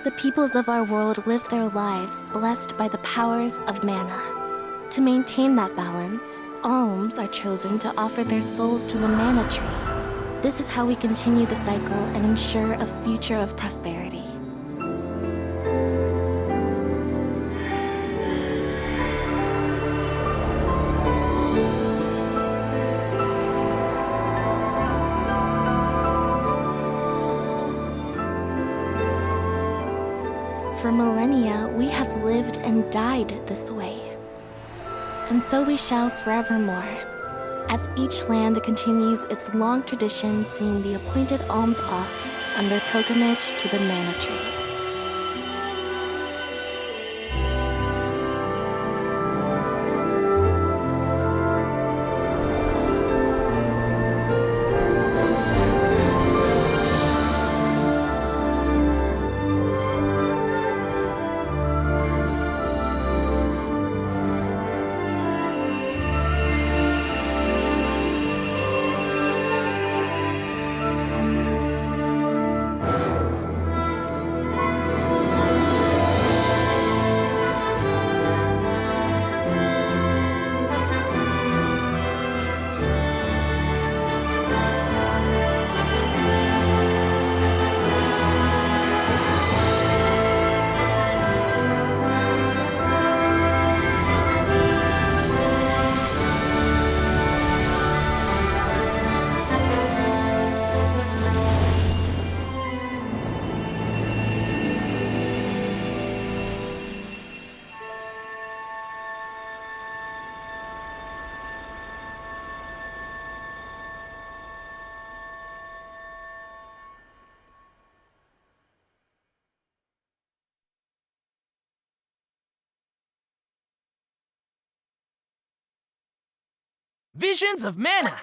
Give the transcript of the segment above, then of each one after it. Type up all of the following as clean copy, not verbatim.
the peoples of our world live their lives blessed by the powers of mana. To maintain that balance, alms are chosen to offer their souls to the mana tree. This is how we continue the cycle and ensure a future of prosperity. For millennia, we have lived and died this way. And so we shall forevermore, as each land continues its long tradition seeing the appointed alms off on their pilgrimage to the mana tree. Visions of mana!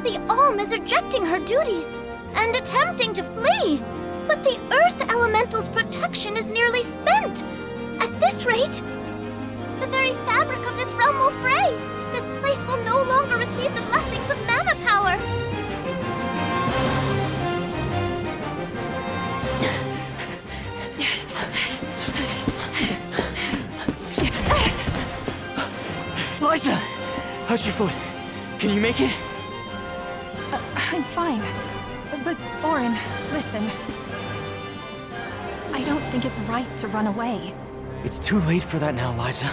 The Alm is rejecting her duties and attempting to flee. But the Earth Elemental's protection is nearly spent. At this rate, the very fabric of this realm will fray. This place will no longer receive the blessings of mana power. Liza! How's your foot? Can you make it? I'm fine. But, Orin, listen. I don't think it's right to run away. It's too late for that now, Liza.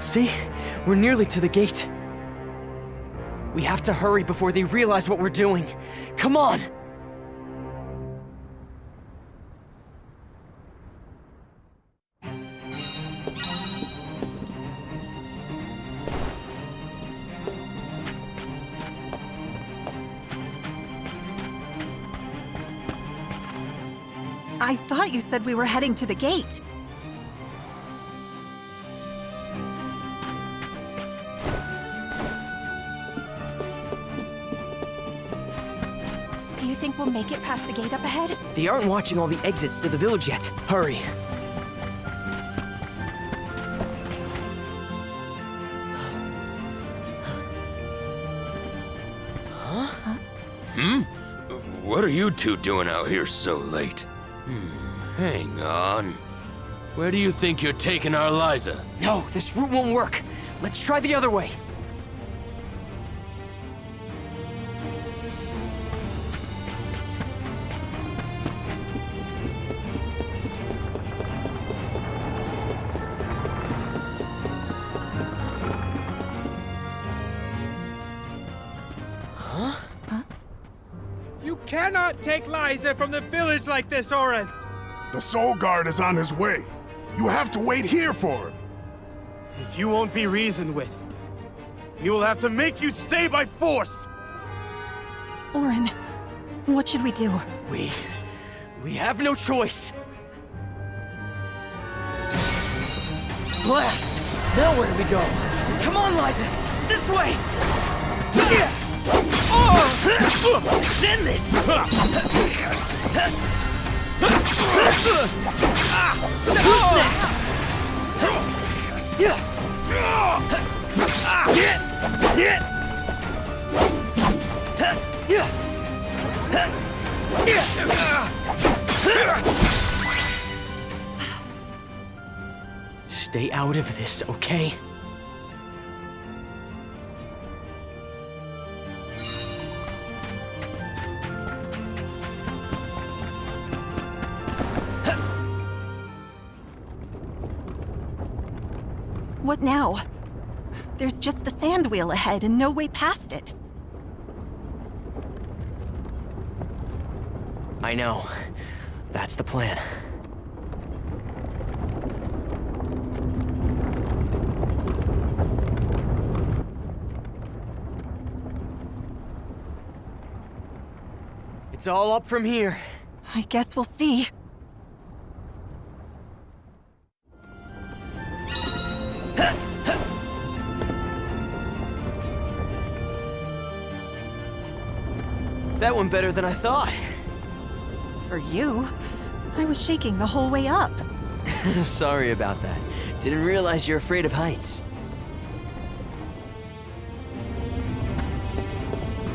See? We're nearly to the gate. We have to hurry before they realize what we're doing. Come on! I thought you said we were heading to the gate. Do you think we'll make it past the gate up ahead? They aren't watching all the exits to the village yet. Hurry. Huh? What are you two doing out here so late? Hang on. Where do you think you're taking our Liza? No, this route won't work. Let's try the other way. You cannot take Liza from the village like this, Orin! The Soul Guard is on his way. You have to wait here for him. If you won't be reasoned with, he will have to make you stay by force! Orin, what should we do? We have no choice. Blast! Now where do we go? Come on, Liza! This way! Send this! Who's next? Stay out of this, okay? What now? There's just the sand wheel ahead and no way past it. I know. That's the plan. It's all up from here. I guess we'll see. That went better than I thought. For you, I was shaking the whole way up. Sorry about that. Didn't realize you're afraid of heights.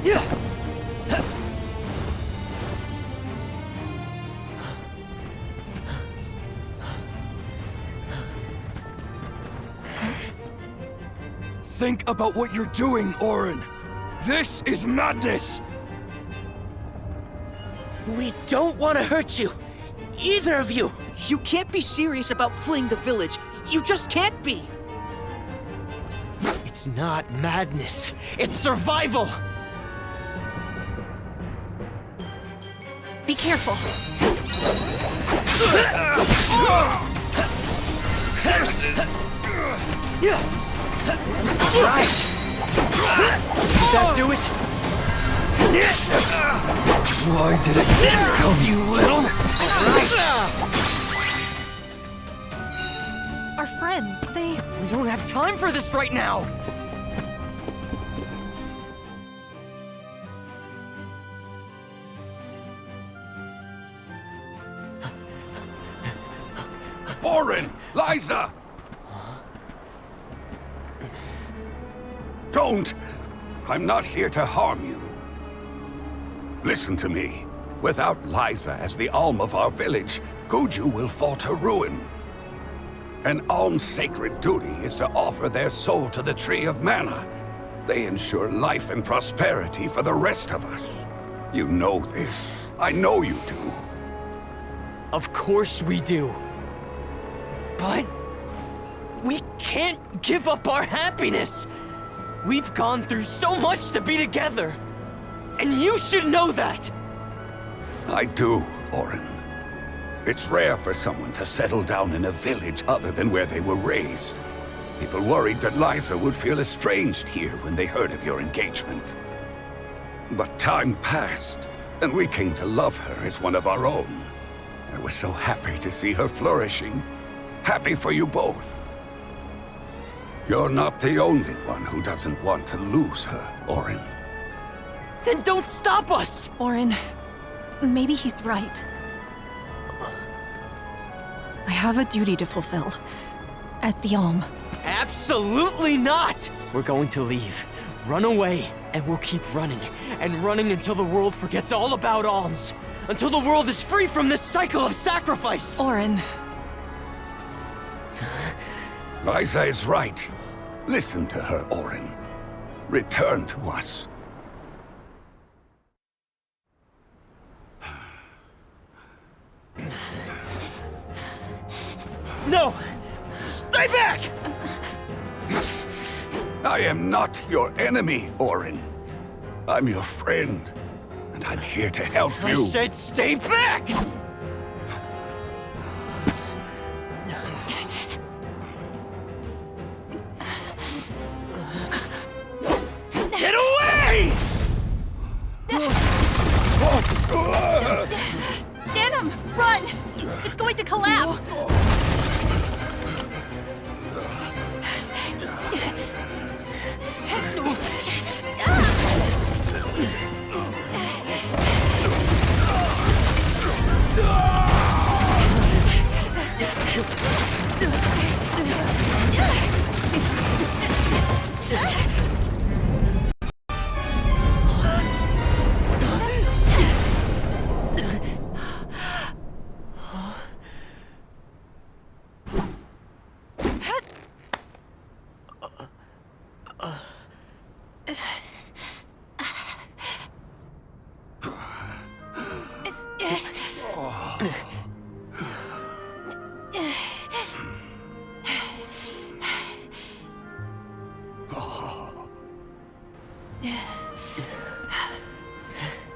Yeah. Think about what you're doing, Orin. This is madness! We don't want to hurt you. Either of you. You can't be serious about fleeing the village. You just can't be! It's not madness. It's survival. Be careful. Right. Did that do it? Why did it come, you little? Our friends, We don't have time for this right now. Orin! Liza! Don't! I'm not here to harm you. Listen to me. Without Liza as the Alm of our village, Guju will fall to ruin. An Alm's sacred duty is to offer their soul to the Tree of Mana. They ensure life and prosperity for the rest of us. You know this. I know you do. Of course we do. But we can't give up our happiness. We've gone through so much to be together. And you should know that. I do, Orin. It's rare for someone to settle down in a village other than where they were raised. People worried that Liza would feel estranged here when they heard of your engagement. But time passed, and we came to love her as one of our own. I was so happy to see her flourishing. Happy for you both. You're not the only one who doesn't want to lose her, Orin. Then don't stop us! Orin, maybe he's right. I have a duty to fulfill. As the Alm. Absolutely not! We're going to leave. Run away, and we'll keep running. And running until the world forgets all about alms. Until the world is free from this cycle of sacrifice! Orin. Liza is right. Listen to her, Orin. Return to us. No! Stay back! I am not your enemy, Orin. I'm your friend, and I'm here to help I you. said stay back! It's going to collapse!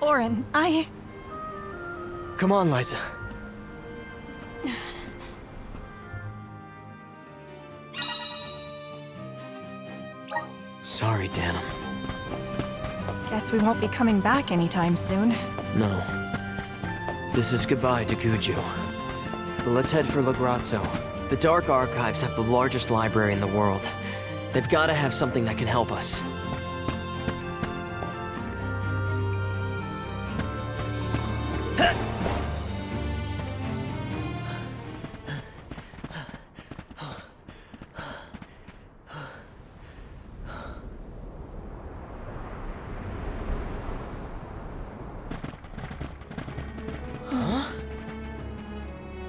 Orin, Come on, Liza. Sorry, Danum. Guess we won't be coming back anytime soon. No. This is goodbye to Guju. But let's head for Lagrazzo. The Dark Archives have the largest library in the world. They've got to have something that can help us.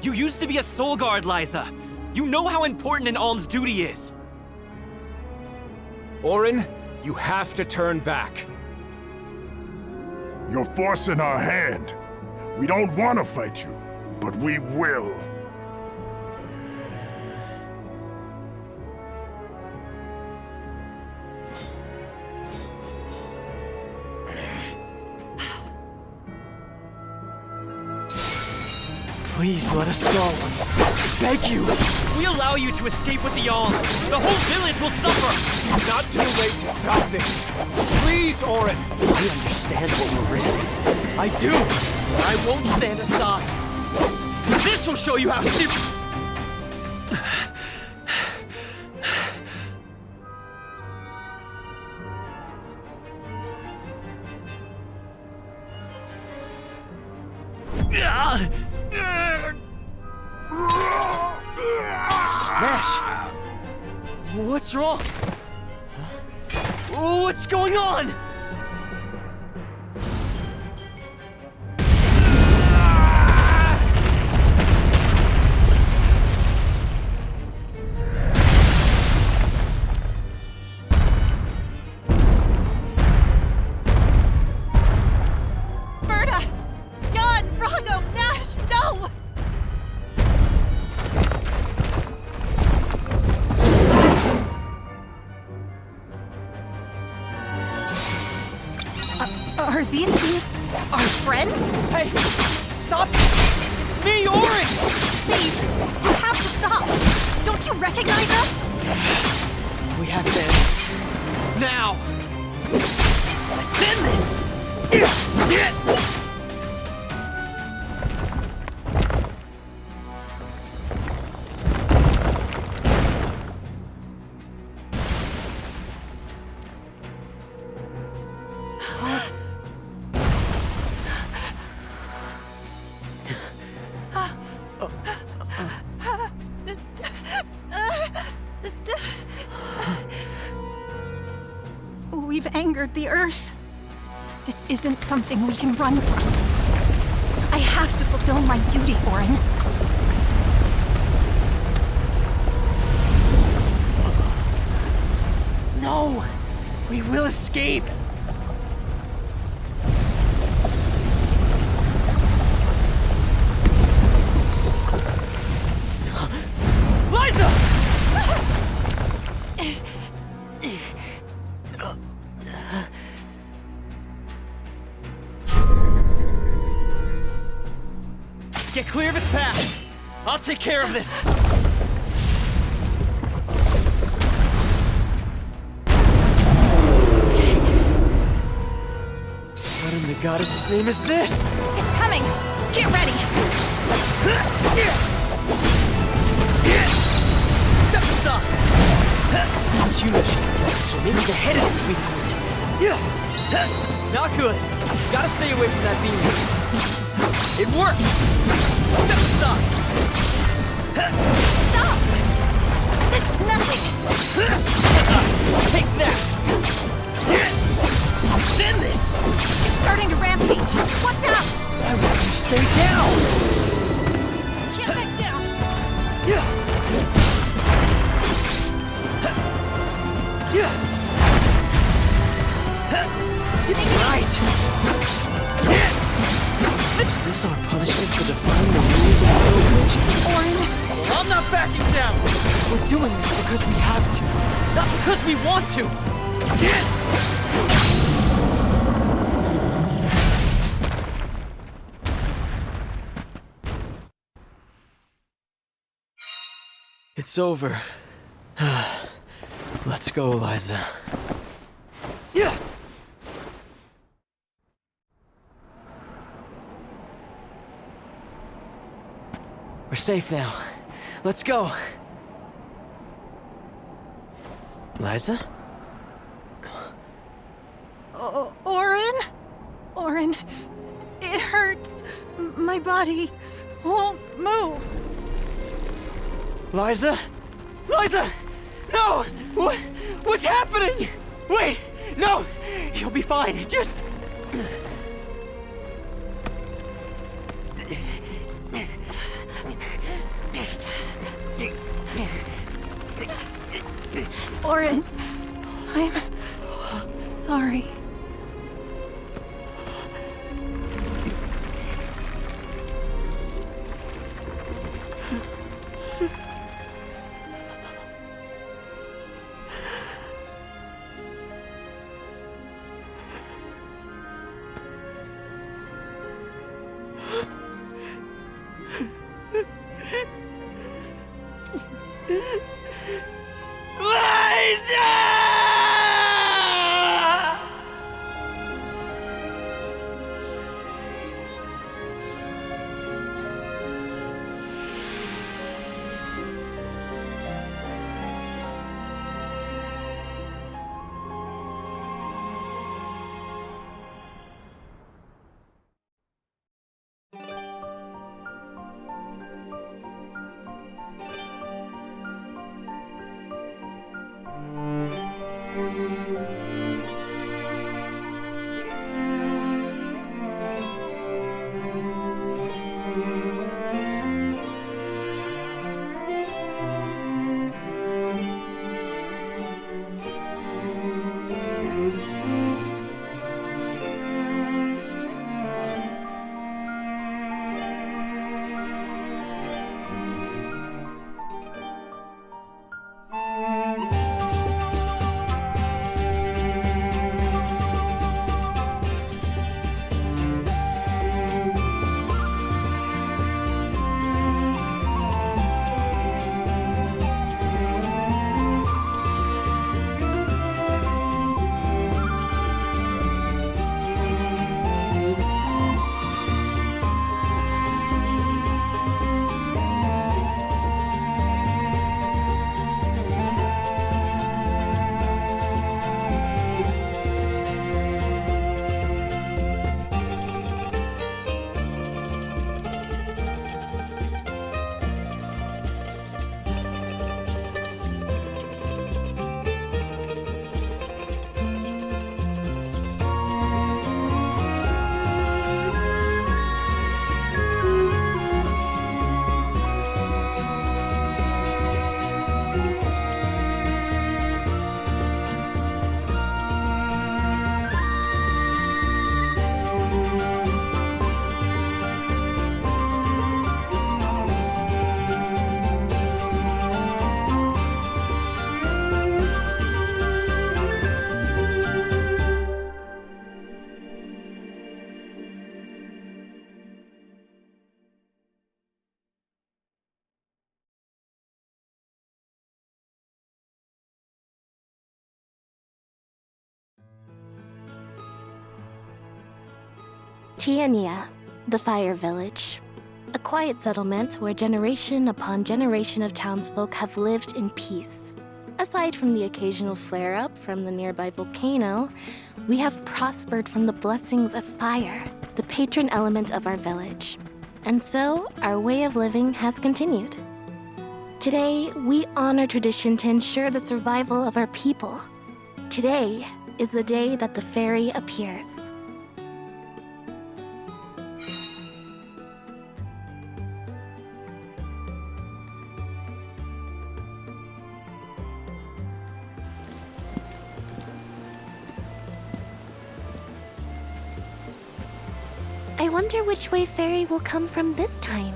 You used to be a soul guard, Liza. You know how important an alm's duty is. Orin, you have to turn back. You're forcing our hand. We don't want to fight you, but we will. Please let us go. Beg you. If we allow you to escape with the alm, the whole village will suffer. It's not too late to stop this. Please, Orin. I understand what we're risking. I do. But I won't stand aside. This will show you how stupid. Nash! What's wrong? What's going on? Are these our friends? Hey! Stop! It's me, Orin! Please, you have to stop! Don't you recognize us? We have to end this. Now! Let's end this! We've angered the Earth. This isn't something we can run from. I have to fulfill my duty, Orin. No! We will escape! Liza! Get clear of its path! I'll take care of this! What in the goddess's name is this? It's coming! Get ready! Not good. Gotta stay away from that beam. It worked! Step aside! Stop! This is nothing! Take that! Send this! It's starting to rampage! Watch out! I want you to stay down! Can't back down! Right! Is this our punishment for defying the rules of the pilgrimage? Orin! Well, I'm not backing down! We're doing this because we have to, not because we want to! It's over. Let's go, Liza. Yeah! We're safe now. Let's go. Liza? Orin? Orin, it hurts. My body won't move. Liza? Liza! No! What's happening? Wait! No! You'll be fine. Just... Orin, I'm sorry. Tiania, the Fire Village. A quiet settlement where generation upon generation of townsfolk have lived in peace. Aside from the occasional flare-up from the nearby volcano, we have prospered from the blessings of fire, the patron element of our village. And so, our way of living has continued. Today, we honor tradition to ensure the survival of our people. Today is the day that the fairy appears. I wonder which way Fairy will come from this time.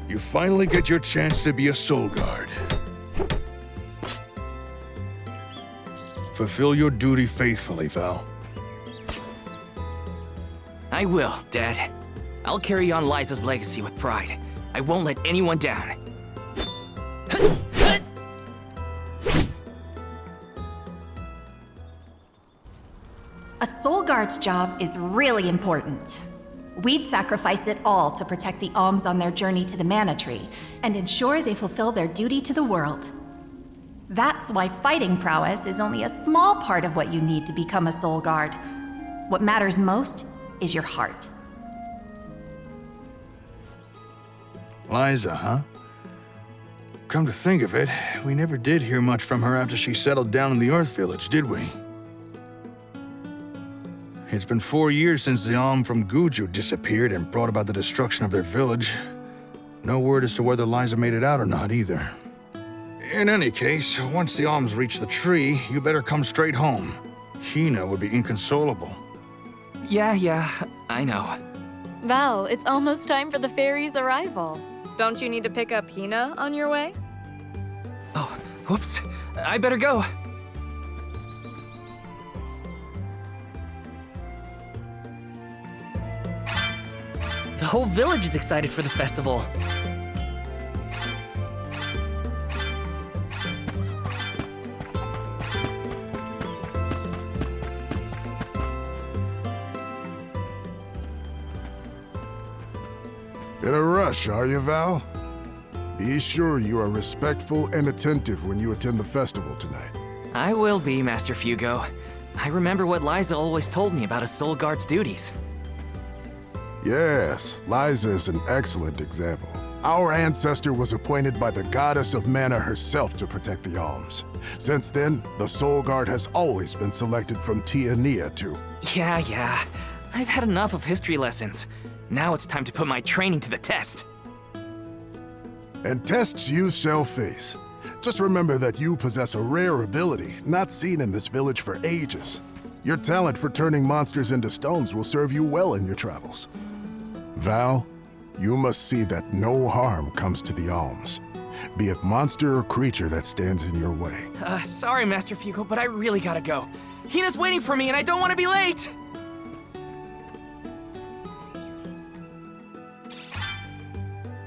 You finally get your chance to be a soul guard. Fulfill your duty faithfully, Val. I will, Dad. I'll carry on Liza's legacy with pride. I won't let anyone down. A soul guard's job is really important. We'd sacrifice it all to protect the alms on their journey to the mana tree and ensure they fulfill their duty to the world. That's why fighting prowess is only a small part of what you need to become a soul guard. What matters most is your heart. Liza, huh? Come to think of it, we never did hear much from her after she settled down in the Earth Village, did we? It's been 4 years since the Alm from Guju disappeared and brought about the destruction of their village. No word as to whether Liza made it out or not, either. In any case, once the Alms reach the tree, you better come straight home. Hina would be inconsolable. Yeah, I know. Val, it's almost time for the fairy's arrival. Don't you need to pick up Hina on your way? Oh, whoops. I better go. The whole village is excited for the festival. In a rush, are you, Val? Be sure you are respectful and attentive when you attend the festival tonight. I will be, Master Fugo. I remember what Liza always told me about a soul guard's duties. Yes, Liza is an excellent example. Our ancestor was appointed by the goddess of mana herself to protect the alms. Since then, the Soul Guard has always been selected from Tiania to... Yeah. I've had enough of history lessons. Now it's time to put my training to the test. And tests you shall face. Just remember that you possess a rare ability, not seen in this village for ages. Your talent for turning monsters into stones will serve you well in your travels. Val, you must see that no harm comes to the alms, be it monster or creature that stands in your way. Sorry, Master Fugo, but I really gotta go. Hina's waiting for me and I don't want to be late!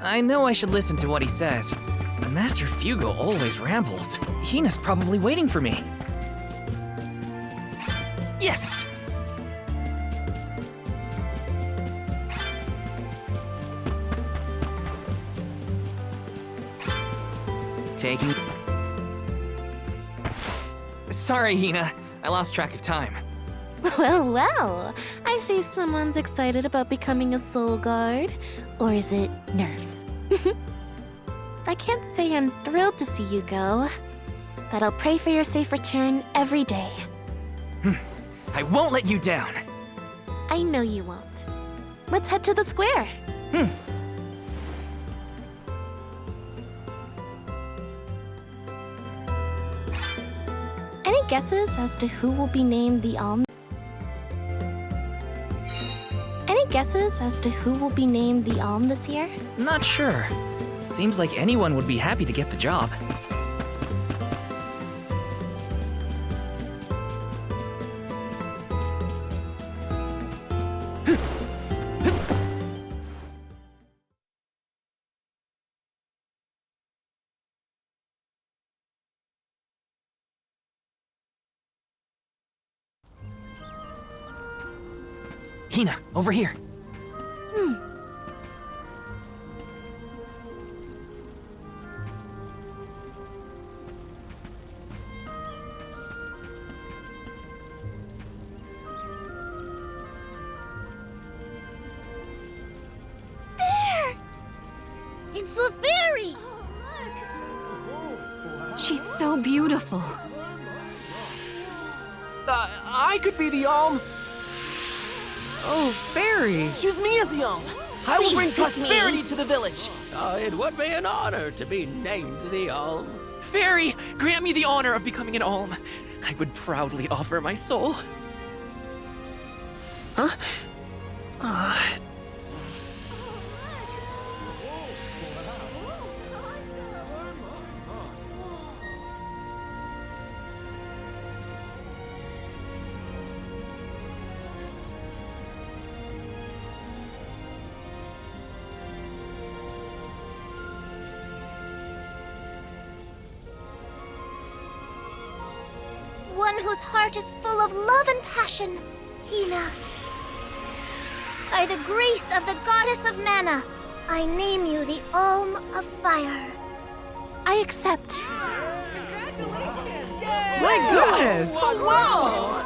I know I should listen to what he says, but Master Fugo always rambles. Hina's probably waiting for me. Yes! Taking... Sorry, Hina. I lost track of time. Well, I see someone's excited about becoming a soul guard. Or is it nerves? I can't say I'm thrilled to see you go, but I'll pray for your safe return every day. I won't let you down. I know you won't. Let's head to the square. Any guesses as to who will be named the Alm? Any guesses as to who will be named the Alm this year? Not sure. Seems like anyone would be happy to get the job. Hina, over here. It's the fairy! She's so beautiful. I could be the Alm. Oh, fairy. Choose me as the Alm. I will bring prosperity to the village. It would be an honor to be named the Alm. Fairy, grant me the honor of becoming an Alm. I would proudly offer my soul. Huh? One whose heart is full of love and passion, Hina. By the grace of the goddess of mana, I name you the Alm of Fire. I accept. My goodness! Oh, wow!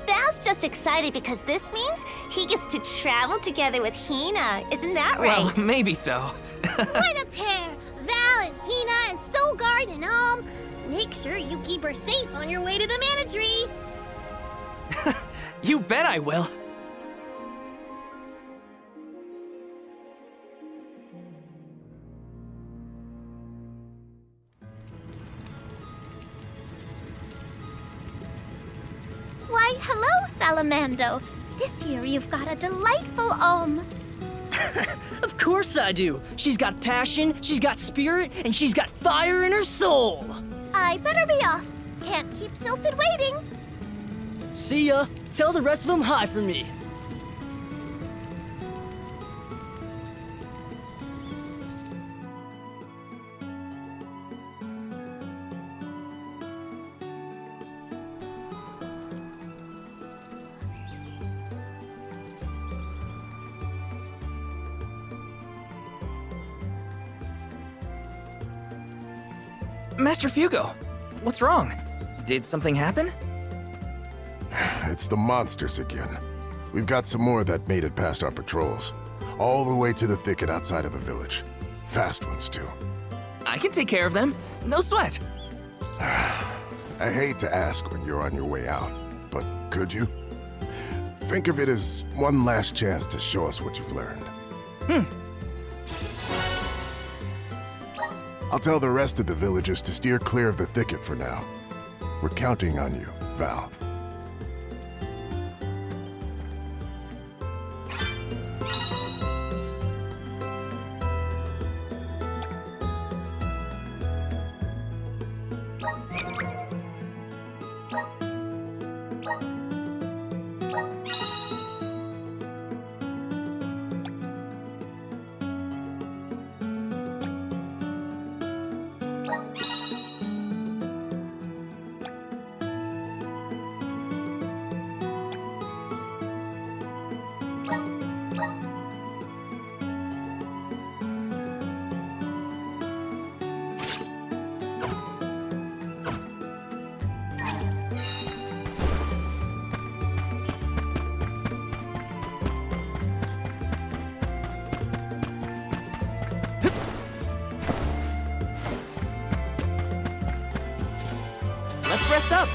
Val's just excited because this means he gets to travel together with Hina. Isn't that right? Well, maybe so. What a pair! Val and Hina and Soulguard and Alm. Make sure you keep her safe on your way to the mana tree. You bet I will. Why, hello, Salamando. This year you've got a delightful Alm. Of course I do. She's got passion, she's got spirit, and she's got fire in her soul. I better be off. Can't keep Sylphid waiting. See ya. Tell the rest of them hi from me. Master Fugo, what's wrong? Did something happen? It's the monsters again. We've got some more that made it past our patrols. All the way to the thicket outside of the village. Fast ones, too. I can take care of them. No sweat. I hate to ask when you're on your way out, but could you? Think of it as one last chance to show us what you've learned. I'll tell the rest of the villagers to steer clear of the thicket for now. We're counting on you, Val. Let's rest up.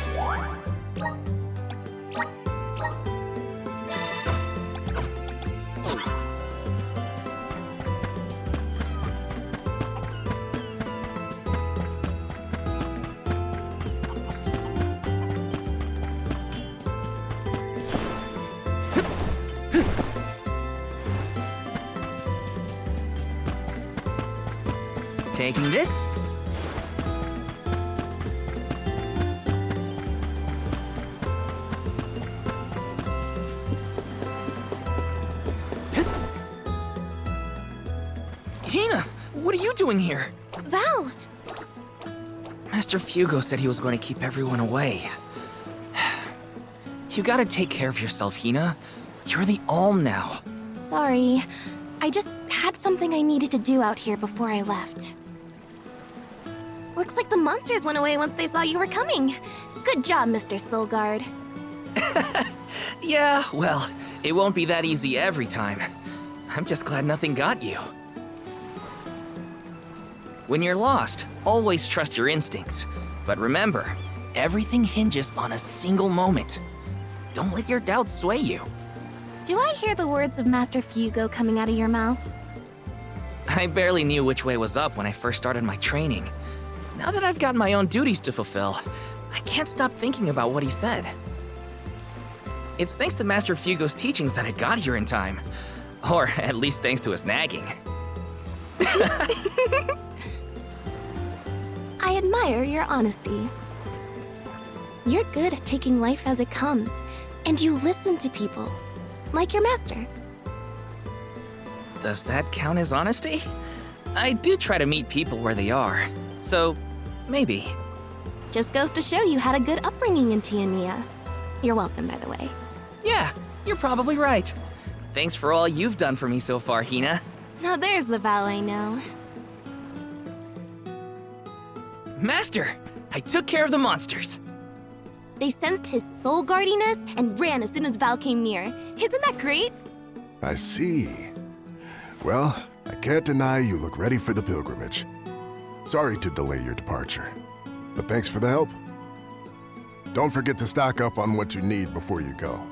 Taking this. Hina, what are you doing here? Val, Master Fugo said he was going to keep everyone away. You gotta take care of yourself, Hina. You're the Alm now. Sorry. I just had something I needed to do out here before I left. Looks like the monsters went away once they saw you were coming. Good job, Mr. Soulguard. Yeah, well, it won't be that easy every time. I'm just glad nothing got you. When you're lost, always trust your instincts. But remember, everything hinges on a single moment. Don't let your doubts sway you. Do I hear the words of Master Fugo coming out of your mouth? I barely knew which way was up when I first started my training. Now that I've got my own duties to fulfill, I can't stop thinking about what he said. It's thanks to Master Fugo's teachings that I got here in time. Or at least thanks to his nagging. I admire your honesty. You're good at taking life as it comes, and you listen to people, like your master. Does that count as honesty? I do try to meet people where they are, so maybe. Just goes to show you had a good upbringing in Tiania. You're welcome, by the way. Yeah, you're probably right. Thanks for all you've done for me so far, Hina. Now there's the Val I know. Master, I took care of the monsters. They sensed his soul guardiness and ran as soon as Val came near. Isn't that great? I see. Well, I can't deny you look ready for the pilgrimage. Sorry to delay your departure, but thanks for the help. Don't forget to stock up on what you need before you go.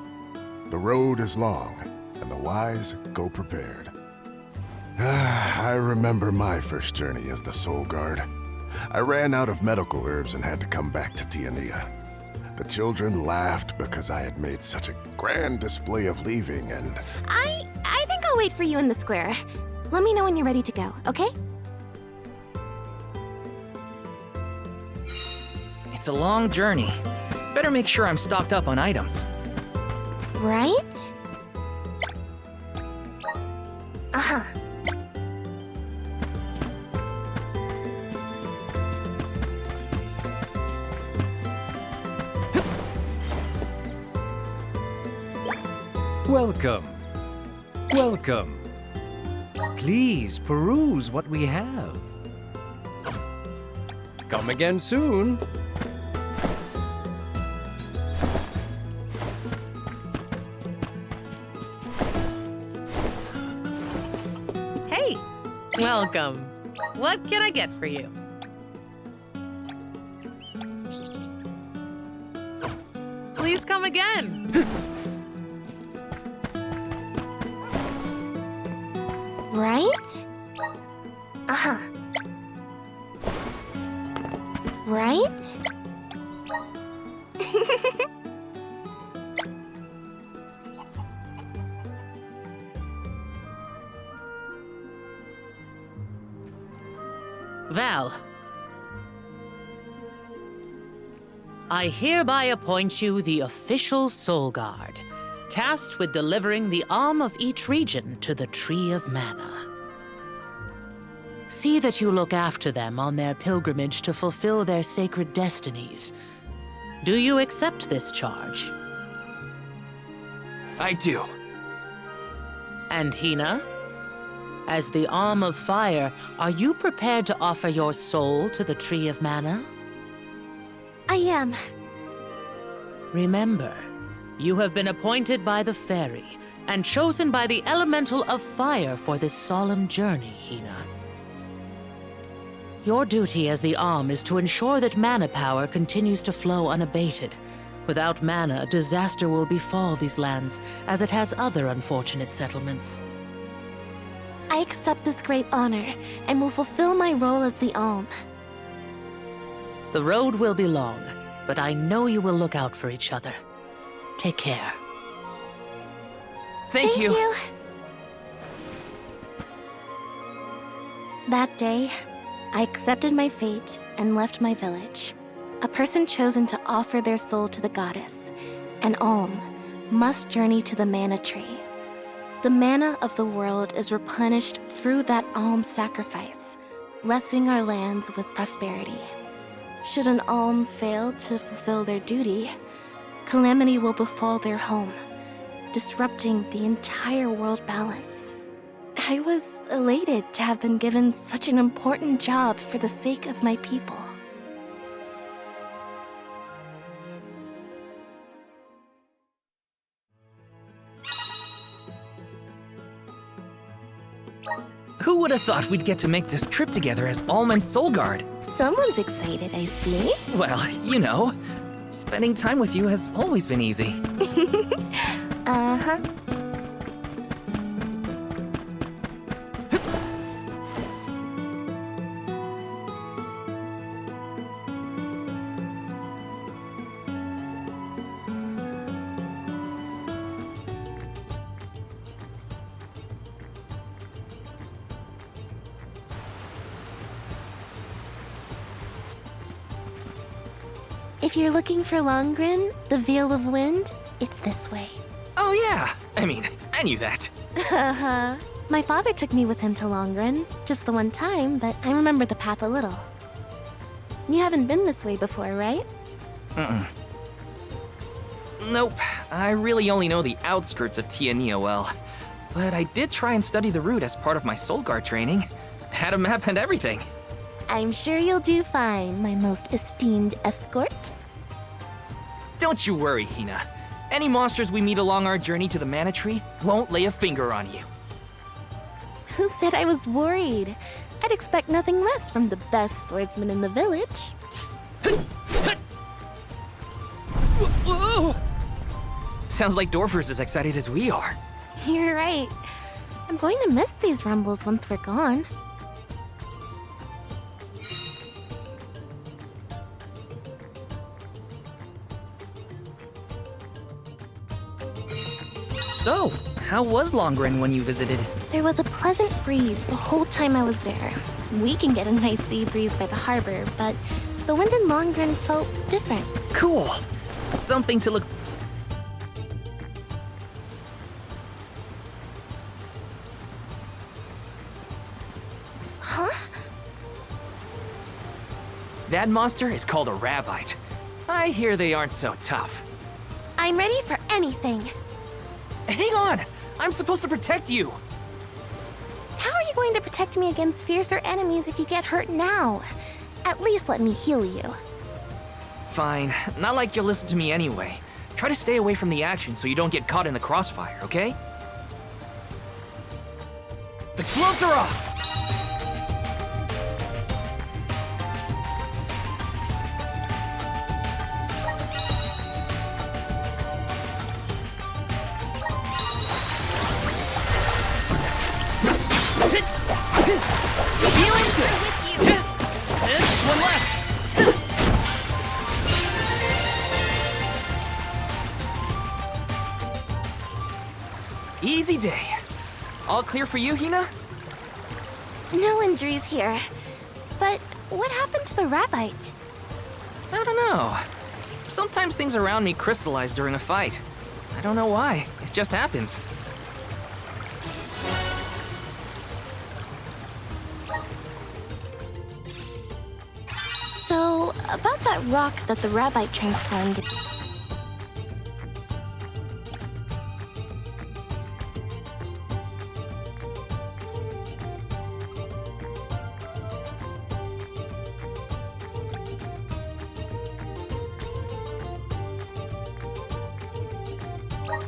The road is long, and the wise go prepared. I remember my first journey as the Soul Guard. I ran out of medical herbs and had to come back to Tiania. The children laughed because I had made such a grand display of leaving, and... I think I'll wait for you in the square. Let me know when you're ready to go, okay? It's a long journey. Better make sure I'm stocked up on items. Right? Uh-huh. Welcome. Welcome. Please peruse what we have. Come again soon. Hey, welcome. What can I get for you? Please come again. Right? Uh-huh. Right? Val, I hereby appoint you the official Soul Guard, tasked with delivering the Alm of each region to the Tree of Mana. See that you look after them on their pilgrimage to fulfill their sacred destinies. Do you accept this charge? I do. And Hina? As the Alm of Fire, are you prepared to offer your soul to the Tree of Mana? I am. Remember, you have been appointed by the fairy and chosen by the elemental of fire for this solemn journey, Hina. Your duty as the Alm is to ensure that mana power continues to flow unabated. Without mana, disaster will befall these lands, as it has other unfortunate settlements. I accept this great honor and will fulfill my role as the Alm. The road will be long, but I know you will look out for each other. Take care. Thank you. That day, I accepted my fate and left my village. A person chosen to offer their soul to the goddess, an Alm, must journey to the mana tree. The mana of the world is replenished through that Alm sacrifice, blessing our lands with prosperity. Should an alm fail to fulfill their duty, calamity will befall their home, disrupting the entire world balance. I was elated to have been given such an important job for the sake of my people. Who would have thought we'd get to make this trip together as Alm and Soulguard? Someone's excited, I see. Well, you know, spending time with you has always been easy. Uh-huh. If you're looking for Longren, the Veil of Wind, it's this way. Oh yeah, I mean, I knew that. Haha. My father took me with him to Longren, just the one time, but I remember the path a little. You haven't been this way before, right? Nope, I really only know the outskirts of Tiania well. But I did try and study the route as part of my Soulguard training. Had a map and everything. I'm sure you'll do fine, my most esteemed escort. Don't you worry, Hina. Any monsters we meet along our journey to the Mana Tree won't lay a finger on you. Who said I was worried? I'd expect nothing less from the best swordsman in the village. Whoa! Sounds like Dorfer's as excited as we are. You're right. I'm going to miss these rumbles once we're gone. So, how was Longren when you visited? There was a pleasant breeze the whole time I was there. We can get a nice sea breeze by the harbor, but the wind in Longren felt different. Cool. Something to look... Huh? That monster is called a Rabbite. I hear they aren't so tough. I'm ready for anything. Hang on! I'm supposed to protect you! How are you going to protect me against fiercer enemies if you get hurt now? At least let me heal you. Fine. Not like you'll listen to me anyway. Try to stay away from the action so you don't get caught in the crossfire, okay? The floats are off! Feeling good! One left! Easy day. All clear for you, Hina? No injuries here. But what happened to the Rabbite? I don't know. Sometimes things around me crystallize during a fight. I don't know why. It just happens. So, about that rock that the Rabbite transformed...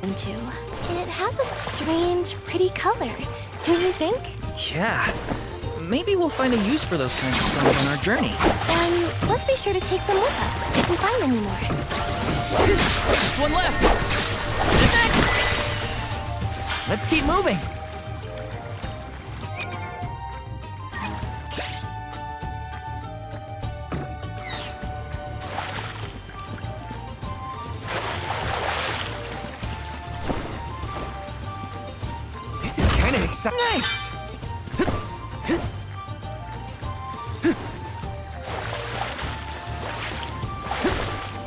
into. It has a strange, pretty color, don't you think? Yeah. Maybe we'll find a use for those kinds of stones on our journey. Then let's be sure to take them with us if we find any more. Just one left! Let's keep moving. This is kind of exciting. Nice!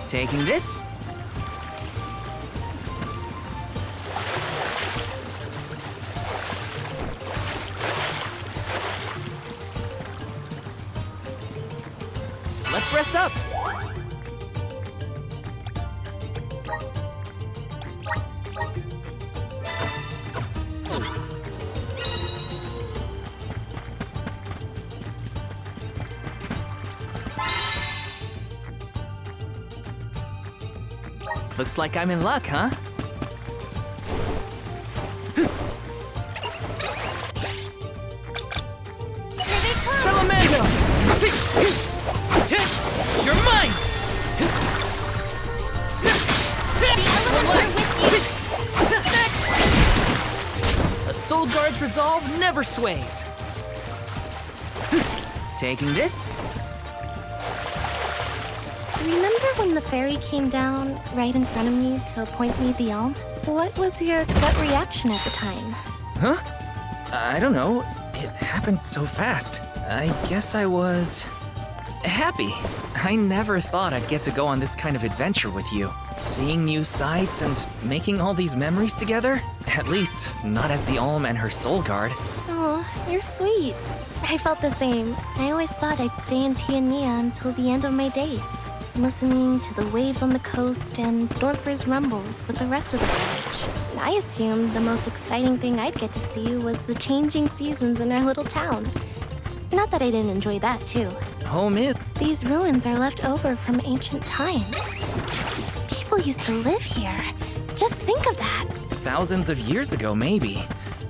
Taking this. Let's let's rest up. Looks like I'm in luck, huh? Salamando! You're mine! A Soul Guard's resolve never sways. Taking this? Remember when the fairy came down right in front of me to appoint me the Alm? What was your gut reaction at the time? Huh? I don't know. It happened so fast. I guess I was happy. I never thought I'd get to go on this kind of adventure with you. Seeing new sights and making all these memories together? At least, not as the Alm and her Soul Guard. Oh, you're sweet. I felt the same. I always thought I'd stay in Tiania until the end of my days, listening to the waves on the coast and Dorfer's rumbles with the rest of the village. I assumed the most exciting thing I'd get to see was the changing seasons in our little town. Not that I didn't enjoy that, too. Home is... These ruins are left over from ancient times. People used to live here. Just think of that. Thousands of years ago, maybe.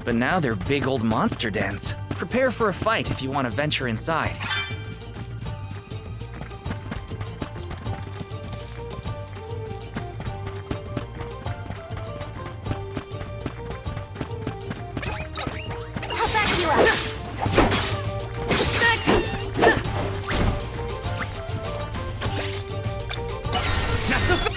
But now they're big old monster dens. Prepare for a fight if you want to venture inside. I'll back you up. Not so fast!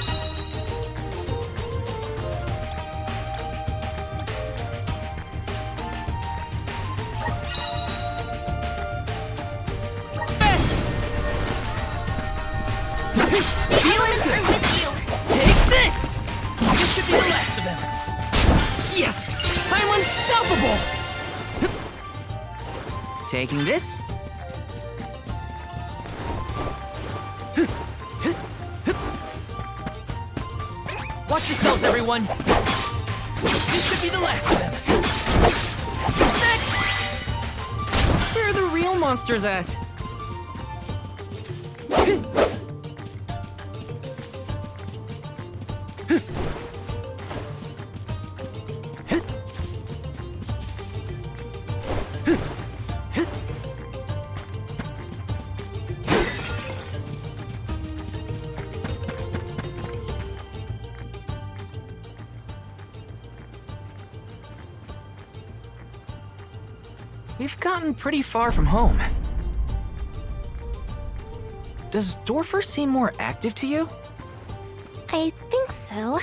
Elements are with you. Take this! This should be the last of them. Yes! I'm unstoppable! Taking this? Watch yourselves, everyone! This should be the last of them. Next! Where are the real monsters at? We've gotten pretty far from home. Does Dorfer seem more active to you? I think so.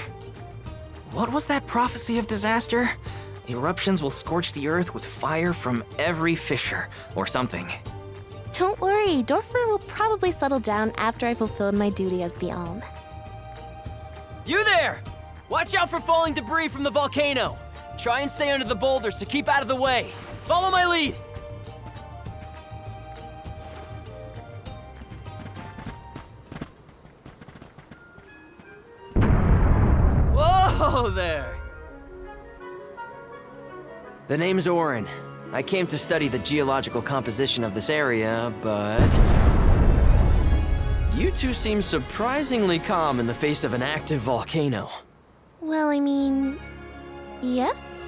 What was that prophecy of disaster? Eruptions will scorch the earth with fire from every fissure, or something. Don't worry, Dorfer will probably settle down after I fulfilled my duty as the Alm. You there! Watch out for falling debris from the volcano. Try and stay under the boulders to keep out of the way. Follow my lead! Whoa there! The name's Orin. I came to study the geological composition of this area, but... You two seem surprisingly calm in the face of an active volcano. Well, I mean... yes?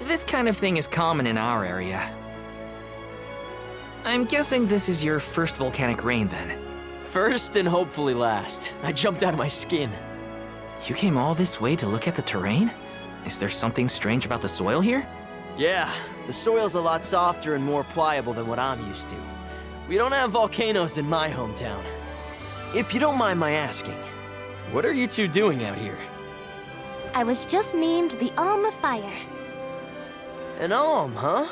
This kind of thing is common in our area. I'm guessing this is your first volcanic rain, then. First and hopefully last. I jumped out of my skin. You came all this way to look at the terrain? Is there something strange about the soil here? Yeah, the soil's a lot softer and more pliable than what I'm used to. We don't have volcanoes in my hometown. If you don't mind my asking, what are you two doing out here? I was just named the Alm of Fire. An Alm, huh?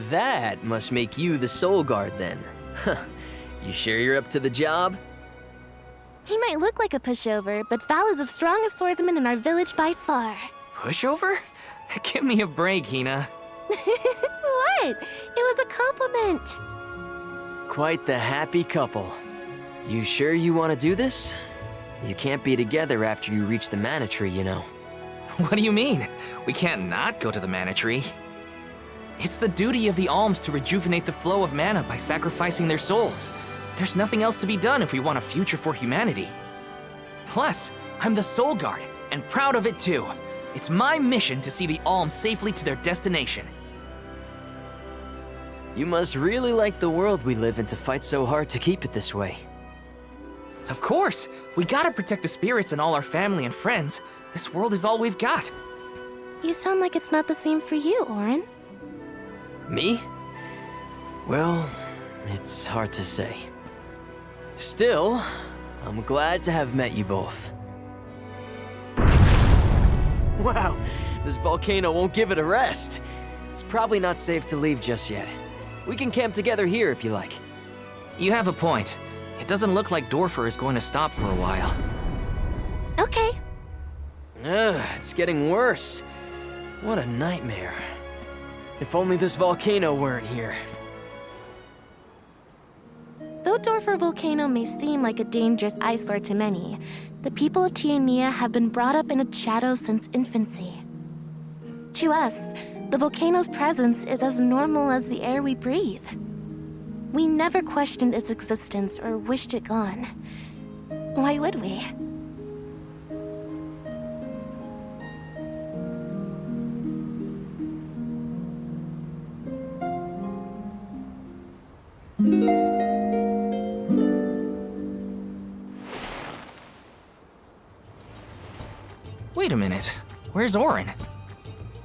That must make you the Soul Guard then. Huh. You sure you're up to the job? He might look like a pushover, but Val is the strongest swordsman in our village by far. Pushover? Give me a break, Hina. What? It was a compliment. quite the happy couple. You sure you want to do this? You can't be together after you reach the mana tree, you know. What do you mean? We can't not go to the mana tree. It's the duty of the alms to rejuvenate the flow of mana by sacrificing their souls. There's nothing else to be done if we want a future for humanity. Plus, I'm the Soul Guard, and proud of it too. It's my mission to see the alms safely to their destination. You must really like the world we live in to fight so hard to keep it this way. Of course! We gotta protect the spirits and all our family and friends. This world is all we've got. You sound like it's not the same for you, Orin. Me? Well, it's hard to say. Still, I'm glad to have met you both. Wow, this volcano won't give it a rest. It's probably not safe to leave just yet. We can camp together here if you like. You have a point. It doesn't look like Dorfer is going to stop for a while. Okay. It's getting worse. What a nightmare. If only this volcano weren't here. Though Dorfer Volcano may seem like a dangerous eyesore to many, the people of Tiania have been brought up in its shadow since infancy. To us, the volcano's presence is as normal as the air we breathe. We never questioned its existence or wished it gone. Why would we? Wait a minute. Where's Orin?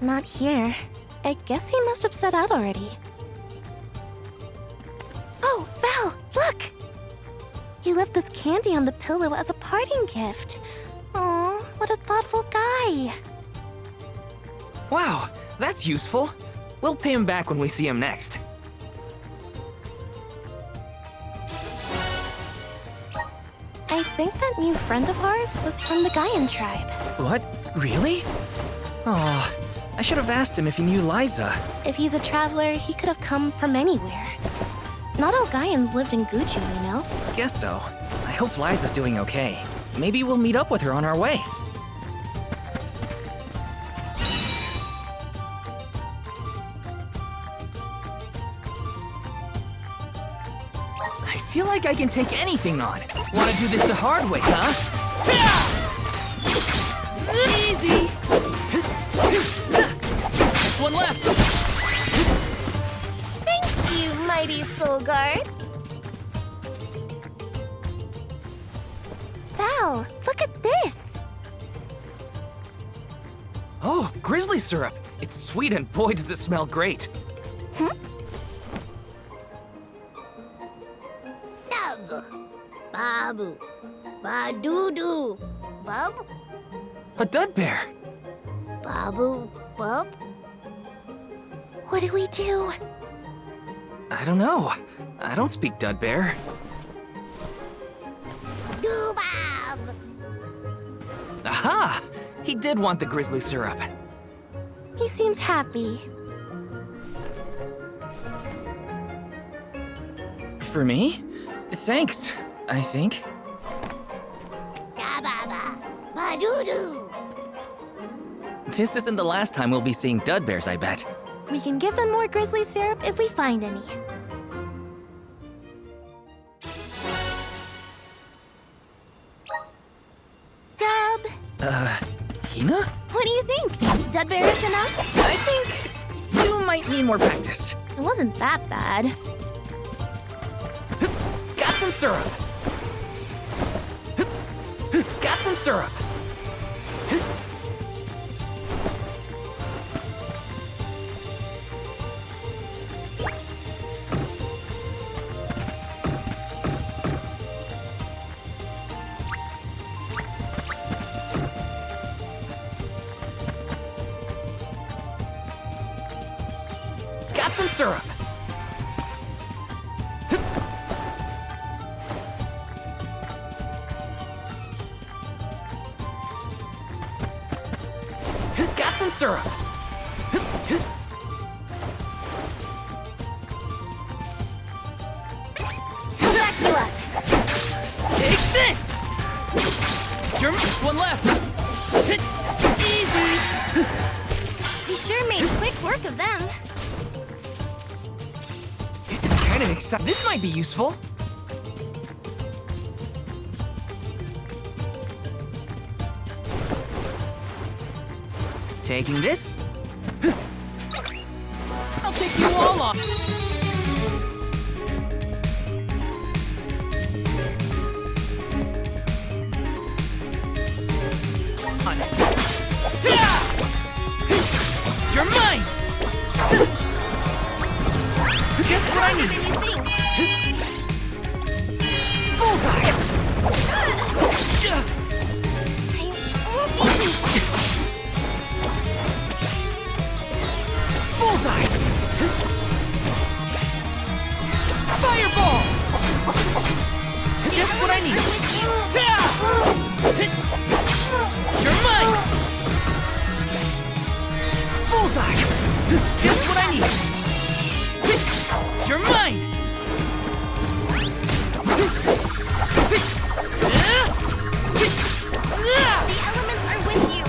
Not here. I guess he must have set out already. Oh, Val, look! He left this candy on the pillow as a parting gift. Aw, what a thoughtful guy. Wow, that's useful. We'll pay him back when we see him next. I think that new friend of ours was from the Gaian tribe. What? Really? Oh, I should have asked him if he knew Liza. If he's a traveler, he could have come from anywhere. Not all Gaians lived in Guju, you know? Guess so. I hope Liza's doing okay. Maybe we'll meet up with her on our way. I feel like I can take anything on. Wanna do this the hard way, huh? Easy! Just one left! Thank you, mighty Soul Guard. Val, look at this! Oh, grizzly syrup! It's sweet and boy does it smell great. Dub, babu, ba-doo-doo, bub, A dud bear! babu, bub. What do we do? I don't know. I don't speak dud bear. Doo-bab. Aha! He did want the grizzly syrup. He seems happy. For me? Thanks, I think. Da-ba-ba, ba-doo-doo. This isn't the last time we'll be seeing dud bears, I bet. We can give them more grizzly syrup if we find any. Dub! Hina? What do you think? Dud bearish enough? I think you might need more practice. It wasn't that bad. Got some syrup! Got some syrup! Got some syrup! Got some syrup! Just one left. Easy. We sure made quick work of them. This is kind of exciting. This might be useful. Taking this. I'll take you all on. You're mine! Just what I need! Bullseye! Bullseye! Fireball! Just what I need! You're mine! Bullseye! Just what I need! You're mine! The elements are with you.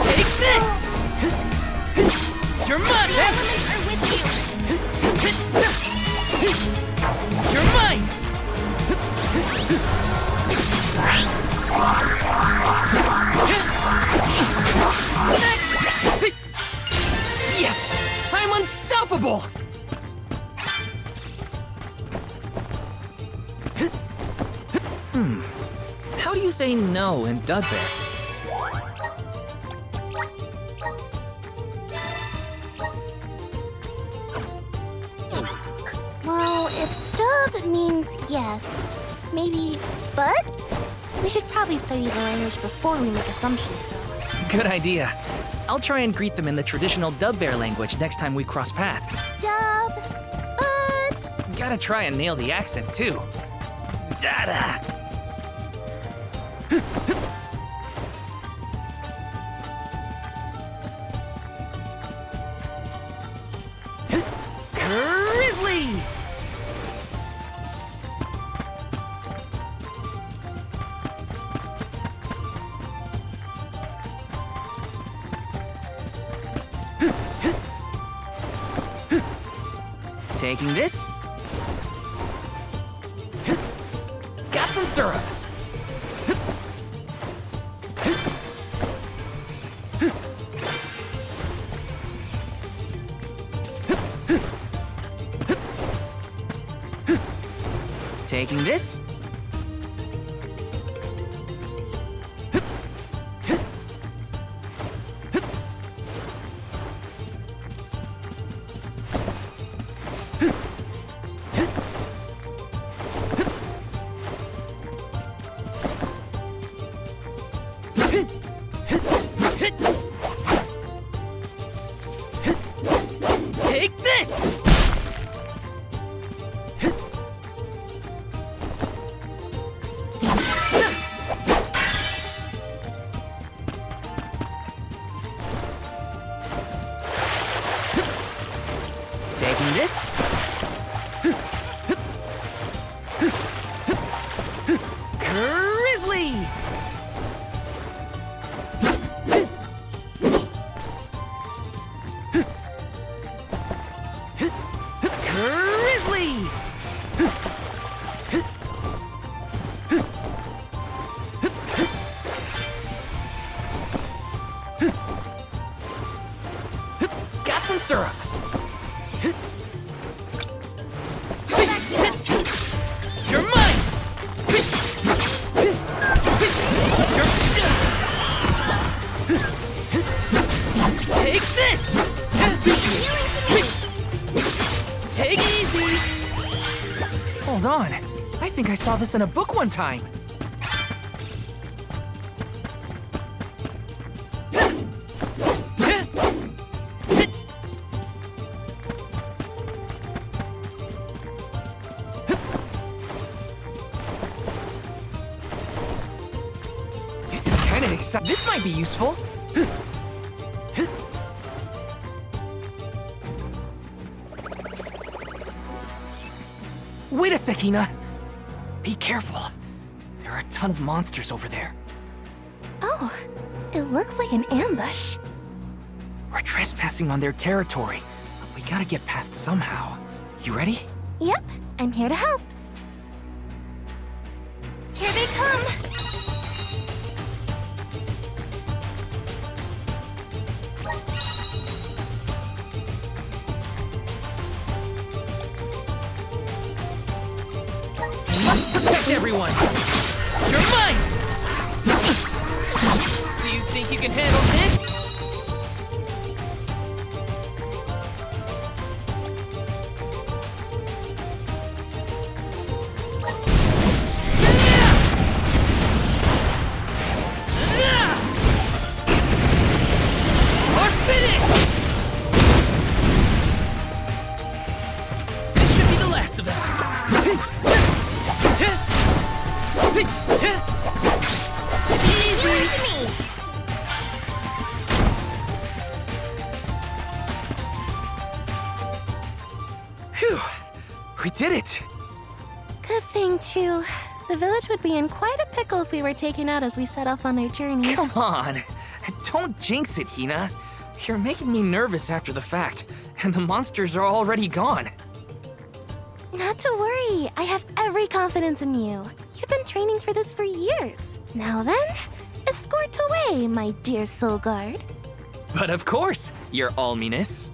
Take this! You're mine! The elements are with you. You're mine! Yes! I'm unstoppable! How do you say no in Dudbear? Well, if dub means yes, maybe but? We should probably study the language before we make assumptions, though. Good idea. I'll try and greet them in the traditional Dubbear language next time we cross paths. Dub, but... Gotta try and nail the accent, too. Dada! Grizzly! Taking this. Got some syrup. Taking this. Take this! Taking this. Grizzly! Grizzly! Got some syrup. You're mine! Take this! Take easy! Hold on. I think I saw this in a book one time. This kinda excited. This might be useful. Wait a sec, Hina. Be careful. There are a ton of monsters over there. Oh, it looks like an ambush. We're trespassing on their territory, but we gotta get past somehow. You ready? Yep, I'm here to help. Here they come! Protect everyone! You're mine! Do you think you can handle this? Or finish! This should be the last of them. Where's me? Phew! We did it! Good thing, too. The village would be in quite a pickle if we were taken out as we set off on our journey. Come on! Don't jinx it, Hina. You're making me nervous after the fact, and the monsters are already gone. Not to worry, I have every confidence in you. You've been training for this for years. Now then, escort away, my dear soul guard. But of course, your alminess.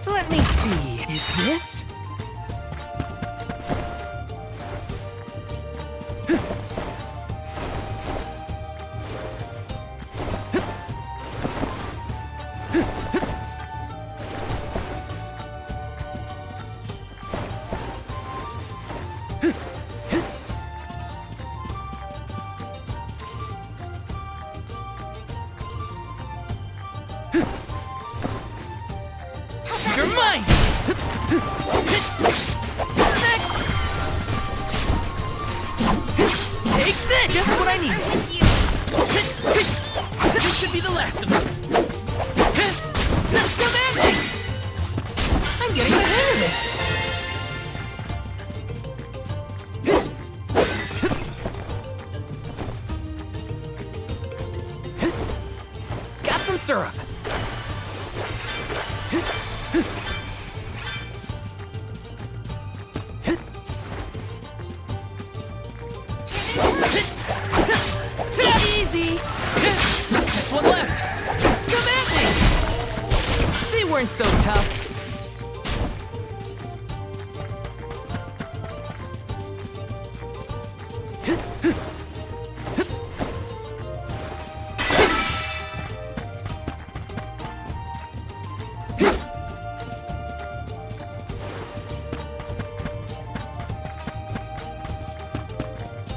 Let me see, is this? You're mine! Next! Take this! Just what I need! This should be the last of them. Come at me! I'm getting the hang of this! Got some syrup. Easy! Just one left! Come at me! They weren't so tough.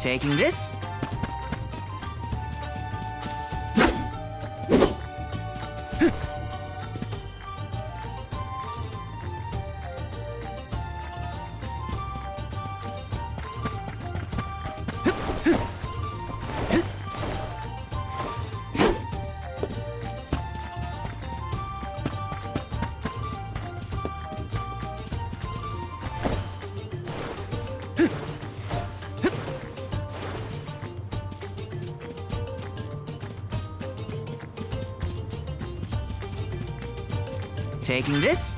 Taking this? Taking this?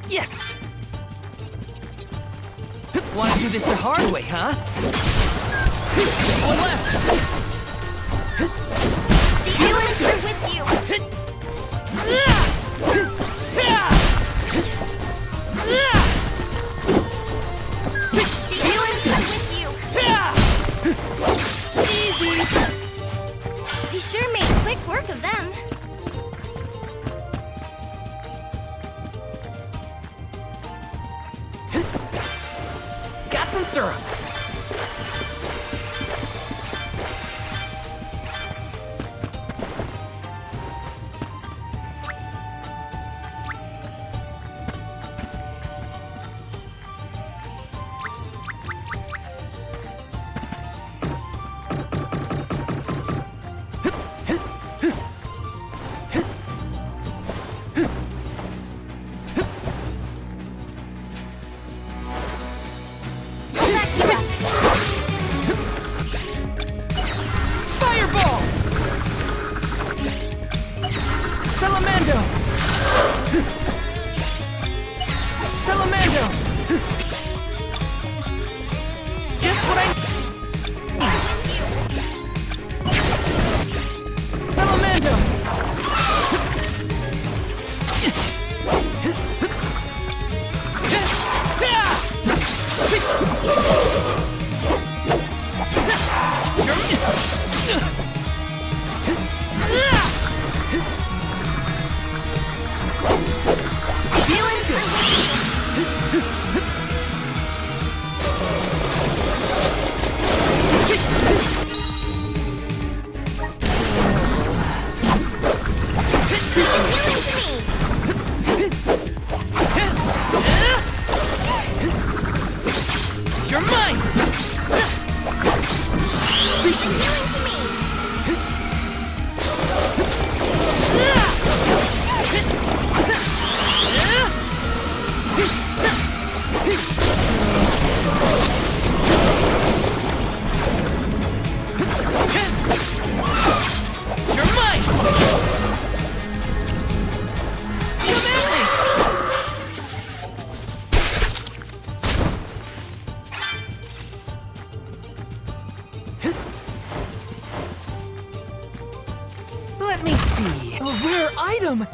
Yes! Want to do this the hard way, huh? Just one left! The elements are with you! Stone syrup! Let me see. A rare item!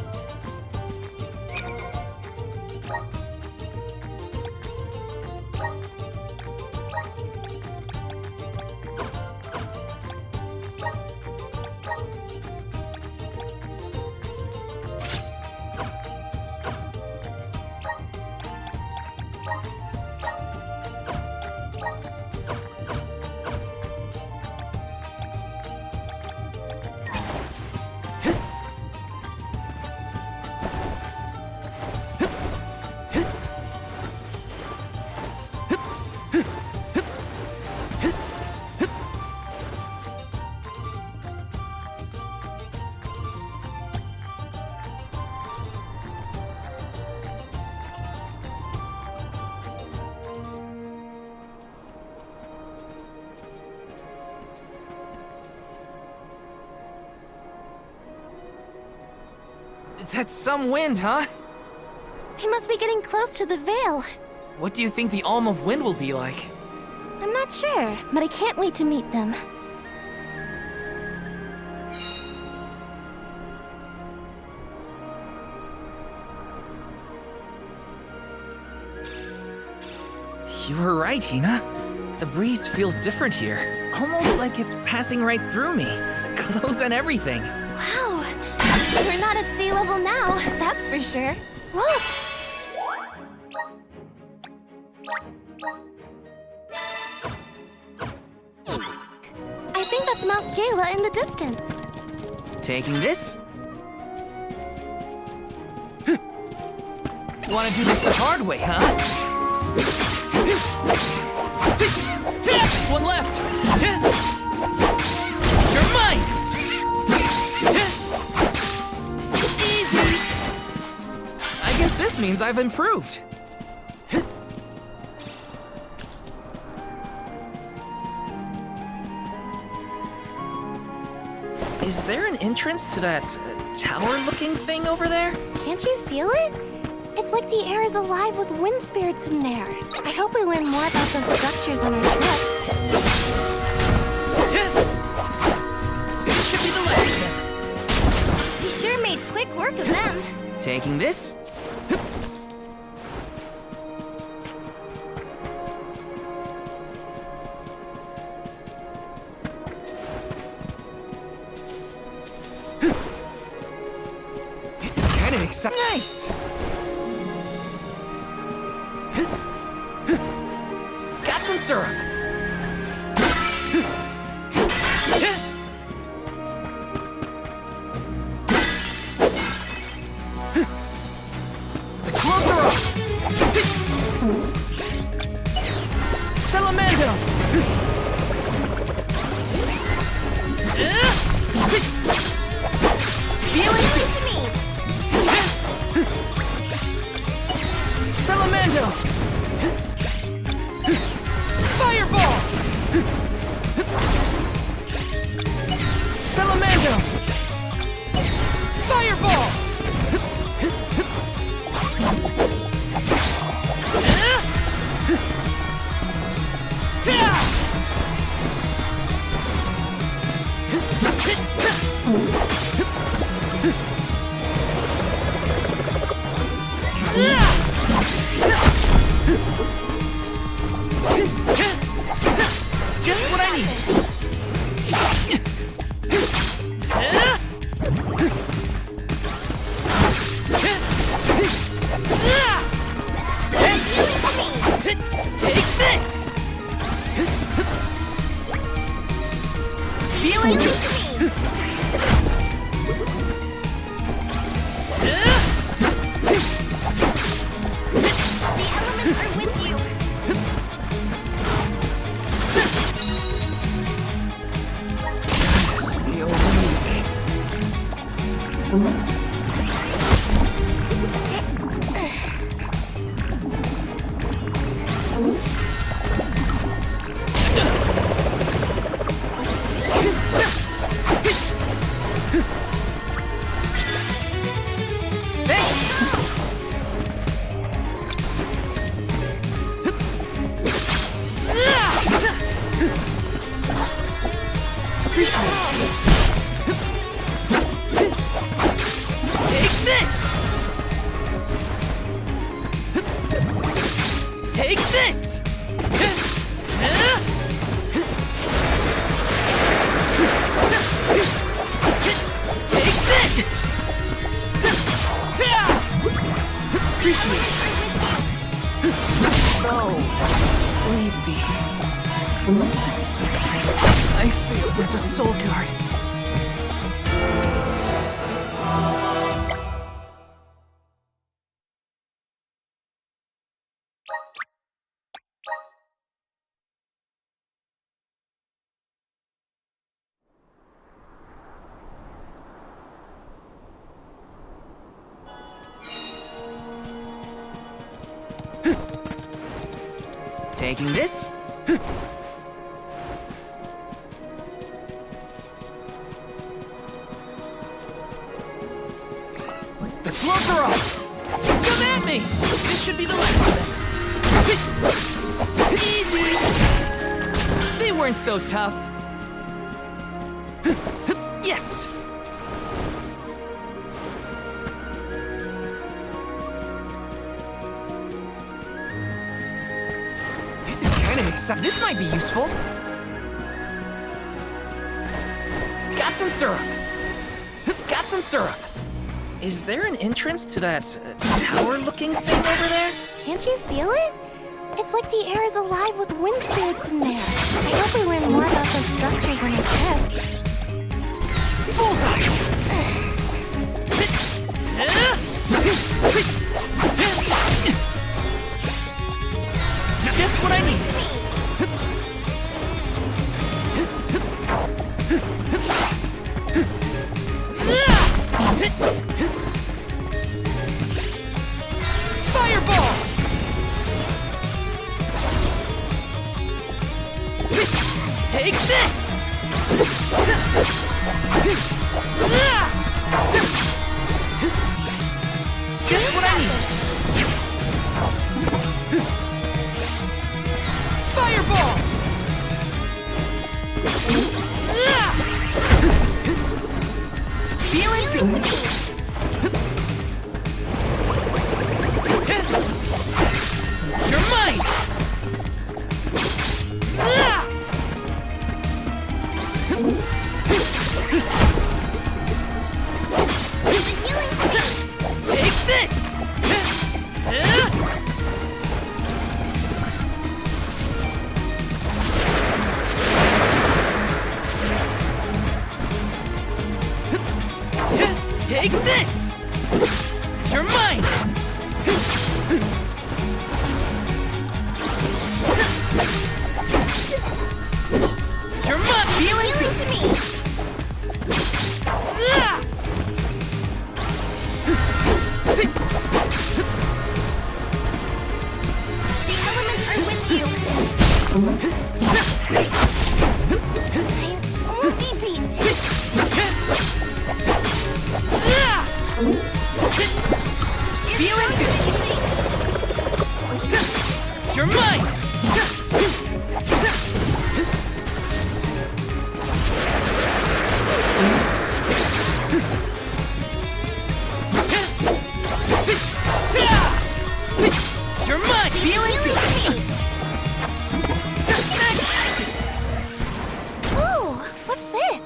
That's some wind, huh? We must be getting close to the Veil. What do you think the Alm of Wind will be like? I'm not sure, but I can't wait to meet them. You were right, Hina. The breeze feels different here. Almost like it's passing right through me. Clothes and everything. Wow! We're not at sea level now, that's for sure. Look! I think that's Mount Gala in the distance. Taking this? Wanna do this the hard way, huh? One left! You're mine! Easy! I guess this means I've improved. Is there an entrance to that tower-looking thing over there? Can't you feel it? It's like the air is alive with wind spirits in there. I hope we learn more about those structures on our trip. This should be the last one. We sure made quick work of them. Taking this? This is kind of exciting. Nice! syrup! The clothes are off! Salamando! Feeling good! Salamando! Fireball! Salamando! Fireball! Just what I need. Take this. Feeling good. Take this! Take this! Appreciate it. So sleepy. I failed as a soul guard. Taking this? The floats are off! Come at me! This should be the last of them. Easy! They weren't so tough. Yes! This might be useful. Got some syrup. Got some syrup. Is there an entrance to that tower-looking thing over there? Can't you feel it? It's like the air is alive with wind spirits in there. I hope we learn more about those structures on the trip. Bullseye! Just what I need. Fireball! Take this! Just what I need. Fireball! Feeling good. You're mine! Take this! You're mine! You're mine! Healing to me! The elements are with you! I won't be beat! Feeling good! You're mine! You're mine! Feeling good! Ooh, what's this?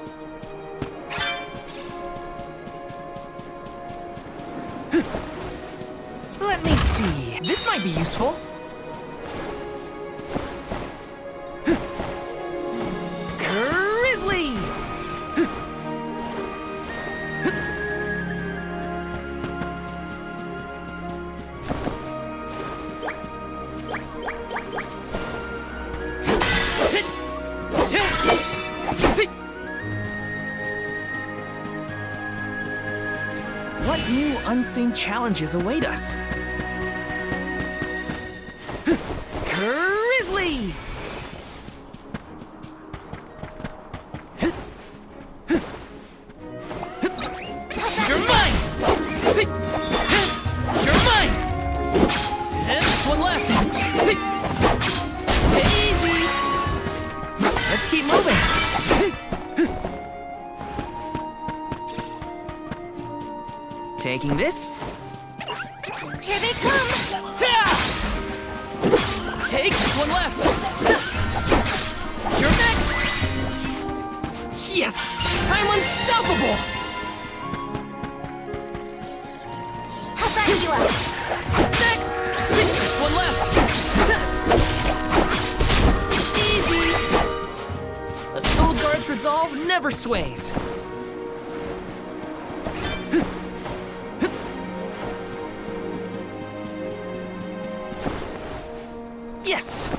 Let me see. This might be useful. Grizzly! What new unseen challenges await us? Grizzly! You're mine! You're mine! And one left! Easy! Let's keep moving. Taking this. Here they come! Take one left! You're next! Yes! I'm unstoppable! How back you up? Next! One left! Easy! A Soul Guard's resolve never sways. Yes!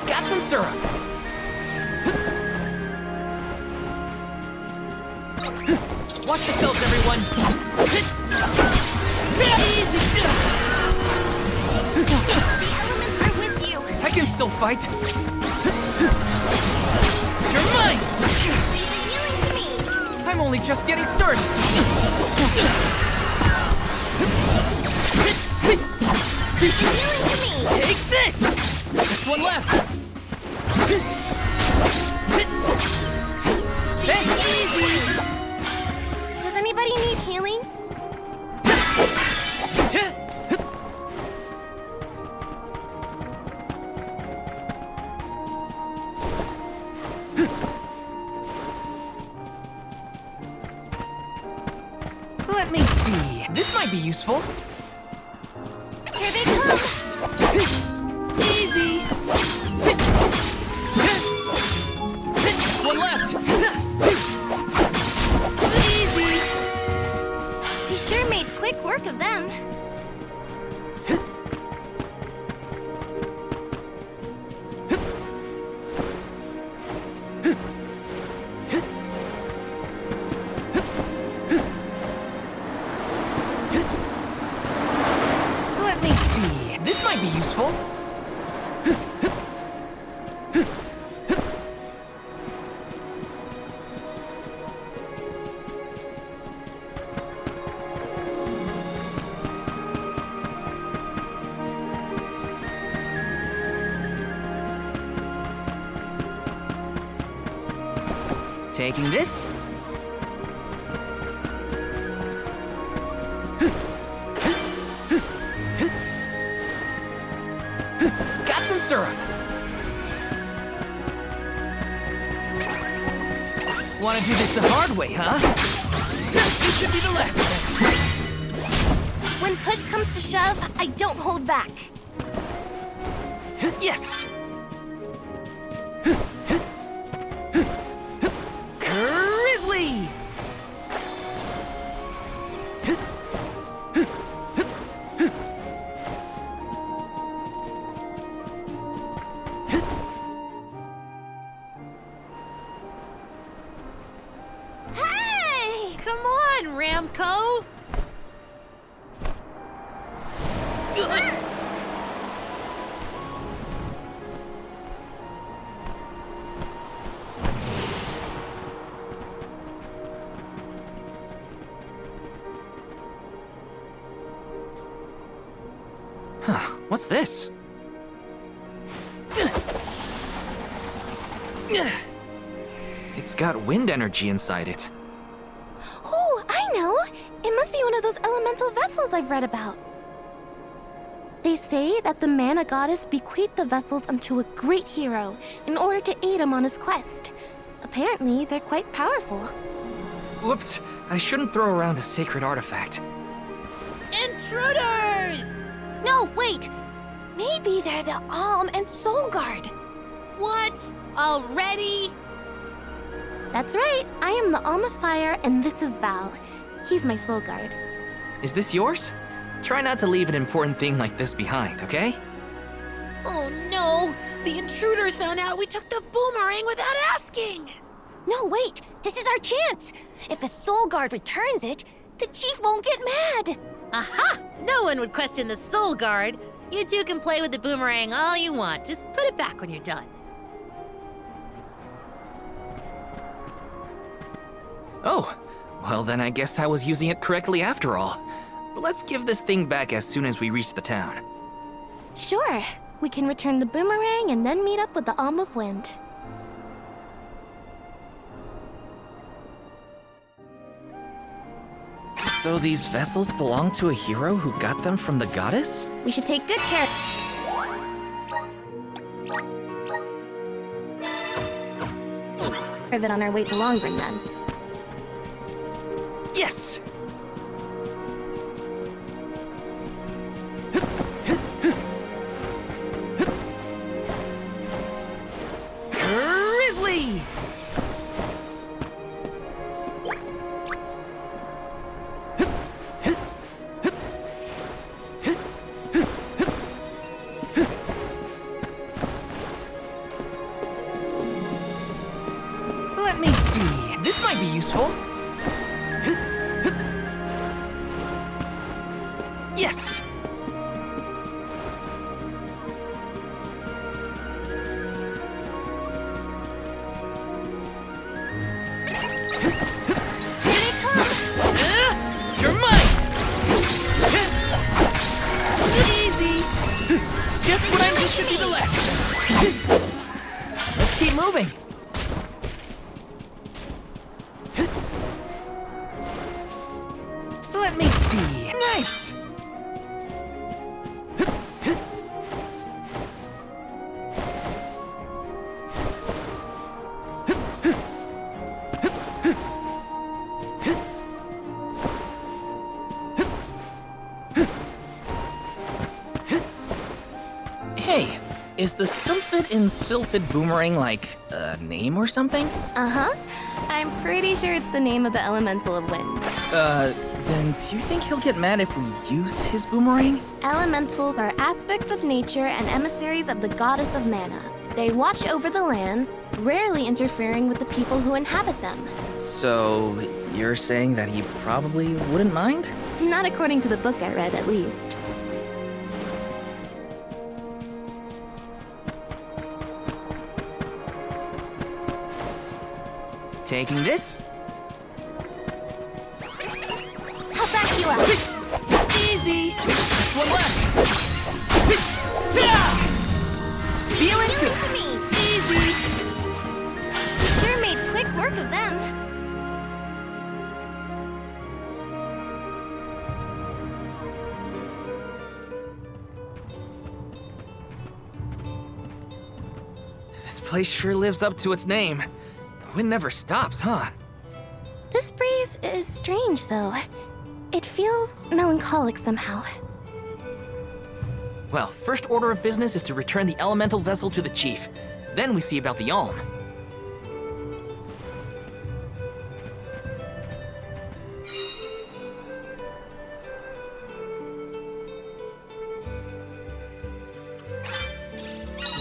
Got some syrup. Watch yourselves, everyone! Easy! The elements are with you! I can still fight! You're mine! Leave the healing to me! I'm only just getting started! Healing to me! Take this! Just one left! Thanks! Easy! Does anybody need healing? Let me see. This might be useful. Here they come! Easy! One left! Easy! He sure made quick work of them. Let me see. This might be useful. Taking this. Got some syrup. Want to do this the hard way, huh? This should be the last of When push comes to shove, I don't hold back. it. Yes! Grizzly! Hey! Come on, Ramco! Huh, what's this? It's got wind energy inside it. Oh, I know! It must be one of those elemental vessels I've read about. They say that the mana goddess bequeathed the vessels unto a great hero in order to aid him on his quest. Apparently, they're quite powerful. Whoops, I shouldn't throw around a sacred artifact. Intruders! No, wait! Maybe they're the Alm and Soul Guard. What? Already? That's right, I am the Alma Fire and this is Val. He's my soul guard. Is this yours? Try not to leave an important thing like this behind, okay? Oh no! The intruders found out we took the boomerang without asking! No, wait! This is our chance! If a Soul Guard returns it, the chief won't get mad! Aha! No one would question the Soul Guard. You two can play with the boomerang all you want. Just put it back when you're done. Oh, well then I guess I was using it correctly after all. Let's give this thing back as soon as we reach the town. Sure, we can return the boomerang and then meet up with the Alm of Wind. So these vessels belong to a hero who got them from the goddess? We should take good care of it on our way to Longbryn then. Yes! Grizzly! Let me see. This might be useful. Yes! You're mine! Easy! Just when I this should be the last. Let's keep moving. Let me see. Nice! Hey, is the Sylphid in Sylphid Boomerang like a name or something? Uh-huh. I'm pretty sure it's the name of the elemental of wind. Then do you think he'll get mad if we use his boomerang? Elementals are aspects of nature and emissaries of the goddess of mana. They watch over the lands, rarely interfering with the people who inhabit them. So, you're saying that he probably wouldn't mind? Not according to the book I read, at least. Taking this? I'll back you up. Easy! Just one left. Feeling good. To me. Easy! Sure made quick work of them. This place sure lives up to its name. The wind never stops, huh? This breeze This is strange, though. It feels melancholic somehow. Well, first order of business is to return the elemental vessel to the chief. Then we see about the Alm.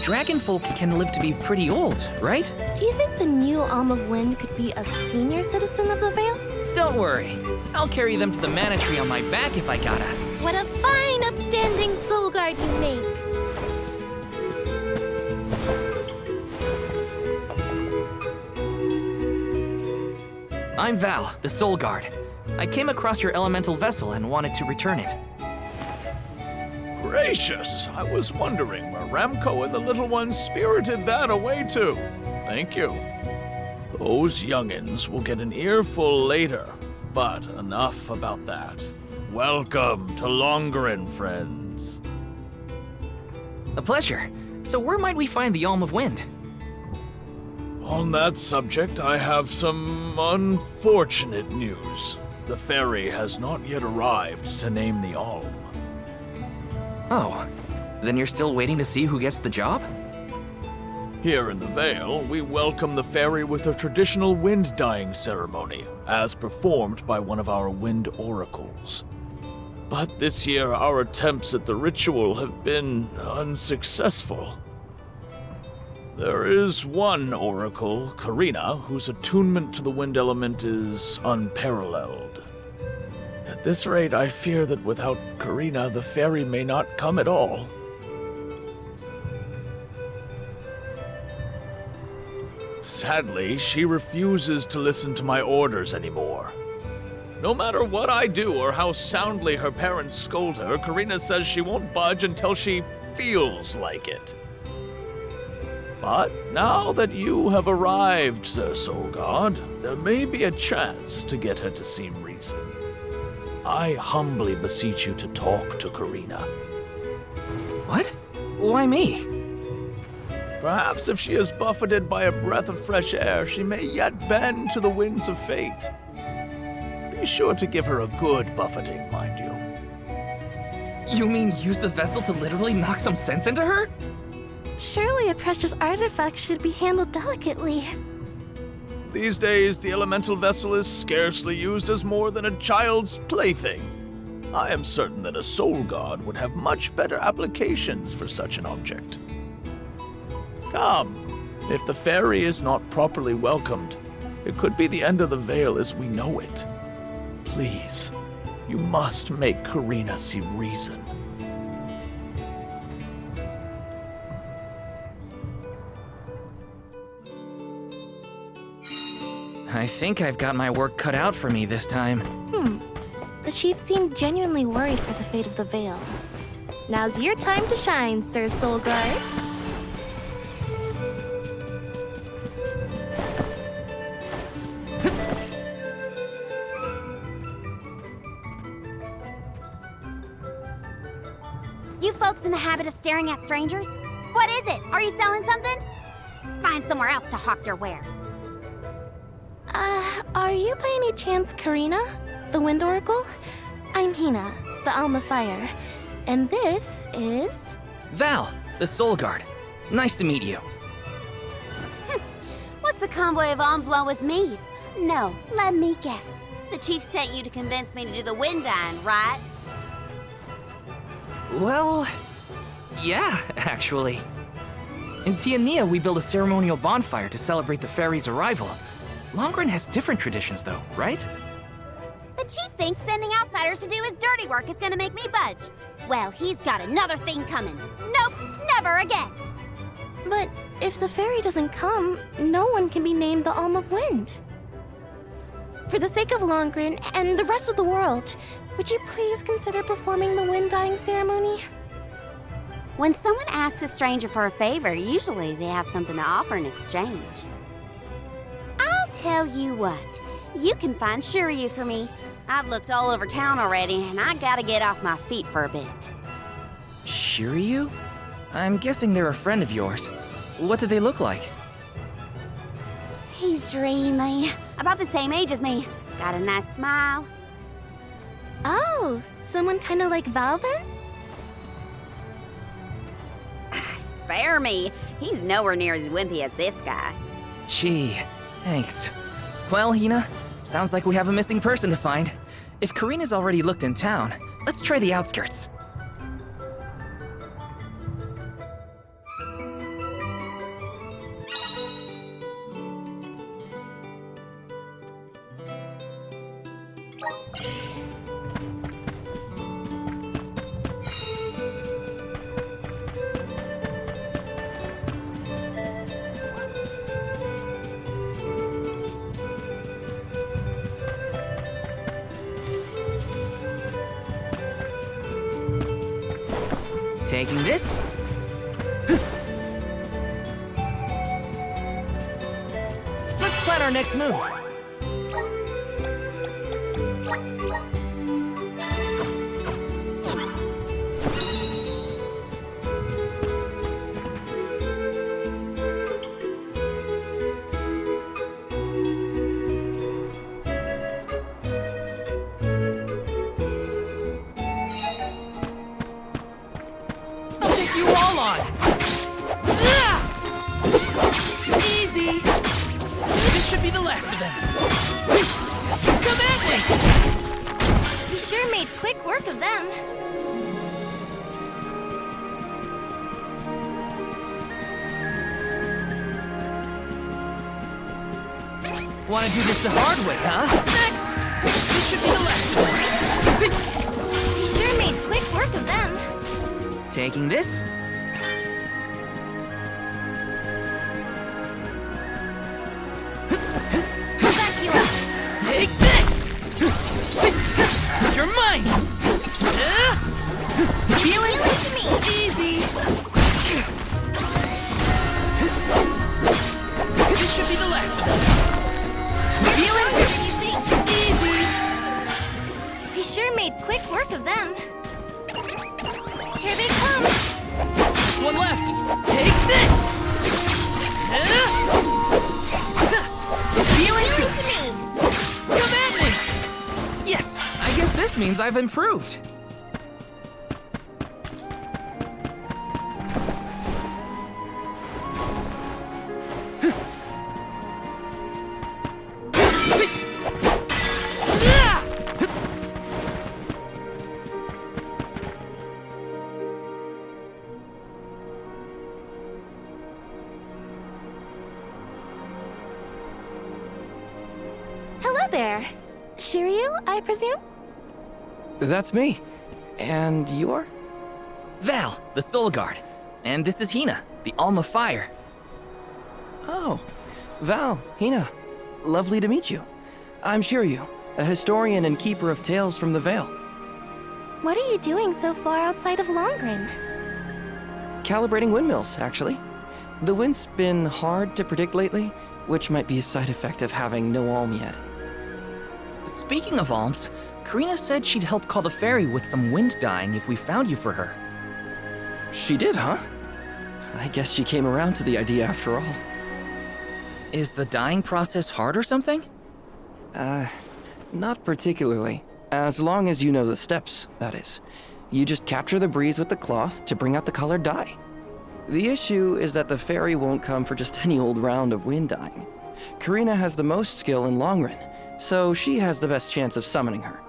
Dragonfolk can live to be pretty old, right? Do you think the new Alm of Wind could be a senior citizen of the Vale? Don't worry. I'll carry them to the Mana Tree on my back if I gotta. What a fine, upstanding soul guard you make. I'm Val, the Soul Guard. I came across your elemental vessel and wanted to return it. Gracious, I was wondering where Ramco and the little ones spirited that away to. Thank you. Those youngins will get an earful later, but enough about that. Welcome to Longerin, friends. A pleasure. So where might we find the Alm of Wind? On that subject, I have some unfortunate news. The fairy has not yet arrived to name the Alm. Oh, then you're still waiting to see who gets the job? Here in the Vale, we welcome the fairy with a traditional wind-dyeing ceremony, as performed by one of our wind oracles. But this year, our attempts at the ritual have been unsuccessful. There is one oracle, Karina, whose attunement to the wind element is unparalleled. At this rate, I fear that without Karina, the fairy may not come at all. Sadly, she refuses to listen to my orders anymore. No matter what I do or how soundly her parents scold her, Karina says she won't budge until she feels like it. But now that you have arrived, Sir Soul God, there may be a chance to get her to see reason. I humbly beseech you to talk to Karina. What? Why me? Perhaps if she is buffeted by a breath of fresh air, she may yet bend to the winds of fate. Be sure to give her a good buffeting, mind you. You mean use the vessel to literally knock some sense into her? Surely a precious artifact should be handled delicately. These days, the elemental vessel is scarcely used as more than a child's plaything. I am certain that a soul god would have much better applications for such an object. Come, if the fairy is not properly welcomed, it could be the end of the Vale as we know it. Please, you must make Karina see reason. I think I've got my work cut out for me this time. The chief seemed genuinely worried for the fate of the Vale. Now's your time to shine, Sir Soul Guard. You folks in the habit of staring at strangers? What is it? Are you selling something? Find somewhere else to hawk your wares. Are you by any chance Karina, the Wind Oracle? I'm Hina, the Alm of Fire. And this is... Val, the Soul Guard. Nice to meet you. What's the convoy of alms want with me? No, let me guess. The chief sent you to convince me to do the wind dyeing, right? Well, yeah, actually. In Tiania, we build a ceremonial bonfire to celebrate the fairy's arrival. Longrin has different traditions, though, right? The chief thinks sending outsiders to do his dirty work is gonna make me budge. Well, he's got another thing coming. Nope, never again. But if the fairy doesn't come, no one can be named the Alm of Wind. For the sake of Longrin and the rest of the world, would you please consider performing the wind dyeing ceremony? When someone asks a stranger for a favor, usually they have something to offer in exchange. I'll tell you what, you can find Shiryu for me. I've looked all over town already, and I gotta get off my feet for a bit. Shiryu? I'm guessing they're a friend of yours. What do they look like? He's dreamy. About the same age as me. Got a nice smile. Oh, someone kind of like Val then? Spare me. He's nowhere near as wimpy as this guy. Gee, thanks. Well, Hina, sounds like we have a missing person to find. If Karina's already looked in town, let's try the outskirts. Taking this. Let's plan our next move. You all on! Easy! This should be the last of them! Come at me! We sure made quick work of them. Want to do this the hard way, huh? Next! This should be the last of them! We sure made quick work of them. Taking this. Back you up. Take this! You're mine! Feeling to me. Easy! This should be the last of them! Feeling than you think. Easy! We sure made quick work of them. Here they come! Just one left! Take this! Feeling to me! Come at me! Yes, I guess this means I've improved. Hello there. Shiryu, I presume? That's me. And you are? Val, the Soul Guard. And this is Hina, the Alm of Fire. Oh, Val, Hina. Lovely to meet you. I'm Shiryu, a historian and keeper of tales from the Vale. What are you doing so far outside of Longrin? Calibrating windmills, actually. The wind's been hard to predict lately, which might be a side effect of having no alm yet. Speaking of alms, Karina said she'd help call the fairy with some wind dyeing if we found you for her. She did, huh? I guess she came around to the idea after all. Is the dyeing process hard or something? Not particularly. As long as you know the steps, that is. You just capture the breeze with the cloth to bring out the colored dye. The issue is that the fairy won't come for just any old round of wind dyeing. Karina has the most skill in Longrin, so she has the best chance of summoning her.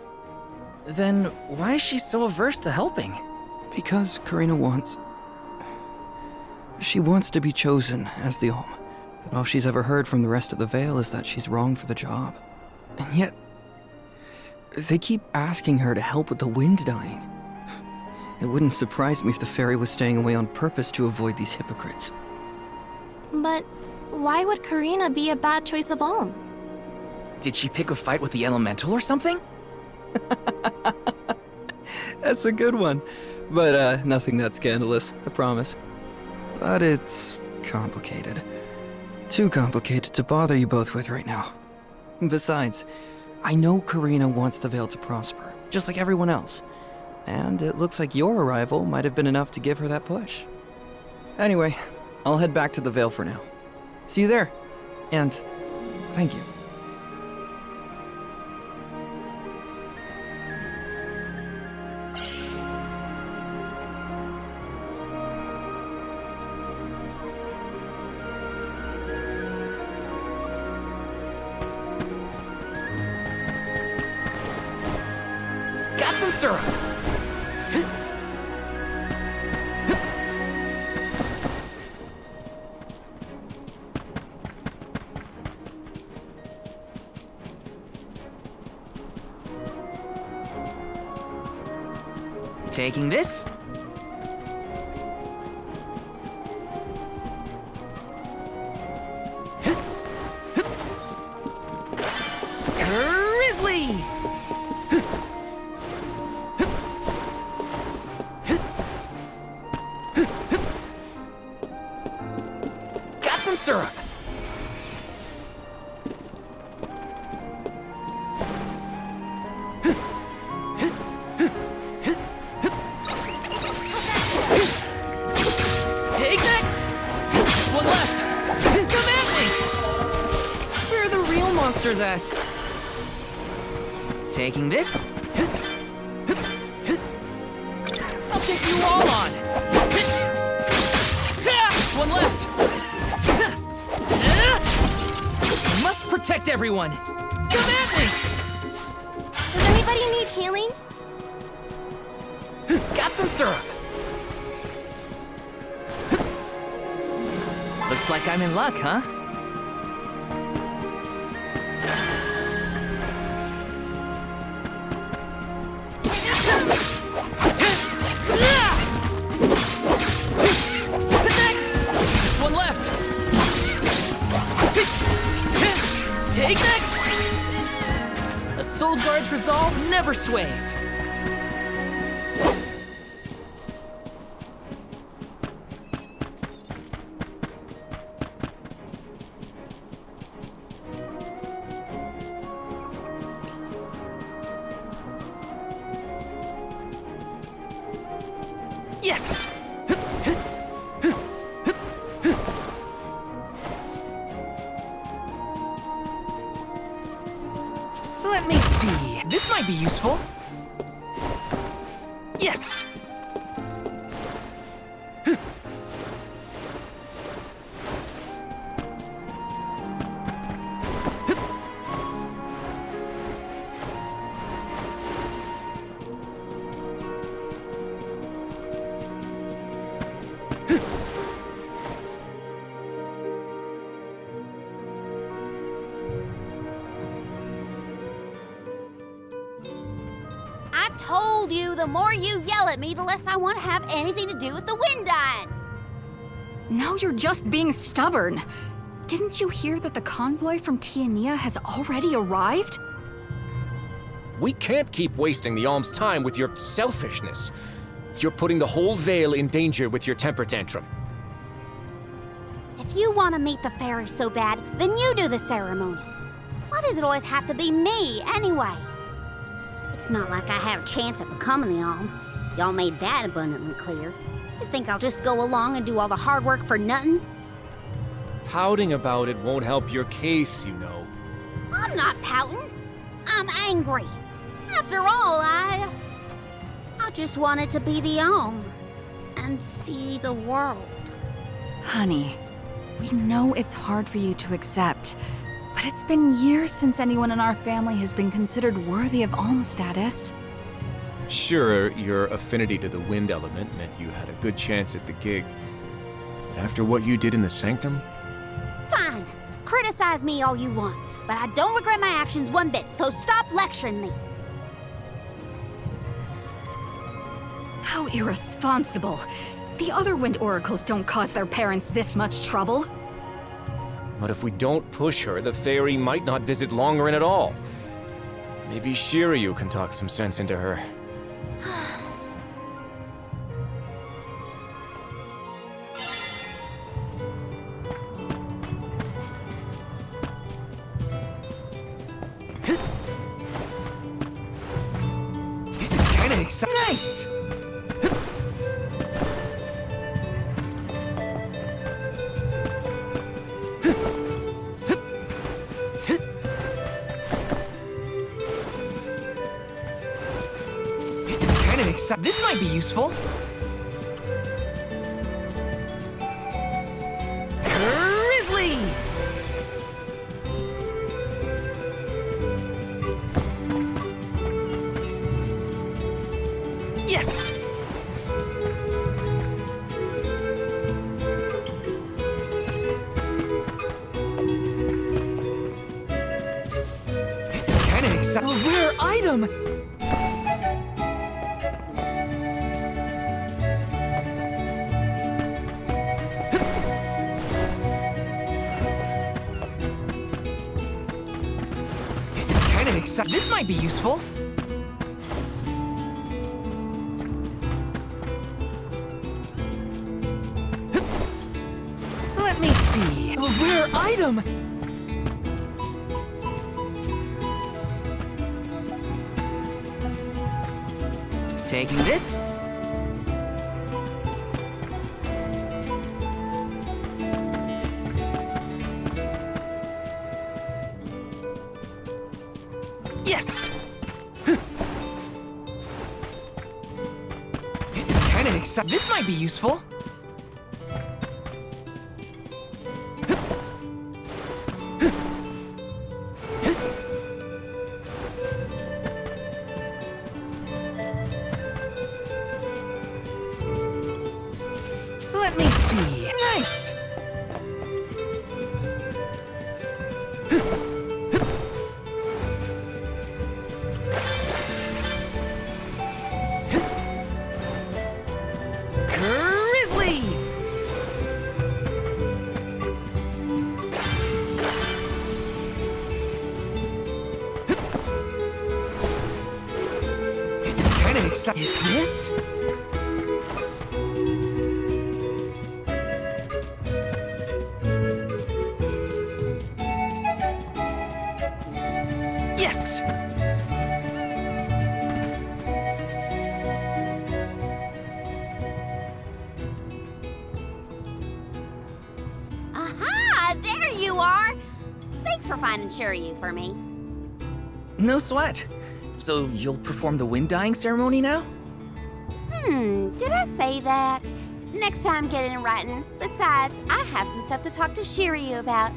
Then why is she so averse to helping? Because Karina wants... She wants to be chosen as the Alm, but all she's ever heard from the rest of the Vale is that she's wrong for the job. And yet, they keep asking her to help with the wind dyeing. It wouldn't surprise me if the fairy was staying away on purpose to avoid these hypocrites. But why would Karina be a bad choice of Alm? Did she pick a fight with the elemental or something? That's a good one. But nothing that scandalous, I promise. But it's complicated. Too complicated to bother you both with right now. Besides, I know Karina wants the Vale to prosper, just like everyone else. And it looks like your arrival might have been enough to give her that push. Anyway, I'll head back to the Vale for now. See you there. And thank you. Got some syrup. Taking this. Grizzly! Got some syrup. Take next! One left! Come at me! Where are the real monsters at? Taking this? I'll take you all on! One left! Must protect everyone! Come at me! Does anybody need healing? Got some syrup! Looks like I'm in luck, huh? Next! Just one left! Take next! A Soul Guard's resolve never sways. Yes! Let me see. This might be useful. Yes! I told you, the more you yell at me, the less I want to have anything to do with the wind dying. Now you're just being stubborn. Didn't you hear that the convoy from Tiania has already arrived? We can't keep wasting the Alm's time with your selfishness. You're putting the whole Vale in danger with your temper tantrum. If you want to meet the fairy so bad, then you do the ceremony. Why does it always have to be me, anyway? It's not like I have a chance at becoming the Alm. Y'all made that abundantly clear. You think I'll just go along and do all the hard work for nothing? Pouting about it won't help your case, you know. I'm not pouting. I'm angry. After all, I just wanted to be the Alm and see the world. Honey, we know it's hard for you to accept, but it's been years since anyone in our family has been considered worthy of Alm status. Sure, your affinity to the wind element meant you had a good chance at the gig. But after what you did in the Sanctum? Fine. Criticize me all you want, but I don't regret my actions one bit, so stop lecturing me. How irresponsible. The other wind oracles don't cause their parents this much trouble. But if we don't push her, the fairy might not visit Longerin at all. Maybe Shiryu can talk some sense into her. This is kinda exciting. Nice! This might be useful. Grizzly! Yes! This is kind of exciting. A rare item! This is kind of exciting. This might be useful. Let me see. A rare item! Taking this. Yes! This is kind of exciting. This might be useful. Let me see. Nice! Grizzly! This is kind of exciting. Is this? Yes! Aha! There you are! Thanks for finding Shiryu for me. No sweat. So you'll perform the wind dyeing ceremony now? Did I say that? Next time, get it in writing. Besides, I have some stuff to talk to Shiryu about.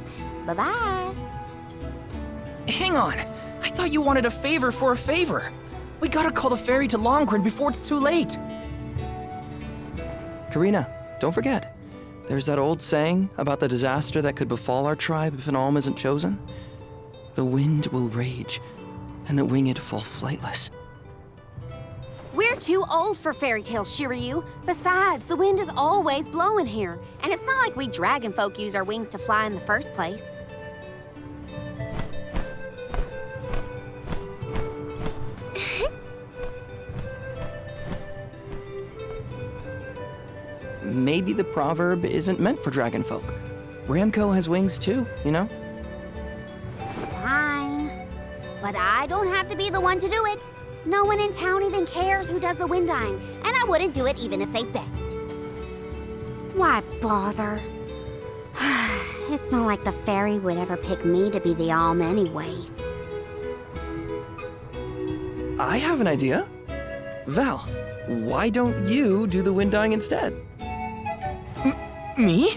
Bye-bye. Hang on. I thought you wanted a favor for a favor. We gotta call the ferry to Longpray before it's too late. Karina, don't forget. There's that old saying about the disaster that could befall our tribe if an alm isn't chosen. The wind will rage, and the winged fall flightless. We're too old for fairy tales, Shiryu. Besides, the wind is always blowing here. And it's not like we dragon folk use our wings to fly in the first place. Maybe the proverb isn't meant for dragonfolk. Ramco has wings too, you know? Fine. But I don't have to be the one to do it. No one in town even cares who does the wind dyeing, and I wouldn't do it even if they begged. Why bother? It's not like the fairy would ever pick me to be the alm anyway. I have an idea. Val, why don't you do the wind dyeing instead? Me?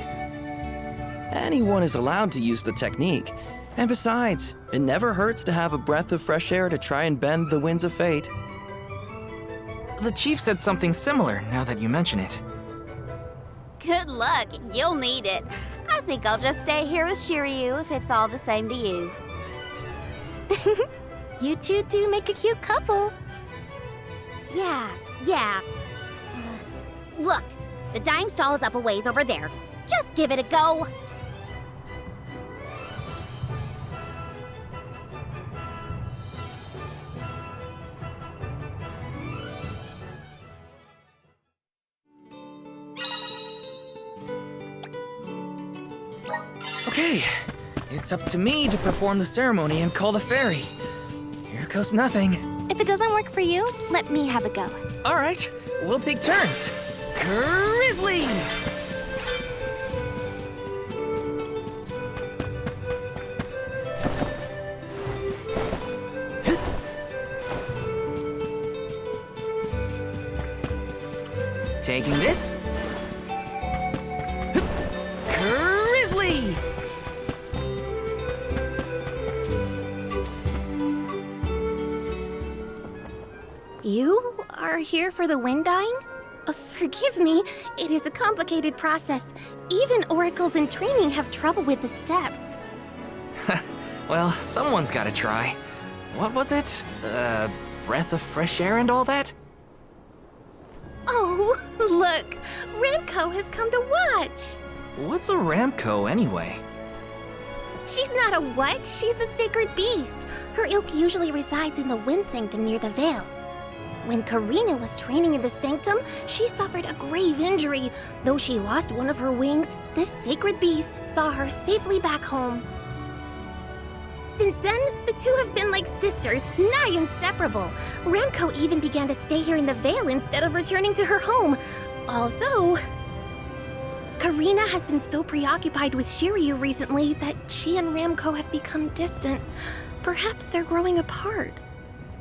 Anyone is allowed to use the technique. And besides, it never hurts to have a breath of fresh air to try and bend the winds of fate. The chief said something similar, now that you mention it. Good luck. You'll need it. I think I'll just stay here with Shiryu if it's all the same to you. You two do make a cute couple. Yeah. Look, the dyeing stall is up a ways over there. Just give it a go. Okay, it's up to me to perform the ceremony and call the fairy. Here goes nothing. If it doesn't work for you, let me have a go. All right, we'll take turns. Grizzly! Taking this. Grizzly! You are here for the wind dying? Forgive me, it is a complicated process. Even oracles in training have trouble with the steps. Well, someone's gotta try. What was it? Breath of fresh air and all that? Oh, look! Ramco has come to watch! What's a Ramco anyway? She's not a what? She's a sacred beast. Her ilk usually resides in the Wind Sanctum near the Veil. When Karina was training in the Sanctum, she suffered a grave injury. Though she lost one of her wings, this sacred beast saw her safely back home. Since then, the two have been like sisters, nigh inseparable. Ramco even began to stay here in the Veil instead of returning to her home. Although, Karina has been so preoccupied with Shiryu recently that she and Ramco have become distant. Perhaps they're growing apart.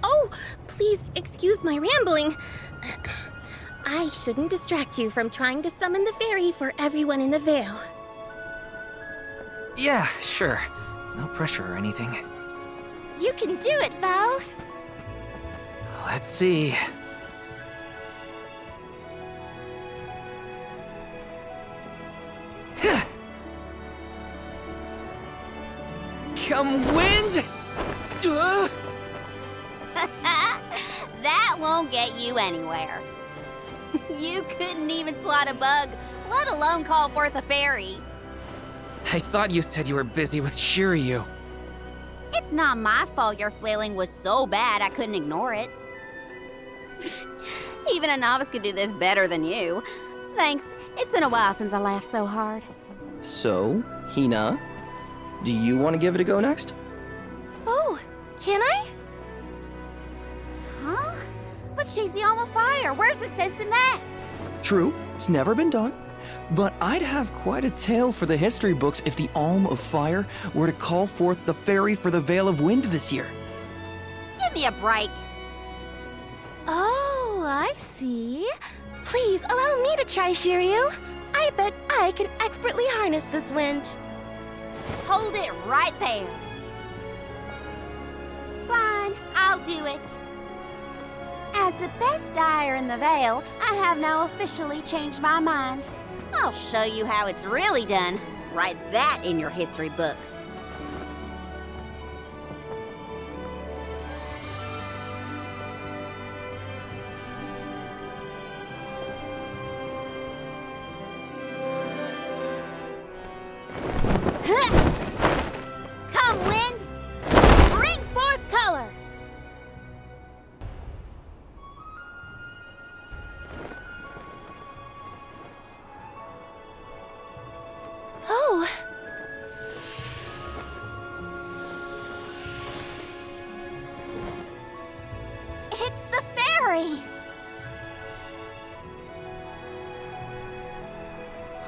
Oh, please excuse my rambling. I shouldn't distract you from trying to summon the fairy for everyone in the Veil. Yeah, sure. No pressure or anything. You can do it, Val. Let's see. Come wind! That won't get you anywhere. You couldn't even swat a bug, let alone call forth a fairy. I thought you said you were busy with Shiryu. It's not my fault your flailing was so bad I couldn't ignore it. Even a novice could do this better than you. Thanks. It's been a while since I laughed so hard. So, Hina, do you want to give it a go next? Oh, can I? Huh? But she's the Alma Fire. Where's the sense in that? True, it's never been done. But I'd have quite a tale for the history books if the Alm of Fire were to call forth the fairy for the Veil of Wind this year. Give me a break. Oh, I see. Please allow me to try, Shiryu. I bet I can expertly harness this wind. Hold it right there. Fine, I'll do it. As the best dyer in the Veil, I have now officially changed my mind. I'll show you how it's really done. Write that in your history books. Come, wind! Bring forth color! Oh. It's the fairy!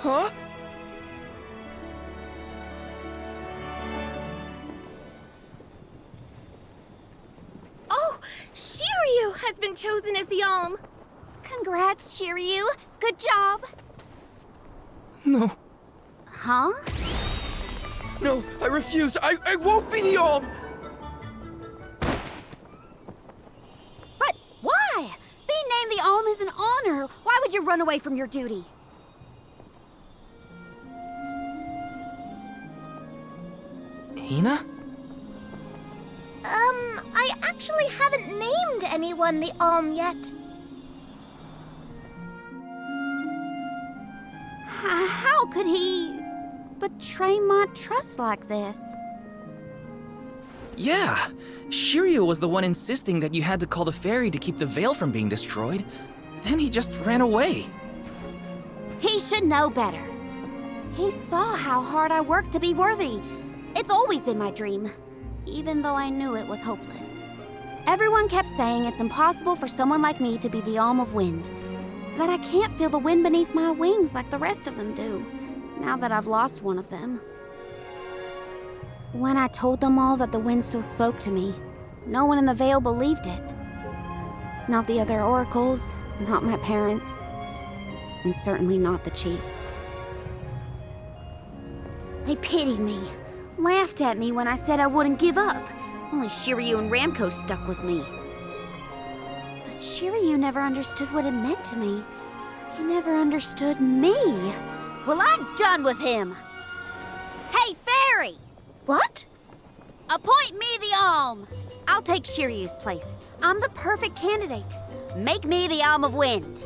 Huh? Oh, Shiryu has been chosen as the Alm. Congrats, Shiryu. Good job. No. Huh? No, I refuse. I won't be the Alm! But why? Being named the Alm is an honor. Why would you run away from your duty? Hina? I actually haven't named anyone the Alm yet. How could he betray my trust like this? Yeah, Shiryu was the one insisting that you had to call the fairy to keep the veil from being destroyed. Then he just ran away. He should know better. He saw how hard I worked to be worthy. It's always been my dream, even though I knew it was hopeless. Everyone kept saying it's impossible for someone like me to be the Alm of Wind, that I can't feel the wind beneath my wings like the rest of them do, now that I've lost one of them. When I told them all that the wind still spoke to me, no one in the Veil believed it. Not the other oracles, not my parents, and certainly not the chief. They pitied me, laughed at me when I said I wouldn't give up. Only Shiryu and Ramco stuck with me. But Shiryu never understood what it meant to me. He never understood me. Well, I'm done with him. Hey, Fairy! What? Appoint me the Alm. I'll take Shiryu's place. I'm the perfect candidate. Make me the Alm of Wind.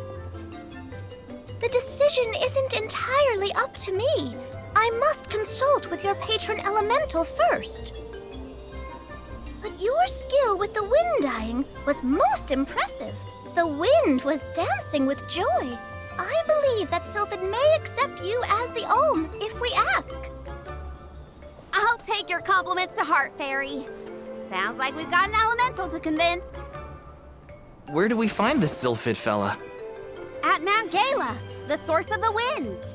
The decision isn't entirely up to me. I must consult with your patron elemental first. But your skill with the wind dyeing was most impressive. The wind was dancing with joy. I believe that Sylphid may accept you as the Alm if we ask. I'll take your compliments to heart, Fairy. Sounds like we've got an elemental to convince. Where do we find this Sylphid fella? At Mount Gala, the source of the winds.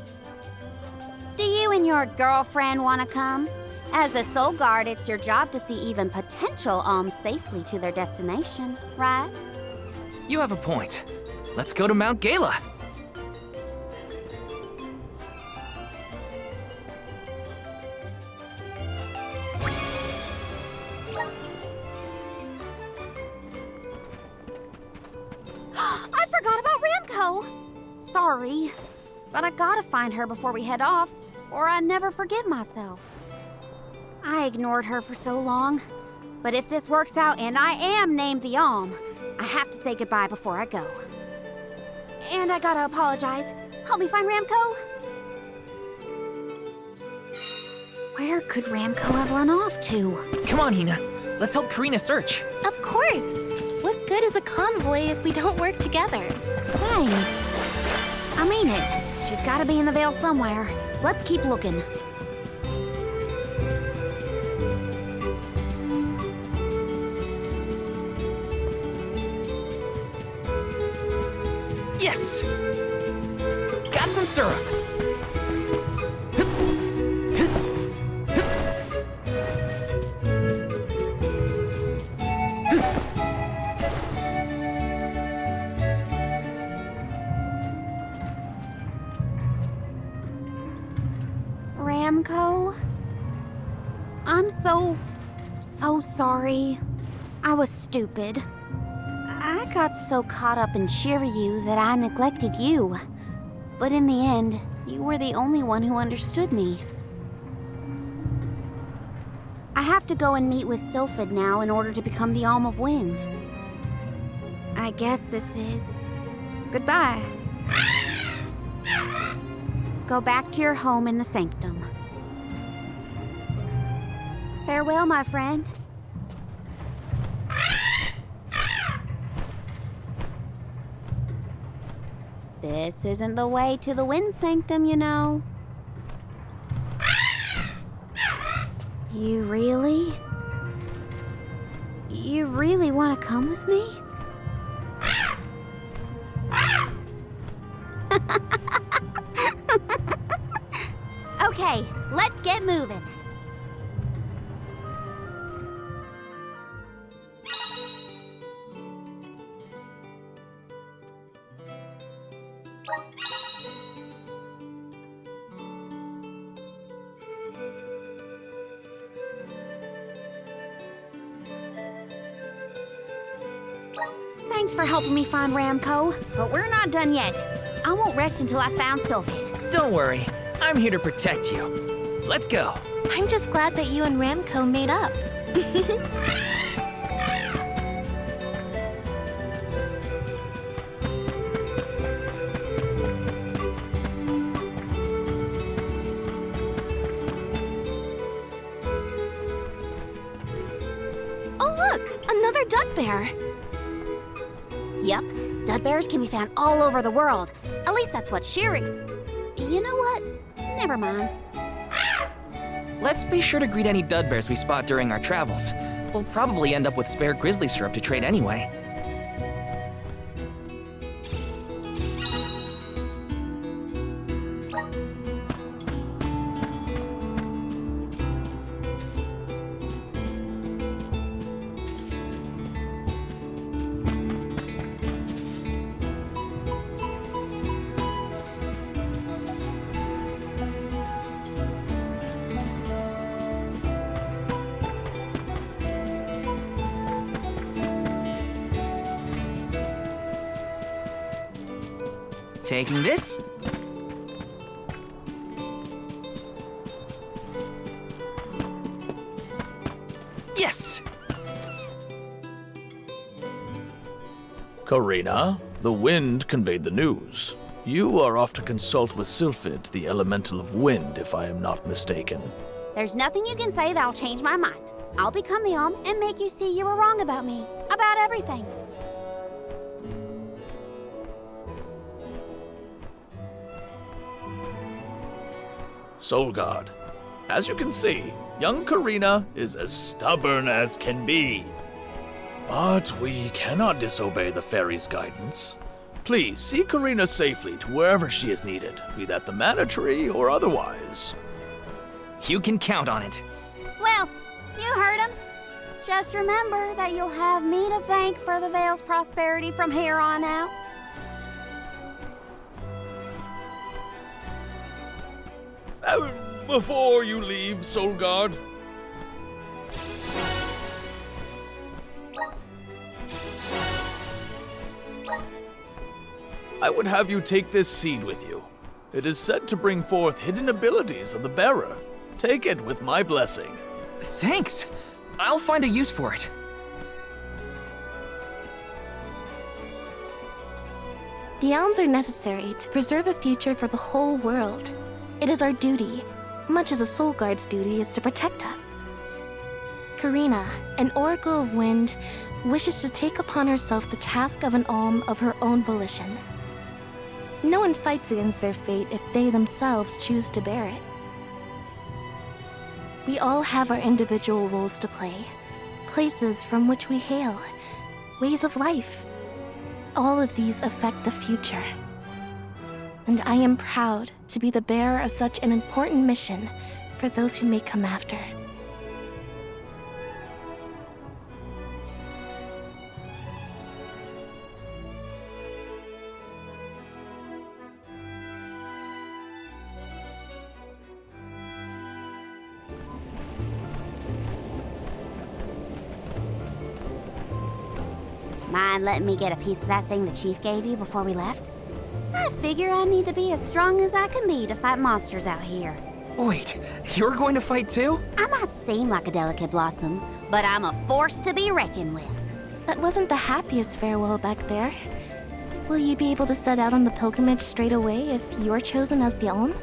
Do you and your girlfriend want to come? As the Soul Guard, it's your job to see even potential alms safely to their destination, right? You have a point. Let's go to Mount Gala. I forgot about Ramco. Sorry, but I gotta find her before we head off, or I'd never forgive myself. I ignored her for so long, but if this works out and I am named the Alm, I have to say goodbye before I go. And I gotta apologize. Help me find Ramco. Where could Ramco have run off to? Come on, Hina. Let's help Karina search. Of course. What good is a convoy if we don't work together? Thanks. I mean it. She's gotta be in the Vale somewhere. Let's keep looking. Yes! Got some syrup. Ramco? I'm so sorry. I was stupid. I got so caught up in Shiryu that I neglected you. But in the end, you were the only one who understood me. I have to go and meet with Sylphid now in order to become the Alm of Wind. I guess this is goodbye. Go back to your home in the Sanctum. Farewell, my friend. This isn't the way to the Wind Sanctum, you know. You really want to come with me? Okay, let's get moving. Thanks for helping me find Ramco, but we're not done yet. I won't rest until I found Sylphid. Don't worry. I'm here to protect you. Let's go. I'm just glad that you and Ramco made up. Oh look, another dud bear. Yep, dud bears can be found all over the world. At least that's what Shiri... You know what? Never mind. Let's be sure to greet any dud bears we spot during our travels. We'll probably end up with spare grizzly syrup to trade anyway. Taking this. Yes! Karina, the wind conveyed the news. You are off to consult with Sylphid, the elemental of wind, if I am not mistaken. There's nothing you can say that'll change my mind. I'll become the Alm and make you see you were wrong about me. About everything. Soul Guard, as you can see, young Karina is as stubborn as can be. But we cannot disobey the fairy's guidance. Please see Karina safely to wherever she is needed, be that the Mana Tree or otherwise. You can count on it. Well, you heard him. Just remember that you'll have me to thank for the Vale's prosperity from here on out. Before you leave, Soul Guard, I would have you take this seed with you. It is said to bring forth hidden abilities of the bearer. Take it with my blessing. Thanks. I'll find a use for it. The elms are necessary to preserve a future for the whole world. It is our duty, much as a soul guard's duty is to protect us. Karina, an oracle of wind, wishes to take upon herself the task of an alm of her own volition. No one fights against their fate if they themselves choose to bear it. We all have our individual roles to play, places from which we hail, ways of life. All of these affect the future. And I am proud to be the bearer of such an important mission for those who may come after. Mind letting me get a piece of that thing the chief gave you before we left? I figure I need to be as strong as I can be to fight monsters out here. Wait, you're going to fight too? I might seem like a delicate blossom, but I'm a force to be reckoned with. That wasn't the happiest farewell back there. Will you be able to set out on the pilgrimage straight away if you're chosen as the alm?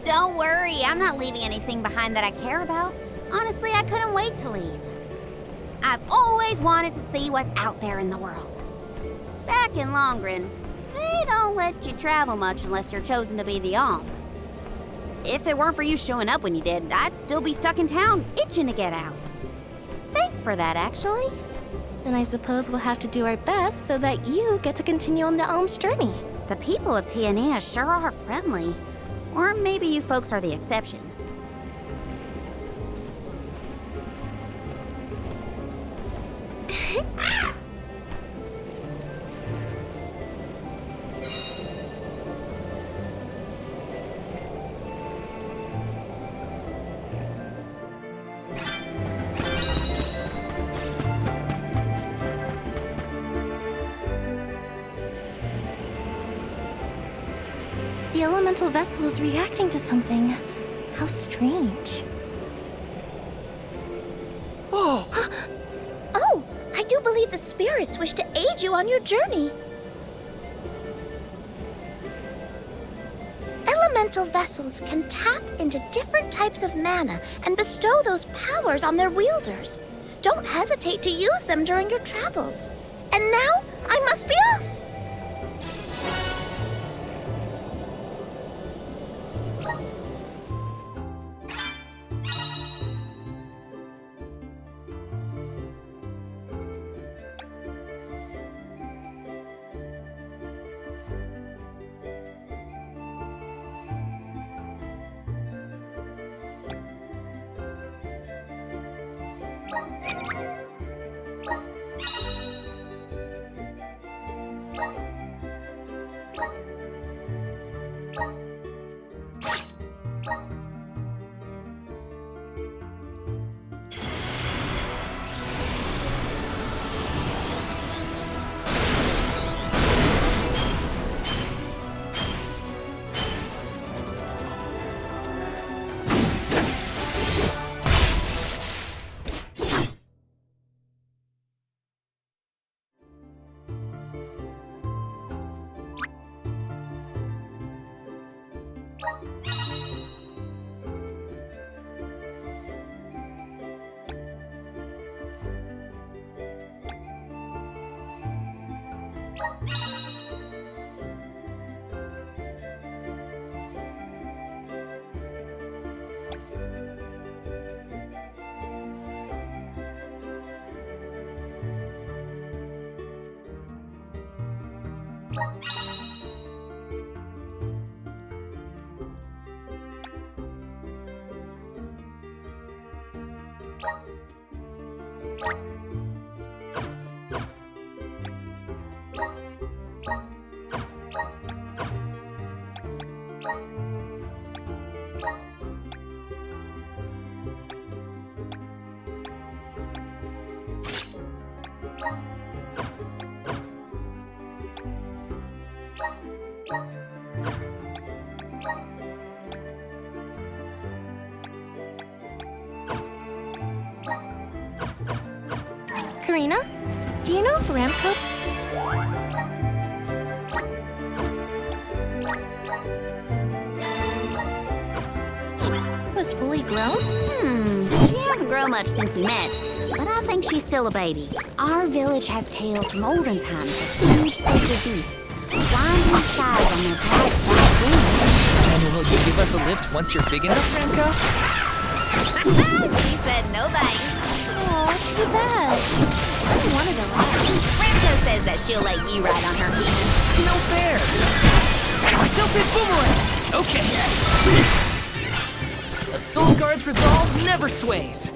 Don't worry, I'm not leaving anything behind that I care about. Honestly, I couldn't wait to leave. I've always wanted to see what's out there in the world. Back in Longren, they don't let you travel much unless you're chosen to be the alm. If it weren't for you showing up when you did, I'd still be stuck in town, itching to get out. Thanks for that, actually. Then I suppose we'll have to do our best so that you get to continue on the alm's journey. The people of Tiania sure are friendly. Or maybe you folks are the exception. The elemental vessel is reacting to something. How strange. Oh! Oh! I do believe the spirits wish to aid you on your journey. Elemental vessels can tap into different types of mana and bestow those powers on their wielders. Don't hesitate to use them during your travels. And now, I must be off! Karina, do you know if Ramco was fully grown? She hasn't grown much since we met, but I think she's still a baby. Our village has tales from olden times of huge sacred beasts, flying in the skies on their bright white wings. And will you give us a lift once you're big enough, Ramco? She said no thanks. Aw, too bad. I wanted to laugh. Ramco says that she'll let you ride on her feet. No fair! Sylphid Boomerang! Okay. A Soul Guard's resolve never sways.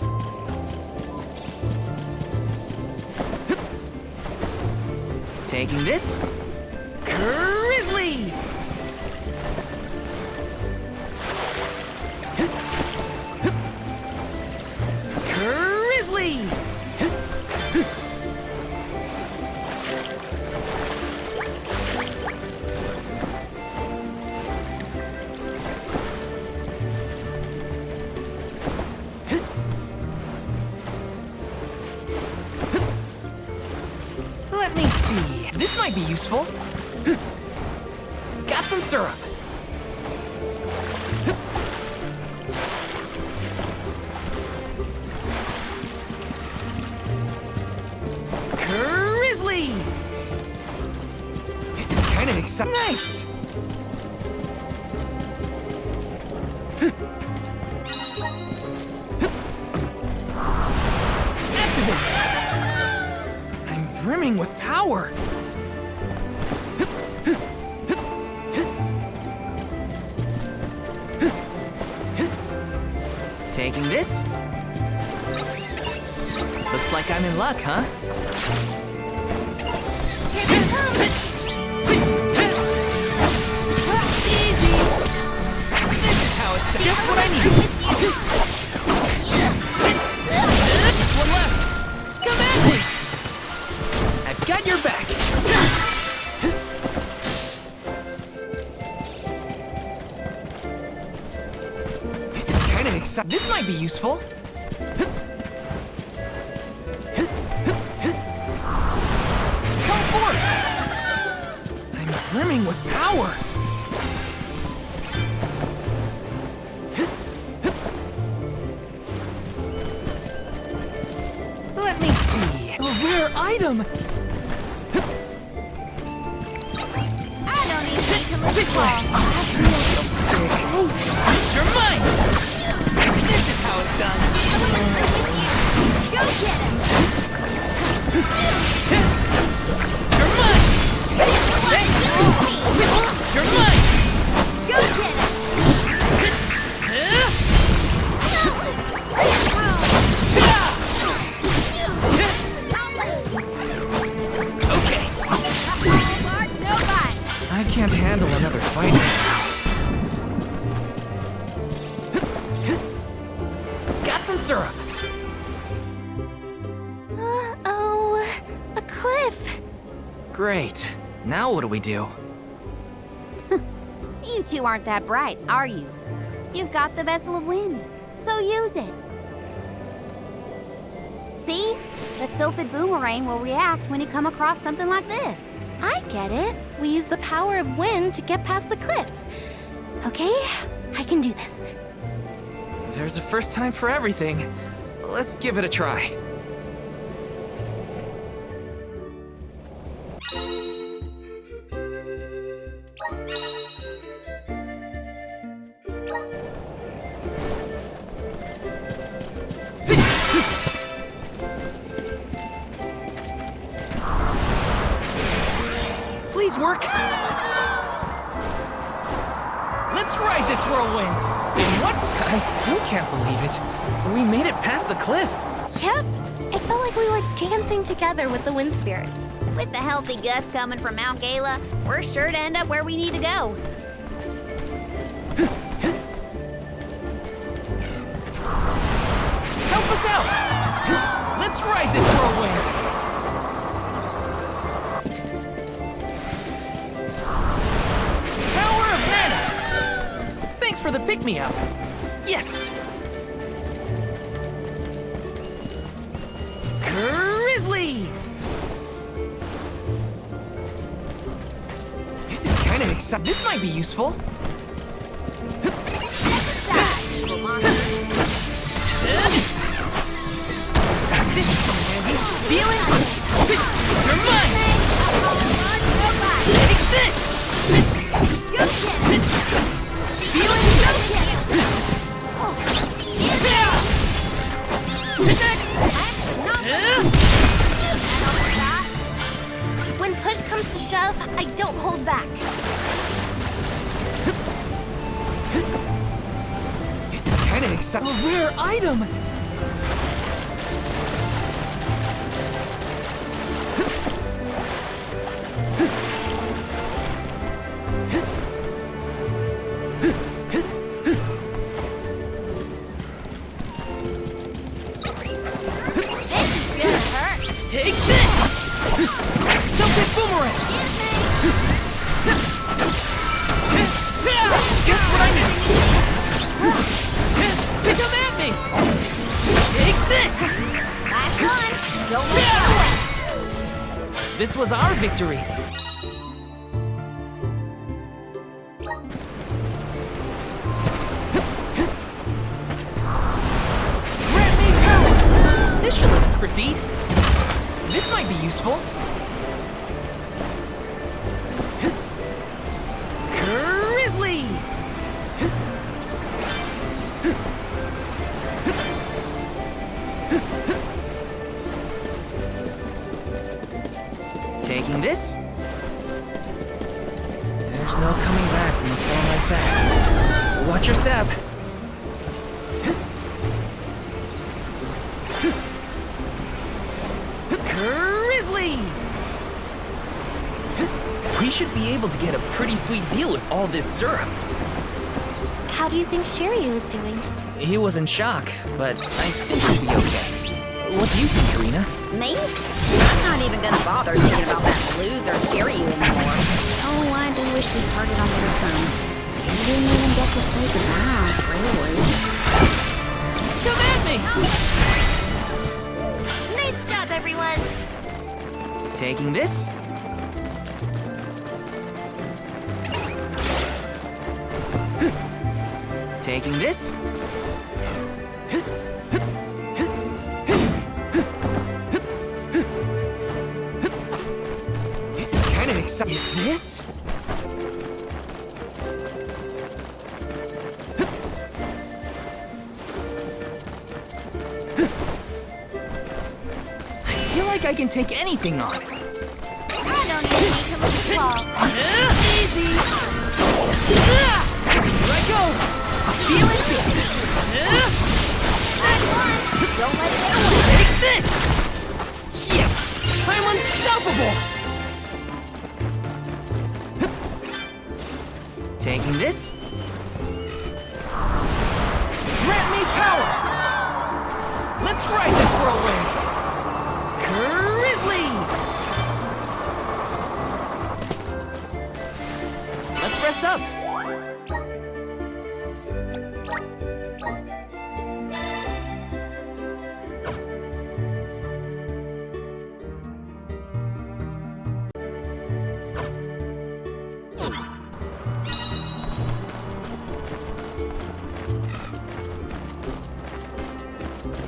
Taking this. Grizzly! Grizzly! Let me see. This might be useful. Got some syrup. Grizzly! This is kind of exciting. Nice! Activate! I'm brimming with power. Taking this. Looks like I'm in luck, huh? Easy! This is how it's done. Just what I need. Just one left. Come at me! I've got your back. This is kind of exciting. This might be useful. Come forth! I'm brimming with power. Let me see. A rare item. I don't even need to look long. You're mine! This is how it's done. Go get him! You're mine! You're mine! Go get him! Okay. I can't handle another fight. Got some syrup. Uh-oh. A cliff. Great. Now what do we do? You two aren't that bright, are you? You've got the Vessel of Wind, so use it. See? The Sylphid Boomerang will react when you come across something like this. I get it. We use the power of wind to get past the cliff. Okay, I can do this. There's a first time for everything. Let's give it a try. Please work. Let's ride this whirlwind. And what? I still can't believe it. We made it past the cliff. Yep. It felt like we were dancing together with the wind spirits. With the healthy gusts coming from Mount Gala, we're sure to end up where we need to go. Help us out. Let's ride this whirlwind. for the pick-me-up. Yes! Grizzly! This is kind of exciting. This might be useful. Feel it? You're mine! Take this! Feel it? When push comes to shove, I don't hold back. This is kind of exciting. A rare item! Take this! Something boomerang! Just what I need! Come at me! Take this! Last one! Don't let go! This was our victory! Grant me power! This should let us proceed. This might be useful. Grizzly! Taking this? There's no coming back from a fall like that. Watch your step. Grizzly! We should be able to get a pretty sweet deal with all this syrup. How do you think Shiryu is doing? He was in shock, but I think he'll be okay. What do you think, Karina? Me? I'm not even gonna bother thinking about that loser Shiryu anymore. Oh, I do wish we parted on better terms. We didn't even get to say goodbye, really. Come at me! Nice job, everyone! Taking this? Taking this? This is kind of exciting. Is this? I feel like I can take anything on. I don't even need to look at Paul. Easy! Here I go! Feel it? Don't let it get away. Take this! Yes! I'm unstoppable! Taking this? Grant me power! Let's ride this whirlwind! Grizzly! Let's rest up!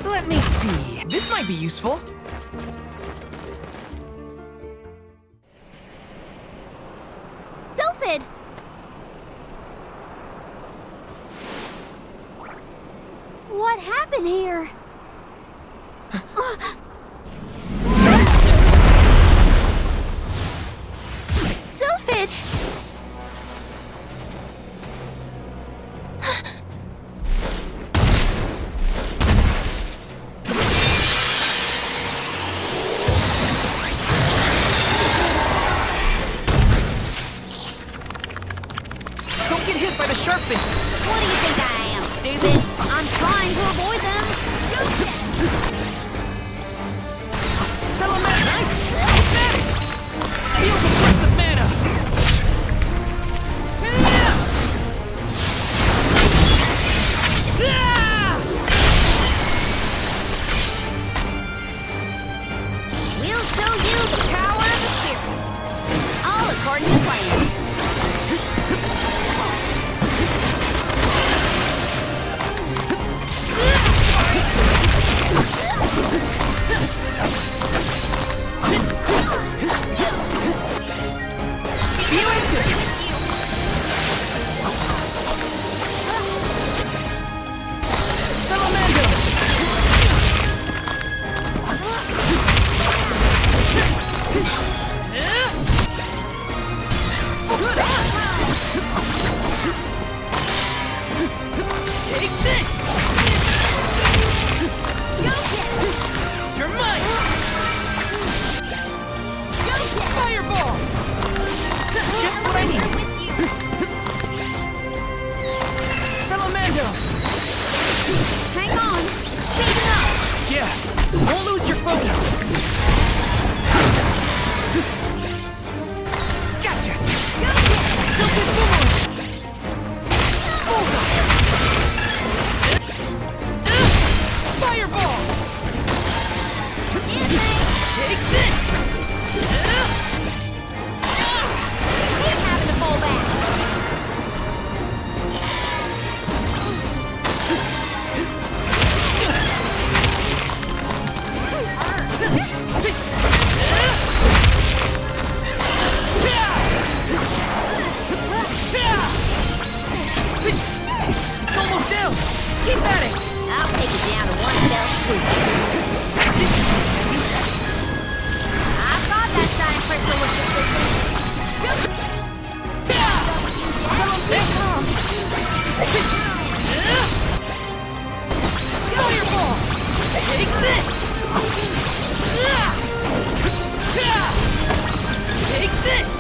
Let me see. This might be useful. Sylphid! What happened here? Sylphid! Don't get hit by the sharp fin. What do you think I am, stupid? I'm trying to avoid them. Salamandra, nice! Feel the breath of mana! Keep at it! I'll take it down in one fell swoop. I thought that giant crystal was persistent. Fireball! Take this! Take this!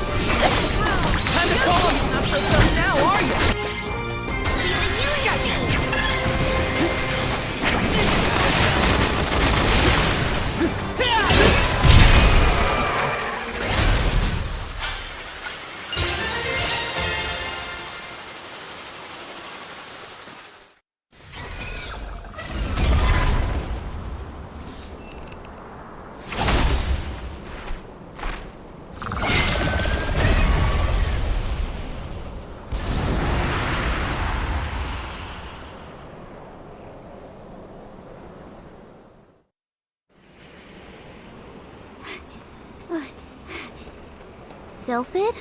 Time to call him! Not so tough now, are you? Gotcha! This is how it's done. Sylphid?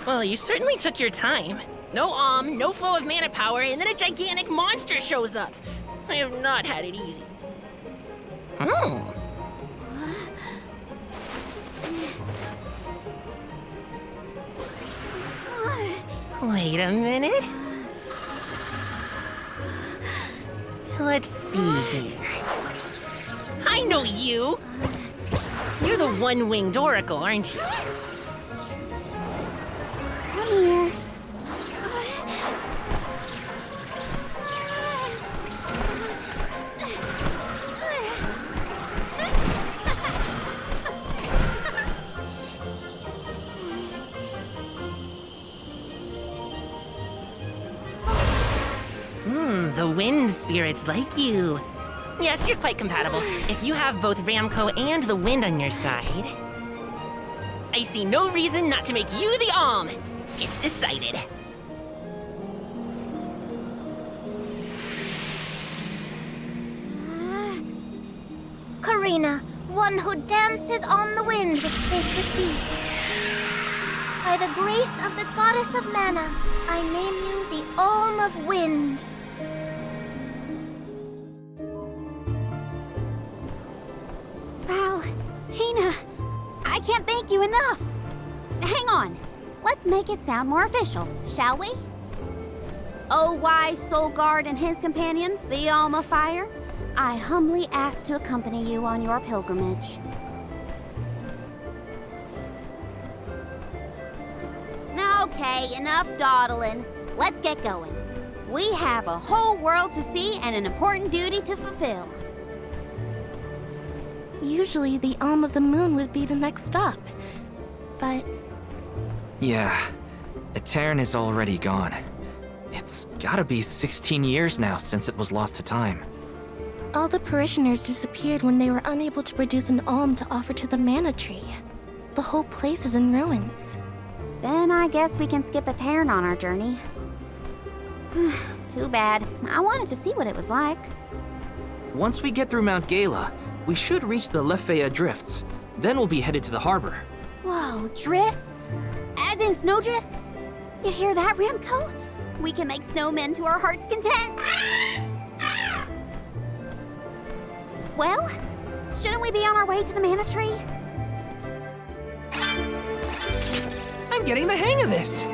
Well, you certainly took your time. No no flow of mana power, and then a gigantic monster shows up. I have not had it easy. Wait a minute. Let's see here. I know you! You're the one-winged oracle, aren't you? Come here. The wind spirits like you. Yes, you're quite compatible. If you have both Ramco and the wind on your side, I see no reason not to make you the Alm. It's decided. Karina, one who dances on the wind with sacred beasts. By the grace of the goddess of mana, I name you the Alm of Wind. Wow, Hina, I can't thank you enough. Hang on, let's make it sound more official, shall we? O wise Soul Guard and his companion, the Alm of Fire, I humbly ask to accompany you on your pilgrimage. Okay, enough dawdling. Let's get going. We have a whole world to see and an important duty to fulfill. Usually the Alm of the Moon would be the next stop. But... Yeah, Etern is already gone. It's gotta be 16 years now since it was lost to time. all the parishioners disappeared when they were unable to produce an alm to offer to the mana tree. The whole place is in ruins. Then I guess we can skip Etern on our journey. Too bad. I wanted to see what it was like. Once we get through Mount Gala, we should reach the Lefea Drifts. Then we'll be headed to the harbor. Whoa, drifts? As in snowdrifts? You hear that, Ramco? We can make snowmen to our heart's content. Well, shouldn't we be on our way to the mana tree? I'm getting the hang of this!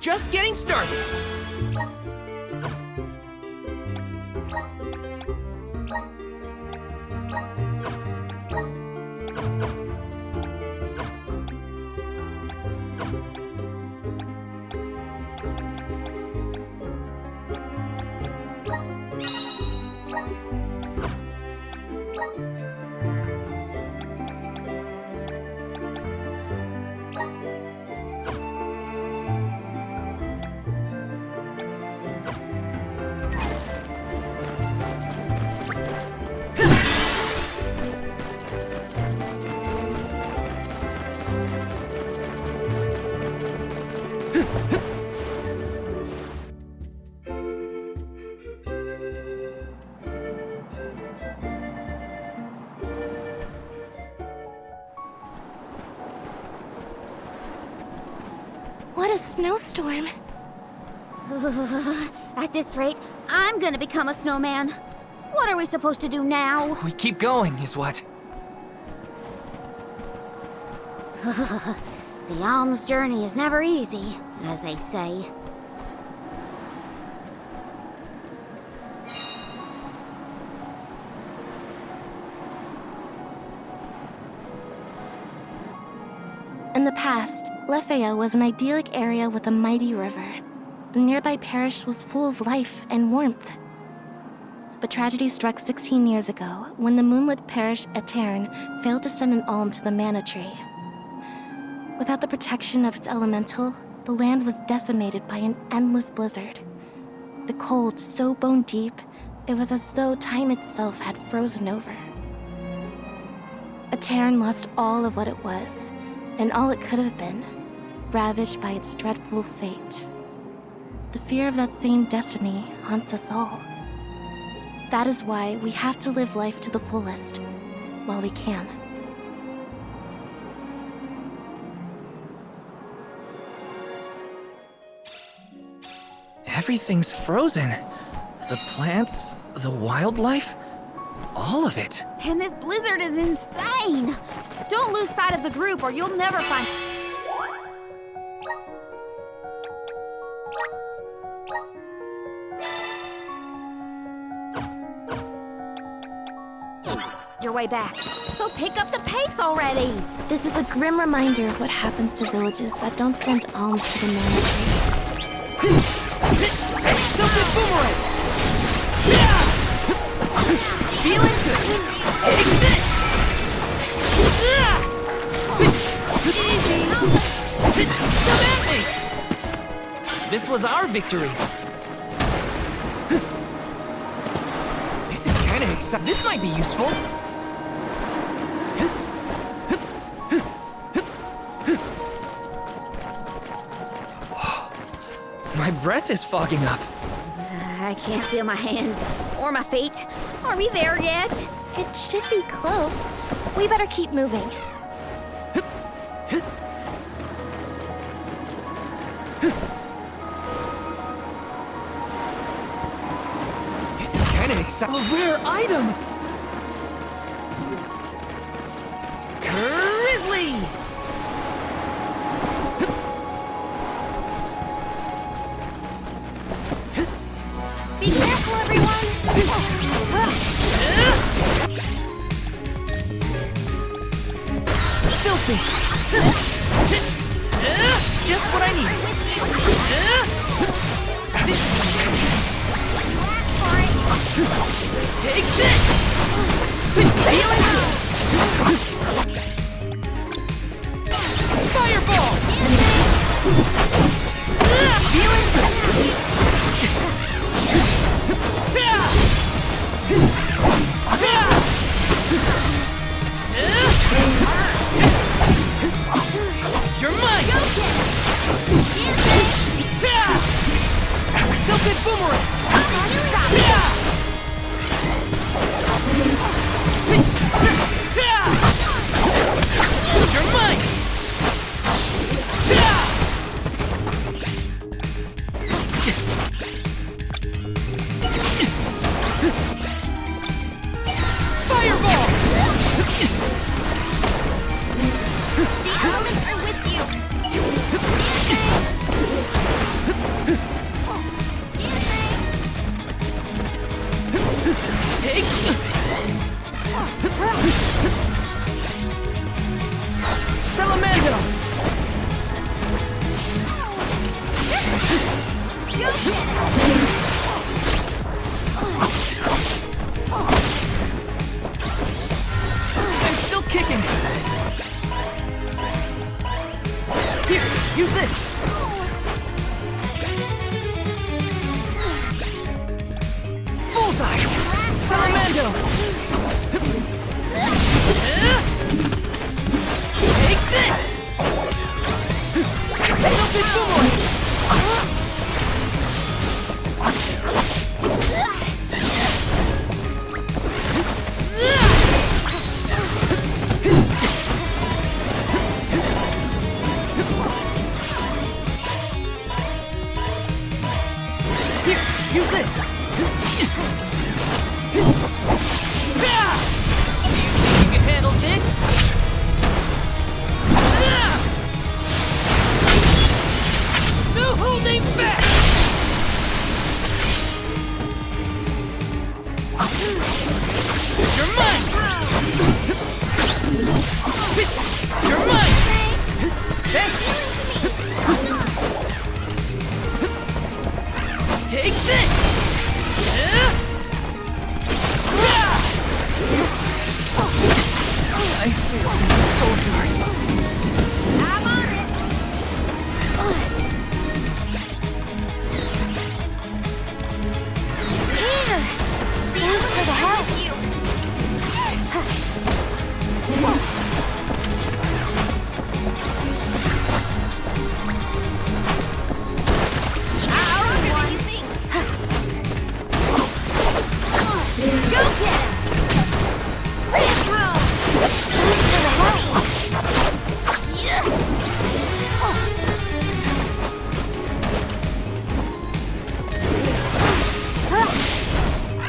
just getting started. What a snowstorm. At this rate, I'm gonna become a snowman. What are we supposed to do now? We keep going, is what? The alms journey is never easy, as they say. In the past, Lefaya was an idyllic area with a mighty river. The nearby parish was full of life and warmth. But tragedy struck 16 years ago when the moonlit parish Etern failed to send an alm to the mana tree. Without the protection of its elemental, the land was decimated by an endless blizzard. The cold so bone deep, it was as though time itself had frozen over. Etern lost all of what it was, and all it could have been, ravaged by its dreadful fate. The fear of that same destiny haunts us all. That is why we have to live life to the fullest, while we can. Everything's frozen. The plants, the wildlife, all of it. And this blizzard is insane! Don't lose sight of the group or you'll never find... your way back. So pick up the pace already! This is a grim reminder of what happens to villages that don't send alms to the mana tree. Something boomerang! Feeling good! Take this! Easy! Come at me! This was our victory. This is kind of exciting. This might be useful. My breath is fogging up. I can't feel my hands or my feet. Are we there yet? It should be close. We better keep moving. This is kind of exciting. A rare item! Grizzly! Be careful, everyone! Filthy! Just what I need! Take this! Feeling good! Fireball! Feeling good! You're mine! Silted boomerang! You're mine! Fireball! The elements are with you! Use this! Bullseye! Salamando! Take this! Selfie boomerang! Here, use this! Do you think you can handle this? No holding back! You're mine! You're mine! Thanks! Take this! I failed as a soul guard. I'm on it. Here. Thanks for the help. Go get him! Retro! Thanks for the help.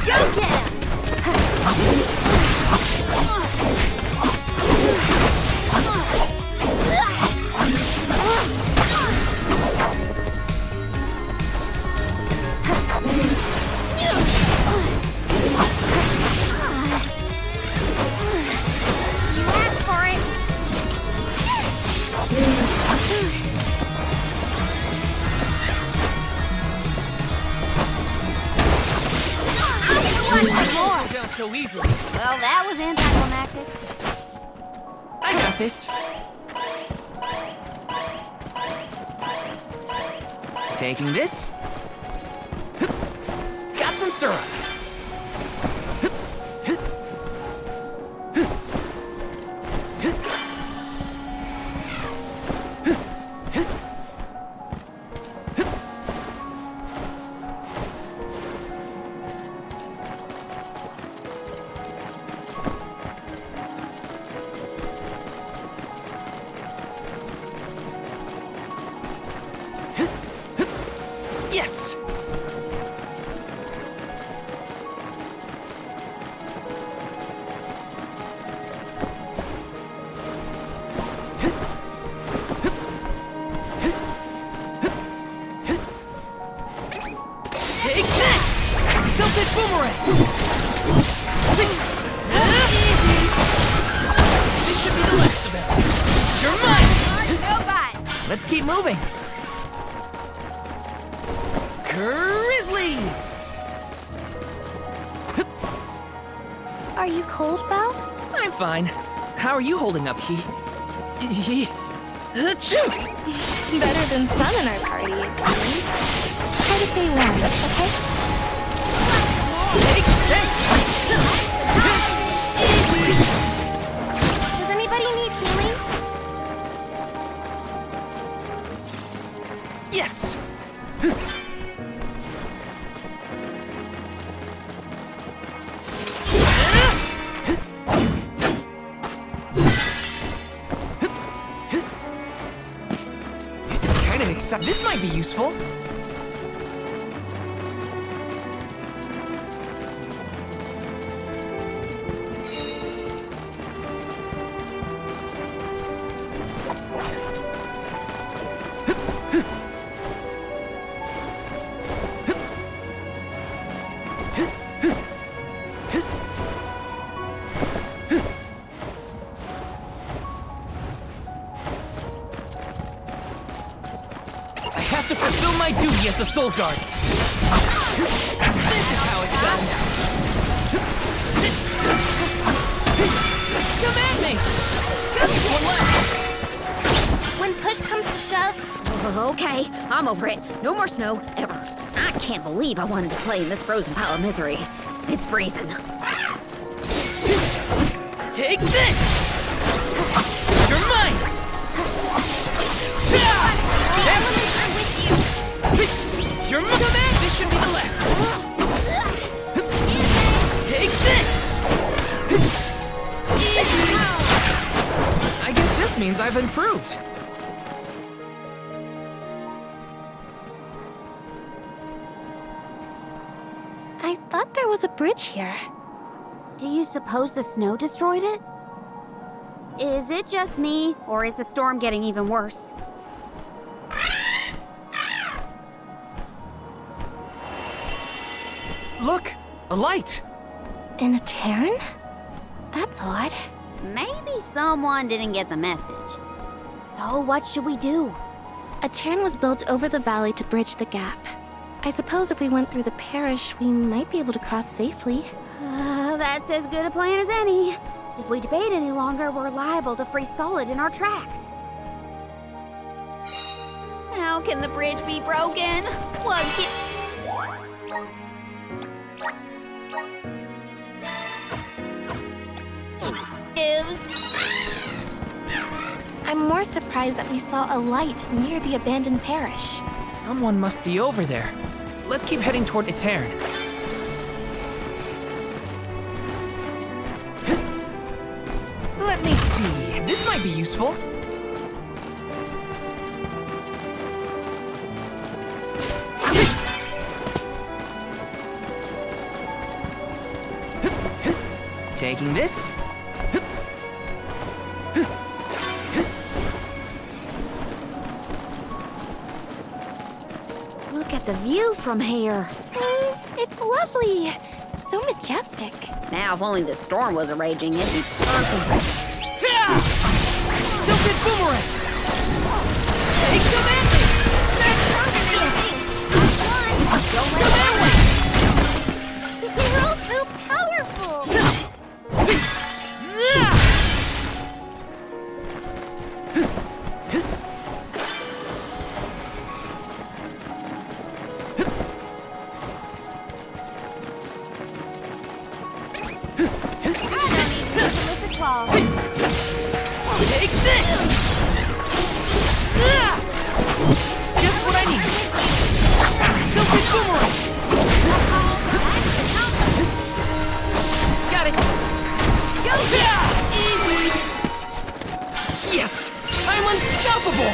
Go get him! You asked for it. More. Down so easily. Well, that was anticlimactic. I got this. Taking this. Got some syrup. Yes! Take this! Celtic boomerang! This should be the last of them. You're mine! Robot! Let's keep moving. Grizzly! Are you cold, Belle? I'm fine. How are you holding up, Achoo! Better than sun in our party, it seems. Try to stay warm, okay? Take this! Does anybody need healing? Yes! This is kind of exciting. This might be useful. I have to fulfill my duty as the Soul Guard. This is how it's done. Come at me! Just one left. When put push comes to shove... Okay, I'm over it. No more snow, ever. I can't believe I wanted to play in this frozen pile of misery. It's freezing. Take this! You're mine! You're mine! This should be the last of it. Take this! I guess this means I've improved. I thought there was a bridge here. Do you suppose the snow destroyed it? Is it just me, or is the storm getting even worse? Look, a light. In a Terran? That's odd. Maybe someone didn't get the message. So what should we do? A Terran was built over the valley to bridge the gap. I suppose if we went through the parish, we might be able to cross safely. That's as good a plan as any. If we debate any longer, we're liable to freeze solid in our tracks. How can the bridge be broken? What gives? I'm more surprised that we saw a light near the abandoned parish. Someone must be over there. Let's keep heading toward Etern. Let me see. This might be useful. Taking this. Look at the view from here. It's lovely. So majestic. Now, if only the storm wasn't raging, it'd be perfect. Silted boomerang! Take some ending! Don't let that way! We're all so powerful! Take this! Just what I need! Silky boomerang! Got it! Go! Easy! Yes! I'm unstoppable!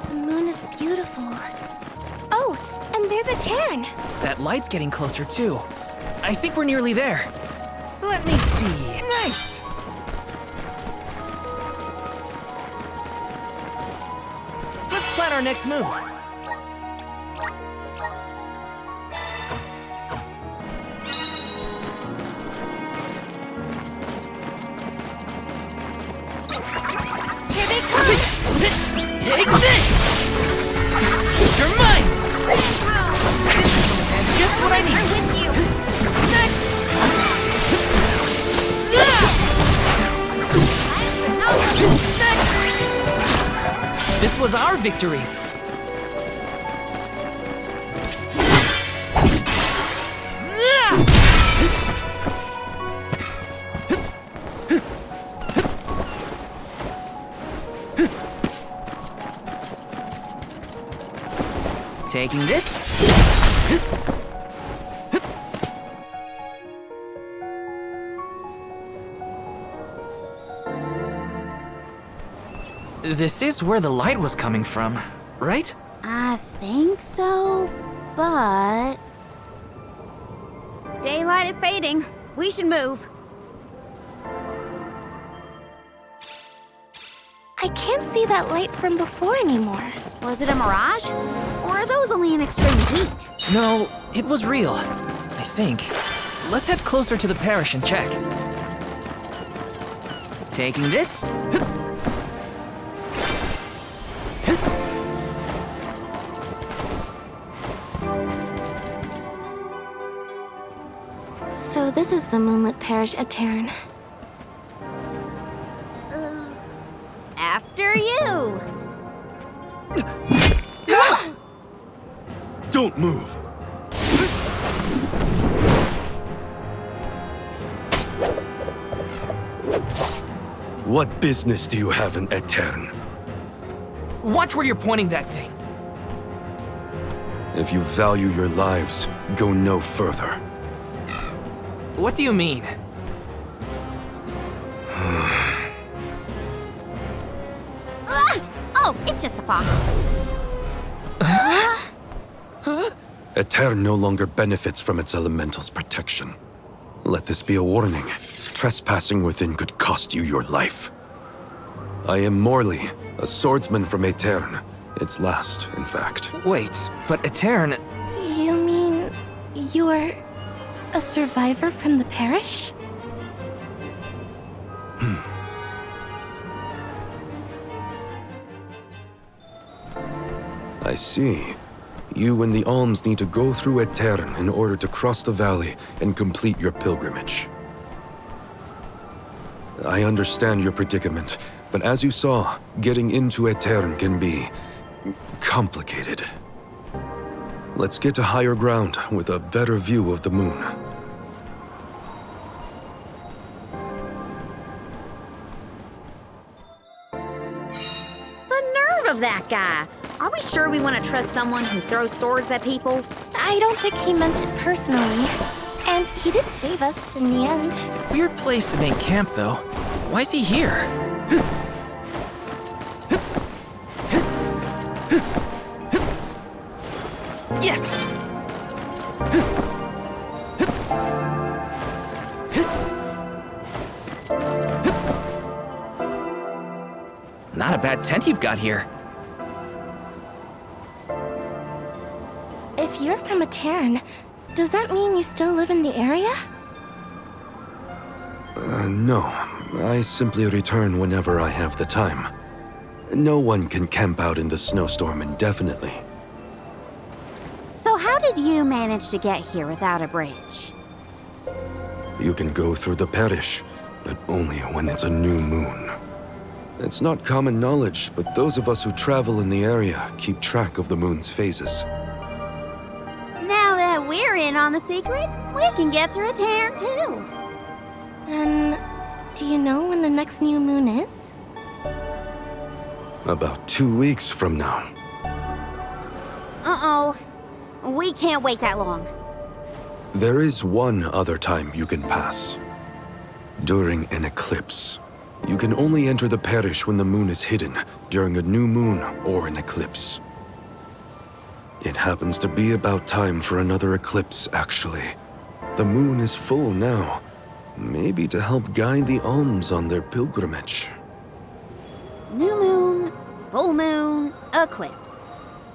The moon is beautiful. Oh, and there's a Terran. That light's getting closer too. I think we're nearly there. Let me see. Nice! Let's plan our next move. Here they come! Take this! You're mine! And just what I need! I'm with you! Next! This was our victory! Taking this. This is where the light was coming from, right? I think so, but... Daylight is fading. We should move. I can't see that light from before anymore. Was it a mirage? Or are those only in extreme heat? No, it was real, I think. Let's head closer to the parish and check. Taking this. So this is the moonlit parish at Terran. you. Don't move! What business do you have in Aetern? Watch where you're pointing that thing. If you value your lives, go no further. What do you mean? Oh, it's just a fox. Aetern no longer benefits from its elemental's protection. Let this be a warning. Trespassing within could cost you your life. I am Morley, a swordsman from Aetern. Its last, in fact. Wait, but Aetern... You mean you're a survivor from the parish? I see. You and the Alms need to go through Aetern in order to cross the valley and complete your pilgrimage. I understand your predicament, but as you saw, getting into Aetern can be complicated. Let's get to higher ground with a better view of the moon. The nerve of that guy! Are we sure we want to trust someone who throws swords at people? I don't think he meant it personally. And he did save us in the end. Weird place to make camp, though. Why is he here? Yes! Not a bad tent you've got here. If you're from Aetern, does that mean you still live in the area? No. I simply return whenever I have the time. No one can camp out in the snowstorm indefinitely. So how did you manage to get here without a bridge? You can go through the parish, but only when it's a new moon. It's not common knowledge, but those of us who travel in the area keep track of the moon's phases. Now that we're in on the secret, we can get through Aetern too. Then, do you know when the next new moon is? About 2 weeks from now. Uh-oh. We can't wait that long. There is one other time you can pass. During an eclipse. You can only enter the parish when the moon is hidden, during a new moon or an eclipse. It happens to be about time for another eclipse, actually. The moon is full now. Maybe to help guide the Alms on their pilgrimage. New moon, full moon, eclipse.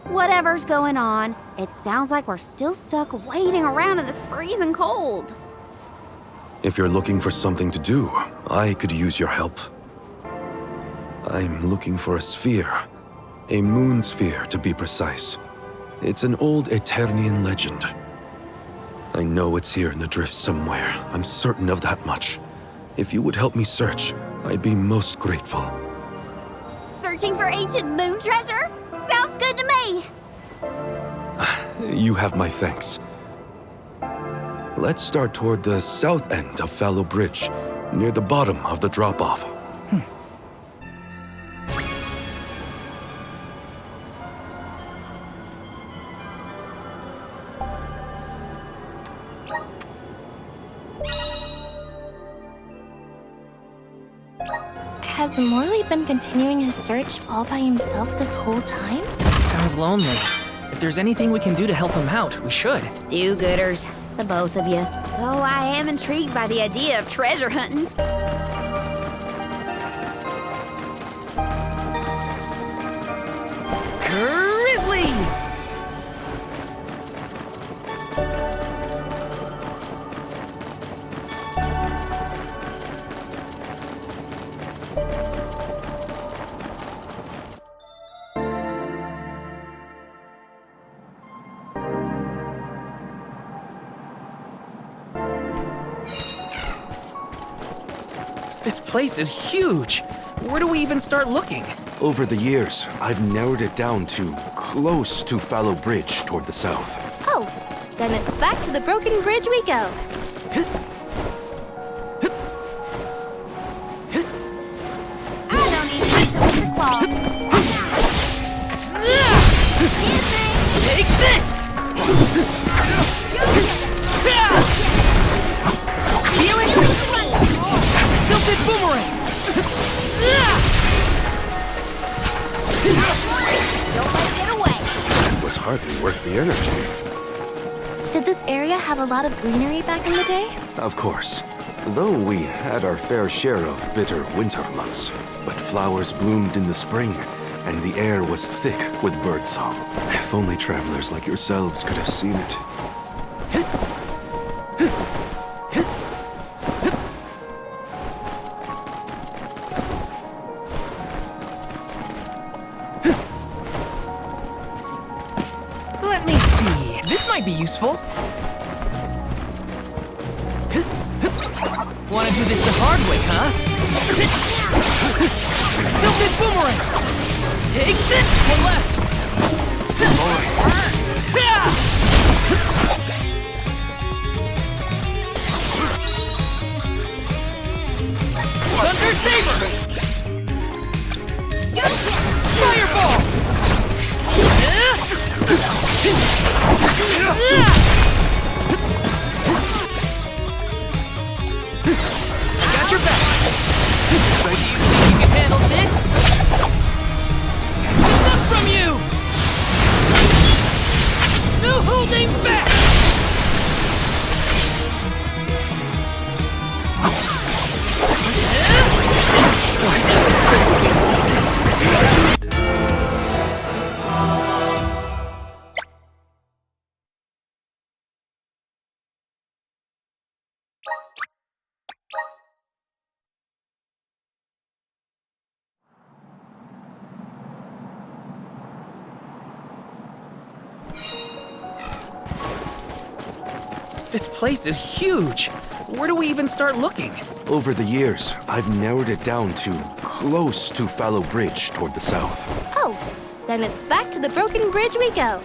Whatever's going on, it sounds like we're still stuck waiting around in this freezing cold. If you're looking for something to do, I could use your help. I'm looking for a sphere. A moon sphere, to be precise. It's an old Aeternian legend. I know it's here in the drift somewhere. I'm certain of that much. If you would help me search, I'd be most grateful. Searching for ancient moon treasure? Sounds good to me! You have my thanks. Let's start toward the south end of Fallow Bridge, near the bottom of the drop-off. Has Morley been continuing his search all by himself this whole time? Sounds lonely. If there's anything we can do to help him out, we should. Do-gooders, the both of you. Though I am intrigued by the idea of treasure hunting. Grizzly! This place is huge. Where do we even start looking? Over the years, I've narrowed it down to close to Fallow Bridge toward the south. Oh, then it's back to the broken bridge we go. I don't even need to lift a claw. Take this! Feel it? Tilted boomerang! Don't let it get away. That was hardly worth the energy. Did this area have a lot of greenery back in the day? Of course. Though we had our fair share of bitter winter months. But flowers bloomed in the spring, and the air was thick with birdsong. If only travelers like yourselves could have seen it. Let me see. This might be useful. Wanna do this the hard way, huh? Tilted boomerang! Take this! One left! Thunder Saber! Fireball! Got your back! You can handle this? Enough from you! No holding back! This place is huge. Where do we even start looking? Over the years, I've narrowed it down to close to Fallow Bridge toward the south. Oh, then it's back to the broken bridge we go.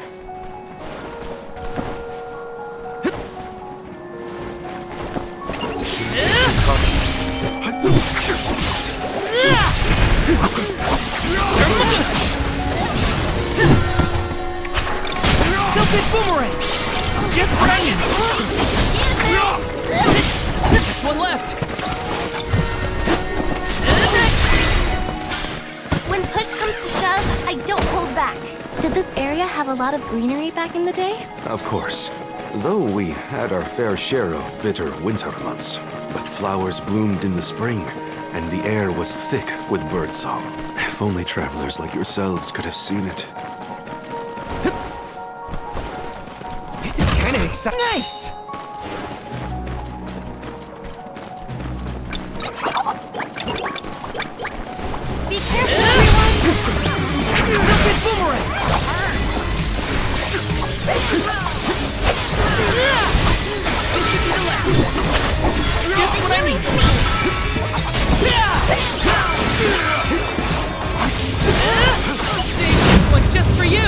Tilted boomerang! Just what I need! Just one left! When push comes to shove, I don't hold back. Did this area have a lot of greenery back in the day? Of course. Though we had our fair share of bitter winter months. But flowers bloomed in the spring, and the air was thick with birdsong. If only travelers like yourselves could have seen it. This is kind of exciting. Nice! Be careful, everyone! Tilted boomerang! This should be the last. Just what I need. Save this one just for you!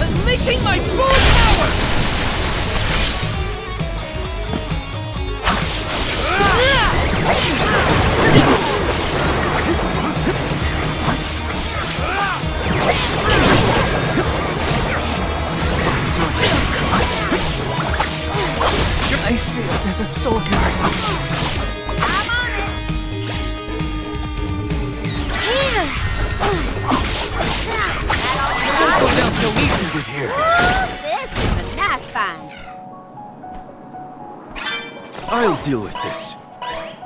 Unleashing my full power! I failed as a soul guard. I'm on it! Here! Don't go down so easy with here. This is a nice find. I'll deal with this.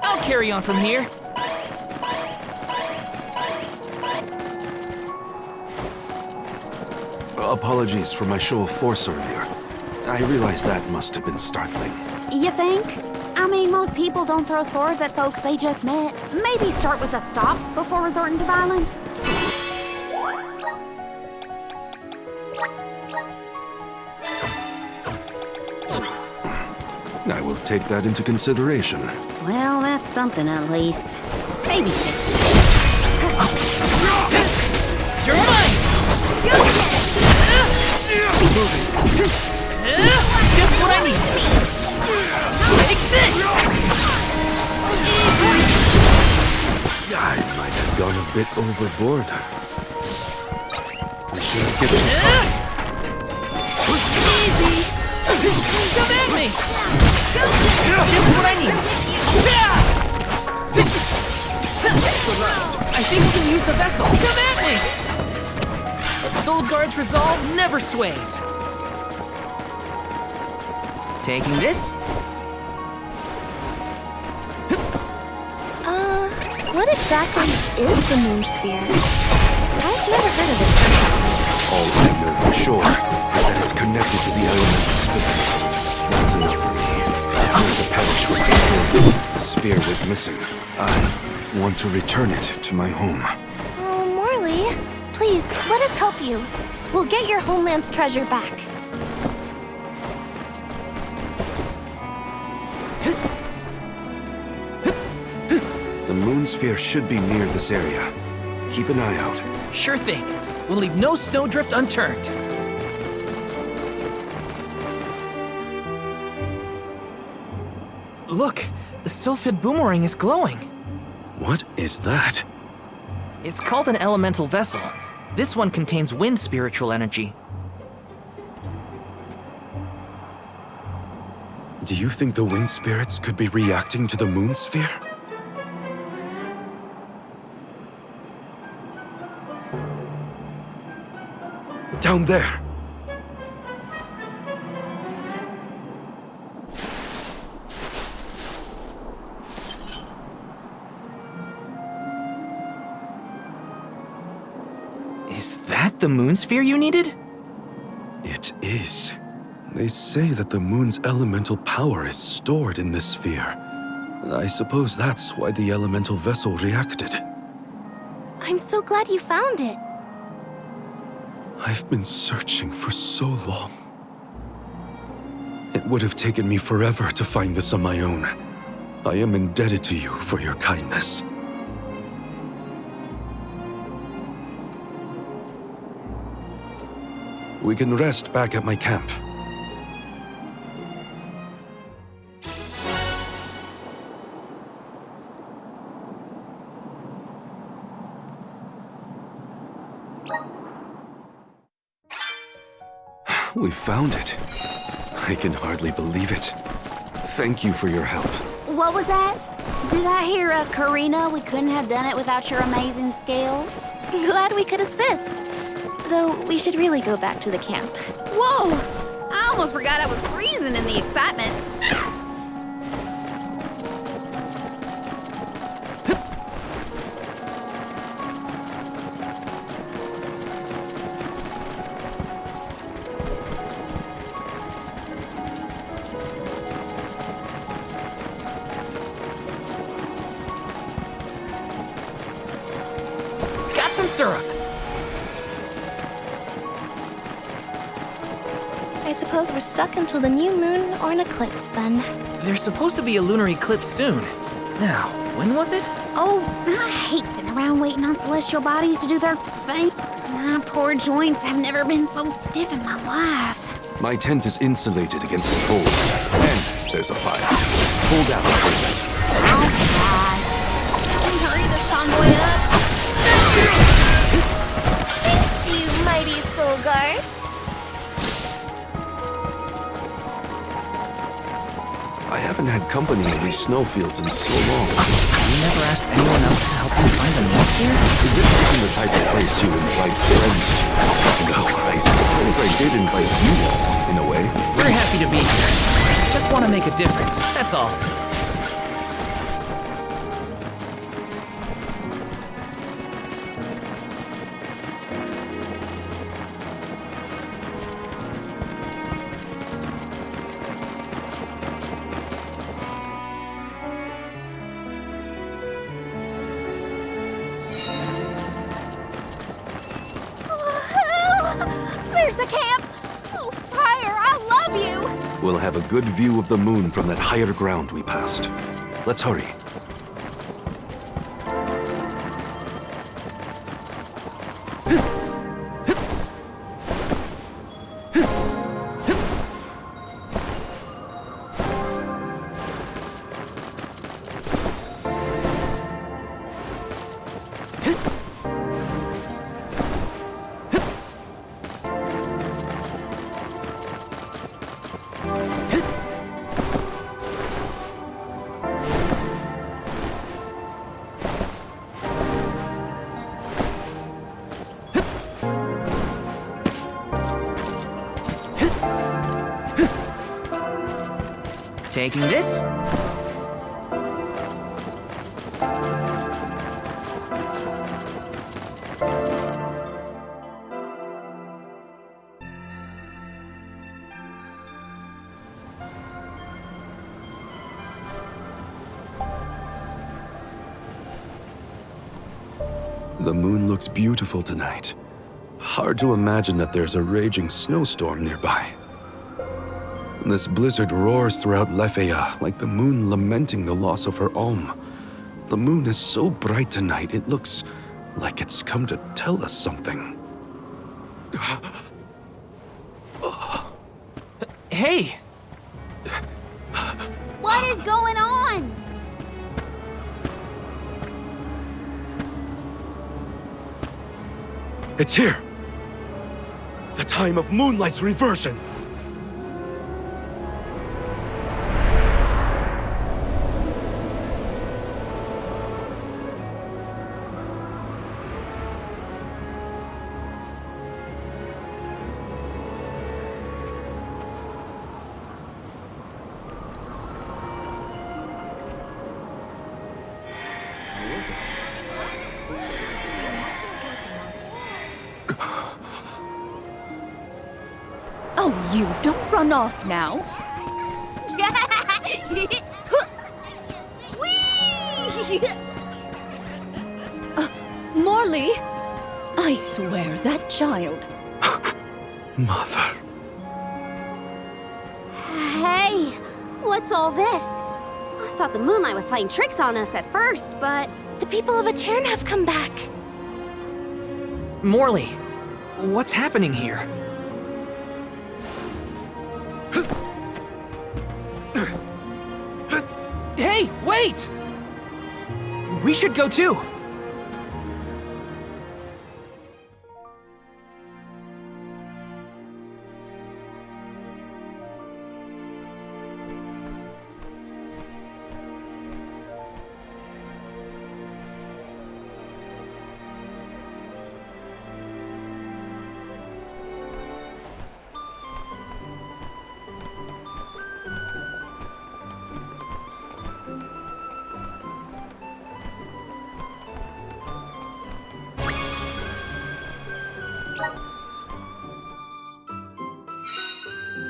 I'll carry on from here. Apologies for my show of force earlier. I realize that must have been startling. You think? I mean, most people don't throw swords at folks they just met. Maybe start with a stop before resorting to violence. I will take that into consideration. Well, that's something at least. Baby steps. You're mine! Just what I need! Take this! I might have gone a bit overboard. We should have given it time. Easy! Come at me! Just what I need! I think we can use the vessel. Come at me! A Soul Guard's resolve never sways. Taking this? What exactly is the moon sphere? I've never heard of it. All I know for sure is that it's connected to the elemental spirits. That's enough for me. After the parish was destroyed, the sphere went missing. I want to return it to my home. Oh, Morley, please, let us help you. We'll get your homeland's treasure back. The moon sphere should be near this area. Keep an eye out. Sure thing. We'll leave no snowdrift unturned. Look, the Sylphid boomerang is glowing. What is that? It's called an elemental vessel. This one contains wind spiritual energy. Do you think the wind spirits could be reacting to the moon sphere? Down there! Is that the moon sphere you needed? It is. They say that the moon's elemental power is stored in this sphere. I suppose that's why the elemental vessel reacted. I'm so glad you found it. I've been searching for so long. It would have taken me forever to find this on my own. I am indebted to you for your kindness. We can rest back at my camp. We found it. I can hardly believe it. Thank you for your help. What was that? Did I hear Karina? We couldn't have done it without your amazing skills? Glad we could assist. Though we should really go back to the camp. Whoa! I almost forgot I was freezing in the excitement. Got some syrup. I suppose we're stuck until the new moon or an eclipse then. There's supposed to be a lunar eclipse soon. Now, when was it? Oh, I hate sitting around waiting on celestial bodies to do their thing. My poor joints have never been so stiff in my life. My tent is insulated against the cold. And there's a fire. Hold out. Oh, God. Hurry this convoy up. Thank you, mighty Soul Guard. I haven't had company in these snowfields in so long. You never asked anyone else to help you find a nest here? This isn't the type of place you invite friends to. No, I suppose I did invite you all, in a way. We're happy to be here. Just want to make a difference, that's all. There's a camp! Oh, fire, I love you! we'll have a good view of the moon from that higher ground we passed. Let's hurry. Taking this? The moon looks beautiful tonight. Hard to imagine that there's a raging snowstorm nearby. This blizzard roars throughout Lefeya like the moon lamenting the loss of her Alm. The moon is so bright tonight, it looks like it's come to tell us something. Hey! What is going on? It's here! The time of Moonlight's reversion! Oh, you don't run off now. Morley, I swear that child. Mother. Hey, what's all this? I thought the moonlight was playing tricks on us at first, but The people of Aetern have come back. Morley, what's happening here? Hey, wait! We should go too.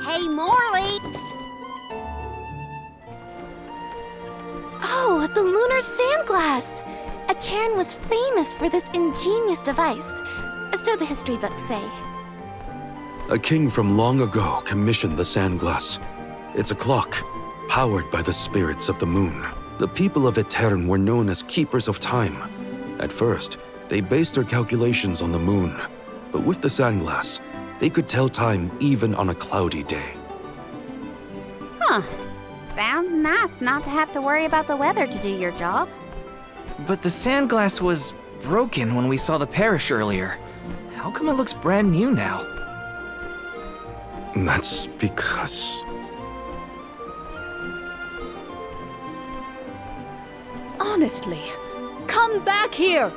Hey, Morley! Oh, the lunar sandglass! Aetern was famous for this ingenious device, so the history books say. A king from long ago commissioned the sandglass. It's a clock, powered by the spirits of the moon. The people of Aetern were known as keepers of time. At first, they based their calculations on the moon, but with the sandglass, they could tell time even on a cloudy day. Huh. Sounds nice not to have to worry about the weather to do your job. But the sandglass was broken when we saw the parish earlier. How come it looks brand new now? That's because... Honestly, come back here!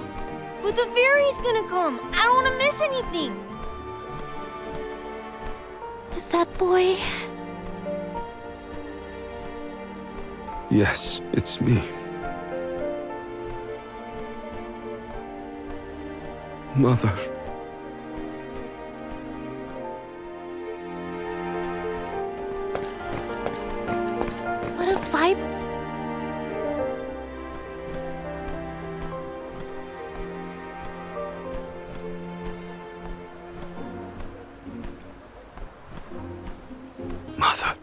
But the fairy's gonna come. I don't want to miss anything. Is that boy? Yes, it's me. Mother. What a vibe. Mother,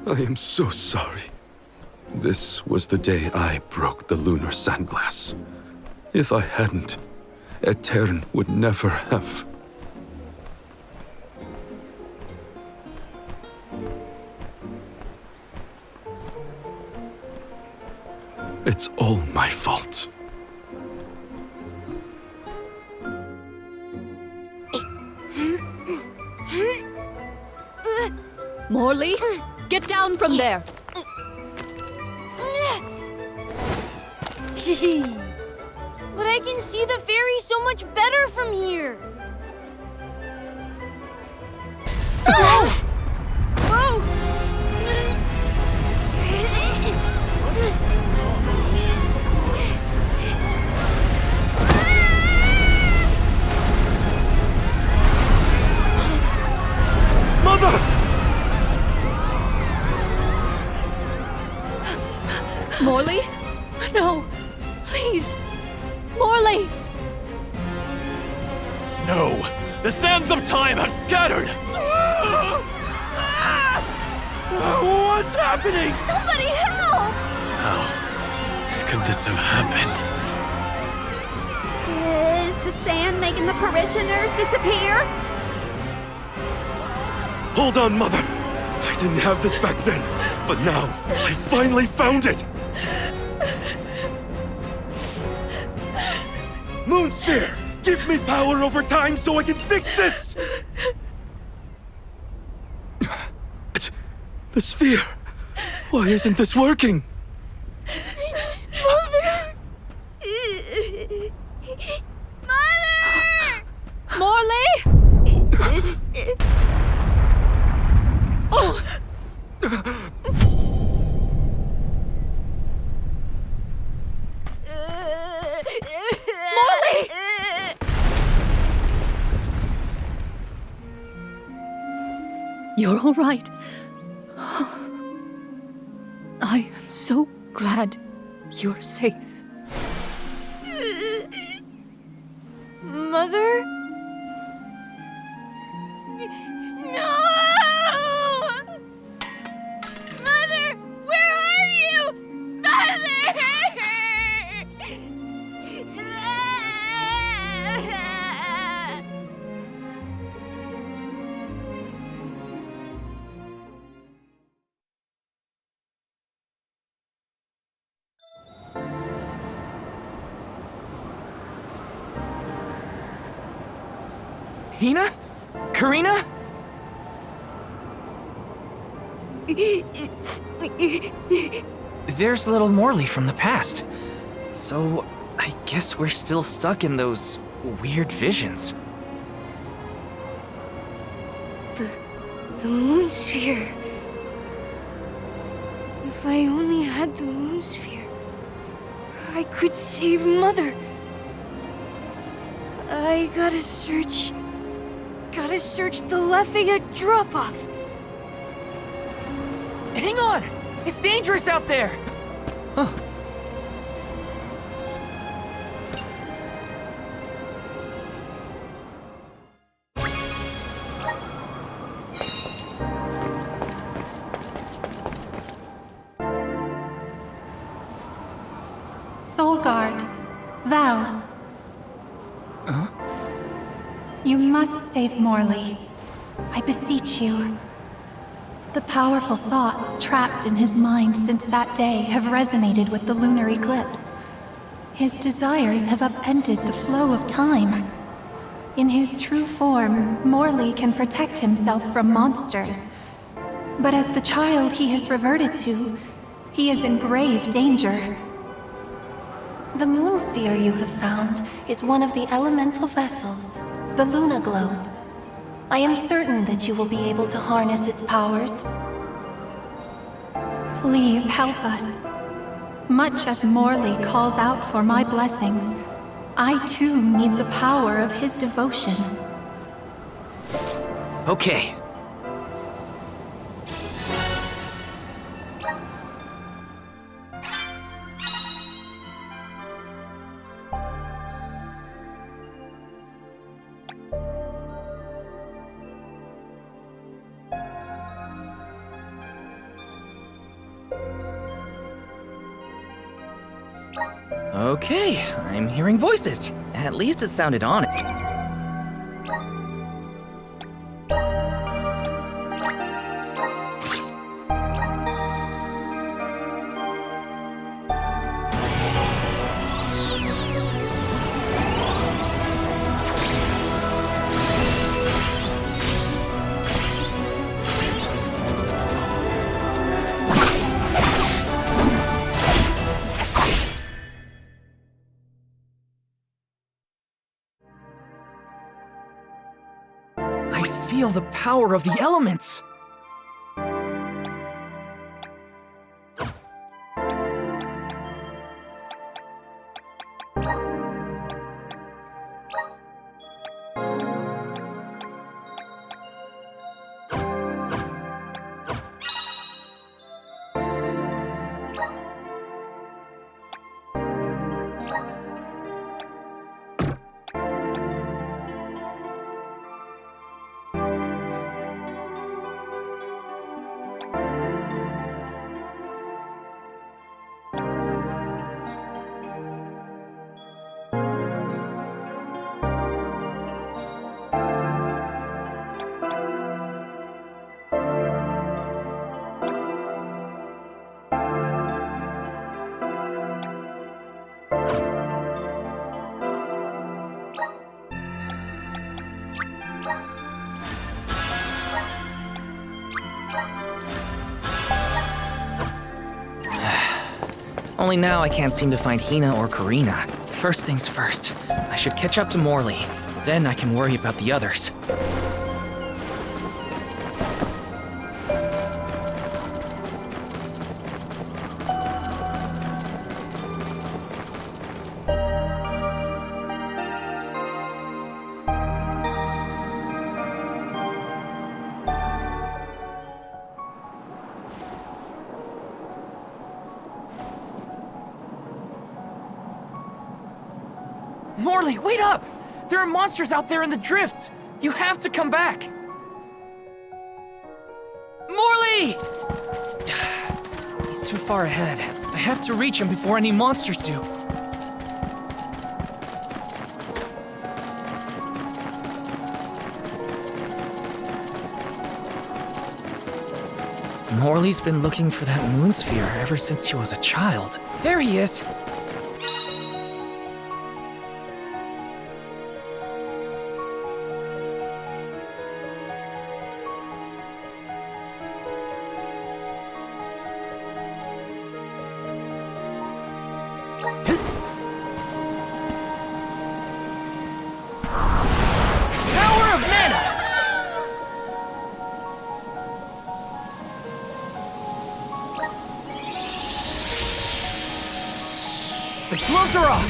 I am so sorry. This was the day I broke the lunar sandglass. If I hadn't, Etern would never have. It's all my fault. Morley, get down from there! But I can see the fairy so much better from here! Oh! Oh! Mother! Morley? No! Please! Morley! No! The sands of time have scattered! What's happening? Somebody help! How could this have happened? Is the sand making the parishioners disappear? Hold on, Mother! I didn't have this back then, but now I finally found it! Moonsphere! Give me power over time so I can fix this! The sphere! Why isn't this working? Mother! Mother! Morley! Oh! Morley! You're all right. I am so glad you're safe. Mother? No! Mother, where are you? Mother! Hina? Karina? There's little Morley from the past. So, I guess we're still stuck in those weird visions. The moon sphere. If I only had the moon sphere, I could save Mother. I gotta search the Lafayette drop-off. Hang on! It's dangerous out there! Huh. Soul Guard, Val. Huh? You must save Morley. I beseech you. The powerful thoughts trapped in his mind since that day have resonated with the lunar eclipse. His desires have upended the flow of time. In his true form, Morley can protect himself from monsters. But as the child he has reverted to, he is in grave danger. The moon sphere you have found is one of the elemental vessels, the Luna Globe. I am certain that you will be able to harness its powers. Please help us. Much as Morley calls out for my blessings, I too need the power of his devotion. Okay. Okay, I'm hearing voices. At least it sounded honest. Feel the power of the elements! Only now I can't seem to find Hina or Karina. First things first, I should catch up to Morley. Then I can worry about the others. Morley, wait up! There are monsters out there in the drifts! You have to come back! Morley! He's too far ahead. I have to reach him before any monsters do. Morley's been looking for that moon sphere ever since he was a child. There he is! The gloves are off!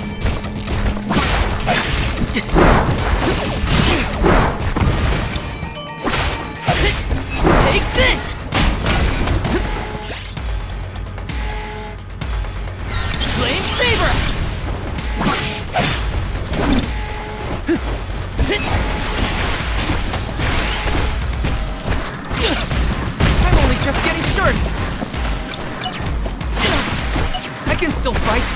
Take this! Flame Saber! I'm only just getting started! I can still fight!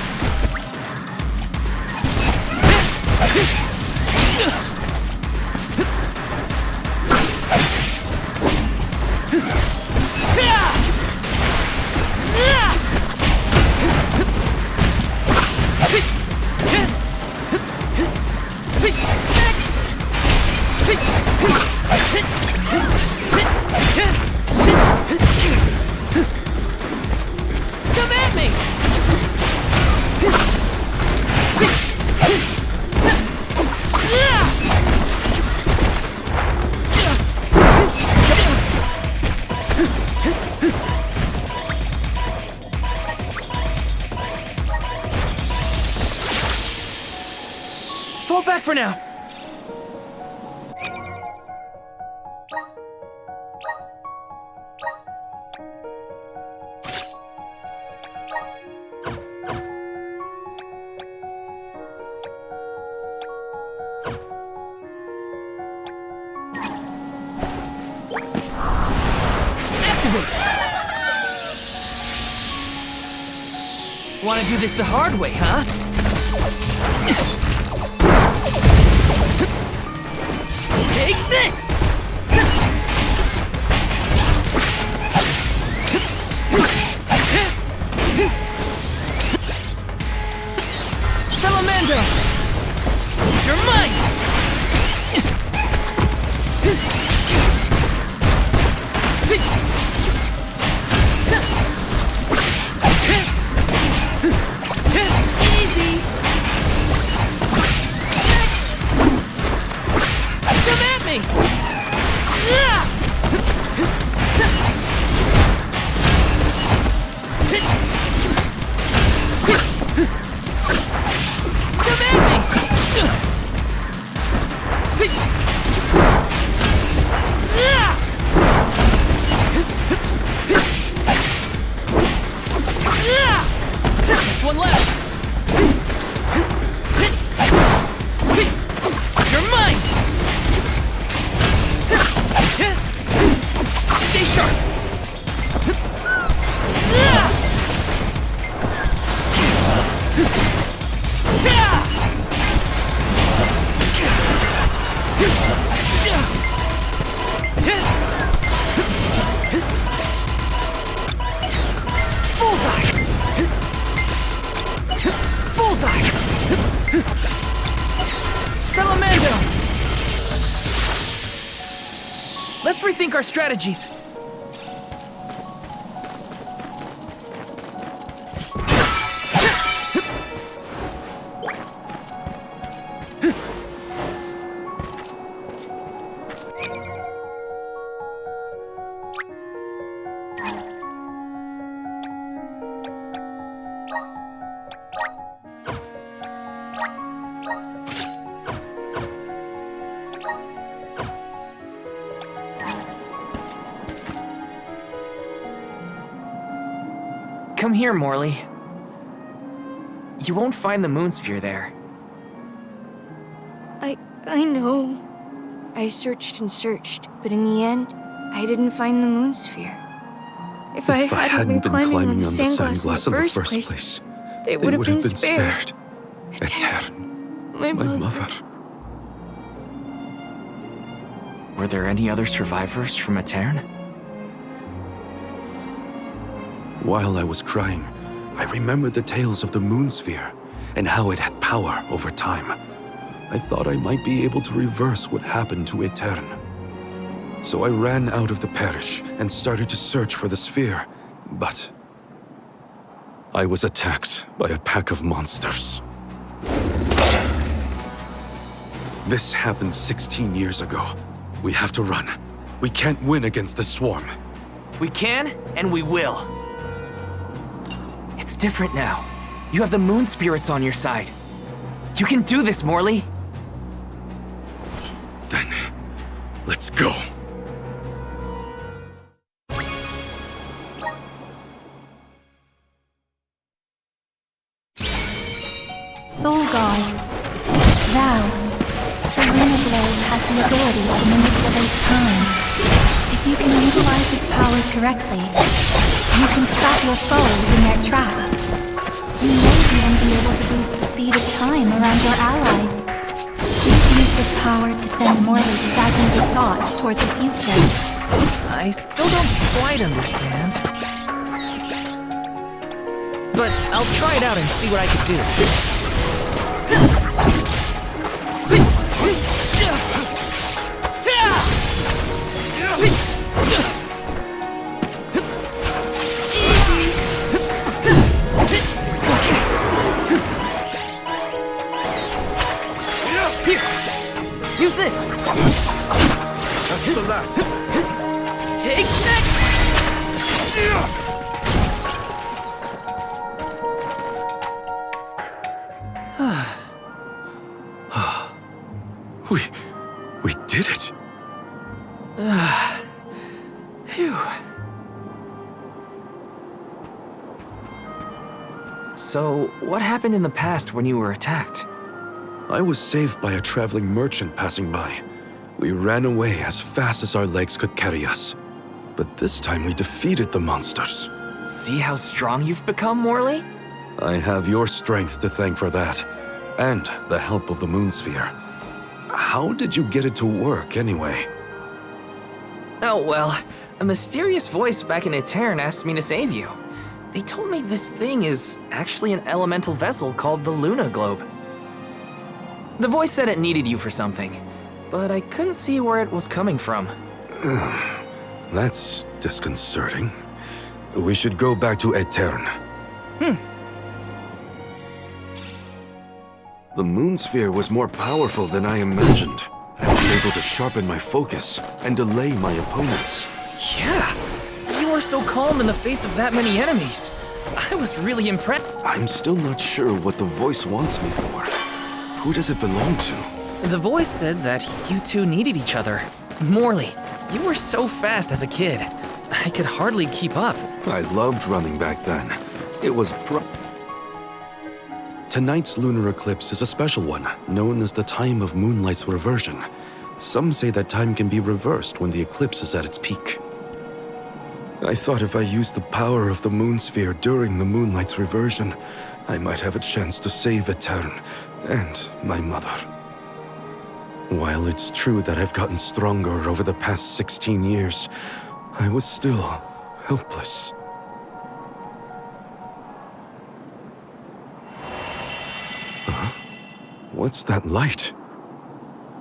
Come at me! Fall back for now. Wanna do this the hard way, huh? Take this! Salamander! You're mine! Easy! Come at me! Come at me! Just one left. You're mine. Stay sharp. Bullseye! Bullseye! Salamander! Let's rethink our strategies. Come here, Morley. You won't find the moonsphere there. I know. I searched and searched, but in the end, I didn't find the moonsphere. If I hadn't been climbing on the sandglass in the first place, they would have been spared. Aetern, My mother. Were there any other survivors from Aetern? While I was crying, I remembered the tales of the moonsphere and how it had power over time. I thought I might be able to reverse what happened to Aetern. So I ran out of the parish and started to search for the sphere, but I was attacked by a pack of monsters. This happened 16 years ago. We have to run. We can't win against the swarm. We can, and we will. It's different now. You have the moon spirits on your side. You can do this, Morley. Then, let's go. Soul God, thou, the Luna Blade has the ability to manipulate time. If you can utilize its power correctly, you can stop your foes in their tracks. You may even be able to boost the speed of time around your allies. Please use this power to send Morley's stagnated thoughts toward the future. I still don't quite understand. But I'll try it out and see what I can do. Here, use this. That's the last. Take that! We did it. Phew. So, what happened in the past when you were attacked? I was saved by a traveling merchant passing by. We ran away as fast as our legs could carry us. But this time we defeated the monsters. See how strong you've become, Morley? I have your strength to thank for that, and the help of the moon sphere. How did you get it to work, anyway? Oh, well, a mysterious voice back in Aetern asked me to save you. They told me this thing is actually an elemental vessel called the Luna Globe. The voice said it needed you for something, but I couldn't see where it was coming from. That's disconcerting. We should go back to Aetern. The moon sphere was more powerful than I imagined. I was able to sharpen my focus and delay my opponents. Yeah, you were so calm in the face of that many enemies. I was really impressed. I'm still not sure what the voice wants me for. Who does it belong to? The voice said that you two needed each other. Morley, you were so fast as a kid. I could hardly keep up. I loved running back then. It was Tonight's lunar eclipse is a special one, known as the time of moonlight's reversion. Some say that time can be reversed when the eclipse is at its peak. I thought if I used the power of the moon sphere during the moonlight's reversion, I might have a chance to save Aetern and my mother. While it's true that I've gotten stronger over the past 16 years, I was still helpless. What's that light?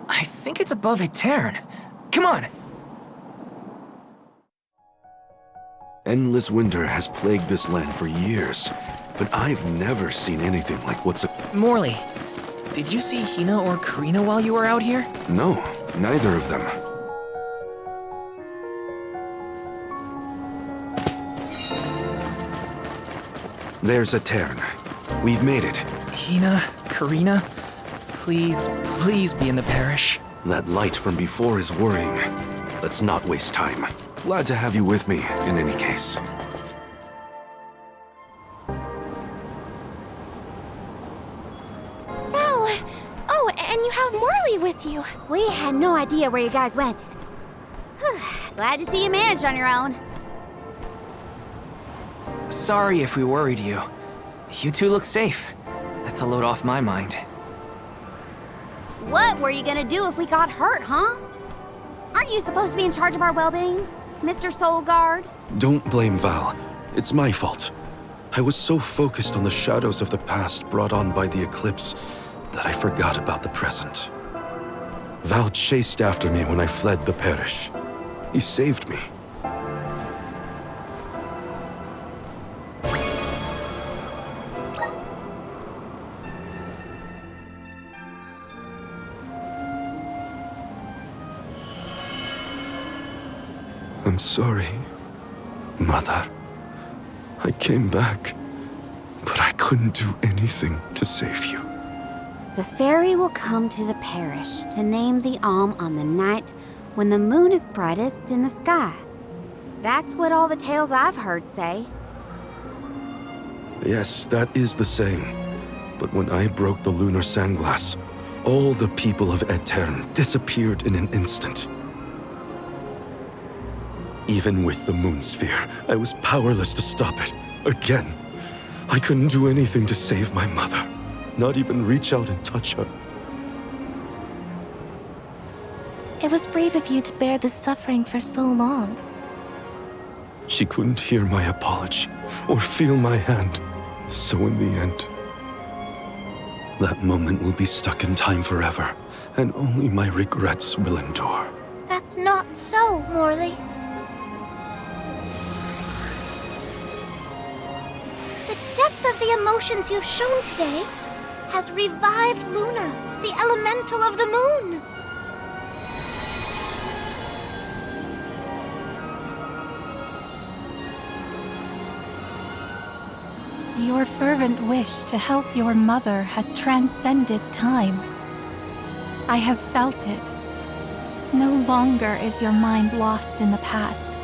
I think it's above Aetern. Come on! Endless winter has plagued this land for years, but I've never seen anything like what's Morley, did you see Hina or Karina while you were out here? No, neither of them. There's Aetern. We've made it. Hina, Karina, please, please be in the parish. That light from before is worrying. Let's not waste time. Glad to have you with me, in any case. Val! Oh, and you have Morley with you. We had no idea where you guys went. Glad to see you managed on your own. Sorry if we worried you. You two look safe. That's a load off my mind. What were you gonna do if we got hurt, huh? Aren't you supposed to be in charge of our well-being, Mr. Soul Guard? Don't blame Val. It's my fault. I was so focused on the shadows of the past brought on by the eclipse that I forgot about the present. Val chased after me when I fled the parish. He saved me. I'm sorry, Mother. I came back, but I couldn't do anything to save you. The fairy will come to the parish to name the Alm on the night when the moon is brightest in the sky. That's what all the tales I've heard say. Yes, that is the saying. But when I broke the lunar sandglass, all the people of Aetern disappeared in an instant. Even with the moon sphere, I was powerless to stop it. Again. I couldn't do anything to save my mother. Not even reach out and touch her. It was brave of you to bear this suffering for so long. She couldn't hear my apology or feel my hand. So in the end, that moment will be stuck in time forever, and only my regrets will endure. That's not so, Morley. The depth of the emotions you've shown today has revived Luna, the elemental of the moon. Your fervent wish to help your mother has transcended time. I have felt it. No longer is your mind lost in the past.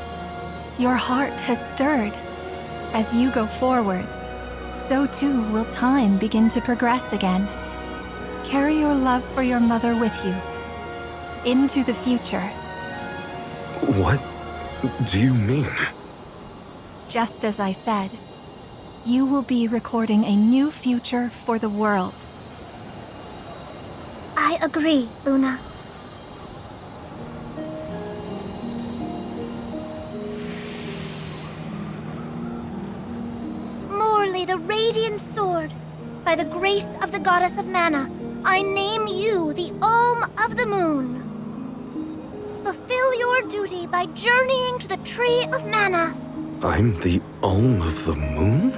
Your heart has stirred. As you go forward, so too will time begin to progress again. Carry your love for your mother with you into the future. What do you mean? Just as I said, you will be recording a new future for the world. I agree, Luna. Morley, the Radiant Sword, by the grace of the Goddess of Mana, I name you the Alm of the Moon. Fulfill your duty by journeying to the Tree of Mana. I'm the Alm of the Moon?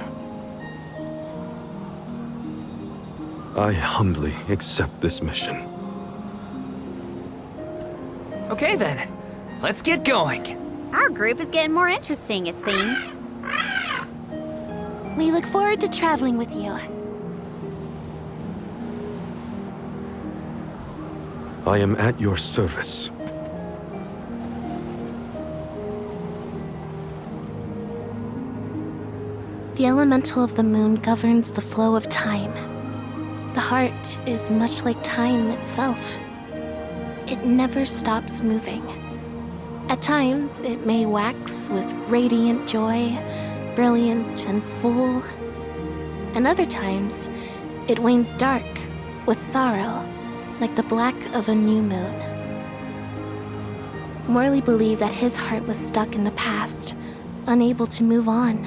I humbly accept this mission. Okay then, let's get going. Our group is getting more interesting, it seems. We look forward to traveling with you. I am at your service. The elemental of the moon governs the flow of time. The heart is much like time itself. It never stops moving. At times, it may wax with radiant joy, brilliant and full. And other times, it wanes dark with sorrow, like the black of a new moon. Morley believed that his heart was stuck in the past, unable to move on.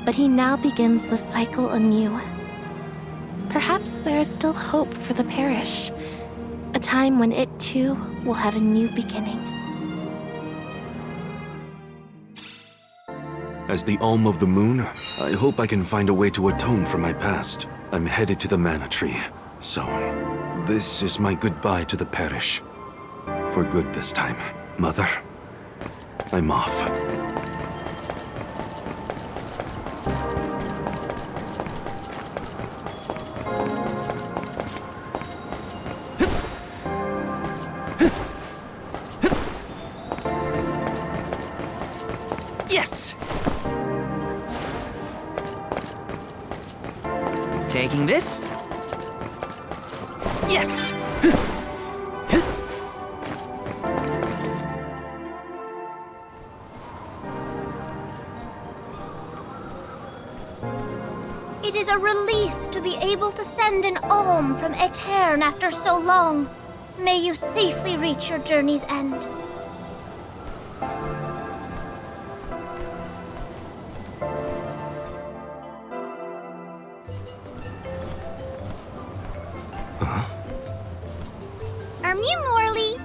But he now begins the cycle anew. Perhaps there is still hope for the parish, a time when it too will have a new beginning. As the Alm of the Moon, I hope I can find a way to atone for my past. I'm headed to the Mana Tree, so this is my goodbye to the parish. For good this time, Mother. I'm off. Yes! Taking this? Yes! It is a relief to be able to send an alm from Aeterne after so long. May you safely reach your journey's end. Are you Morley?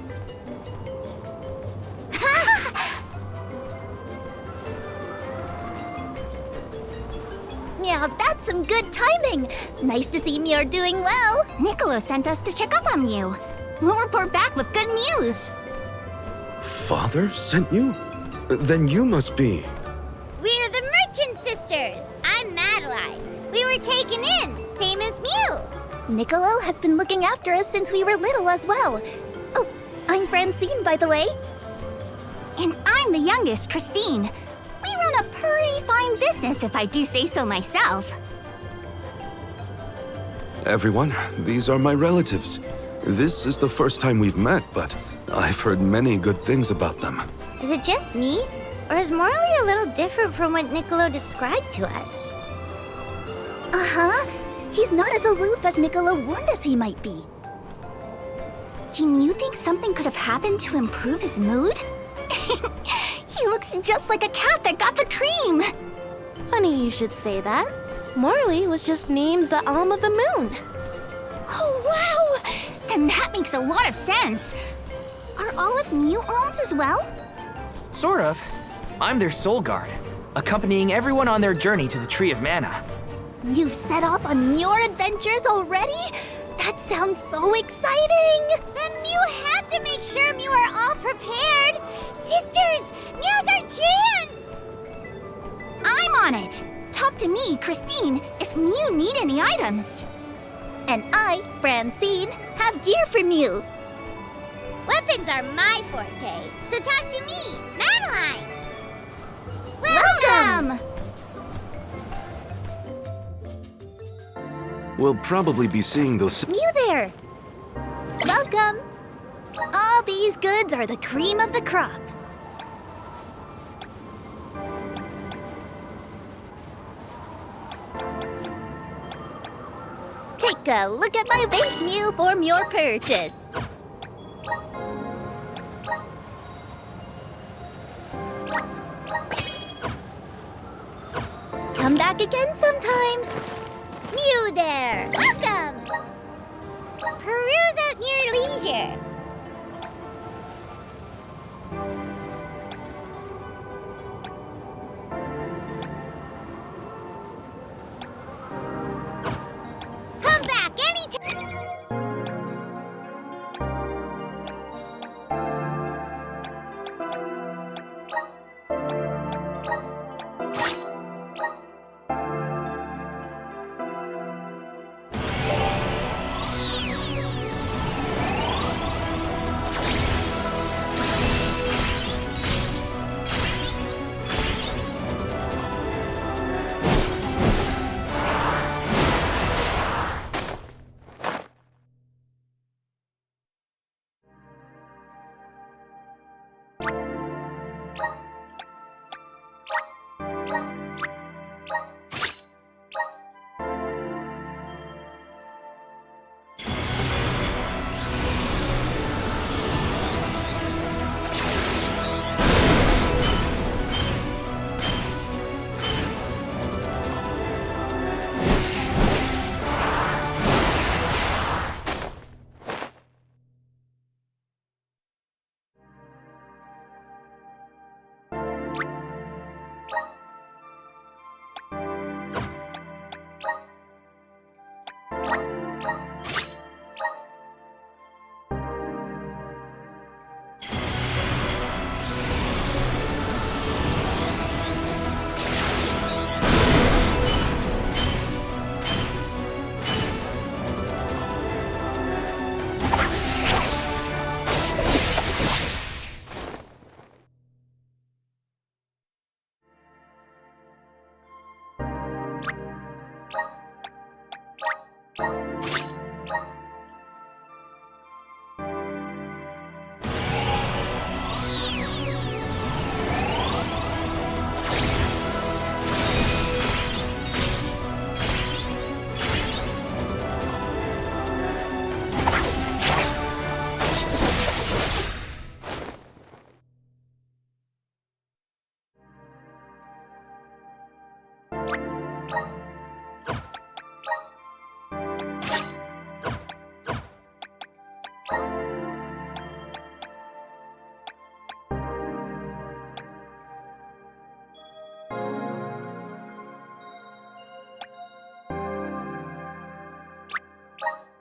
Yeah, that's some good timing. Nice to see you're doing well. Niccolo sent us to check up on you. We'll report back with good news. Father sent you? Then you must be... We're the Merchant Sisters. I'm Madeline. We were taken in, same as Mew. Niccolo has been looking after us since we were little as well. Oh, I'm Francine, by the way. And I'm the youngest, Christine. We run a pretty fine business, if I do say so myself. Everyone, these are my relatives. This is the first time we've met, but I've heard many good things about them. Is it just me? Or is Morley a little different from what Niccolo described to us? Uh-huh. He's not as aloof as Niccolo warned us he might be. Do you think something could have happened to improve his mood? He looks just like a cat that got the cream. Funny you should say that. Morley was just named the Alm of the Moon. Oh, wow! Then that makes a lot of sense. Are all of Mew alms as well? Sort of. I'm their soul guard, accompanying everyone on their journey to the Tree of Mana. You've set off on your adventures already? That sounds so exciting! Then Mew have to make sure Mew are all prepared. Sisters, now's our chance! I'm on it! Talk to me, Christine, if Mew need any items. And I, Francine, have gear for Mew. Weapons are my forte, so talk to me, Madeline! Welcome! We'll probably be seeing those... Mew there! Welcome! All these goods are the cream of the crop. Take a look at my base meal for your purchase. Come back again sometime. Mew there, welcome. Peruse at your leisure. Come back anytime.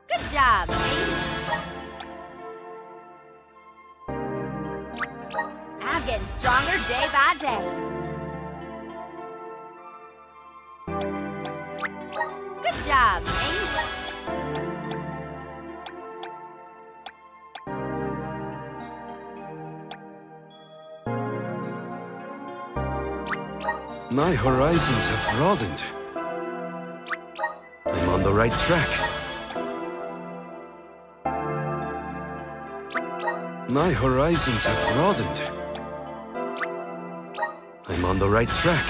Good job, mate. I'm getting stronger day by day. Good job, mate. My horizons have broadened. I'm on the right track. My horizons have broadened. I'm on the right track.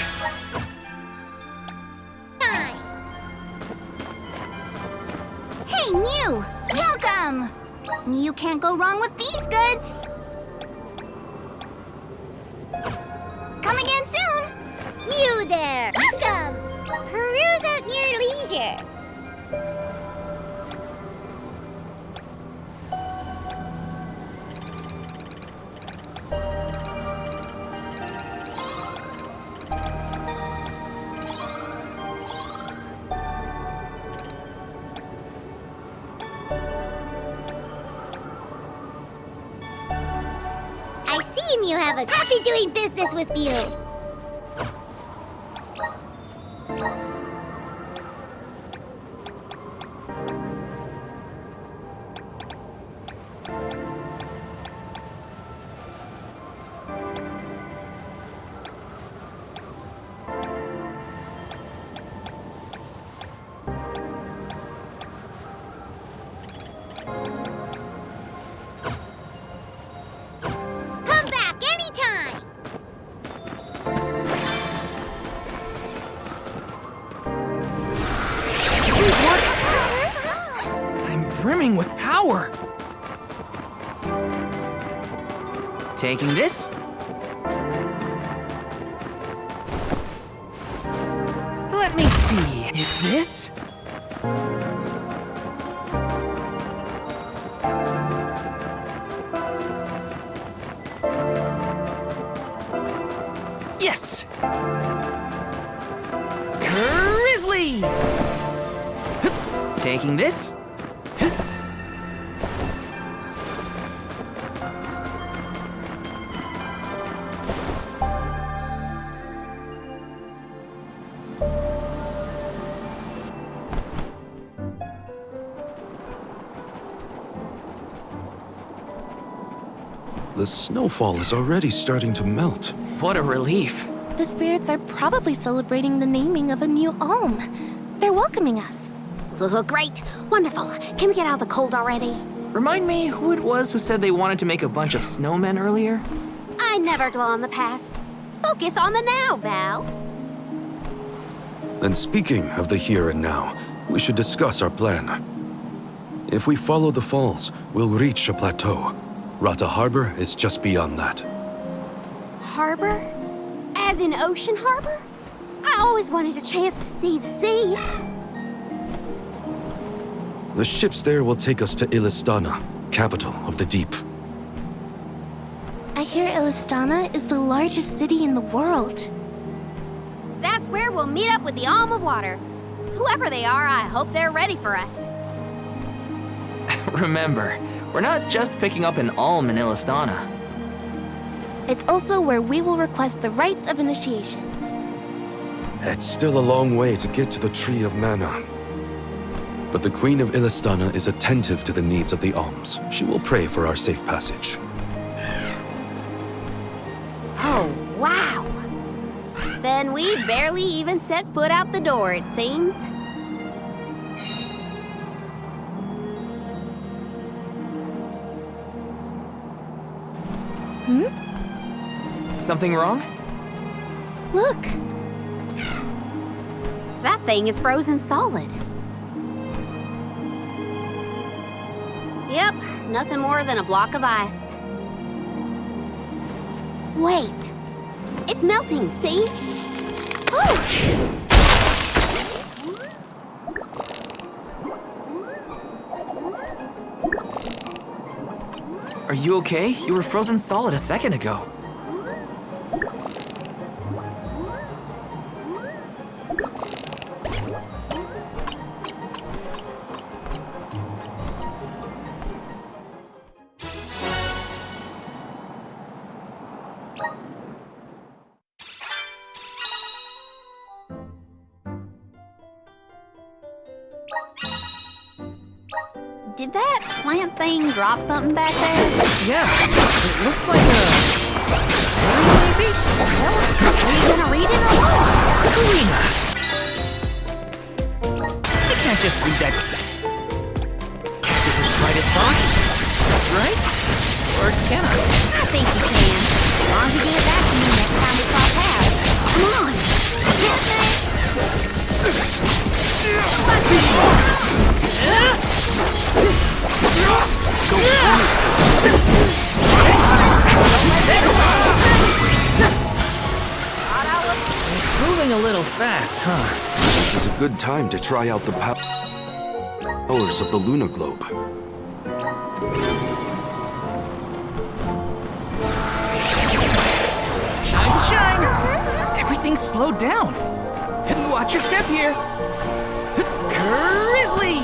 Hey, Mew! Welcome! Mew can't go wrong with these goods. Come again soon! Mew there! Welcome! Peruse at your leisure. I see Mew have a happy doing business with you. Come back anytime! swarming with power. Taking this. Let me see. Is this? Yes! Grizzly! Taking this. The snowfall is already starting to melt. What a relief. The spirits are probably celebrating the naming of a new Alm. They're welcoming us. Great. Wonderful. Can we get out of the cold already? Remind me who it was who said they wanted to make a bunch of snowmen earlier? I never dwell on the past. Focus on the now, Val. And speaking of the here and now, we should discuss our plan. If we follow the falls, we'll reach a plateau. Rata Harbor is just beyond that. Harbor? As in Ocean Harbor? I always wanted a chance to see the sea. The ships there will take us to Illistana, capital of the deep. I hear Illistana is the largest city in the world. That's where we'll meet up with the Alm of Water. Whoever they are, I hope they're ready for us. Remember, we're not just picking up an Alm in Illistana. It's also where we will request the rites of initiation. It's still a long way to get to the Tree of Mana. But the Queen of Illistana is attentive to the needs of the Alms. She will pray for our safe passage. Oh, wow. Then we barely even set foot out the door, it seems. Something wrong? Look. That thing is frozen solid. Yep, nothing more than a block of ice. Wait. It's melting, see? Oh! Are you okay? You were frozen solid a second ago. Did that plant thing drop something back there? Yeah, it looks like a... maybe? Are you gonna read it or what? Karina! I can't just read that... This is right at thought, right? Or can I? I think you can. As long as you give it back to me next time we cross paths. Come on! It's moving a little fast, huh? This is a good time to try out the powers of the Luna Globe. Time to shine! Everything's slowed down. Watch your step here. Grizzly!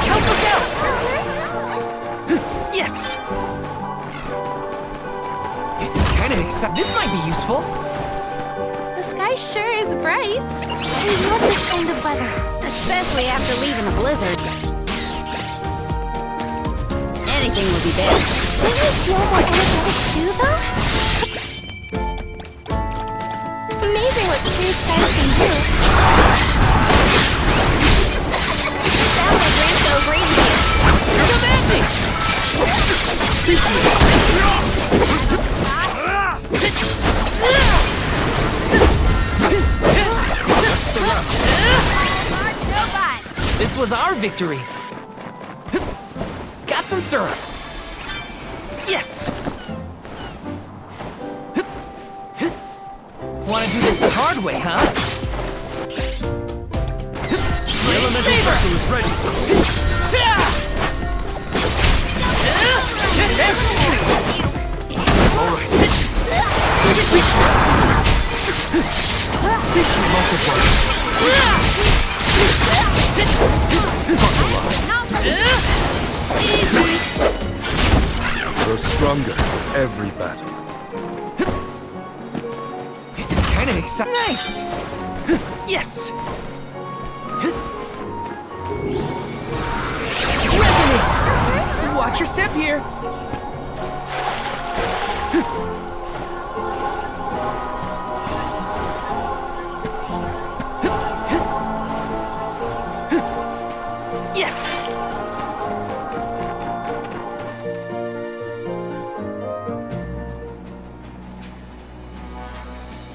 Help us out! Yes! This is kind of exciting. This might be useful. The sky sure is bright. I love this kind of weather. Especially after leaving a blizzard. Anything would be better. Don't you feel more energetic too, though? Amazing what true skies can do. Sounds like Ramco agrees with you. Come at me! Hard, no bite. was our victory. Got some syrup. Yes. Wanna do this the hard way, huh? The elemental vessel is ready. Alright. Grow stronger every battle. This is kind of exciting. Nice! Yes! Resonate! Watch your step here! Yes!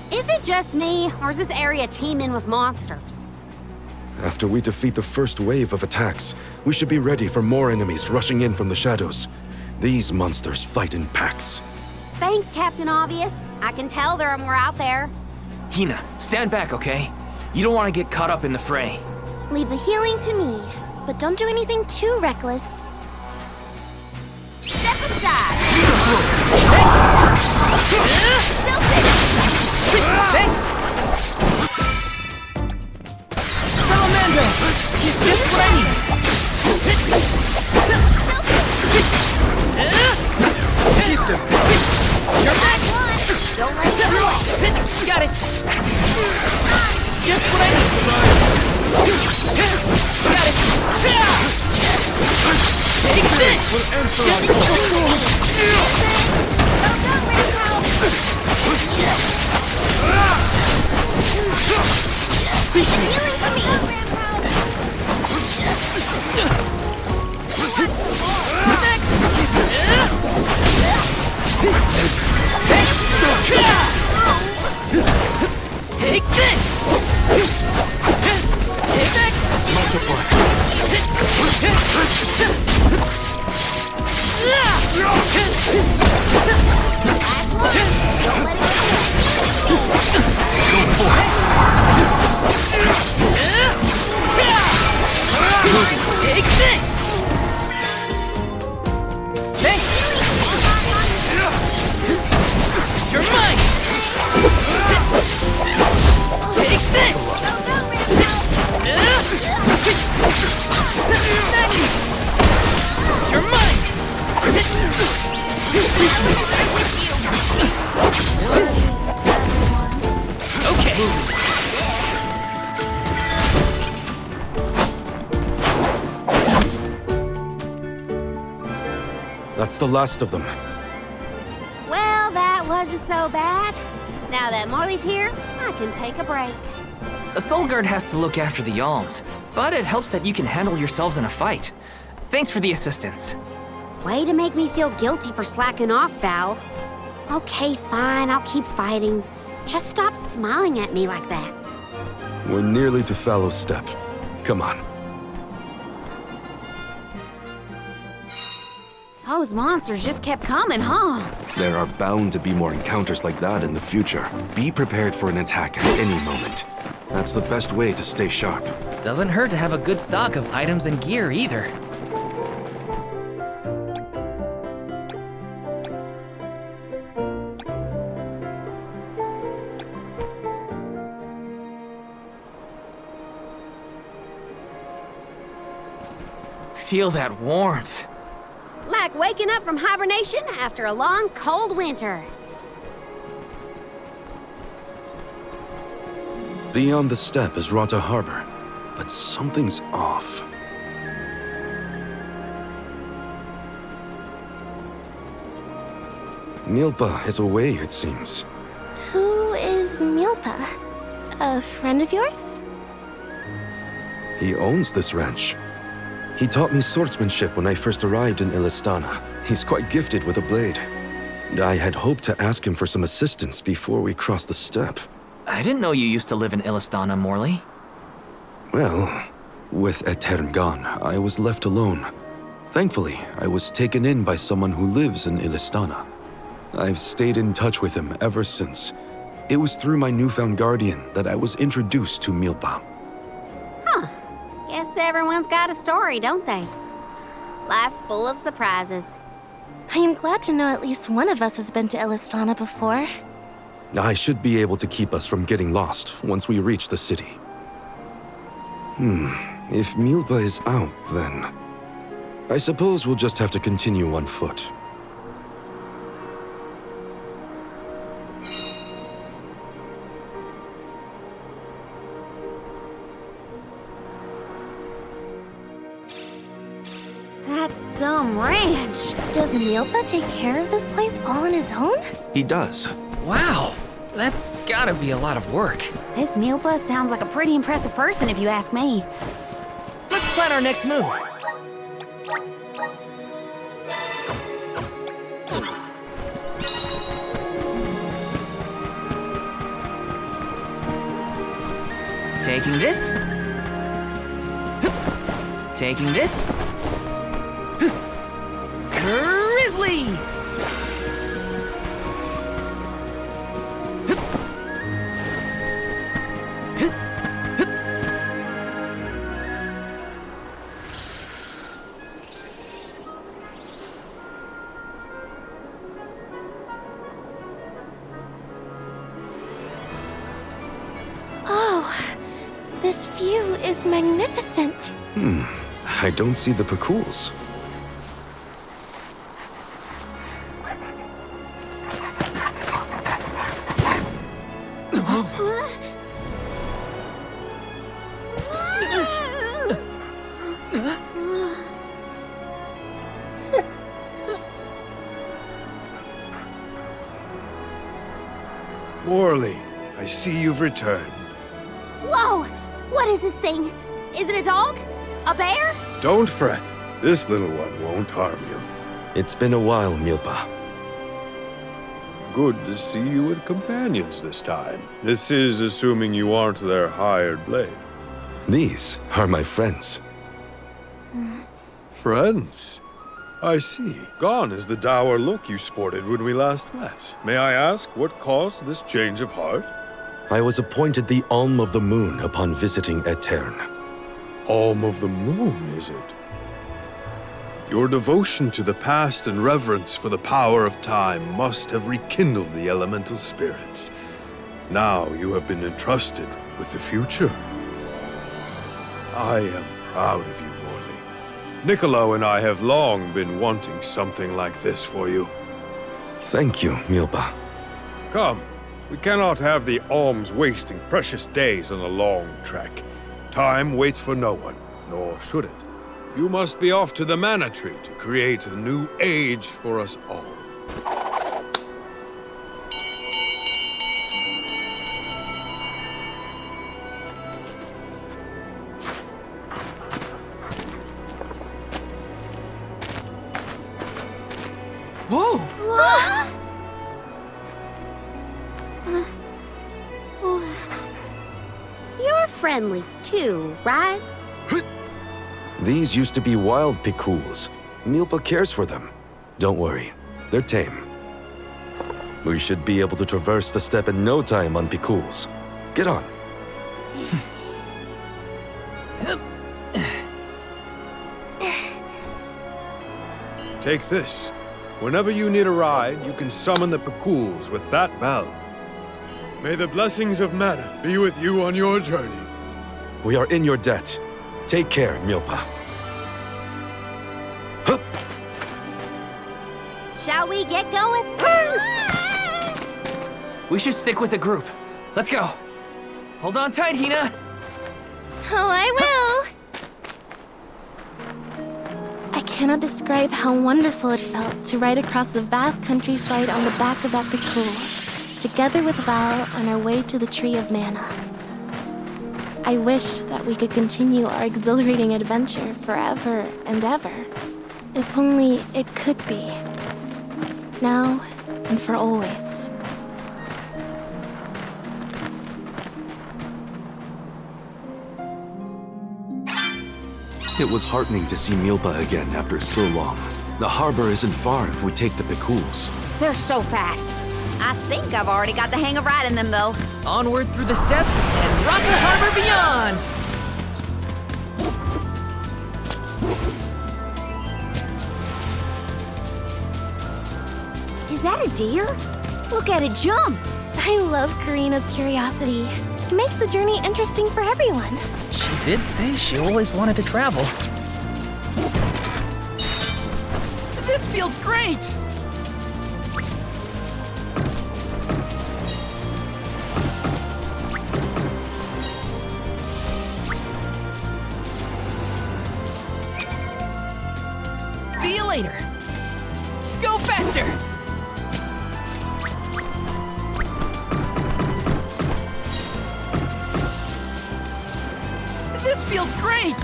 Is it just me, or is this area teeming with monsters? After we defeat the first wave of attacks, we should be ready for more enemies rushing in from the shadows. These monsters fight in packs. Thanks, Captain Obvious. I can tell there are more out there. Hina, stand back, okay? You don't want to get caught up in the fray. Leave the healing to me, but don't do anything too reckless. Step aside! Thanks! Salamander! Just what I need! Keep them. Don't let it go! Got it! Just what I need! Got it! Take this! We'll answer our Take this! Take next! multiply. Take this! Thanks! You're mine! Take this! You're mine! Okay. That's the last of them. Well, that wasn't so bad. Now that Morley's here, I can take a break. A soul guard has to look after the alms, but it helps that you can handle yourselves in a fight. Thanks for the assistance. Way to make me feel guilty for slacking off, Val. Okay, fine, I'll keep fighting. Just stop smiling at me like that. We're nearly to Fallow's Step. Come on. Those monsters just kept coming, huh? There are bound to be more encounters like that in the future. Be prepared for an attack at any moment. That's the best way to stay sharp. Doesn't hurt to have a good stock of items and gear either. Feel that warmth. Like waking up from hibernation after a long, cold winter. Beyond the steppe is Rata Harbor, but something's off. Milpa is away, it seems. Who is Milpa? A friend of yours? He owns this ranch. He taught me swordsmanship when I first arrived in Illistana. He's quite gifted with a blade. I had hoped to ask him for some assistance before we crossed the steppe. I didn't know you used to live in Illistana, Morley. Well, With Etern gone, I was left alone. Thankfully, I was taken in by someone who lives in Illistana. I've stayed in touch with him ever since. It was through my newfound guardian that I was introduced to Milpa. Huh. Guess everyone's got a story, don't they? Life's full of surprises. I am glad to know at least one of us has been to Illistana before. I should be able to keep us from getting lost once we reach the city. If Milpa is out, then I suppose we'll just have to continue on foot. That's some ranch. Does Milpa take care of this place all on his own? He does. Wow, that's gotta be a lot of work. This Milpa sounds like a pretty impressive person if you ask me. Let's plan our next move. Taking this. Taking this. Grizzly! Oh, this view is magnificent. I don't see the Pakools. Morley, I see you've returned. Whoa! What is this thing? Is it a dog? A bear? Don't fret. This little one won't harm you. It's been a while, Milpa. Good to see you with companions this time. This is assuming you aren't their hired blade. These are my friends. Friends? I see. Gone is the dour look you sported when we last met. May I ask what caused this change of heart? I was appointed the Alm of the Moon upon visiting Etern. Alm of the Moon, is it? Your devotion to the past and reverence for the power of time must have rekindled the elemental spirits. Now you have been entrusted with the future. I am proud of you, Morley. Niccolo and I have long been wanting something like this for you. Thank you, Milpa. Come, we cannot have the alms wasting precious days on a long trek. Time waits for no one, nor should it. You must be off to the Mana Tree to create a new age for us all. Whoa! You're friendly too, right? These used to be wild Pakools. Milpa cares for them. Don't worry, they're tame. We should be able to traverse the steppe in no time on Pakools. Get on. Take this. Whenever you need a ride, you can summon the Pakools with that bell. May the blessings of Mana be with you on your journey. We are in your debt. Take care, Milpa. Hup. Shall we get going? We should stick with the group. Let's go. Hold on tight, Hina. Oh, I will. I cannot describe how wonderful it felt to ride across the vast countryside on the back of that Pakool, together with Val on our way to the Tree of Mana. I wished that we could continue our exhilarating adventure forever and ever. If only it could be. Now and for always. It was heartening to see Milpa again after so long. The harbor isn't far if we take the Pikuls. They're so fast. I think I've already got the hang of riding them, though. Onward through the steppe and Rocker Harbor beyond! Is that a deer? Look at it jump! I love Karina's curiosity. It makes the journey interesting for everyone. She did say she always wanted to travel. This feels great! See you later. Go faster! This feels great!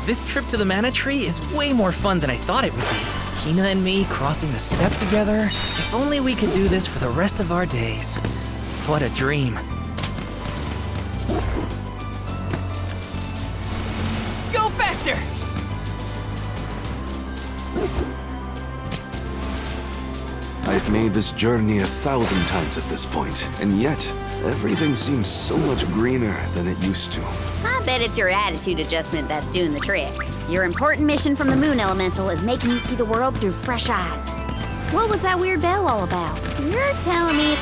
This trip to the Mana Tree is way more fun than I thought it would be. Kina and me crossing the steppe together. If only we could do this for the rest of our days. What a dream. Go faster! I've made this journey 1,000 times at this point, and yet, everything seems so much greener than it used to. I bet it's your attitude adjustment that's doing the trick. Your important mission from the Moon Elemental is making you see the world through fresh eyes. What was that weird bell all about? You're telling me...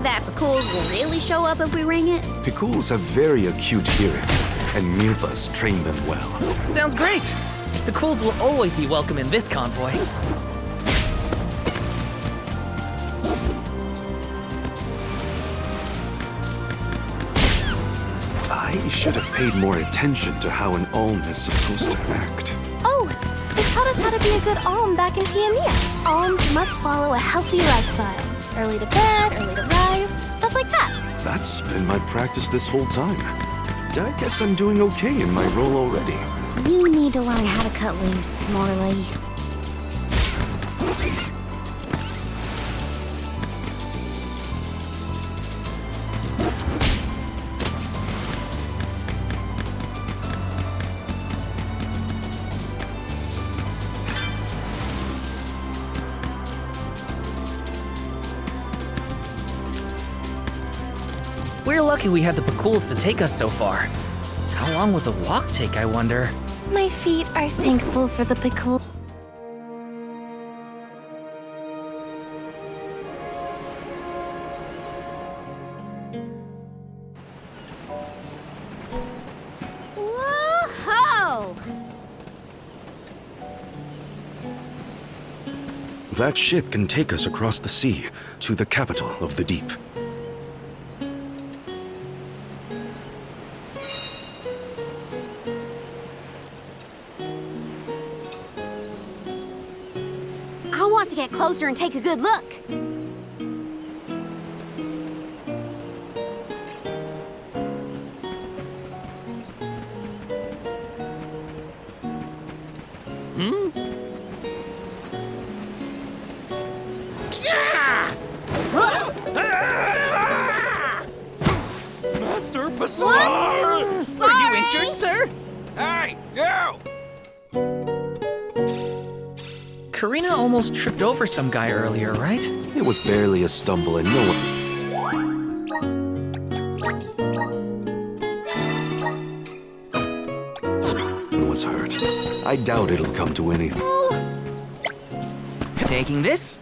that Pikuls will really show up if we ring it? Pikuls have very acute hearing, and Milpa's trained them well. Sounds great! The Pikuls will always be welcome in this convoy. I should have paid more attention to how an Alm is supposed to act. Oh, they taught us how to be a good Alm back in Tiamia. Alms must follow a healthy lifestyle. Early to bed, early to rise, stuff like that. That's been my practice this whole time. I guess I'm doing okay in my role already. You need to learn how to cut loose, Morley. We're lucky we had the Pikuls to take us so far. How long would the walk take, I wonder? My feet are thankful for the pickle. Whoa-ho! That ship can take us across the sea to the capital of the deep. I want to get closer and take a good look. Master Bazaar! Are you injured, sir? Hey, you! Karina almost tripped over some guy earlier, right? It was barely a stumble and no one was hurt. I doubt it'll come to anything. Taking this?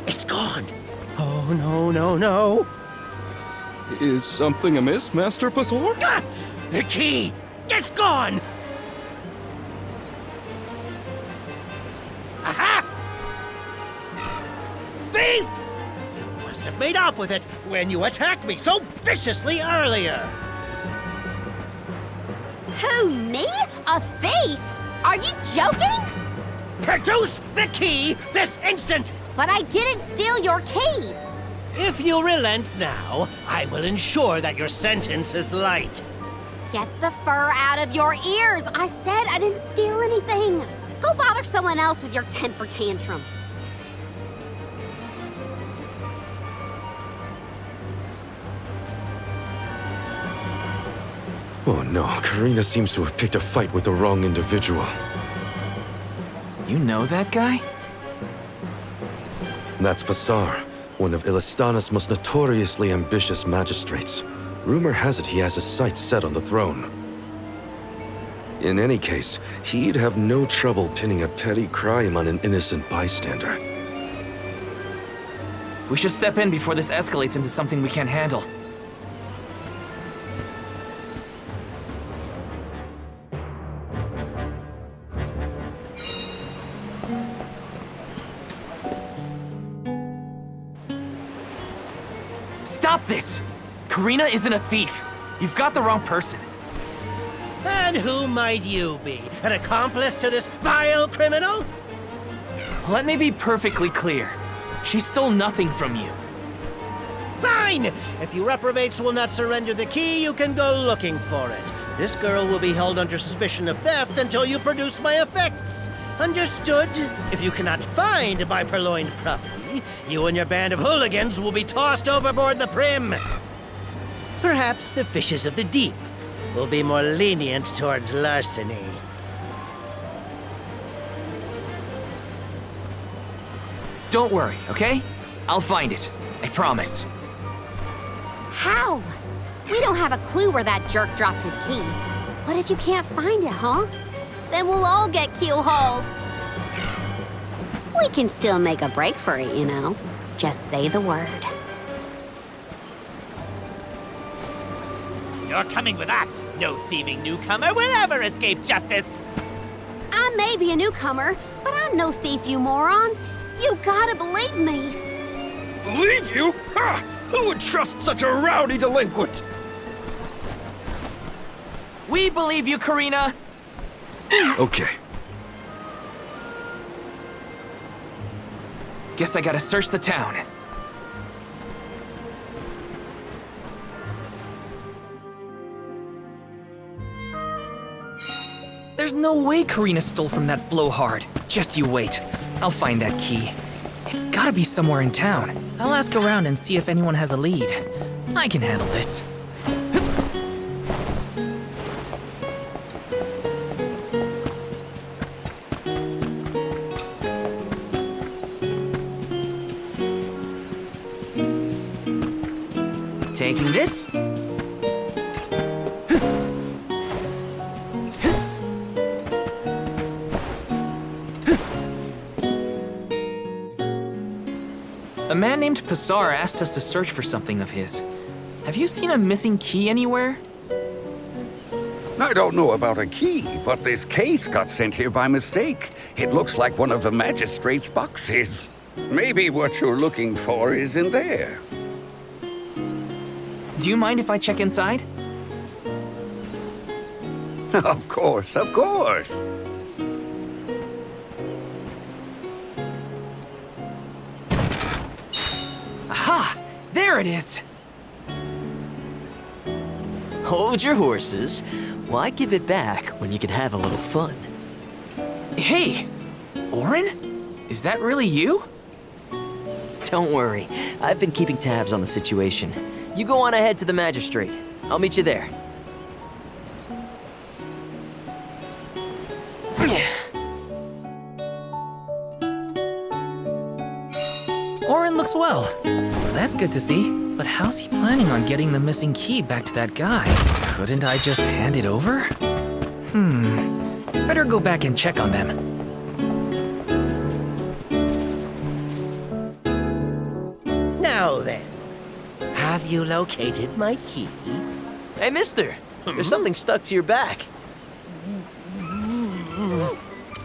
It's gone. Oh, no, no, no. Is something amiss, Master Bazaar? Ah! The key! It's gone! Aha! Thief! You must have made off with it when you attacked me so viciously earlier. Who, me? A thief? Are you joking? Produce the key this instant! But I didn't steal your key! If you relent now, I will ensure that your sentence is light. Get the fur out of your ears! I said I didn't steal anything! Go bother someone else with your temper tantrum. Oh no, Karina seems to have picked a fight with the wrong individual. You know that guy? That's Passar, one of Illistana's most notoriously ambitious magistrates. Rumor has it he has his sights set on the throne. In any case, he'd have no trouble pinning a petty crime on an innocent bystander. We should step in before this escalates into something we can't handle. Stop this! Karina isn't a thief. You've got the wrong person. And who might you be? An accomplice to this vile criminal? Let me be perfectly clear. She stole nothing from you. Fine! If you reprobates will not surrender the key, you can go looking for it. This girl will be held under suspicion of theft until you produce my effects. Understood? If you cannot find my purloined property, you and your band of hooligans will be tossed overboard the Prim. Perhaps the fishes of the deep will be more lenient towards larceny. Don't worry, okay? I'll find it. I promise. How? We don't have a clue where that jerk dropped his key. What if you can't find it, huh? Then we'll all get keel-hauled. We can still make a break for it, you know. Just say the word. You're coming with us. No thieving newcomer will ever escape justice. I may be a newcomer, but I'm no thief, you morons. You gotta believe me. Believe you? Ha! Who would trust such a rowdy delinquent? We believe you, Karina! Okay. Guess I gotta search the town. There's no way Karina stole from that blowhard. Just you wait. I'll find that key. It's gotta be somewhere in town. I'll ask around and see if anyone has a lead. I can handle this. Taking this. A man named Passar asked us to search for something of his. Have you seen a missing key anywhere? I don't know about a key, but this case got sent here by mistake. It looks like one of the magistrate's boxes. Maybe what you're looking for is in there. Do you mind if I check inside? Of course, of course. Aha! There it is! Hold your horses. Why give it back when you can have a little fun? Hey! Orin? Is that really you? Don't worry. I've been keeping tabs on the situation. You go on ahead to the magistrate. I'll meet you there. Orin looks well. That's good to see. But how's he planning on getting the missing key back to that guy? Couldn't I just hand it over? Better go back and check on them. Now then, have you located my key? Hey, mister. There's something stuck to your back.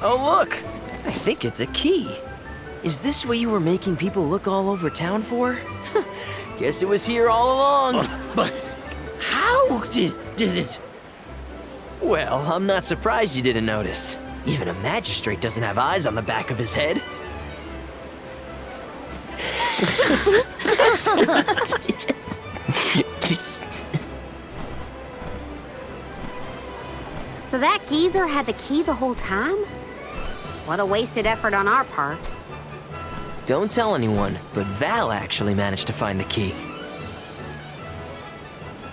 Oh, look. I think it's a key. Is this what you were making people look all over town for? Guess it was here all along. But how did it? Well, I'm not surprised you didn't notice. Even a magistrate doesn't have eyes on the back of his head. So that geezer had the key the whole time? What a wasted effort on our part. Don't tell anyone, but Val actually managed to find the key.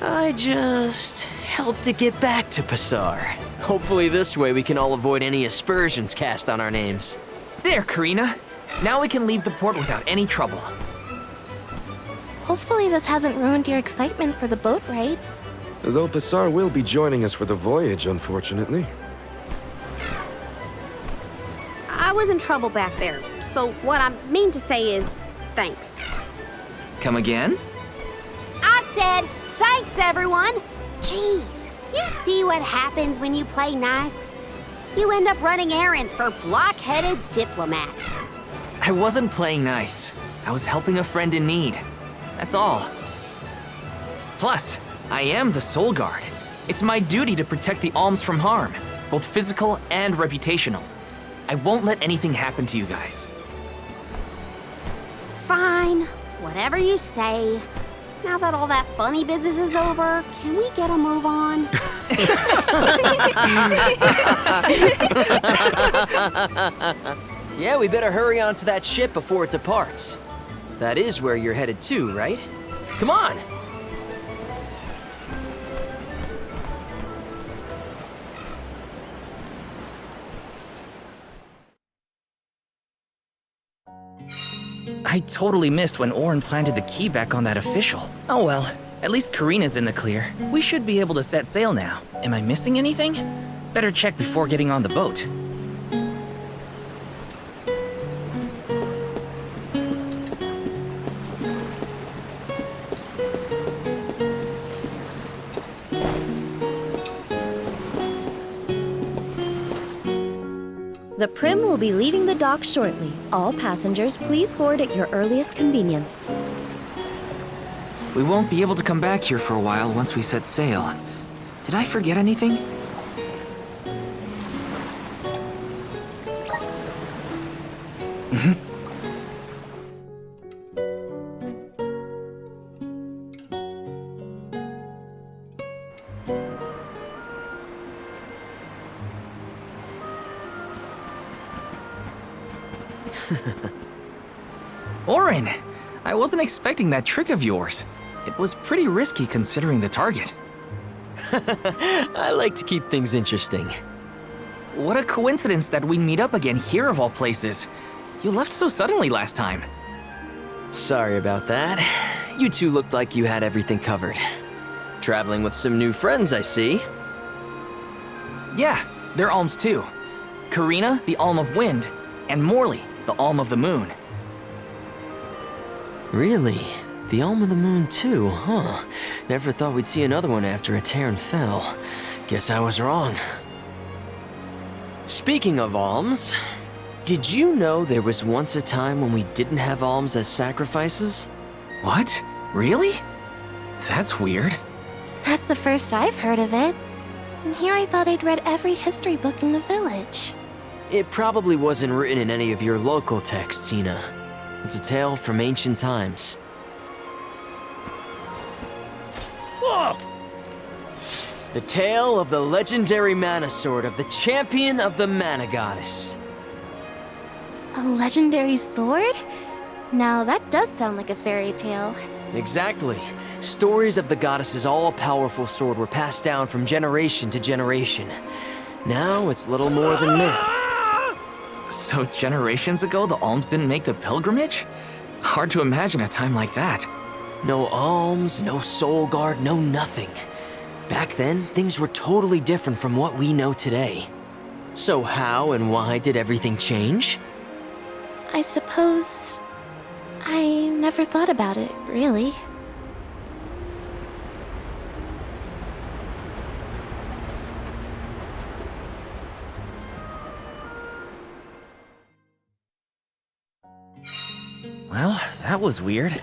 I just helped to get back to Passar. Hopefully this way we can all avoid any aspersions cast on our names. There, Karina. Now we can leave the port without any trouble. Hopefully this hasn't ruined your excitement for the boat ride. Though Passar will be joining us for the voyage, unfortunately. I was in trouble back there, so what I mean to say is, thanks. Come again? I said, thanks everyone! Jeez, you see what happens when you play nice? You end up running errands for block-headed diplomats. I wasn't playing nice. I was helping a friend in need. That's all. Plus, I am the Soul Guard. It's my duty to protect the alms from harm, both physical and reputational. I won't let anything happen to you guys. Fine, whatever you say. Now that all that funny business is over, can we get a move on? Yeah, we better hurry on to that ship before it departs. That is where you're headed to, right? Come on! I totally missed when Orin planted the key back on that official. Oh well, at least Karina's in the clear. We should be able to set sail now. Am I missing anything? Better check before getting on the boat. The Prim will be leaving the dock shortly. All passengers, please board at your earliest convenience. We won't be able to come back here for a while once we set sail. Did I forget anything? Orin! I wasn't expecting that trick of yours. It was pretty risky considering the target. I like to keep things interesting. What a coincidence that we meet up again here of all places. You left so suddenly last time. Sorry about that. You two looked like you had everything covered. Traveling with some new friends, I see. Yeah, they're alms too. Karina, the Alm of Wind, and Morley, the Alm of the Moon. Really? The Alm of the Moon too, huh? Never thought we'd see another one after a Terran fell. Guess I was wrong. Speaking of alms, did you know there was once a time when we didn't have alms as sacrifices? What? Really? That's weird. That's the first I've heard of it. And here I thought I'd read every history book in the village. It probably wasn't written in any of your local texts, Ina. It's a tale from ancient times. Whoa! The tale of the legendary mana sword of the champion of the mana goddess. A legendary sword? Now that does sound like a fairy tale. Exactly. Stories of the goddess's all-powerful sword were passed down from generation to generation. Now it's little more than myth. So generations ago, the alms didn't make the pilgrimage? Hard to imagine a time like that. No alms, no soul guard, no nothing. Back then, things were totally different from what we know today. So how and why did everything change? I suppose... I never thought about it, really. Well, that was weird.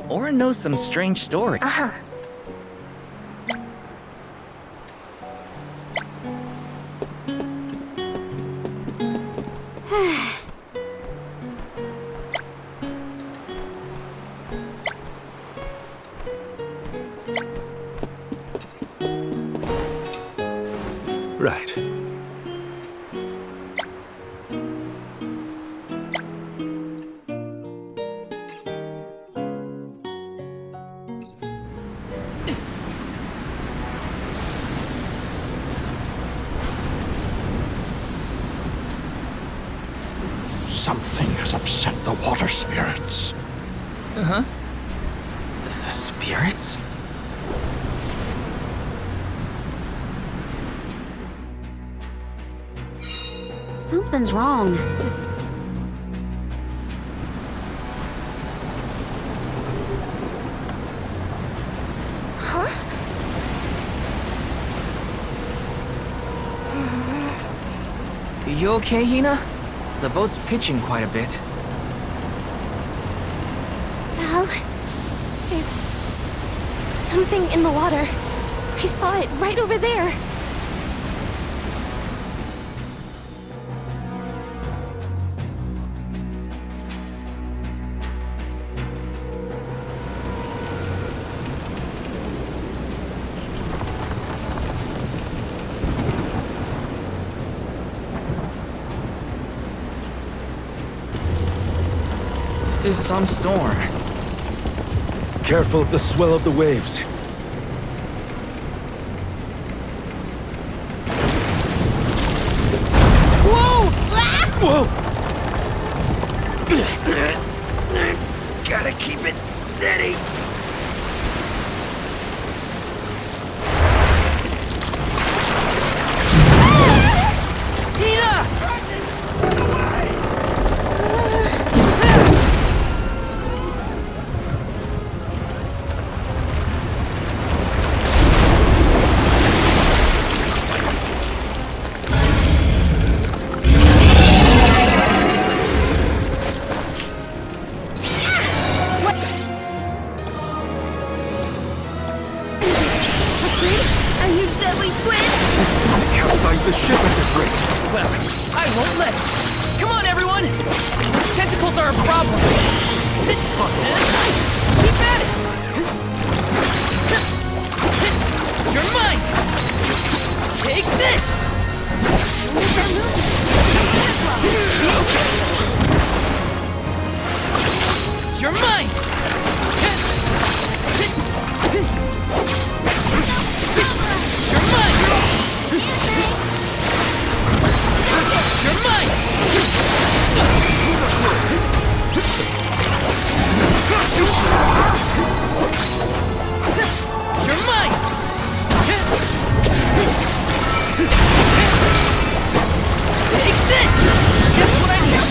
Orin knows some strange stories. Right. Something has upset the water spirits. Uh-huh. The spirits? Something's wrong. Huh? You okay, Hina? The boat's pitching quite a bit. Val, there's something in the water. I saw it right over there. This is some storm. Careful of the swell of the waves. Whoa! Whoa! Gotta keep it steady. The ship at this rate. Well, I won't let it. Come on, everyone! Tentacles are a problem. Keep at it! You're mine! Take this! You're mine! You're mine! You're mine! You're mine! Take this! Guess what I need?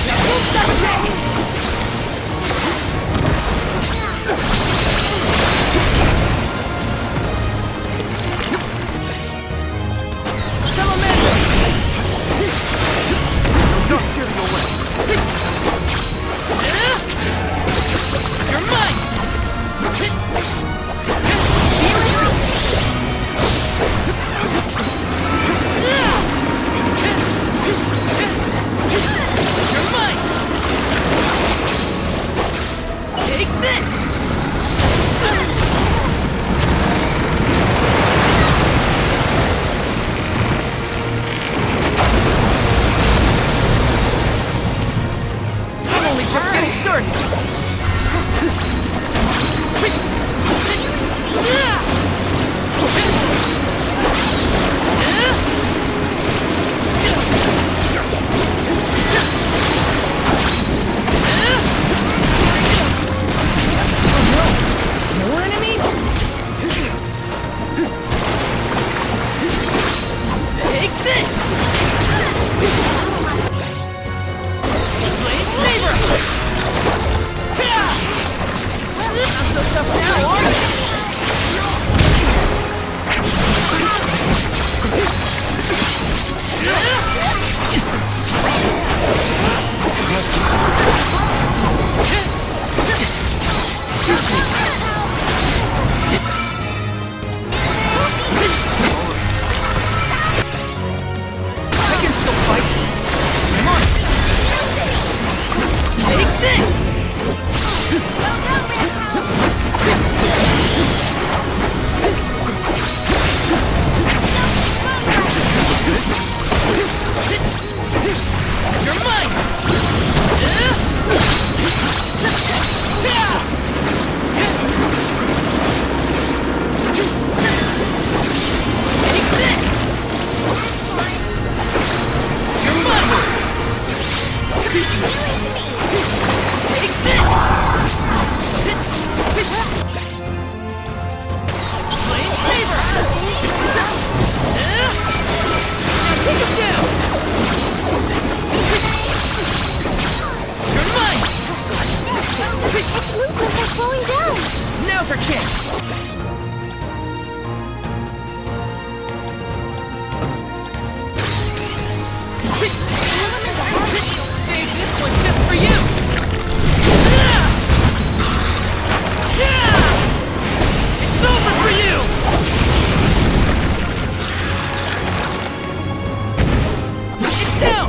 That Now's our chance! Save this one just for you! It's over for you! It's down!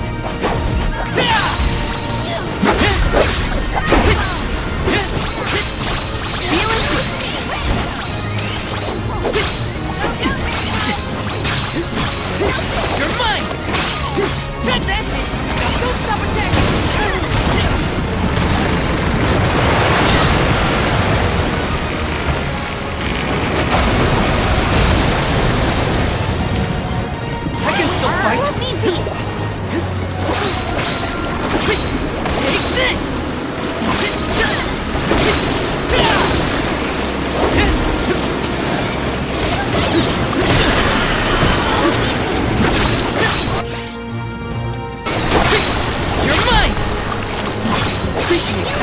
You're mine! That's it! Don't stop attacking! I can still fight! Take this! You're mine! Appreciate it.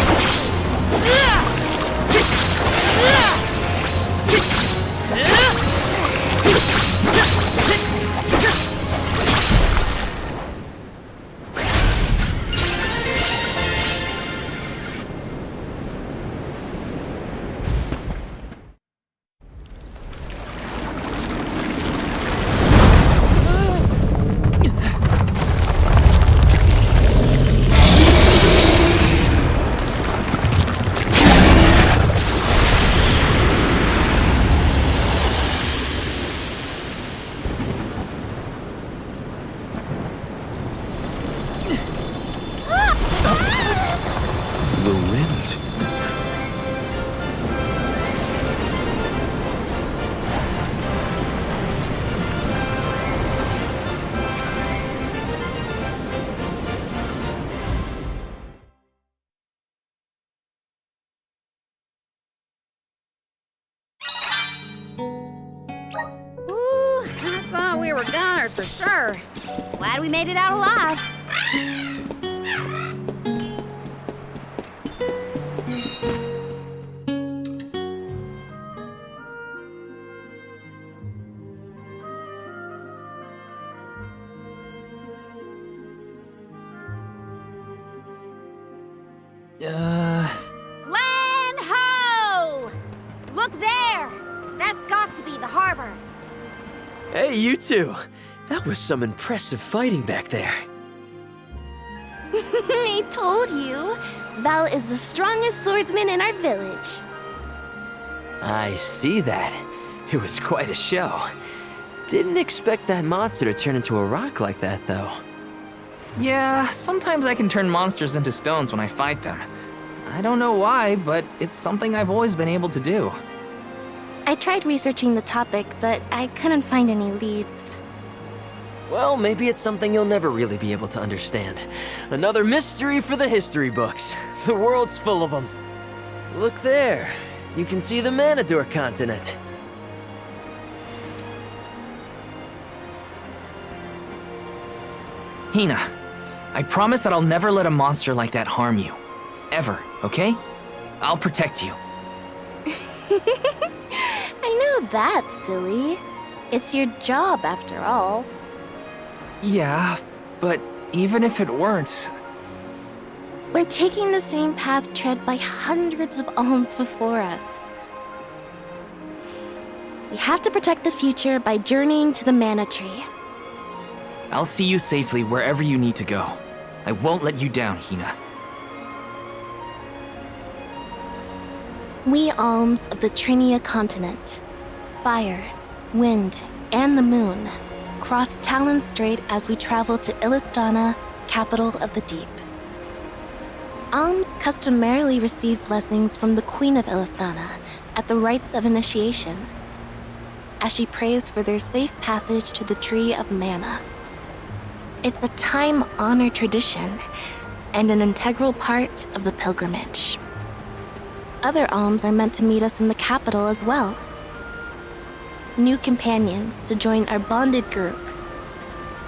The wind. Ooh, I thought we were goners for sure. Glad we made it out alive. Land ho! Look there! That's got to be the harbor. Hey, you two. That was some impressive fighting back there. I told you. Val is the strongest swordsman in our village. I see that. It was quite a show. Didn't expect that monster to turn into a rock like that, though. Yeah, sometimes I can turn monsters into stones when I fight them. I don't know why, but it's something I've always been able to do. I tried researching the topic, but I couldn't find any leads. Well, maybe it's something you'll never really be able to understand. Another mystery for the history books. The world's full of them. Look there. You can see the Manador continent. Hina, I promise that I'll never let a monster like that harm you. Ever, okay? I'll protect you. I know that, silly. It's your job, after all. Yeah, but even if it weren't... We're taking the same path tread by hundreds of alms before us. We have to protect the future by journeying to the Mana Tree. I'll see you safely wherever you need to go. I won't let you down, Hina. We alms of the Trinia continent, fire, wind, and the moon, cross Talon Strait as we travel to Illistana, capital of the deep. Alms customarily receive blessings from the Queen of Illistana at the rites of initiation, as she prays for their safe passage to the Tree of Mana. It's a time-honored tradition and an integral part of the pilgrimage. Other alms are meant to meet us in the capital as well. New companions to join our bonded group.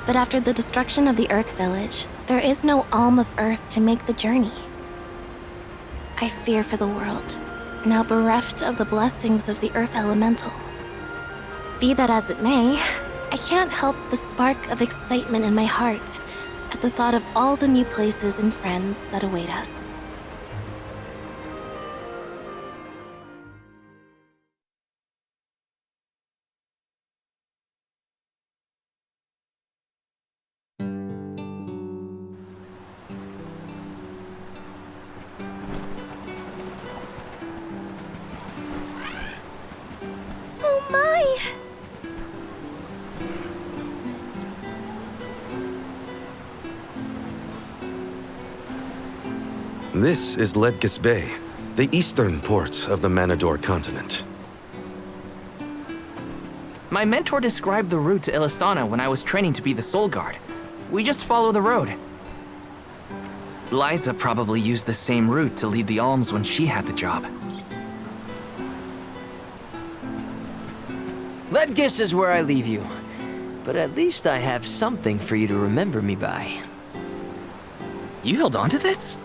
But after the destruction of the Earth Village, there is no alm of Earth to make the journey. I fear for the world. now bereft of the blessings of the Earth Elemental. Be that as it may, I can't help the spark of excitement in my heart at the thought of all the new places and friends that await us. Oh my! This is Xcagegame Bay, the eastern port of the Manador continent. My mentor described the route to Illistana when I was training to be the Soul Guard. We just follow the road. Liza probably used the same route to lead the alms when she had the job. Xcagegame is where I leave you. But at least I have something for you to remember me by. You held on to this?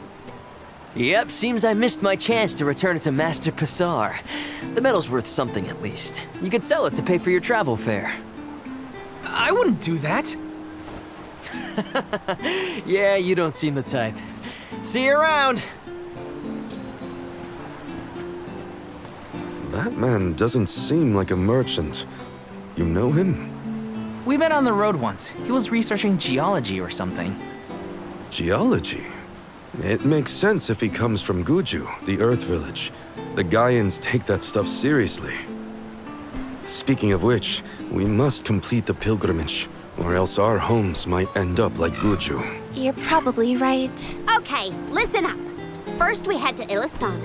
Yep, seems I missed my chance to return it to Master Passar. The medal's worth something at least. You could sell it to pay for your travel fare. I wouldn't do that. Yeah, you don't seem the type. See you around! That man doesn't seem like a merchant. You know him? We met on the road once. He was researching geology or something. Geology? It makes sense if he comes from Guju, the Earth Village. The Gaians take that stuff seriously. Speaking of which, we must complete the pilgrimage, or else our homes might end up like Guju. You're probably right. Okay, listen up. First we head to Illistana.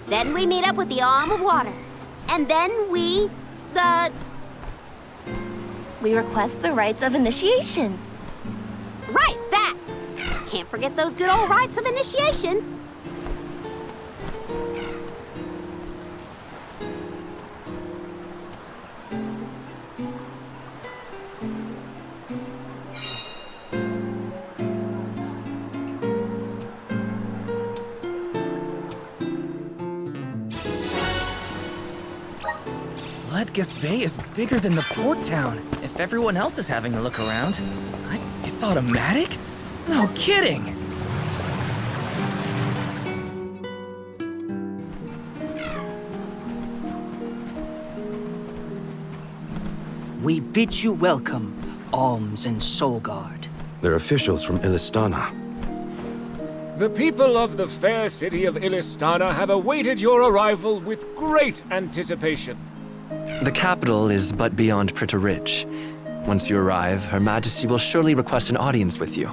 Then we meet up with the Alm of Water. And then we request the rites of initiation. Right, that! Can't forget those good old rites of initiation. Xcagegame Bay is bigger than the port town. If everyone else is having a look around, it's automatic? No kidding! We bid you welcome, Alms and Soul Guard. They're officials from Illistana. The people of the fair city of Illistana have awaited your arrival with great anticipation. The capital is but beyond Pritta Ridge. Once you arrive, Her Majesty will surely request an audience with you,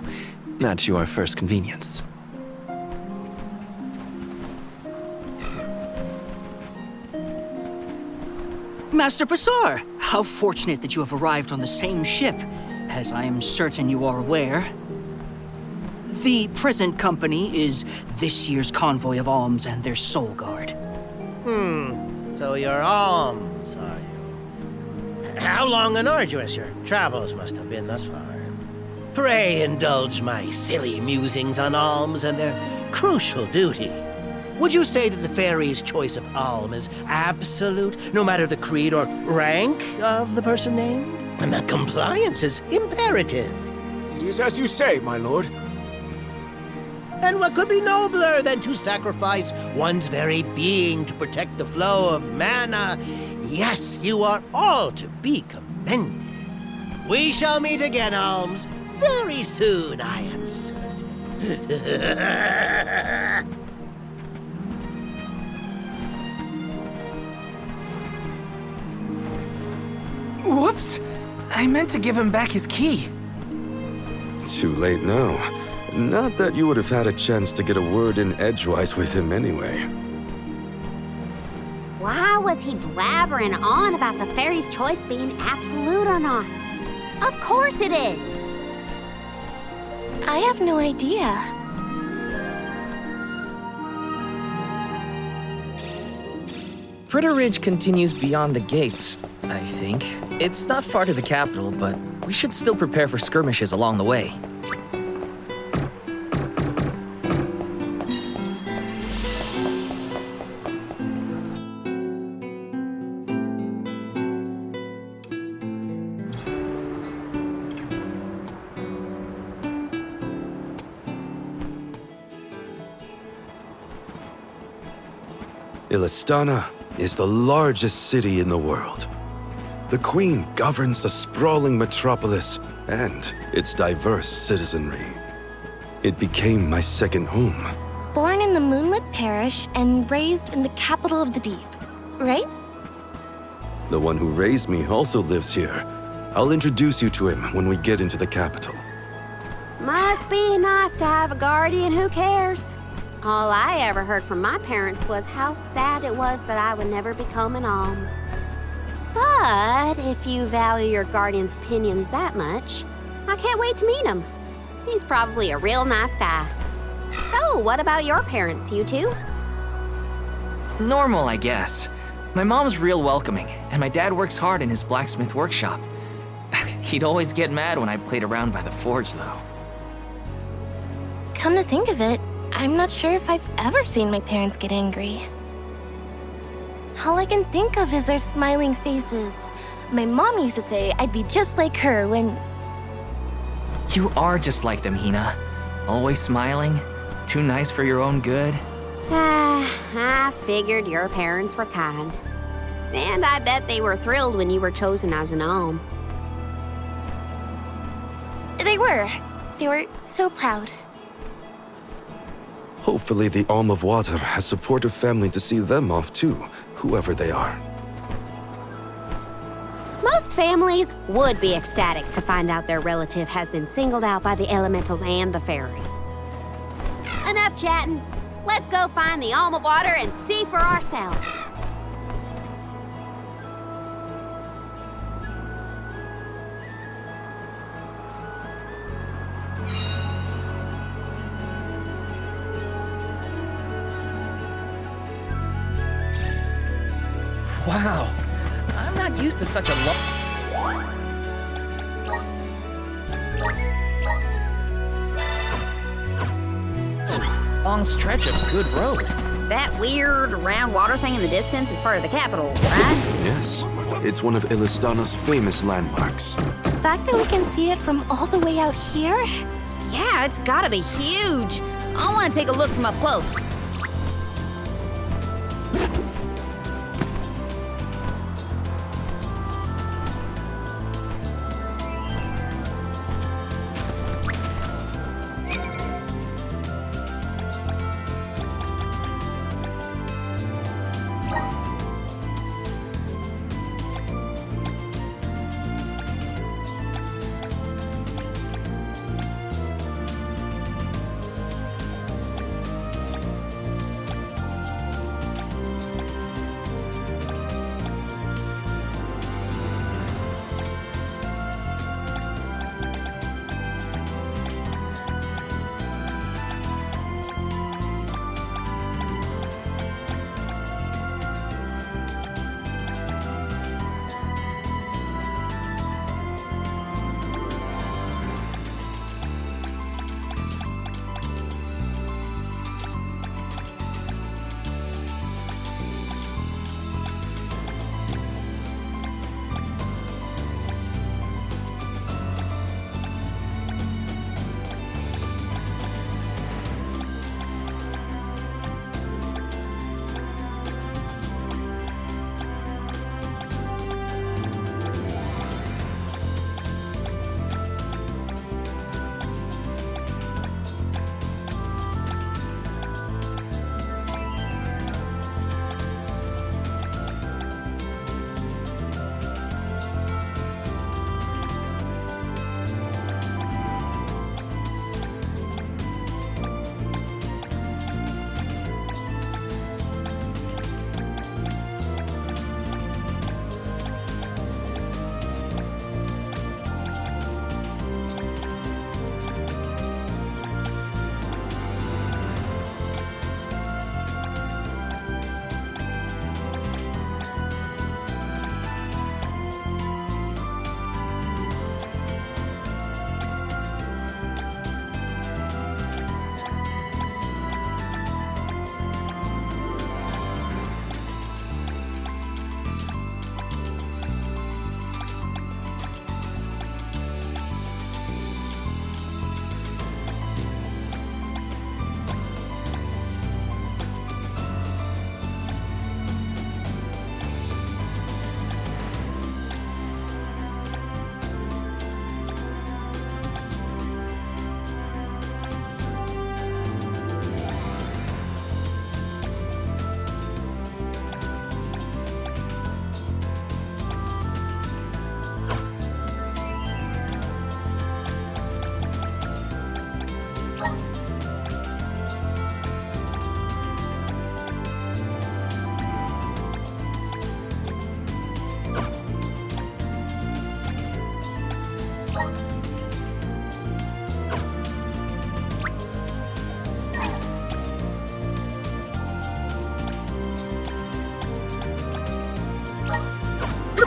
at your first convenience. Master Passar, how fortunate that you have arrived on the same ship. As I am certain you are aware, the present company is this year's convoy of alms and their Soul Guard. So you're alms, are you? How long and arduous your travels must have been thus far. Pray indulge my silly musings on alms and their crucial duty. Would you say that the fairy's choice of alm is absolute, no matter the creed or rank of the person named? And that compliance is imperative. It is as you say, my lord. And what could be nobler than to sacrifice one's very being to protect the flow of mana? Yes, you are all to be commended. We shall meet again, alms, very soon, I am certain. Whoops! I meant to give him back his key. Too late now. Not that you would have had a chance to get a word in edgewise with him anyway. Why was he blabbering on about the fairy's choice being absolute or not? Of course it is! I have no idea. Pritta Ridge continues beyond the gates, I think. It's not far to the capital, but we should still prepare for skirmishes along the way. Illistana is the largest city in the world. The Queen governs the sprawling metropolis and its diverse citizenry. It became my second home. Born in the moonlit parish and raised in the capital of the deep, right? The one who raised me also lives here. I'll introduce you to him when we get into the capital. Must be nice to have a guardian who cares. All I ever heard from my parents was how sad it was that I would never become an Alm. But if you value your guardian's opinions that much, I can't wait to meet him. He's probably a real nice guy. So, what about your parents, you two? Normal, I guess. My mom's real welcoming, and my dad works hard in his blacksmith workshop. He'd always get mad when I played around by the forge, though. Come to think of it, I'm not sure if I've ever seen my parents get angry. All I can think of is their smiling faces. My mom used to say I'd be just like her when... You are just like them, Hina. Always smiling, too nice for your own good. I figured your parents were kind. And I bet they were thrilled when you were chosen as an Alm. They were. They were so proud. Hopefully the Alm of Water has supportive family to see them off too, whoever they are. Most families would be ecstatic to find out their relative has been singled out by the elementals and the fairy. Enough chatting. Let's go find the Alm of Water and see for ourselves. Wow, I'm not used to such a long stretch of good road. That weird round water thing in the distance is part of the capital, right? Yes, it's one of Illistana's famous landmarks. The fact that we can see it from all the way out here? Yeah, it's gotta be huge. I want to take a look from up close.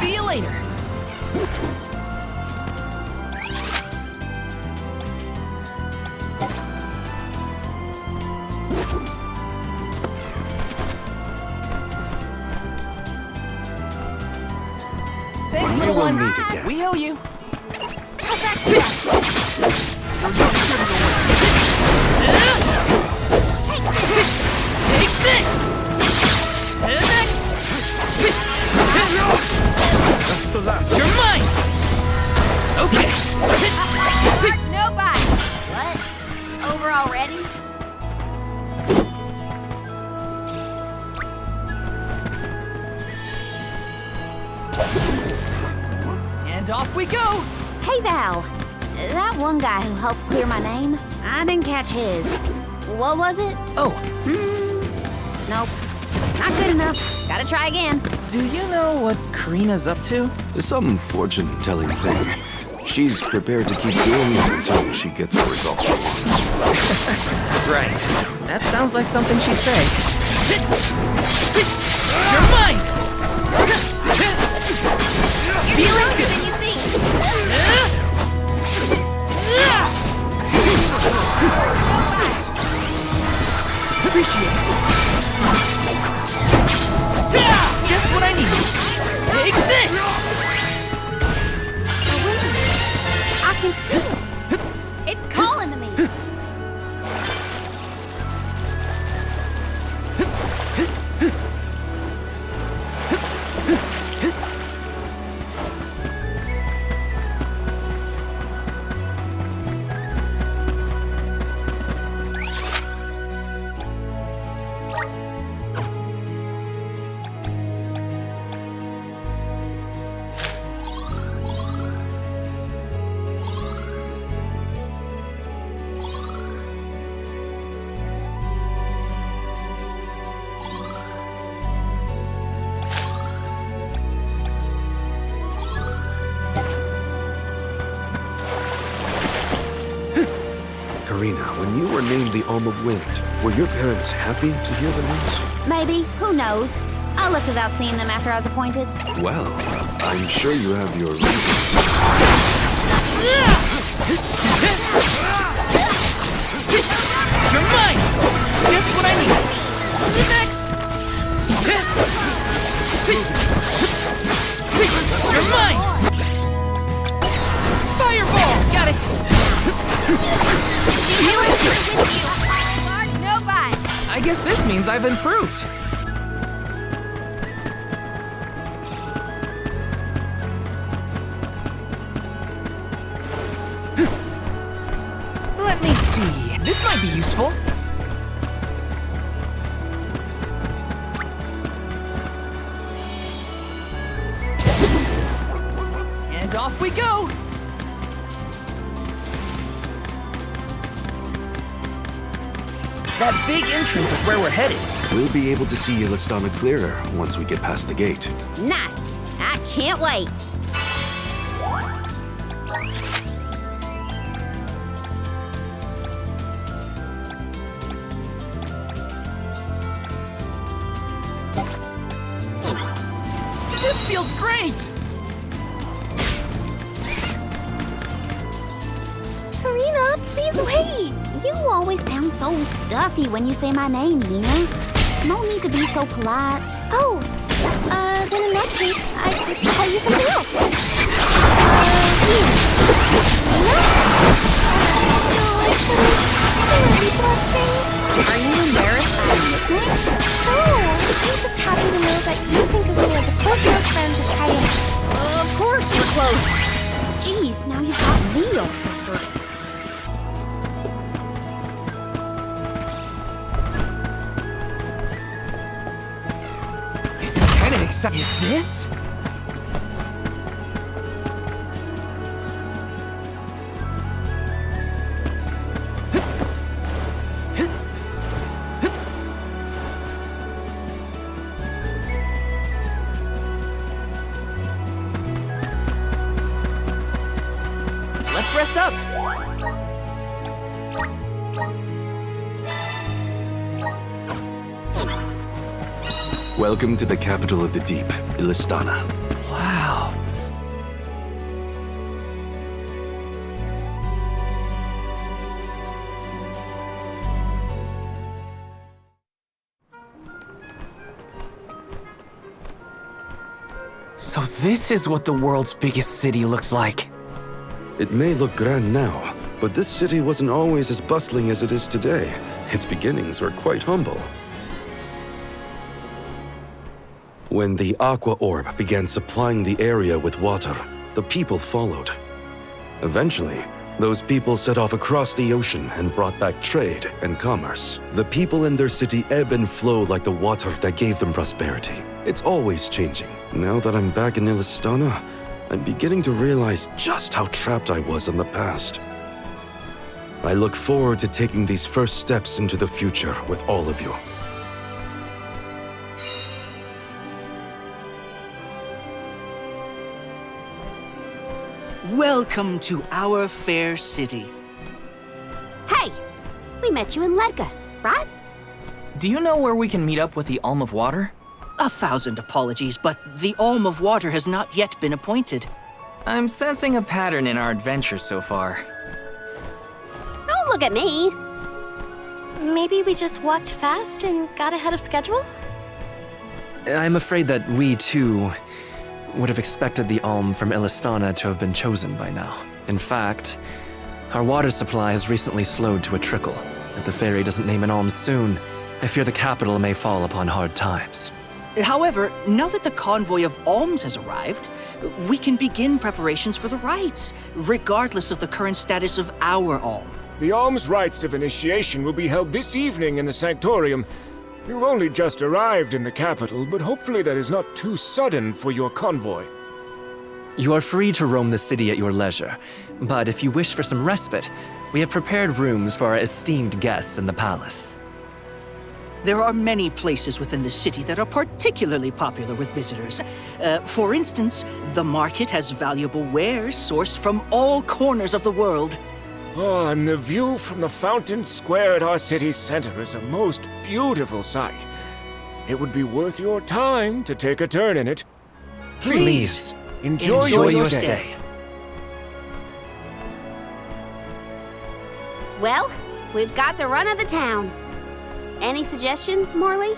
See you later. Thanks, little one. We owe you. Take this! Next! That's the last. You're mine! Okay. Nobody. What? Over already? And off we go! Hey, Val. That one guy who helped clear my name, I didn't catch his. What was it? Oh. Nope. Not good enough. Gotta try again. Do you know what Karina's up to? Some fortune-telling thing. She's prepared to keep doing it until she gets the results she wants. Right. That sounds like something she'd say. You're mine! Feeling good than you think. Appreciate it. Just what I need. Take this! I can see it. It's calling to me. Karina, when you were named the Arm of Wind, were your parents happy to hear the news? Maybe. Who knows? I left without seeing them after I was appointed. Well, I'm sure you have your reasons. You're mine! Just what I need. Next! You're mine! Fireball! Got it! Nobody. I guess this means I've improved. Let me see. This might be useful. And off we go! That big entrance is where we're headed. We'll be able to see Illistana clearer once we get past the gate. Nice. I can't wait. This feels great! Karina, please wait. You always sound so stuffy when you say my name, Nina. No need to be so polite. Oh, then in that case, I could call you something else. Are you embarrassed by my nickname? No, I'm just happy to know that you think of me as a close enough friend to try and... Of course we're close. Jeez, now you've got me all frustrated. Is this? Let's rest up. Welcome to the capital of the deep, Illistana. Wow. So this is what the world's biggest city looks like. It may look grand now, but this city wasn't always as bustling as it is today. Its beginnings were quite humble. When the Aqua Orb began supplying the area with water, the people followed. Eventually, those people set off across the ocean and brought back trade and commerce. The people in their city ebb and flow like the water that gave them prosperity. It's always changing. Now that I'm back in Illistana, I'm beginning to realize just how trapped I was in the past. I look forward to taking these first steps into the future with all of you. Welcome to our fair city. Hey! We met you in Ledgus, right? Do you know where we can meet up with the Alm of Water? 1,000 apologies, but the Alm of Water has not yet been appointed. I'm sensing a pattern in our adventure so far. Don't look at me! Maybe we just walked fast and got ahead of schedule? I'm afraid that we, too, would have expected the Alm from Illistana to have been chosen by now. In fact, our water supply has recently slowed to a trickle. If the fairy doesn't name an Alm soon, I fear the capital may fall upon hard times. However, now that the convoy of alms has arrived, we can begin preparations for the rites, regardless of the current status of our alm. The alms rites of initiation will be held this evening in the Sanctorium. You've only just arrived in the capital, but hopefully that is not too sudden for your convoy. You are free to roam the city at your leisure, but if you wish for some respite, we have prepared rooms for our esteemed guests in the palace. There are many places within the city that are particularly popular with visitors. For instance, the market has valuable wares sourced from all corners of the world. Oh, and the view from the fountain square at our city center is a most beautiful sight. It would be worth your time to take a turn in it. Please, enjoy your stay. Well, we've got the run of the town. Any suggestions, Morley?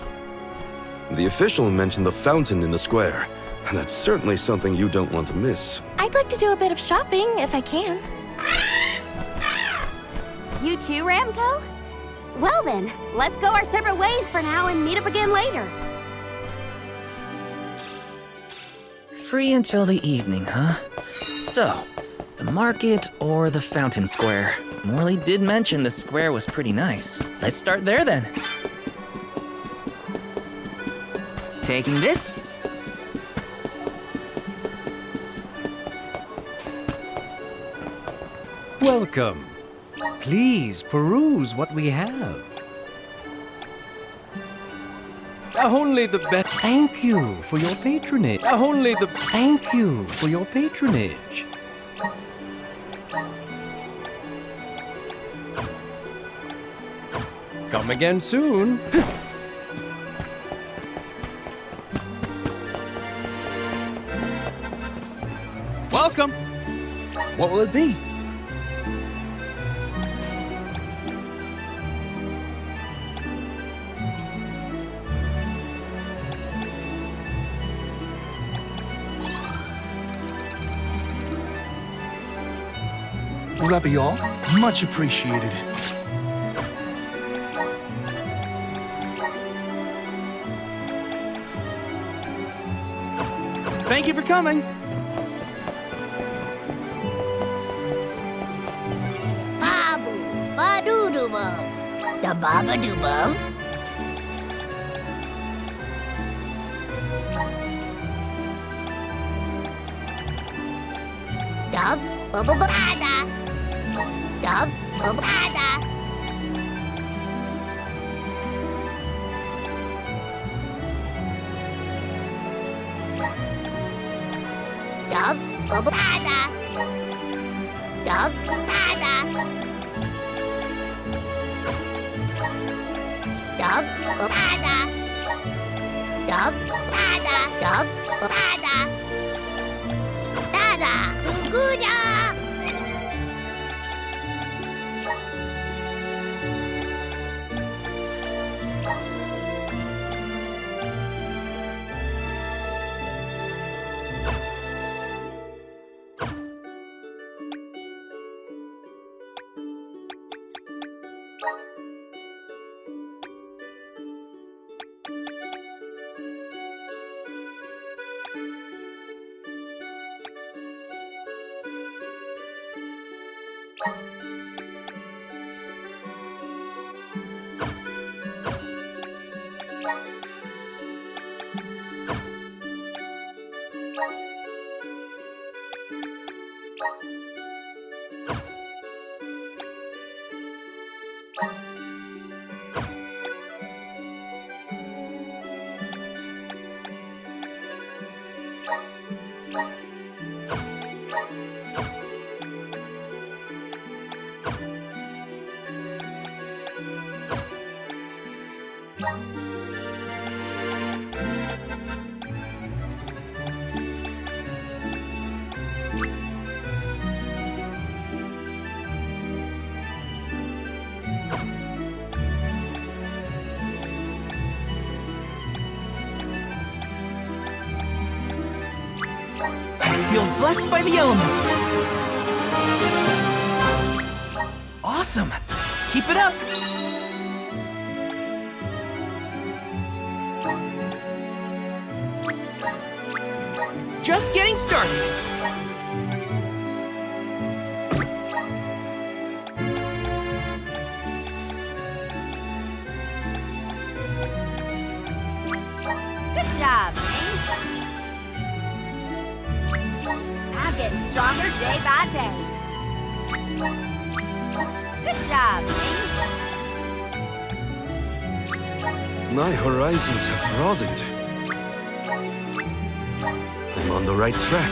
The official mentioned the fountain in the square, and that's certainly something you don't want to miss. I'd like to do a bit of shopping, if I can. You too, Ramco? Well then, let's go our separate ways for now and meet up again later. Free until the evening, huh? So, the market or the fountain square? Morley did mention the square was pretty nice. Let's start there then. Taking this? Welcome. Please peruse what we have. Only the best. Thank you for your patronage. Thank you for your patronage. Come again soon. Welcome. What will it be? Will that be all? Much appreciated. Thank you for coming. Babu, ba-doo-doo-bum. Da baba-doo-bum. Dub, bubba-bada. Dub, bubba-bada. Dub, bubba-bada. Dub, bada. Dub, bada. Dub, bada. Dub, bada. Dada, guguda. Feel blessed by the elements. Awesome. Keep it up. Just getting started. Good job, me. I'm getting stronger day by day. Good job, me. My horizons have broadened. I'm on the right track.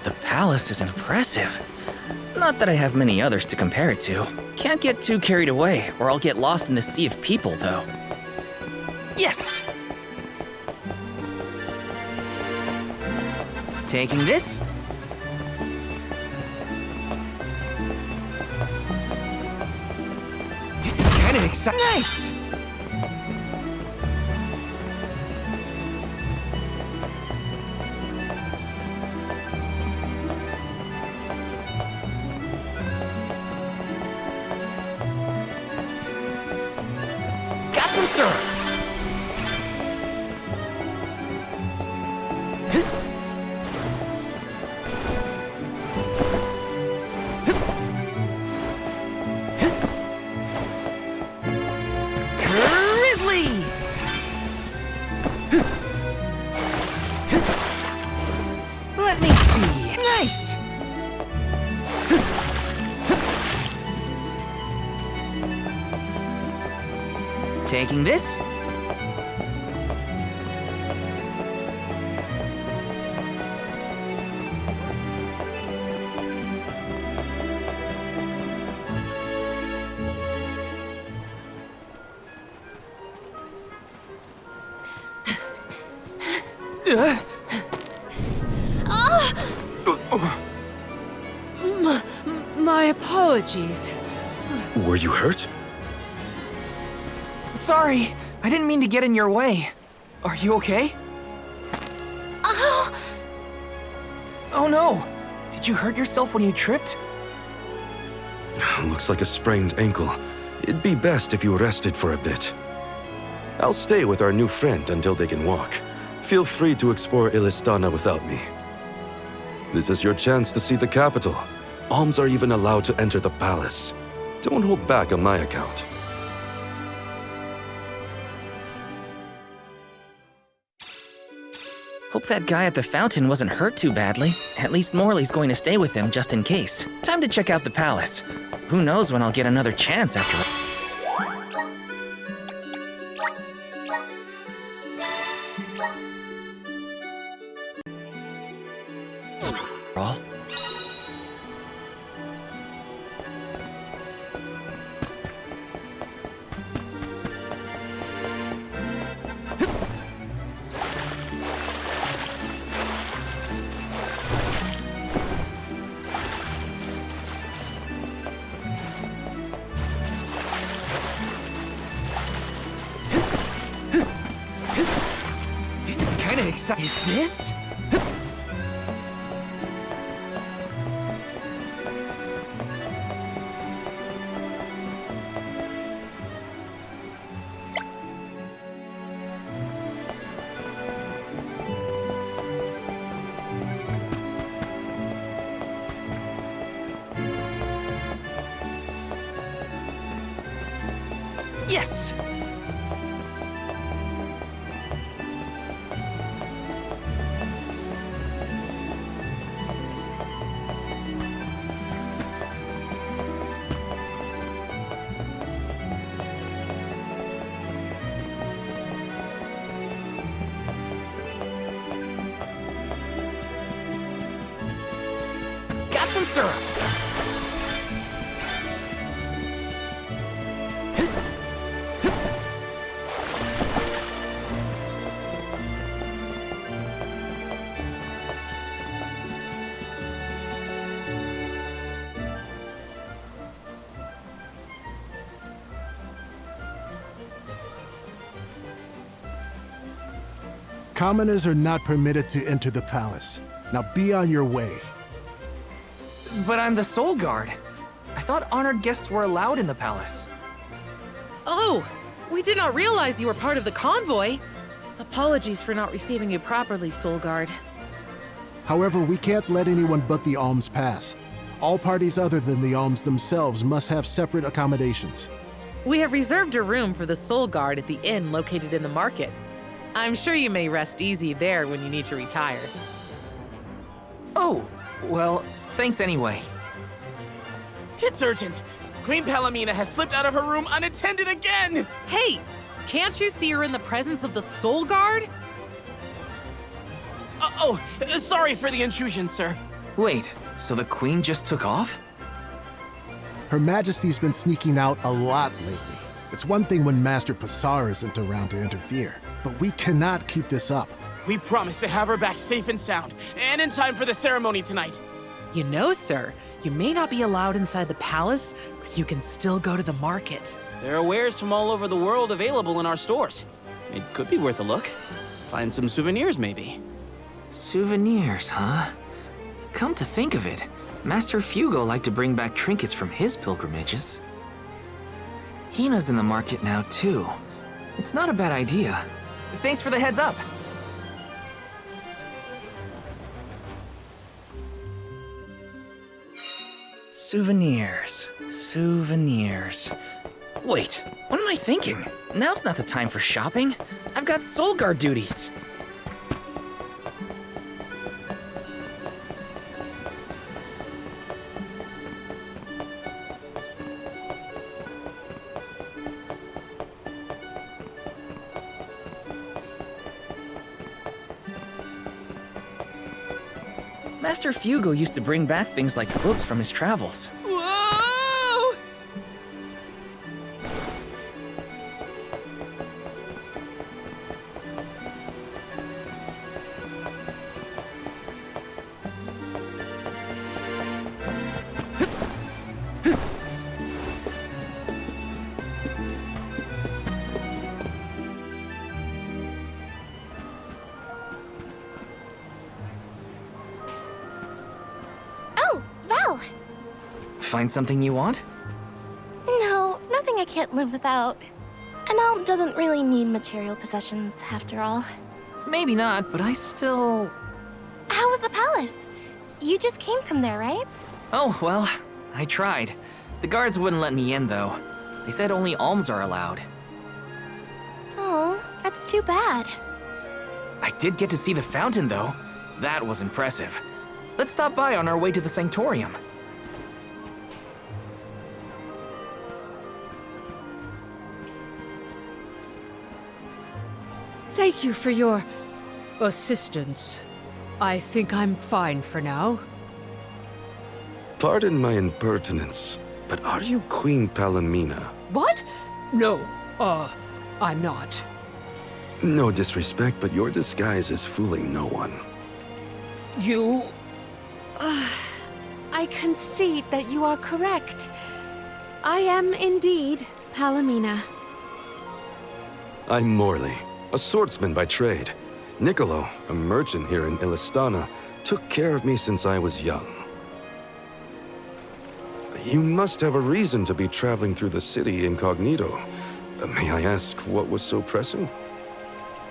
The palace is impressive. Not that I have many others to compare it to. Can't get too carried away, or I'll get lost in the sea of people, though. Yes! Taking this. This is kind of exciting. Nice! Sir. Grizzly. Let me see. Nice. Taking this. My apologies. Were you hurt? Sorry, I didn't mean to get in your way. Are you okay? Oh no! Did you hurt yourself when you tripped? Looks like a sprained ankle. It'd be best if you rested for a bit. I'll stay with our new friend until they can walk. Feel free to explore Illistana without me. This is your chance to see the capital. Alms are even allowed to enter the palace. Don't hold back on my account. Hope that guy at the fountain wasn't hurt too badly. At least Morley's going to stay with him just in case. Time to check out the palace. Who knows when I'll get another chance after all. This is kind of exciting. Is this? Yes! Got some syrup! Commoners are not permitted to enter the palace. Now be on your way. But I'm the Soul Guard. I thought honored guests were allowed in the palace. Oh, we did not realize you were part of the convoy. Apologies for not receiving you properly, Soul Guard. However, we can't let anyone but the alms pass. All parties other than the alms themselves must have separate accommodations. We have reserved a room for the Soul Guard at the inn located in the market. I'm sure you may rest easy there when you need to retire. Oh, well, thanks anyway. It's urgent. Queen Palomina has slipped out of her room unattended again! Hey, can't you see her in the presence of the Soul Guard? Sorry for the intrusion, sir. Wait, so the queen just took off? Her Majesty's been sneaking out a lot lately. It's one thing when Master Passar isn't around to interfere, but we cannot keep this up. We promised to have her back safe and sound, and in time for the ceremony tonight. You know, sir, you may not be allowed inside the palace, but you can still go to the market. There are wares from all over the world available in our stores. It could be worth a look. Find some souvenirs, maybe. Souvenirs, huh? Come to think of it, Master Fugo liked to bring back trinkets from his pilgrimages. Hina's in the market now, too. It's not a bad idea. Thanks for the heads up. Souvenirs. Wait, what am I thinking? Now's not the time for shopping. I've got Soul Guard duties. Master Fugo used to bring back things like books from his travels. Whoa! Find something you want? No, nothing I can't live without. An alm doesn't really need material possessions, after all. Maybe not, but I still... How was the palace? You just came from there, right? Oh, well, I tried. The guards wouldn't let me in, though. They said only alms are allowed. Oh, that's too bad. I did get to see the fountain, though. That was impressive. Let's stop by on our way to the Sanctorium. Thank you for your assistance. I think I'm fine for now. Pardon my impertinence, but are you Queen Palomina? What? No, I'm not. No disrespect, but your disguise is fooling no one. You... I concede that you are correct. I am indeed Palomina. I'm Morley, a swordsman by trade. Niccolo, a merchant here in Illistana, took care of me since I was young. You must have a reason to be traveling through the city incognito. May I ask what was so pressing?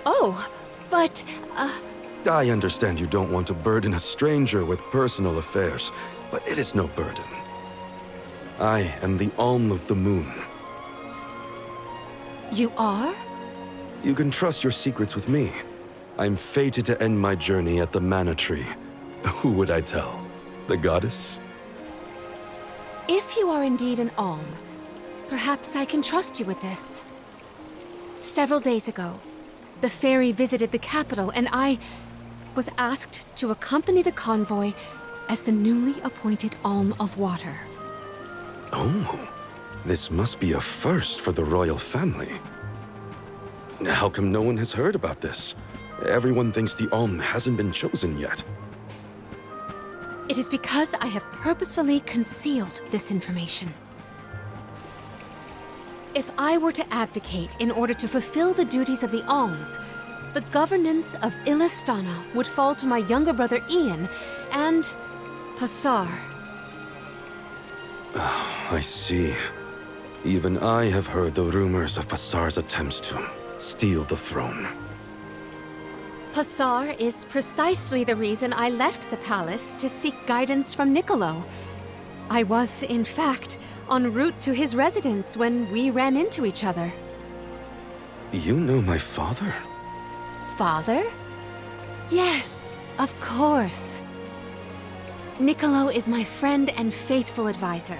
Oh, but, I understand you don't want to burden a stranger with personal affairs, but it is no burden. I am the Alm of the Moon. You are? You can trust your secrets with me. I'm fated to end my journey at the Mana Tree. Who would I tell? The goddess? If you are indeed an Alm, perhaps I can trust you with this. Several days ago, the fairy visited the capital, and I was asked to accompany the convoy as the newly appointed Alm of Water. Oh, this must be a first for the royal family. How come no one has heard about this? Everyone thinks the Alm hasn't been chosen yet. It is because I have purposefully concealed this information. If I were to abdicate in order to fulfill the duties of the Alms, the governance of Illistana would fall to my younger brother Ian and Passar. I see. Even I have heard the rumors of Passar's attempts to steal the throne. Passar is precisely the reason I left the palace to seek guidance from Niccolo. I was, in fact, en route to his residence when we ran into each other. You know my father? Father? Yes, of course. Niccolo is my friend and faithful advisor.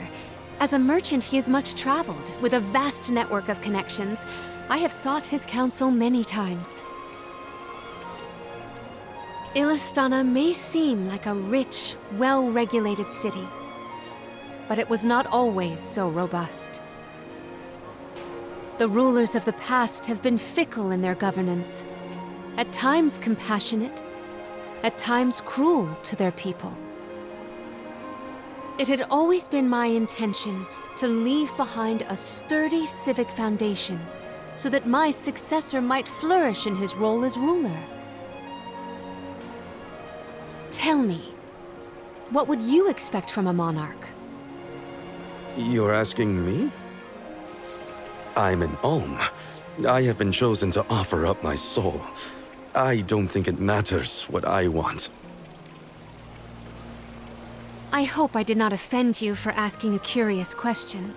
As a merchant, he is much traveled, with a vast network of connections. I have sought his counsel many times. Illistana may seem like a rich, well-regulated city, but it was not always so robust. The rulers of the past have been fickle in their governance, at times compassionate, at times cruel to their people. It had always been my intention to leave behind a sturdy civic foundation so that my successor might flourish in his role as ruler. Tell me, what would you expect from a monarch? You're asking me? I'm an Alm. I have been chosen to offer up my soul. I don't think it matters what I want. I hope I did not offend you for asking a curious question.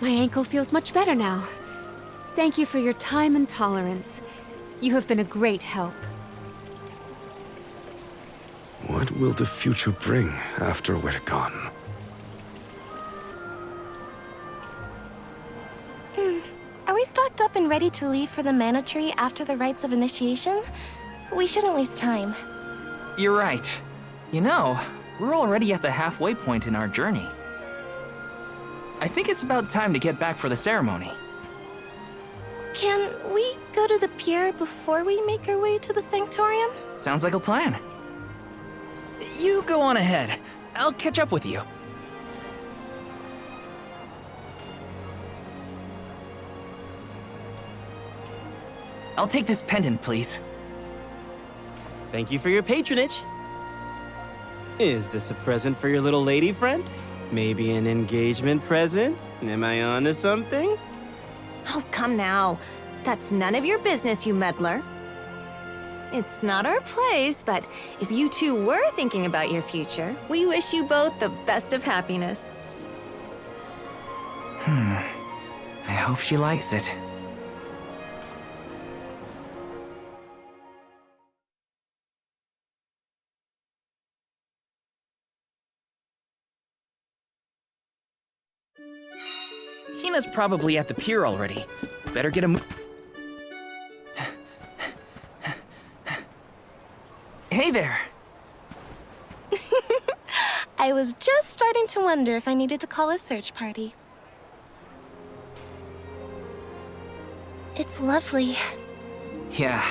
My ankle feels much better now. Thank you for your time and tolerance. You have been a great help. What will the future bring after we're gone? Are we stocked up and ready to leave for the Mana Tree after the rites of initiation? We shouldn't waste time. You're right. You know, we're already at the halfway point in our journey. I think it's about time to get back for the ceremony. Can we go to the pier before we make our way to the Sanctorium? Sounds like a plan. You go on ahead. I'll catch up with you. I'll take this pendant, please. Thank you for your patronage. Is this a present for your little lady friend? Maybe an engagement present? Am I onto something? Oh, come now. That's none of your business, you meddler. It's not our place, but if you two were thinking about your future, we wish you both the best of happiness. I hope she likes it. Hina's probably at the pier already. Better get him. Hey there. I was just starting to wonder if I needed to call a search party. It's lovely. Yeah,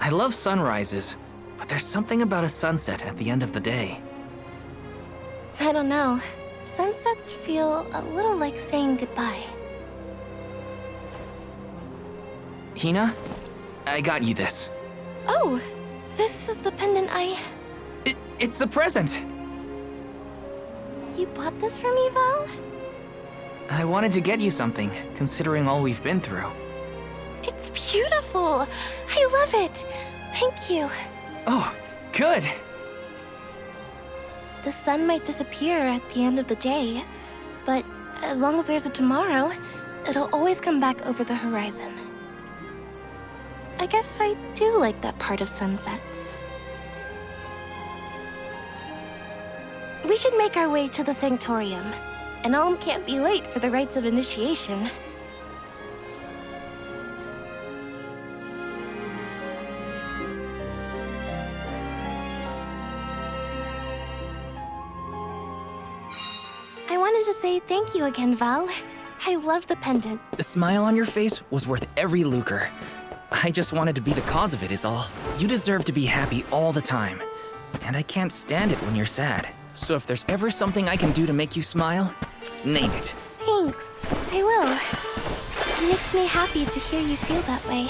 I love sunrises, but there's something about a sunset at the end of the day. I don't know. Sunsets feel a little like saying goodbye. Hina, I got you this. Oh, this is the pendant It's a present! You bought this for me, Val? I wanted to get you something, considering all we've been through. It's beautiful! I love it! Thank you. Oh, good! The sun might disappear at the end of the day, but as long as there's a tomorrow, it'll always come back over the horizon. I guess I do like that part of sunsets. We should make our way to the Sanctorium. An alm can't be late for the rites of initiation. I wanted to say thank you again, Val. I love the pendant. The smile on your face was worth every lucre. I just wanted to be the cause of it is all. You deserve to be happy all the time. And I can't stand it when you're sad. So if there's ever something I can do to make you smile, name it. Thanks. I will. It makes me happy to hear you feel that way.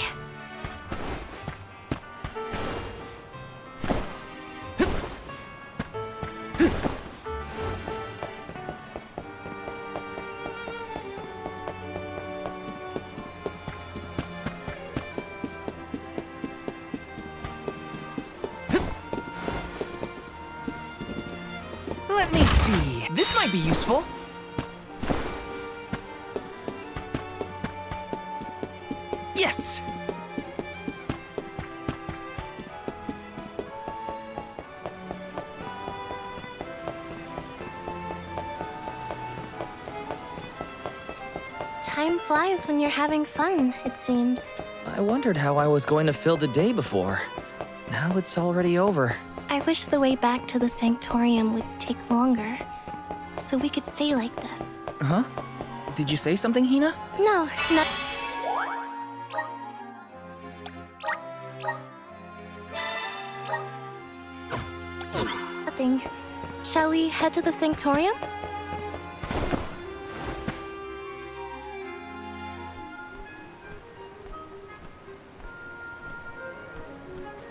Let me see. This might be useful. Yes! Time flies when you're having fun, it seems. I wondered how I was going to fill the day before. Now it's already over. I wish the way back to the Sanctorium would take longer, so we could stay like this. Huh? Did you say something, Hina? No, not... Nothing. Shall we head to the Sanctorium?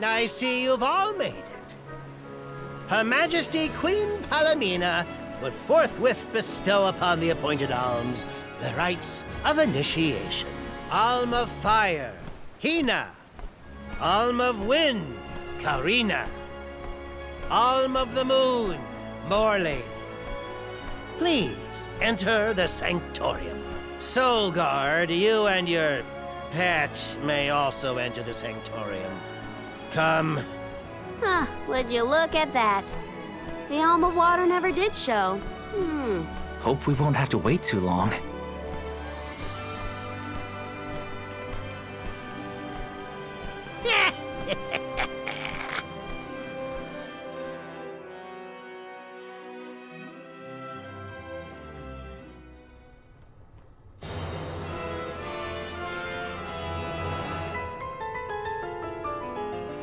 I see you've all made it. Her Majesty Queen Palomina would forthwith bestow upon the appointed alms the rites of initiation. Alm of Fire, Hina. Alm of Wind, Karina. Alm of the Moon, Morley. Please enter the Sanctorium. Soul Guard, you and your pet may also enter the Sanctorium. Come. Huh, would you look at that? The Alm of Water never did show. Hope we won't have to wait too long.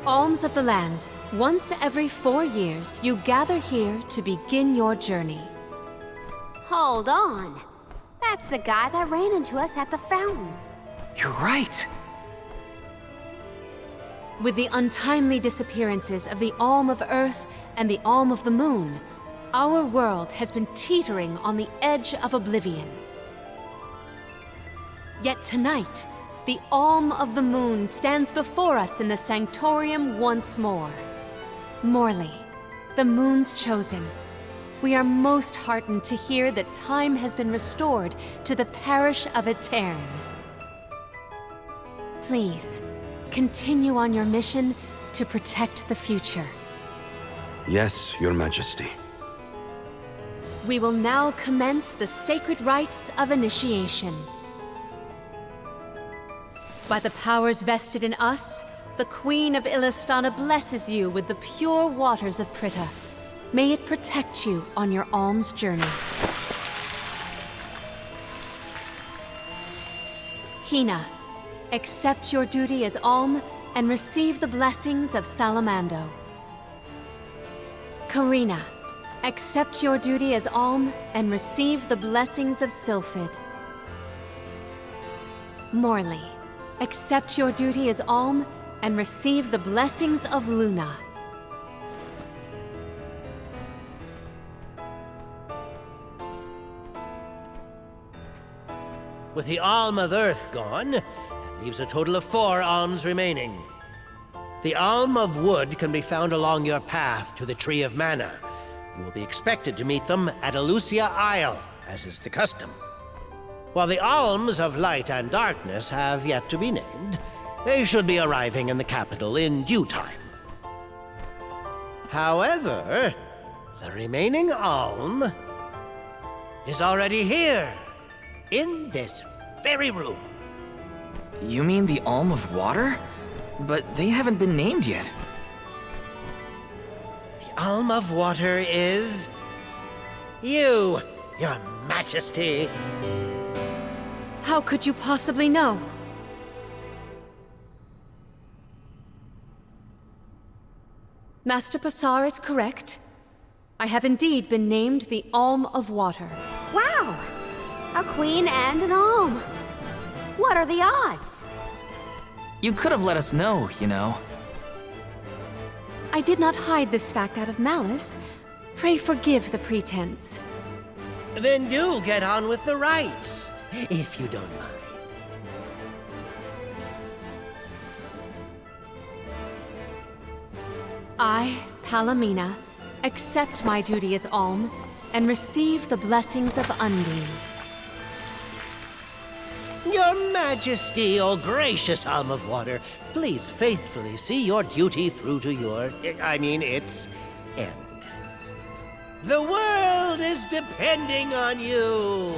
Alms of the land. Once every 4 years, you gather here to begin your journey. Hold on. That's the guy that ran into us at the fountain. You're right. With the untimely disappearances of the Alm of Earth and the Alm of the Moon, our world has been teetering on the edge of oblivion. Yet tonight, the Alm of the Moon stands before us in the Sanctorium once more. Morley, the Moon's chosen. We are most heartened to hear that time has been restored to the parish of Etern. Please, continue on your mission to protect the future. Yes, Your Majesty. We will now commence the sacred rites of initiation. By the powers vested in us, the Queen of Illistana blesses you with the pure waters of Pritta. May it protect you on your alms journey. Hina, accept your duty as alm and receive the blessings of Salamando. Karina, accept your duty as alm and receive the blessings of Sylphid. Morley, accept your duty as alm and receive the blessings of Luna. With the alm of earth gone, that leaves a total of 4 alms remaining. The alm of wood can be found along your path to the Tree of Mana. You will be expected to meet them at Elusia Isle, as is the custom. While the alms of light and darkness have yet to be named, they should be arriving in the capital in due time. However, the remaining alm is already here, in this very room. You mean the Alm of Water? But they haven't been named yet. The alm of water is you, Your Majesty. How could you possibly know? Master Passar is correct. I have indeed been named the Alm of Water. Wow! A queen and an alm. What are the odds? You could have let us know, you know. I did not hide this fact out of malice. Pray forgive the pretense. Then do get on with the rites, if you don't mind. I, Palamina, accept my duty as alm and receive the blessings of Undine. Your Majesty, O gracious alm of water, please faithfully see your duty through to its end. The world is depending on you.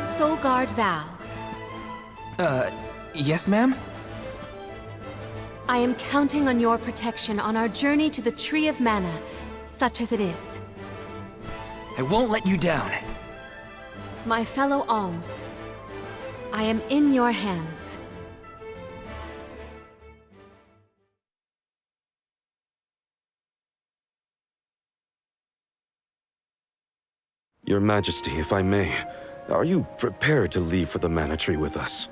Soul Guard vow. Yes, ma'am? I am counting on your protection on our journey to the Tree of Mana, such as it is. I won't let you down. My fellow alms, I am in your hands. Your Majesty, if I may, are you prepared to leave for the Mana Tree with us?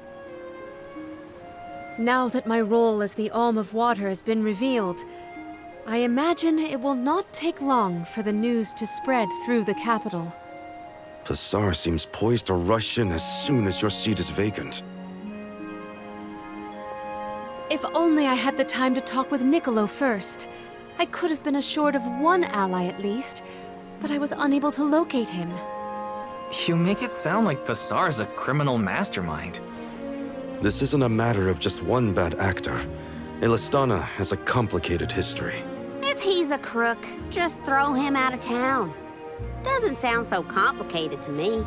Now that my role as the Alm of Water has been revealed, I imagine it will not take long for the news to spread through the capital. Passar seems poised to rush in as soon as your seat is vacant. If only I had the time to talk with Niccolo first. I could have been assured of one ally at least, but I was unable to locate him. You make it sound like Passar's a criminal mastermind. This isn't a matter of just one bad actor. Illistana has a complicated history. If he's a crook, just throw him out of town. Doesn't sound so complicated to me.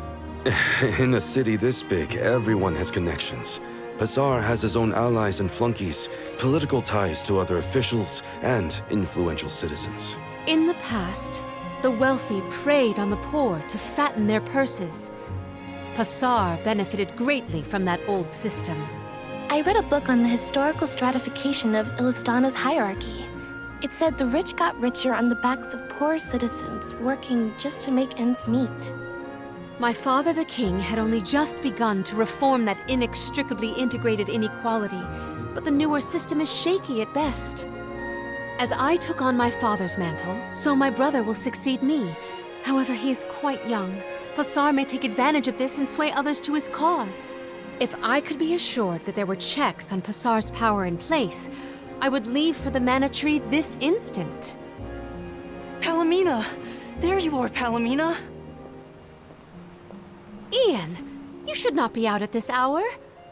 In a city this big, everyone has connections. Passar has his own allies and flunkies, political ties to other officials, and influential citizens. In the past, the wealthy preyed on the poor to fatten their purses. Passar benefited greatly from that old system. I read a book on the historical stratification of Illistana's hierarchy. It said the rich got richer on the backs of poor citizens working just to make ends meet. My father the king had only just begun to reform that inextricably integrated inequality, but the newer system is shaky at best. As I took on my father's mantle, so my brother will succeed me. However, he is quite young. Passar may take advantage of this and sway others to his cause. If I could be assured that there were checks on Passar's power in place, I would leave for the Mana Tree this instant. Palamina! There you are, Palamina! Ian, you should not be out at this hour.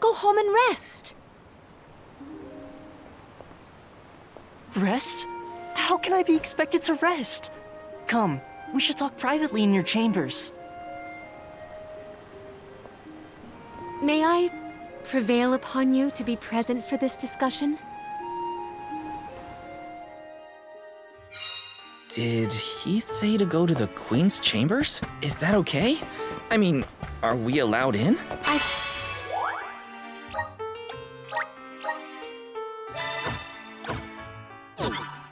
Go home and rest. Rest? How can I be expected to rest? Come, we should talk privately in your chambers. May I prevail upon you to be present for this discussion? Did he say to go to the Queen's chambers? Is that okay? I mean, are we allowed in?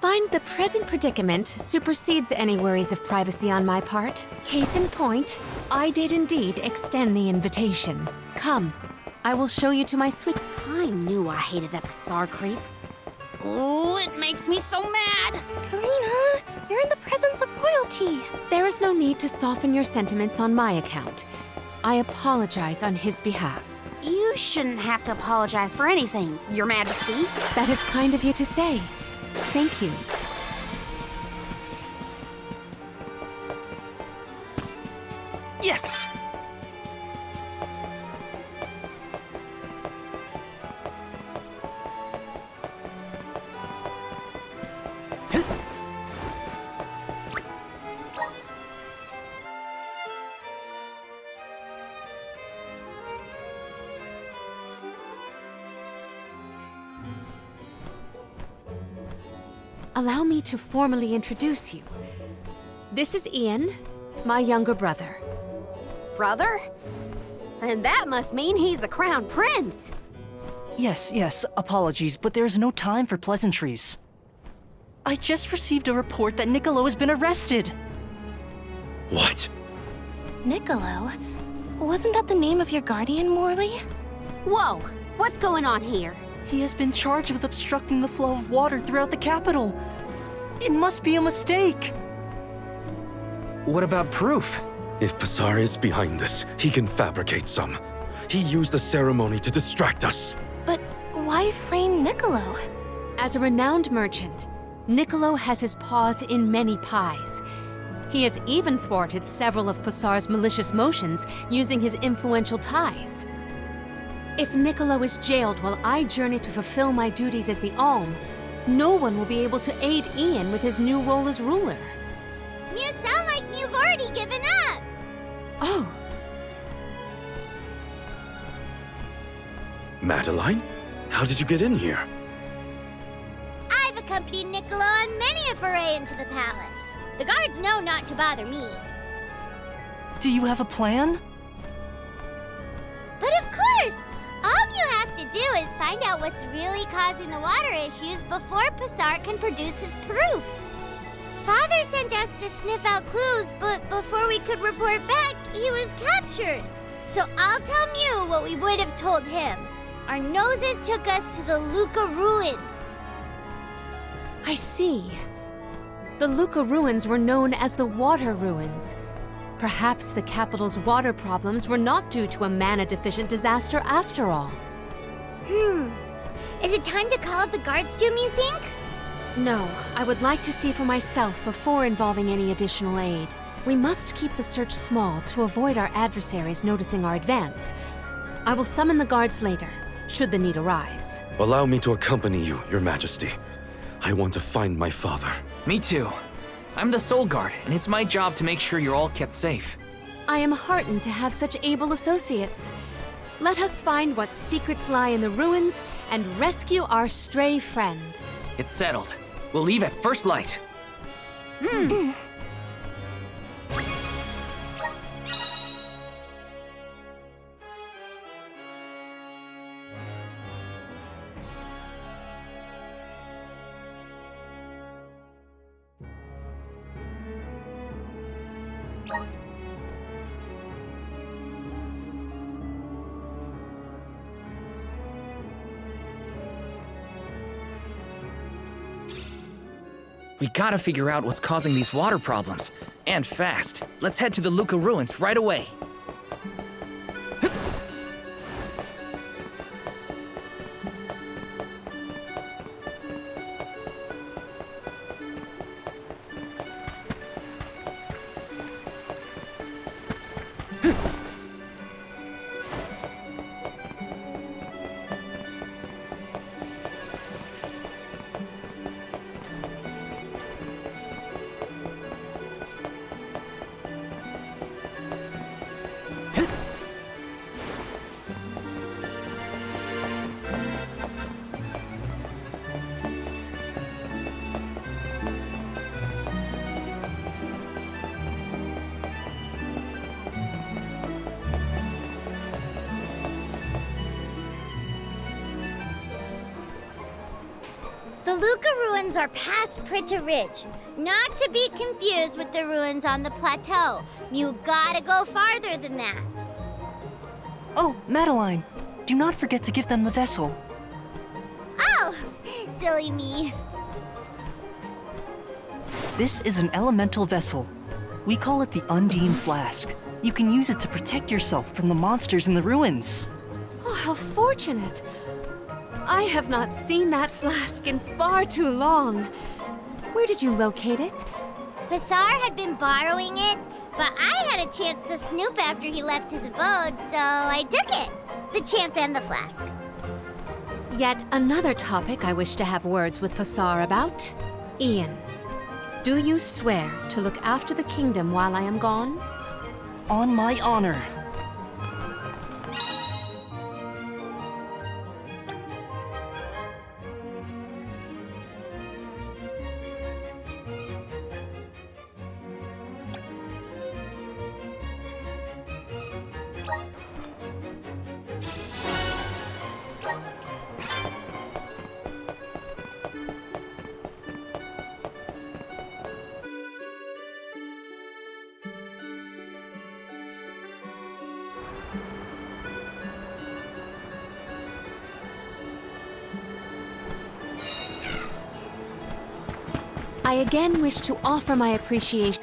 Find the present predicament supersedes any worries of privacy on my part. Case in point, I did indeed extend the invitation. Come, I will show you to my suite. I knew I hated that Pasar creep. Oh, it makes me so mad! Karina, you're in the presence of royalty. There is no need to soften your sentiments on my account. I apologize on his behalf. You shouldn't have to apologize for anything, Your Majesty. That is kind of you to say. Thank you. Yes! Allow me to formally introduce you. This is Ian, my younger brother. Brother? And that must mean he's the crown prince. Yes, apologies, but there's no time for pleasantries. I just received a report that Niccolo has been arrested. What? Niccolo? Wasn't that the name of your guardian, Morley? Whoa, what's going on here? He has been charged with obstructing the flow of water throughout the capital. It must be a mistake. What about proof? If Pasar is behind this, he can fabricate some. He used the ceremony to distract us. But why frame Niccolo? As a renowned merchant, Niccolo has his paws in many pies. He has even thwarted several of Pasar's malicious motions using his influential ties. If Niccolo is jailed while I journey to fulfill my duties as the Alm, no one will be able to aid Ian with his new role as ruler. You sound like you've already given up. Oh. Madeline? How did you get in here? I've accompanied Niccolo on many a foray into the palace. The guards know not to bother me. Do you have a plan? But of course! All you have to do is find out what's really causing the water issues before Pasar can produce his proof. Father sent us to sniff out clues, but before we could report back, he was captured. So I'll tell Mew what we would have told him. Our noses took us to the Luca ruins. I see. The Luca ruins were known as the Water Ruins. Perhaps the capital's water problems were not due to a mana-deficient disaster after all. Is it time to call up the guards, Jim, you think? No, I would like to see for myself before involving any additional aid. We must keep the search small to avoid our adversaries noticing our advance. I will summon the guards later, should the need arise. Allow me to accompany you, Your Majesty. I want to find my father. Me too. I'm the Soul Guard, and it's my job to make sure you're all kept safe. I am heartened to have such able associates. Let us find what secrets lie in the ruins and rescue our stray friend. It's settled. We'll leave at first light. We gotta figure out what's causing these water problems. And fast. Let's head to the Luca ruins right away. Luca ruins are past Prita Ridge, not to be confused with the ruins on the plateau. You gotta go farther than that. Oh, Madeline, do not forget to give them the vessel. Oh, silly me. This is an elemental vessel. We call it the Undine Flask. You can use it to protect yourself from the monsters in the ruins. Oh, how fortunate. I have not seen that flask in far too long. Where did you locate it? Passar had been borrowing it, but I had a chance to snoop after he left his abode, so I took it. The chance and the flask. Yet another topic I wish to have words with Passar about. Ian, do you swear to look after the kingdom while I am gone? On my honor. I again wish to offer my appreciation.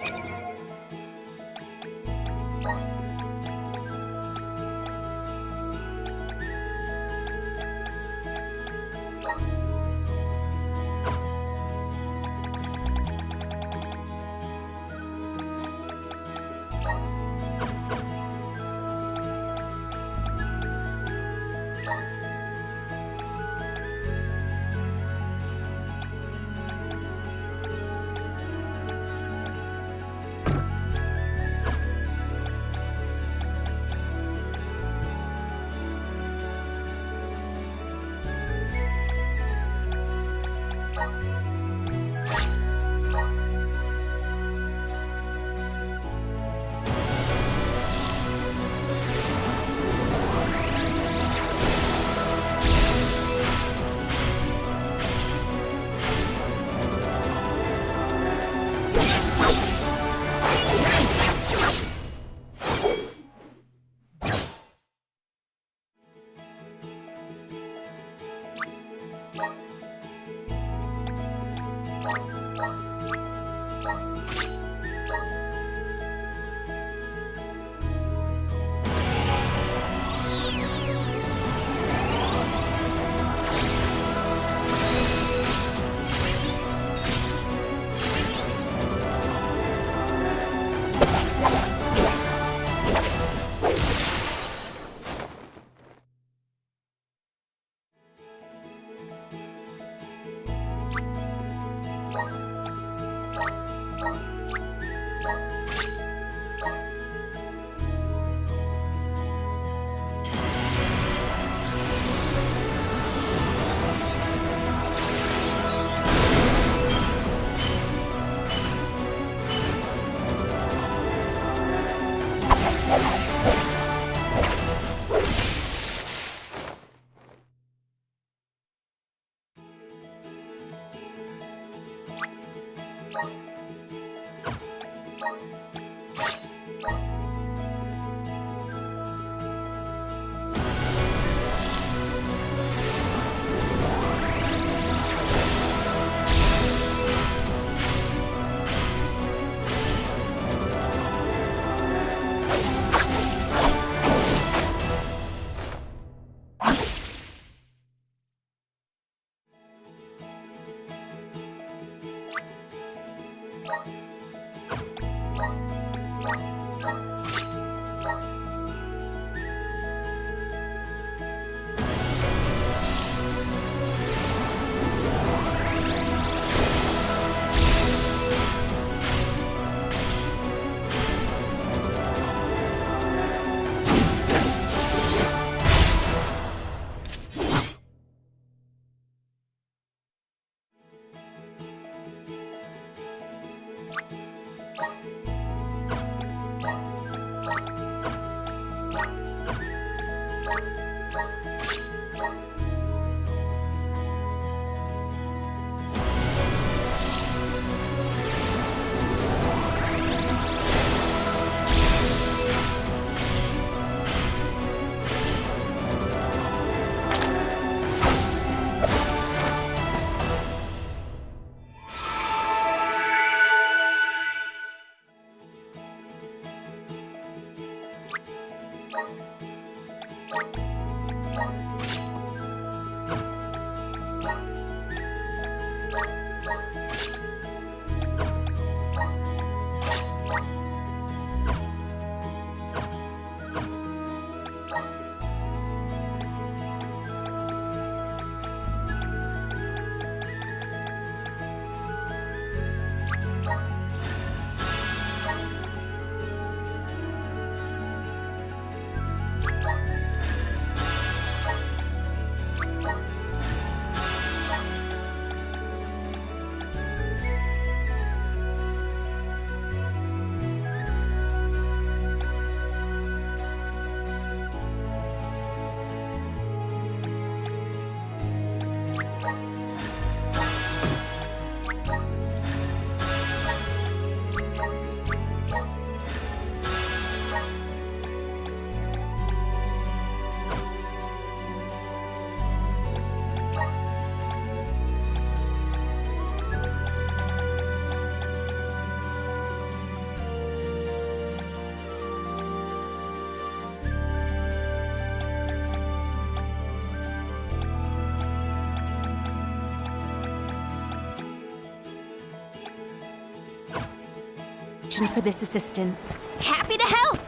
gratitude for this assistance. Happy to help!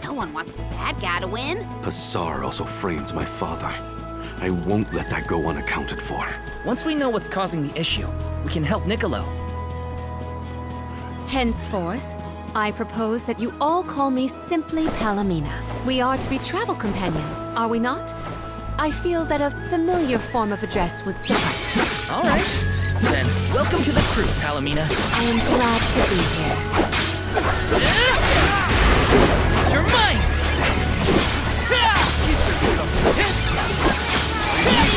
No one wants the bad guy to win. Passar also framed my father. I won't let that go unaccounted for. Once we know what's causing the issue, we can help Niccolo. Henceforth, I propose that you all call me simply Palomina. We are to be travel companions, are we not? I feel that a familiar form of address would suffice. All right. Then, welcome to the crew, Palomina. I am glad to be here. You're mine!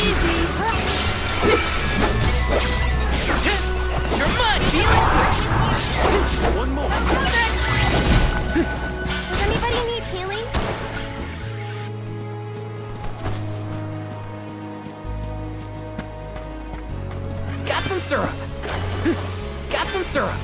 Easy! You're mine! One more. Does anybody need healing? Got some syrup. Got some syrup.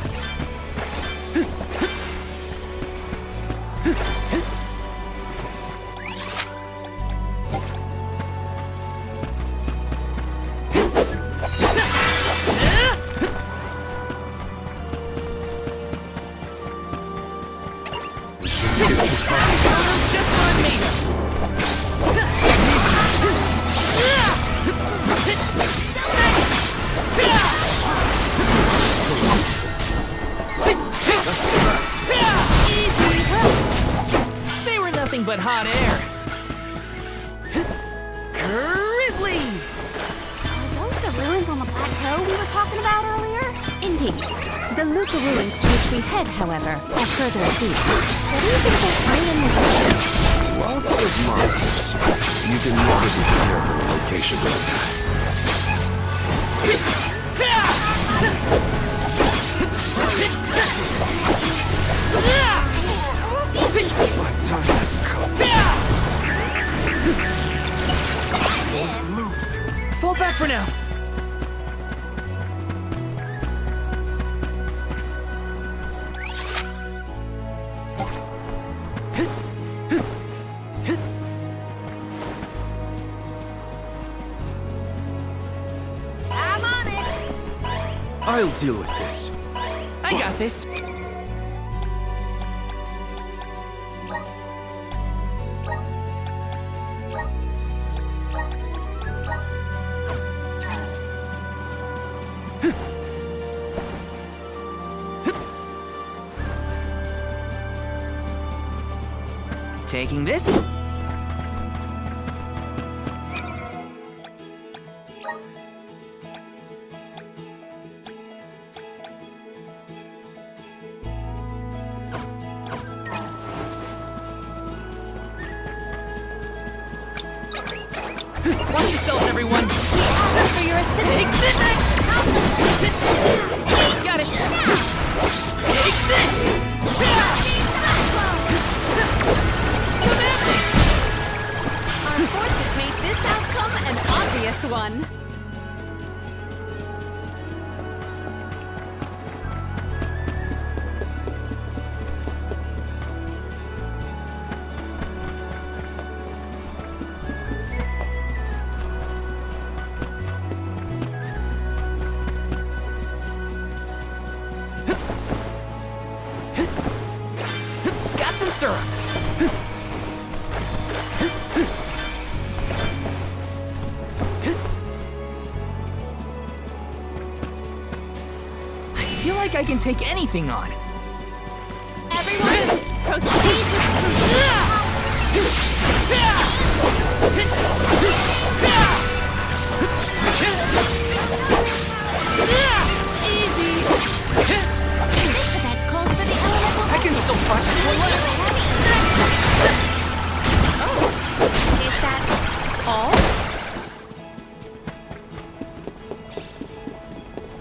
They were nothing but hot air. Grizzly! Are those the ruins on the plateau we were talking about earlier? Indeed. The Luca ruins to which we head, however, are further afield. What do you think they'll find in the Lots of monsters. You can never be prepared for the locations like that. My time has come. Fall back for now. I'm on it! I'll deal with this. I got this. Taking this. Watch yourselves, everyone. For your assistance. Got it. Take this. Our forces made this outcome an obvious one. Got some syrup. I feel like I can take anything on. Everyone, proceed Easy. This event calls for the elemental. I can still punch this one left. Is that all?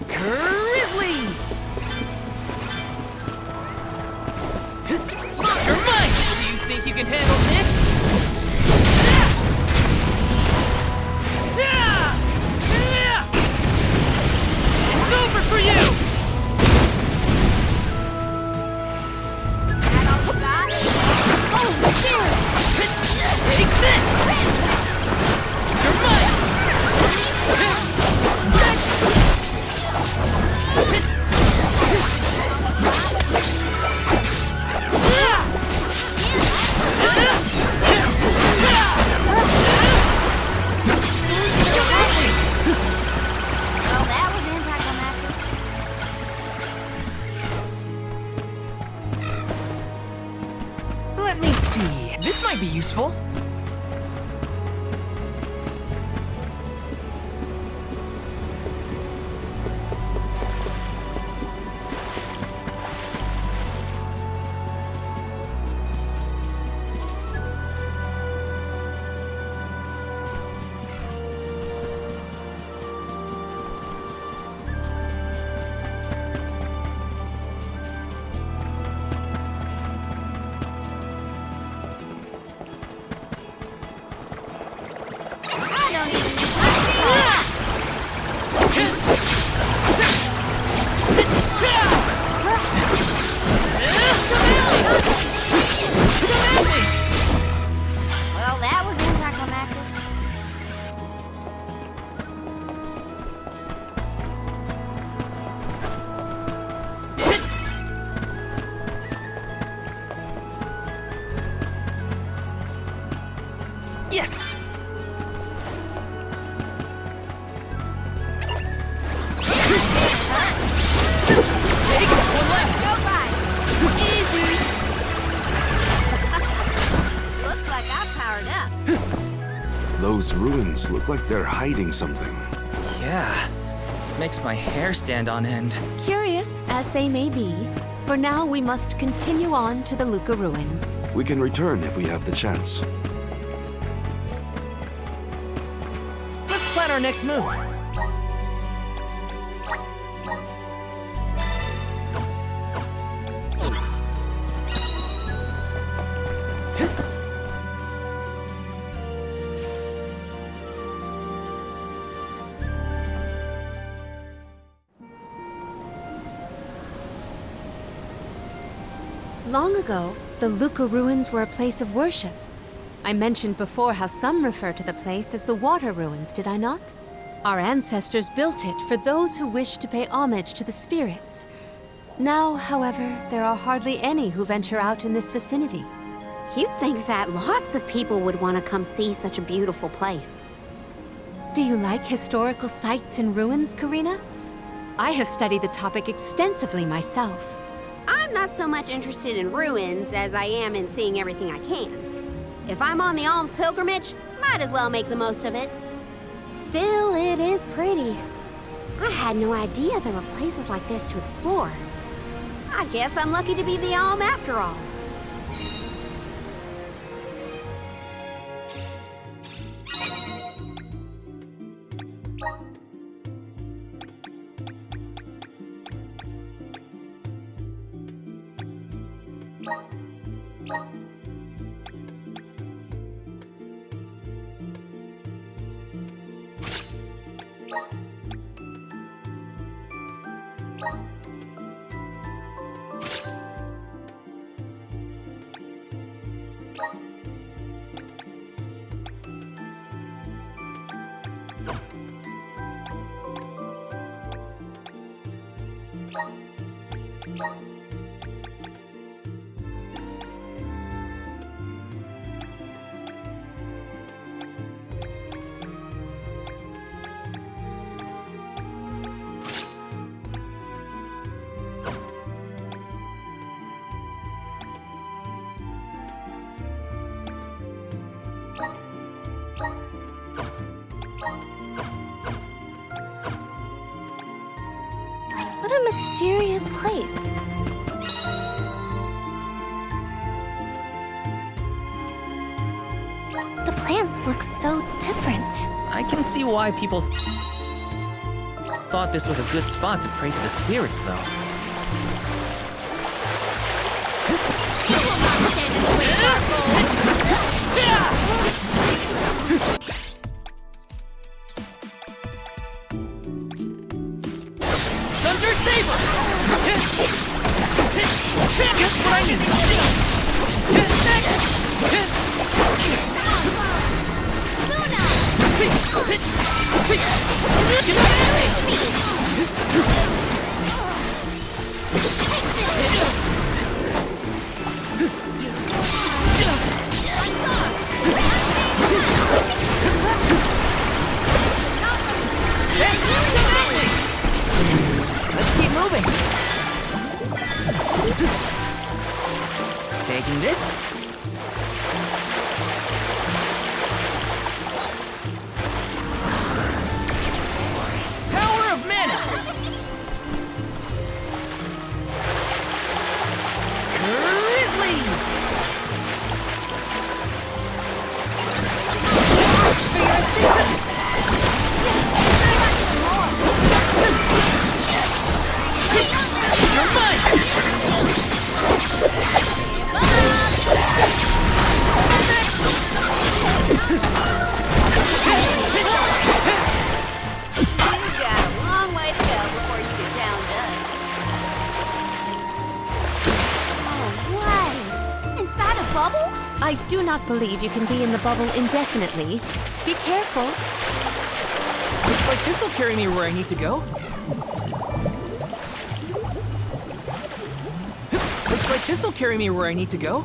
Grizzly! You're mine! Do you think you can handle this? It's over for you! Oh, spirits! Take this! You're mine! see. This might be useful. Well, that was anticlimactic. Yes! Take one left! Go by. Easy! Looks like I've powered up. Those ruins look like they're hiding something. Yeah. Makes my hair stand on end. Curious as they may be, for now we must continue on to the Luca ruins. We can return if we have the chance. Let's plan our next move. Long ago, the Luca ruins were a place of worship. I mentioned before how some refer to the place as the Water Ruins, did I not? Our ancestors built it for those who wished to pay homage to the spirits. Now, however, there are hardly any who venture out in this vicinity. You'd think that lots of people would want to come see such a beautiful place. Do you like historical sites and ruins, Karina? I have studied the topic extensively myself. I'm not so much interested in ruins as I am in seeing everything I can. If I'm on the alms pilgrimage, might as well make the most of it. Still, it is pretty. I had no idea there were places like this to explore. I guess I'm lucky to be the alm after all. What a mysterious place. The plants look so different. I can see why people thought this was a good spot to pray to the spirits, though. Thunder Saber! Just what I Let's keep moving. Taking this. I do not believe you can be in the bubble indefinitely. Be careful. Looks like this'll carry me where I need to go. Looks like this'll carry me where I need to go.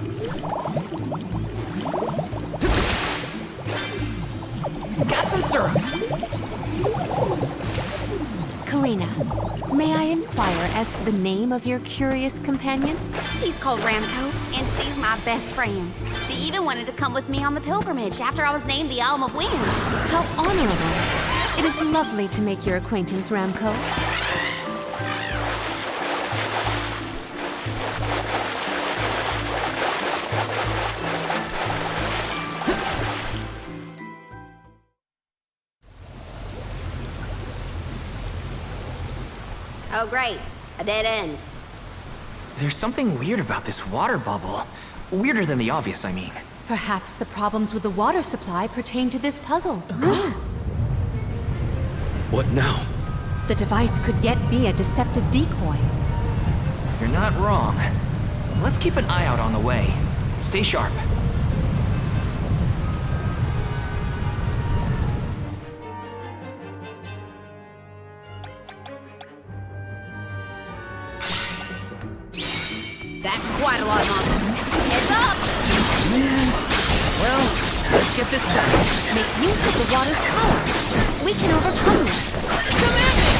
Got some syrup. Karina, may I inquire as to the name of your curious companion? She's called Ramco, and she's my best friend. She even wanted to come with me on the pilgrimage after I was named the Elm of Wind. How honorable. It is lovely to make your acquaintance, Ramco. Oh, great. A dead end. There's something weird about this water bubble. Weirder than the obvious, I mean. Perhaps the problems with the water supply pertain to this puzzle. What now? The device could yet be a deceptive decoy. You're not wrong. Let's keep an eye out on the way. Stay sharp. That's quite a lot of monsters. Heads up! Man. Well, let's get this done. Make use of the water's power. We can overcome this. Come at me!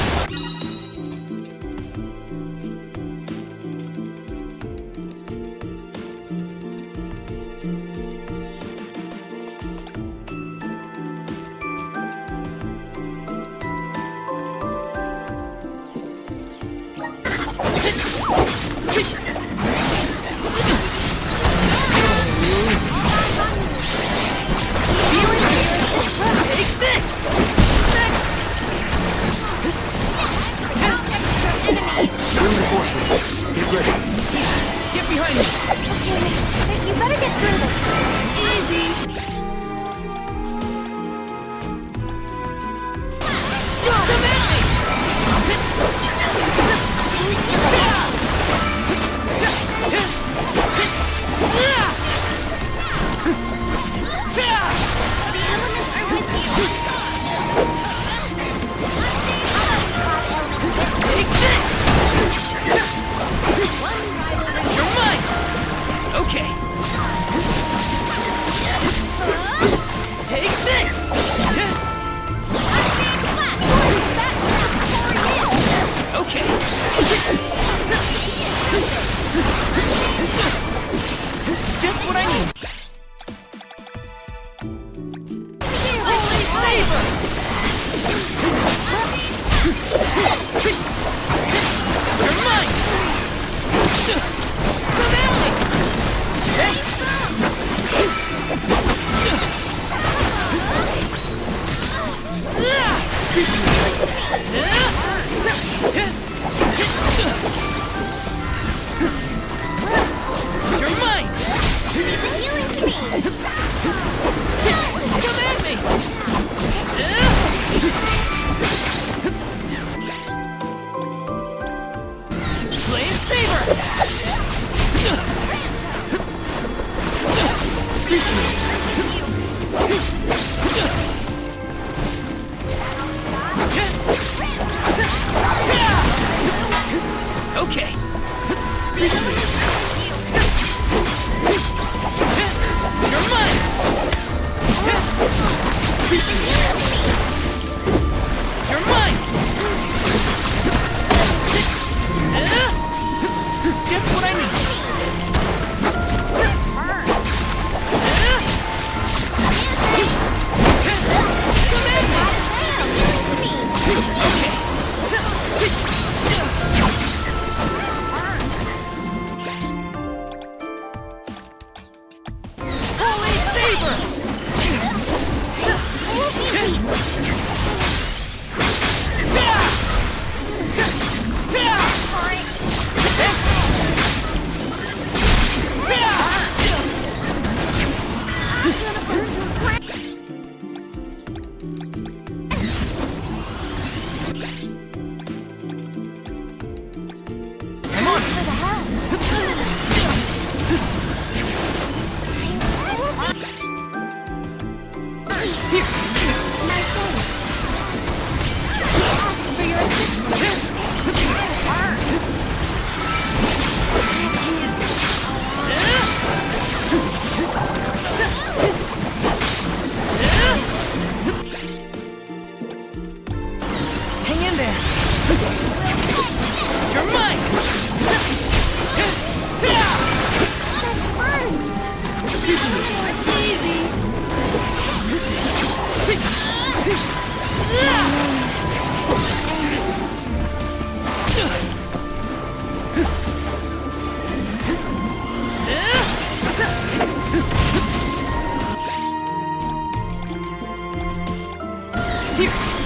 Here,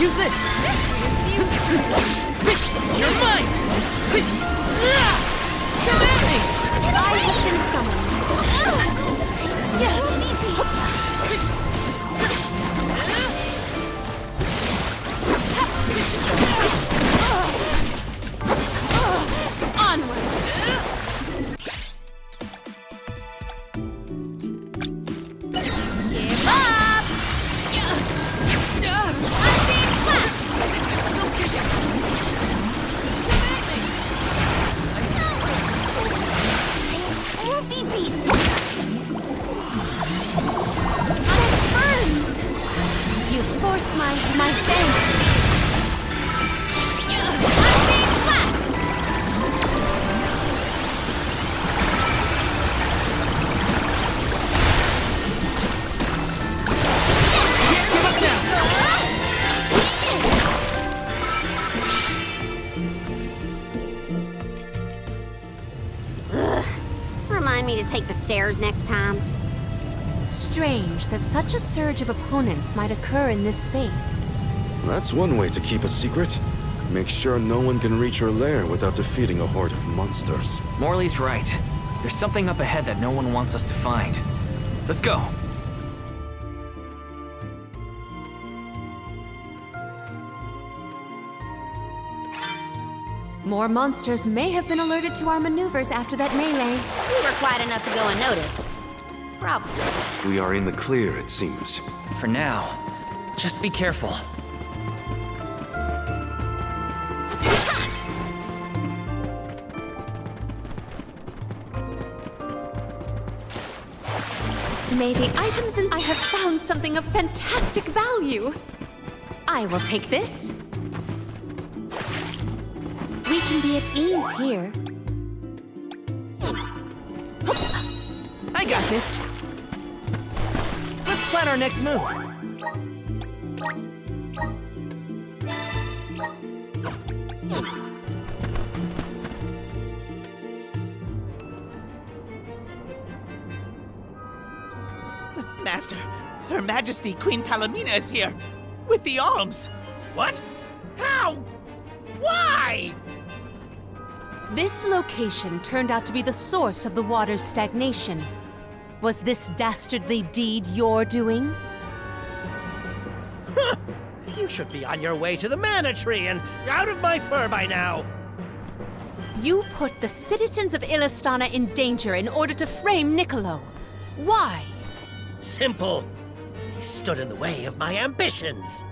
use this! You're mine! Come at me! I have been summoned. Onward! Give up! I'm being fast! Still kicking! Won't be beat! That burns! You force my fancy. I'm being fast! Give up now! Remind me to take the stairs next time. Strange that such a surge of opponents might occur in this space. That's one way to keep a secret. Make sure no one can reach your lair without defeating a horde of monsters. Morley's right. There's something up ahead that no one wants us to find. Let's go. More monsters may have been alerted to our maneuvers after that melee. We were quiet enough to go unnoticed. Probably. We are in the clear, it seems. For now, just be careful. May the items in I have found something of fantastic value. I will take this. We can be at ease here. I got this. Let's plan our next move. Master, Her Majesty Queen Palomina is here, with the alms. What? How? Why? This location turned out to be the source of the water's stagnation. Was this dastardly deed your doing? You should be on your way to the mana tree and out of my fur by now. You put the citizens of Illistana in danger in order to frame Niccolo. Why? Simple. He stood in the way of my ambitions.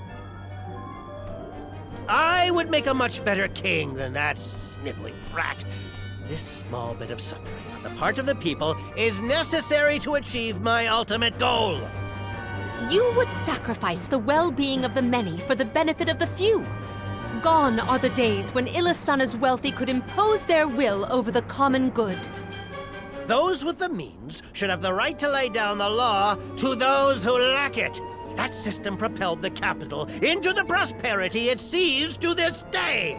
I would make a much better king than that sniveling brat. This small bit of suffering on the part of the people is necessary to achieve my ultimate goal. You would sacrifice the well-being of the many for the benefit of the few. Gone are the days when Illistana's wealthy could impose their will over the common good. Those with the means should have the right to lay down the law to those who lack it. That system propelled the capital into the prosperity it sees to this day.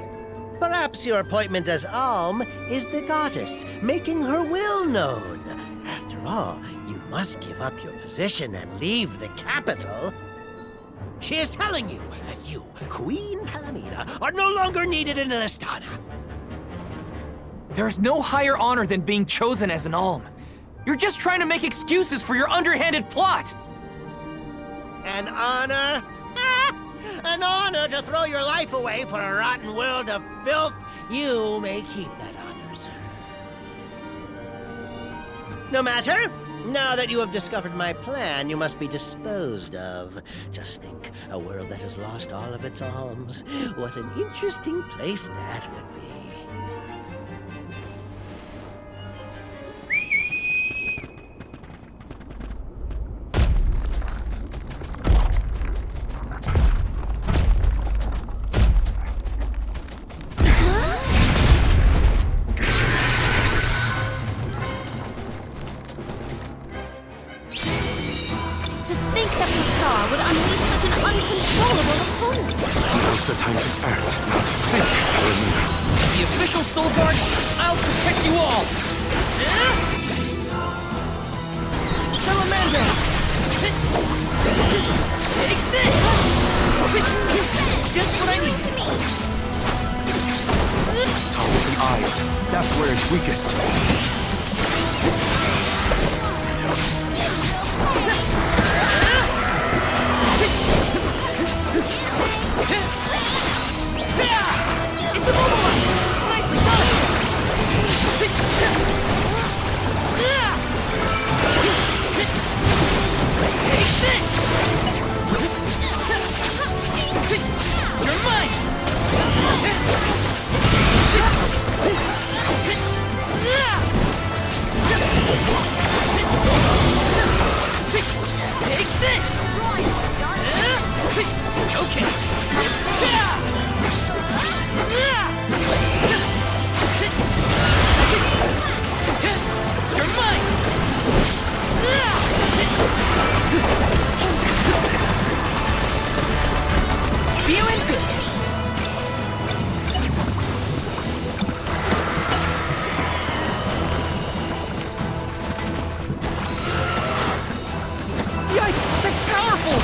Perhaps your appointment as Alm is the goddess, making her will known. After all, you must give up your position and leave the capital. She is telling you that you, Queen Palomina, are no longer needed in Illistana. There's no higher honor than being chosen as an alm. You're just trying to make excuses for your underhanded plot. An honor? An honor to throw your life away for a rotten world of filth? You may keep that honor, sir. No matter. Now that you have discovered my plan, you must be disposed of. Just think, a world that has lost all of its alms. What an interesting place that would be. would unleash such an uncontrollable opponent. Now's the time to act, not think, Palomina. The official Soul Guard, I'll Yes, that's where it's weakest. It's immobilized! Nicely done! Take this! You're mine! Take this! Okay. You're mine! Feeling good. Yikes! That's powerful!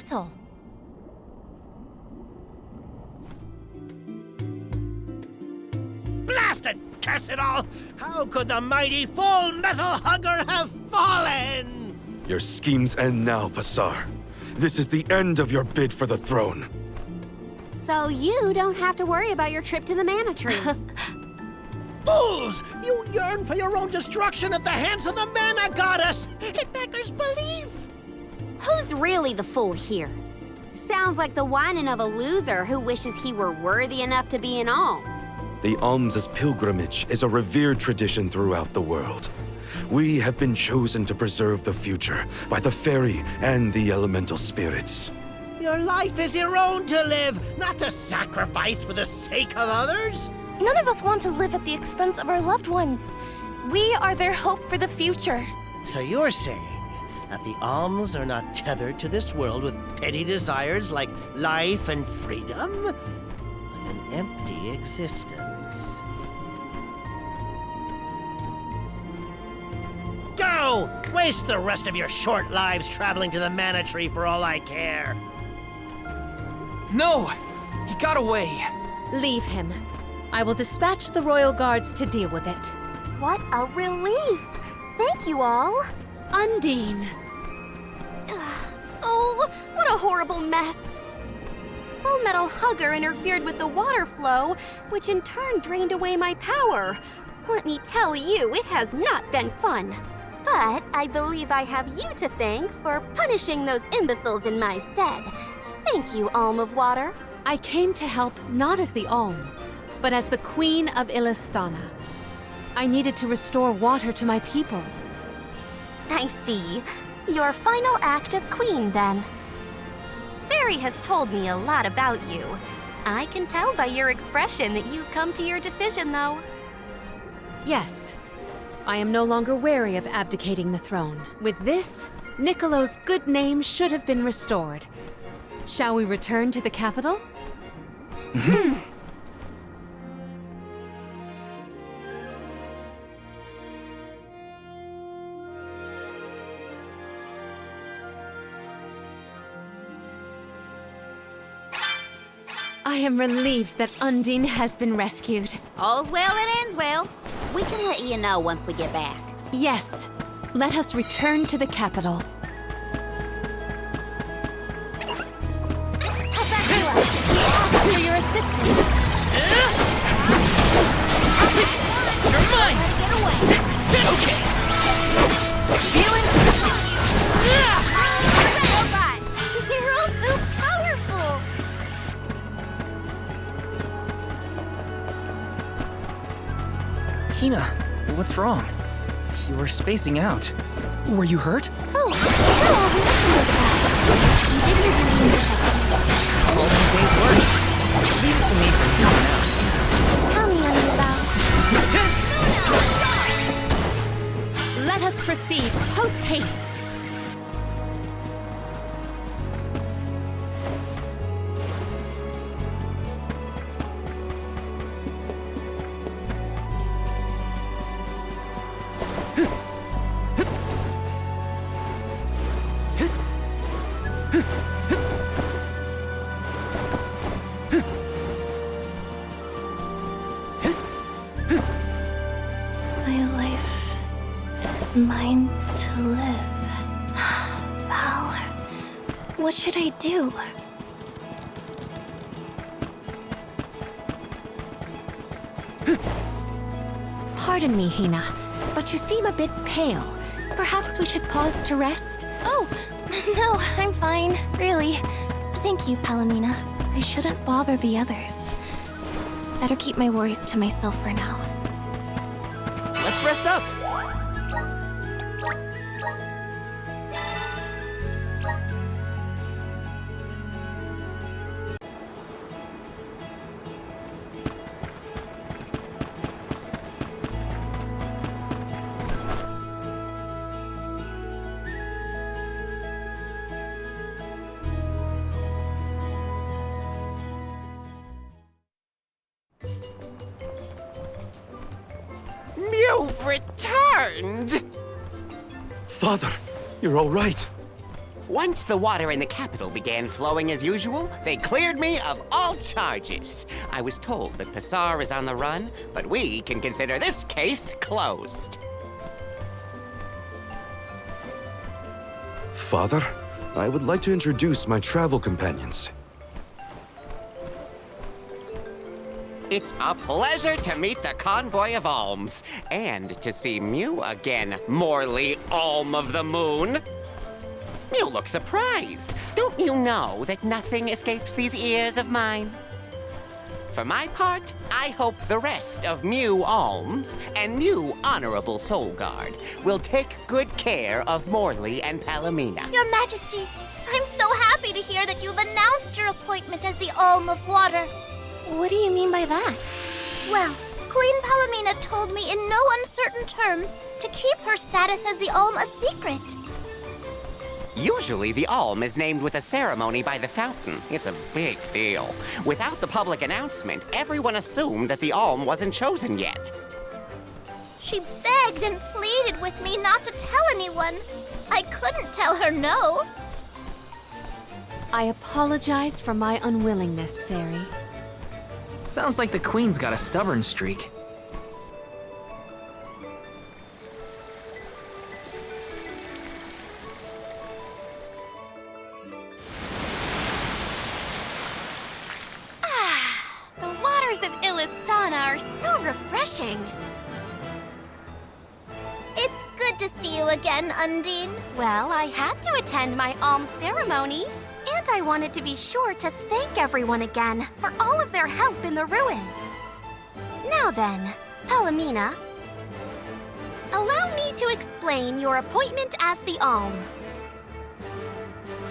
vessel. Blast it! Curse it all! How could the mighty full metal hugger have fallen? Your schemes end now, Passar. This is the end of your bid for the throne. So you don't have to worry about your trip to the mana tree. Fools! You yearn for your own destruction at the hands of the mana goddess! It beggars belief! Who's really the fool here? Sounds like the whining of a loser who wishes he were worthy enough to be an alm. The alms' pilgrimage is a revered tradition throughout the world. We have been chosen to preserve the future by the fairy and the elemental spirits. Your life is your own to live, not to sacrifice for the sake of others. None of us want to live at the expense of our loved ones. We are their hope for the future. So you're saying that the alms are not tethered to this world with petty desires like life and freedom, but an empty existence. Go! Waste the rest of your short lives traveling to the Mana Tree for all I care. No! He got away! Leave him. I will dispatch the royal guards to deal with it. What a relief! Thank you all. Undine. Oh, what a horrible mess! Full Metal Hugger interfered with the water flow, which in turn drained away my power. Let me tell you, it has not been fun. But I believe I have you to thank for punishing those imbeciles in my stead. Thank you, Alm of Water. I came to help not as the Alm, but as the Queen of Illistana. I needed to restore water to my people. I see. Your final act as queen, then. Fairy has told me a lot about you. I can tell by your expression that you've come to your decision, though. Yes. I am no longer wary of abdicating the throne. With this, Niccolo's good name should have been restored. Shall we return to the capital? I am relieved that Undine has been rescued. All's well that ends well. We can let you know once we get back. Yes. Let us return to the capital. For your assistance. You're mine! Get away! Okay! Feeling? Alright! You're all so powerful! Hina, what's wrong? You were spacing out. Were you hurt? Oh, no, you didn't believe me. All in a day's work. Leave it to me for someone else. Tell me, Annabelle. Let us proceed post haste. My life is mine to live. Val, what should I do? Pardon me, Hina, but you seem a bit pale. Perhaps we should pause to rest? Oh, no, I'm fine, really. Thank you, Palomina. I shouldn't bother the others. Better keep my worries to myself for now. Let's rest up. You've returned! Father, you're all right. Once the water in the capital began flowing as usual, they cleared me of all charges. I was told that Passar is on the run, but we can consider this case closed. Father, I would like to introduce my travel companions. It's a pleasure to meet the convoy of alms, and to see Mew again, Morley Alm of the Moon. You look surprised. Don't you know that nothing escapes these ears of mine? For my part, I hope the rest of Mew Alms and Mew Honorable Soul Guard will take good care of Morley and Palomina. Your Majesty, I'm so happy to hear that you've announced your appointment as the Alm of Water. What do you mean by that? Well, Queen Palomina told me in no uncertain terms to keep her status as the Alm a secret. Usually, the Alm is named with a ceremony by the fountain. It's a big deal. Without the public announcement, everyone assumed that the Alm wasn't chosen yet. She begged and pleaded with me not to tell anyone. I couldn't tell her no. I apologize for my unwillingness, Fairy. Sounds like the Queen's got a stubborn streak. The waters of Illistana are so refreshing. It's good to see you again, Undine. Well, I had to attend my alms ceremony, and I wanted to be sure to thank everyone again for all of their help in the ruins. Now then, Palomina, allow me to explain your appointment as the Alm.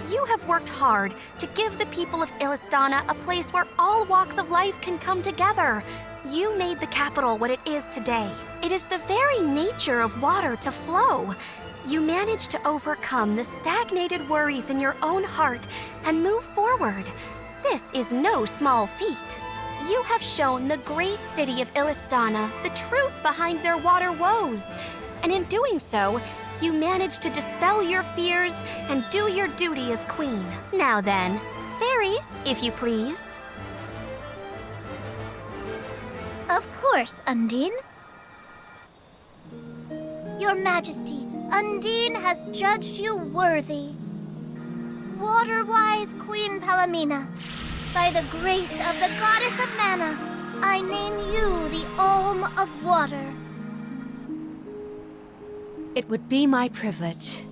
You have worked hard to give the people of Illistana a place where all walks of life can come together. You made the capital what it is today. It is the very nature of water to flow. You managed to overcome the stagnated worries in your own heart and move forward. This is no small feat. You have shown the great city of Illistana the truth behind their water woes. And in doing so, you managed to dispel your fears and do your duty as queen. Now then, Fairy, if you please. Of course, Undine. Your Majesty, Undine has judged you worthy. Water-wise Queen Palomina, by the grace of the Goddess of Mana, I name you the Alm of Water. It would be my privilege.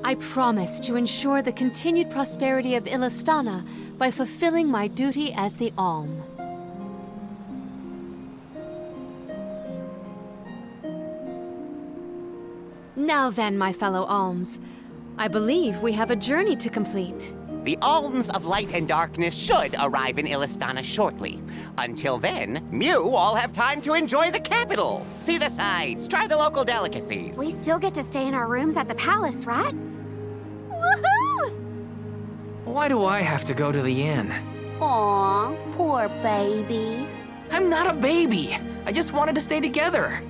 I promise to ensure the continued prosperity of Illistana by fulfilling my duty as the Alm. Now then, my fellow Alms, I believe we have a journey to complete. The Alms of Light and Darkness should arrive in Illistana shortly. Until then, Mew all have time to enjoy the capital. See the sights, try the local delicacies. We still get to stay in our rooms at the palace, right? Woohoo! Why do I have to go to the inn? Aw, poor baby. I'm not a baby. I just wanted to stay together.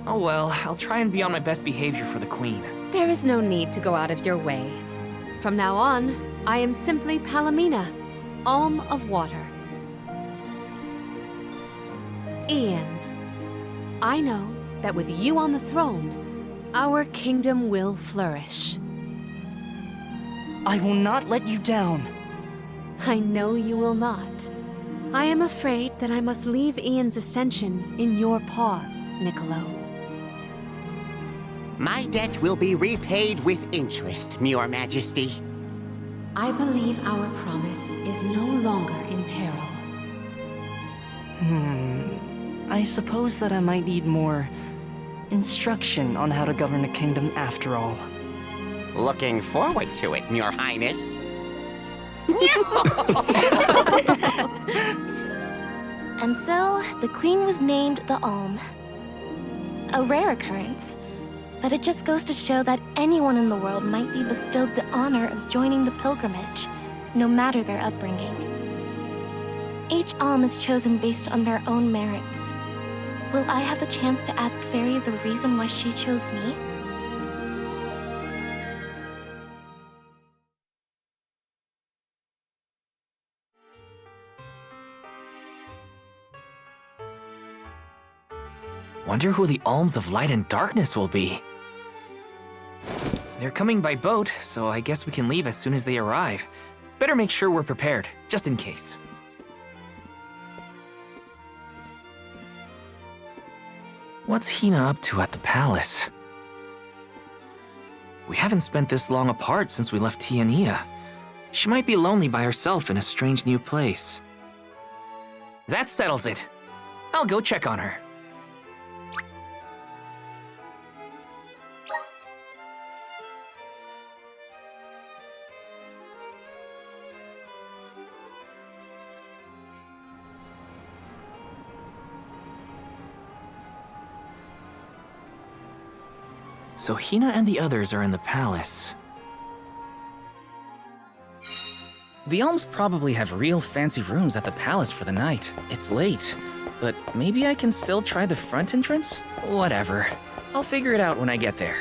Oh well, I'll try and be on my best behavior for the Queen. There is no need to go out of your way. From now on, I am simply Palomina, Alm of Water. Ian, I know that with you on the throne, our kingdom will flourish. I will not let you down. I know you will not. I am afraid that I must leave Ian's ascension in your paws, Niccolo. My debt will be repaid with interest, Your Majesty. I believe our promise is no longer in peril. I suppose that I might need more instruction on how to govern a kingdom after all. Looking forward to it, Your Highness. And so, the Queen was named the Alm. A rare occurrence, but it just goes to show that anyone in the world might be bestowed the honor of joining the pilgrimage, no matter their upbringing. Each Alm is chosen based on their own merits. Will I have the chance to ask Fairy the reason why she chose me? Wonder who the Alms of Light and Darkness will be. They're coming by boat, so I guess we can leave as soon as they arrive. Better make sure we're prepared, just in case. What's Hina up to at the palace? We haven't spent this long apart since we left Tiania. She might be lonely by herself in a strange new place. That settles it. I'll go check on her. So Hina and the others are in the palace. The Alms probably have real fancy rooms at the palace for the night. It's late, but maybe I can still try the front entrance? Whatever. I'll figure it out when I get there.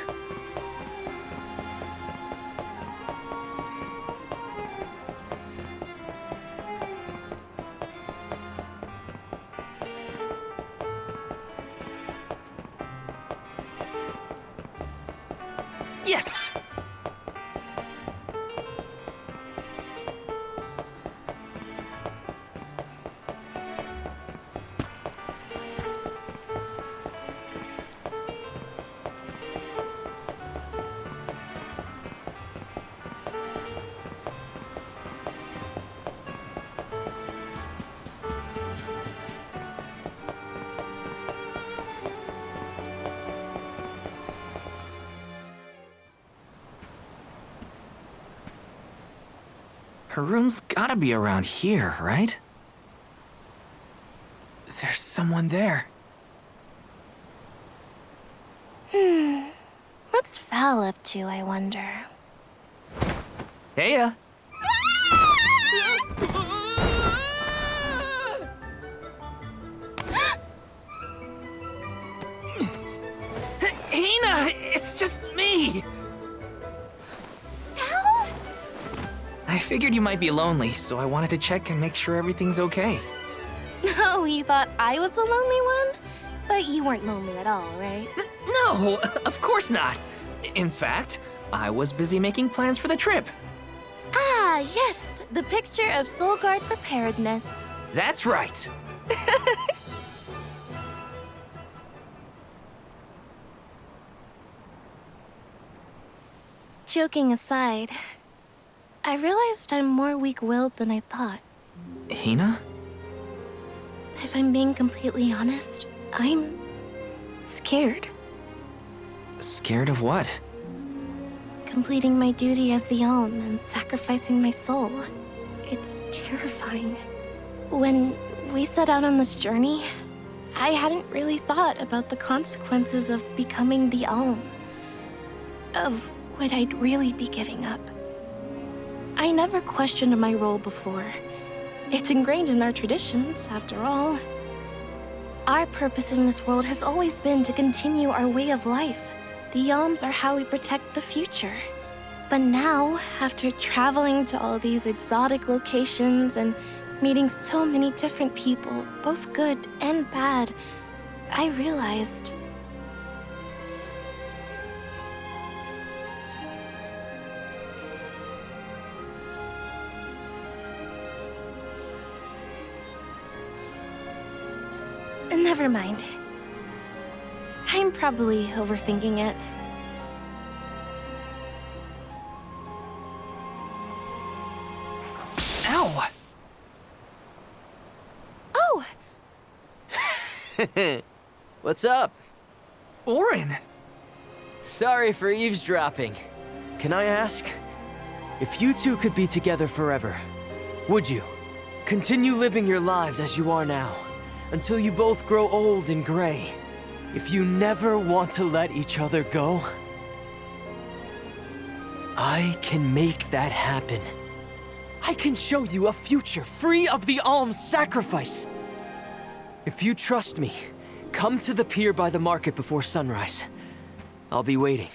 Yes! Her room's gotta be around here, right? There's someone there. What's Val up to, I wonder? Heya! Hina! It's just me! I figured you might be lonely, so I wanted to check and make sure everything's okay. Oh, you thought I was the lonely one? But you weren't lonely at all, right? No, of course not. In fact, I was busy making plans for the trip. Ah, yes, the picture of Soul Guard preparedness. That's right. Joking aside, I realized I'm more weak-willed than I thought. Hina? If I'm being completely honest, I'm scared. Scared of what? Completing my duty as the Alm and sacrificing my soul. It's terrifying. When we set out on this journey, I hadn't really thought about the consequences of becoming the Alm. Of what I'd really be giving up. I never questioned my role before. It's ingrained in our traditions, after all. Our purpose in this world has always been to continue our way of life. The Alms are how we protect the future. But now, after traveling to all these exotic locations and meeting so many different people, both good and bad, I realized... Never mind. I'm probably overthinking it. Ow! Oh! What's up? Orin! Sorry for eavesdropping. Can I ask? If you two could be together forever, would you? Continue living your lives as you are now, until you both grow old and gray. If you never want to let each other go, I can make that happen. I can show you a future free of the Alm's sacrifice. If you trust me, come to the pier by the market before sunrise. I'll be waiting.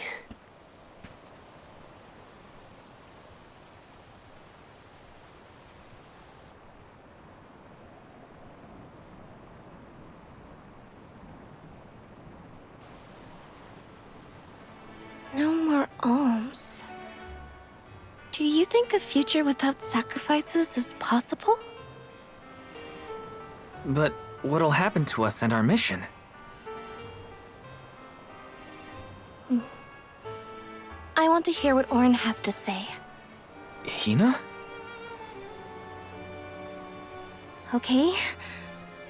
No more alms. Do you think a future without sacrifices is possible? But what'll happen to us and our mission? I want to hear what Orin has to say. Hina? Okay,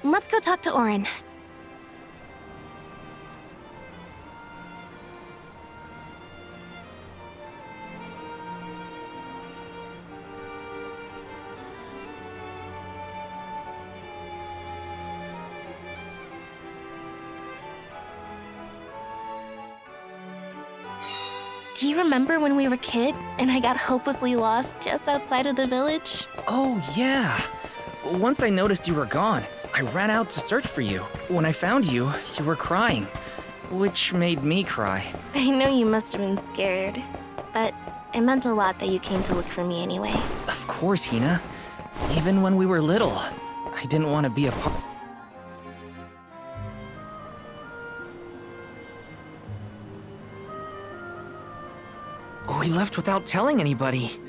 let's go talk to Orin. Do you remember when we were kids and I got hopelessly lost just outside of the village? Oh, yeah. Once I noticed you were gone, I ran out to search for you. When I found you, you were crying, which made me cry. I know you must have been scared, but it meant a lot that you came to look for me anyway. Of course, Hina. Even when we were little, I didn't want to be a part. We left without telling anybody.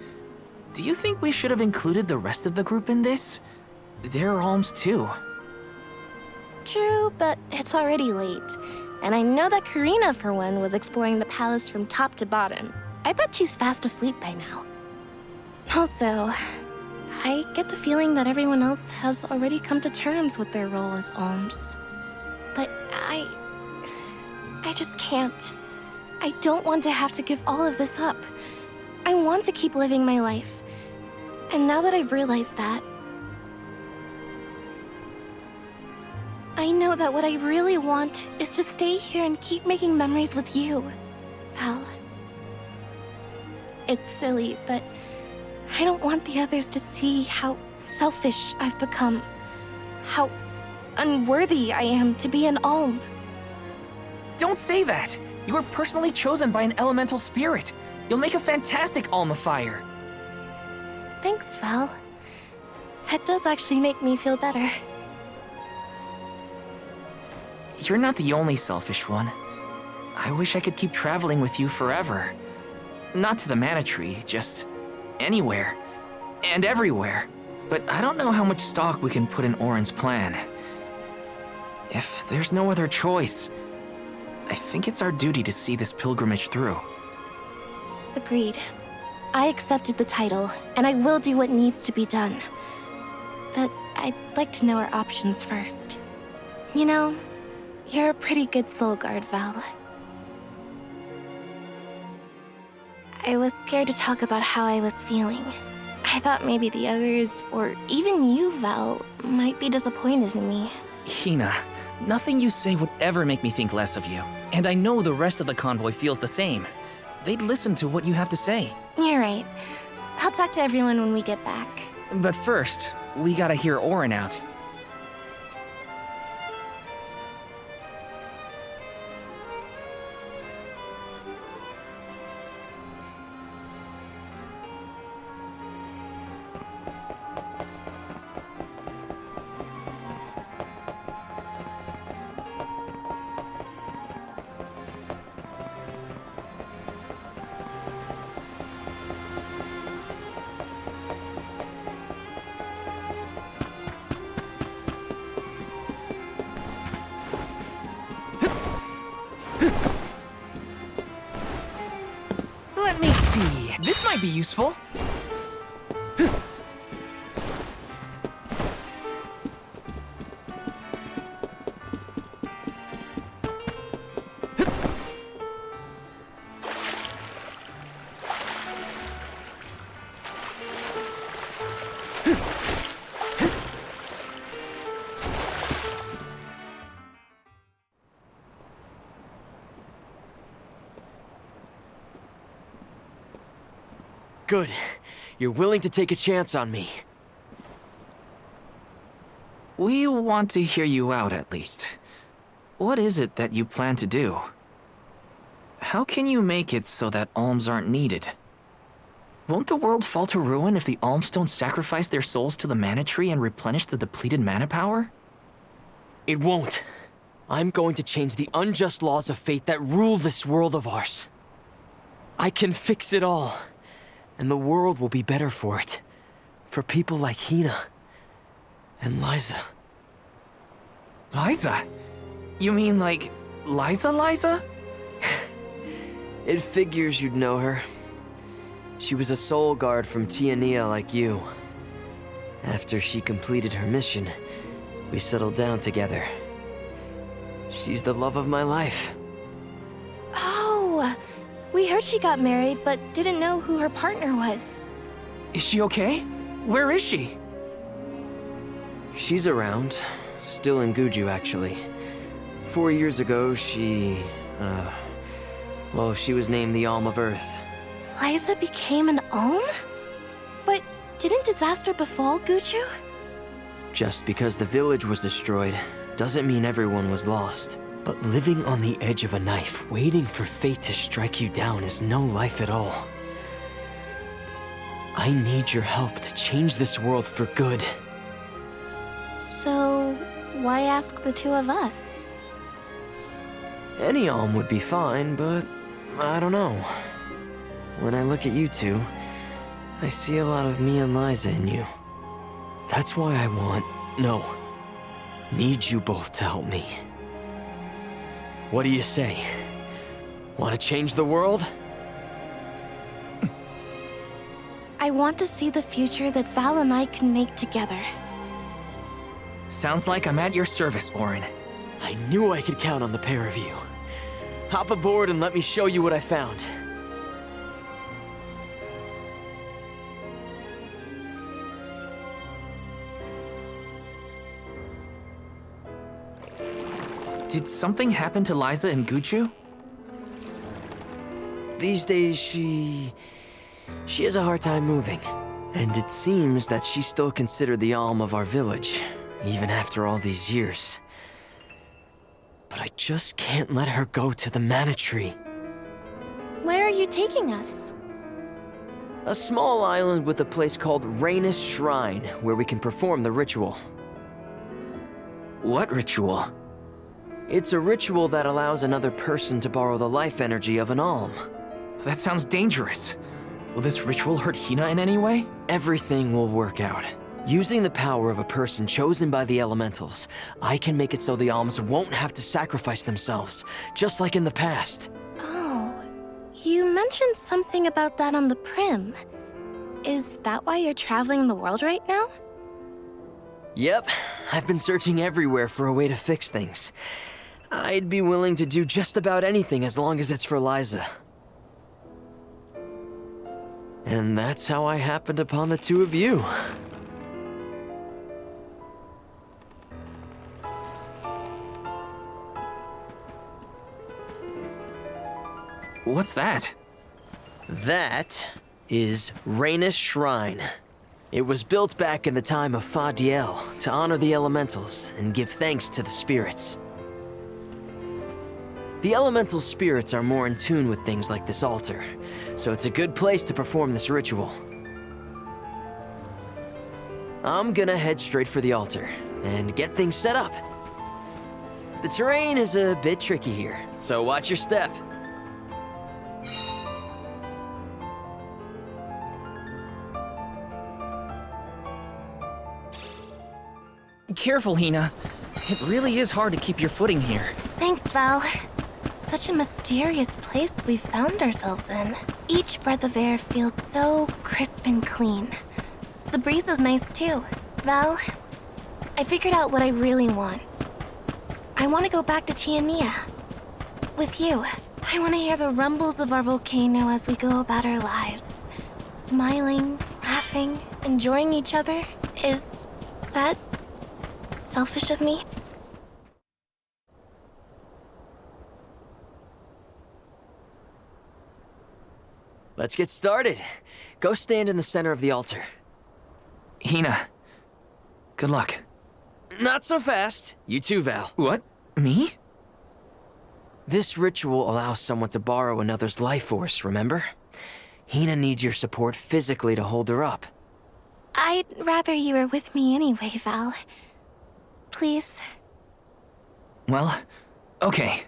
Do you think we should have included the rest of the group in this? They're alms too. True, but it's already late. And I know that Karina, for one, was exploring the palace from top to bottom. I bet she's fast asleep by now. Also, I get the feeling that everyone else has already come to terms with their role as alms. But I just can't. I don't want to have to give all of this up. I want to keep living my life. And now that I've realized that, I know that what I really want is to stay here and keep making memories with you, Val. It's silly, but I don't want the others to see how selfish I've become. How unworthy I am to be an alm. Don't say that! You were personally chosen by an elemental spirit. You'll make a fantastic alma fire. Thanks, Val. That does actually make me feel better. You're not the only selfish one. I wish I could keep traveling with you forever. Not to the Mana Tree, just anywhere. And everywhere. But I don't know how much stock we can put in Oren's plan. If there's no other choice, I think it's our duty to see this pilgrimage through. Agreed. I accepted the title, and I will do what needs to be done. But I'd like to know our options first. You know, you're a pretty good soul guard, Val. I was scared to talk about how I was feeling. I thought maybe the others, or even you, Val, might be disappointed in me. Hina, nothing you say would ever make me think less of you. And I know the rest of the convoy feels the same. They'd listen to what you have to say. You're right. I'll talk to everyone when we get back. But first, we gotta hear Oren out. Let me see. This might be useful. Good. You're willing to take a chance on me. We want to hear you out, at least. What is it that you plan to do? How can you make it so that alms aren't needed? Won't the world fall to ruin if the alms don't sacrifice their souls to the Mana Tree and replenish the depleted mana power? It won't. I'm going to change the unjust laws of fate that rule this world of ours. I can fix it all. And the world will be better for it. For people like Hina. And Liza. Liza? You mean like Liza? It figures you'd know her. She was a soul guard from Tiania like you. After she completed her mission, we settled down together. She's the love of my life. Oh! We heard she got married, but didn't know who her partner was. Is she okay? Where is she? She's around. Still in Guju, actually. 4 years ago, she, Well, she was named the Alm of Earth. Liza became an Alm? But didn't disaster befall Guchu? Just because the village was destroyed doesn't mean everyone was lost. But living on the edge of a knife, waiting for fate to strike you down is no life at all. I need your help to change this world for good. So, why ask the two of us? Any Alm would be fine, but I don't know. When I look at you two, I see a lot of me and Liza in you. That's why I need you both to help me. What do you say? Want to change the world? I want to see the future that Val and I can make together. Sounds like I'm at your service, Orin. I knew I could count on the pair of you. Hop aboard and let me show you what I found. Did something happen to Liza and Guchu? These days, she has a hard time moving. And it seems that she's still considered the Alm of our village, even after all these years. But I just can't let her go to the Mana Tree. Where are you taking us? A small island with a place called Rainus Shrine, where we can perform the ritual. What ritual? It's a ritual that allows another person to borrow the life energy of an Alm. That sounds dangerous. Will this ritual hurt Hina in any way? Everything will work out. Using the power of a person chosen by the elementals, I can make it so the Alms won't have to sacrifice themselves, just like in the past. Oh, you mentioned something about that on the Prim. Is that why you're traveling the world right now? Yep, I've been searching everywhere for a way to fix things. I'd be willing to do just about anything as long as it's for Liza. And that's how I happened upon the two of you. What's that? That is Rainus Shrine. It was built back in the time of Fadiel to honor the elementals and give thanks to the spirits. The elemental spirits are more in tune with things like this altar, so it's a good place to perform this ritual. I'm gonna head straight for the altar and get things set up. The terrain is a bit tricky here, so watch your step. Careful, Hina. It really is hard to keep your footing here. Thanks, Val. Such a mysterious place we've found ourselves in. Each breath of air feels so crisp and clean. The breeze is nice too. Val, I figured out what I really want. I want to go back to Tiania. With you. I want to hear the rumbles of our volcano as we go about our lives. Smiling, laughing, enjoying each other. Is that selfish of me? Let's get started. Go stand in the center of the altar. Hina, good luck. Not so fast. You too, Val. What? Me? This ritual allows someone to borrow another's life force, remember? Hina needs your support physically to hold her up. I'd rather you were with me anyway, Val. Please. Well, okay.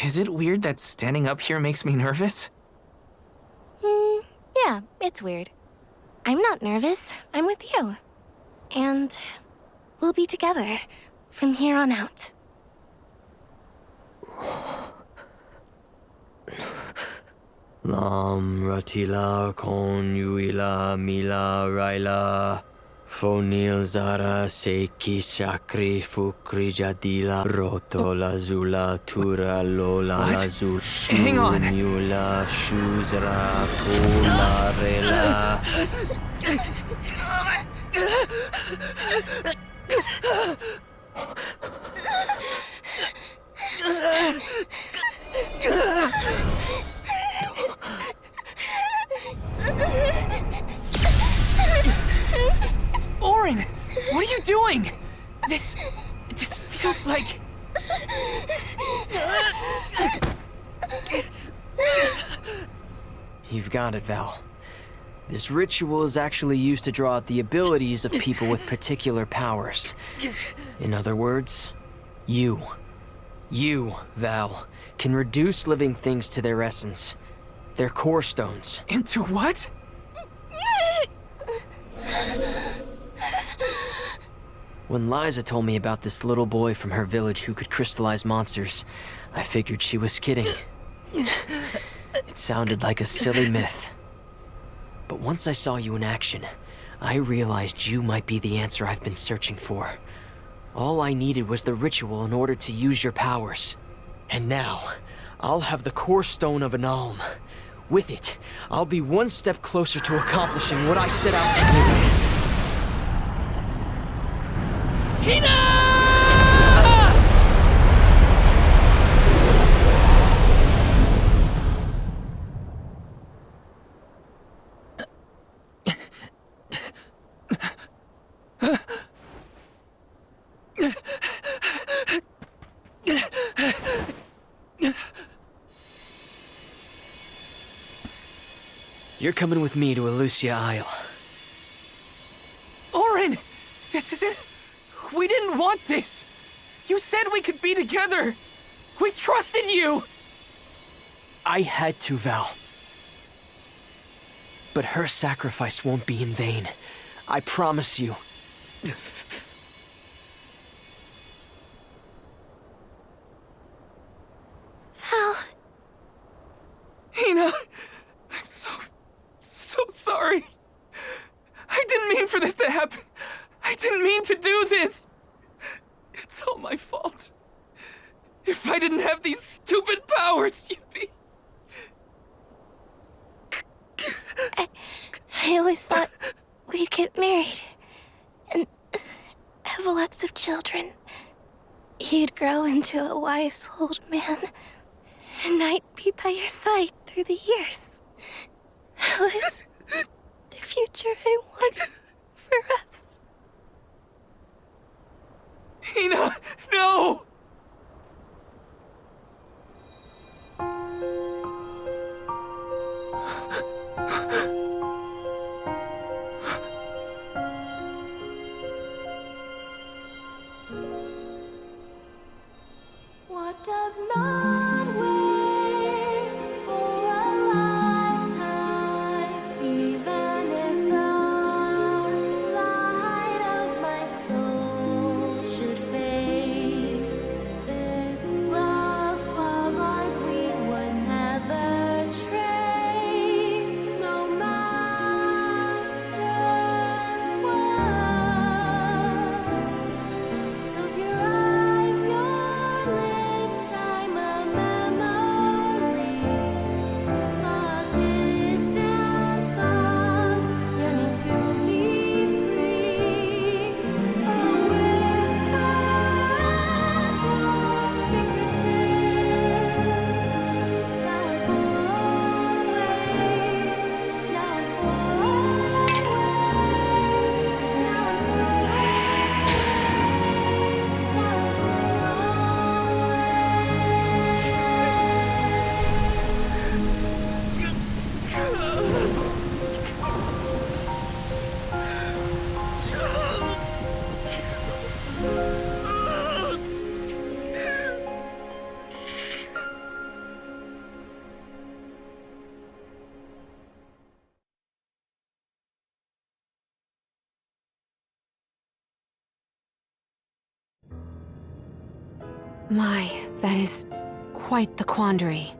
Is it weird that standing up here makes me nervous? Yeah, it's weird. I'm not nervous. I'm with you. And we'll be together from here on out. Lam ratila kon yuila mila raila Fonil zara seki shakri fukri jadila roto la zula tura lola What? la zul Hang on. shunula shuzra pula rela. Orin, what are you doing? This feels like... You've got it, Val. This ritual is actually used to draw out the abilities of people with particular powers. In other words, you, Val, can reduce living things to their essence, their core stones. Into what? When Liza told me about this little boy from her village who could crystallize monsters, I figured she was kidding. It sounded like a silly myth. But once I saw you in action, I realized you might be the answer I've been searching for. All I needed was the ritual in order to use your powers. And now, I'll have the core stone of an Alm. With it, I'll be one step closer to accomplishing what I set out to do. Hina! You're coming with me to Elusia Isle. Orin! This isn't... We didn't want this! You said we could be together! We trusted you! I had to, Val. But her sacrifice won't be in vain. I promise you. Val. Hina, I'm so sorry. I didn't mean for this to happen. I didn't mean to do this. It's all my fault. If I didn't have these stupid powers, you'd be... I always thought we'd get married and have lots of children. You'd grow into a wise old man, and I'd be by your side through the years. That was the future I wanted for us. Hina, no! What does not wait for a lifetime, even if the light of my soul should fade? This love of ours we would never trade, no matter what. Close your eyes, your lips, I'm a memory, a distant thought, yearning to be free, a whisper at your fingertips, now and for always, now and for always, now and for My, that is quite the quandary.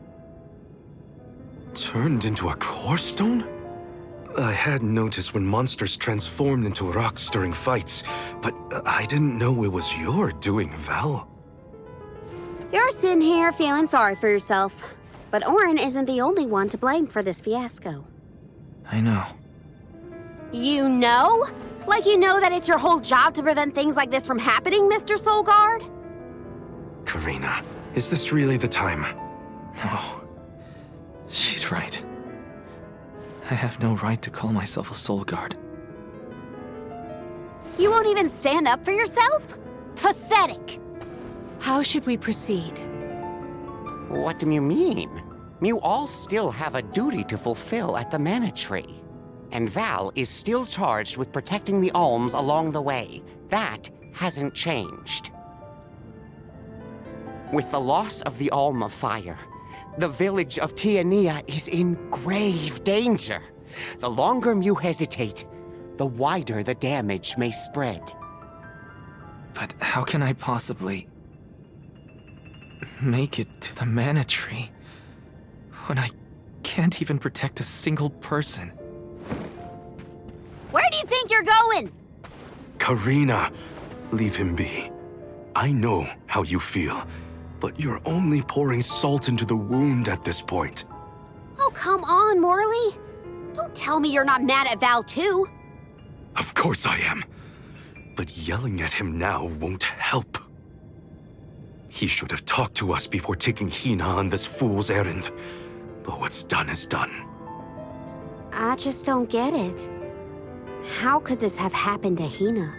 Turned into a core stone? I had noticed when monsters transformed into rocks during fights, but I didn't know it was your doing, Val. You're sitting here feeling sorry for yourself. But Orin isn't the only one to blame for this fiasco. I know. You know? Like you know that it's your whole job to prevent things like this from happening, Mr. Soulguard? Karina, is this really the time? No. She's right. I have no right to call myself a soul guard. You won't even stand up for yourself? Pathetic. How should we proceed? What do you mean? You all still have a duty to fulfill at the Mana Tree. And Val is still charged with protecting the alms along the way. That hasn't changed. With the loss of the Alm of Fire, the village of Tiania is in grave danger. The longer you hesitate, the wider the damage may spread. But how can I possibly make it to the Mana Tree when I can't even protect a single person? Where do you think you're going? Karina, leave him be. I know how you feel, but you're only pouring salt into the wound at this point. Oh, come on, Morley. Don't tell me you're not mad at Val, too. Of course I am. But yelling at him now won't help. He should have talked to us before taking Hina on this fool's errand. But what's done is done. I just don't get it. How could this have happened to Hina?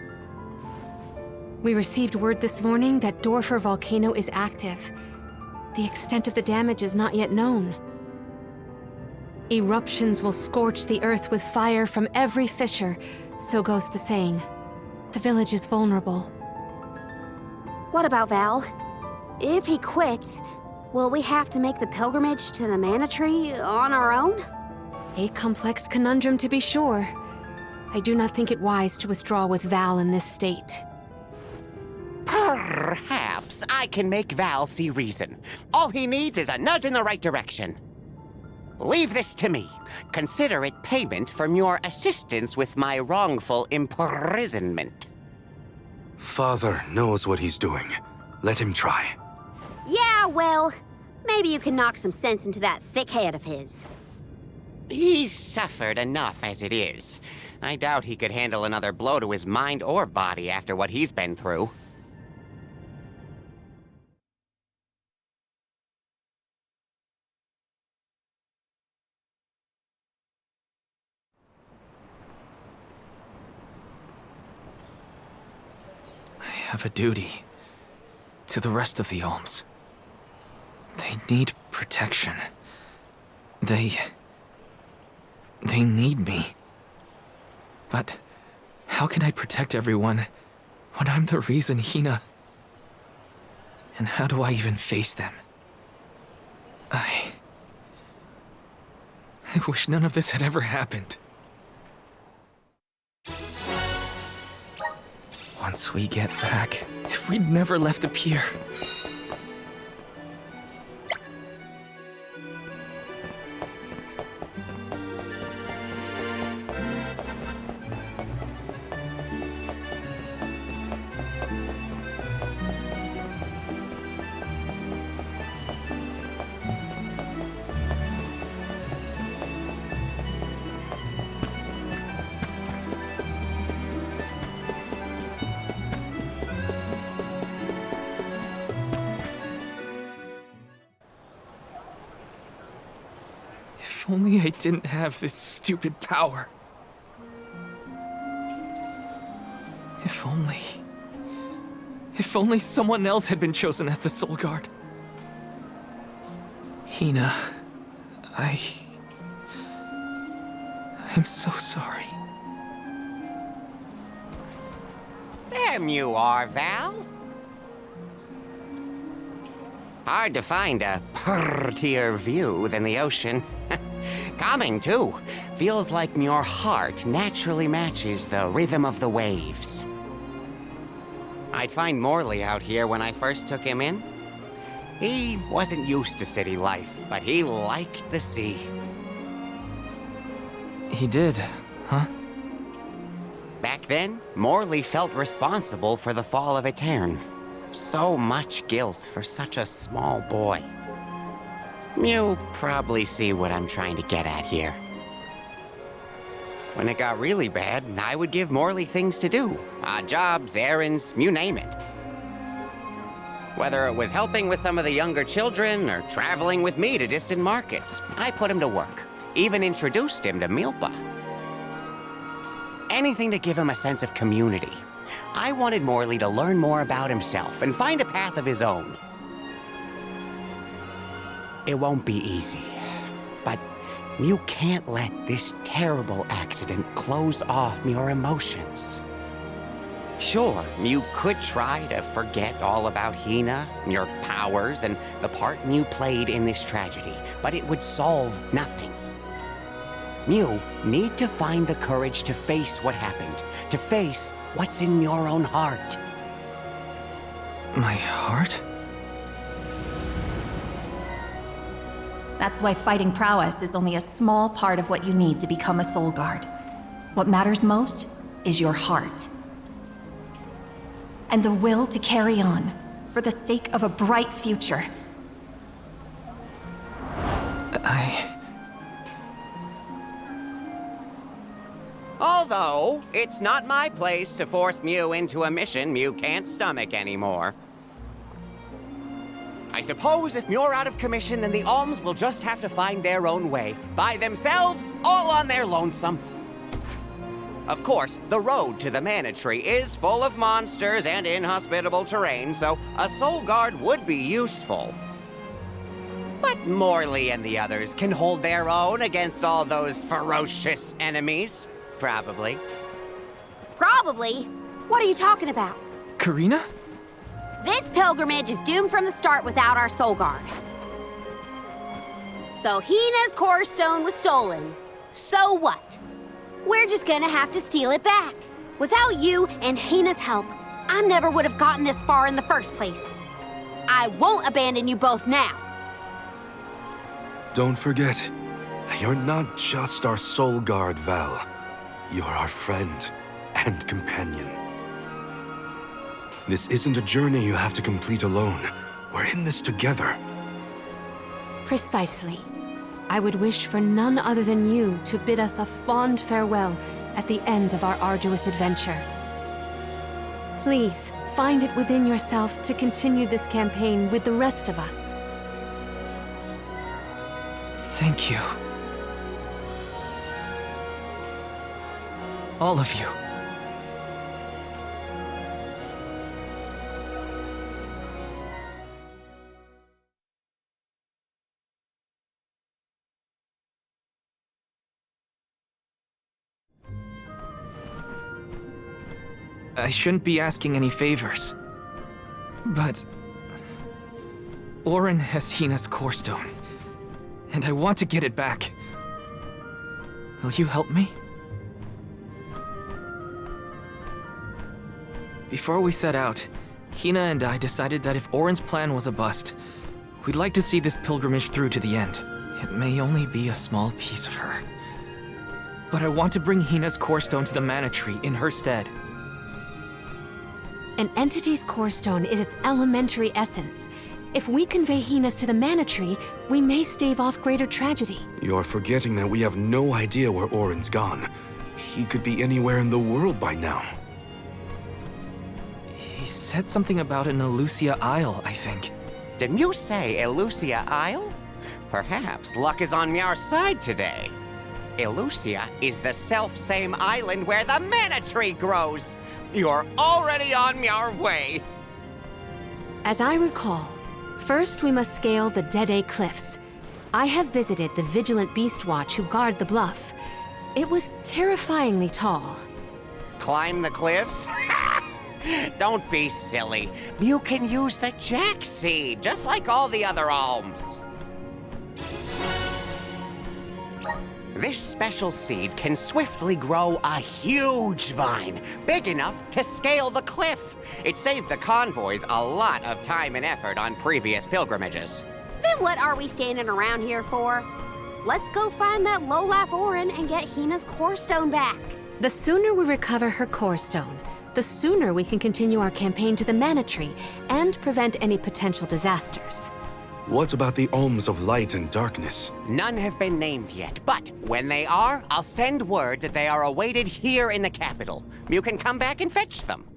We received word this morning that Dorfer Volcano is active. The extent of the damage is not yet known. Eruptions will scorch the earth with fire from every fissure, so goes the saying. The village is vulnerable. What about Val? If he quits, will we have to make the pilgrimage to the Mana Tree on our own? A complex conundrum to be sure. I do not think it wise to withdraw with Val in this state. Perhaps I can make Val see reason. All he needs is a nudge in the right direction. Leave this to me. Consider it payment from your assistance with my wrongful imprisonment. Father knows what he's doing. Let him try. Yeah, well, maybe you can knock some sense into that thick head of his. He's suffered enough as it is. I doubt he could handle another blow to his mind or body after what he's been through. I have a duty to the rest of the alms. They need protection. They need me. But how can I protect everyone when I'm the reason Hina... And how do I even face them? I wish none of this had ever happened. Once we get back, if we'd never left the pier. If only I didn't have this stupid power. If only someone else had been chosen as the Soul Guard. Hina, I'm so sorry. There you are, Val. Hard to find a prettier view than the ocean. Calming, too. Feels like your heart naturally matches the rhythm of the waves. I'd find Morley out here when I first took him in. He wasn't used to city life, but he liked the sea. He did, huh? Back then, Morley felt responsible for the fall of Etern. So much guilt for such a small boy. You probably see what I'm trying to get at here. When it got really bad, I would give Morley things to do. Odd jobs, errands, you name it. Whether it was helping with some of the younger children or traveling with me to distant markets, I put him to work. Even introduced him to Milpa. Anything to give him a sense of community. I wanted Morley to learn more about himself and find a path of his own. It won't be easy, but you can't let this terrible accident close off your emotions. Sure, you could try to forget all about Hina, your powers, and the part you played in this tragedy, but it would solve nothing. You need to find the courage to face what happened, to face what's in your own heart. My heart? That's why fighting prowess is only a small part of what you need to become a soul guard. What matters most is your heart. And the will to carry on, for the sake of a bright future. Although, it's not my place to force Mew into a mission Mew can't stomach anymore. I suppose if Muir out of commission, then the Alms will just have to find their own way. By themselves, all on their lonesome. Of course, the road to the Mana Tree is full of monsters and inhospitable terrain, so a Soul Guard would be useful. But Morley and the others can hold their own against all those ferocious enemies. Probably. Probably? What are you talking about? Karina? This pilgrimage is doomed from the start without our soul guard. So Hina's core stone was stolen. So what? We're just gonna have to steal it back. Without you and Hina's help, I never would have gotten this far in the first place. I won't abandon you both now. Don't forget, you're not just our soul guard, Val. You're our friend and companion. This isn't a journey you have to complete alone. We're in this together. Precisely. I would wish for none other than you to bid us a fond farewell at the end of our arduous adventure. Please, find it within yourself to continue this campaign with the rest of us. Thank you. All of you. I shouldn't be asking any favors, but Orin has Hina's core stone, and I want to get it back. Will you help me? Before we set out, Hina and I decided that if Orin's plan was a bust, we'd like to see this pilgrimage through to the end. It may only be a small piece of her, but I want to bring Hina's core stone to the Mana Tree in her stead. An entity's core stone is its elementary essence. If we convey Hina's to the Mana Tree, we may stave off greater tragedy. You're forgetting that we have no idea where Orin's gone. He could be anywhere in the world by now. He said something about an Elusia Isle, I think. Didn't you say Elusia Isle? Perhaps luck is on our side today. Elusia is the self-same island where the Mana Tree grows. You're already on your way. As I recall, first we must scale the Dede Cliffs. I have visited the Vigilant Beast Watch who guard the bluff. It was terrifyingly tall. Climb the cliffs? Don't be silly. You can use the Jack Seed, just like all the other alms. This special seed can swiftly grow a huge vine, big enough to scale the cliff. It saved the convoys a lot of time and effort on previous pilgrimages. Then what are we standing around here for? Let's go find that low-life Orin and get Hina's core stone back. The sooner we recover her core stone, the sooner we can continue our campaign to the Mana Tree and prevent any potential disasters. What about the alms of light and darkness? None have been named yet, but when they are, I'll send word that they are awaited here in the capital. You can come back and fetch them.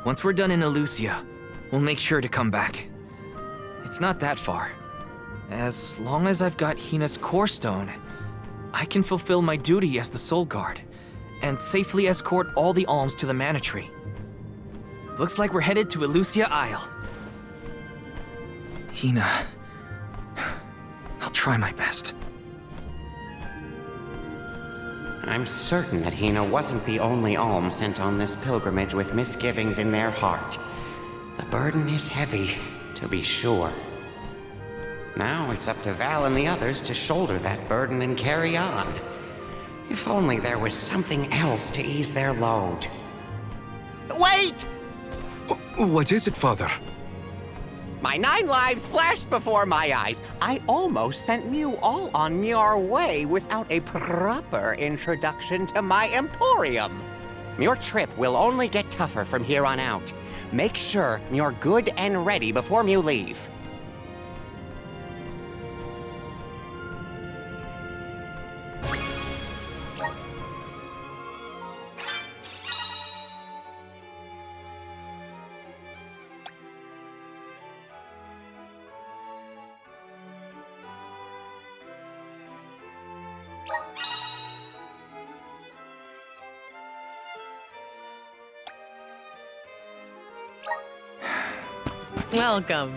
Once we're done in Elusia, we'll make sure to come back. It's not that far. As long as I've got Hina's core stone, I can fulfill my duty as the Soul Guard and safely escort all the alms to the Mana Tree. Looks like we're headed to Elusia Isle. Hina, I'll try my best. I'm certain that Hina wasn't the only alm sent on this pilgrimage with misgivings in their heart. The burden is heavy, to be sure. Now it's up to Val and the others to shoulder that burden and carry on. If only there was something else to ease their load. Wait! What is it, Father? My 9 lives flashed before my eyes. I almost sent Mew all on your way without a proper introduction to my Emporium. Your trip will only get tougher from here on out. Make sure you're good and ready before you leave. Welcome.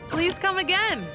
Please come again.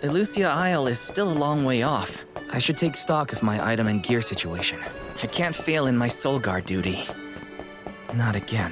Elusia Isle is still a long way off. I should take stock of my item and gear situation. I can't fail in my Soul Guard duty. Not again.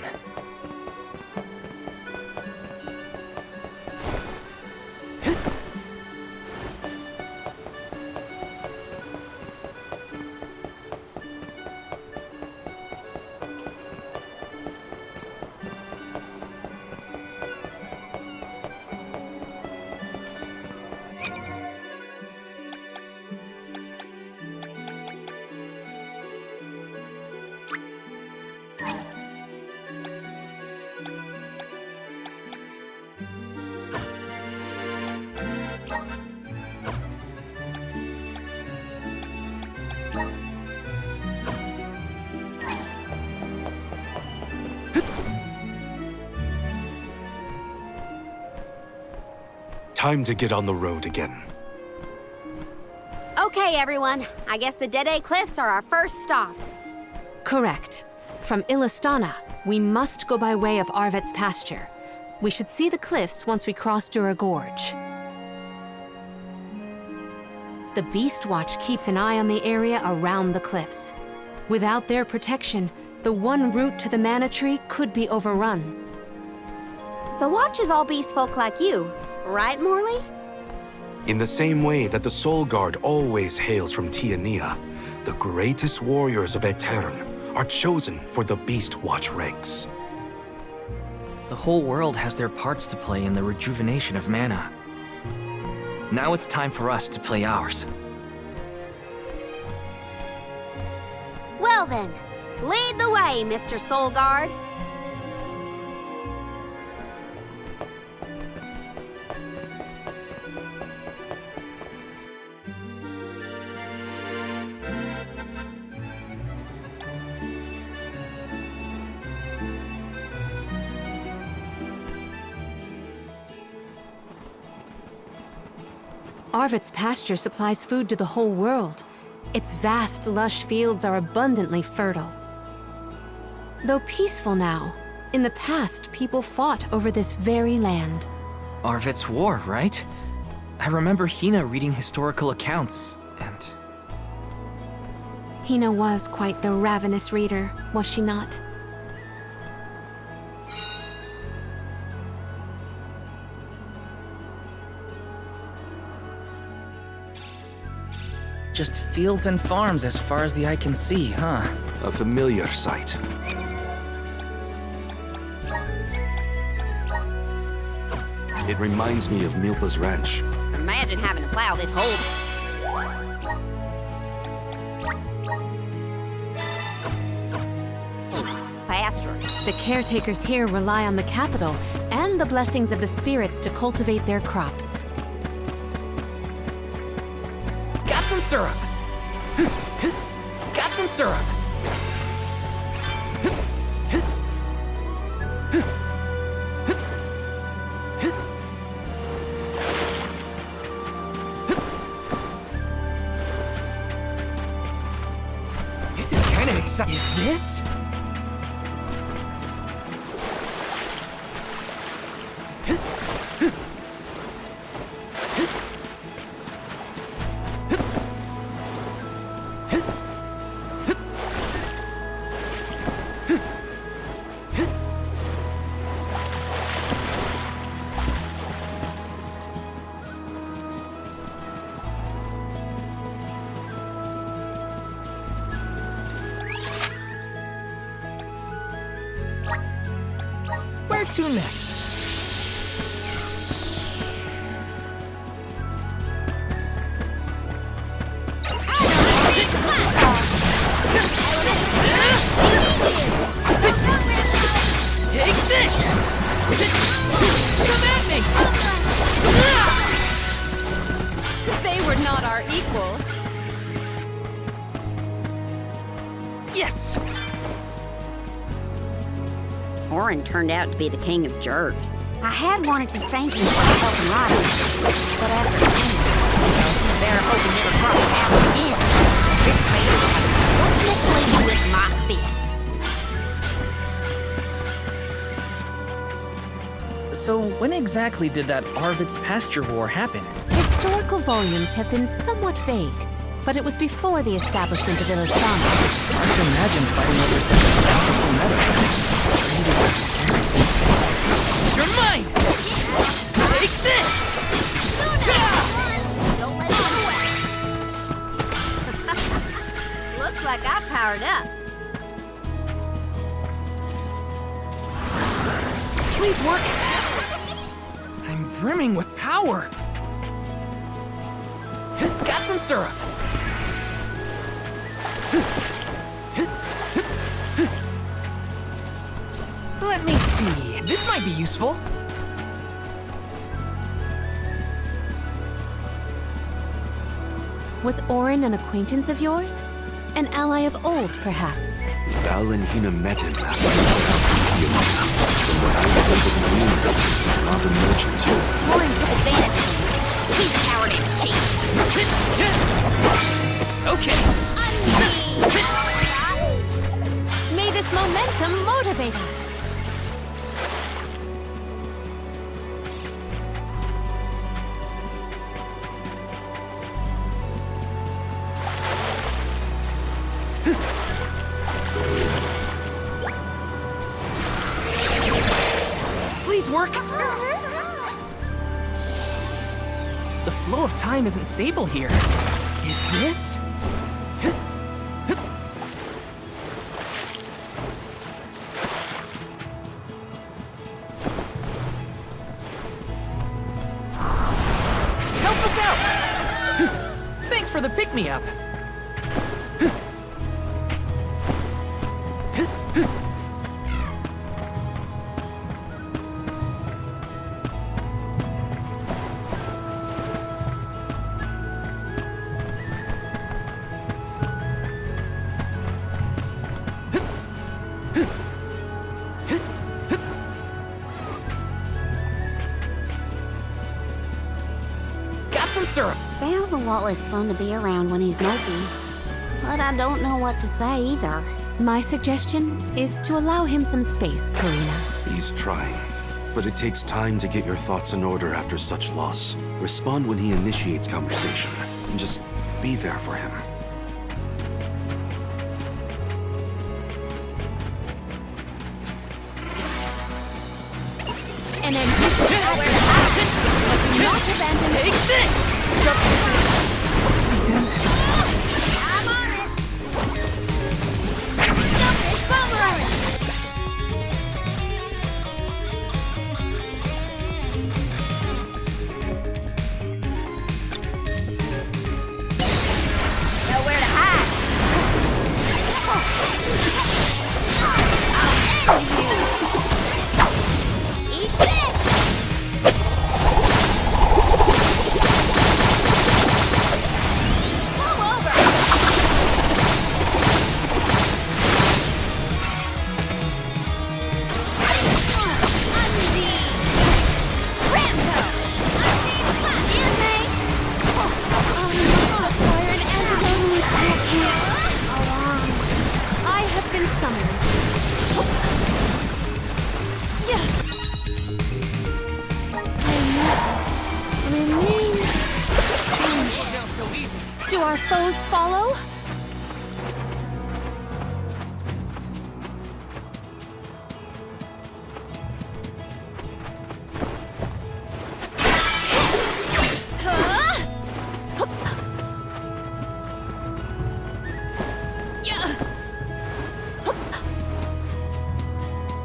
Time to get on the road again. Okay, everyone. I guess the Dead Cliffs are our first stop. Correct. From Illistana, we must go by way of Arvet's pasture. We should see the cliffs once we cross Dura Gorge. The Beast Watch keeps an eye on the area around the cliffs. Without their protection, the one route to the Mana Tree could be overrun. The Watch is all beast folk like you, right, Morley? In the same way that the Soul Guard always hails from Tiania, the greatest warriors of Aetern are chosen for the Beast Watch ranks. The whole world has their parts to play in the rejuvenation of mana. Now it's time for us to play ours. Well then, lead the way, Mr. Soul Guard. Arvet's pasture supplies food to the whole world. Its vast, lush fields are abundantly fertile. Though peaceful now, in the past people fought over this very land. Arvet's war, right? I remember Hina reading historical accounts, and... Hina was quite the ravenous reader, was she not? Just fields and farms as far as the eye can see, huh? A familiar sight. It reminds me of Milpa's ranch. Imagine having to plow this whole... pasture. The caretakers here rely on the capital and the blessings of the spirits to cultivate their crops. Got some syrup! Got some syrup! This is kind of exciting. Is this? Where to next? Take this! Come at me! They were not our equal. Yes! Orin turned out to be the king of jerks. I had wanted to thank him for helping Roddy, but after seeing he better hope he never crosses paths again. This way, fortunately with my fist. So when exactly did that Arvet's pasture war happen? Historical volumes have been somewhat vague, but it was before the establishment of Illistana. Hard to imagine fighting over such a bountiful meadow. You're mine! Take this! Don't let it go. Looks like I powered up. Please work! I'm brimming with power! Got some syrup! Let me see. This might be useful. Was Orin an acquaintance of yours? An ally of old, perhaps. Val and Hina met him after he set out for Tiamat. From what I was able to glean, he's not a merchant. Lauren took advantage of me. He's cowardice cheap. Okay. May this momentum motivate us. Please work. The flow of time isn't stable here. Is this? Help us out! Thanks for the pick-me-up. Syrup. Val's a lot less fun to be around when he's mopey. But I don't know what to say either. My suggestion is to allow him some space, Karina. He's trying. But it takes time to get your thoughts in order after such loss. Respond when he initiates conversation, and just be there for him. An ambitious where to act, but do not abandon. Take this! I'm on it! Stop it, boomerang! Nowhere to hide. I'll end you. Eat this! Do our foes follow?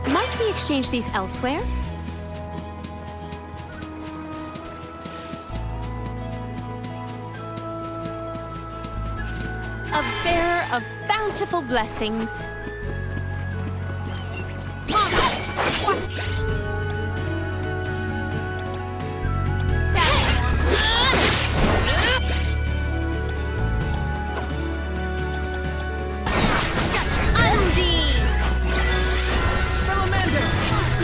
Might we exchange these elsewhere? A bearer of bountiful blessings. Undine! Salamander!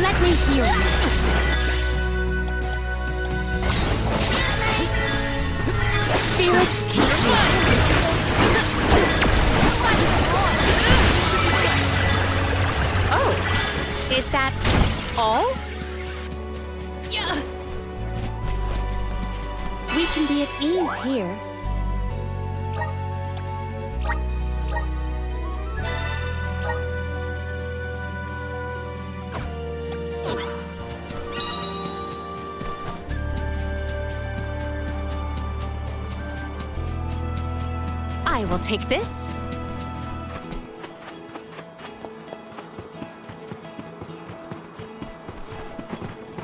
Let me heal you. Spirits keep me. Oh, is that all? Yeah. We can be at ease here. I will take this.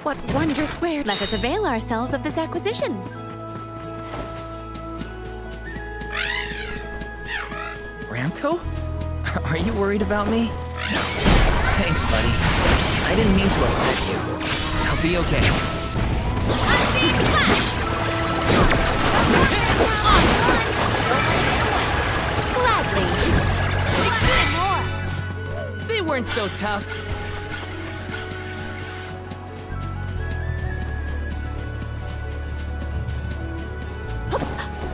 What wondrous wares! Let us avail ourselves of this acquisition. Ramco? Are you worried about me? Thanks, buddy. I didn't mean to upset you. I'll be okay. Gladly. weren't so tough.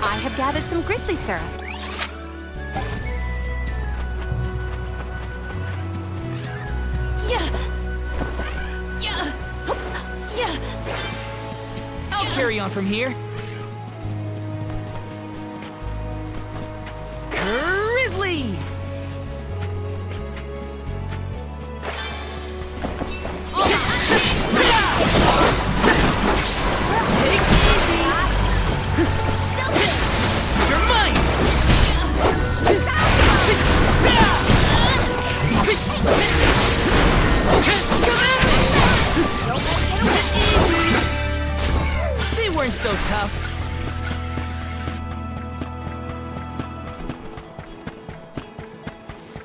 I have gathered some grizzly syrup. I'll carry on from here. Grizzly! Take it easy! You're mine! They weren't so tough.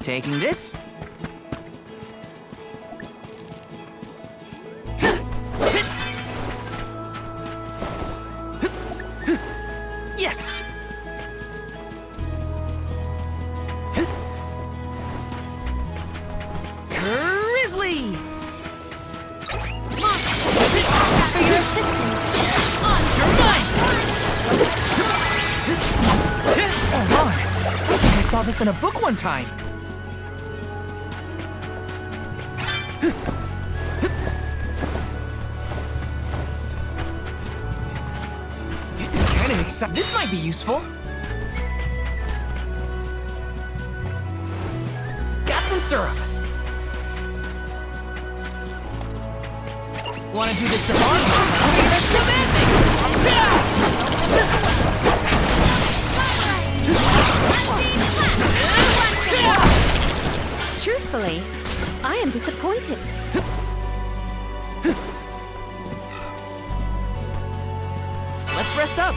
Taking this. Yes. Grizzly. For your assistance. You're mine. Oh my! I think I saw this in a book one time. This is kind of exciting. This might be useful. Got some syrup. Want to do this the hard way? That's the bad thing. Truthfully, I am disappointed. Let's rest up.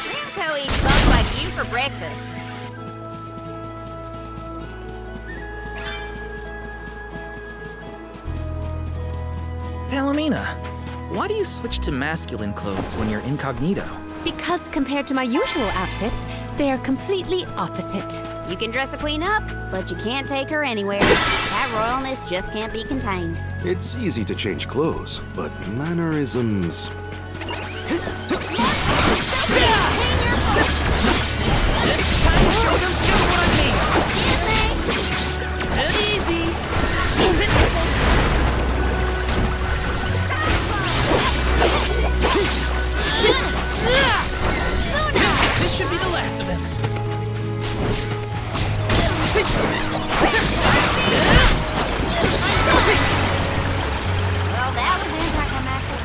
Rimco eats bugs like you for breakfast. Palomina, why do you switch to masculine clothes when you're incognito? Because compared to my usual outfits, they are completely opposite. You can dress a queen up, but you can't take her anywhere. That royalness just can't be contained. It's easy to change clothes, but mannerisms. Show them just what I mean. Easy. This should be the last of them. Well, that was anticlimactic.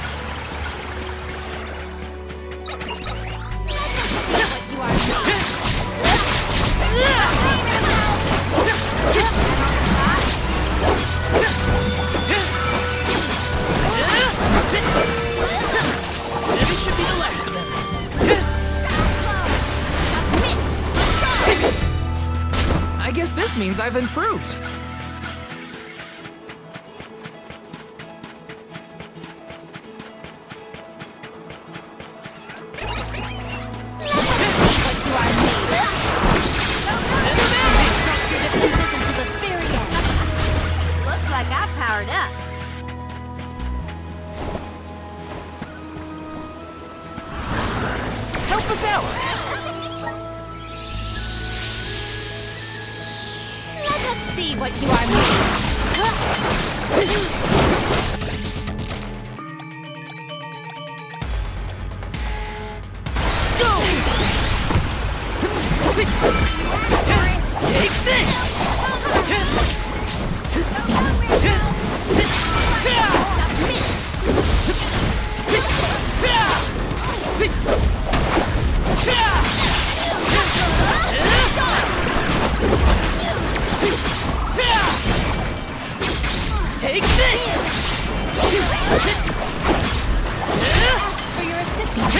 This should be the last of them. I guess this means I've improved. Looks like I powered up. Help us out. Let us see what you are made. Take this! Take this! For your assistance.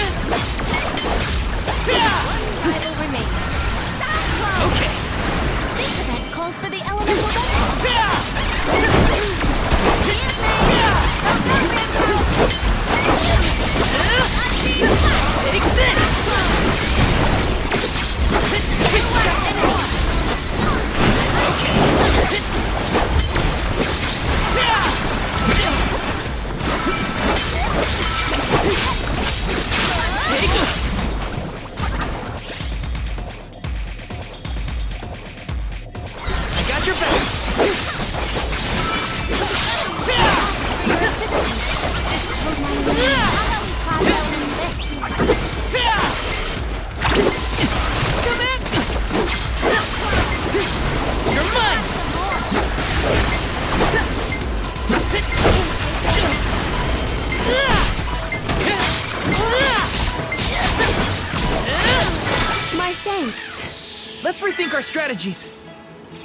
Why, thanks. Let's rethink our strategies.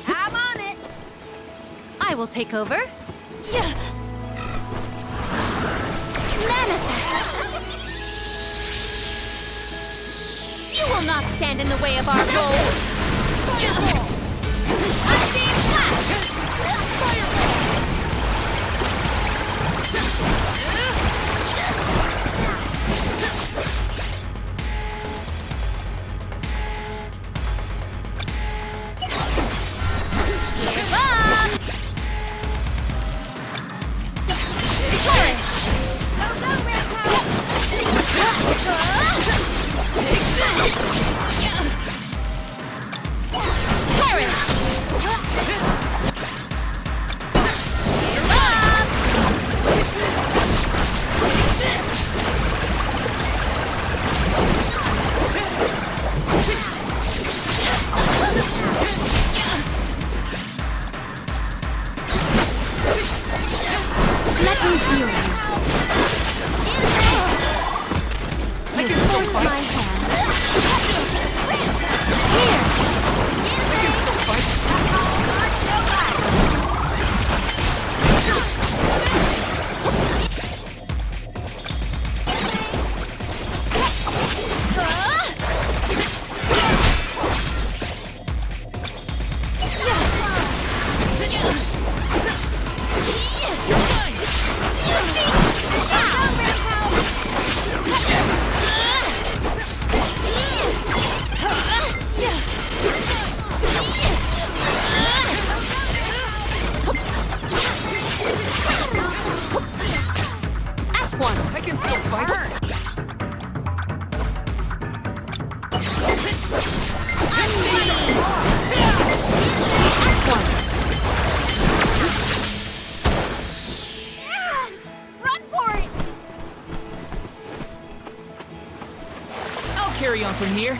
I'm on it. I will take over. Yeah. Manifest! You will not stand in the way of our goal! Unseen flash! Give up! Flourish! Let me heal you. I can force my hand. Here! I can still fight. At once! I can still fight. Run for it! I'll carry on from here.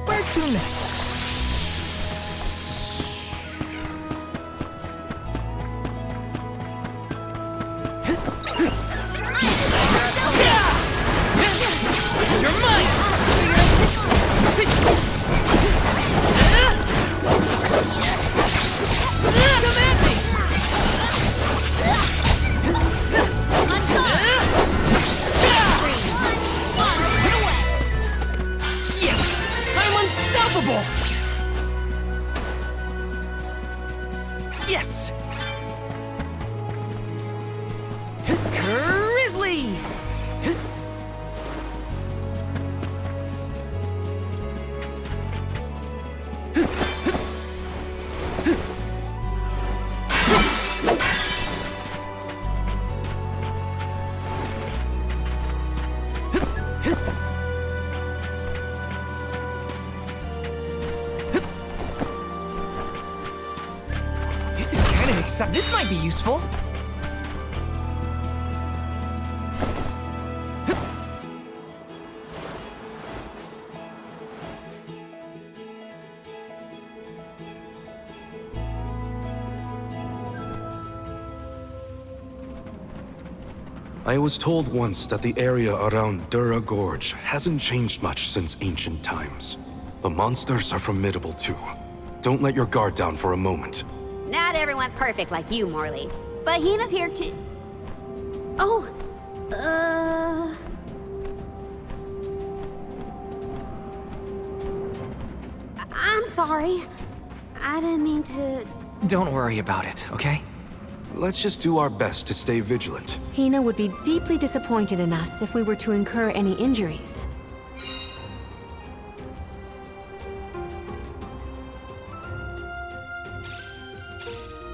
Where to next? You're mine! Come at me! Yes! I'm unstoppable! Yes! Grizzly! This is kind of exciting. This might be useful. I was told once that the area around Dura Gorge hasn't changed much since ancient times. The monsters are formidable too. Don't let your guard down for a moment. Not everyone's perfect like you, Morley. But Hina's here too. Oh, I'm sorry. I didn't mean to... Don't worry about it, okay? Let's just do our best to stay vigilant. Hina would be deeply disappointed in us if we were to incur any injuries.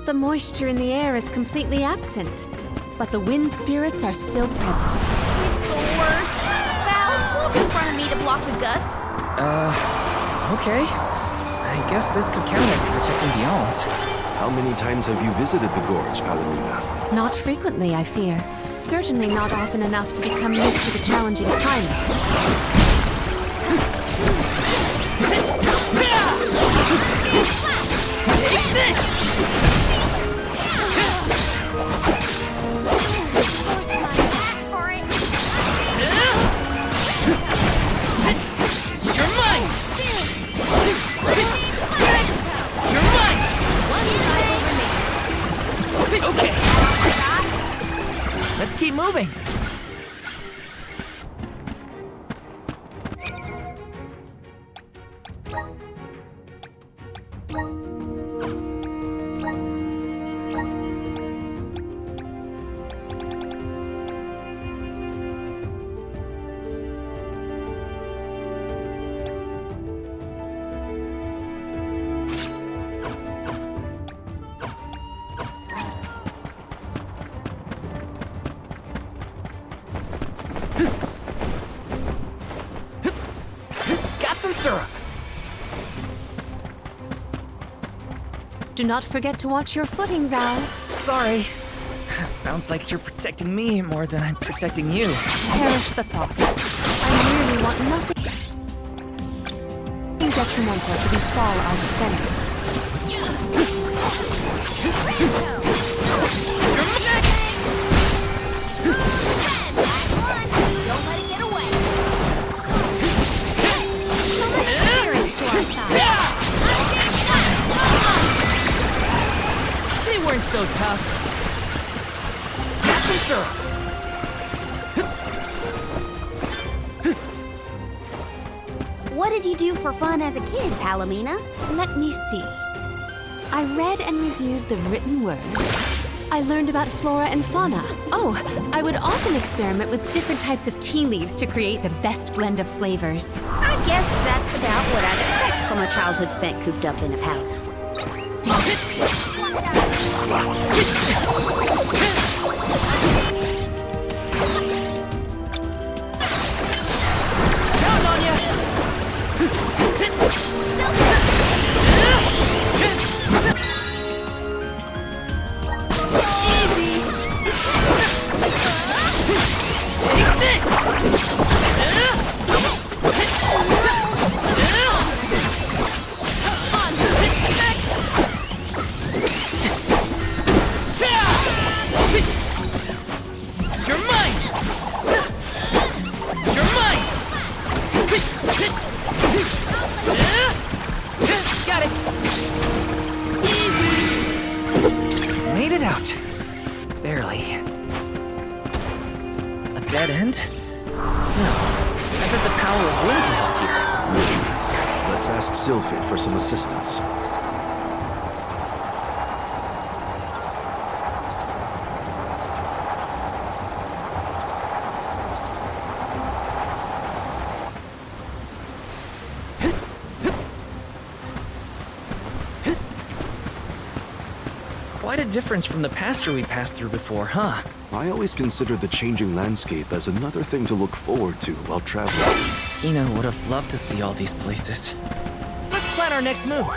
The moisture in the air is completely absent, but the wind spirits are still present. It's the worst. Val, walk in front of me to block the gusts. Okay. I guess this could count as protecting the elms. How many times have you visited the gorge, Palomina? Not frequently, I fear. Certainly not often enough to become used to the challenging climate. moving! Got some syrup! Do not forget to watch your footing, Val. Sorry. Sounds like you're protecting me more than I'm protecting you. Perish the thought. I really want nothing detrimental to befall our defender. Don't let it get away. So much clearance to our side. They weren't so tough. Got some syrup! What did you do for fun as a kid, Palomina? Let me see. I read and reviewed the written word. I learned about flora and fauna. Oh, I would often experiment with different types of tea leaves to create the best blend of flavors. I guess that's about what I'd expect from a childhood spent cooped up in a palace. Count on ya! Take this! You're mine! You're mine! Got it! Made it out. Barely. A dead end? No. I bet the power of wind can help here. Let's ask Sylphid for some assistance. Quite a difference from the pasture we passed through before, huh? I always consider the changing landscape as another thing to look forward to while traveling. Ina would have loved to see all these places. Let's plan our next move.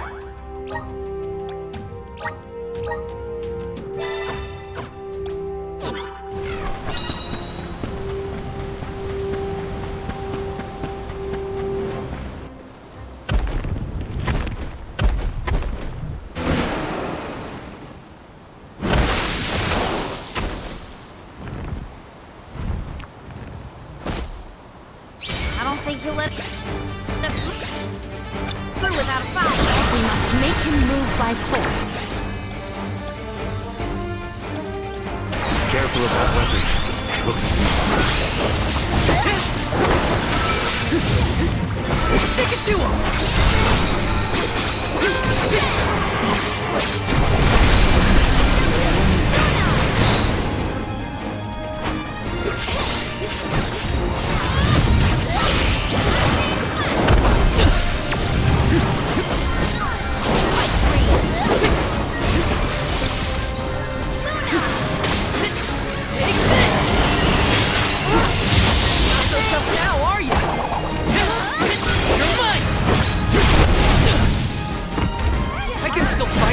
I don't think he'll let us through without a fight. We must make him move by force. Careful of that weapon. It looks Take it to him! Now, are you? You're mine! I can still fight.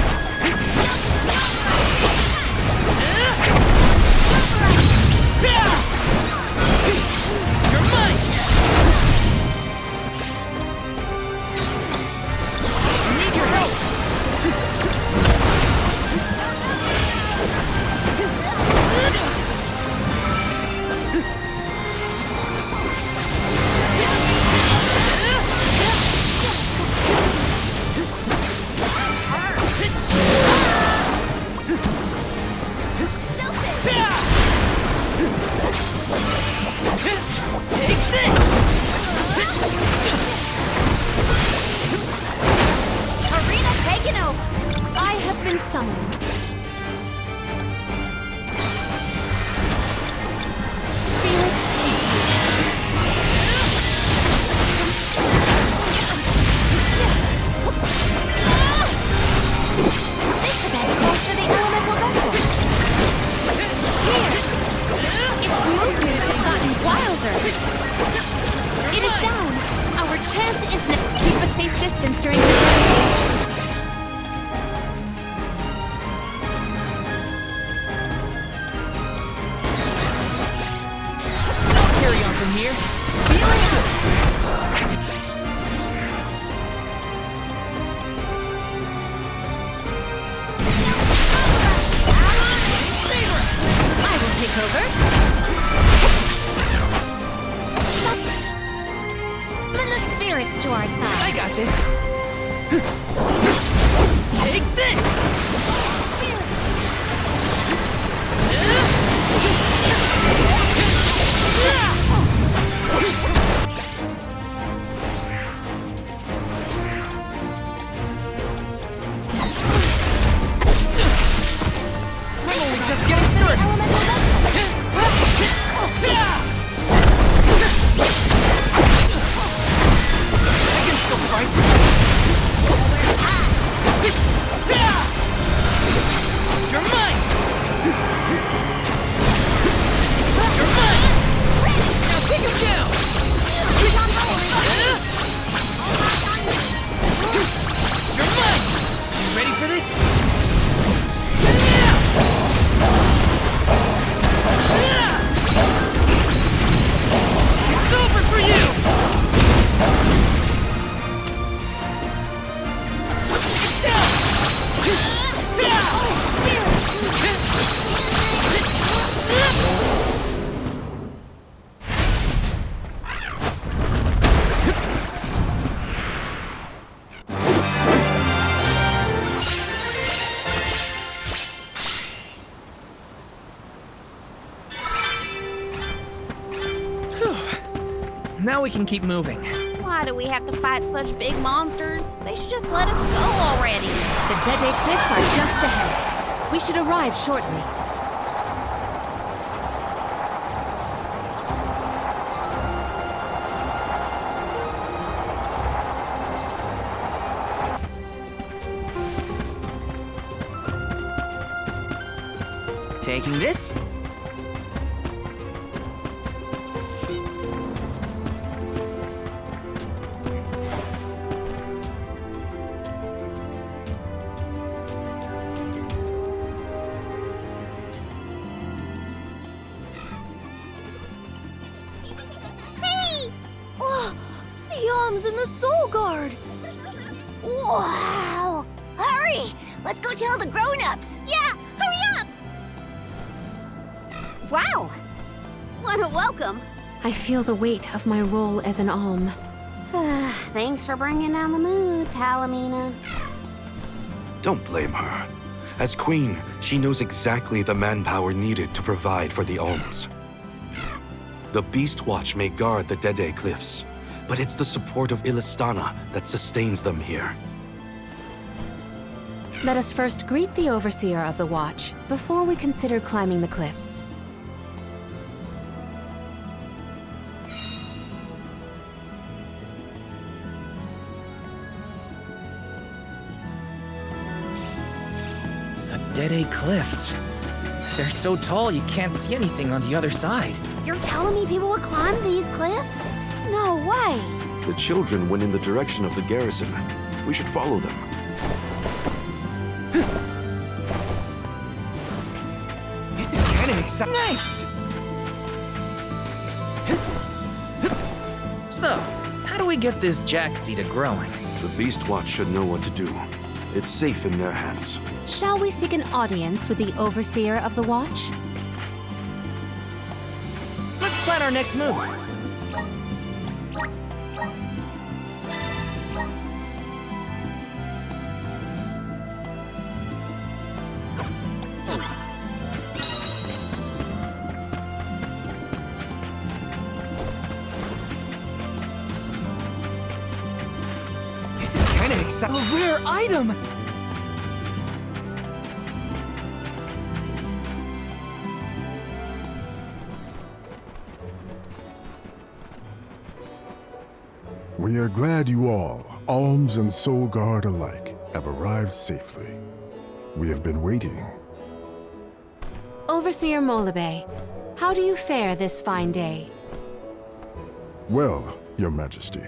been summoned. It is down! Our chance is now. Keep a safe distance during the rampage. I'll carry on from here. Healing I will take over. Summon the spirits to our side. I got this. Take this! I'm only just getting started. I can still fight. You're mine! You're mine! Now take him down! You're mine! You ready for this? It's over for you! It's down! Now we can keep moving. Why do we have to fight such big monsters? They should just let us go already. The Cageccc cliffs are just ahead. We should arrive shortly. Taking this. Hey! Oh, the Yoms and the Soul Guard! Wow! Hurry! Let's go tell the grown-ups! Yeah, hurry up! Wow! What a welcome! I feel the weight of my role as an alm. Thanks for bringing down the mood, Palomina. Don't blame her. As queen, she knows exactly the manpower needed to provide for the alms. The Beast Watch may guard the Cageccc cliffs, but it's the support of Illistana that sustains them here. Let us first greet the Overseer of the Watch before we consider climbing the cliffs. The Cageccc cliffs. They're so tall you can't see anything on the other side. You're telling me people would climb these cliffs? No way. The children went in the direction of the garrison. We should follow them. This is kind of exciting. Nice! So, how do we get this jack seed growing? The Beast Watch should know what to do. It's safe in their hands. Shall we seek an audience with the Overseer of the Watch? Let's plan our next move. This is kind of exciting. A rare item! We are glad you all, Alms and Soul Guard alike, have arrived safely. We have been waiting. Overseer Molabe, how do you fare this fine day? Well, Your Majesty,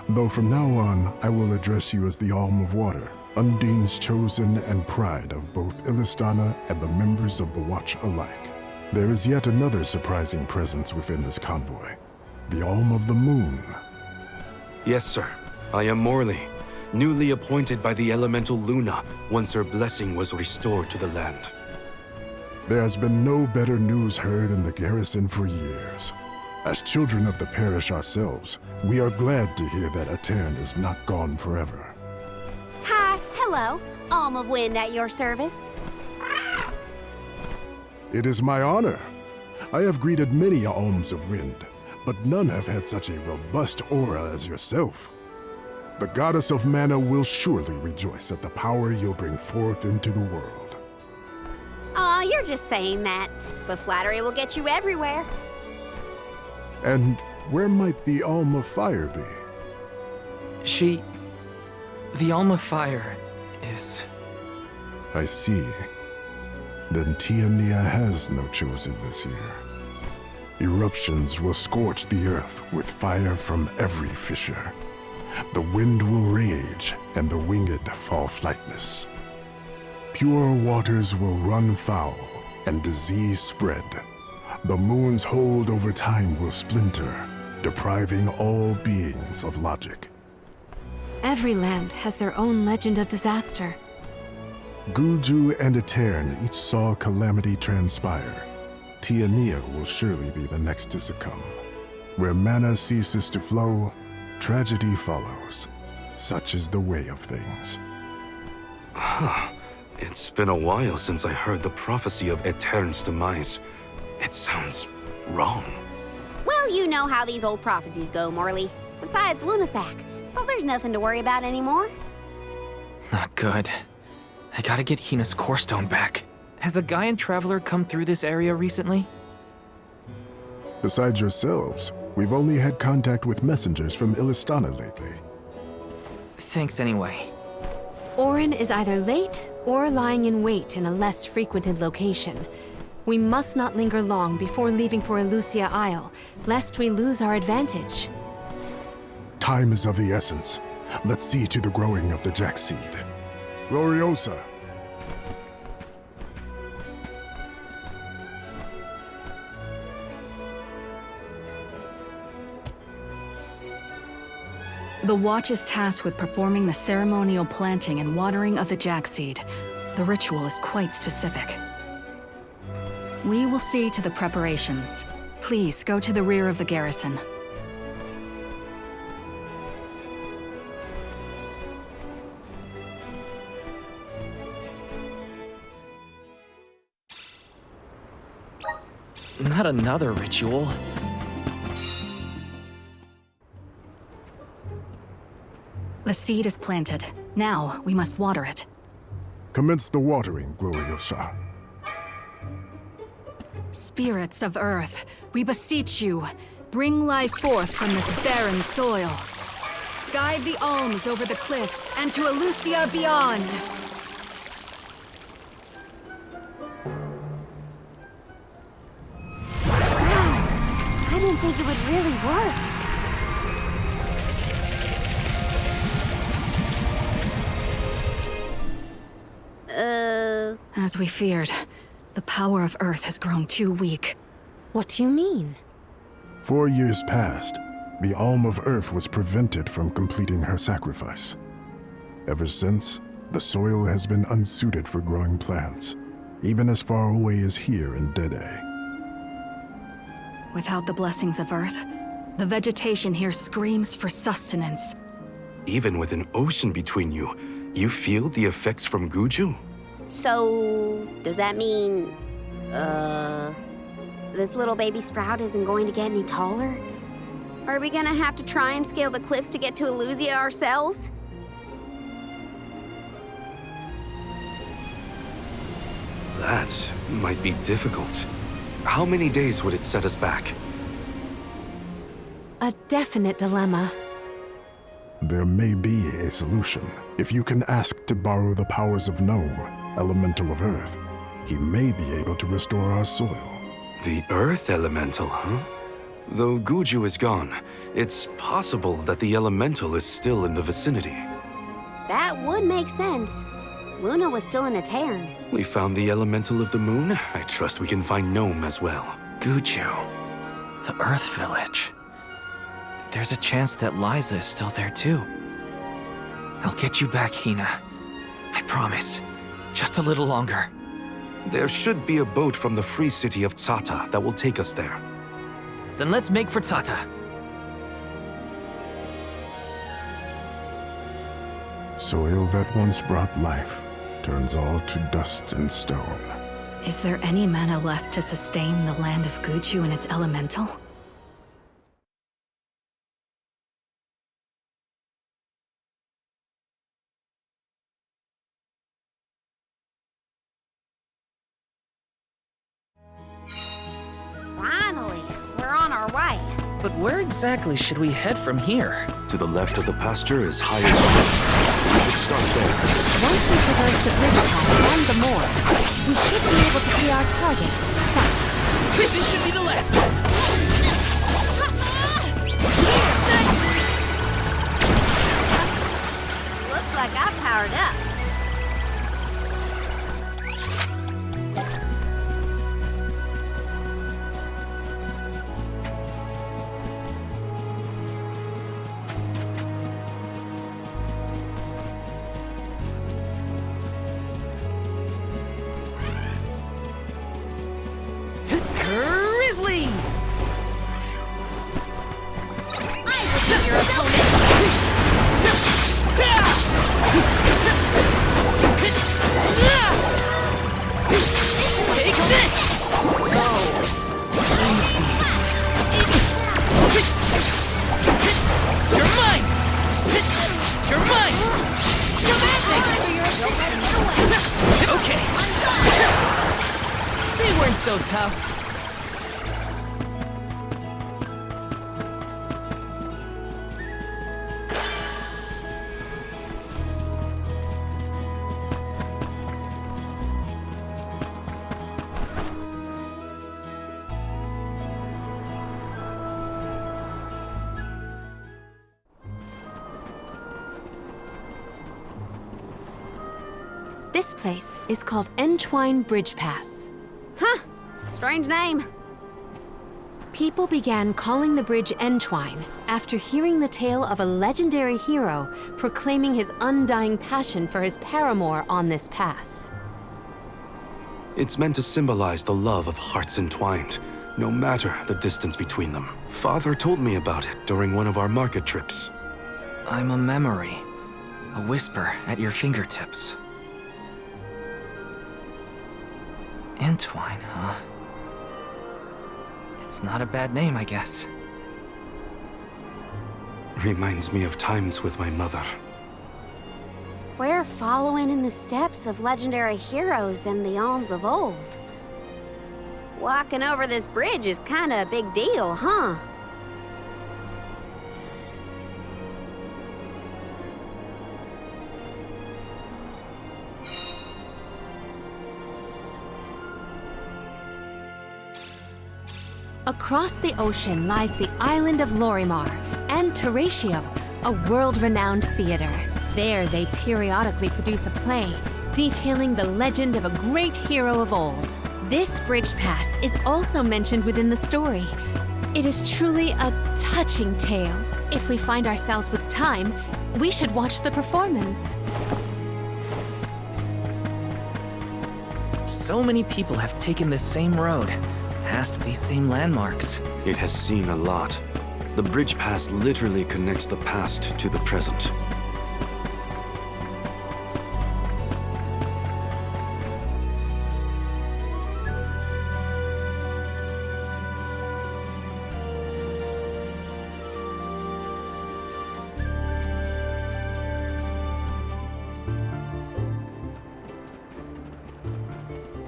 though from now on I will address you as the Alm of Water, Undine's chosen and pride of both Illistana and the members of the Watch alike. There is yet another surprising presence within this convoy, the Alm of the Moon. Yes, sir. I am Morley, newly appointed by the elemental Luna once her blessing was restored to the land. There has been no better news heard in the garrison for years. As children of the parish ourselves, we are glad to hear that Aetern is not gone forever. Hi, hello. Alm of Wind at your service. It is my honor. I have greeted many Alms of Wind, but none have had such a robust aura as yourself. The goddess of mana will surely rejoice at the power you'll bring forth into the world. Aw, you're just saying that, but flattery will get you everywhere. And where might the Alm of Fire be? The Alm of Fire is... I see. Then Tiania has no chosen this year. Eruptions will scorch the earth with fire from every fissure. The wind will rage, and the winged fall flightless. Pure waters will run foul, and disease spread. The moon's hold over time will splinter, depriving all beings of logic. Every land has their own legend of disaster. Guju and Aetern each saw calamity transpire. Tiania will surely be the next to succumb. Where mana ceases to flow, tragedy follows. Such is the way of things. It's been a while since I heard the prophecy of Aetern's demise. It sounds wrong. Well, you know how these old prophecies go, Morley. Besides, Luna's back, so there's nothing to worry about anymore. Not good. I gotta get Hina's core stone back. Has a Gaian traveler come through this area recently? Besides yourselves, we've only had contact with messengers from Illistana lately. Thanks anyway. Orin is either late or lying in wait in a less frequented location. We must not linger long before leaving for Elusia Isle, lest we lose our advantage. Time is of the essence. Let's see to the growing of the Jack seed. Gloriosa! The Watch is tasked with performing the ceremonial planting and watering of the Jack seed. The ritual is quite specific. We will see to the preparations. Please go to the rear of the garrison. Not another ritual. The seed is planted. Now, we must water it. Commence the watering, Gloriosa. Spirits of Earth, we beseech you, bring life forth from this barren soil. Guide the alms over the cliffs and to Elusia beyond. Wow, I didn't think it would really work. As we feared, the power of Earth has grown too weak. What do you mean? 4 years past, the Alm of Earth was prevented from completing her sacrifice. Ever since, the soil has been unsuited for growing plants, even as far away as here in Dede. Without the blessings of Earth, the vegetation here screams for sustenance. Even with an ocean between you, you feel the effects from Guju? So, does that mean, this little baby sprout isn't going to get any taller? Are we gonna have to try and scale the cliffs to get to Elusia ourselves? That might be difficult. How many days would it set us back? A definite dilemma. There may be a solution. If you can ask to borrow the powers of Gnome, elemental of Earth, he may be able to restore our soil. The Earth Elemental, huh? Though Guju is gone, it's possible that the Elemental is still in the vicinity. That would make sense. Luna was still in a cairn. We found the Elemental of the Moon. I trust we can find Gnome as well. Guju. The Earth Village. There's a chance that Liza is still there too. I'll get you back, Hina. I promise. Just a little longer. There should be a boat from the free city of Tsata that will take us there. Then let's make for Tsata. Soil that once brought life turns all to dust and stone. Is there any mana left to sustain the land of Guju and its elemental? Finally, we're on our way. But where exactly should we head from here? To the left of the pasture is higher ground. We should start there. Once we traverse the bridge path and the moors, we should be able to see our target. This should be the last one. Looks like I powered up. Grizzly! I will be your opponent. Take this! You're mine! You're mine! Okay. They weren't so tough. This place is called Entwine Bridge Pass. Huh. Strange name. People began calling the bridge Entwine after hearing the tale of a legendary hero proclaiming his undying passion for his paramour on this pass. It's meant to symbolize the love of hearts entwined, no matter the distance between them. Father told me about it during one of our market trips. I'm a memory, a whisper at your fingertips. Entwine, huh? It's not a bad name, I guess. Reminds me of times with my mother. We're following in the steps of legendary heroes and the alms of old. Walking over this bridge is kinda a big deal, huh? Across the ocean lies the island of Lorimar and Teratio, a world-renowned theater. There they periodically produce a play detailing the legend of a great hero of old. This bridge pass is also mentioned within the story. It is truly a touching tale. If we find ourselves with time, we should watch the performance. So many people have taken this same road, past these same landmarks. It has seen a lot. The bridge pass literally connects the past to the present.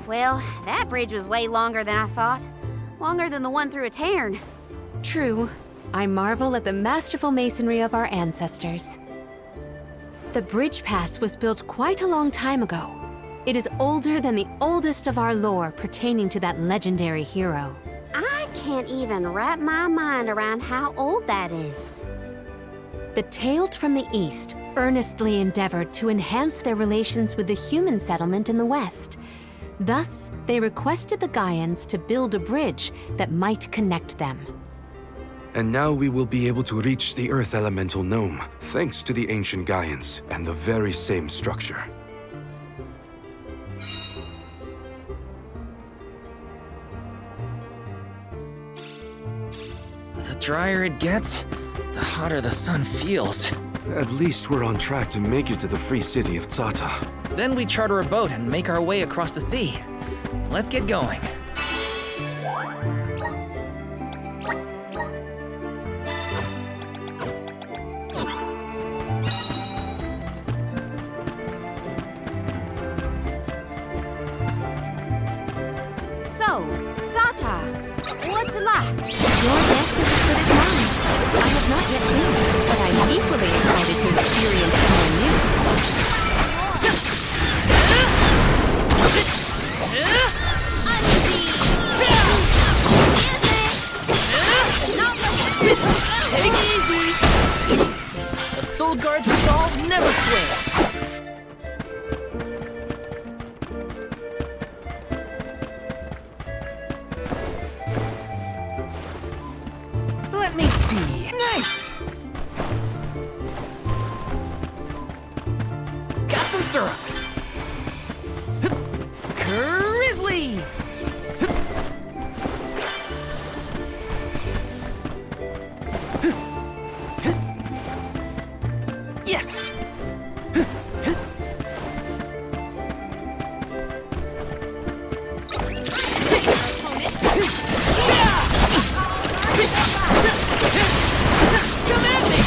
Well, that bridge was way longer than I thought. Longer than the one through a cairn. True. I marvel at the masterful masonry of our ancestors. The bridge pass was built quite a long time ago. It is older than the oldest of our lore pertaining to that legendary hero. I can't even wrap my mind around how old that is. The Tailed from the East earnestly endeavored to enhance their relations with the human settlement in the West. Thus, they requested the Gaians to build a bridge that might connect them. And now we will be able to reach the Earth Elemental Gnome, thanks to the ancient Gaians and the very same structure. The drier it gets, the hotter the sun feels. At least we're on track to make it to the free city of Tsata. Then we charter a boat and make our way across the sea. Let's get going. So, Sata, what's it like? Your guess is as good as mine. I have not yet been, but I'm equally excited to experience somewhere new. Take it easy! A Soul Guard's resolve never swings. Let me see. Nice! Got some syrup. Grizzly! Yes! Come at me!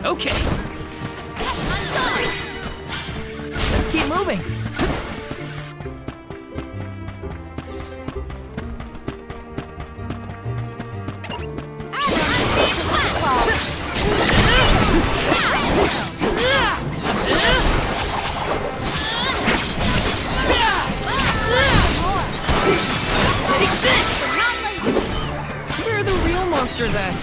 Okay. Let's keep moving. Take this! Where are the real monsters at?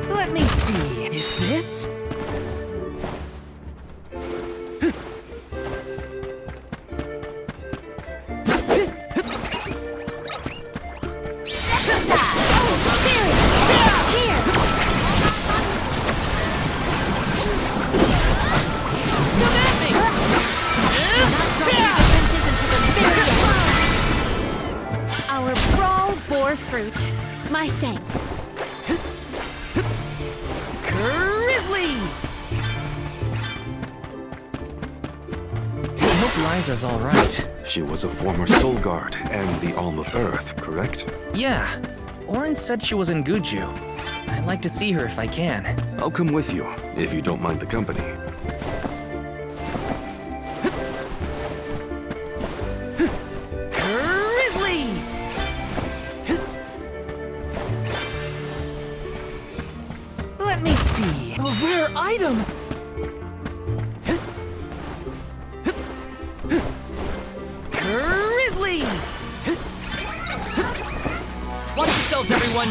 Let me see. Is this? Our brawl bore fruit. My thanks. Grizzly! I hope Liza's all right. She was a former Soul Guard and the Alm of Earth, correct? Yeah. Orin said she was in Guju. I'd like to see her if I can. I'll come with you, if you don't mind the company. Grizzly! Let me see. A rare item! Grizzly! Watch yourselves, everyone!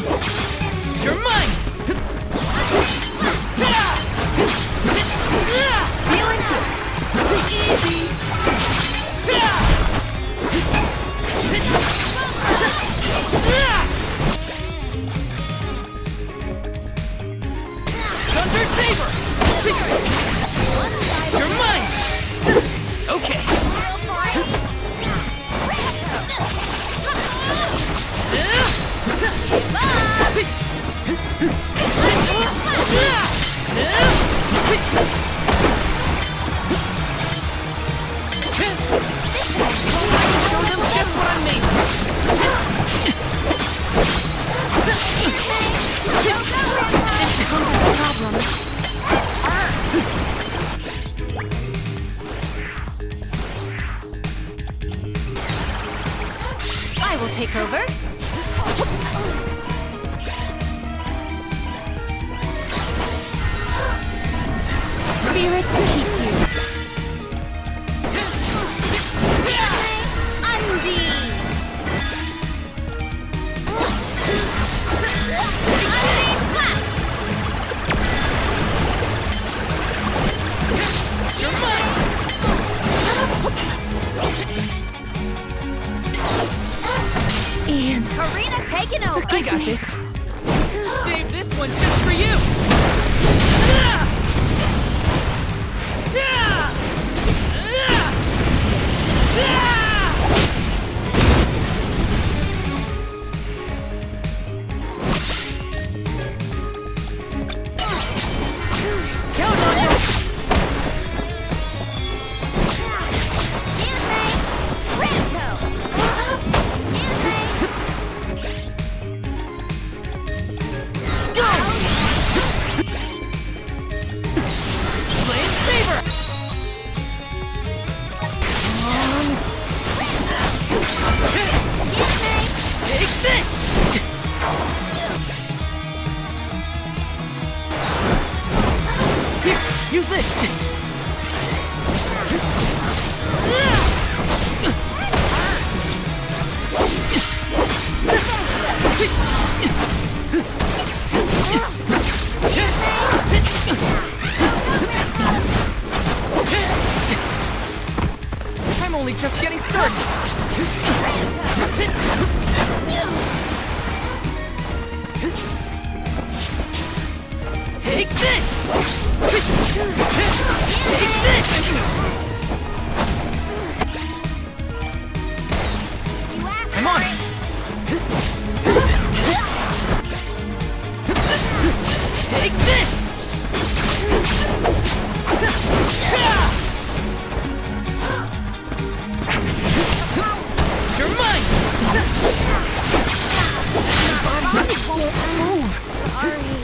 You're mine! Feeling easy! Thunder Saber! You're mine! Okay. Show them just I got this. Save this one just for you. Count on you! Use this! I'm only just getting started! Take this! Take this! I'm on it! Take this! You're mine! Sorry, everyone.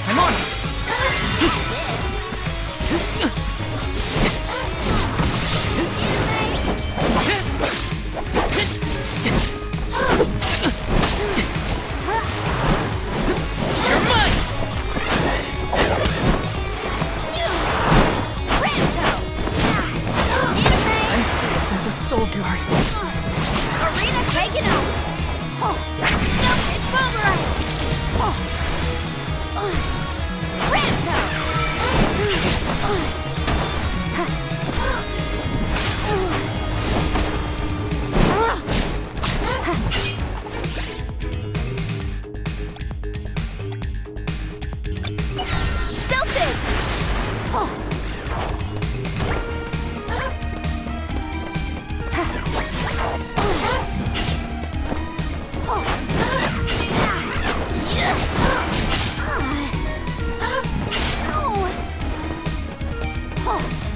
I'm on it! You're mine! I'm failed as a soul guard. Arena taken over. Oh, it's boomerang. Stupid!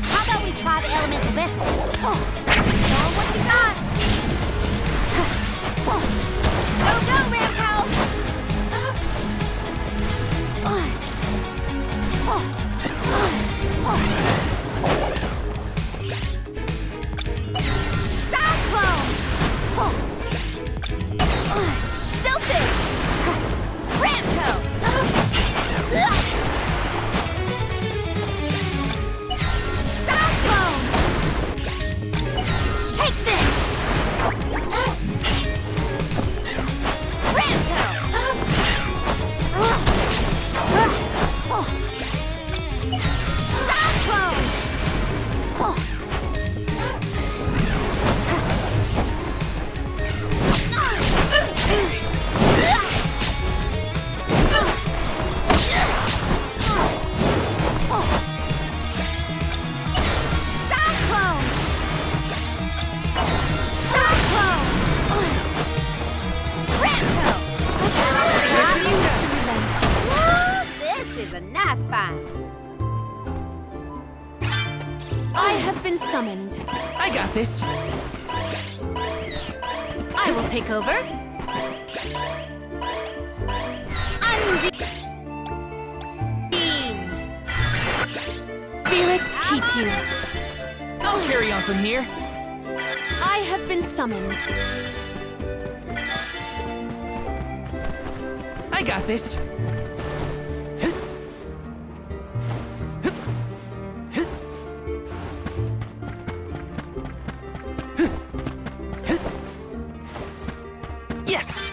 How about we try the elemental vessel? What you got? Go, Ramco! Cyclone! Stupid! Ramco! Cyclone! Take this! Ramco! This is a nice find. I have been summoned. I got this. I will take over. Spirits keep you. I'll carry on from here. I have been summoned. I got this. Yes!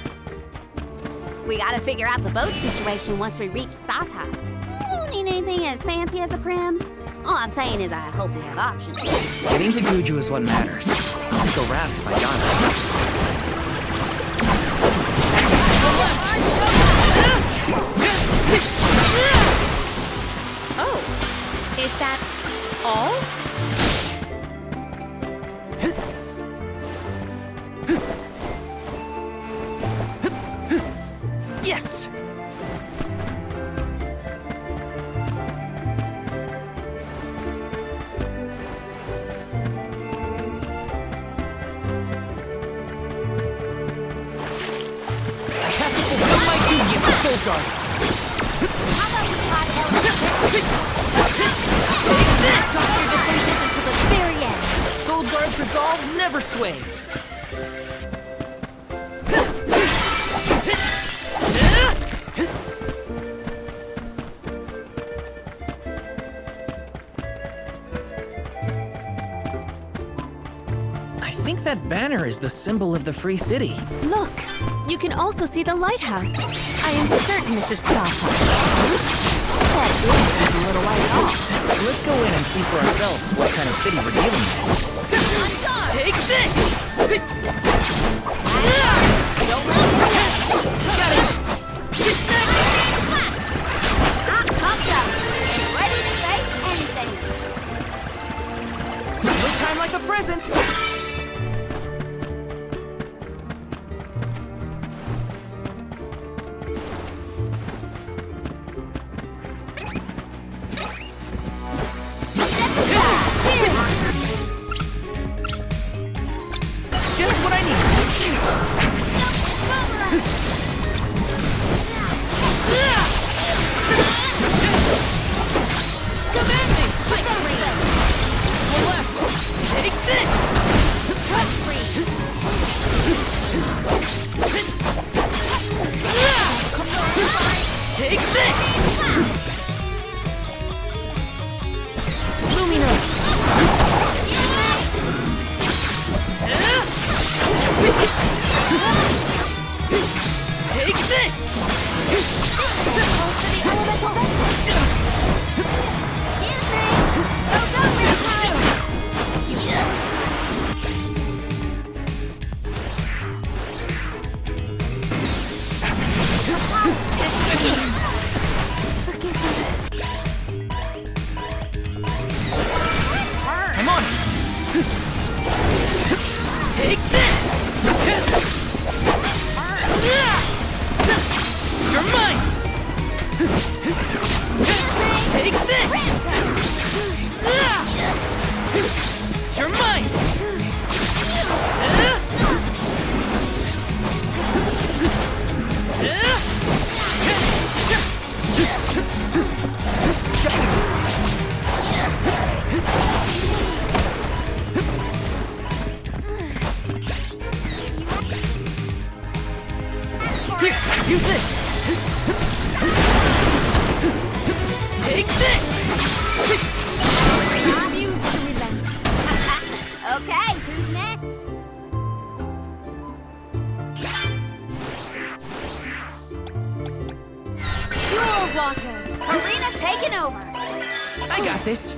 We gotta figure out the boat situation once we reach Sata. We won't need anything as fancy as a prim. All I'm saying is I hope we have options. Getting to Guju is what matters. I'll take a raft if I got Oh, is that all? Yes! Soul Guard. Stop your defenses until the very end. Soul Guard's resolve never sways. I think that banner is the symbol of the free city. Look, you can also see the lighthouse. I am certain this is Sata. That building is a little way off. Let's go in and see for ourselves what kind of city we're dealing with. Take this! Got it! Awesome! Ready to face anything! No time like a present! Just what I need. Come at me! To the left! Take this! Cut freeze! Take this! Take this! Close to the elemental vestige! Excuse me! Go, go, Vampire! I'm on it! Take this! You're mine! Take this! You're mine! Here, use this! Take this! I'm used to revenge. Okay, who's next? Pure water! Arena taken over! I got this.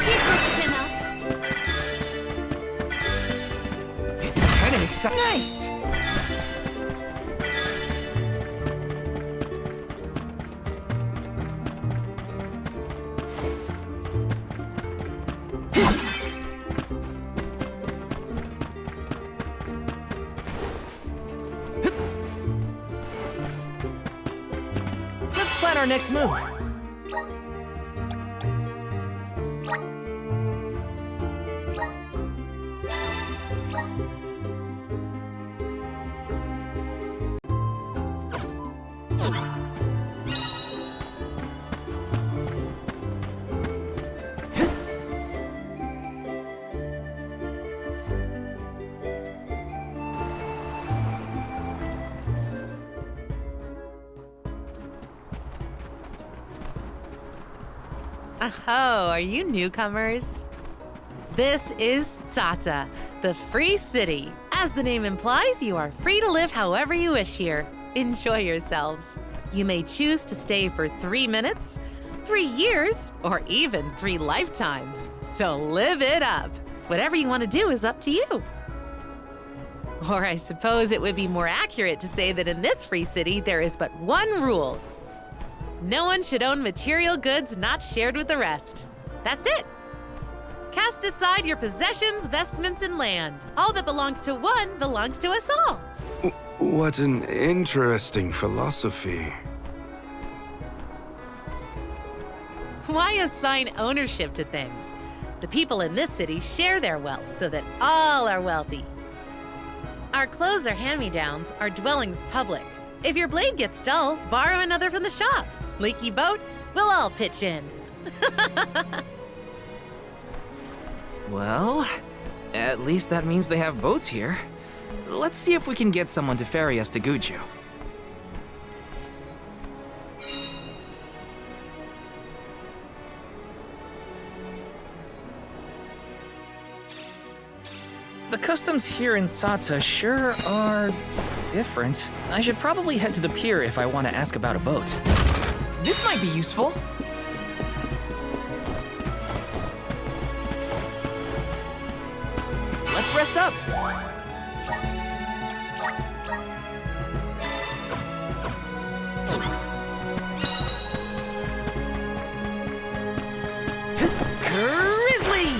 Keep your chin up. This is kind of exciting. Nice! Let's plan our next move. Oh, are you newcomers? This is Tsata, the free city. As the name implies, you are free to live however you wish here. Enjoy yourselves. You may choose to stay for 3 minutes, 3 years, or even 3 lifetimes. So live it up. Whatever you want to do is up to you. Or I suppose it would be more accurate to say that in this free city, there is but one rule. No one should own material goods not shared with the rest. That's it. Cast aside your possessions, vestments, and land. All that belongs to one belongs to us all. What an interesting philosophy. Why assign ownership to things? The people in this city share their wealth so that all are wealthy. Our clothes are hand-me-downs, our dwellings public. If your blade gets dull, borrow another from the shop. Leaky boat, we'll all pitch in. Well, at least that means they have boats here. Let's see if we can get someone to ferry us to Guju. The customs here in Tsata sure are different. I should probably head to the pier if I want to ask about a boat. This might be useful. Let's rest up. Grizzly!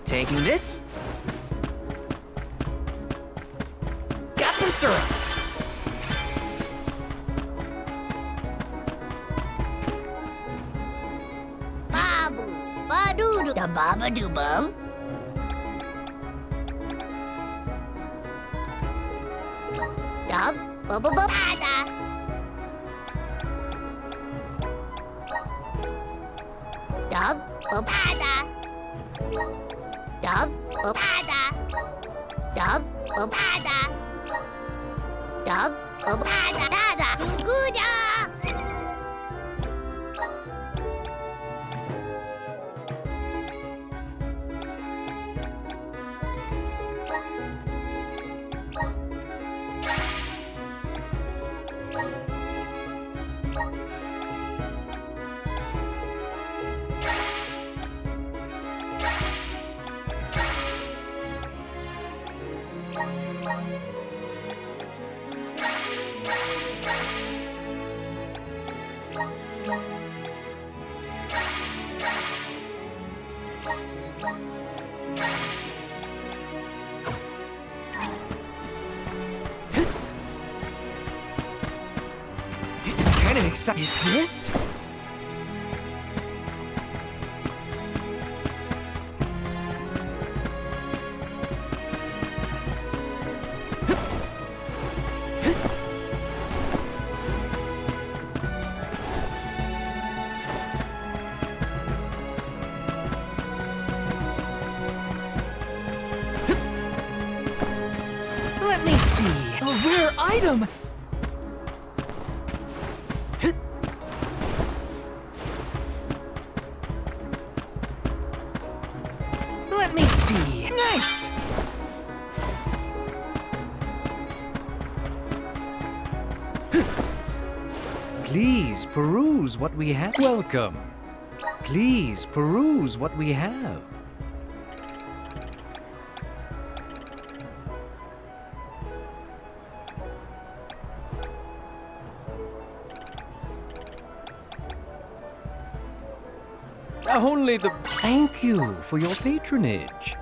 Taking this. Got some syrup. Babu, badoo, da baba doo bum. Dub, bubba bada. Dub, bada. Dub, bada. Dub, bada. Dub, bada. Guguda. This is kind of exciting. Is this? Let me see. A rare item. Let me see. Nice. Please peruse what we have. Welcome. Please peruse what we have. Only the... Thank you for your patronage.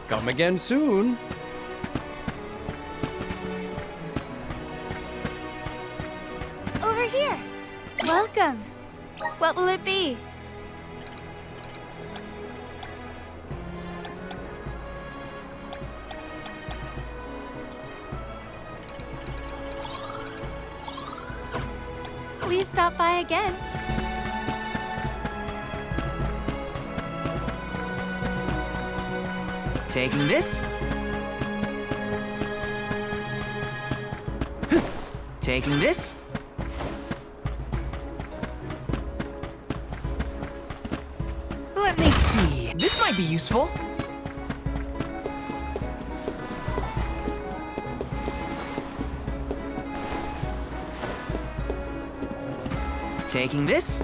Come again soon. here. Welcome. What will it be? Please stop by again. Taking this. Taking this. Let me see. This might be useful. Taking this.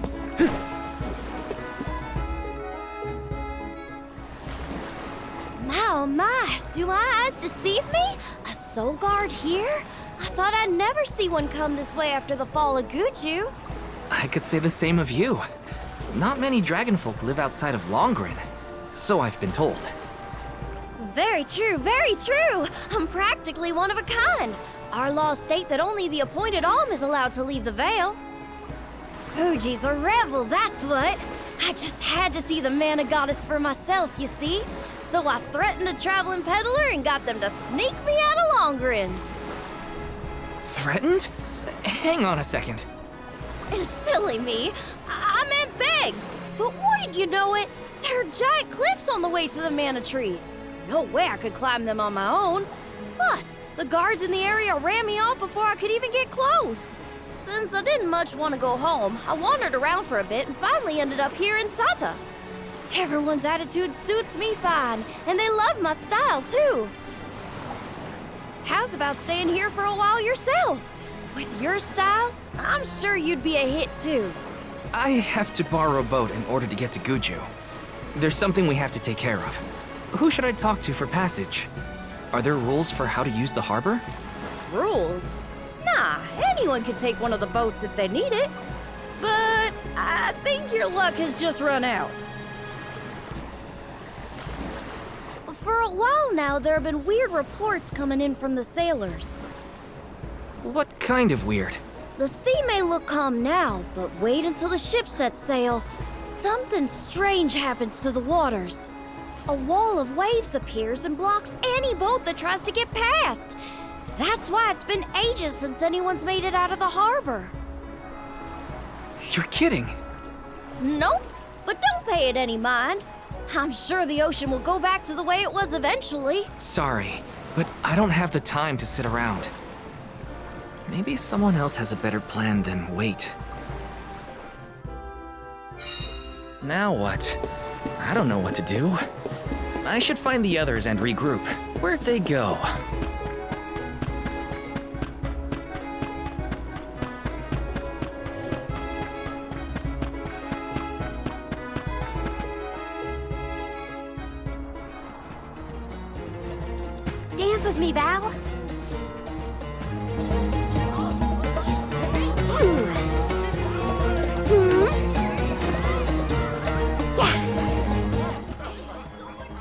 Oh my, do my eyes deceive me? A soul guard here? I thought I'd never see one come this way after the fall of Guju. I could say the same of you. Not many dragonfolk live outside of Longren, so I've been told. Very true, very true. I'm practically one of a kind. Our laws state that only the appointed Alm is allowed to leave the Vale. Fuji's a rebel, that's what. I just had to see the mana goddess for myself, you see. So I threatened a traveling peddler and got them to sneak me out of Longren. Threatened? Hang on a second. Silly me. I meant begged. But wouldn't you know it? There are giant cliffs on the way to the mana tree. No way I could climb them on my own. Plus, the guards in the area ran me off before I could even get close. Since I didn't much want to go home, I wandered around for a bit and finally ended up here in Sata. Everyone's attitude suits me fine, and they love my style too. How's about staying here for a while yourself? With your style, I'm sure you'd be a hit too. I have to borrow a boat in order to get to Guju. There's something we have to take care of. Who should I talk to for passage? Are there rules for how to use the harbor? Rules? Nah, anyone can take one of the boats if they need it. But I think your luck has just run out. For a while now, there have been weird reports coming in from the sailors. What kind of weird? The sea may look calm now, but wait until the ship sets sail. Something strange happens to the waters. A wall of waves appears and blocks any boat that tries to get past. That's why it's been ages since anyone's made it out of the harbor. You're kidding. Nope, but don't pay it any mind. I'm sure the ocean will go back to the way it was eventually. Sorry, but I don't have the time to sit around. Maybe someone else has a better plan than wait. Now what? I don't know what to do. I should find the others and regroup. Where'd they go? Dance with me, Val.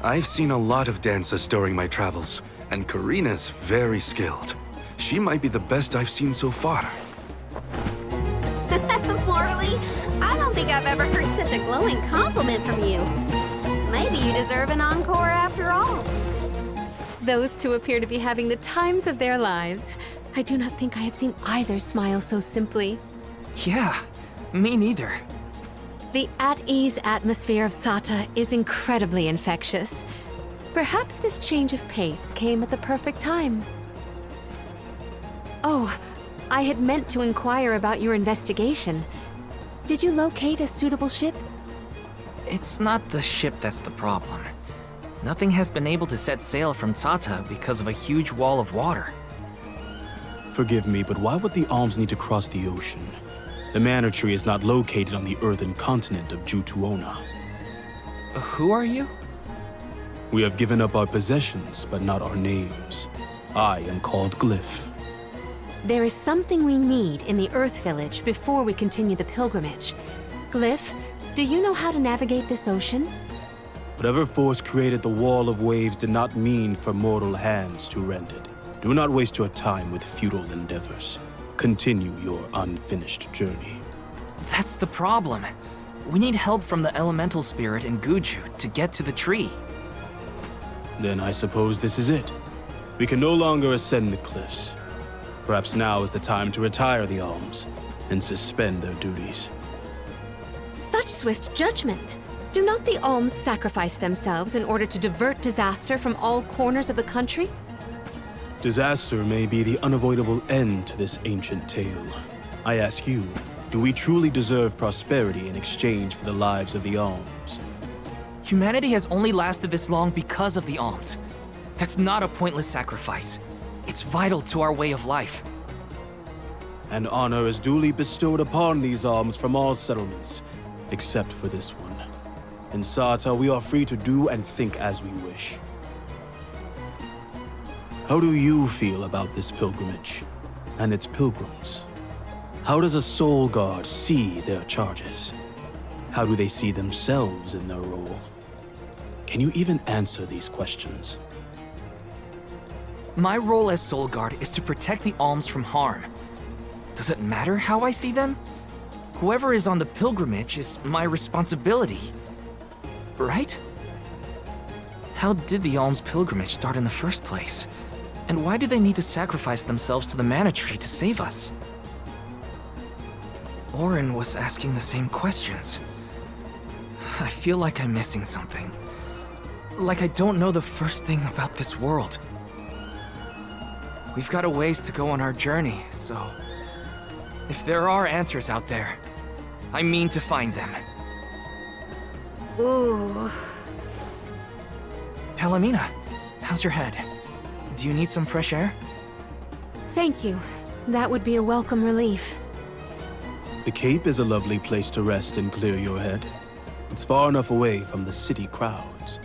I've seen a lot of dances during my travels, and Karina's very skilled. She might be the best I've seen so far. Morley, I don't think I've ever heard such a glowing compliment from you. Maybe you deserve an encore after all. Those two appear to be having the times of their lives. I do not think I have seen either smile so simply. Yeah, me neither. The at-ease atmosphere of Sata is incredibly infectious. Perhaps this change of pace came at the perfect time. Oh, I had meant to inquire about your investigation. Did you locate a suitable ship? It's not the ship that's the problem. Nothing has been able to set sail from Sata because of a huge wall of water. Forgive me, but why would the Alms need to cross the ocean? The Manor Tree is not located on the earthen continent of Jutuona. Who are you? We have given up our possessions, but not our names. I am called Glyph. There is something we need in the Earth Village before we continue the pilgrimage. Glyph, do you know how to navigate this ocean? Whatever force created the wall of waves did not mean for mortal hands to rend it. Do not waste your time with futile endeavors. continue your unfinished journey. That's the problem. We need help from the elemental spirit in Guju to get to the tree. Then I suppose this is it. We can no longer ascend the cliffs. Perhaps now is the time to retire the alms and suspend their duties. Such swift judgment! Do not the alms sacrifice themselves in order to divert disaster from all corners of the country? Disaster may be the unavoidable end to this ancient tale. I ask you, do we truly deserve prosperity in exchange for the lives of the alms? Humanity has only lasted this long because of the alms. That's not a pointless sacrifice. It's vital to our way of life. And honor is duly bestowed upon these alms from all settlements, except for this one. In Sata, we are free to do and think as we wish. How do you feel about this pilgrimage and its pilgrims? How does a soul guard see their charges? How do they see themselves in their role? Can you even answer these questions? My role as Soul Guard is to protect the alms from harm. Does it matter how I see them? Whoever is on the pilgrimage is my responsibility. Right? How did the alms pilgrimage start in the first place? And why do they need to sacrifice themselves to the mana tree to save us? Orin was asking the same questions. I feel like I'm missing something. Like I don't know the first thing about this world. We've got a ways to go on our journey, so... if there are answers out there, I mean to find them. Ooh. Palomina, how's your head? Do you need some fresh air? Thank you. That would be a welcome relief. The Cape is a lovely place to rest and clear your head. It's far enough away from the city crowds.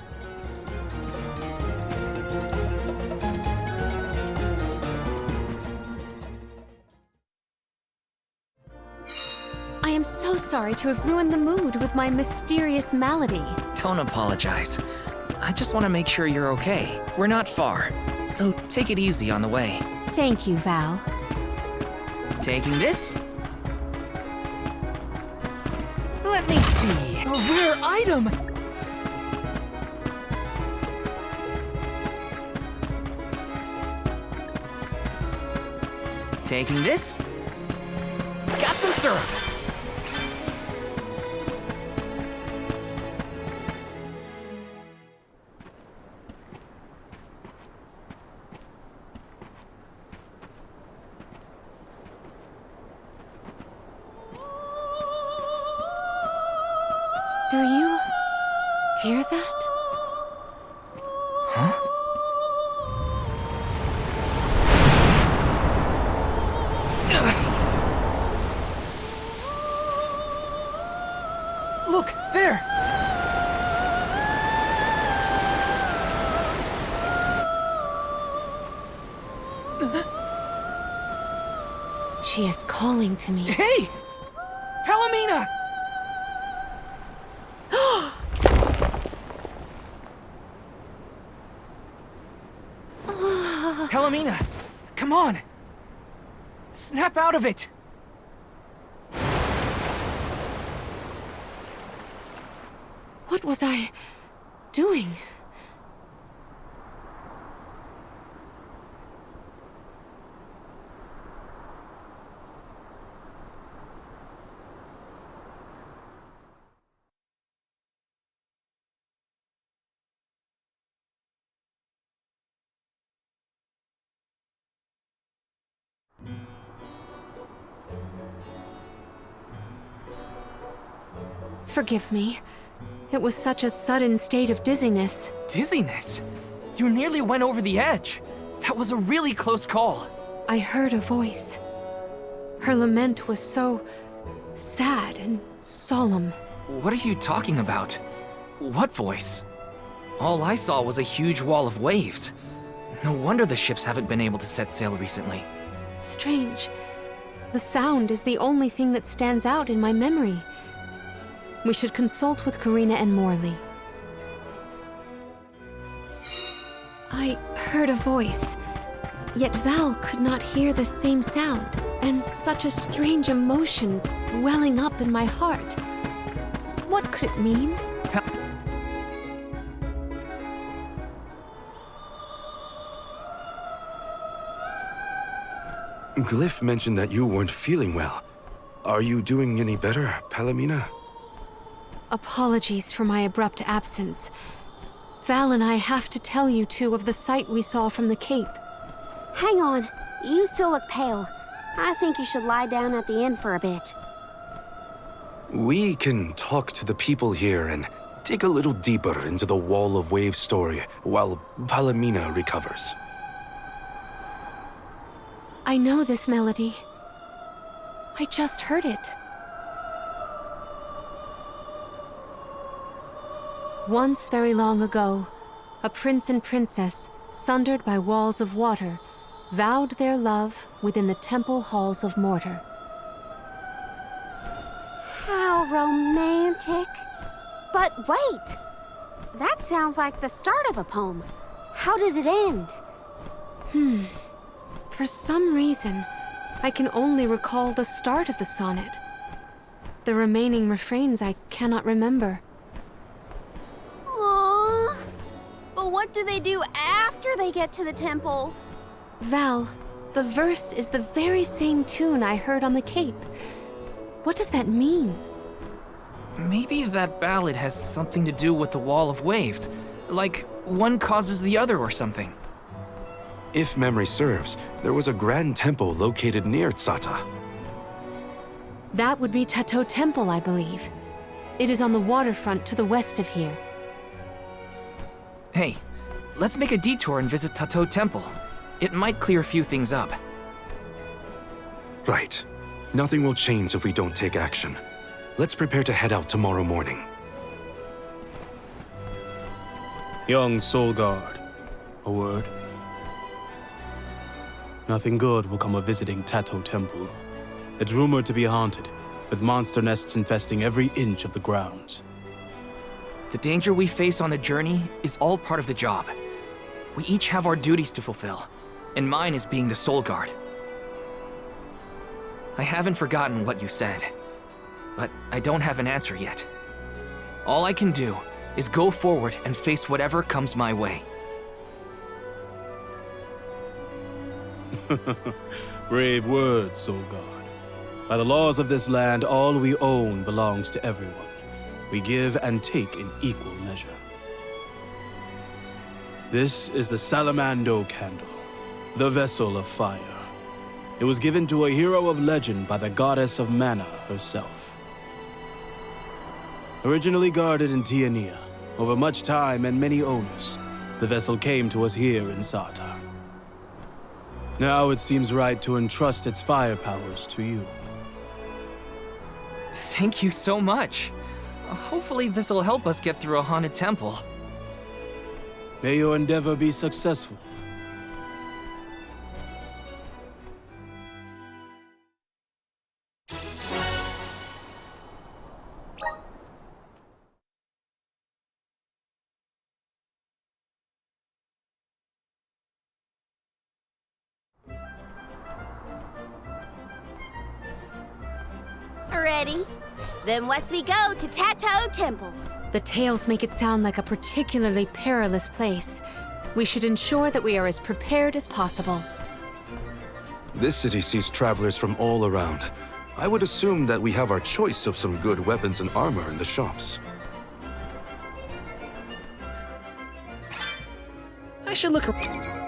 I am so sorry to have ruined the mood with my mysterious malady. Don't apologize. I just want to make sure you're okay. We're not far, so take it easy on the way. Thank you, Val. Taking this? Let me see. A rare item! Taking this? Got some syrup! Do you hear that? Huh? Look, there! She is calling to me. Hey! Palomina! Palomina, come on! Snap out of it! What was I doing? Forgive me. It was such a sudden state of dizziness. Dizziness? You nearly went over the edge. That was a really close call. I heard a voice. Her lament was so sad and solemn. What are you talking about? What voice? All I saw was a huge wall of waves. No wonder the ships haven't been able to set sail recently. Strange. The sound is the only thing that stands out in my memory. We should consult with Karina and Morley. I heard a voice, yet Val could not hear the same sound. and such a strange emotion welling up in my heart. What could it mean? Glyph mentioned that you weren't feeling well. Are you doing any better, Palomina? Apologies for my abrupt absence. Val and I have to tell you two of the sight we saw from the Cape. Hang on. You still look pale. I think you should lie down at the inn for a bit. We can talk to the people here and dig a little deeper into the Wall of Waves story while Palomina recovers. I know this melody. I just heard it. Once very long ago, a prince and princess, sundered by walls of water, vowed their love within the temple halls of mortar. How romantic. But wait! That sounds like the start of a poem. How does it end? For some reason, I can only recall the start of the sonnet. The remaining refrains I cannot remember. Aww. But what do they do after they get to the temple? Val, the verse is the very same tune I heard on the Cape. What does that mean? Maybe that ballad has something to do with the Wall of Waves. Like, one causes the other or something. If memory serves, there was a grand temple located near Tsata. That would be Tato Temple, I believe. It is on the waterfront to the west of here. Hey, let's make a detour and visit Tato Temple. It might clear a few things up. Right. Nothing will change if we don't take action. Let's prepare to head out tomorrow morning. Young Soul Guard, a word? Nothing good will come of visiting Tato Temple. It's rumored to be haunted, with monster nests infesting every inch of the grounds. The danger we face on the journey is all part of the job. We each have our duties to fulfill, and mine is being the Soul Guard. I haven't forgotten what you said, but I don't have an answer yet. All I can do is go forward and face whatever comes my way. Brave words, Soul Guard. By the laws of this land, all we own belongs to everyone. We give and take in equal measure. This is the Salamando Candle, the vessel of fire. It was given to a hero of legend by the goddess of mana herself. Originally guarded in Tiania, over much time and many owners, the vessel came to us here in Sata. Now it seems right to entrust its fire powers to you. Thank you so much. Hopefully this will help us get through a haunted temple. May your endeavor be successful. Ready? Then west we go to Tato Temple. The tales make it sound like a particularly perilous place. We should ensure that we are as prepared as possible. This city sees travelers from all around. I would assume that we have our choice of some good weapons and armor in the shops. I should look around.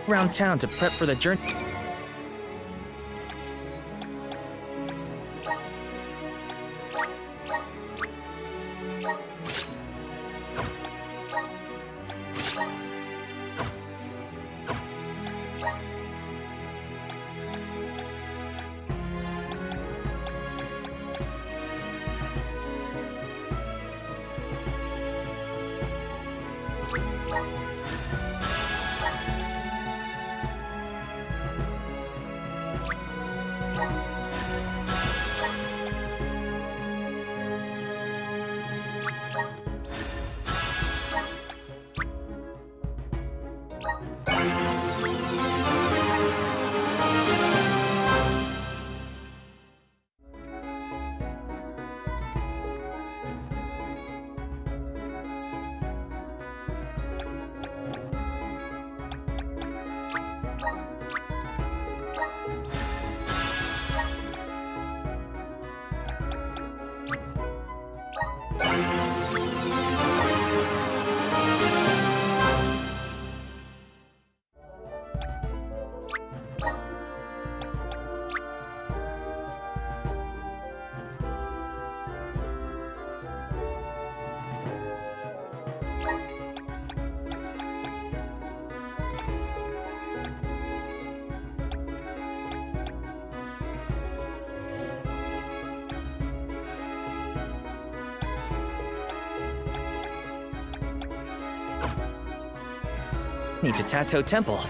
Around town to prep for the journey. Need to Tato Temple.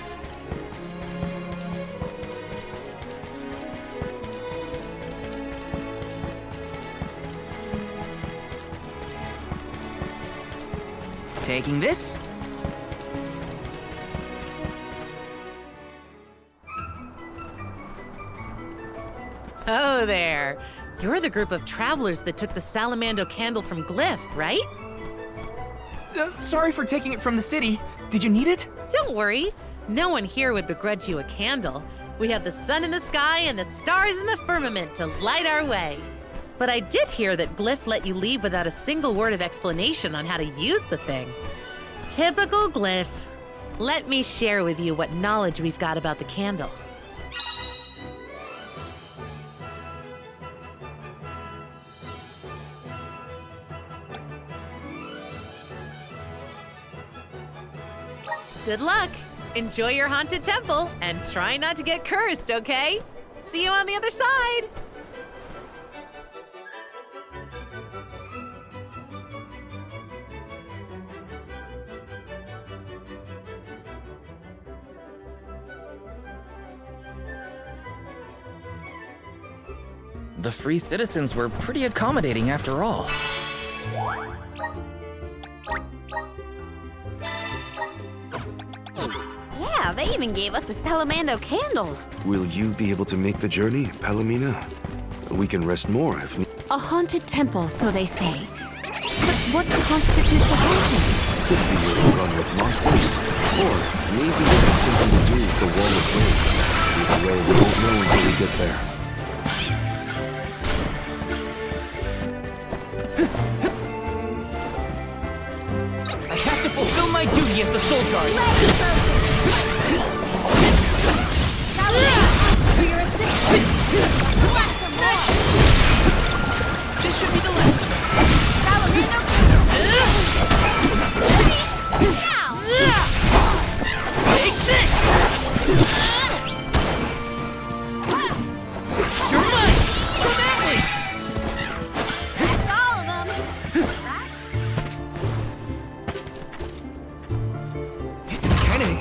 Taking this. Oh there. You're the group of travelers that took the Salamando candle from Glyph, right? Sorry for taking it from the city. Did you need it? Don't worry. No one here would begrudge you a candle. We have the sun in the sky and the stars in the firmament to light our way. But I did hear that Glyph let you leave without a single word of explanation on how to use the thing. Typical Glyph. Let me share with you what knowledge we've got about the candle. Good luck. Enjoy your haunted temple and try not to get cursed, okay? See you on the other side. The free citizens were pretty accommodating after all. Yeah, they even gave us the Salamando candle. Will you be able to make the journey, Palomina? We can rest more if need. A haunted temple, so they say. But what constitutes a haunted? Could be overrun with monsters. Or maybe it has something to do with the Wall of Flames. Either way, we won't know until we get there. I have to fulfill my duty as the Soul Guard. For your assistance. This should be the last. Salamando.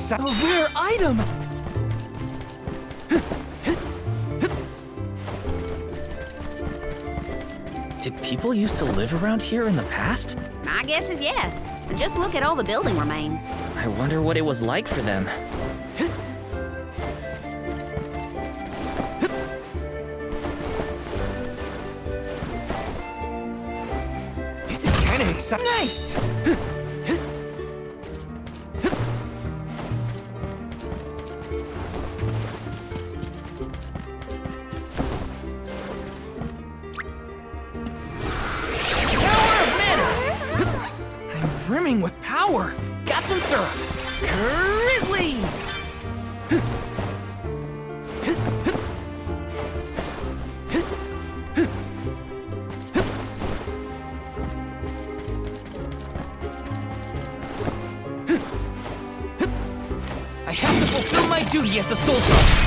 exciting. A rare item! Did people used to live around here in the past? My guess is yes. And just look at all the building remains. I wonder what it was like for them. This is kind of exciting. Nice! Brimming with power. Got some syrup. Grizzly! I have to fulfill my duty at the Soul Guard.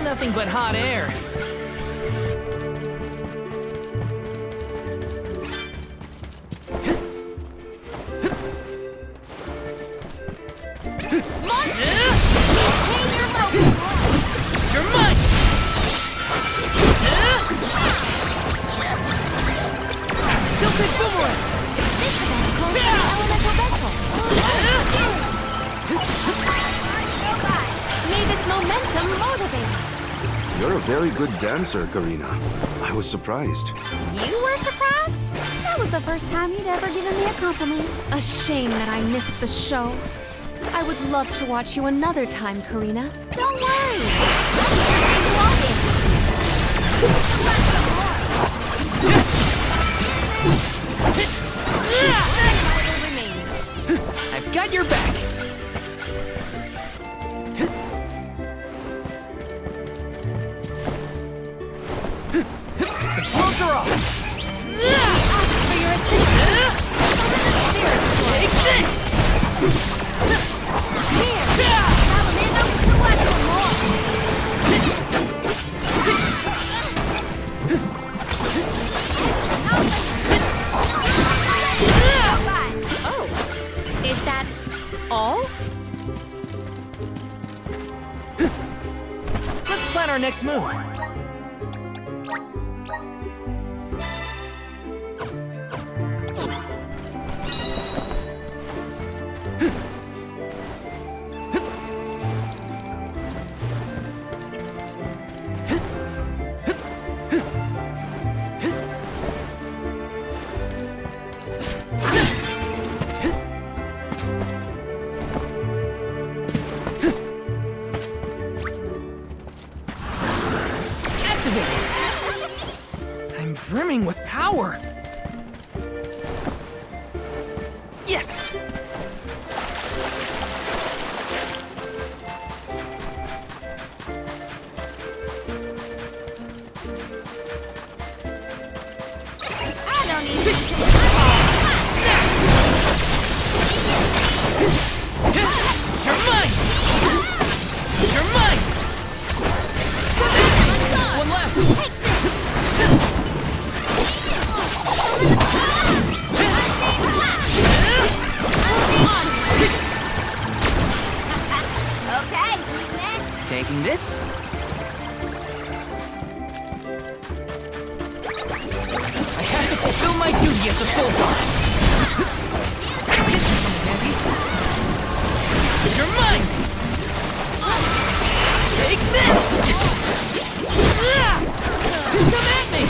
Nothing but hot air. You're mine! Tilted boomerang! This event calls for an elemental vessel. May this momentum motivate us. You're a very good dancer, Karina. I was surprised. You were surprised? That was the first time you'd ever given me a compliment. A shame that I missed the show. I would love to watch you another time, Karina. Don't worry. I've got your back. Close her off! Ask for your assistance! Take this! Here! Salamando, what some more? Oh, is that all? Let's plan our next move. I'm brimming with power. Yes! I don't need You're mine! You're mine! One left! Okay, who's next? Taking this? I have to fulfill my duty as the Soul Guard. You're mine! Take this! Come at me!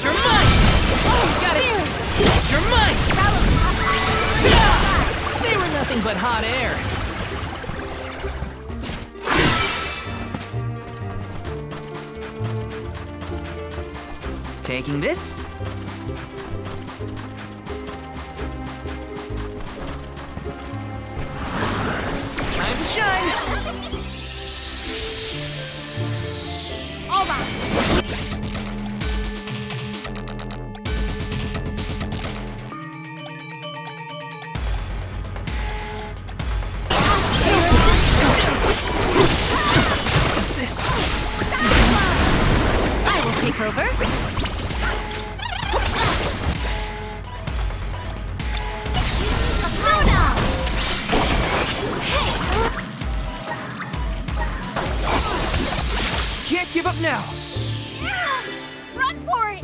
You're mine! Got it! You're mine! They were nothing but hot air. Taking this? Time to shine! All right. Rover. Can't give up now! Run for it!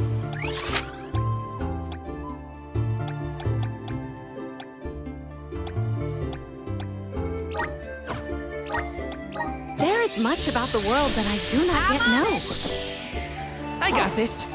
There is much about the world that I do not yet know. I got this.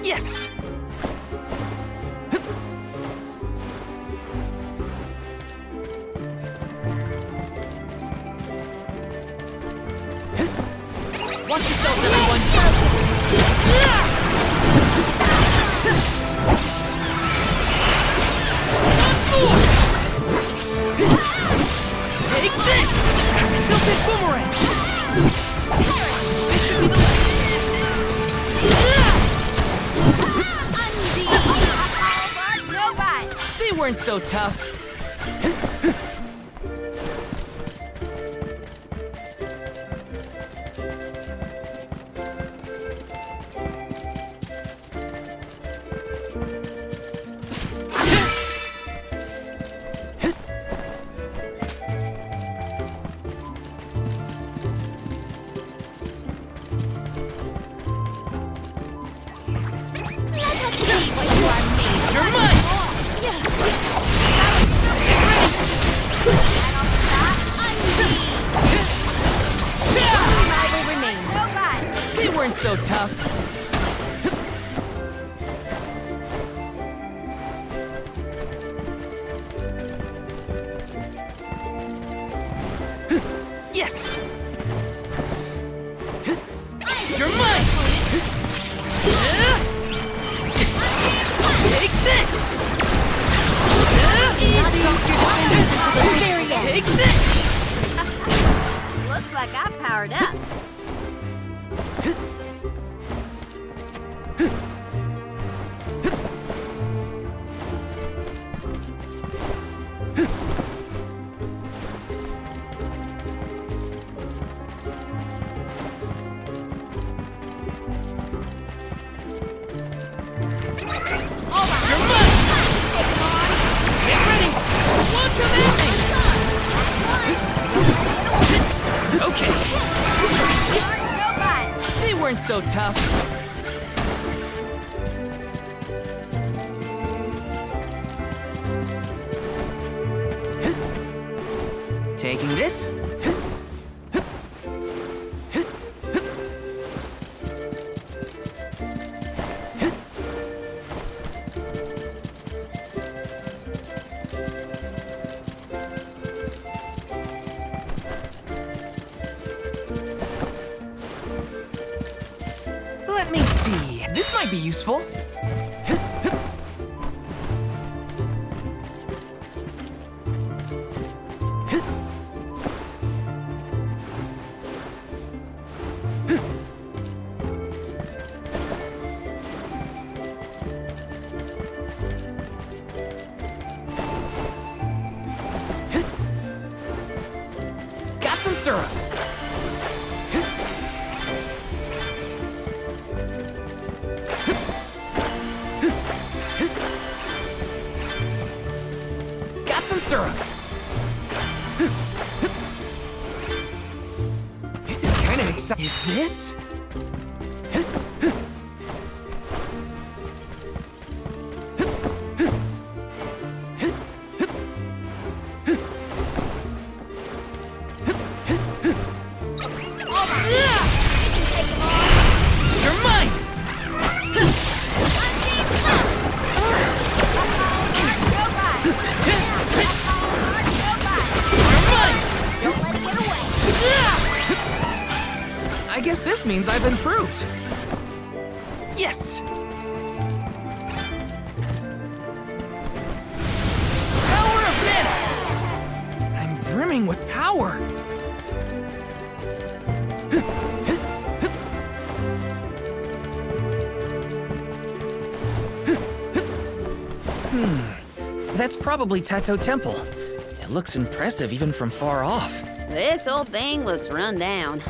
Yes! Watch yourself, everyone! Take this! Tilted boomerang! This should be the They weren't so tough. You're mine! They weren't so tough. Yes! You're mine! Take this! Take this! Looks like I've powered up. Okay. They weren't so tough. Taking this. Let me see. This might be useful. Got some syrup. Got some syrup. This is kind of exciting. Is this? You're mine! This means I've improved. Yes! Power of mana! I'm brimming with power. That's probably Tato Temple. It looks impressive even from far off. This whole thing looks run down.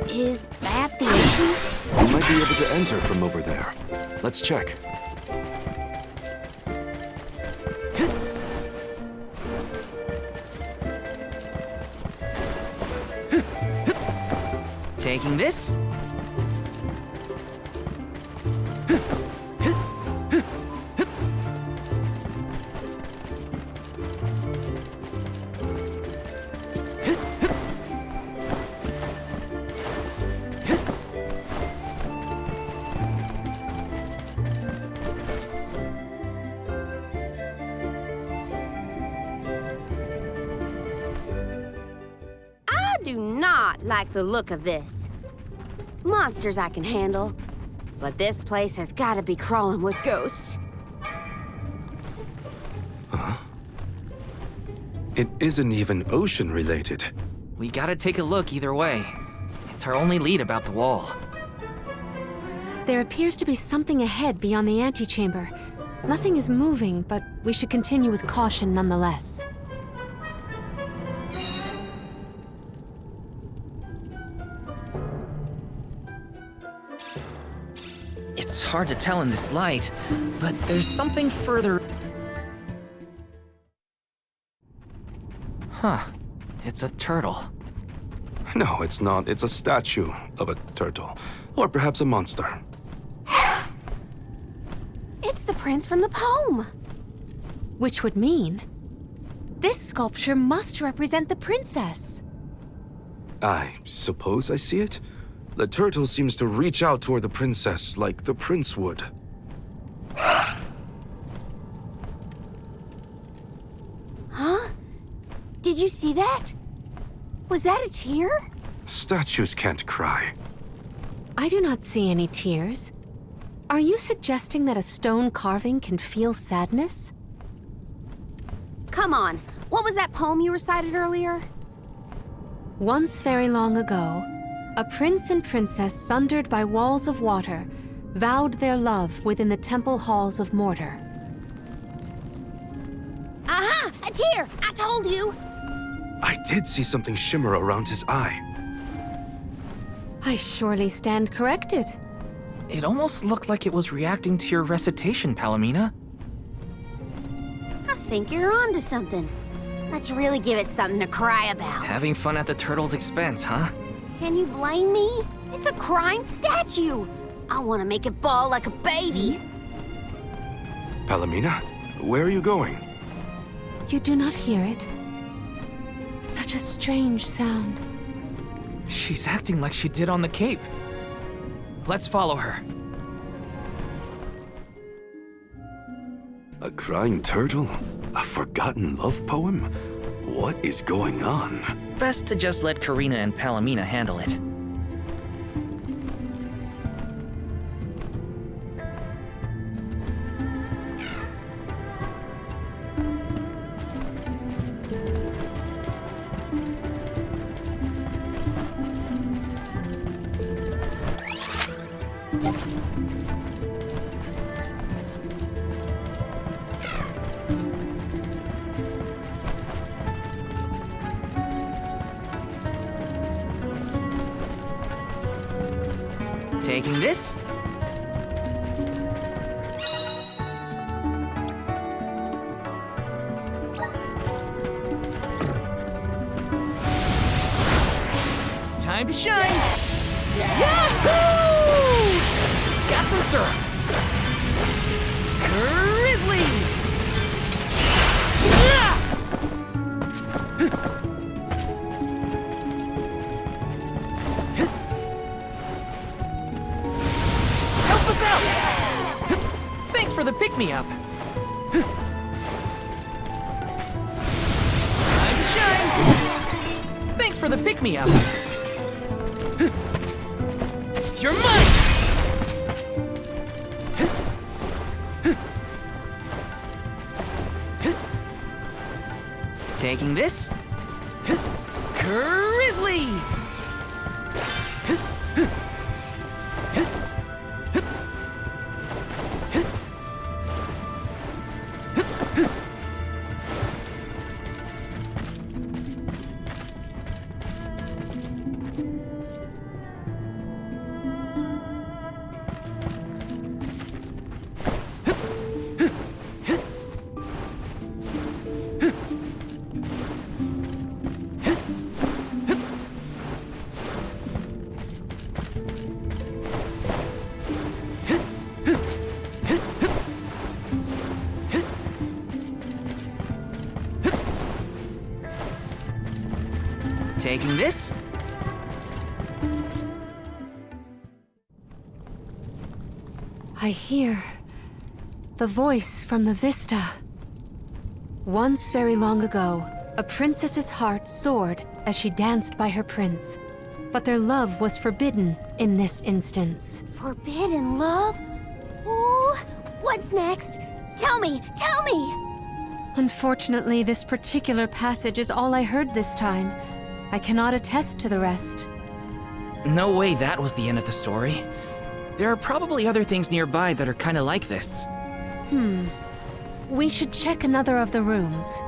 Is that the entrance? You might be able to enter from over there. Let's check. Taking this? Like the look of this. Monsters I can handle, but this place has got to be crawling with ghosts. Huh? It isn't even ocean-related. We gotta take a look either way. It's our only lead about the wall. There appears to be something ahead beyond the antechamber. Nothing is moving, but we should continue with caution nonetheless. It's hard to tell in this light, but there's something further. Huh. It's a turtle. No, it's not. It's a statue of a turtle. Or perhaps a monster. It's the prince from the poem! Which would mean this sculpture must represent the princess. I suppose I see it. The turtle seems to reach out toward the princess like the prince would. Huh? Did you see that? Was that a tear? Statues can't cry. I do not see any tears. Are you suggesting that a stone carving can feel sadness? Come on, what was that poem you recited earlier? Once very long ago, a prince and princess sundered by walls of water vowed their love within the temple halls of mortar. Aha! A tear! I told you! I did see something shimmer around his eye. I surely stand corrected. It almost looked like it was reacting to your recitation, Palomina. I think you're onto something. Let's really give it something to cry about. Having fun at the turtle's expense, huh? Can you blame me? It's a crying statue. I want to make it bawl like a baby. Palomina, where are you going? You do not hear it? Such a strange sound. She's acting like she did on the Cape. Let's follow her. A crying turtle? A forgotten love poem? What is going on? Best to just let Karina and Palomina handle it. Taking this? Time to shine! Yahoo! Got some syrup! Grizzly! Help us out! Thanks for the pick-me-up! Time to shine! Thanks for the pick-me-up! You're mine! Taking this. Grizzly! Taking this. I hear the voice from the vista. Once very long ago, a princess's heart soared as she danced by her prince. But their love was forbidden in this instance. Forbidden love? Ooh, what's next? Tell me, tell me! Unfortunately, this particular passage is all I heard this time. I cannot attest to the rest. No way that was the end of the story. There are probably other things nearby that are kinda like this. We should check another of the rooms.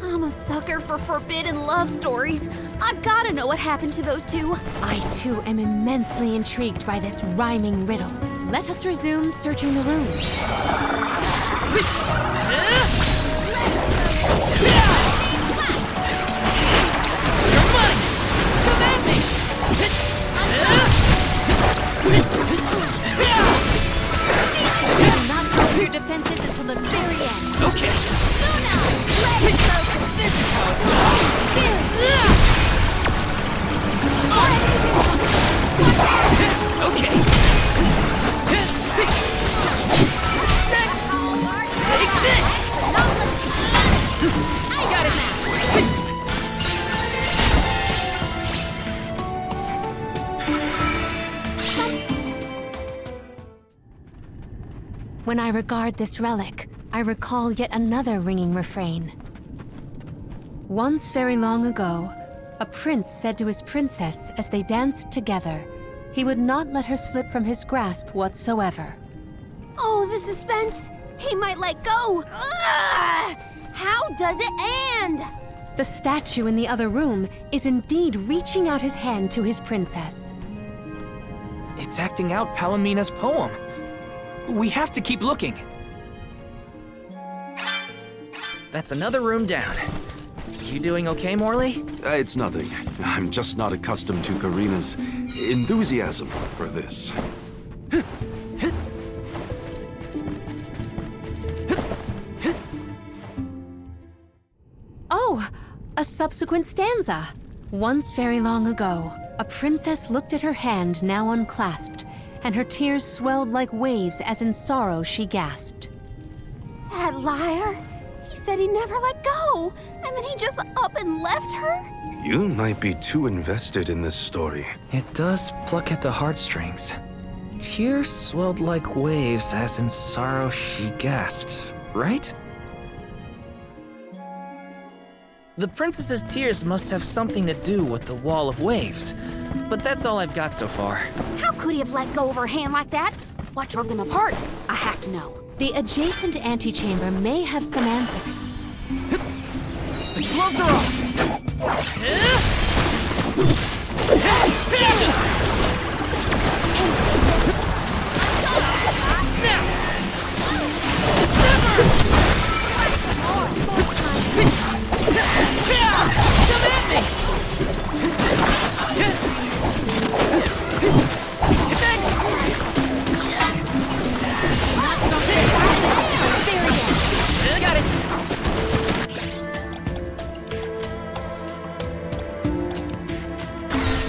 I'm a sucker for forbidden love stories. I gotta know what happened to those two. I too am immensely intrigued by this rhyming riddle. Let us resume searching the rooms. Do not drop your defenses until the very end. Okay. Luna, let's go to physical spirit. Okay. Next, Take this! I got it now. When I regard this relic, I recall yet another ringing refrain. Once very long ago, a prince said to his princess as they danced together, he would not let her slip from his grasp whatsoever. Oh, the suspense. He might let go. Ugh! How does it end? The statue in the other room is indeed reaching out his hand to his princess. It's acting out Palomina's poem. We have to keep looking. That's another room down. You doing okay, Morley? It's nothing. I'm just not accustomed to Karina's enthusiasm for this. Oh, a subsequent stanza. Once very long ago, a princess looked at her hand now unclasped, and her tears swelled like waves as in sorrow she gasped. That liar. He said he never let go, and then he just up and left her? You might be too invested in this story. It does pluck at the heartstrings. Tears swelled like waves as in sorrow she gasped, right? The princess's tears must have something to do with the wall of waves, but that's all I've got so far. How could he have let go of her hand like that? What drove them apart? I have to know. The adjacent antechamber may have some answers. The gloves are off! Got it!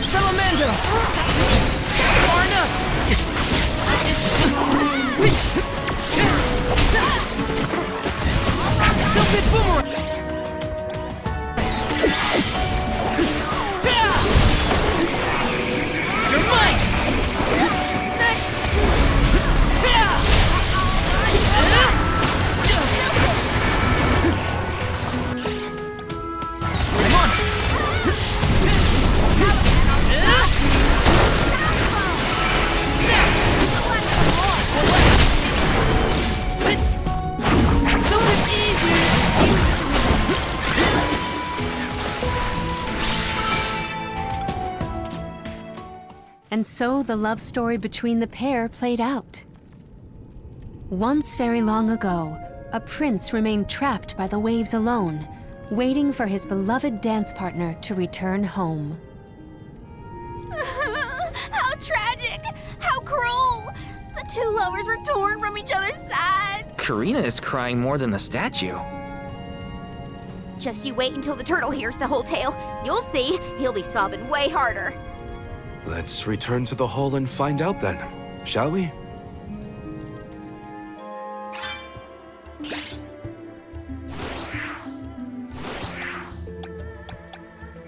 Salamandra! Far enough! Tilted boomerang! And so the love story between the pair played out. Once very long ago, a prince remained trapped by the waves alone, waiting for his beloved dance partner to return home. How tragic! How cruel! The two lovers were torn from each other's sides. Karina is crying more than the statue. Just you wait until the turtle hears the whole tale. You'll see, he'll be sobbing way harder. Let's return to the hall and find out then, shall we?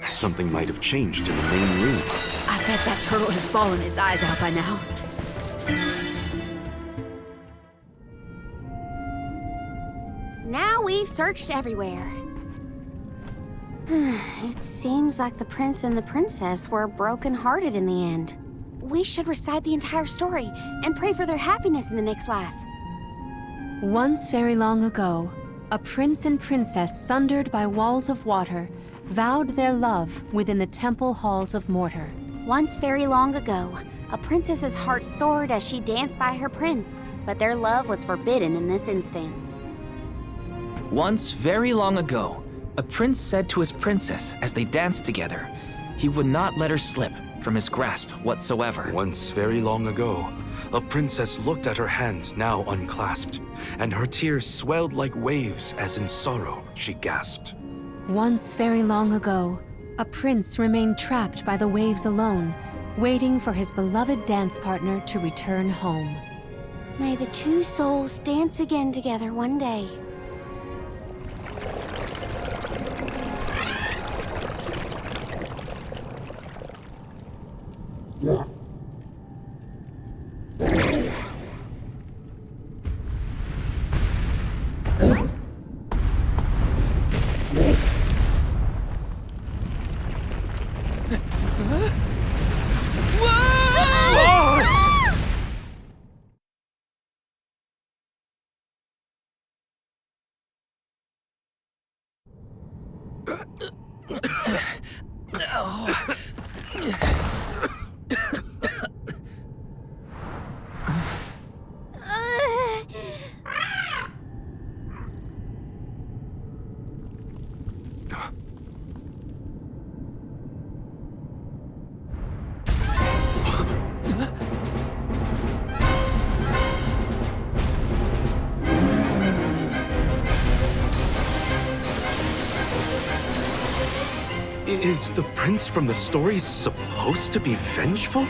Something might have changed in the main room. I bet that turtle has bawled his eyes out by now. Now we've searched everywhere. It seems like the prince and the princess were broken-hearted in the end. We should recite the entire story and pray for their happiness in the next life. Once very long ago, a prince and princess sundered by walls of water vowed their love within the temple halls of mortar. Once very long ago, a princess's heart soared as she danced by her prince, but their love was forbidden in this instance. Once very long ago, a prince said to his princess as they danced together, he would not let her slip from his grasp whatsoever. Once very long ago, a princess looked at her hand now unclasped, and her tears swelled like waves as in sorrow she gasped. Once very long ago, a prince remained trapped by the waves alone, waiting for his beloved dance partner to return home. May the two souls dance again together one day. Is the prince from the story supposed to be vengeful?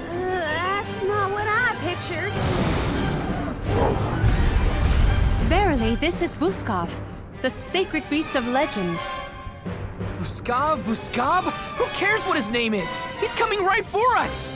That's not what I pictured. Verily, this is Vuskov, the sacred beast of legend. Vuskov? Who cares what his name is? He's coming right for us!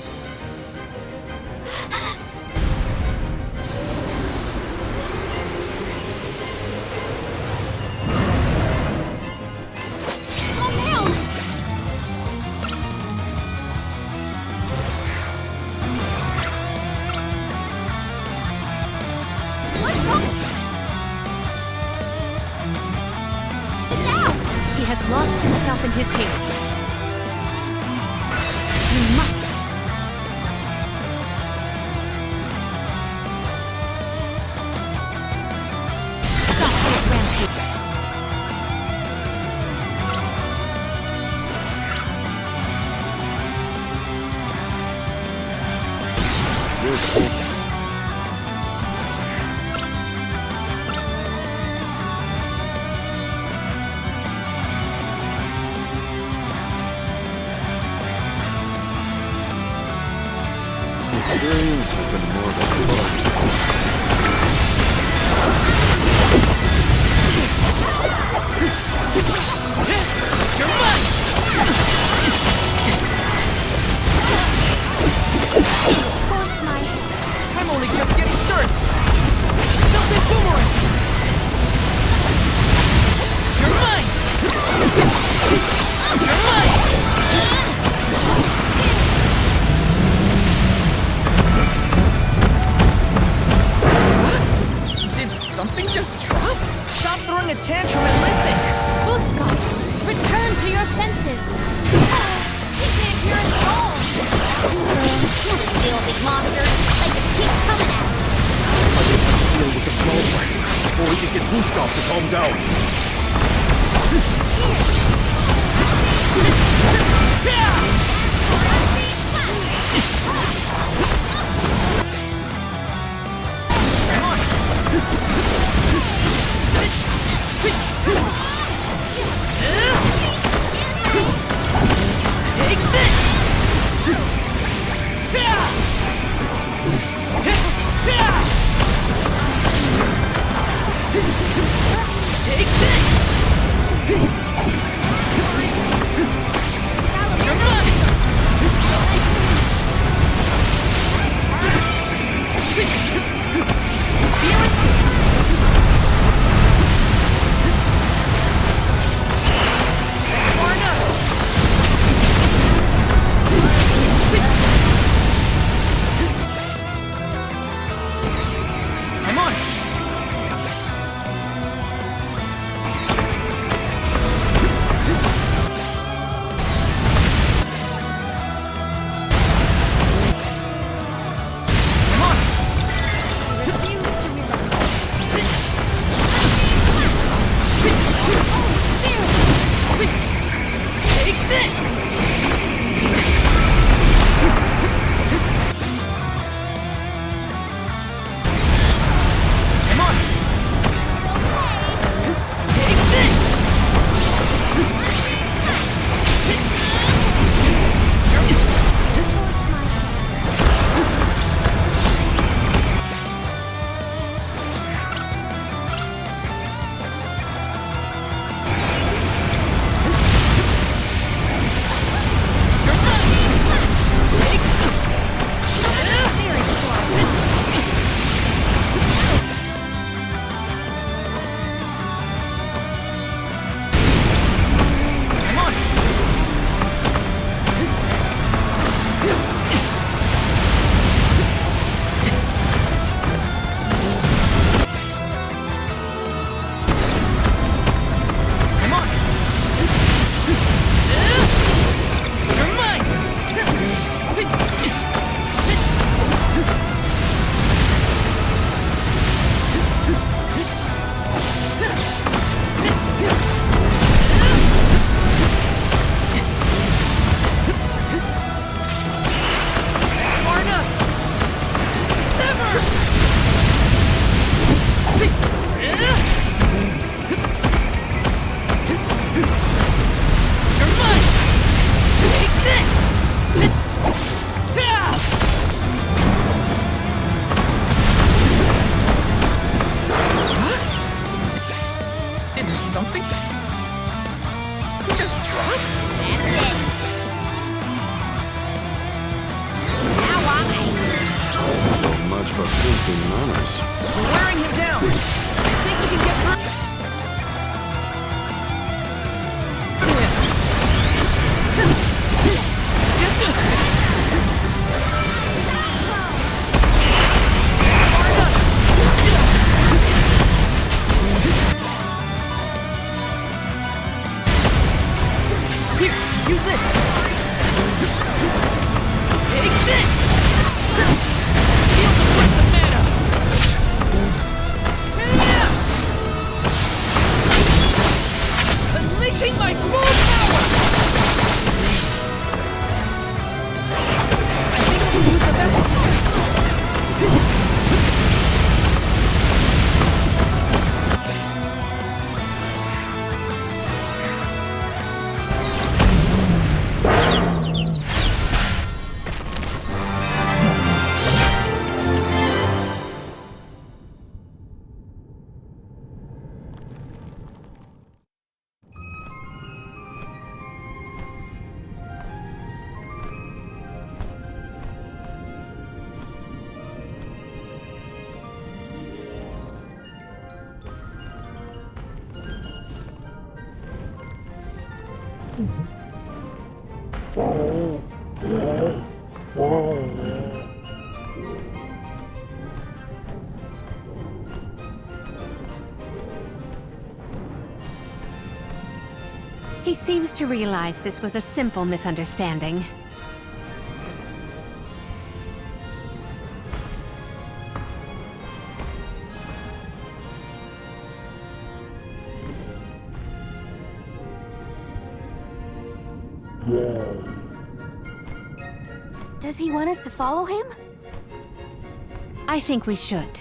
He has lost himself in his haste. You must... Stop his rampage. Experience has been more than Of course, I'm only just getting started. Something boomerang. You're mine. You're mine. Something just dropped? Stop throwing a tantrum and listen! Vuskov, return to your senses! He can't hear us at all! Deal with these monsters. They just keep coming at us. I think we should deal with the small one before we can get Booskov to calm down. Take this! Take this! You're mine! Feel it? Far enough! I'm on it! Take this! I'm on it! Take this! He seems to realize this was a simple misunderstanding. Does he want us to follow him? I think we should.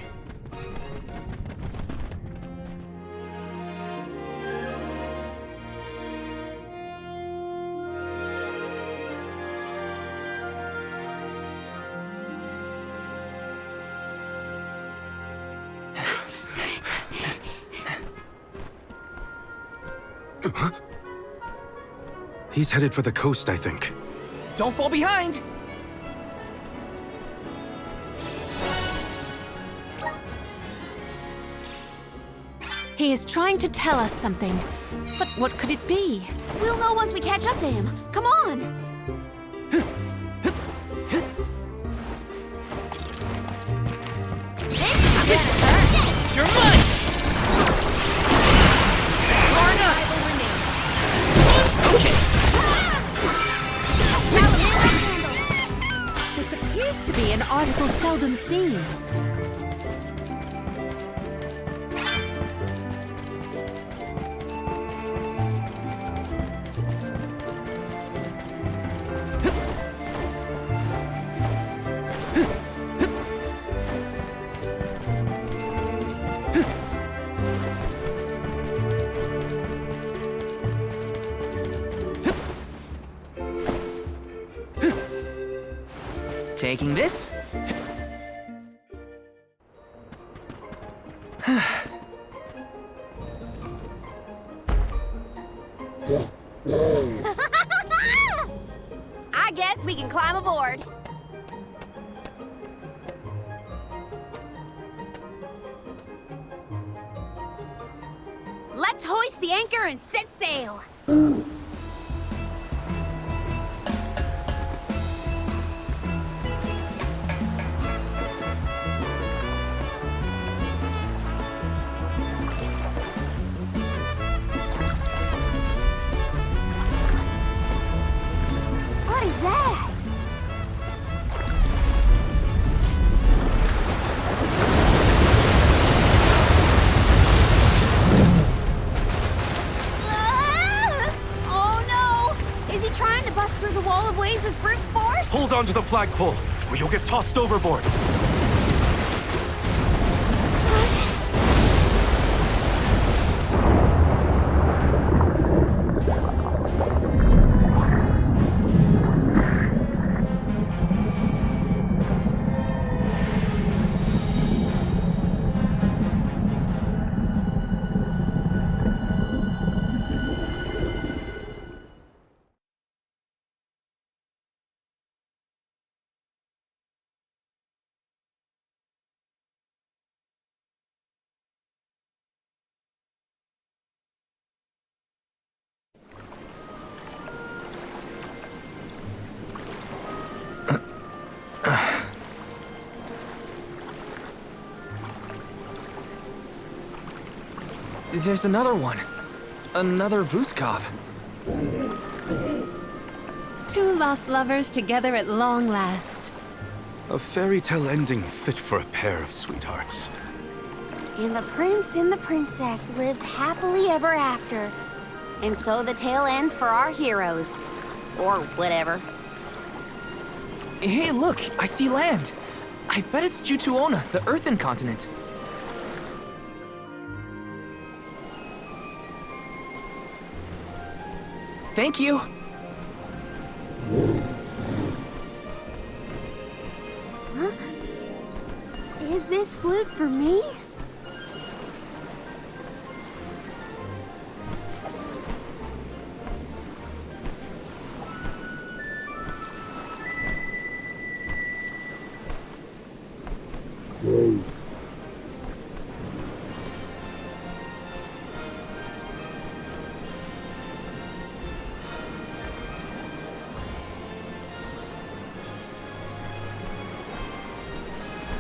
He's headed for the coast, I think. Don't fall behind! He is trying to tell us something. But what could it be? We'll know once we catch up to him. Come on! You're mine! This appears to be an article seldom seen. Taking this? I guess we can climb aboard. Let's hoist the anchor and set sail. What is that? Oh no! Is he trying to bust through the wall of waves with brute force? Hold on to the flagpole, or you'll get tossed overboard. There's another one. Another Vuskov. Two lost lovers together at long last. A fairy tale ending fit for a pair of sweethearts. And the prince and the princess lived happily ever after. And so the tale ends for our heroes. Or whatever. Hey, look! I see land! I bet it's Jutuona, the Earthen continent. Thank you! Huh? Is this flute for me?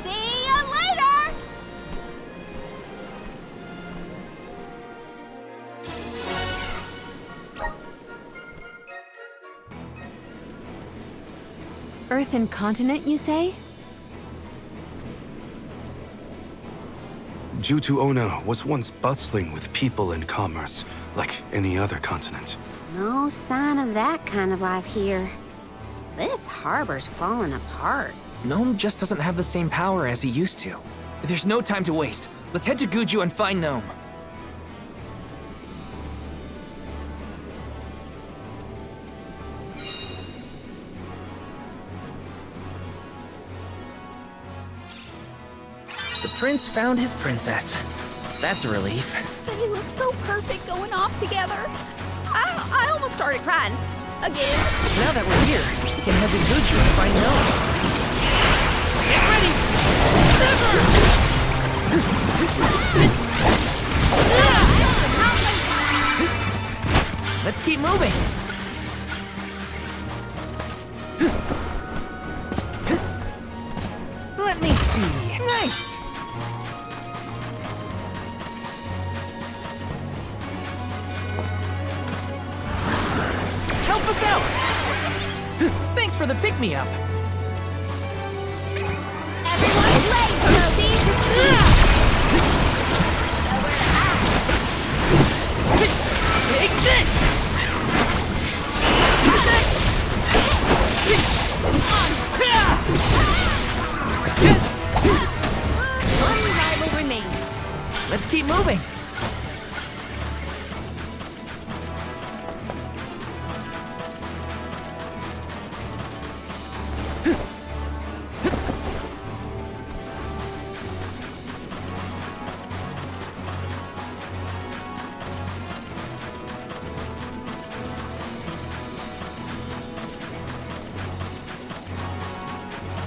See ya later! Earthen continent, you say? Jutuona was once bustling with people and commerce, like any other continent. No sign of that kind of life here. This harbor's falling apart. Gnome just doesn't have the same power as he used to. There's no time to waste. Let's head to Guju and find Gnome. The prince found his princess. That's a relief. They look so perfect going off together. I almost started crying. Again. Now that we're here, we can head to Guju and find Gnome. Get ready! Let's keep moving. Let me see. Nice! Help us out! Thanks for the pick-me-up. Everyone, legs, Toby! Take this! One rival remains. Let's keep moving.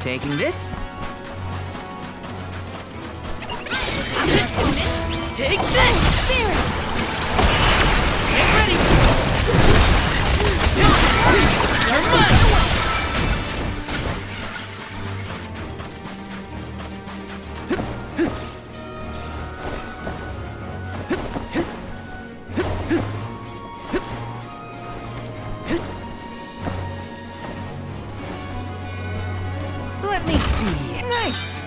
Taking this. Take this! Spirits! Get ready! You're mine! Let me see. Nice!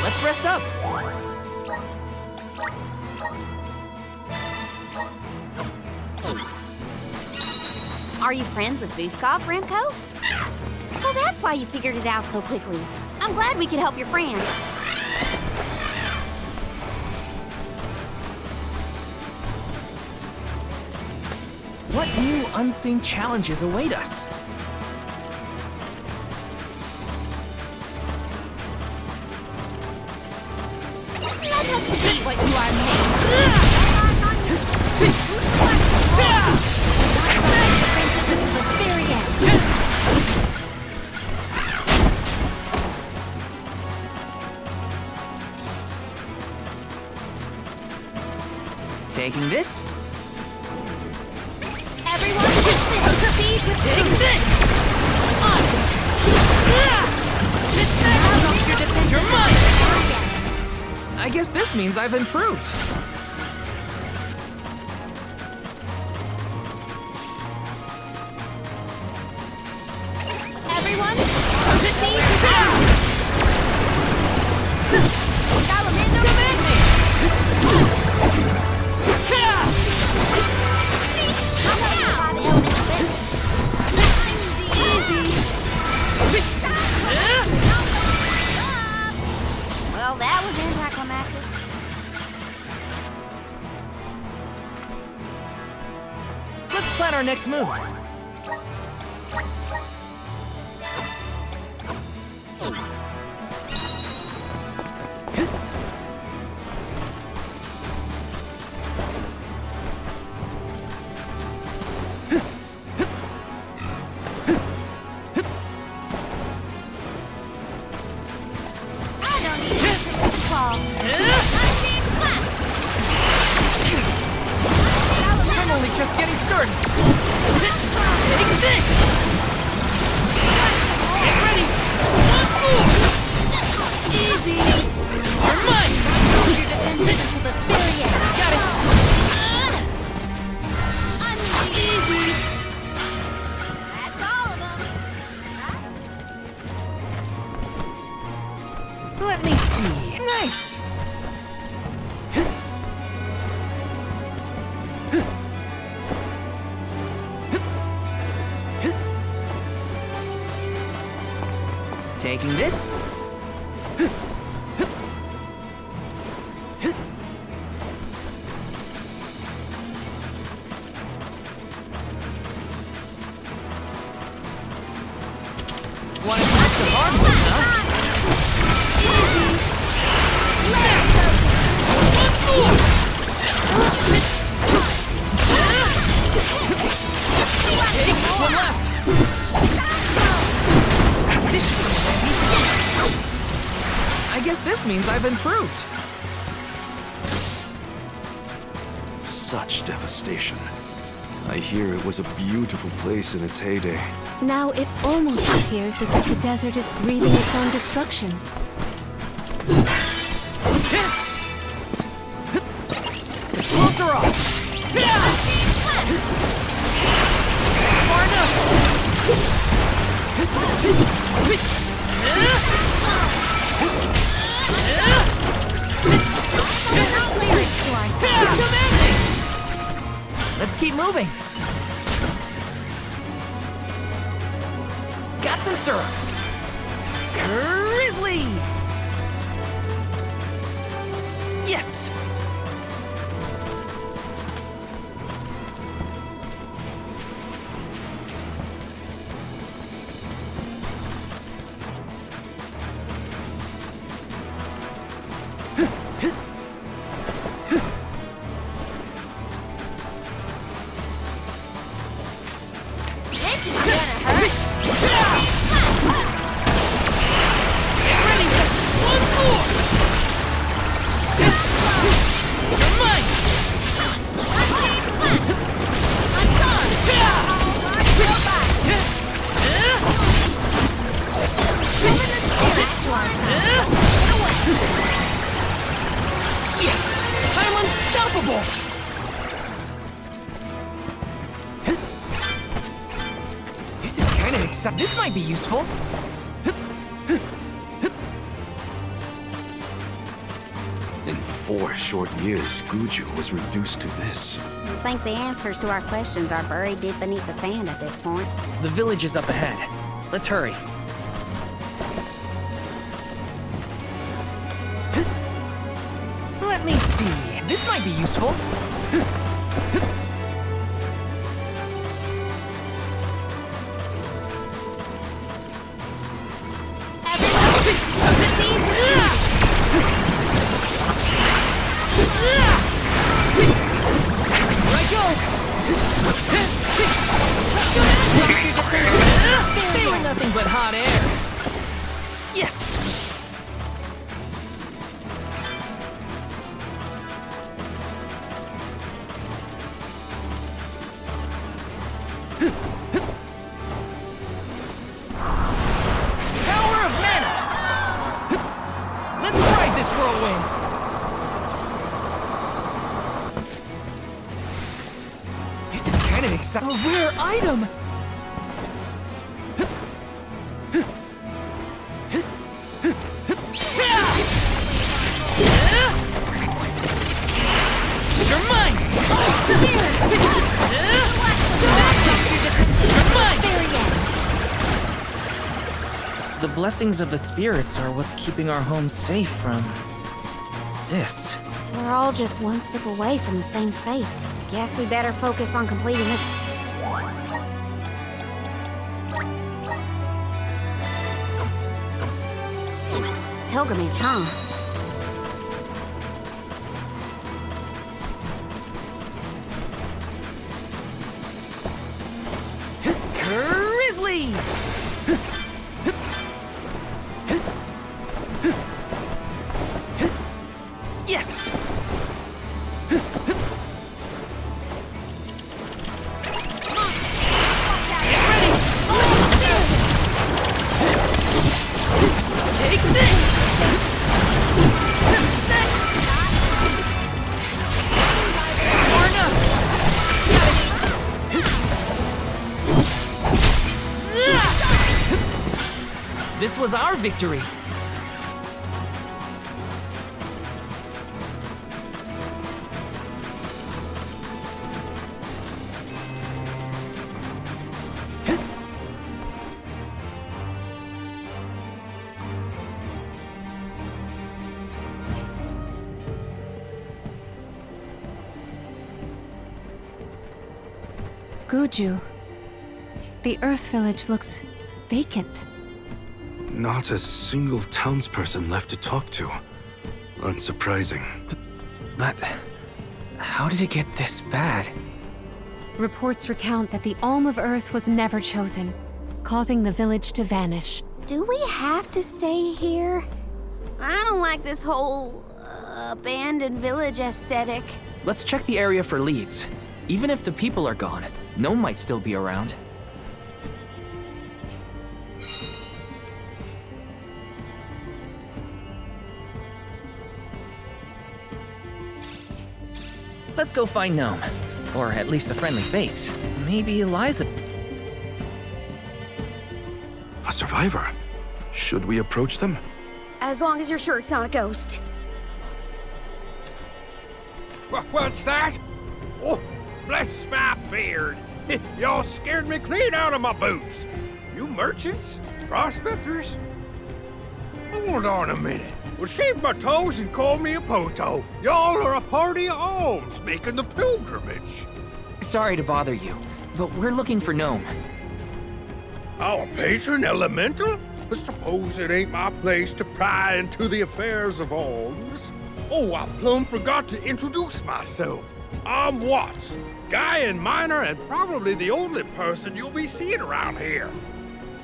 Let's rest up. Are you friends with Vuskov, Remco? Oh, that's why you figured it out so quickly. I'm glad we could help your friend. What new unseen challenges await us? Let us see what you are made of. Princess until the very end. Taking this. Everyone, proceed with Take this! your defenses. You're mine! I guess this means I've improved. Everyone, proceed with Well, that was anticlimactic. Let's plan our next move. I'm only just getting started. Take this! Get ready! easy. You're mine! Your defenses until the very end. Got it! Easy. That's all of them. see. Nice. Taking this. Want to touch the hardwood, huh? Take one left. I guess this means I've improved. Such devastation. I hear it was a beautiful place in its heyday. Now it almost appears as if the desert is breathing its own destruction. The clothes are off. Far enough. Let's keep moving. Got some syrup. Grizzly! Yes! Yes! I'm unstoppable! This is kind of exciting. This might be useful. In 4 short years, Guju was reduced to this. I think the answers to our questions are buried deep beneath the sand at this point. The village is up ahead. Let's hurry. Let me see. This might be useful. They were nothing but hot air. Yes. Power of mana. Let's ride this whirlwind. This is kind of exciting. A rare item. You're mine! The blessings of the spirits are what's keeping our home safe from this. We're all just one step away from the same fate. Guess we better focus on completing this. Pilgrimage, huh? Grizzly! Yes! Take this! Far enough! This was our victory. Guju. The Earth Village looks vacant. Not a single townsperson left to talk to. Unsurprising. But how did it get this bad? Reports recount that the Alm of Earth was never chosen, causing the village to vanish. Do we have to stay here? I don't like this whole abandoned village aesthetic. Let's check the area for leads. Even if the people are gone, Gnome might still be around. Let's go find Gnome. Or at least a friendly face. Maybe Eliza. A survivor? Should we approach them? As long as you're sure it's not a ghost. What's that? Oh, bless my beard. Y'all scared me clean out of my boots. You merchants? Prospectors? Hold on a minute. Well, shave my toes and call me a poto. Y'all are a party of alms making the pilgrimage. Sorry to bother you, but we're looking for Gnome. Our patron elemental? But suppose it ain't my place to pry into the affairs of alms. Oh, I plumb forgot to introduce myself. I'm Watts, guy and miner, and probably the only person you'll be seeing around here.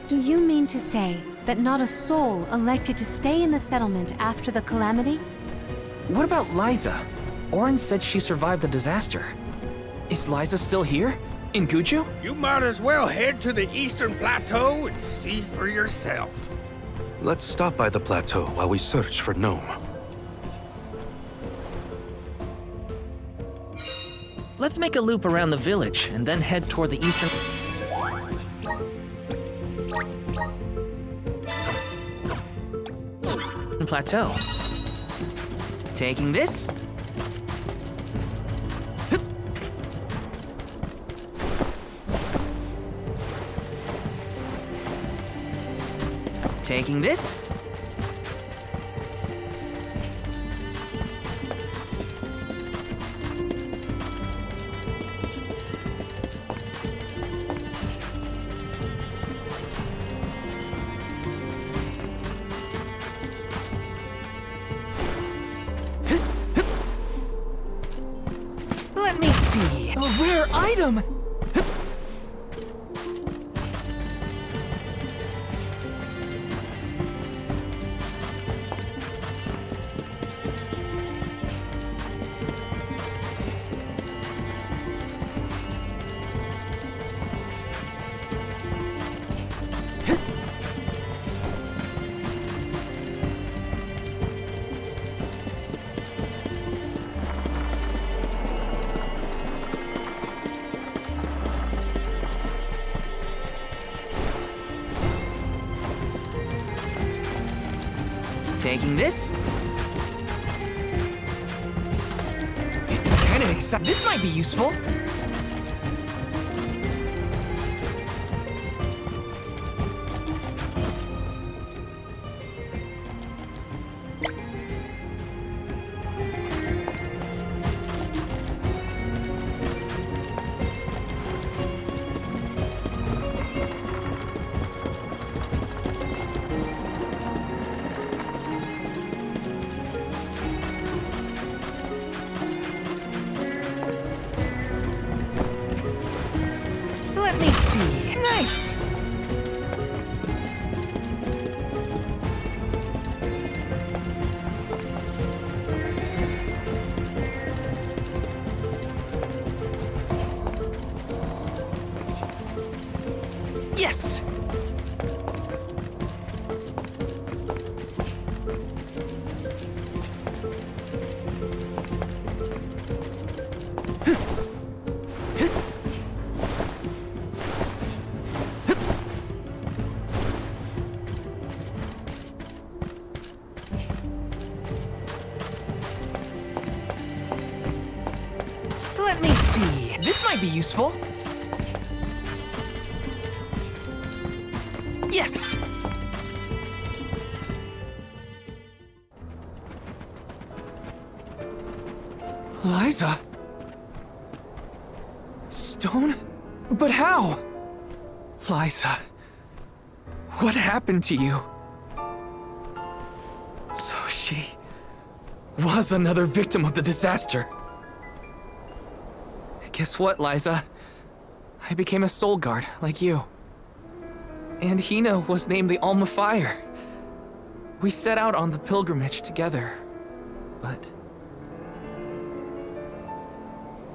Do you mean to say that not a soul elected to stay in the settlement after the calamity? What about Liza? Orin said she survived the disaster. Is Liza still here? In Guju? You might as well head to the Eastern Plateau and see for yourself. Let's stop by the plateau while we search for Gnome. Let's make a loop around the village and then head toward the eastern plateau. Taking this. Taking this. Let me see. A rare item. Taking this. This is kind of exciting. This might be useful. Let me see. Nice. Yes. Let me see. This might be useful. Yes. Liza? Stone? But how? Liza, what happened to you? So she was another victim of the disaster. Guess what, Liza? I became a soul guard, like you. And Hina was named the Alm of Fire. We set out on the pilgrimage together, but...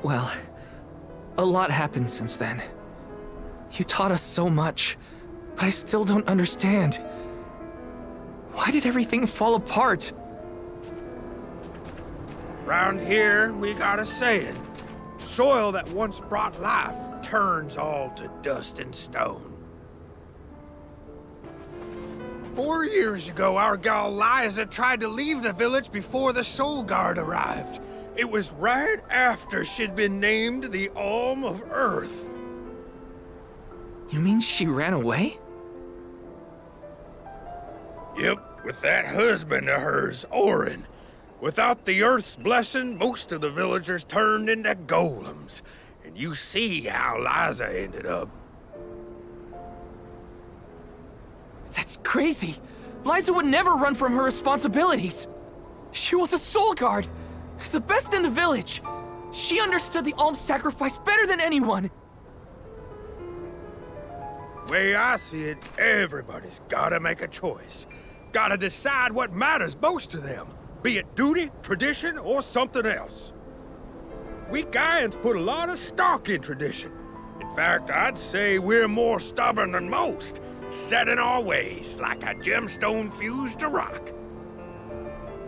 well, a lot happened since then. You taught us so much, but I still don't understand. Why did everything fall apart? Round here, we got a saying. Soil that once brought life turns all to dust and stone. 4 years ago, our gal Liza tried to leave the village before the Soul Guard arrived. It was right after she'd been named the Alm of Earth. You mean she ran away? Yep, with that husband of hers, Orin. Without the Earth's blessing, most of the villagers turned into golems. And you see how Liza ended up. That's crazy! Liza would never run from her responsibilities! She was a soul guard! The best in the village! She understood the alms sacrifice better than anyone! Way I see it, everybody's gotta make a choice. Gotta decide what matters most to them. Be it duty, tradition, or something else. We Gaians put a lot of stock in tradition. In fact, I'd say we're more stubborn than most, set in our ways like a gemstone fused to rock.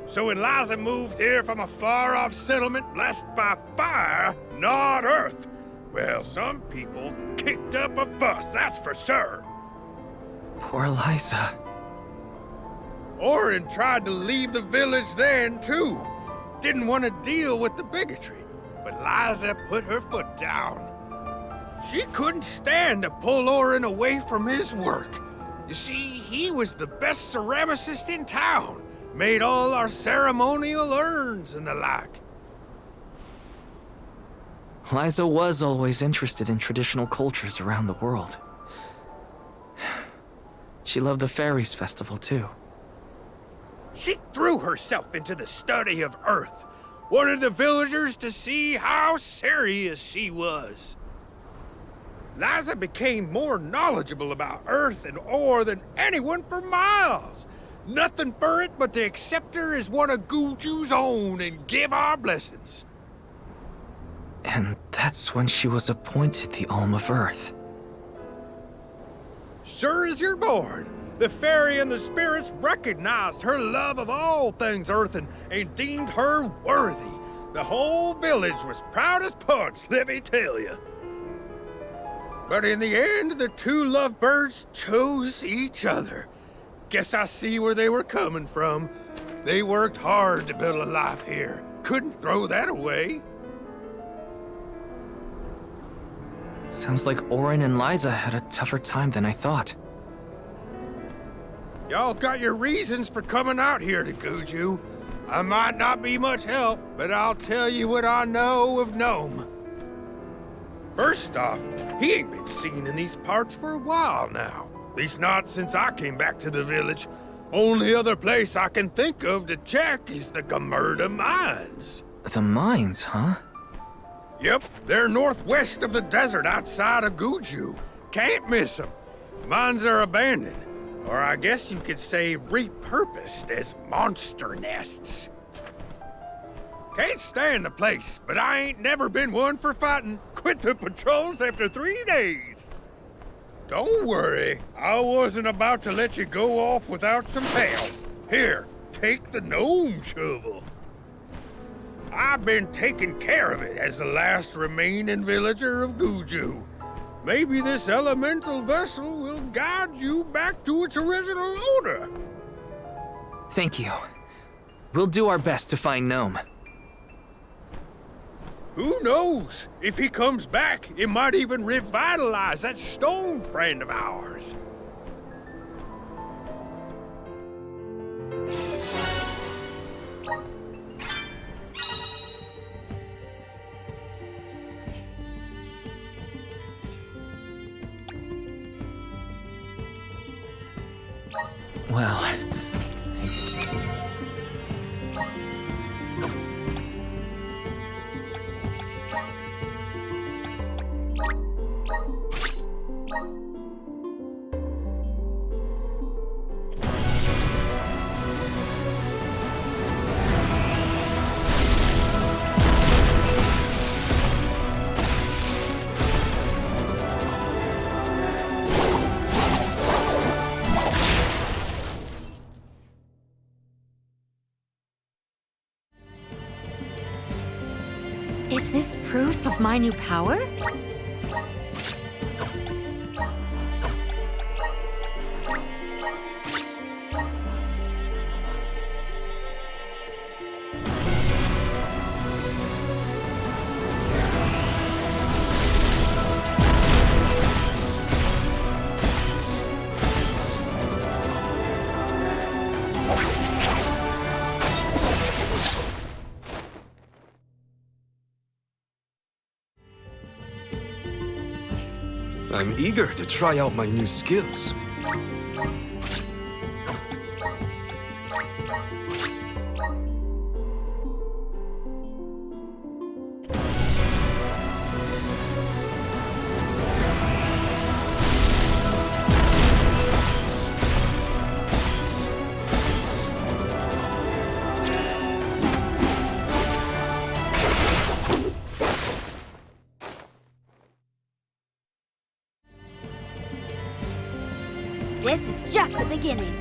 So when Liza moved here from a far-off settlement blessed by fire, not earth, well, some people kicked up a fuss, that's for sure. Poor Liza. Orin tried to leave the village then, too. Didn't want to deal with the bigotry, but Liza put her foot down. She couldn't stand to pull Orin away from his work. You see, he was the best ceramicist in town. Made all our ceremonial urns and the like. Liza was always interested in traditional cultures around the world. She loved the Fairies Festival, too. She threw herself into the study of Earth. Wanted the villagers to see how serious she was. Liza became more knowledgeable about Earth and ore than anyone for miles. Nothing for it but to accept her as one of Guju's own and give our blessings. And that's when she was appointed the Alm of Earth. Sure as you're born, the fairy and the spirits recognized her love of all things earthen and deemed her worthy. The whole village was proud as punch, let me tell you. But in the end, the two lovebirds chose each other. Guess I see where they were coming from. They worked hard to build a life here. Couldn't throw that away. Sounds like Orin and Liza had a tougher time than I thought. Y'all got your reasons for coming out here to Guju. I might not be much help, but I'll tell you what I know of Gnome. First off, he ain't been seen in these parts for a while now. At least not since I came back to the village. Only other place I can think of to check is the Gamerda Mines. The mines, huh? Yep, they're northwest of the desert outside of Guju. Can't miss them. Mines are abandoned, or I guess you could say repurposed as monster nests. Can't stand the place, but I ain't never been one for fighting. Quit the patrols after 3 days. Don't worry, I wasn't about to let you go off without some help. Here, take the gnome shovel. I've been taking care of it as the last remaining villager of Guju. Maybe this elemental vessel will guide you back to its original owner. Thank you. We'll do our best to find Gnome. Who knows? If he comes back, it might even revitalize that stone friend of ours. Well... Is this proof of my new power? I'm eager to try out my new skills. This is just the beginning.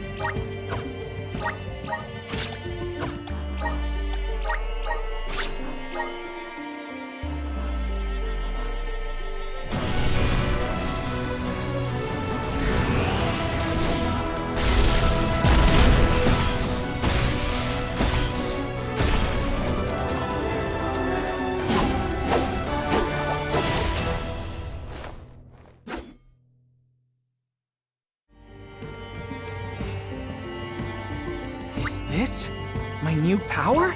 Is this my new power?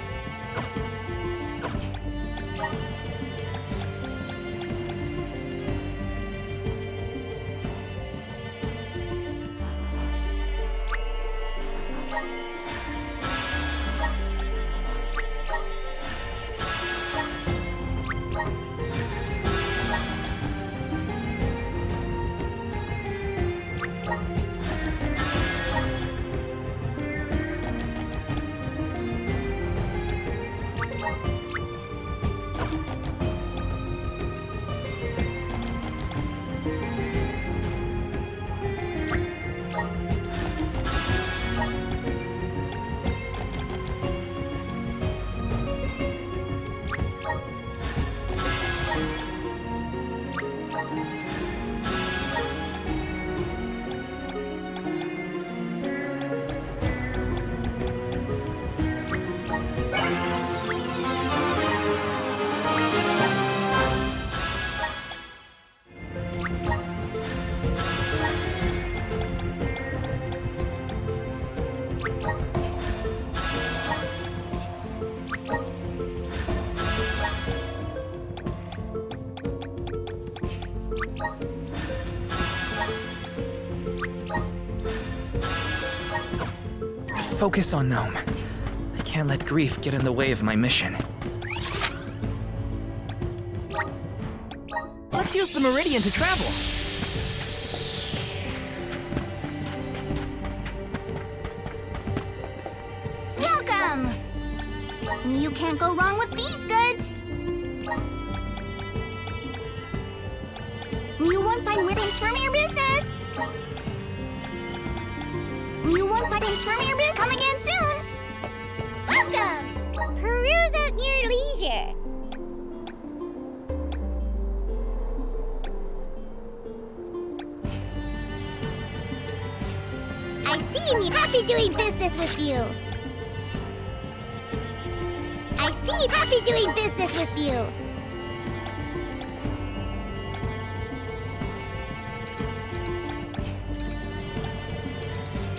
Focus on Gnome. I can't let grief get in the way of my mission. Let's use the Meridian to travel. Welcome! You can't go wrong with these goods. You won't find weddings from your business. You won't find things from your business. Come again soon. Welcome! Peruse at your leisure. I see me happy doing business with you. I see happy doing business with you.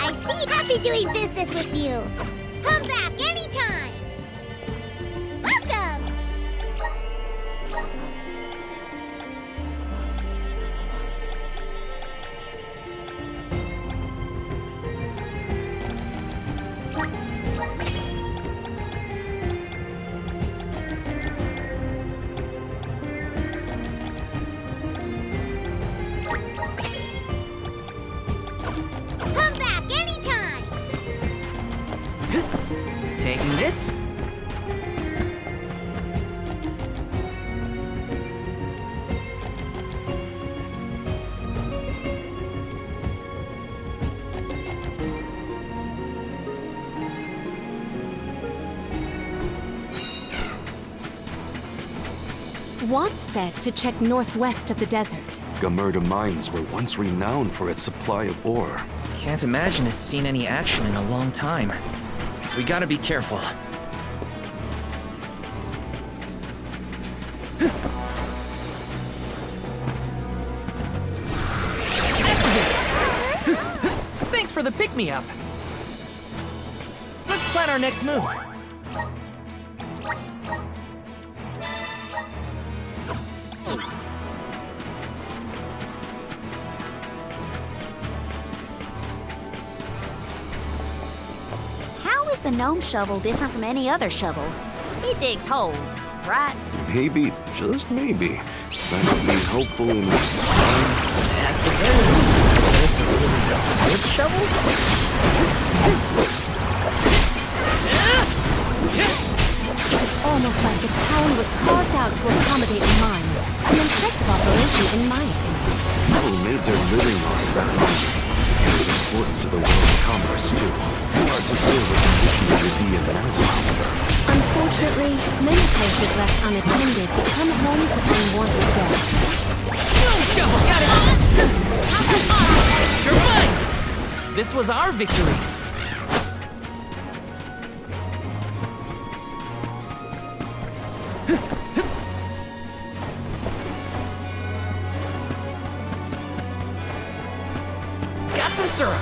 I see happy doing business with you. Come back anytime. Welcome. Watt said to check northwest of the desert. Gamerda mines were once renowned for its supply of ore. Can't imagine it's seen any action in a long time. We gotta be careful. Thanks for the pick-me-up. Let's plan our next move. How is the gnome shovel different from any other shovel? It digs holes, right? Maybe, just maybe, that would be helpful in At the very least, it's a really good shovel. It's almost like the town was carved out to accommodate a mine. An impressive operation, in my opinion. People made their living off of that mine. It was important to the world's commerce, too. Hard to say what condition it would be in now, however. Unfortunately, many places left unattended become home to unwanted guests. Shovel, got it! You're mine! This was our victory. Got some syrup.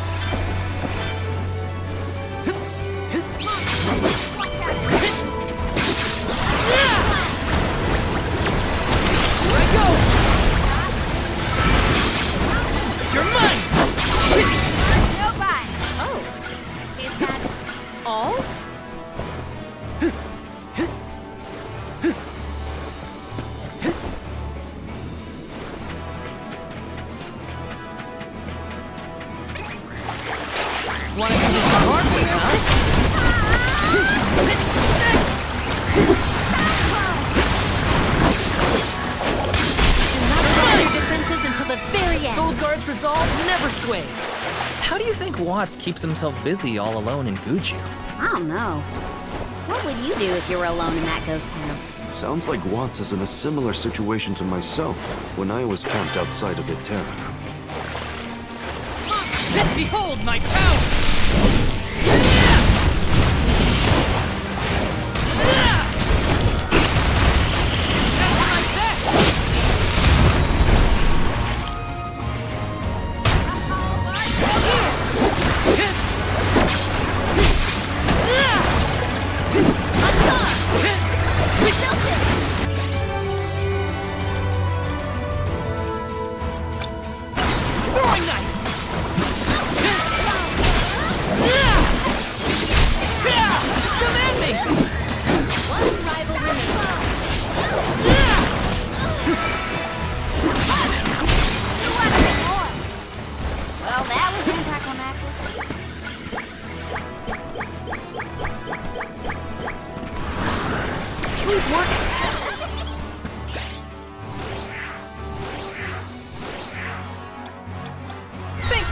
Watts keeps himself busy all alone in Guju. I don't know. What would you do if you were alone in that ghost town? Sounds like Watts is in a similar situation to myself when I was camped outside of the town. Behold my power!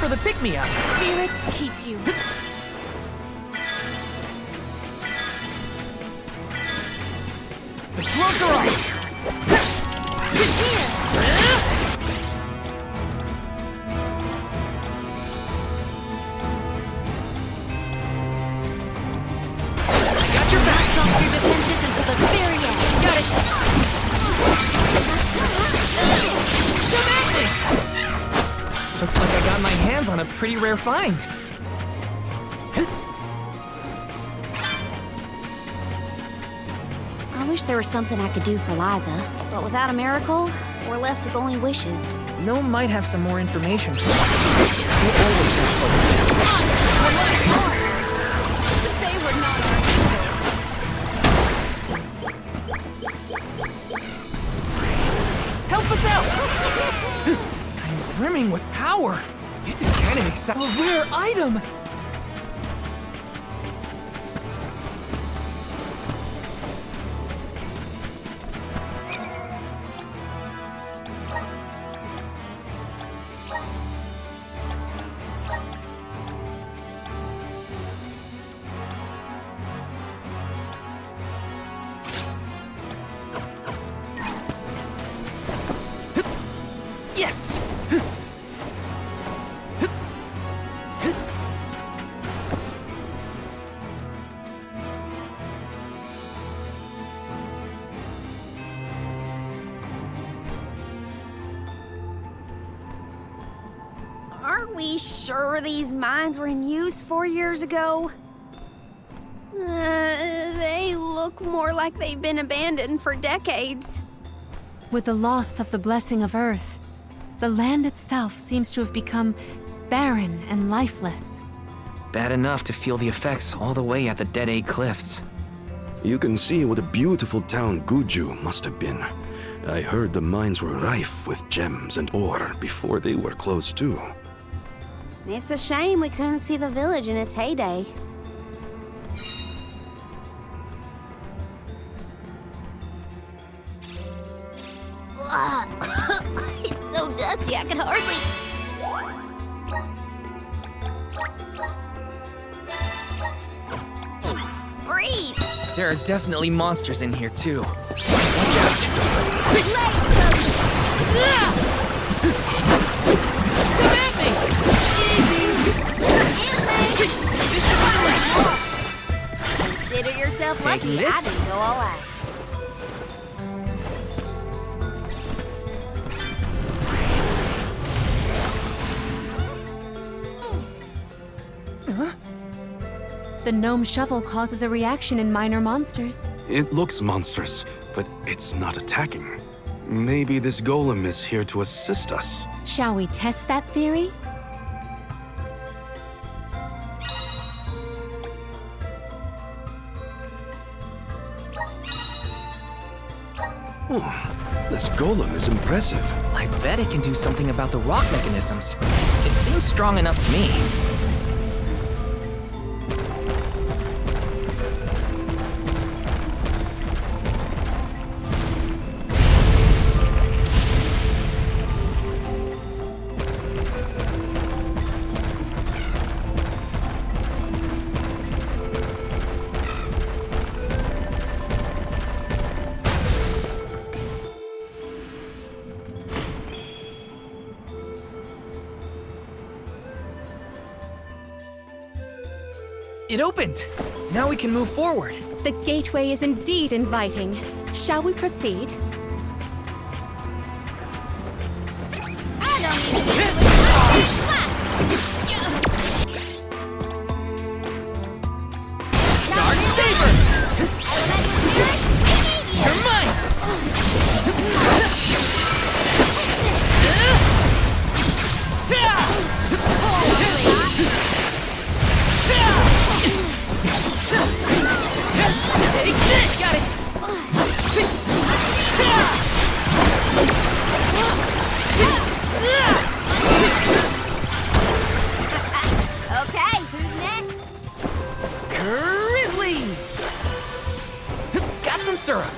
For the pick-me-up. Spirits keep you. The closer off. Got your back. Drop your defenses until the very end. Got it. Looks like I got my hands on a pretty rare find. I wish there was something I could do for Liza, but without a miracle, we're left with only wishes. Gnome might have some more information for us. We'll always have hope. They were not Help us out! I'm brimming with power. This is kind of exciting. A rare item! Yes! Aren't we sure these mines were in use 4 years ago? They look more like they've been abandoned for decades. With the loss of the blessing of Earth, the land itself seems to have become barren and lifeless. Bad enough to feel the effects all the way at the Dead Egg Cliffs. You can see what a beautiful town Guju must have been. I heard the mines were rife with gems and ore before they were closed too. It's a shame we couldn't see the village in its heyday. It's so dusty, I can hardly... breathe. There are definitely monsters in here too. Consider yourself Taking lucky this? I didn't go all out. The gnome shovel causes a reaction in minor monsters. It looks monstrous, but it's not attacking. Maybe this golem is here to assist us. Shall we test that theory? Oh, this golem is impressive. I bet it can do something about the rock mechanisms. It seems strong enough to me. It opened! Now we can move forward. The gateway is indeed inviting. Shall we proceed? You're mine! Take this! Got it! Okay, who's next? Grizzly! Got some syrup.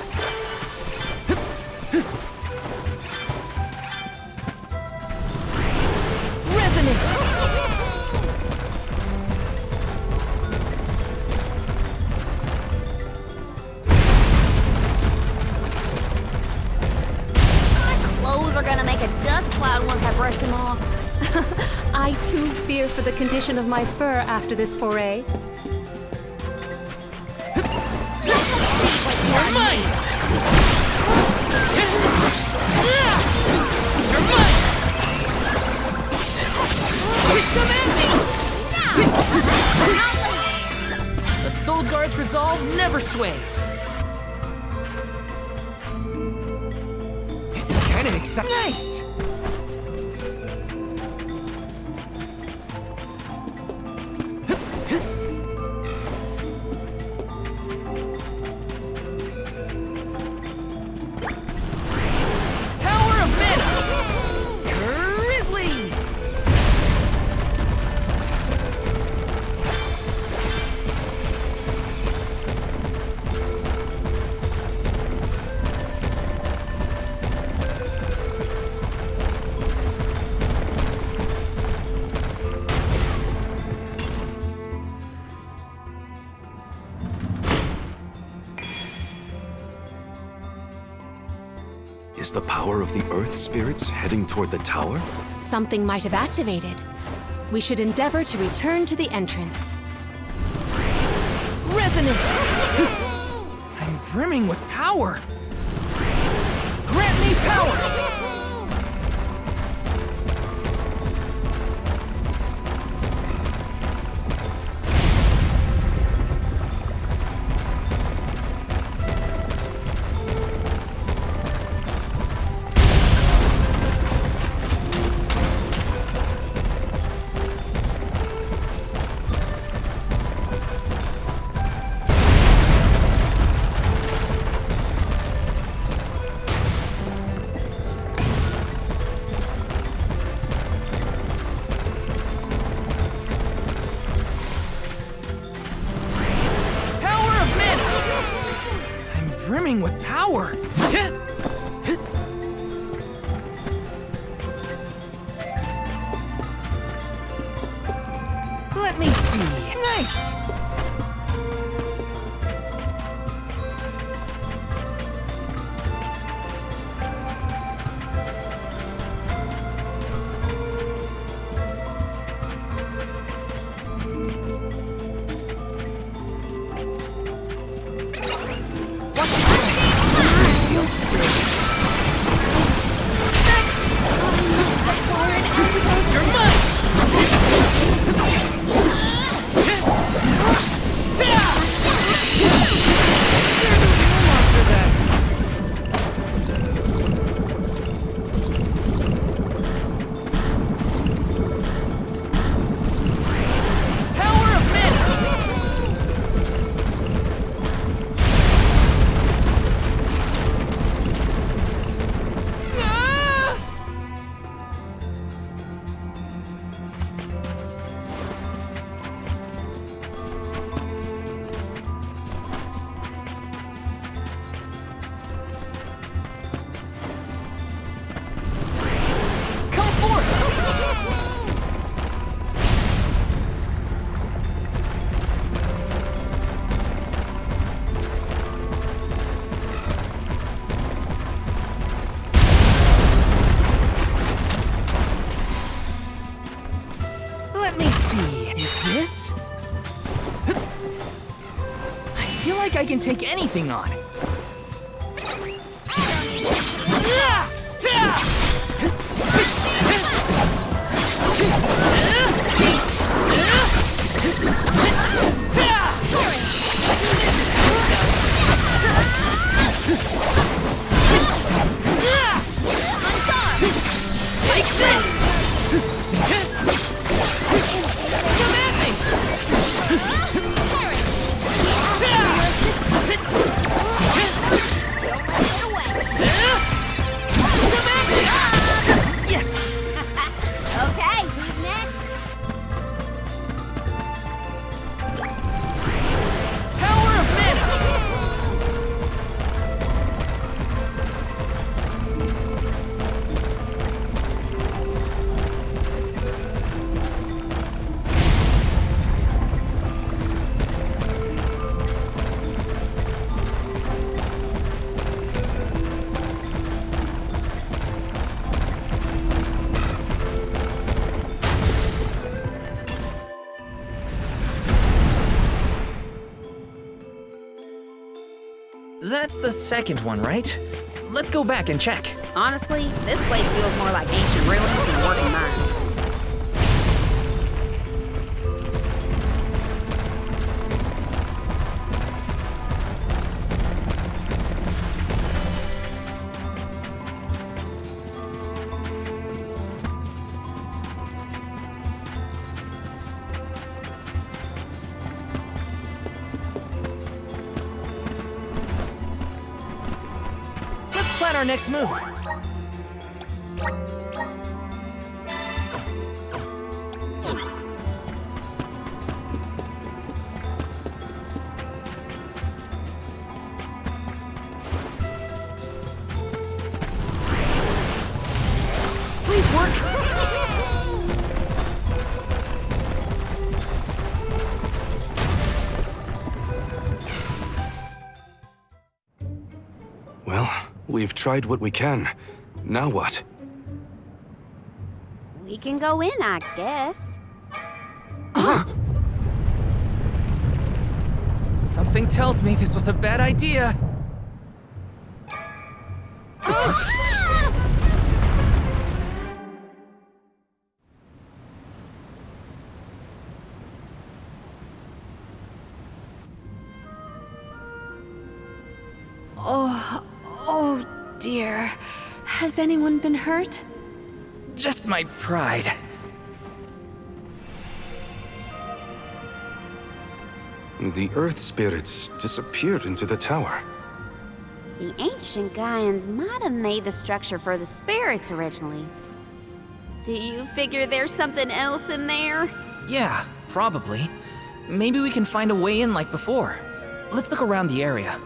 Clothes are gonna make a dust cloud once I brush them off. I too fear for the condition of my fur after this foray. You're mine! You're mine! Come at me! The Soul Guard's resolve never sways. This is kind of exciting. Nice! Power of Mana! Grizzly! Is the power of the Earth spirits heading toward the tower? Something might have activated. We should endeavor to return to the entrance. Resonance! I'm brimming with power! Grant me power! Brimming with power! Let me see. Nice! I can take anything on. That's the second one, right? Let's go back and check. Honestly, this place feels more like ancient ruins than a working mine. Plan our next move. Please work. We've tried what we can. Now what? We can go in, I guess. Something tells me this was a bad idea. Oh dear. Has anyone been hurt? Just my pride. The Earth spirits disappeared into the tower. The ancient Gaians might have made the structure for the spirits originally. Do you figure there's something else in there? Yeah, probably. Maybe we can find a way in like before. Let's look around the area.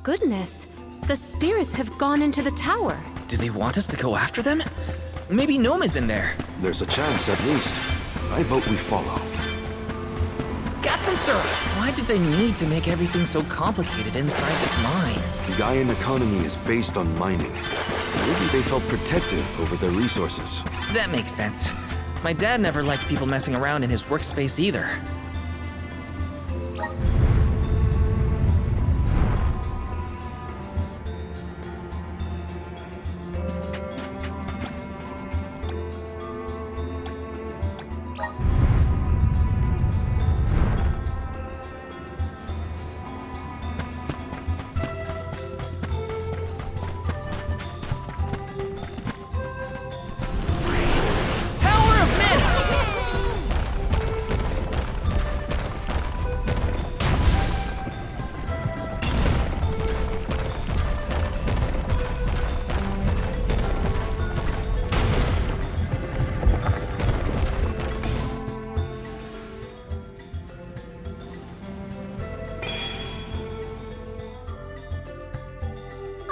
Goodness, the spirits have gone into the tower. Do they want us to go after them? Maybe Gnome is in there. There's a chance at least. I vote we follow. Got some syrup! Why did they need to make everything so complicated inside this mine? The Gaian economy is based on mining. Maybe they felt protective over their resources. That makes sense. My dad never liked people messing around in his workspace either.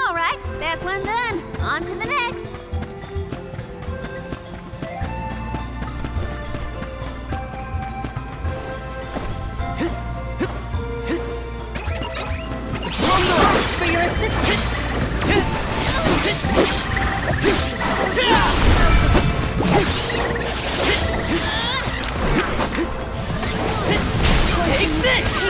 All right, that's one done. On to the next. For your assistance! Take this!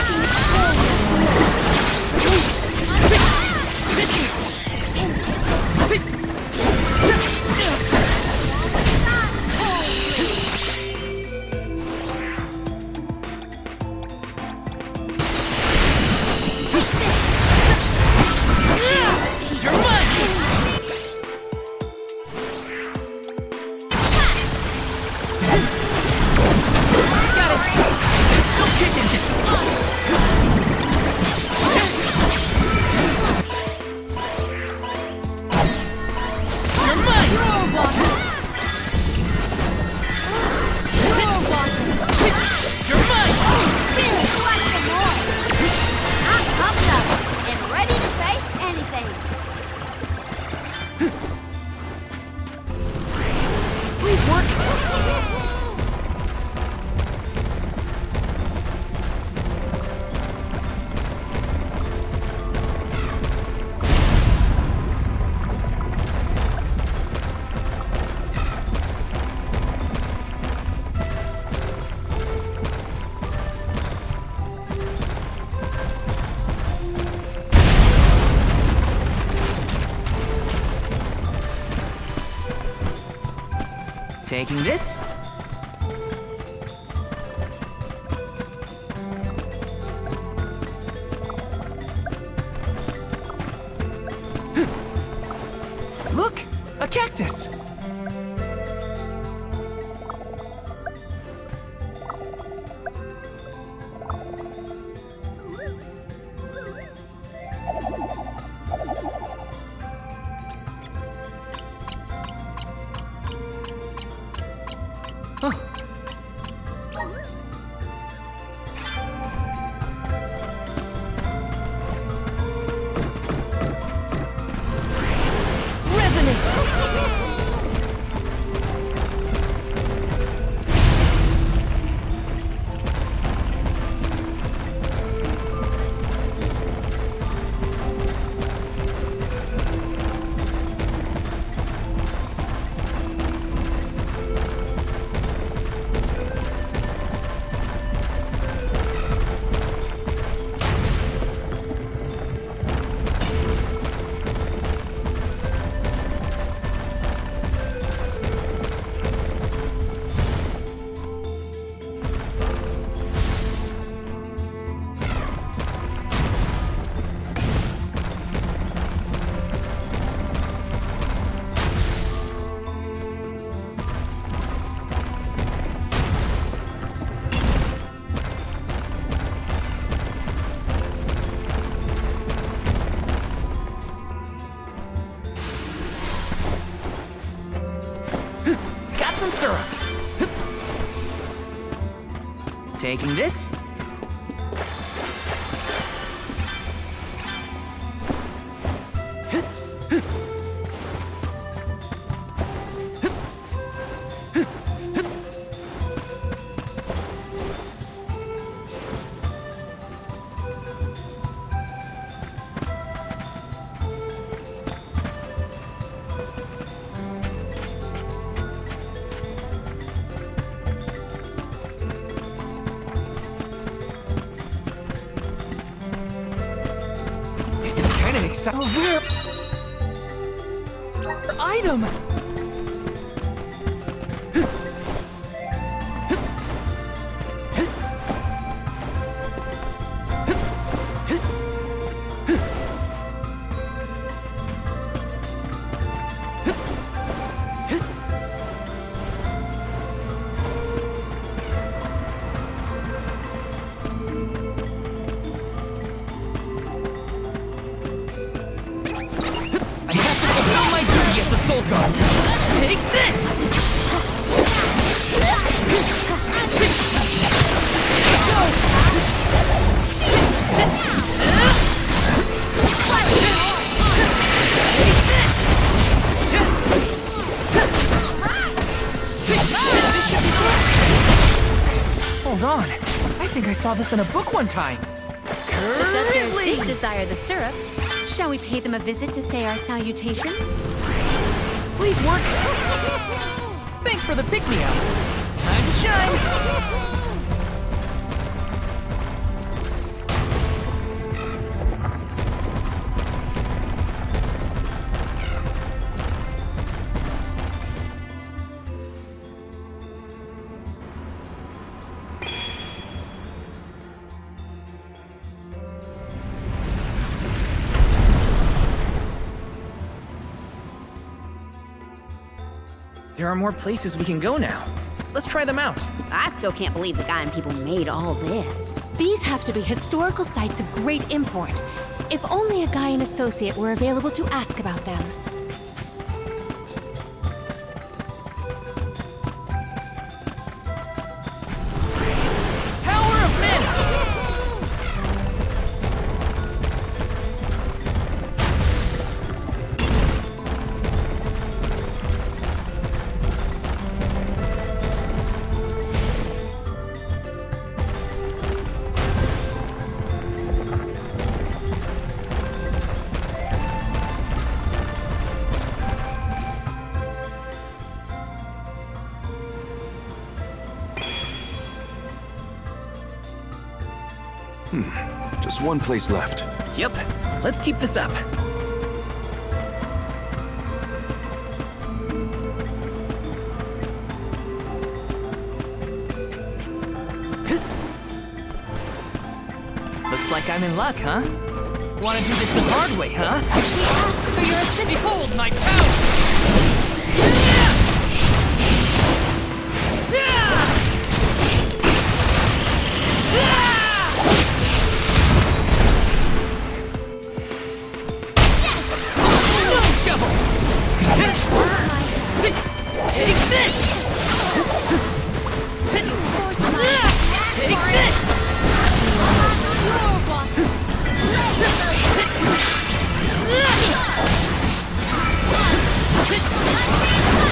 Taking this. Look! A cactus! Oh. Resonate! some syrup. Taking this. Rare item! Take this! Hold on. I think I saw this in a book one time. The Deathbears did desire the syrup. Shall we pay them a visit to say our salutations? Please work. Thanks for the pick-me-up. Time to shine. There are more places we can go now. Let's try them out. I still can't believe the guy and people made all this. These have to be historical sites of great import. If only a Gaian associate were available to ask about them. Power of men! Just one place left. Yep. Let's keep this up. Looks like I'm in luck, huh? Want to do this the hard way, huh? We ask for your assistance. Behold my power! Take this! You force my... Take this! Your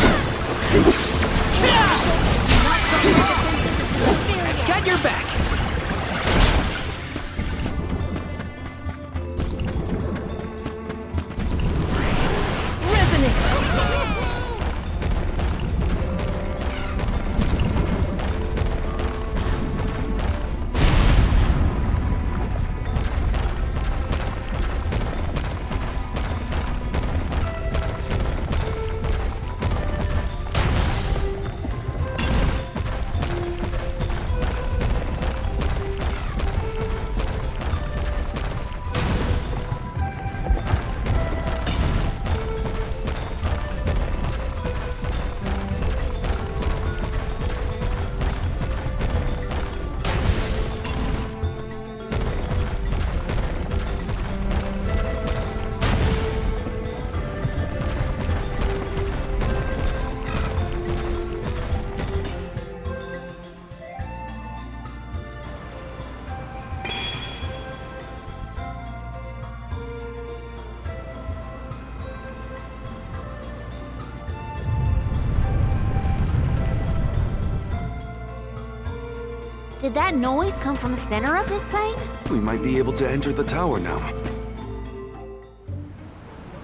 Did that noise come from the center of this thing? We might be able to enter the tower now.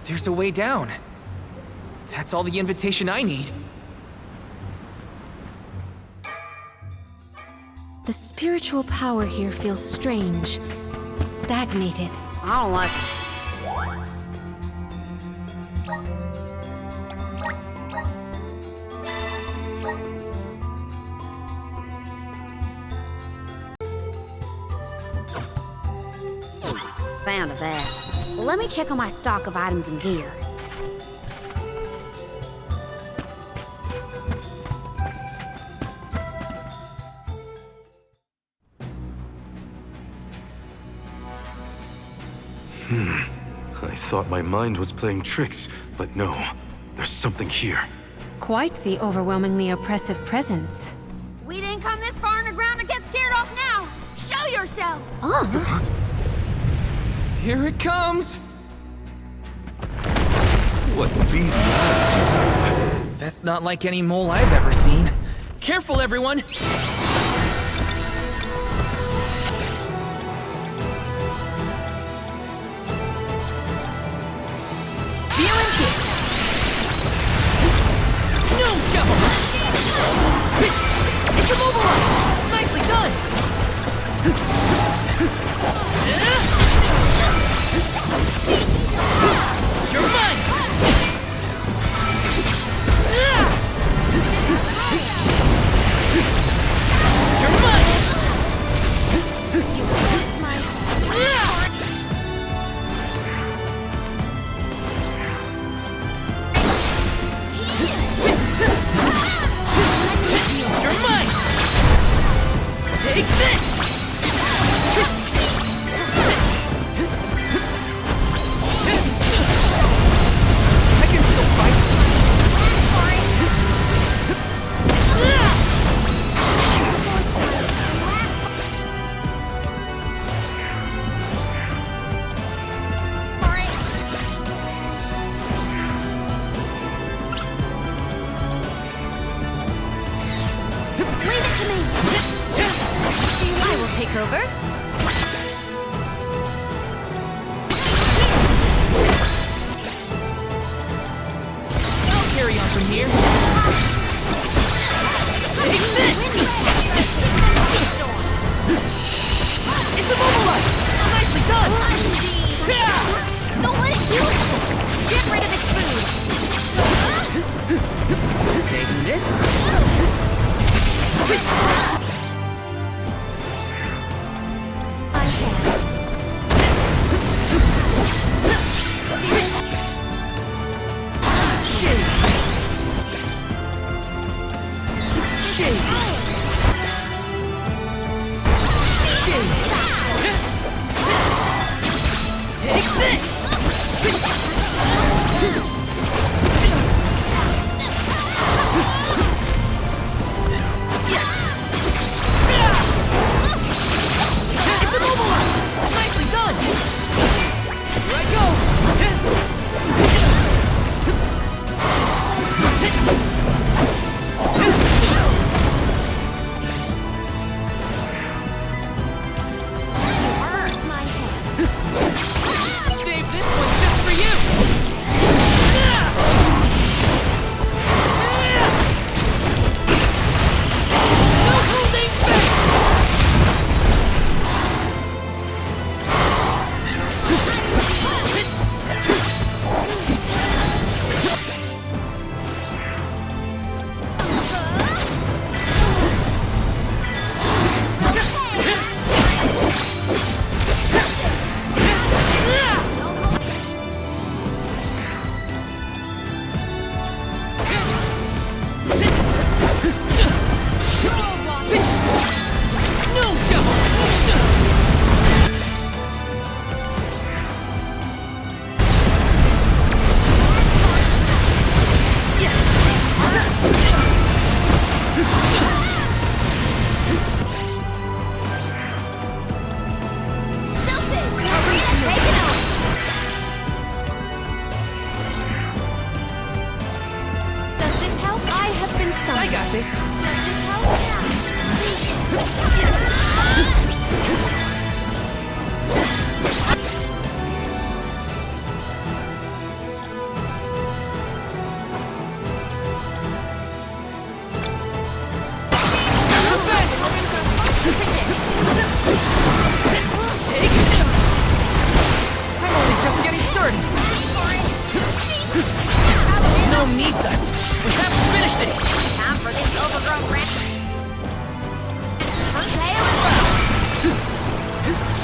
There's a way down. That's all the invitation I need. The spiritual power here feels strange, stagnated. I don't like it. Sound of that. Well, let me check on my stock of items and gear. I thought my mind was playing tricks, but no. There's something here. Quite the overwhelmingly oppressive presence. We didn't come this far underground to get scared off now! Show yourself! Here it comes! What beady eyes you have. That's not like any mole I've ever seen. Careful, everyone! It's immobilized! Nicely done! You're mine! You're mine! You kiss my heart! You're mine! Take this! I can still fight. I will take over. I'll carry on from here. Take this! It's immobilized! Nicely done! Don't let it kill it! Get rid of its food! Taking this? Take this! Yes!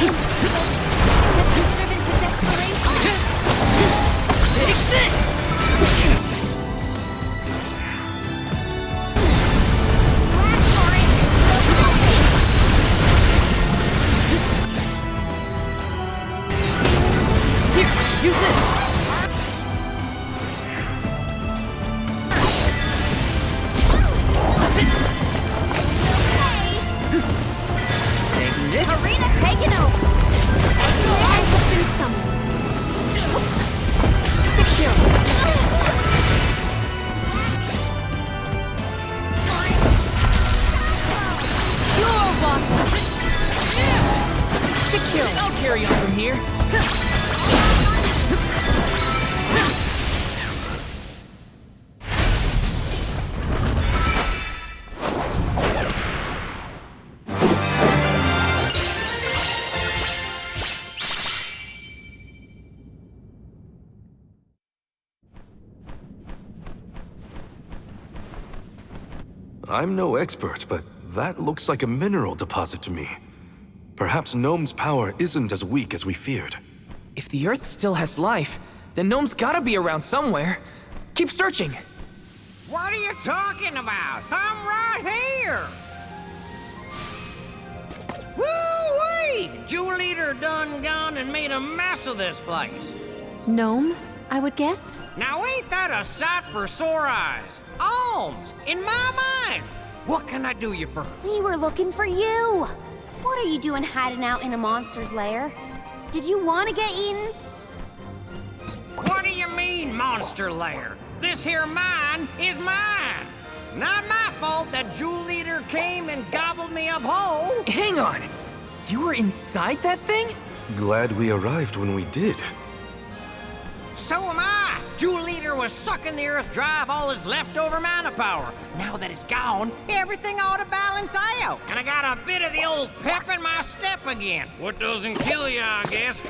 driven to desperation. Take this! Here, use this. Taking this? Arena taken over. Exile has been summoned. Secure. Sure, Walker. Secure. I'll carry on from here. I'm no expert, but that looks like a mineral deposit to me. Perhaps Gnome's power isn't as weak as we feared. If the Earth still has life, then Gnome's gotta be around somewhere. Keep searching. What are you talking about? I'm right here! Woo-wee! Jewel Eater done gone and made a mess of this place. Gnome, I would guess? Now ain't that a sight for sore eyes? Alms, in my mind! What can I do you for? We were looking for you. What are you doing hiding out in a monster's lair? Did you want to get eaten? What do you mean, monster lair? This here mine is mine. Not my fault that Jewel Eater came and gobbled me up whole. Hang on. You were inside that thing? Glad we arrived when we did. So am I. Jewel Eater was sucking the earth dry of all its leftover mana power. Now that it's gone, everything ought to balance out. And I got a bit of the old pep in my step again. What doesn't kill you, I guess.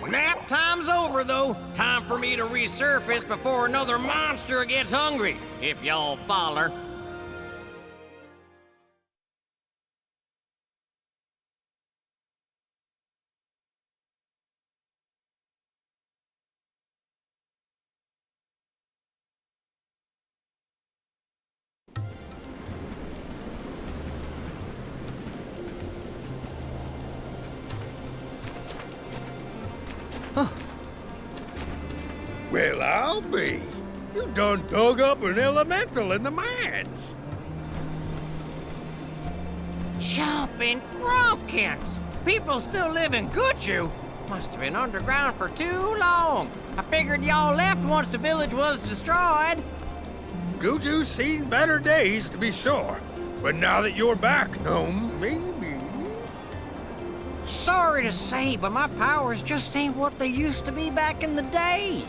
Nap time's over, though. Time for me to resurface before another monster gets hungry, if y'all follow. Well, I'll be. You done dug up an elemental in the mines. Jumping pumpkins! People still live in Guju. Must have been underground for too long. I figured y'all left once the village was destroyed. Guju's seen better days, to be sure. But now that you're back, Gnome, maybe... Sorry to say, but my powers just ain't what they used to be back in the day.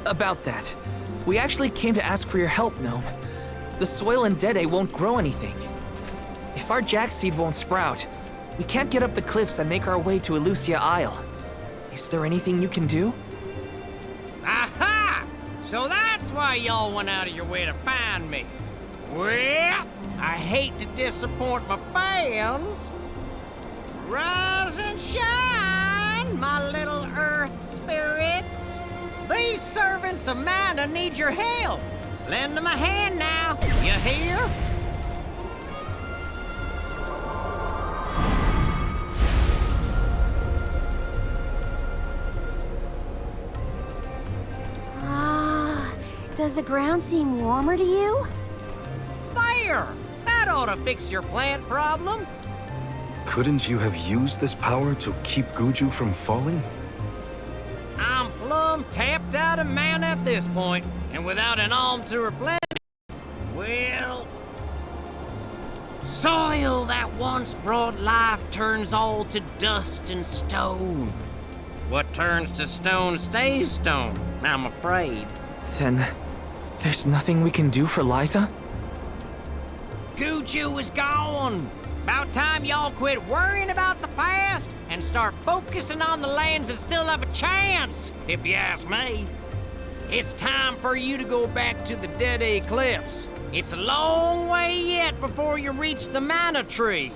About that, we actually came to ask for your help, Gnome. The soil in Dede won't grow anything. If our jack seed won't sprout, we can't get up the cliffs and make our way to Elusia Isle. Is there anything you can do? Aha! So that's why y'all went out of your way to find me. Well, I hate to disappoint my fans. Rise and shine, my little earth spirits. These servants of mana need your help. Lend them a hand now, you hear? Does the ground seem warmer to you? There! That ought to fix your plant problem. Couldn't you have used this power to keep Guju from falling? I'm plumb tapped out of mana at this point, and without an alm to replenish, well... Soil that once brought life turns all to dust and stone. What turns to stone stays stone, I'm afraid. Then, there's nothing we can do for Liza? Guju is gone. About time y'all quit worrying about the past and start focusing on the lands that still have a chance, if you ask me. It's time for you to go back to the Dede Cliffs. It's a long way yet before you reach the mana tree.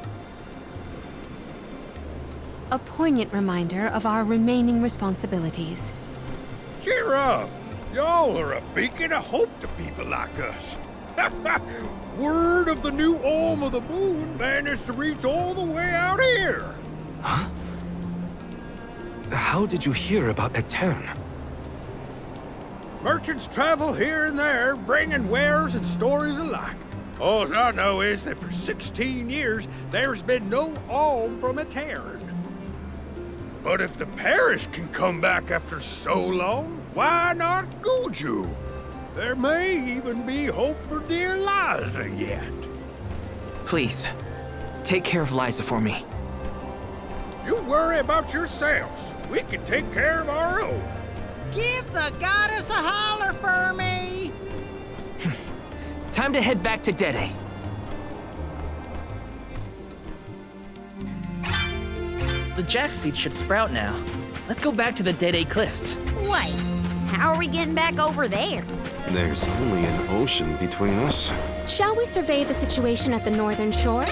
A poignant reminder of our remaining responsibilities. Cheer up! Y'all are a beacon of hope to people like us. Word of the new Olm of the Moon managed to reach all the way out here. Huh? How did you hear about Etern? Merchants travel here and there, bringing wares and stories alike. All I know is that for 16 years, there's been no Olm from Etern. But if the parish can come back after so long, why not Guju? There may even be hope for dear Liza yet. Please, take care of Liza for me. You worry about yourselves. We can take care of our own. Give the goddess a holler for me! Time to head back to Dede. The Jackseed should sprout now. Let's go back to the Dede Cliffs. Wait, how are we getting back over there? There's only an ocean between us. Shall we survey the situation at the northern shore?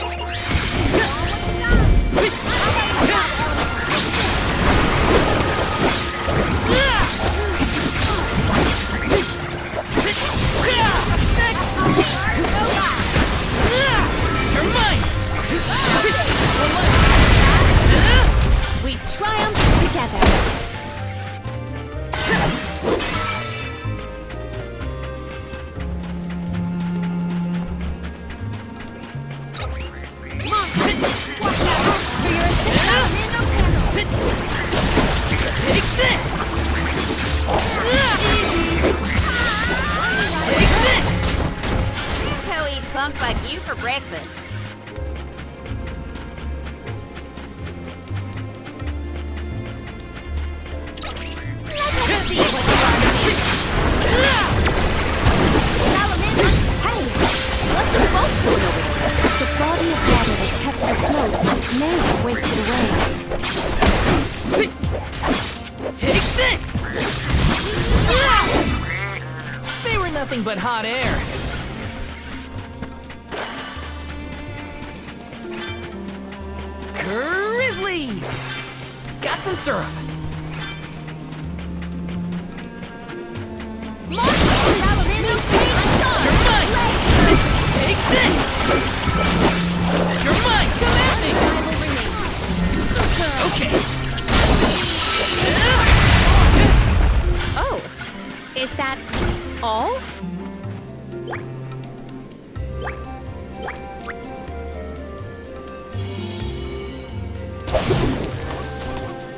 You're mine! We triumph together. Take this! Take this! Go eat punks like you for breakfast. Let's see what you are doing. Salamanders, hey! What's the boat doing over there? The body of water that kept it afloat may have wasted away. Take this! They were nothing but hot air. Grizzly! Got some syrup. You're mine! Take this! You're mine! Come at me! Okay. Oh, is that all?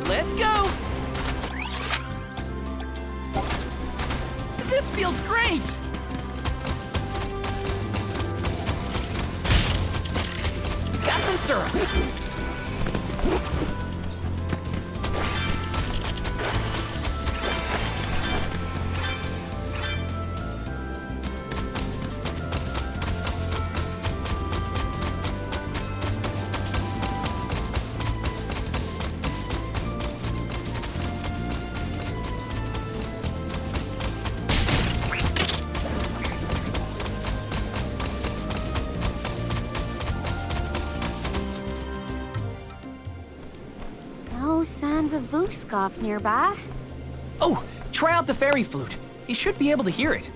Let's go! This feels great! Got some syrup. No signs of Vuskov nearby. Oh, try out the fairy flute. You should be able to hear it.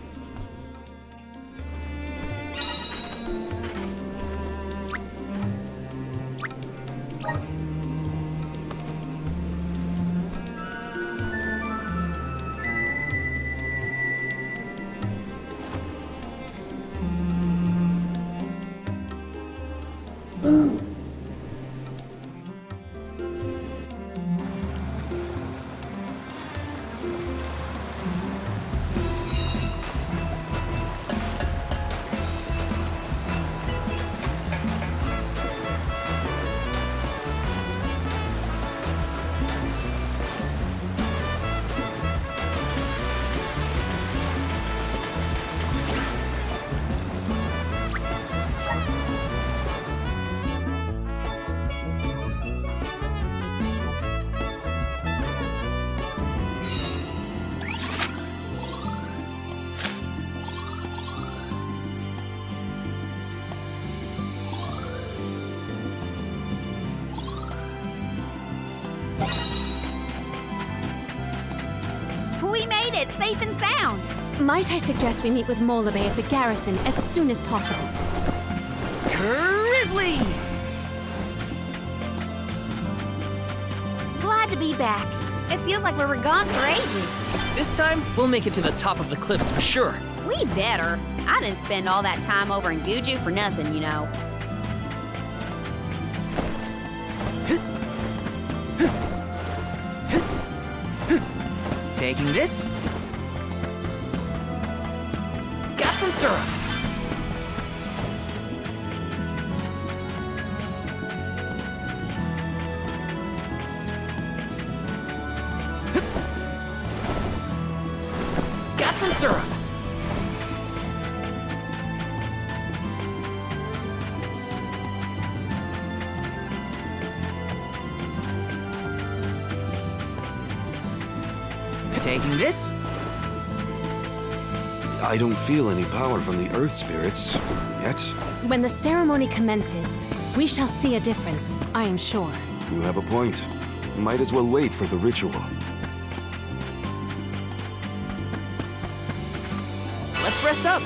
we made it, safe and sound. Might I suggest we meet with Molybay at the garrison as soon as possible? Grizzly! Glad to be back. It feels like we were gone for ages. This time, we'll make it to the top of the cliffs for sure. We better. I didn't spend all that time over in Guju for nothing, you know. Taking this. Got some syrup. Got some syrup. Taking this. I don't feel any power from the earth spirits yet. When the ceremony commences, we shall see a difference, I am sure. You have a point. Might as well wait for the ritual. Let's rest up.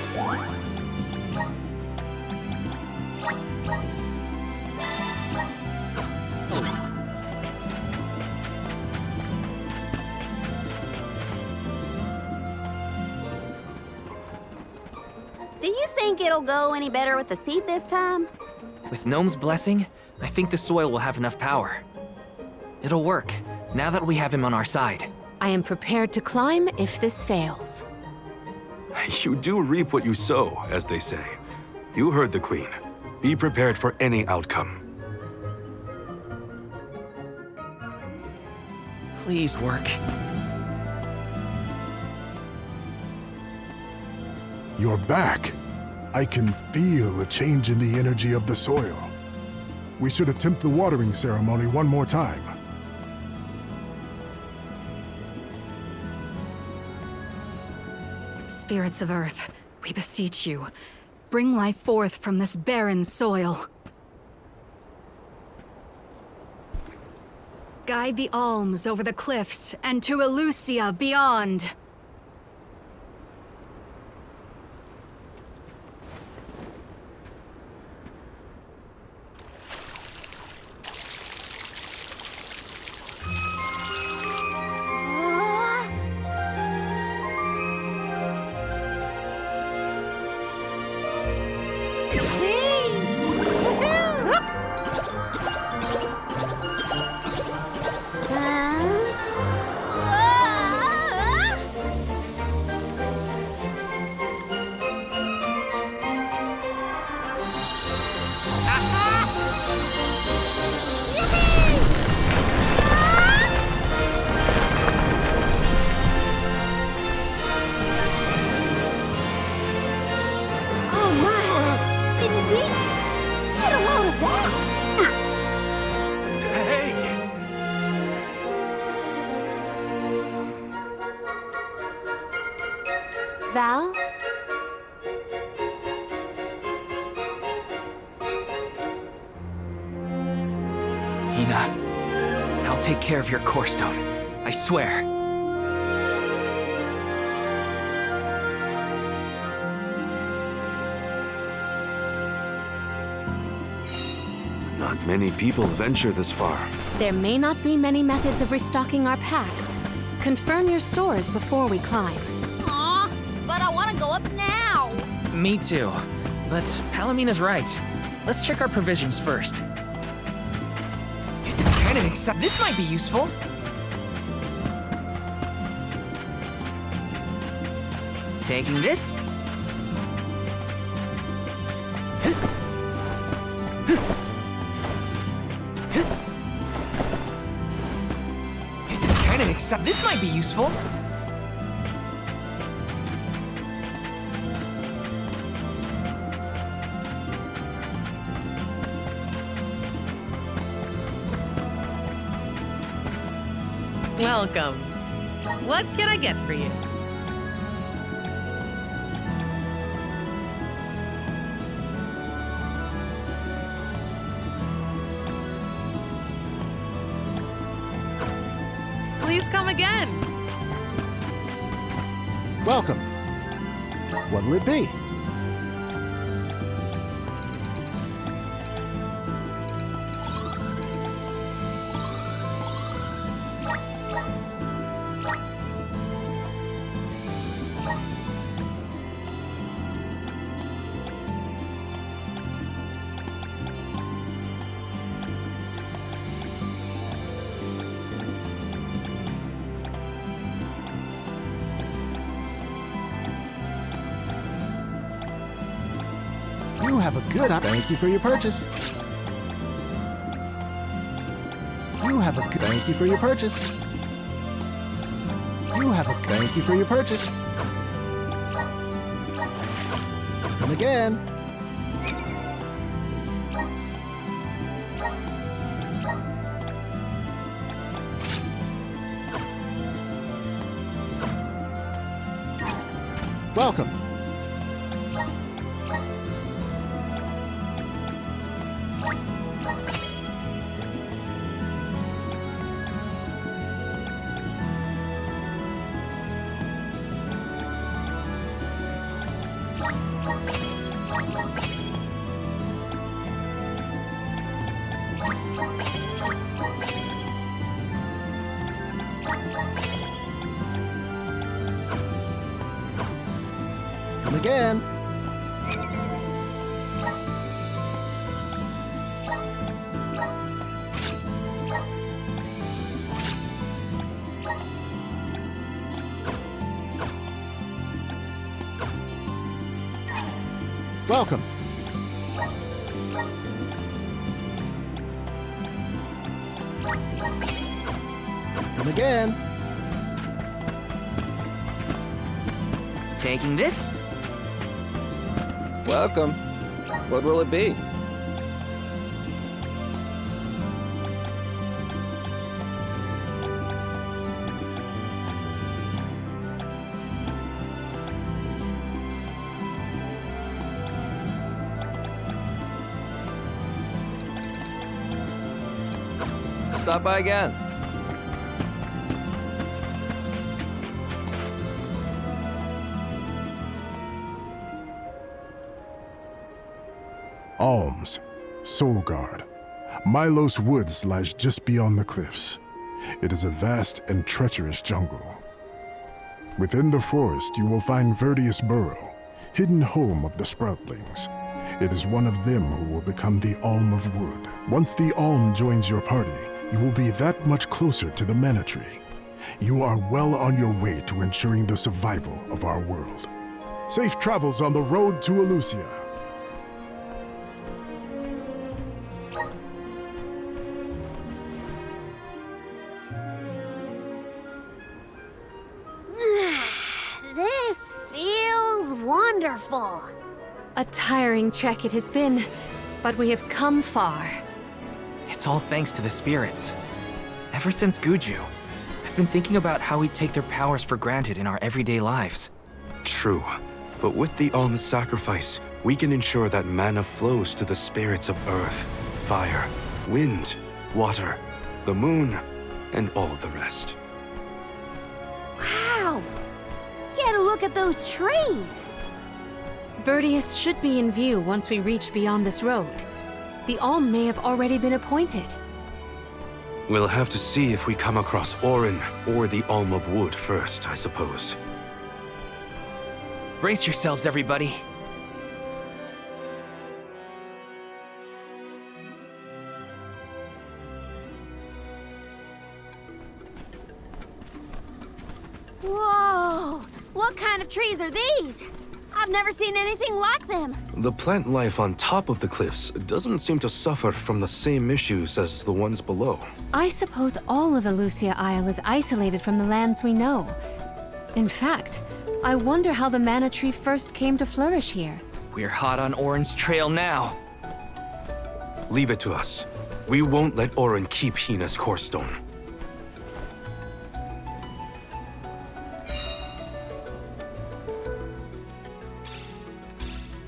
Do you think it'll go any better with the seed this time? With Gnome's blessing, I think the soil will have enough power. It'll work, now that we have him on our side. I am prepared to climb if this fails. You do reap what you sow, as they say. You heard the Queen. Be prepared for any outcome. Please work. You're back. I can feel a change in the energy of the soil. We should attempt the watering ceremony one more time. Spirits of Earth, we beseech you. Bring life forth from this barren soil. Guide the alms over the cliffs and to Elusia beyond. Val? Hina, I'll take care of your core stone. I swear. Not many people venture this far. There may not be many methods of restocking our packs. Confirm your stores before we climb. Aw, but I want to go up now. Me too. But Palomina's right. Let's check our provisions first. This is kind of exciting. This might be useful. Taking this. This is kind of exciting. This might be useful. Welcome. What can I get for you? Please come again. Welcome. What'll it be? You have a good... Thank you for your purchase. You have a good... Thank you for your purchase. You have a... Thank you for your purchase. Come again. Welcome. Come again. Welcome. Come again. Taking this? Welcome. What will it be? Stop by again. Alms, Soul Guard. Milos Woods lies just beyond the cliffs. It is a vast and treacherous jungle. Within the forest, you will find Verdius Burrow, hidden home of the Sproutlings. It is one of them who will become the Alm of Wood. Once the Alm joins your party, you will be that much closer to the Mana Tree. You are well on your way to ensuring the survival of our world. Safe travels on the road to Elusia. This feels wonderful. A tiring trek it has been, but we have come far. It's all thanks to the spirits. Ever since Guju, I've been thinking about how we take their powers for granted in our everyday lives. True, but with the Alm's sacrifice, we can ensure that mana flows to the spirits of earth, fire, wind, water, the moon, and all the rest. Wow! Get a look at those trees! Verdius should be in view once we reach beyond this road. The Alm may have already been appointed. We'll have to see if we come across Orin or the Alm of Wood first, I suppose. Brace yourselves, everybody. Whoa! What kind of trees are these? I've never seen anything like them. The plant life on top of the cliffs doesn't seem to suffer from the same issues as the ones below. I suppose all of Elusia Isle is isolated from the lands we know. In fact, I wonder how the Mana Tree first came to flourish here. We're hot on Orin's trail now. Leave it to us. We won't let Orin keep Hina's core stone.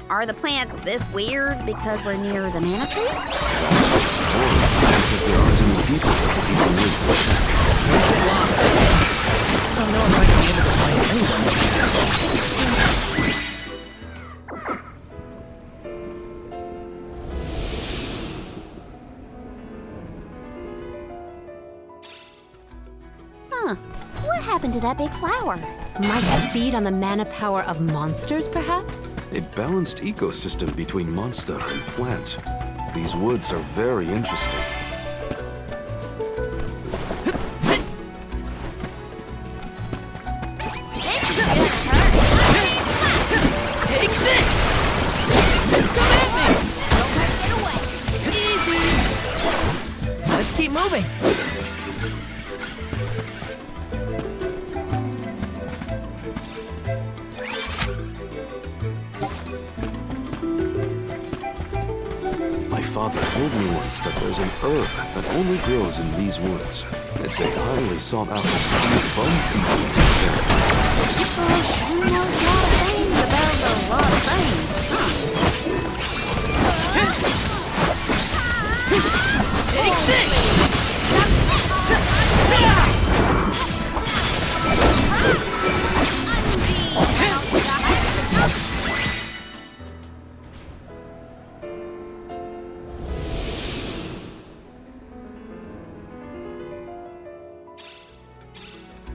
Are the plants this weird because we're near the Mana Tree? Because there aren't any people to keep the woods in check. I don't know if I can be able to find anyone. Huh. What happened to that big flower? Might it feed on the mana power of monsters, perhaps? A balanced ecosystem between monster and plant. These woods are very interesting. Take this! Come at me! Get away! Easy! Let's keep moving. My father told me once that there's an herb that only grows in these woods. It's a highly sought-after steamed bun seasoning. Sure knows a lot of things about a lot of things, Take this!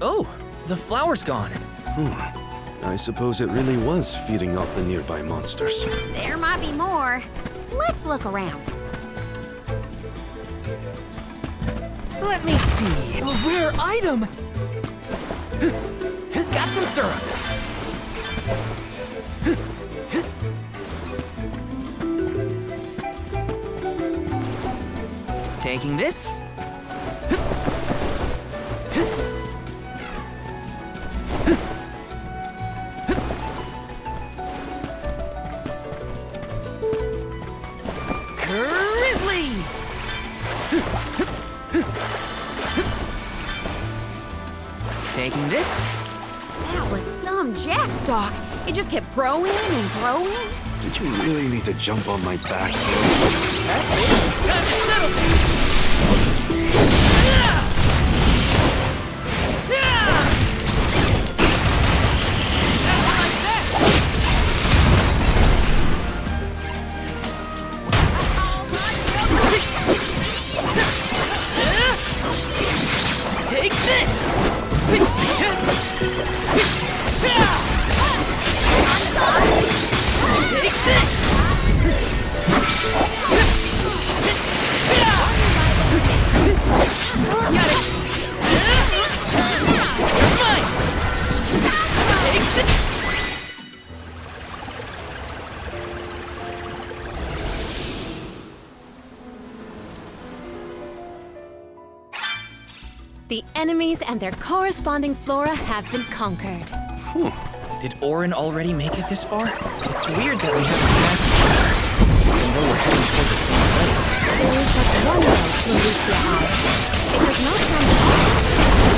Oh, the flower's gone. I suppose it really was feeding off the nearby monsters. There might be more. Let's look around. Let me see. A rare item! Got some syrup. Taking this. Taking this. That was some jackstock. It just kept growing and growing. Did you really need to jump on my back? Time to settle Take this! Take this! Got it! You're mine! Take this! The enemies and their corresponding flora have been conquered. Did Orin already make it this far? It's weird that we haven't passed each other. I know we're heading toward the same place. There is but one way to Lucia House. It does not sound hard,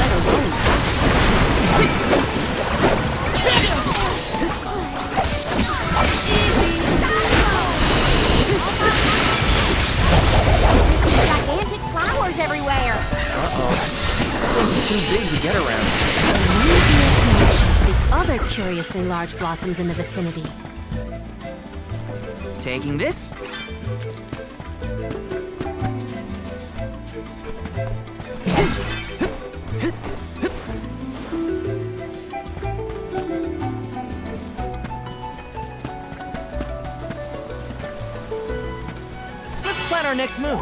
let alone Gigantic flowers everywhere. Things too big to get around. there may be a connection to the other curiously large blossoms in the vicinity. Taking this. Let's plan our next move.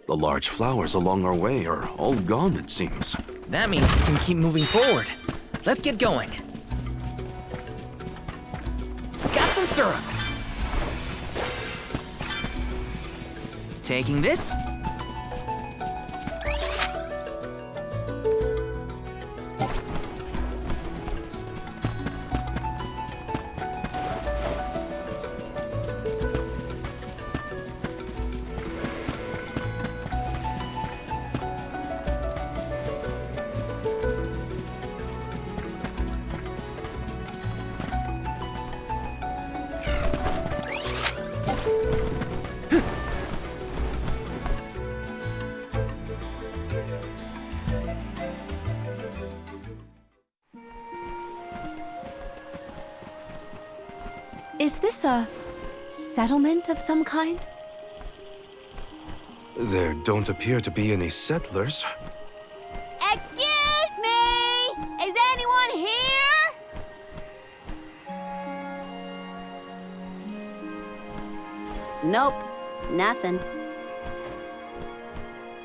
The large flowers along our way are all gone, it seems. That means we can keep moving forward. Let's get going. Got some syrup. Taking this. Is this a settlement of some kind? There don't appear to be any settlers. Excuse me! Is anyone here? Nope, nothing.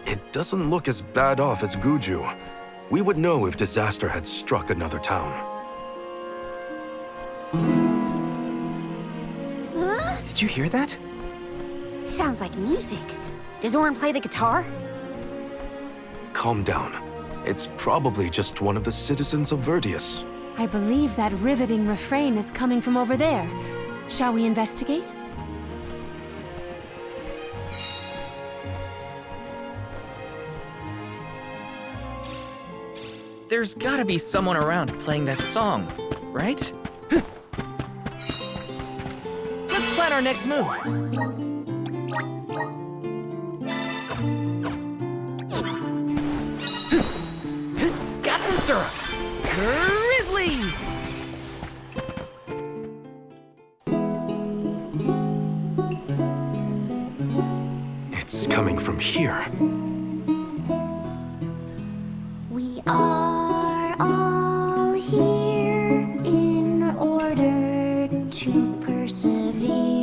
It doesn't look as bad off as Guju. We would know if disaster had struck another town. Did you hear that? Sounds like music. Does Orin play the guitar? Calm down. It's probably just one of the citizens of Verdius. I believe that riveting refrain is coming from over there. Shall we investigate? There's gotta be someone around playing that song, right? Let's plan our next move. Got some syrup. Grizzly! It's coming from here. We are all here in order to persevere.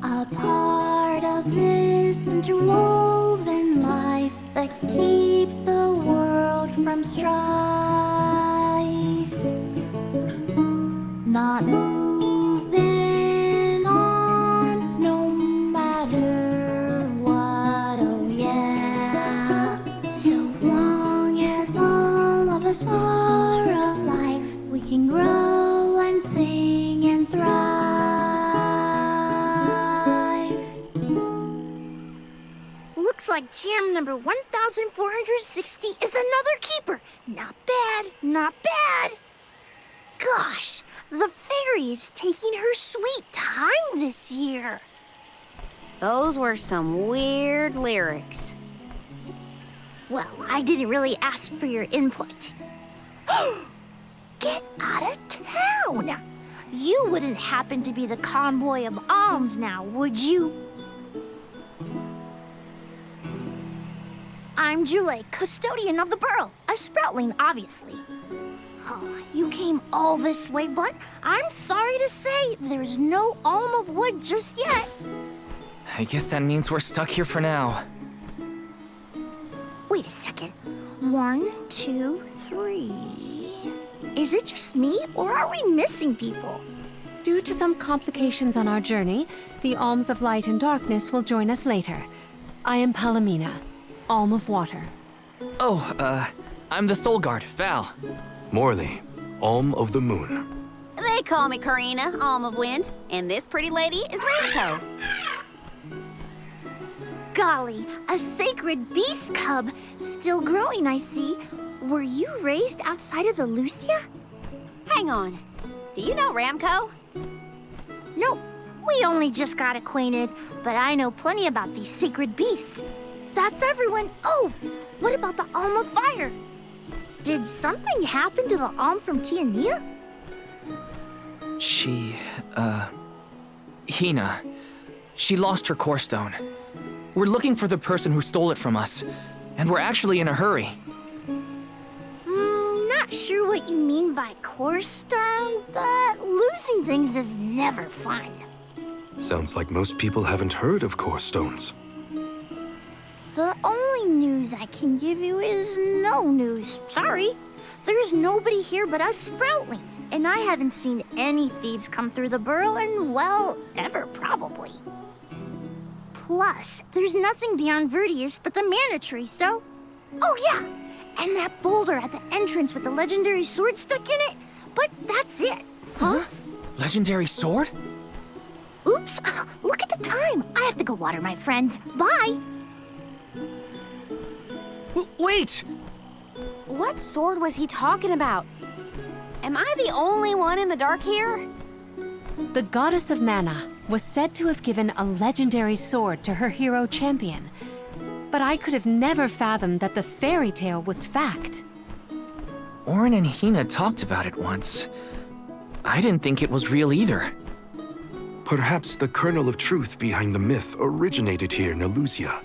A part of this interwoven life that keeps the world from strife. Not moving on, no matter what, oh yeah. So long as all of us are alive, we can grow and sing and thrive. Looks like jam number 1460 is another keeper. Not bad, not bad. Gosh, the fairy is taking her sweet time this year. Those were some weird lyrics. Well, I didn't really ask for your input. Get out of town! You wouldn't happen to be the convoy of alms now, would you? I'm Jule, custodian of the burrow, a sproutling, obviously. Oh, you came all this way, but I'm sorry to say there's no alm of wood just yet. I guess that means we're stuck here for now. Wait a second. 1, 2, 3. Is it just me, or are we missing people? Due to some complications on our journey, the Alms of Light and Darkness will join us later. I am Palomina, Alm of Water. Oh, I'm the Soul Guard, Val. Morley, Alm of the Moon. They call me Karina, Alm of Wind, and this pretty lady is Ramco. Golly, a sacred beast cub. Still growing, I see. Were you raised outside of the Lucia? Hang on. Do you know Ramco? Nope. We only just got acquainted, but I know plenty about these sacred beasts. That's everyone. Oh, what about the Alm of Fire? Did something happen to the Alm from Tiania? She, Hina. She lost her core stone. We're looking for the person who stole it from us, and we're actually in a hurry. Not sure what you mean by core stone, but losing things is never fun. Sounds like most people haven't heard of core stones. The only news I can give you is no news. Sorry. There's nobody here but us Sproutlings, and I haven't seen any thieves come through the burrow in, well, ever probably. Plus, there's nothing beyond Vertius but the mana tree, so... Oh yeah, and that boulder at the entrance with the legendary sword stuck in it, but that's it. Huh? Legendary sword? Oops, look at the time. I have to go water my friends. Bye. Wait! What sword was he talking about? Am I the only one in the dark here? The goddess of mana was said to have given a legendary sword to her hero champion. But I could have never fathomed that the fairy tale was fact. Orin and Hina talked about it once. I didn't think it was real either. Perhaps the kernel of truth behind the myth originated here in Elusia.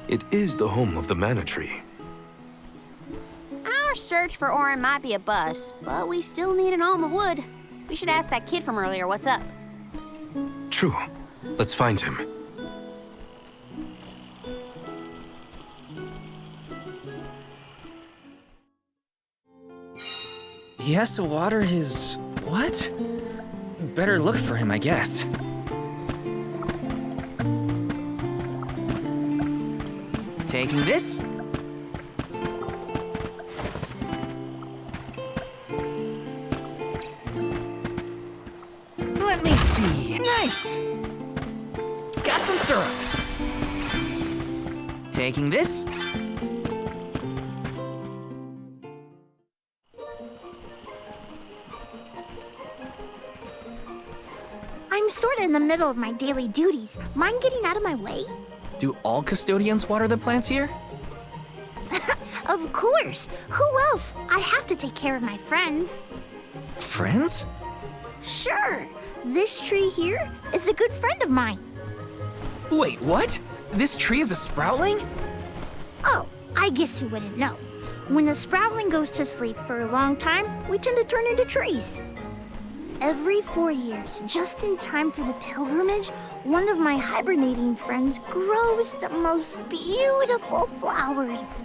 It is the home of the mana tree. Our search for Orin might be a bust, but we still need an alm of wood. We should ask that kid from earlier what's up. True. Let's find him. He has to water his... what? Better look for him, I guess. Taking this. Let me see. Nice! Got some syrup. Taking this. I'm sort of in the middle of my daily duties. Mind getting out of my way? Do all custodians water the plants here? Of course. Who else? I have to take care of my friends. Friends? Sure. This tree here is a good friend of mine. Wait, what? This tree is a sproutling? Oh, I guess you wouldn't know. When a sproutling goes to sleep for a long time, we tend to turn into trees. Every 4 years, just in time for the pilgrimage, one of my hibernating friends grows the most beautiful flowers.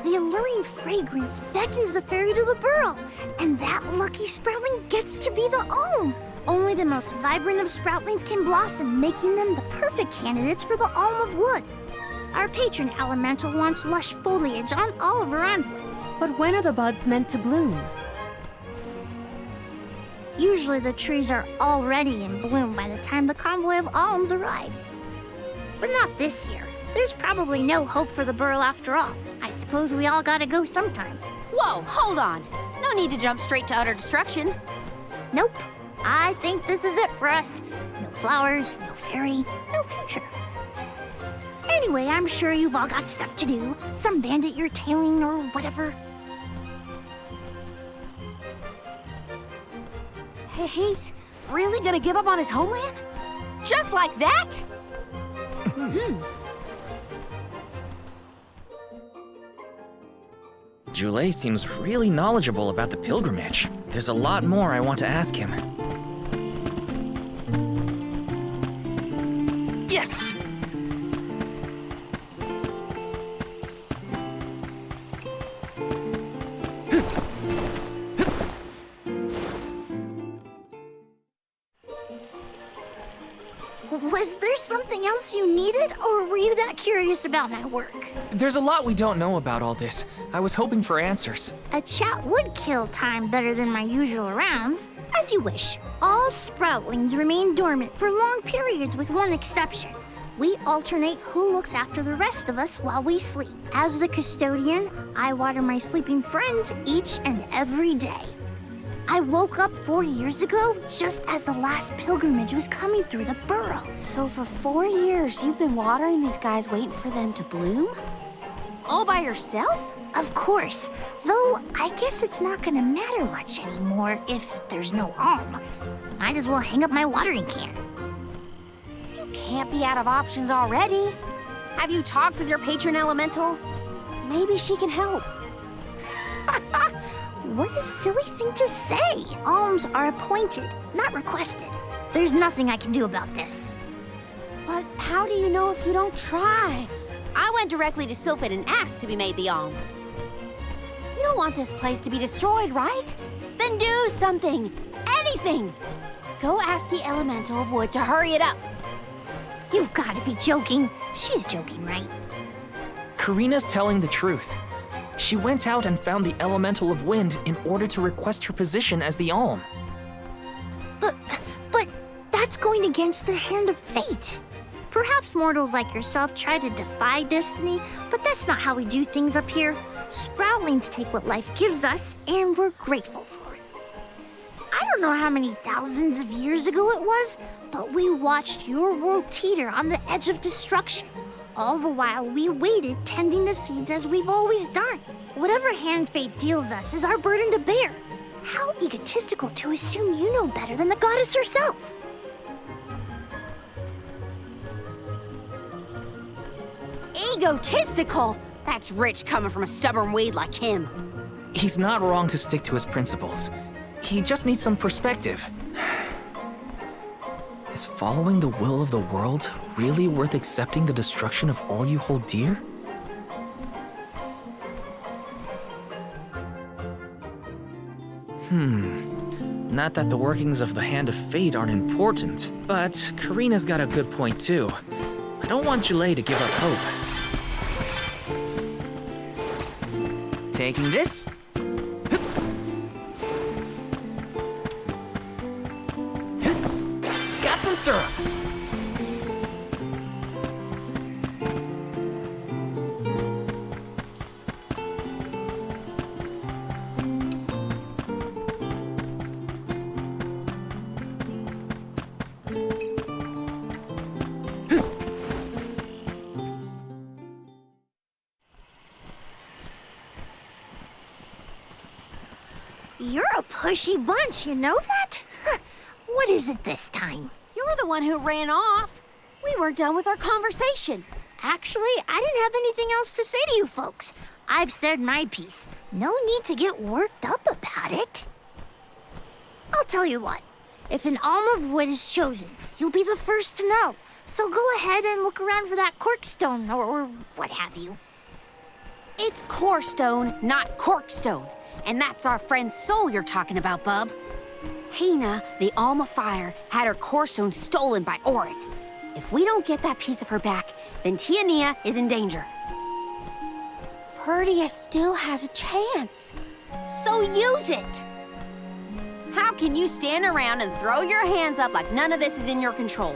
The alluring fragrance beckons the fairy to the burrow, and that lucky sproutling gets to be the alm. Only the most vibrant of sproutlings can blossom, making them the perfect candidates for the alm of wood. Our patron elemental wants lush foliage on all of her envoys. But when are the buds meant to bloom? Usually the trees are already in bloom by the time the convoy of alms arrives. But not this year. There's probably no hope for the burrow after all. I suppose we all gotta go sometime. Whoa, hold on. No need to jump straight to utter destruction. Nope. I think this is it for us. No flowers, no fairy, no future. Anyway, I'm sure you've all got stuff to do. Some bandit you're tailing or whatever. He's really gonna give up on his homeland? Just like that? Joulet seems really knowledgeable about the pilgrimage. There's a lot more I want to ask him. Yes! Was there something else you needed, or were you that curious about my work? There's a lot we don't know about all this. I was hoping for answers. A chat would kill time better than my usual rounds. As you wish. All sproutlings remain dormant for long periods with one exception. We alternate who looks after the rest of us while we sleep. As the custodian, I water my sleeping friends each and every day. I woke up 4 years ago, just as the last pilgrimage was coming through the burrow. So for 4 years, you've been watering these guys waiting for them to bloom? All by yourself? Of course. Though, I guess it's not gonna matter much anymore if there's no alm. Might as well hang up my watering can. You can't be out of options already. Have you talked with your patron elemental? Maybe she can help. What a silly thing to say! Alms are appointed, not requested. There's nothing I can do about this. But how do you know if you don't try? I went directly to Sylphid and asked to be made the Alm. You don't want this place to be destroyed, right? Then do something. Anything. Go ask the Elemental of Wood to hurry it up. You've got to be joking. She's joking, right? Karina's telling the truth. She went out and found the Elemental of Wind in order to request her position as the Alm. But that's going against the hand of fate. Perhaps mortals like yourself try to defy destiny, but that's not how we do things up here. Sproutlings take what life gives us, and we're grateful for it. I don't know how many thousands of years ago it was, but we watched your world teeter on the edge of destruction. All the while we waited, tending the seeds as we've always done. Whatever hand fate deals us is our burden to bear. How egotistical to assume you know better than the goddess herself. Egotistical? That's rich coming from a stubborn weed like him. He's not wrong to stick to his principles. He just needs some perspective. Is following the will of the world really worth accepting the destruction of all you hold dear? Not that the workings of the Hand of Fate aren't important, but Karina's got a good point too. I don't want Julay to give up hope. Taking this? Got some syrup! You're a pushy bunch, you know that? What is it this time? You're the one who ran off. We weren't done with our conversation. Actually, I didn't have anything else to say to you folks. I've said my piece. No need to get worked up about it. I'll tell you what. If an Alm of Wood is chosen, you'll be the first to know. So go ahead and look around for that corkstone or what have you. It's corestone, not corkstone. And that's our friend's soul you're talking about, bub. Hina, the Alm of Fire, had her corestone stolen by Orin. If we don't get that piece of her back, then Tiania is in danger. Verdia still has a chance. So use it! How can you stand around and throw your hands up like none of this is in your control?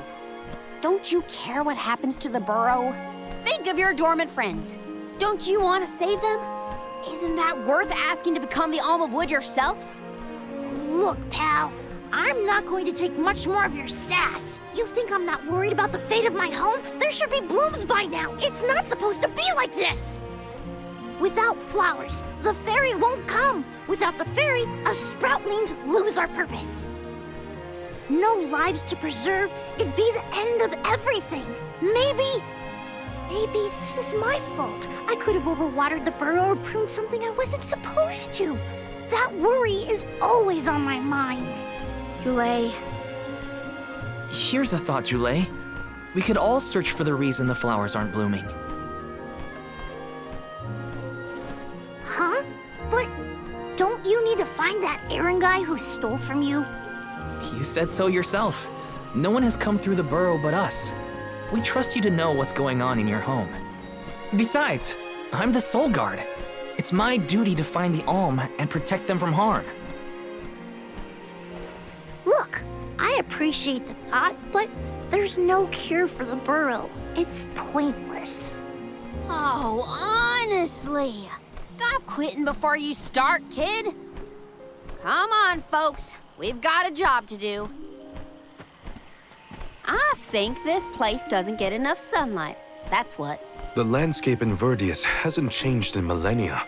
Don't you care what happens to the burrow? Think of your dormant friends. Don't you want to save them? Isn't that worth asking to become the Alm of Wood yourself? Look, pal, I'm not going to take much more of your sass. You think I'm not worried about the fate of my home? There should be blooms by now. It's not supposed to be like this. Without flowers, the fairy won't come. Without the fairy, us sproutlings lose our purpose. No lives to preserve, it'd be the end of everything. Maybe this is my fault. I could have overwatered the burrow or pruned something I wasn't supposed to. That worry is always on my mind. Julay. Here's a thought, Julay. We could all search for the reason the flowers aren't blooming. Huh? But don't you need to find that Aaron guy who stole from you? You said so yourself. No one has come through the burrow but us. We trust you to know what's going on in your home. Besides, I'm the Soul Guard. It's my duty to find the Alm and protect them from harm. Look, I appreciate the thought, but there's no cure for the burrow. It's pointless. Oh, honestly. Stop quitting before you start, kid. Come on, folks. We've got a job to do. I think this place doesn't get enough sunlight. That's what. The landscape in Verdius hasn't changed in millennia.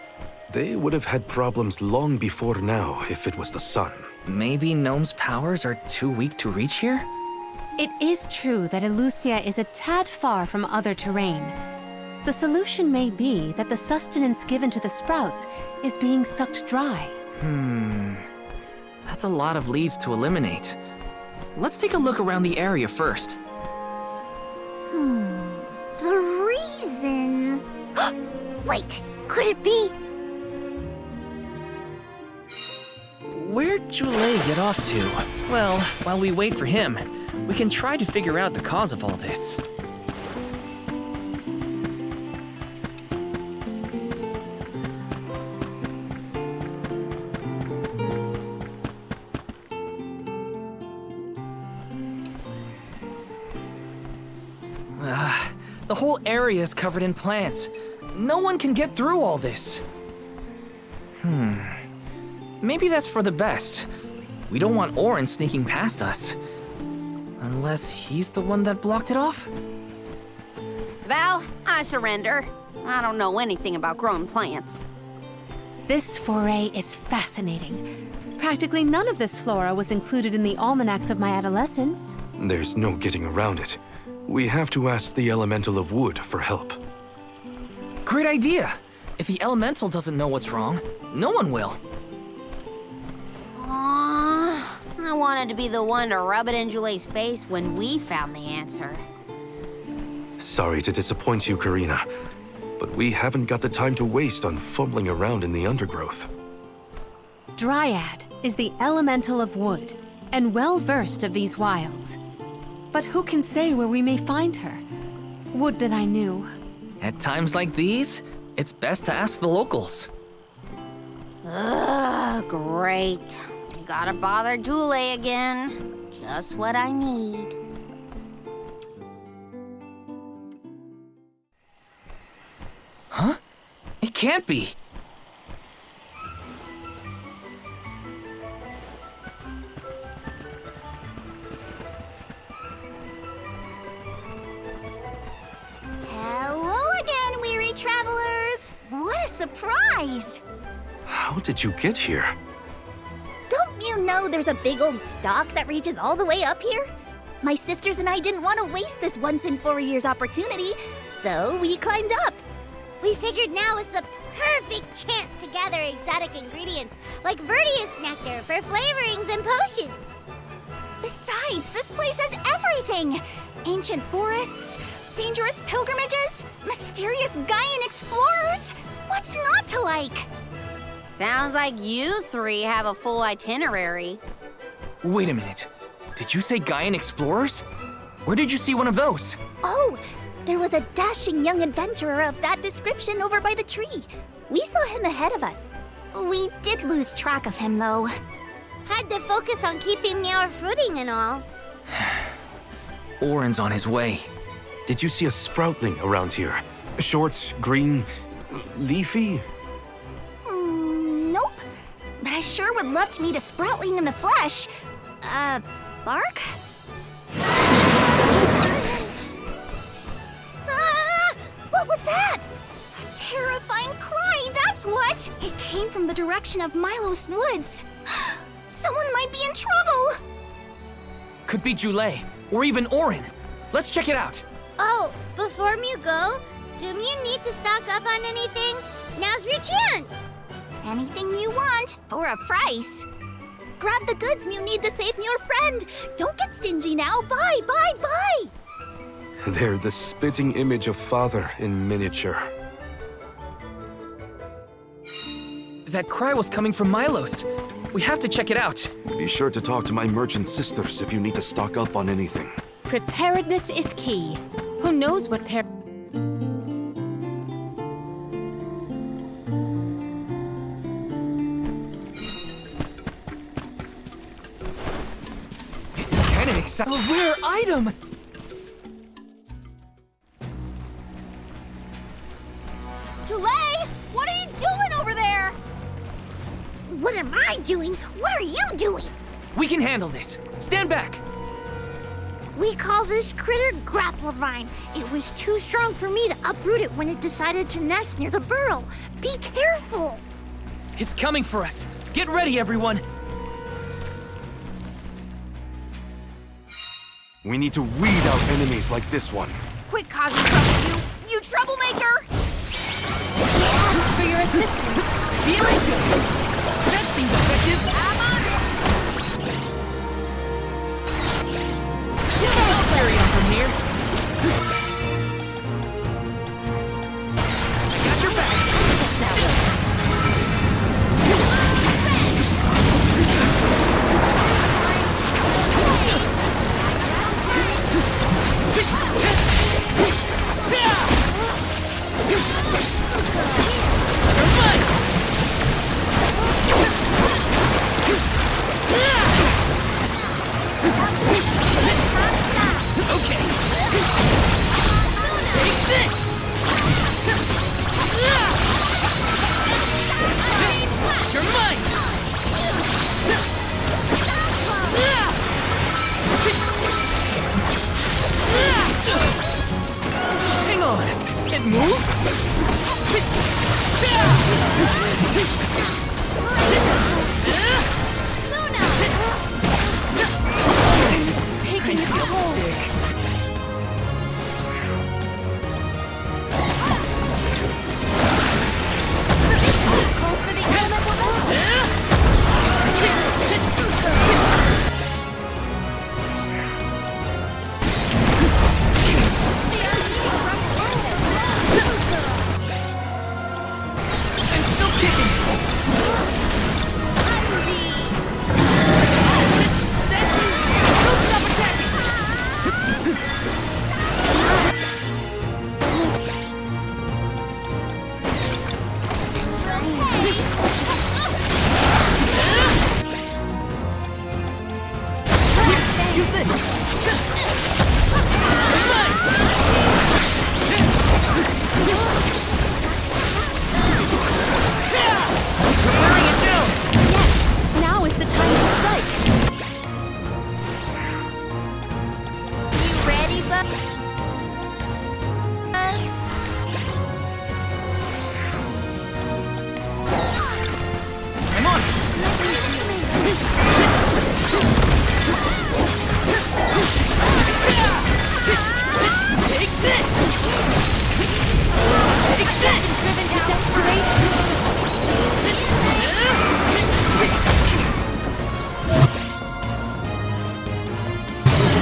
They would have had problems long before now if it was the sun. Maybe Gnome's powers are too weak to reach here? It is true that Elusia is a tad far from other terrain. The solution may be that the sustenance given to the sprouts is being sucked dry. That's a lot of leads to eliminate. Let's take a look around the area first. The reason Wait, could it be? Where'd Joulet get off to? Well, while we wait for him, we can try to figure out the cause of all this. The whole area is covered in plants. No one can get through all this. Maybe that's for the best. We don't want Orin sneaking past us. Unless he's the one that blocked it off? Val, I surrender. I don't know anything about growing plants. This foray is fascinating. Practically none of this flora was included in the almanacs of my adolescence. There's no getting around it. We have to ask the Elemental of Wood for help. Great idea! If the Elemental doesn't know what's wrong, no one will. Aww, I wanted to be the one to rub it in Joulet's face when we found the answer. Sorry to disappoint you, Karina, but we haven't got the time to waste on fumbling around in the undergrowth. Dryad is the elemental of wood, and well-versed of these wilds. But who can say where we may find her? Would that I knew. At times like these, it's best to ask the locals. Ugh, great. Gotta bother Joulet again. Just what I need. Huh? It can't be. Hello again, weary travelers! What a surprise! How did you get here? Don't you know there's a big old stalk that reaches all the way up here? My sisters and I didn't want to waste this once in 4 years opportunity, so we climbed up. We figured now is the perfect chance to gather exotic ingredients like Verdius nectar for flavorings and potions. Besides, this place has everything! Ancient forests, dangerous pilgrimages, mysterious Gaian explorers! What's not to like? Sounds like you three have a full itinerary. Wait a minute. Did you say Gaian explorers? Where did you see one of those? Oh, there was a dashing young adventurer of that description over by the tree. We saw him ahead of us. We did lose track of him, though. Had to focus on keeping our footing and all. Orin's on his way. Did you see a sproutling around here? Short, green, leafy? Nope. But I sure would love to meet a sproutling in the flesh. Bark? What was that? A terrifying cry, that's what! It came from the direction of Milos Woods. Someone might be in trouble! Could be Joulet, or even Orin. Let's check it out. Oh, before you go, do you need to stock up on anything? Now's your chance! Anything you want, for a price. Grab the goods you need to save your friend. Don't get stingy now. Buy, buy, buy! They're the spitting image of Father in miniature. That cry was coming from Milos. We have to check it out. Be sure to talk to my merchant sisters if you need to stock up on anything. Preparedness is key. Who knows what This is kind of exciting. A rare item! Joulet, what are you doing over there? What am I doing? What are you doing? We can handle this. Stand back. We call this critter Grapplervine. It was too strong for me to uproot it when it decided to nest near the burrow. Be careful! It's coming for us. Get ready, everyone. We need to weed out enemies like this one. Quit causing trouble, you troublemaker! For your assistance. Feeling good. That seemed effective. I'm on it! I'll carry on from here. Use this! Wearing it down! Yes! Now is the time to strike! You ready, bud? I'm on it! Take this! Take this! Driven to desperation!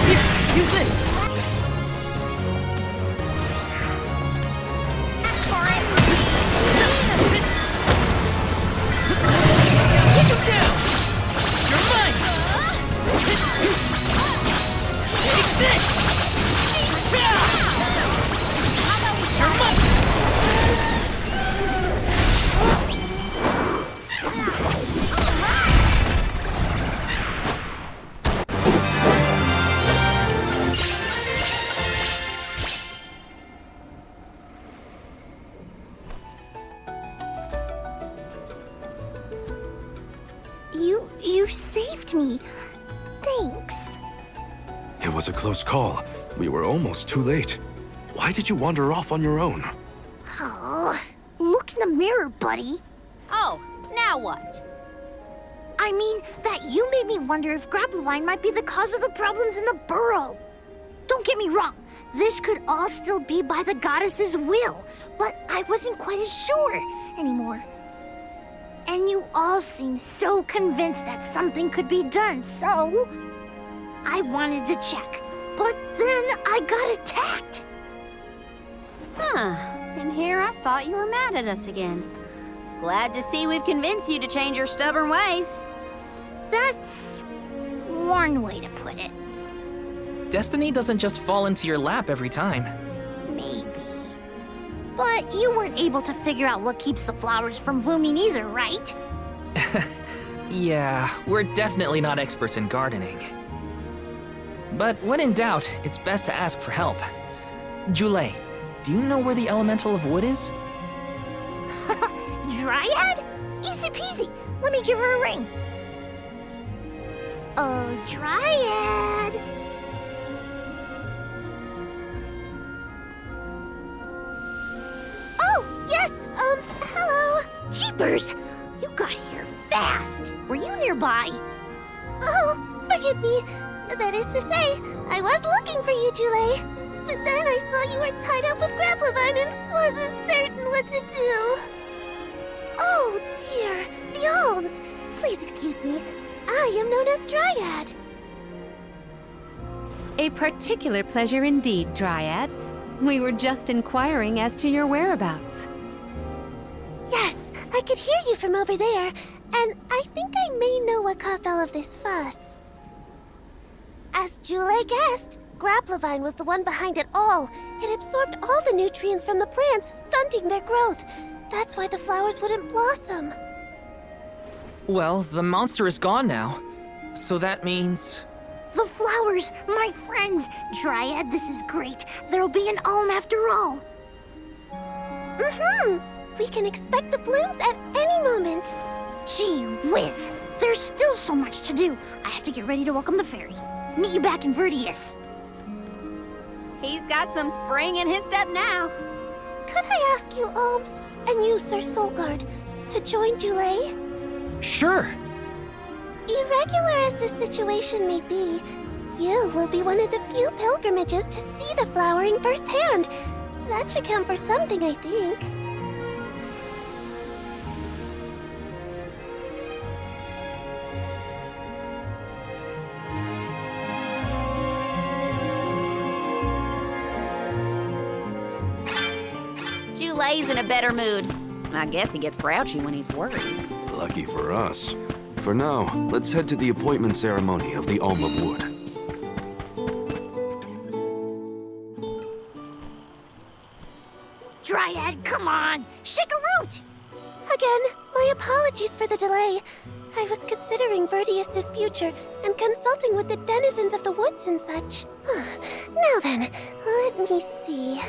Here, use this! Take him down! You're mine! Take this! You're mine! You saved me. Thanks. It was a close call. We were almost too late. Why did you wander off on your own? Oh, look in the mirror, buddy. Oh, now what? I mean, that you made me wonder if Grappevine might be the cause of the problems in the burrow. Don't get me wrong, this could all still be by the goddess's will, but I wasn't quite as sure anymore. And you all seem so convinced that something could be done, so I wanted to check. But then I got attacked. Huh. And here I thought you were mad at us again. Glad to see we've convinced you to change your stubborn ways. That's one way to put it. Destiny doesn't just fall into your lap every time. Maybe. But you weren't able to figure out what keeps the flowers from blooming either, right? Yeah, we're definitely not experts in gardening. But when in doubt, it's best to ask for help. Jule, do you know where the elemental of wood is? Dryad? Easy peasy. Let me give her a ring. Oh, Dryad. Oh, yes, hello. Jeepers, you got here fast. Were you nearby? Oh, forgive me. That is to say, I was looking for you, Jule. But then I saw you were tied up with Grappevine and wasn't certain what to do. Oh, dear, the alms. Please excuse me. I am known as Dryad. A particular pleasure indeed, Dryad. We were just inquiring as to your whereabouts. Yes, I could hear you from over there, and I think I may know what caused all of this fuss. As Jule guessed, Grappevine was the one behind it all. It absorbed all the nutrients from the plants, stunting their growth. That's why the flowers wouldn't blossom. Well, the monster is gone now. So that means... The flowers, my friends! Dryad, this is great. There'll be an alm after all. We can expect the blooms at any moment. Gee whiz! There's still so much to do. I have to get ready to welcome the fairy. Meet you back in Vertius. He's got some spring in his step now. Could I ask you, Alms, and you, Sir Soulguard, to join Jule? Sure. Irregular as this situation may be, you will be one of the few pilgrimages to see the flowering firsthand. That should count for something, I think. Jule's in a better mood. I guess he gets grouchy when he's worried. Lucky for us. For now, let's head to the appointment ceremony of the Alm of Wood. Dryad, come on! Shake a root! Again, my apologies for the delay. I was considering Vertius's future and consulting with the denizens of the woods and such. Now then, let me see.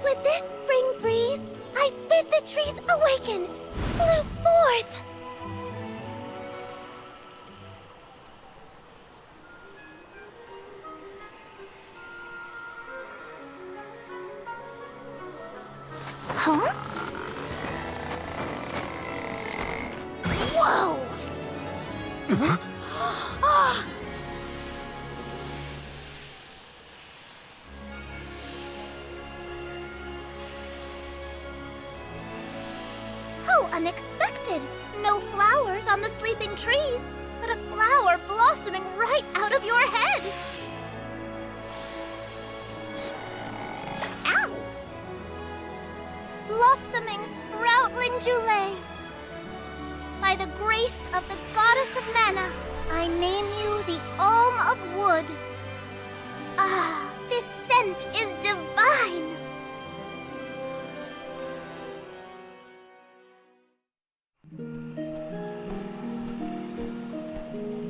With this spring breeze, I bid the trees awaken, bloom forth! Huh? Whoa! Ah! How unexpected! No flowers on the sleeping trees, but a flower blossoming right out of your head! Ow! Blossoming sproutling Jule. By the grace of the goddess of mana, I name you the Alm of Wood. Ah, this scent is divine!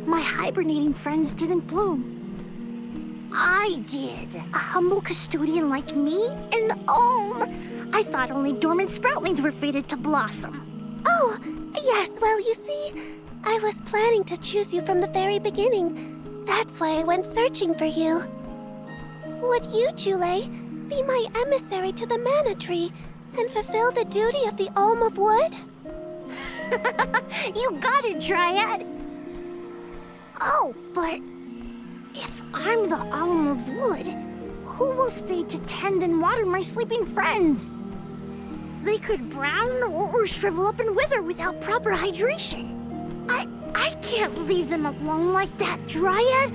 My hibernating friends didn't bloom. I did. A humble custodian like me? An alm! I thought only dormant sproutlings were fated to blossom. Oh, yes, well, you see, I was planning to choose you from the very beginning. That's why I went searching for you. Would you, Jule, be my emissary to the mana tree and fulfill the duty of the Alm of Wood? You got it, Dryad! Oh, but if I'm the Alm of Wood, who will stay to tend and water my sleeping friends? They could brown or shrivel up and wither without proper hydration. I can't leave them alone like that, Dryad.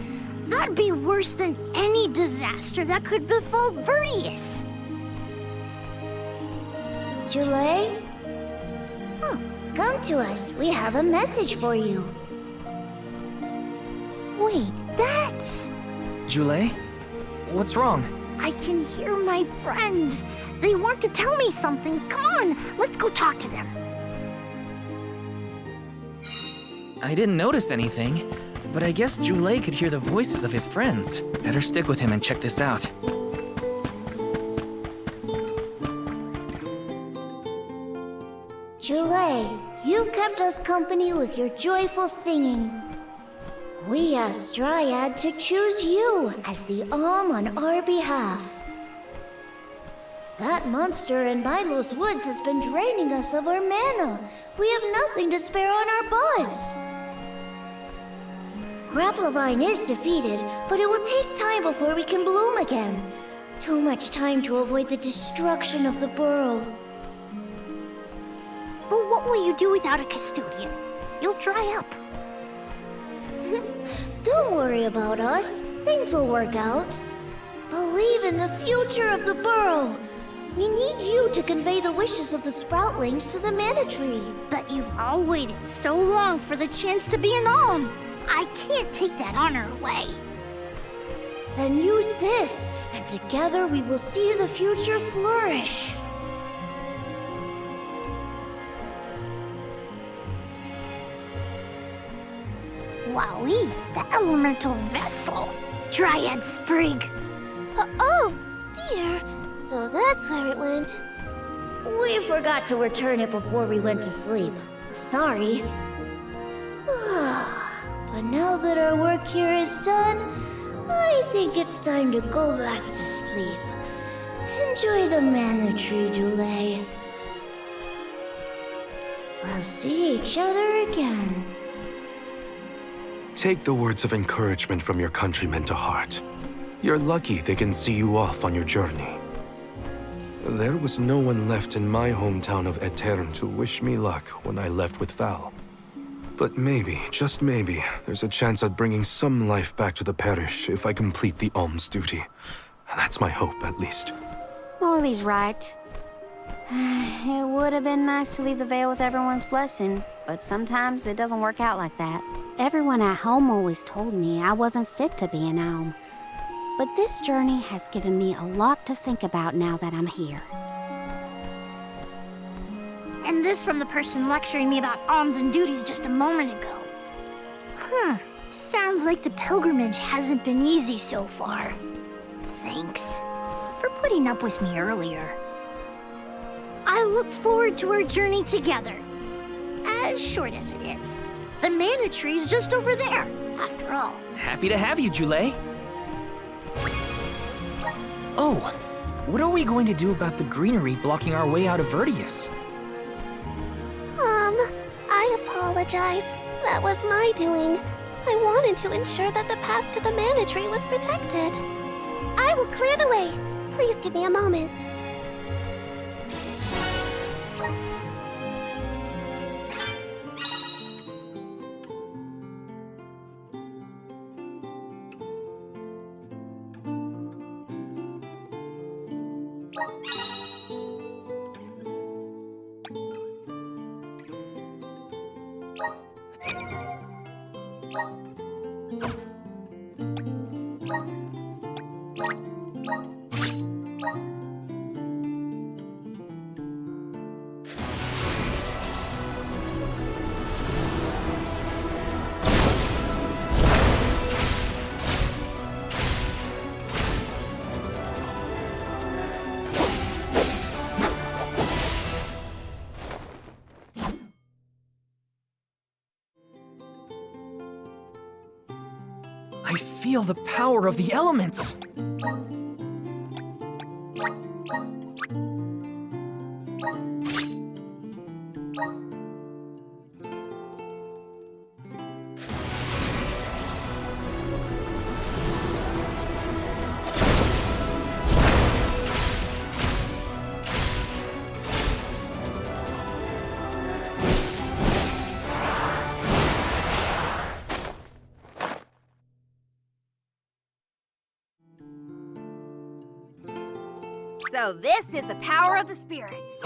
That'd be worse than any disaster that could befall Vertius. Jule? Come to us. We have a message for you. Wait, that's... Jule? What's wrong? I can hear my friends. They want to tell me something. Come on, let's go talk to them. I didn't notice anything, but I guess Jule could hear the voices of his friends. Better stick with him and check this out. Jule, you kept us company with your joyful singing. We asked Dryad to choose you as the Alm on our behalf. That monster in Milo's woods has been draining us of our mana. We have nothing to spare on our buds. Grapplavine is defeated, but it will take time before we can bloom again. Too much time to avoid the destruction of the burrow. But what will you do without a custodian? You'll dry up. Don't worry about us. Things will work out. Believe in the future of the burrow. We need you to convey the wishes of the sproutlings to the mana tree. But you've all waited so long for the chance to be an alm. I can't take that honor away. Then use this, and together we will see the future flourish. Wowie, the elemental vessel. Dryad Sprig. Oh, dear. So that's where it went. We forgot to return it before we went to sleep. Sorry. But now that our work here is done, I think it's time to go back to sleep. Enjoy the mana tree, Jule. We'll see each other again. Take the words of encouragement from your countrymen to heart. You're lucky they can see you off on your journey. There was no one left in my hometown of Etern to wish me luck when I left with Val. But maybe, just maybe, there's a chance at bringing some life back to the parish if I complete the alms duty. That's my hope, at least. Morley's right. It would have been nice to leave the veil with everyone's blessing, but sometimes it doesn't work out like that. Everyone at home always told me I wasn't fit to be an alm. But this journey has given me a lot to think about now that I'm here. And this from the person lecturing me about alms and duties just a moment ago. Sounds like the pilgrimage hasn't been easy so far. Thanks for putting up with me earlier. I look forward to our journey together. As short as it is. The mana tree's just over there, after all. Happy to have you, Jule. Oh, what are we going to do about the greenery blocking our way out of Vertius? I apologize. That was my doing. I wanted to ensure that the path to the mana tree was protected. I will clear the way. Please give me a moment. I feel the power of the elements. So this is the power of the spirits.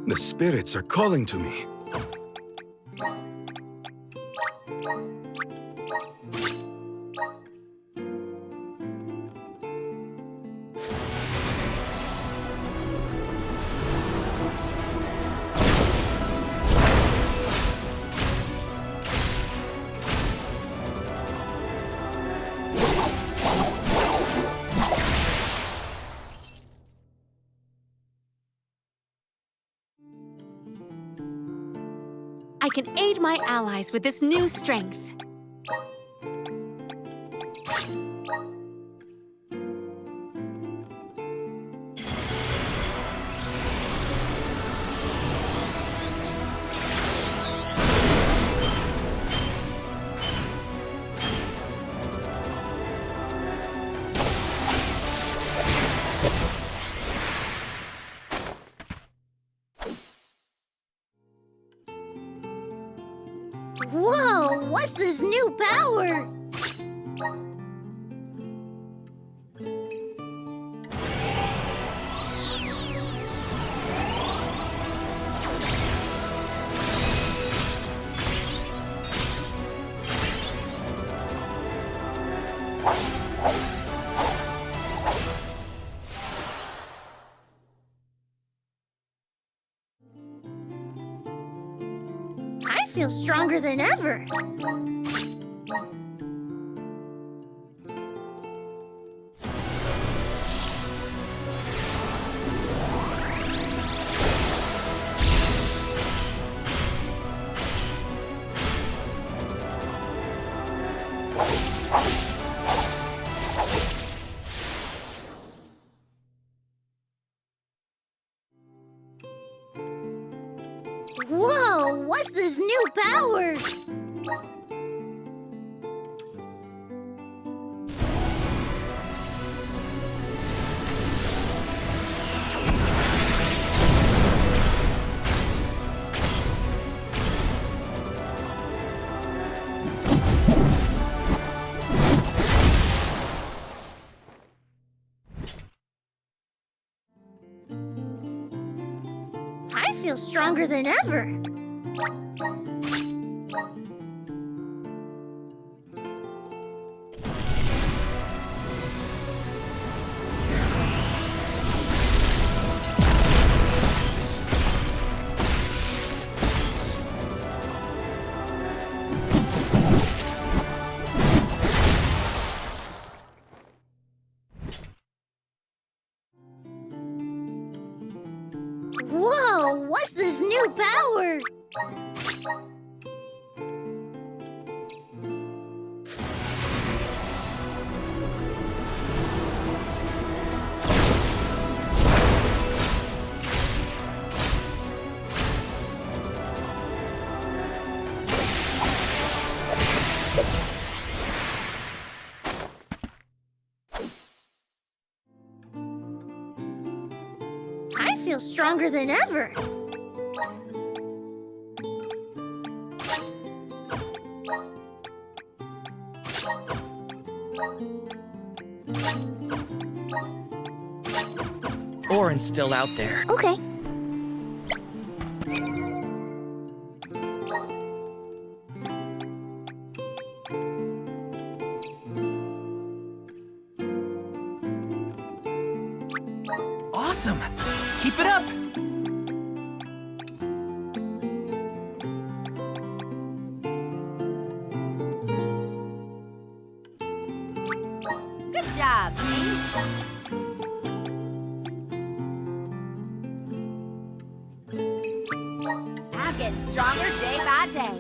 The spirits are calling to me. I can aid my allies with this new strength. Whoa, what's this new power? I feel stronger than ever. Whoa, what's this new power? I feel stronger than ever. Whoa, what's this new power? I feel stronger than ever. Orin's still out there. Okay. Awesome! Keep it up! Good job, Pink. I'm getting stronger day by day.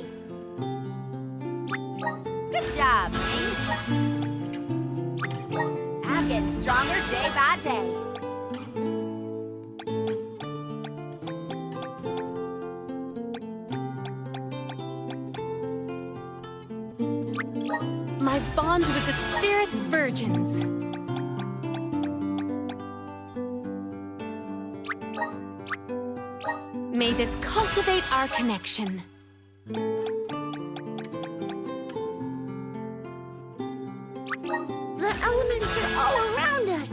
Good job, Pink. I'm getting stronger day by day. My bond with the Spirit's virgins. May this cultivate our connection. The elements are all around us.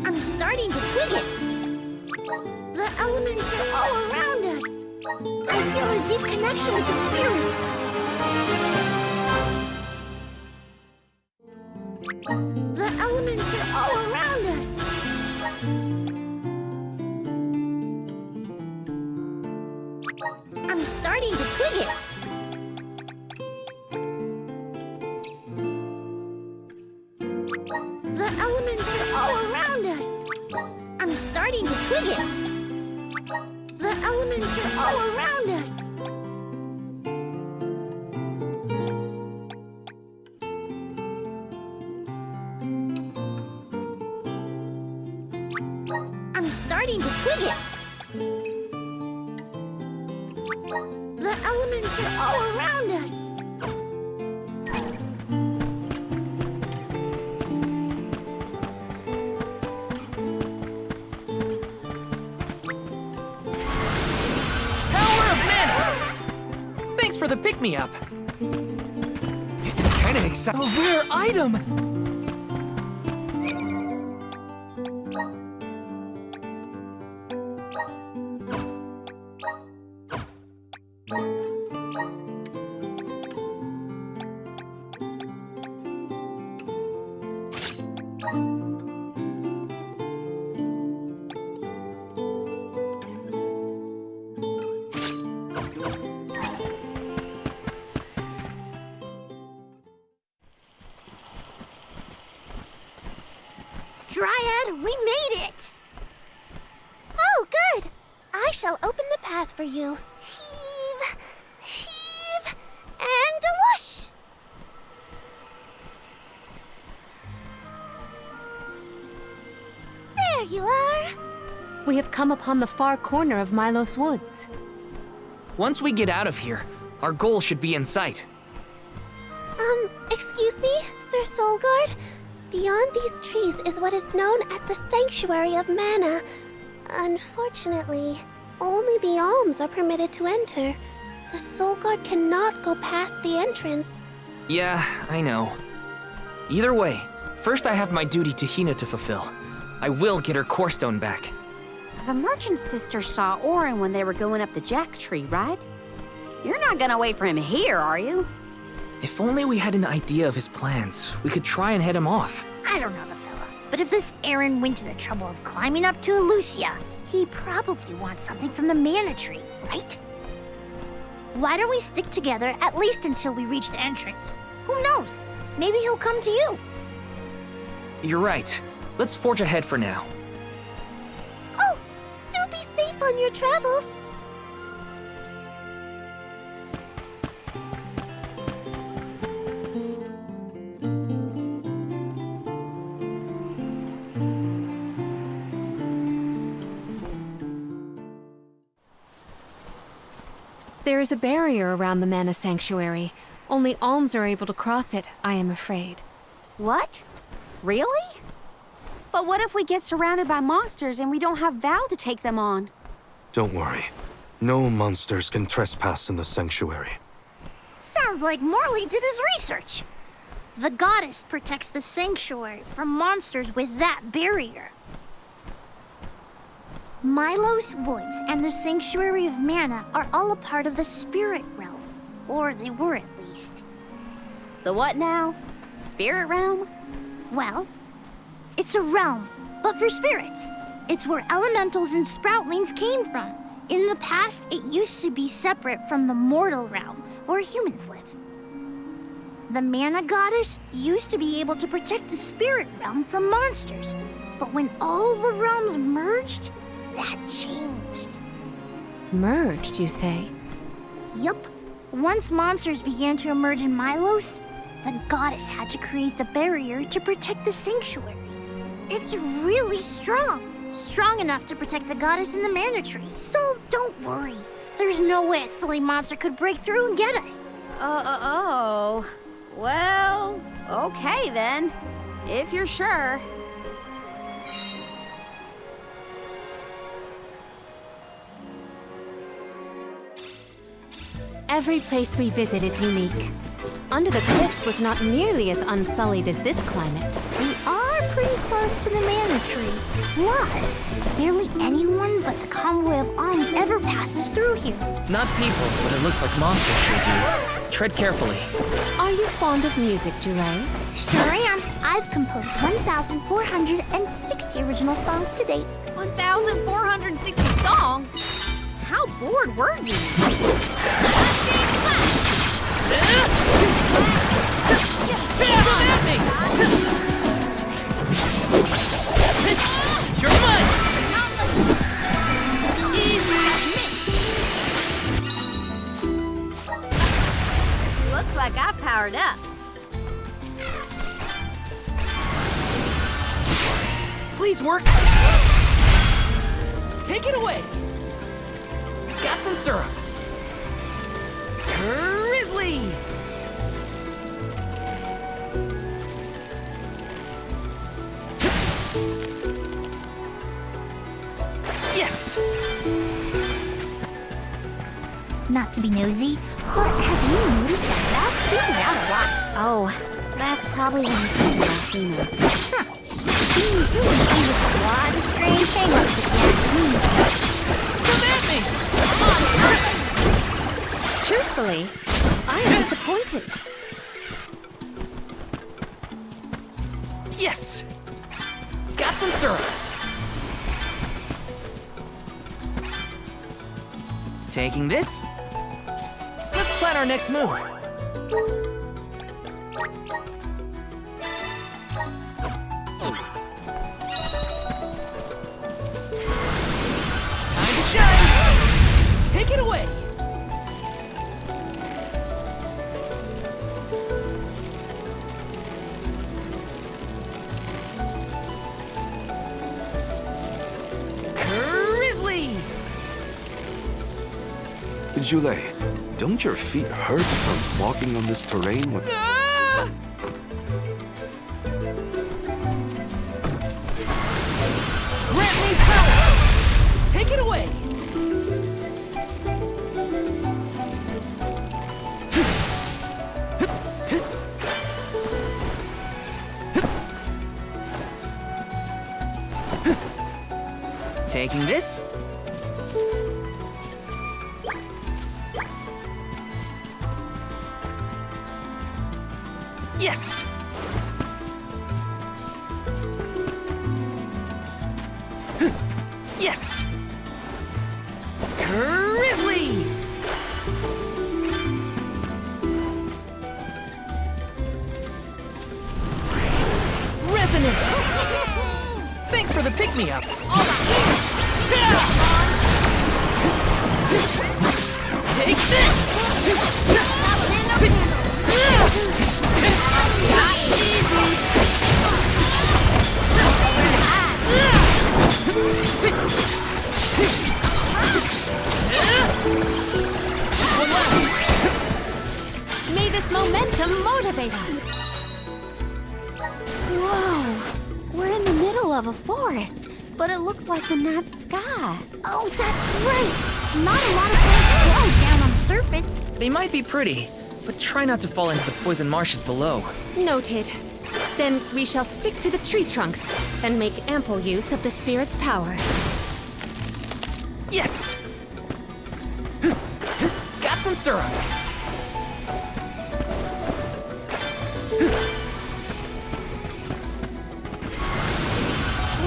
I'm starting to twig it. The elements are all around us. I feel a deep connection with the spirits. The elements are all around us. I'm starting to twig it. The elements are all around us. I'm starting to twig it. The elements are all around us. I'm starting to twig it. The elements are all around us. Power of mana! Thanks for the pick-me-up. This is kinda exciting. A rare item! Dryad, we made it! Oh, good! I shall open the path for you. Heave, heave, and a whoosh! There you are! We have come upon the far corner of Milos Woods. Once we get out of here, our goal should be in sight. Excuse me, Sir Soulguard? Beyond these trees is what is known as the Sanctuary of Mana. Unfortunately, only the alms are permitted to enter. The Soulguard cannot go past the entrance. Yeah, I know. Either way, first I have my duty to Hina to fulfill. I will get her core stone back. The merchant sisters saw Orin when they were going up the jack tree, right? You're not gonna wait for him here, are you? If only we had an idea of his plans, we could try and head him off. I don't know the fella, but if this Aaron went to the trouble of climbing up to Lucia, he probably wants something from the mana tree, right? Why don't we stick together at least until we reach the entrance? Who knows? Maybe he'll come to you. You're right. Let's forge ahead for now. Oh, do be safe on your travels. There is a barrier around the Mana Sanctuary. Only alms are able to cross it, I am afraid. What? Really? But what if we get surrounded by monsters and we don't have Val to take them on? Don't worry. No monsters can trespass in the sanctuary. Sounds like Morley did his research. The goddess protects the sanctuary from monsters with that barrier. Milos Woods and the Sanctuary of Mana are all a part of the spirit realm. Or they were, at least. The what now? Spirit realm? Well, it's a realm, but for spirits. It's where elementals and sproutlings came from. In the past, it used to be separate from the mortal realm, where humans live. The Mana Goddess used to be able to protect the spirit realm from monsters. But when all the realms merged, that changed. Merged, you say? Yup. Once monsters began to emerge in Milos, the goddess had to create the barrier to protect the sanctuary. It's really strong. Strong enough to protect the goddess in the mana tree. So don't worry. There's no way a silly monster could break through and get us. Oh. Well, okay then. If you're sure. Every place we visit is unique. Under the Cliffs was not nearly as unsullied as this climate. We are pretty close to the mana tree. Plus, nearly anyone but the convoy of alms ever passes through here. Not people, but it looks like monsters sure do. Tread carefully. Are you fond of music, Jure? Sure am. I've composed 1,460 original songs to date. 1,460 songs? How bored were you? You're mine! Looks like I've powered up. Please work. Take it away. Got some syrup. Grizzly! Yes! Not to be nosy, but have you noticed that Val's speaking out a lot? Oh, that's probably when he's talking about Athena. Being human comes with a lot of strange hang-ups again. Come at me! Truthfully, I am disappointed. Yes! Got some syrup. Taking this. Let's plan our next move. Time to shine! Take it away! Jule, don't your feet hurt from walking on this terrain with... Ah! Grant me power! Take it away! Taking this. Yes! Yes! Grizzly! Resonant! Thanks for the pick-me-up. Take May this momentum motivate us. Whoa! We're in the middle of a forest, but it looks like the night sky. Oh, that's right! Not a lot of things float down on the surface. They might be pretty, but try not to fall into the poison marshes below. Noted. Then we shall stick to the tree trunks and make ample use of the spirit's power. Yes! Got some syrup.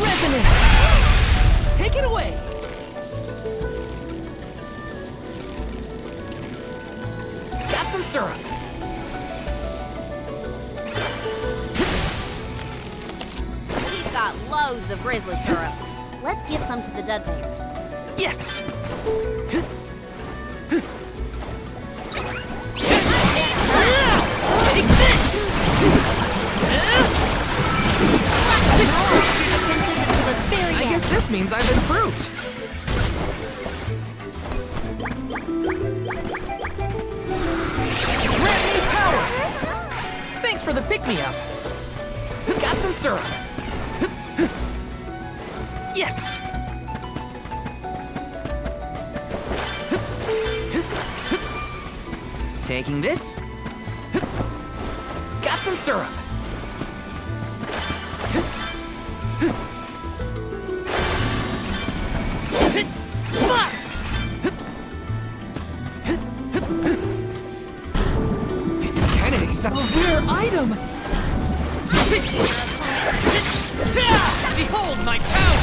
Resonant! Take it away! Got some syrup. We've got loads of grizzly syrup. Let's give some to the Dudbears. Yes! Take this! I guess this means I've improved. Grant me power! Thanks for the pick-me-up. Got some syrup. Yes! Taking this. Got some syrup. This is kind of exciting. A rare item! Behold my power!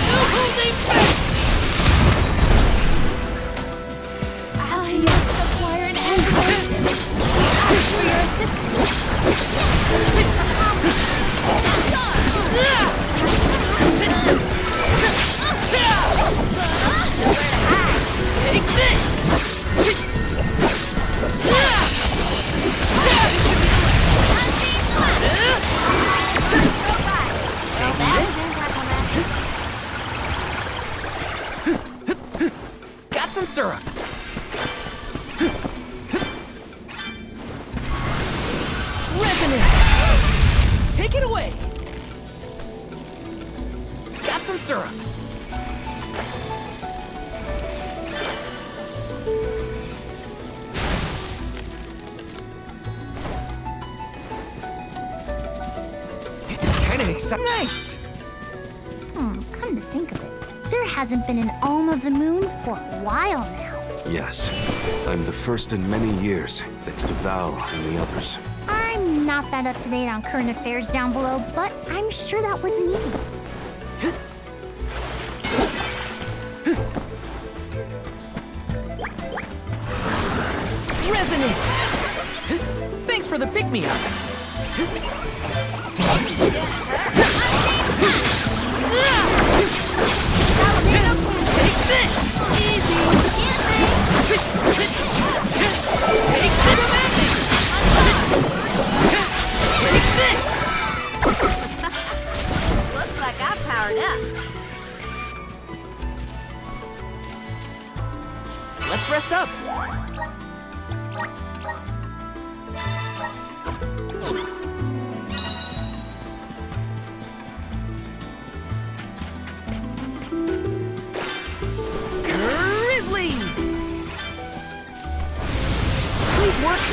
No holding back! I just acquired Android. Ask for your assistance. Take this! Got some syrup. Resonant! Take it away. Got some syrup. This is kind of exciting. Nice! Come to think of it, there hasn't been an Alm of the Moon for a while now. Yes, I'm the first in many years, thanks to Val and the others. I'm not that up to date on current affairs down below, but I'm sure that wasn't easy. Resonant! Thanks for the pick-me-up. Take this! Easy! Take this! Looks like I've powered up. Let's rest up. Grizzly! Please work.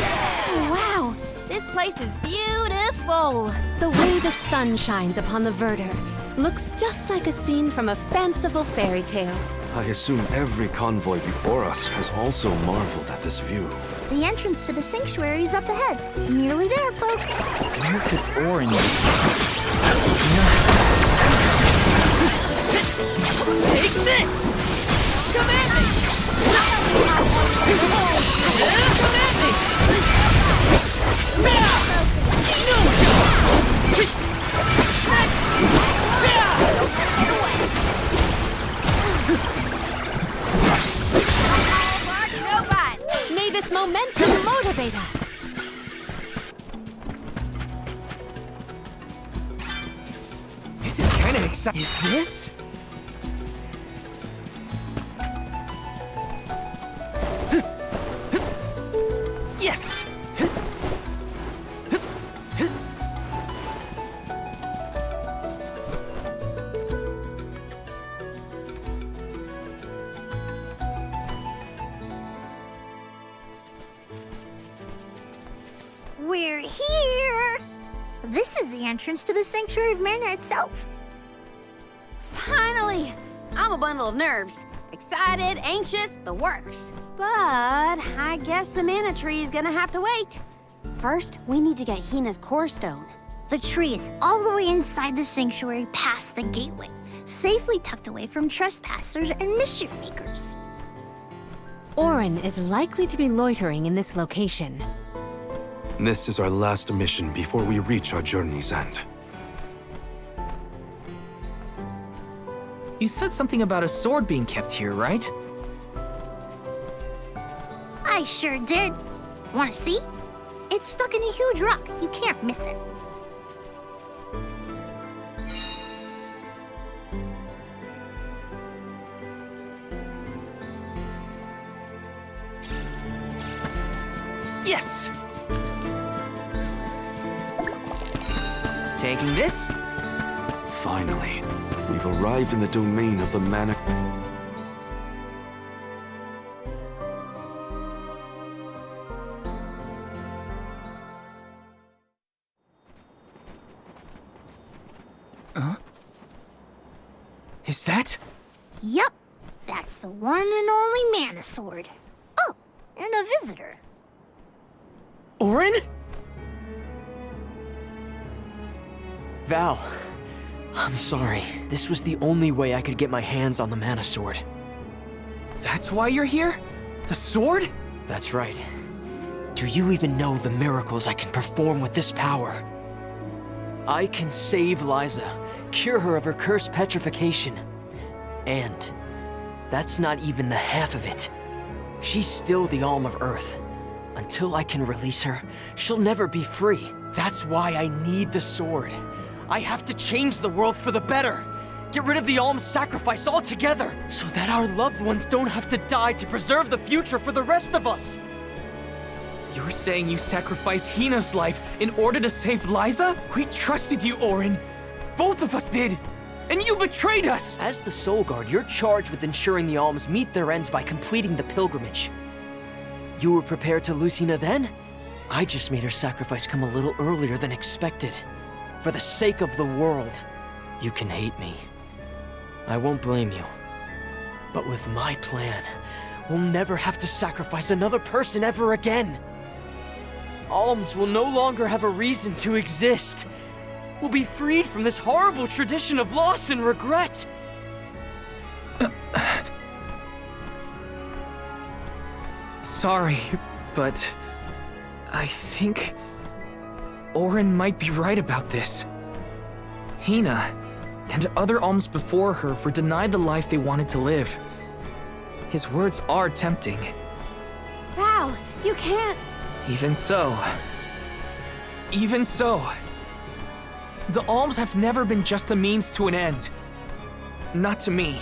Wow! This place is beautiful. The way the sun shines upon the verdure looks just like a scene from a fanciful fairy tale. I assume every convoy before us has also marveled at this view. The entrance to the sanctuary is up ahead. Nearly there, folks. Where could Orin be? Take this! Come at me! Come at me! May this momentum motivate us. This is kind of exciting. Is this? Yes! We're here! This is the entrance to the Sanctuary of Mana itself. Finally! I'm a bundle of nerves. Excited, anxious, the works. But I guess the mana tree is gonna have to wait. First, we need to get Hina's core stone. The tree is all the way inside the sanctuary past the gateway, safely tucked away from trespassers and mischief makers. Orin is likely to be loitering in this location. This is our last mission before we reach our journey's end. You said something about a sword being kept here, right? I sure did. Wanna see? It's stuck in a huge rock. You can't miss it. Yes! Taking this? Finally, we've arrived in the domain of the mana. Is that? Yup. That's the one and only mana sword. Oh, and a visitor. Orin? Val, I'm sorry. This was the only way I could get my hands on the mana sword. That's why you're here? The sword? That's right. Do you even know the miracles I can perform with this power? I can save Liza, cure her of her cursed petrification. And that's not even the half of it. She's still the Alm of Earth. Until I can release her, she'll never be free. That's why I need the sword. I have to change the world for the better. Get rid of the Alm's sacrifice altogether, so that our loved ones don't have to die to preserve the future for the rest of us. You're saying you sacrificed Hina's life in order to save Liza? We trusted you, Orin. Both of us did. And you betrayed us! As the Soul Guard, you're charged with ensuring the Alms meet their ends by completing the pilgrimage. You were prepared to lose Hina then? I just made her sacrifice come a little earlier than expected. For the sake of the world, you can hate me. I won't blame you. But with my plan, we'll never have to sacrifice another person ever again. Alms will no longer have a reason to exist. We'll be freed from this horrible tradition of loss and regret. Sorry, but I think Orin might be right about this. Hina and other Alms before her were denied the life they wanted to live. His words are tempting. Val, you can't... Even so, the Alms have never been just a means to an end. Not to me.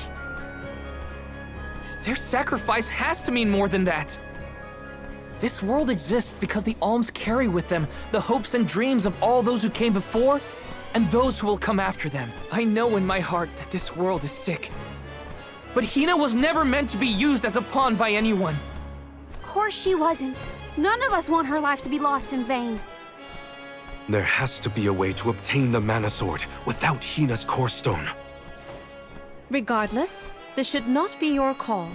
Their sacrifice has to mean more than that. This world exists because the Alms carry with them the hopes and dreams of all those who came before and those who will come after them. I know in my heart that this world is sick. But Hina was never meant to be used as a pawn by anyone. Of course she wasn't. None of us want her life to be lost in vain. There has to be a way to obtain the Mana Sword without Hina's Core Stone. Regardless, this should not be your call.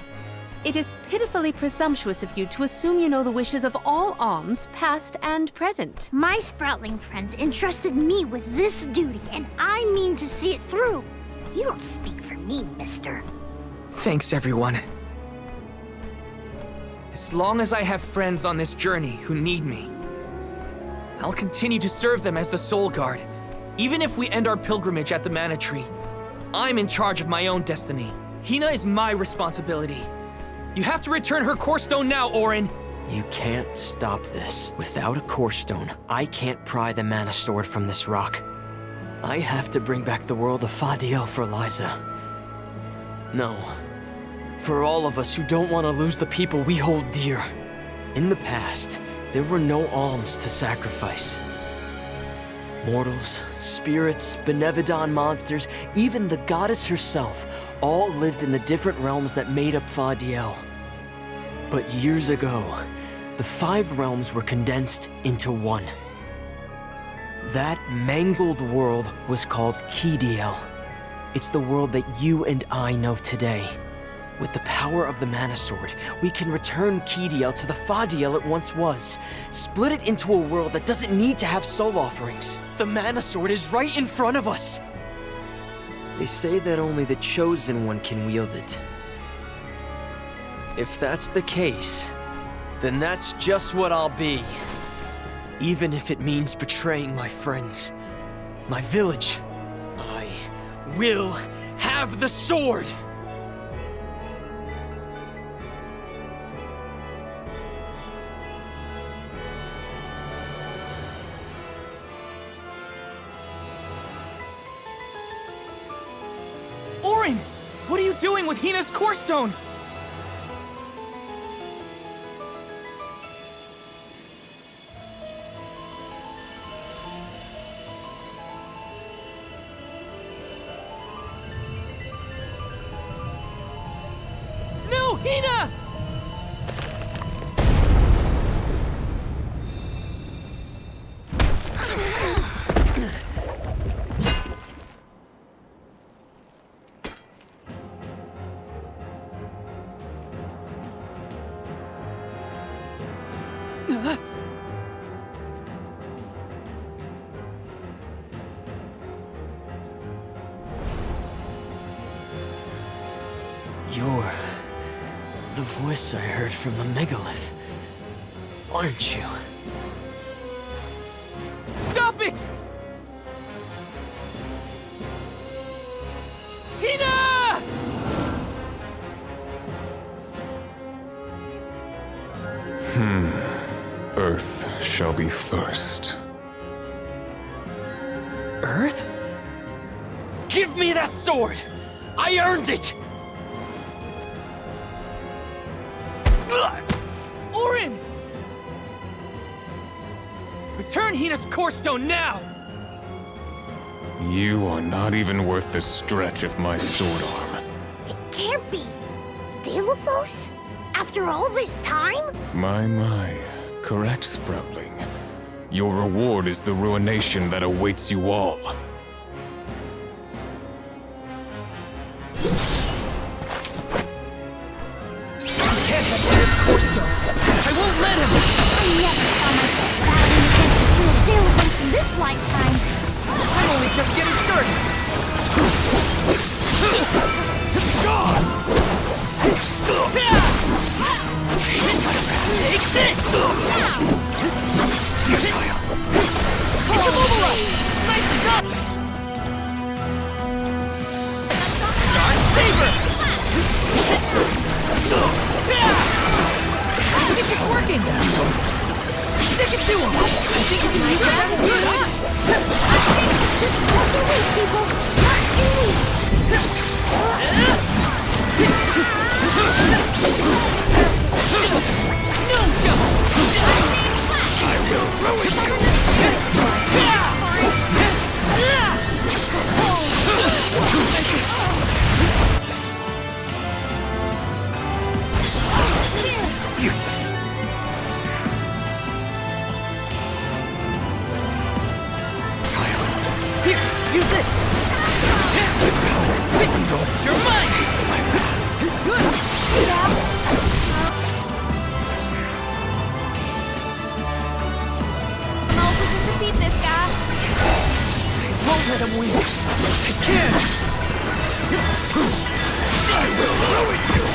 It is pitifully presumptuous of you to assume you know the wishes of all alms, past and present. My Sproutling friends entrusted me with this duty, and I mean to see it through. You don't speak for me, mister. Thanks, everyone. As long as I have friends on this journey who need me, I'll continue to serve them as the Soul Guard. Even if we end our pilgrimage at the Mana Tree, I'm in charge of my own destiny. Hina is my responsibility. You have to return her Core Stone now, Auron! You can't stop this. Without a Core Stone, I can't pry the Mana Sword from this rock. I have to bring back the world of Fadiel for Liza. No. For all of us who don't want to lose the people we hold dear. In the past, there were no alms to sacrifice. Mortals, spirits, Benevodon monsters, even the goddess herself, all lived in the different realms that made up Fadiel. But years ago, the 5 realms were condensed into one. That mangled world was called Kidiel. It's the world that you and I know today. With the power of the Mana Sword, we can return Kidiel to the Fadiel it once was. Split it into a world that doesn't need to have soul offerings. The Mana Sword is right in front of us. They say that only the Chosen One can wield it. If that's the case, then that's just what I'll be. Even if it means betraying my friends, my village, I will have the sword! Auron! What are you doing with Hina's Core Stone? No, Hina! You're the voice I heard from the megalith, aren't you? Stop it! Hina! Earth shall be first. Earth? Give me that sword! I earned it! Auron! Return Hina's Core Stone now! You are not even worth the stretch of my sword arm. It can't be. Delophos? After all this time? My. Correct, Sproutling. Your reward is the ruination that awaits you all. I won't let him! I never saw myself battling against the king of Delophos in this lifetime. I'm only just getting started! Take this! Nicely done! Dark Saber! I think it's working! Stick it to him! I think you can use that! Just walk away, people! Not No shovel! I will ruin you! Use this! You're mine! No, we can defeat this guy. Won't let him win. I can't! I will ruin you!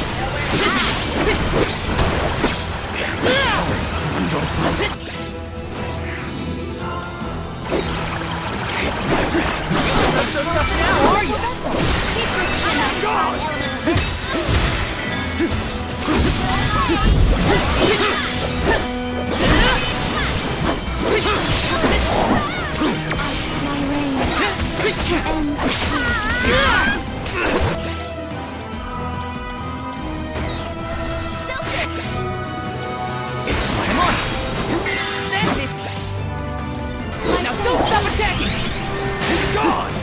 Not so tough now, are you? My reign ends I'm on it! That's it! Now don't stop attacking! Gone!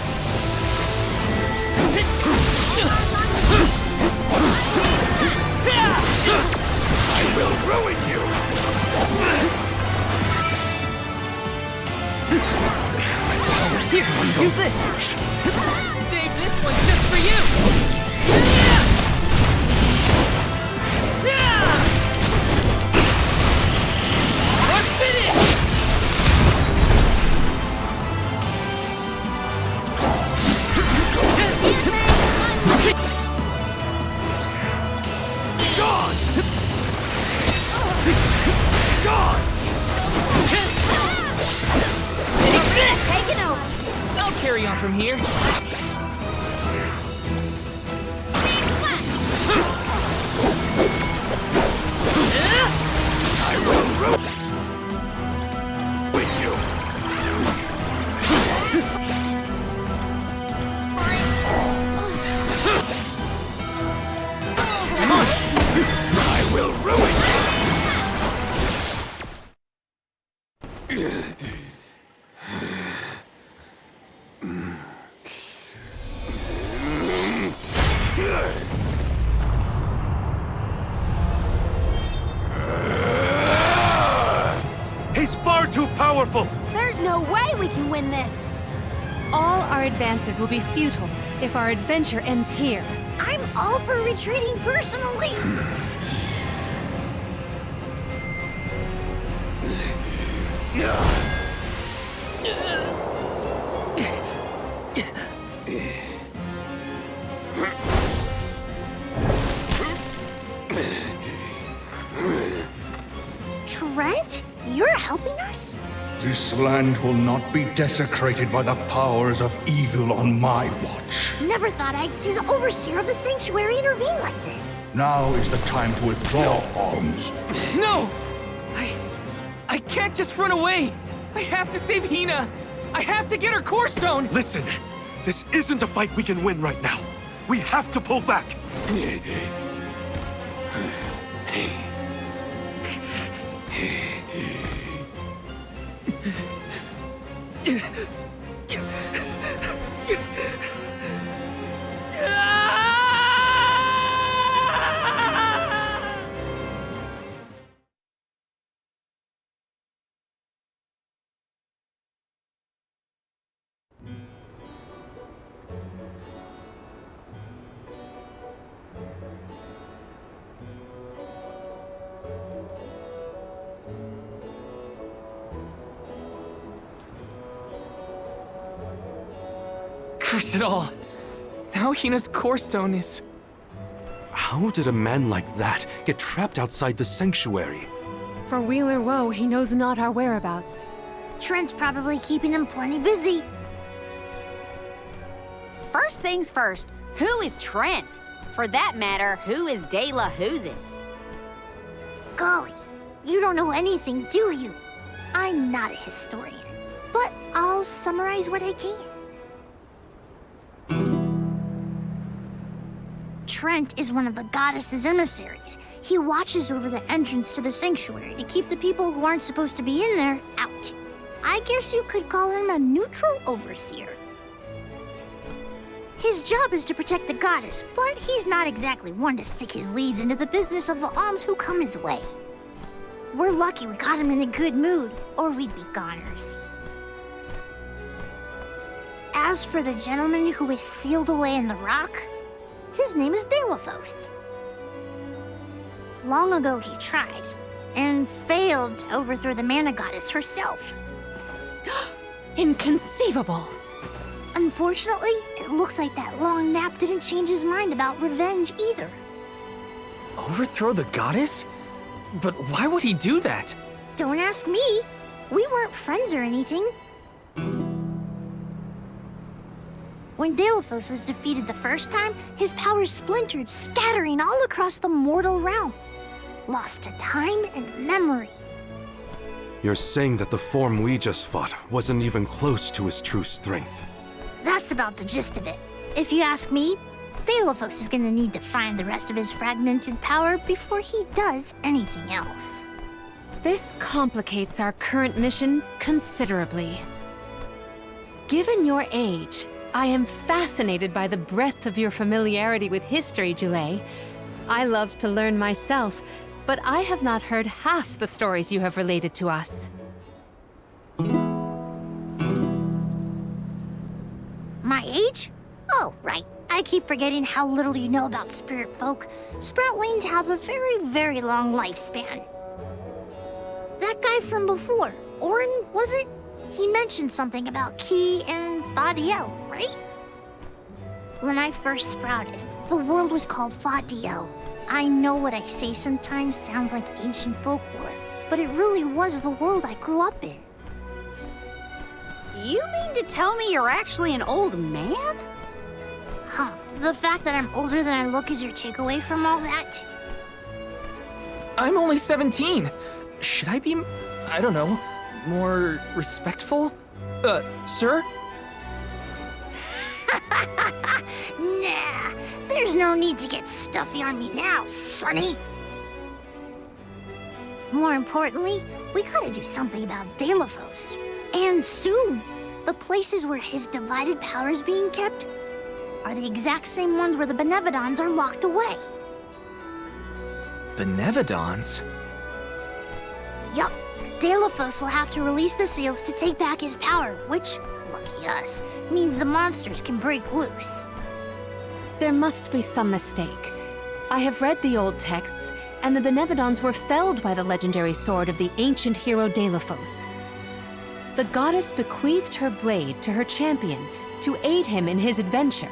I will ruin you! Here, use this! Save this one just for you! Let's finish! Gone! Gone! Take this! Taking over. I'll carry on from here. I will ruin you! I will ruin He's far too powerful! There's no way we can win this. All our advances will be futile if our adventure ends here. I'm all for retreating personally. Trent, you're helping us? This land will not be desecrated by the powers of evil on my watch. Never thought I'd see the overseer of the sanctuary intervene like this. Now is the time to withdraw arms. No! I can't just run away! I have to save Hina! I have to get her core stone! Listen, this isn't a fight we can win right now. We have to pull back. Curse it all! Now Hina's core stone is... How did a man like that get trapped outside the sanctuary? For Wheeler Woe, he knows not our whereabouts. Trent's probably keeping him plenty busy. First things first, who is Trent? For that matter, who is De La Who's It? Golly, you don't know anything, do you? I'm not a historian, but I'll summarize what I can. Trent is one of the goddess's emissaries. He watches over the entrance to the sanctuary to keep the people who aren't supposed to be in there out. I guess you could call him a neutral overseer. His job is to protect the goddess, but he's not exactly one to stick his leaves into the business of the alms who come his way. We're lucky we got him in a good mood, or we'd be goners. As for the gentleman who is sealed away in the rock, his name is Deilophos. Long ago he tried, and failed to overthrow the mana goddess herself. Inconceivable! Unfortunately, it looks like that long nap didn't change his mind about revenge either. Overthrow the goddess? But why would he do that? Don't ask me. We weren't friends or anything. When Deilophos was defeated the first time, his powers splintered, scattering all across the mortal realm. Lost to time and memory. You're saying that the form we just fought wasn't even close to his true strength. That's about the gist of it. If you ask me, Deilophos is gonna need to find the rest of his fragmented power before he does anything else. This complicates our current mission considerably. Given your age, I am fascinated by the breadth of your familiarity with history, Jule. I love to learn myself, but I have not heard half the stories you have related to us. My age? Oh, right. I keep forgetting how little you know about spirit folk. Sproutlings have a very, very long lifespan. That guy from before, Orin, was it? He mentioned something about Ki and Fadiel, right? When I first sprouted, the world was called Fadiel. I know what I say sometimes sounds like ancient folklore, but it really was the world I grew up in. You mean to tell me you're actually an old man? Huh. The fact that I'm older than I look is your takeaway from all that? I'm only 17. Should I be, I don't know, more respectful? Sir? Nah, there's no need to get stuffy on me now, Sonny. More importantly, we gotta do something about Deilophos. And soon. The places where his divided power is being kept are the exact same ones where the Benevodons are locked away. Benevodons? Yup. Deilophos will have to release the seals to take back his power, which, lucky us, means the monsters can break loose. There must be some mistake. I have read the old texts, and the Benevodons were felled by the legendary sword of the ancient hero Deilophos. The goddess bequeathed her blade to her champion to aid him in his adventure.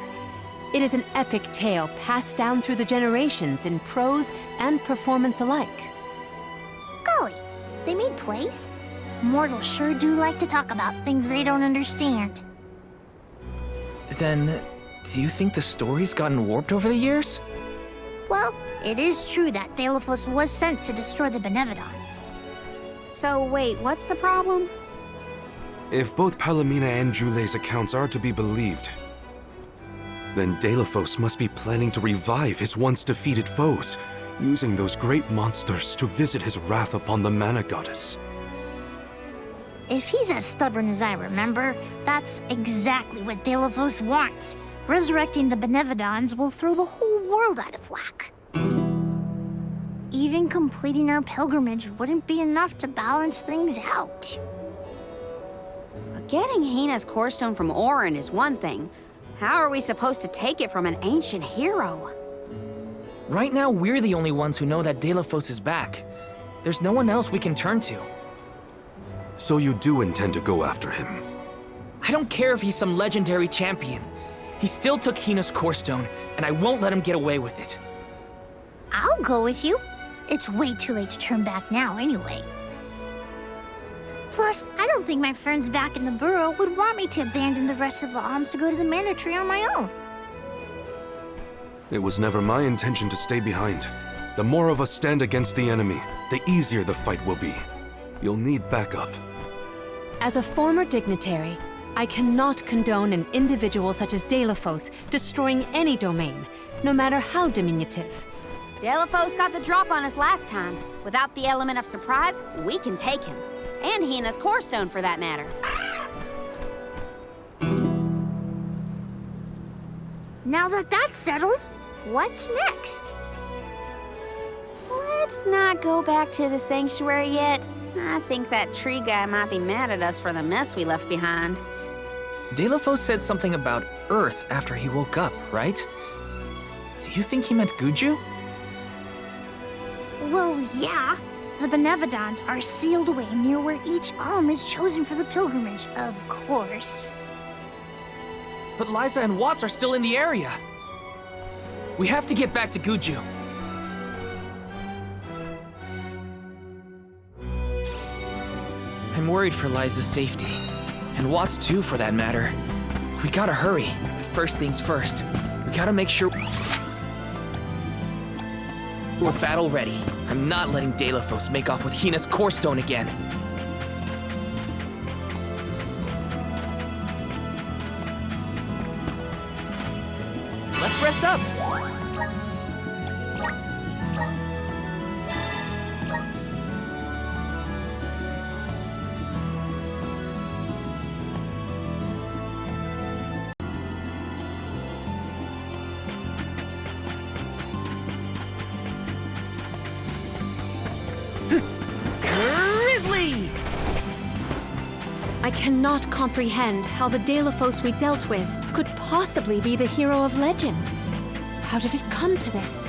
It is an epic tale passed down through the generations in prose and performance alike. Golly, they made plays? Mortals sure do like to talk about things they don't understand. Then, do you think the story's gotten warped over the years? Well, it is true that Deilophos was sent to destroy the Benevodons. So wait, what's the problem? If both Palomina and Jule's accounts are to be believed, then Deilophos must be planning to revive his once defeated foes, using those great monsters to visit his wrath upon the mana goddess. If he's as stubborn as I remember, that's exactly what Deilophos wants. Resurrecting the Benevodons will throw the whole world out of whack. Even completing our pilgrimage wouldn't be enough to balance things out. Getting Hina's core stone from Orin is one thing. How are we supposed to take it from an ancient hero? Right now, we're the only ones who know that Deilophos is back. There's no one else we can turn to. So you do intend to go after him? I don't care if he's some legendary champion. He still took Hina's core stone, and I won't let him get away with it. I'll go with you. It's way too late to turn back now anyway. Plus, I don't think my friends back in the burrow would want me to abandon the rest of the alms to go to the mana tree on my own. It was never my intention to stay behind. The more of us stand against the enemy, the easier the fight will be. You'll need backup. As a former dignitary, I cannot condone an individual such as Deilophos destroying any domain, no matter how diminutive. Deilophos got the drop on us last time. Without the element of surprise, we can take him. And Hina's core stone, for that matter. Now that that's settled, what's next? Let's not go back to the sanctuary yet. I think that tree guy might be mad at us for the mess we left behind. Delafos said something about Earth after he woke up, right? Do you think he meant Guju? Well, yeah. The Benevodons are sealed away near where each alm is chosen for the pilgrimage, of course. But Liza and Watts are still in the area. We have to get back to Guju. I'm worried for Liza's safety. And Watts too, for that matter. We gotta hurry. First things first. We gotta make sure we're battle ready. I'm not letting Delafos make off with Hina's core stone again. Let's rest up. I cannot comprehend how the Delafos we dealt with could possibly be the hero of legend. How did it come to this?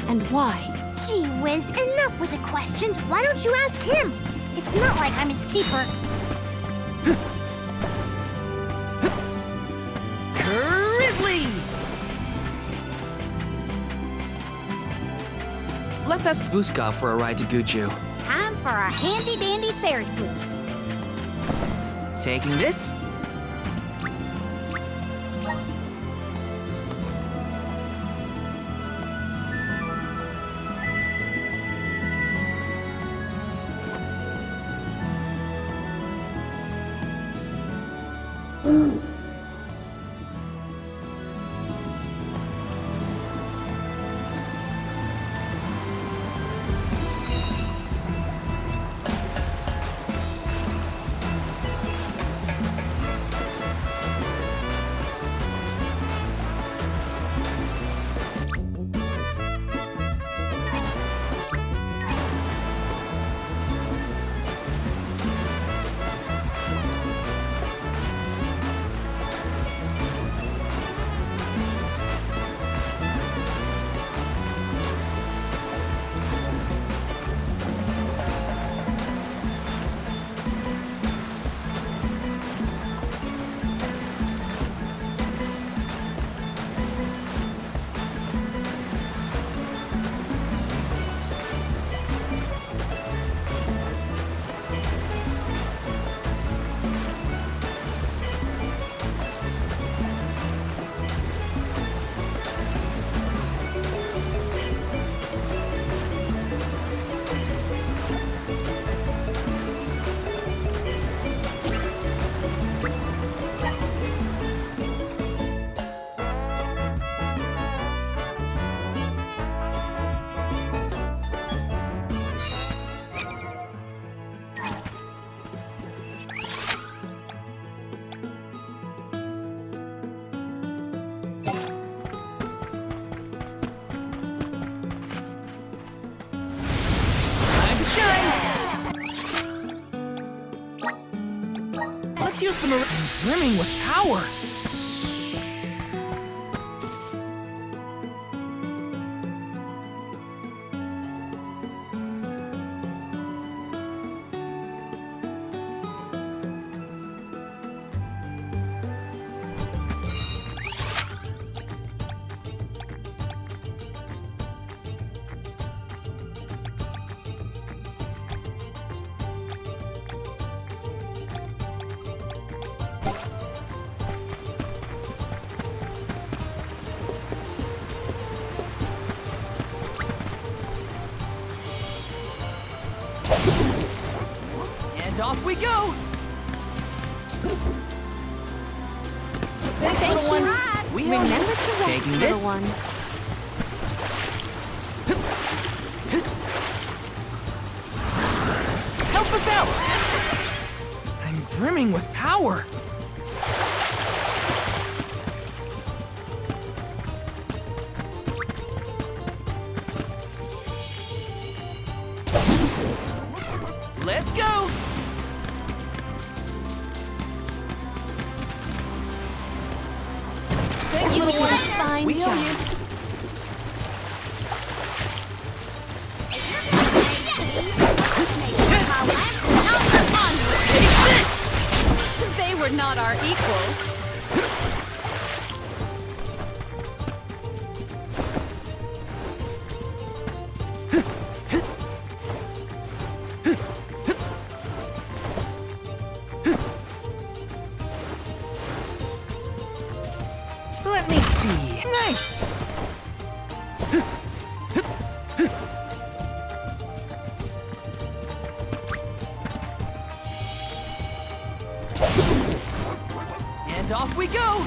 And why? Gee whiz, enough with the questions. Why don't you ask him? It's not like I'm his keeper. Grizzly! Let's ask Vuskov for a ride to Guju. Time for a handy-dandy fairy food. Taking this? Let's use the brimming with power. And off we go! Thanks, little one. We remember to rest, Taking little this. one. Help us out! I'm brimming with power. Let's go! fine We owe job. you. They were not our equal. Let me see. Nice. And off we go.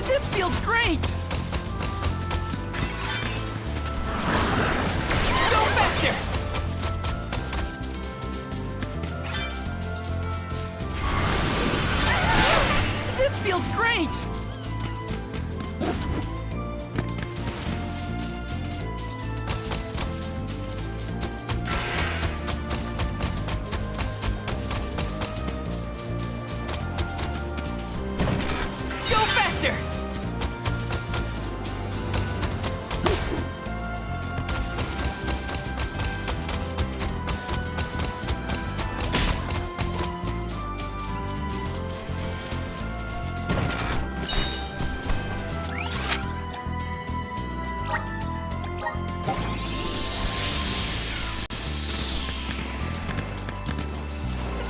This feels great. Go faster. This feels great. Go faster!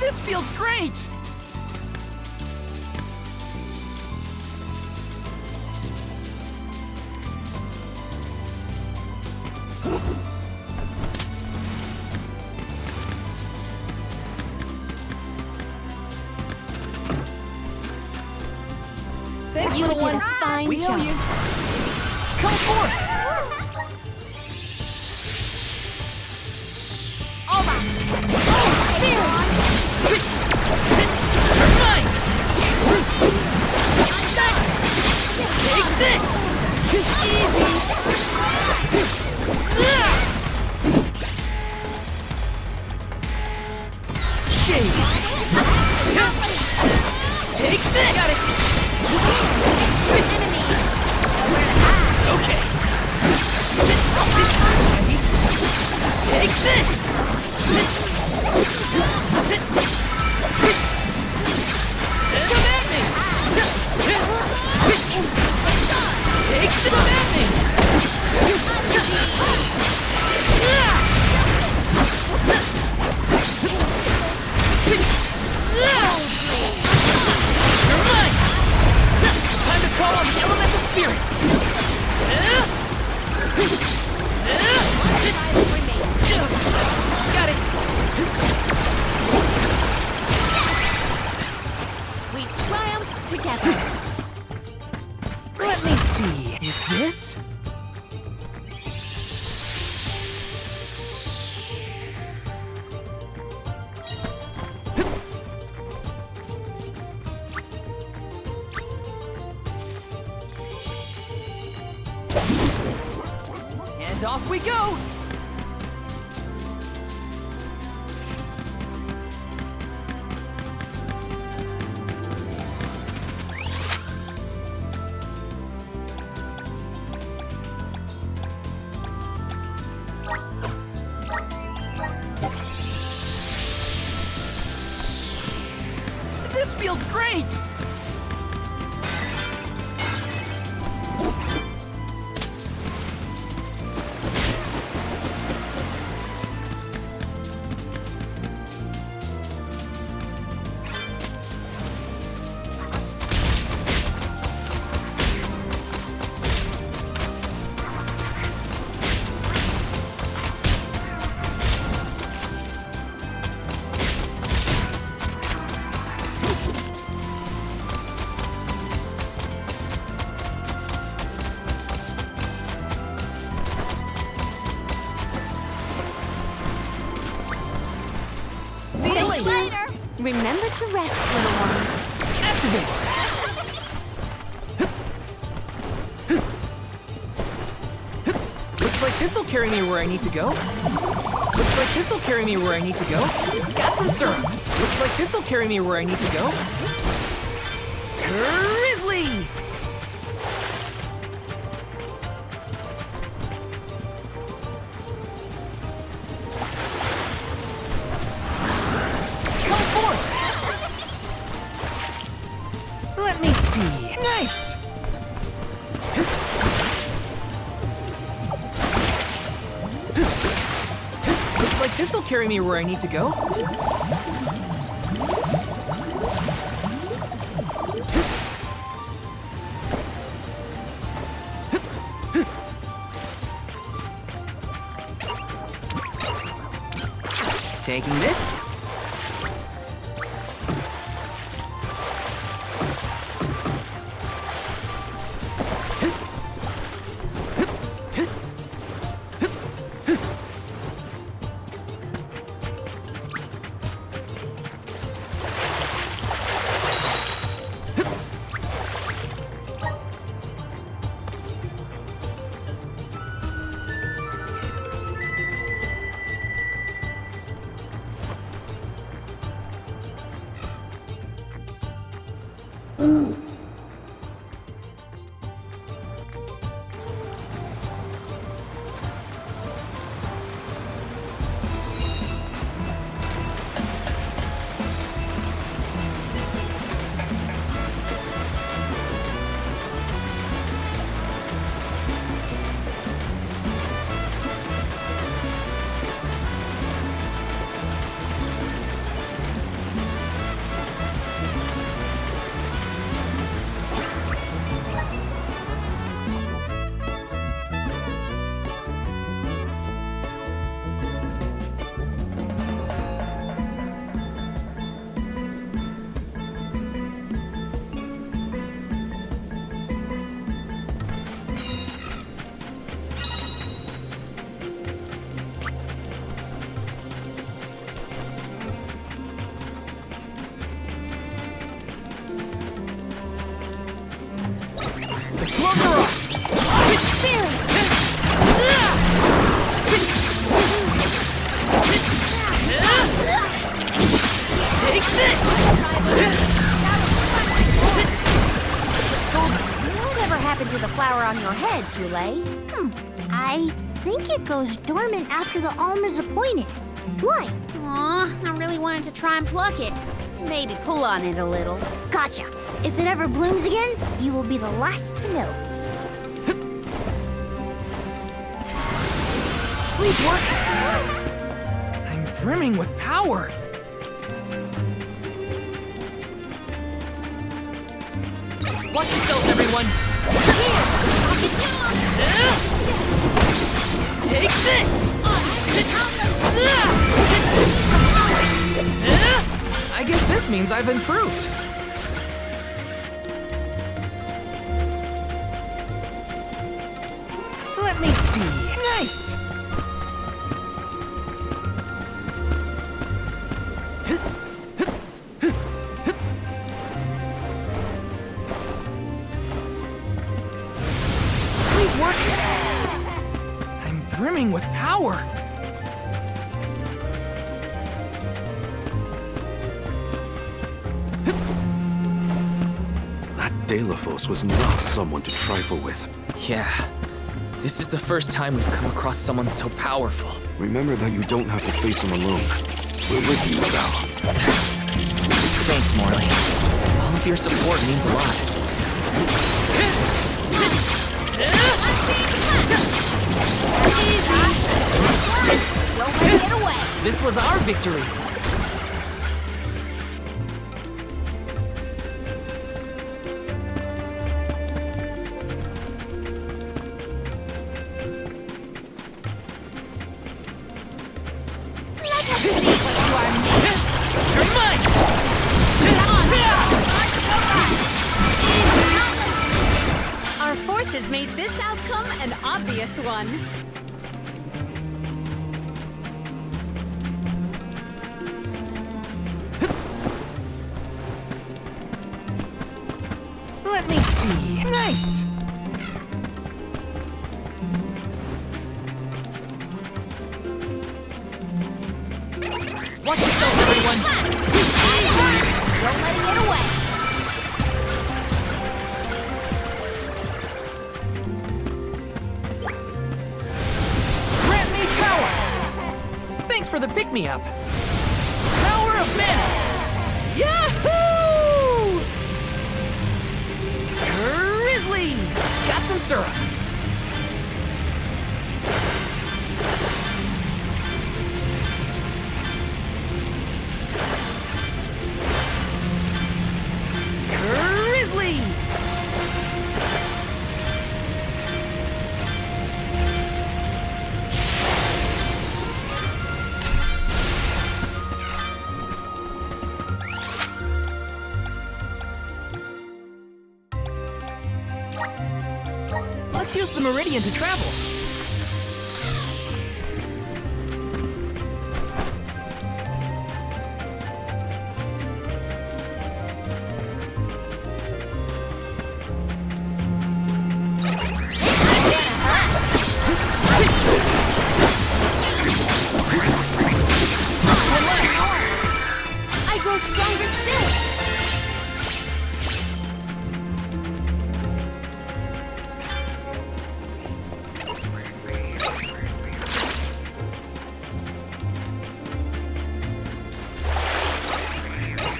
This feels great! Thanks, You little did one. a fine We owe job. you. Come forth! All right. Mine! Take this! Easy. Take this! Got it! Okay. Take this! Come at me! Take this at me! You're mine! Time to call on the elemental spirits! Got it! We triumphed together. Let me see. Is this? And off we go! This feels great! See you later. Remember to rest, little one. Activate! Looks like this'll carry me where I need to go. Looks like this'll carry me where I need to go. Got some syrup. Looks like this'll carry me where I need to go. Grizzly! Come forth! Let me see. Nice! Looks like this'll carry me where I need to go. Taking this. I think it goes dormant after the alm is appointed. Why? Aw, I really wanted to try and pluck it. Maybe pull on it a little. Gotcha. If it ever blooms again, you will be the last to know. Please work. I'm brimming with power. Watch yourselves, everyone. Take this! I guess this means I've improved. Let me see. Nice! Please work. I'm brimming with power. That Delafos was not someone to trifle with. Yeah. This is the first time we've come across someone so powerful. Remember that you don't have to face him alone. We're with you, Val. Thanks, Morley. All of your support means a lot. This was our victory. Our forces made this outcome an obvious one. Let me see. Nice! Thanks for the pick-me-up. Power of Mist! Yahoo! Grizzly! Got some syrup. Grizzly! Let's use the meridian to travel. I grow stronger still.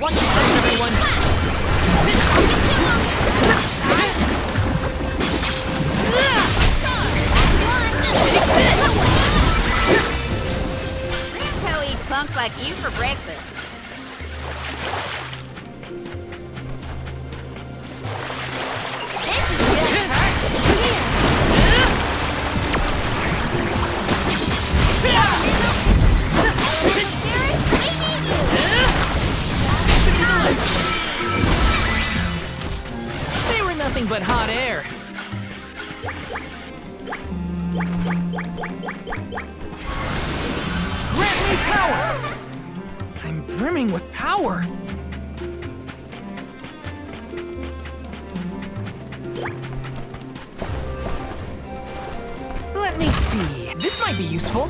Watch your step, everyone. Grandpa eats punks like you for breakfast. This is gonna They were nothing but hot air. Grant me power! I'm brimming with power. Let me see. This might be useful.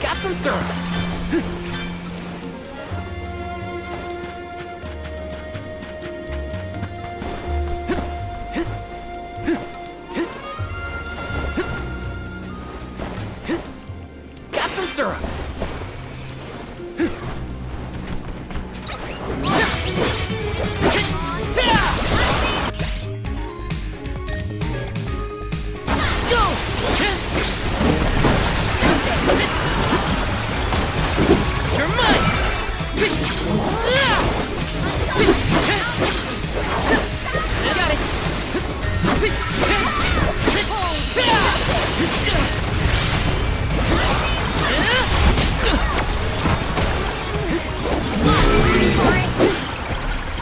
Got some syrup. Got some syrup. You're mine! Got it!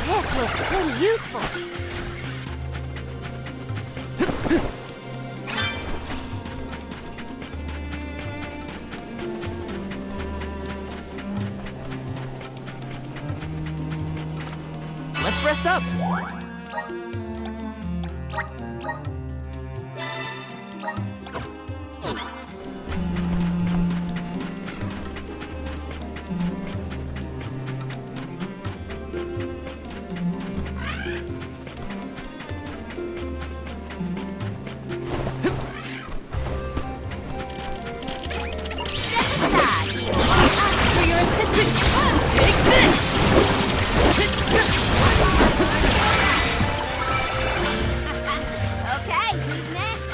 This looks pretty useful. Let's rest up. For your assistance. Take this! Okay, who's next?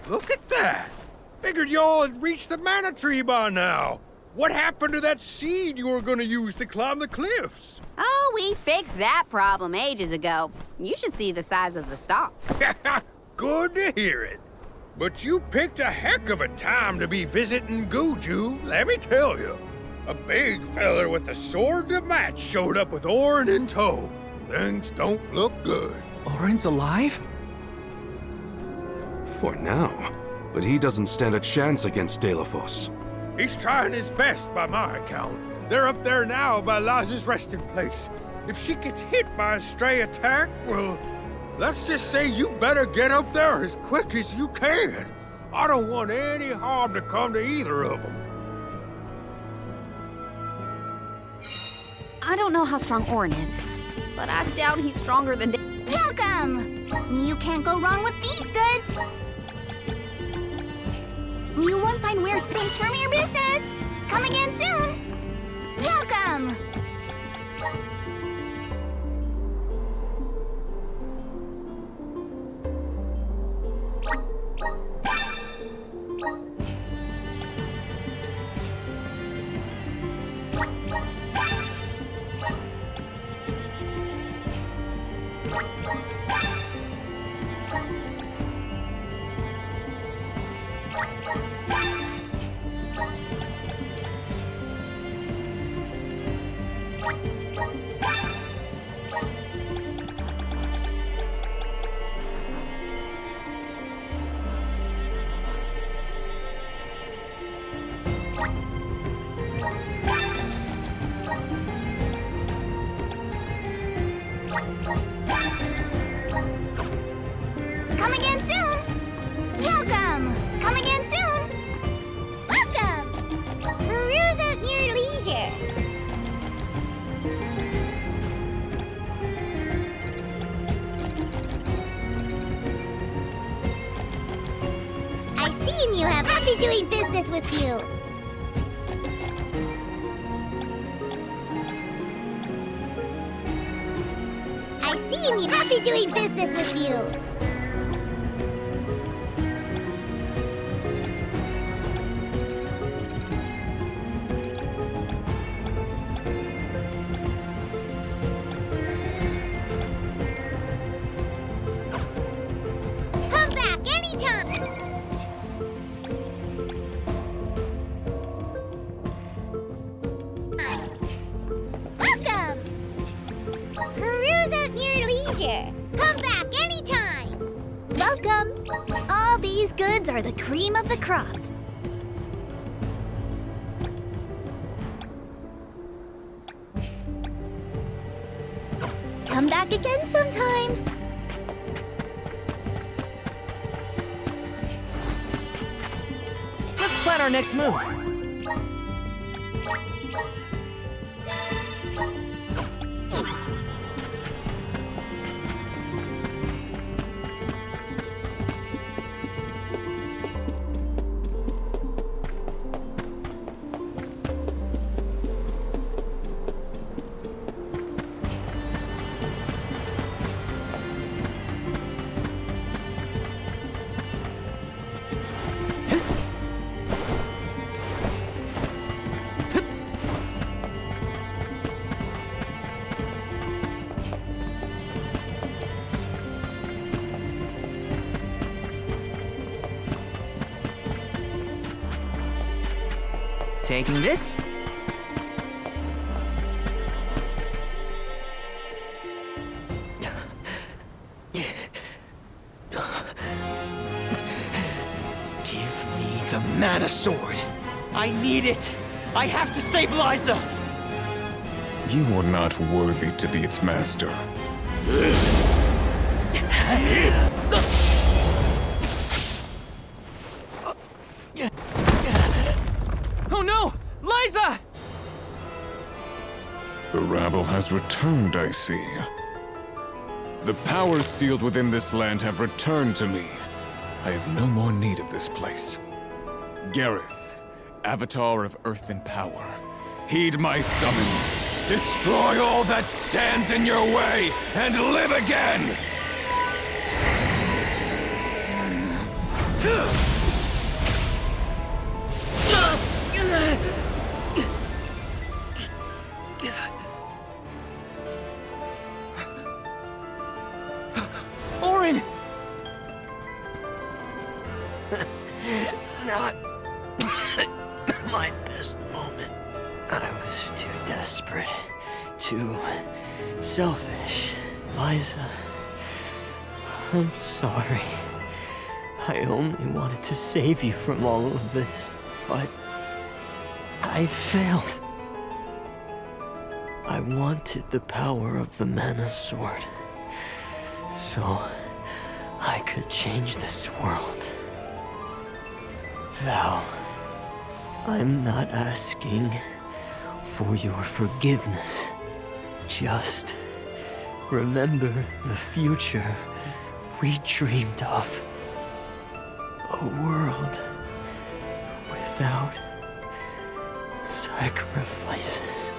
Look at that! Figured y'all had reached the mana tree by now. What happened to that seed you were gonna use to climb the cliffs? Oh, we fixed that problem ages ago. You should see the size of the stalk. Good to hear it. But you picked a heck of a time to be visiting Guju, let me tell you. A big feller with a sword to match showed up with Orin in tow. Things don't look good. Orin's alive? For now. But he doesn't stand a chance against Delafos. He's trying his best by my account. They're up there now by Laz's resting place. If she gets hit by a stray attack, well, let's just say you better get up there as quick as you can. I don't want any harm to come to either of them. I don't know how strong Orin is, but I doubt he's stronger than... Welcome! You can't go wrong with these goods. You won't find worse things from your business. Come again soon. Welcome! Come again soon! Welcome! Come again soon! Welcome! Peruse at your leisure. I see you have happy doing business with you. I see you happy doing business with you. Come back anytime. Welcome. Peruse at your leisure. Come back anytime. Welcome. All these goods are the cream of the crop. Come back again sometime. Let's plan our next move. Taking this. Give me the mana sword. I need it. I have to save Liza. You are not worthy to be its master. Oh no! Liza! The rabble has returned, I see. The powers sealed within this land have returned to me. I have no more need of this place. Gareth, Avatar of Earth and Power, heed my summons. Destroy all that stands in your way, and live again! Orin! Not my best moment. I was too desperate, too selfish. Liza, I'm sorry. I only wanted to save you from all of this, but I failed. I wanted the power of the Mana Sword, so I could change this world. Val, I'm not asking for your forgiveness. Just remember the future we dreamed of. A world without sacrifices.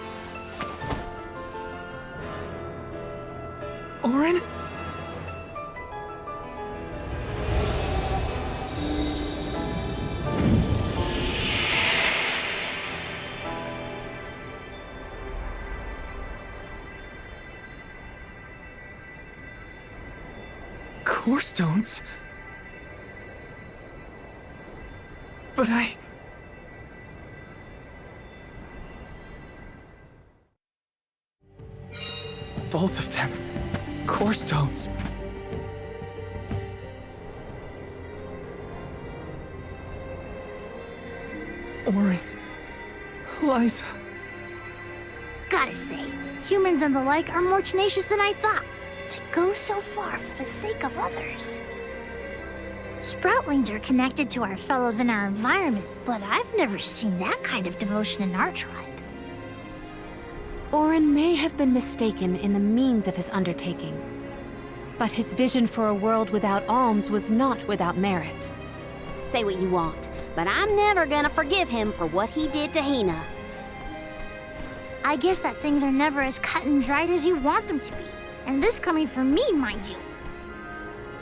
Orin? Core stones? But both of them. Core stones. Orin. Liza. Gotta say, humans and the like are more tenacious than I thought. To go so far for the sake of others. Sproutlings are connected to our fellows in our environment, but I've never seen that kind of devotion in our tribe. Orin may have been mistaken in the means of his undertaking, but his vision for a world without alms was not without merit. Say what you want, but I'm never gonna forgive him for what he did to Hina. I guess that things are never as cut and dried as you want them to be. And this coming from me, mind you.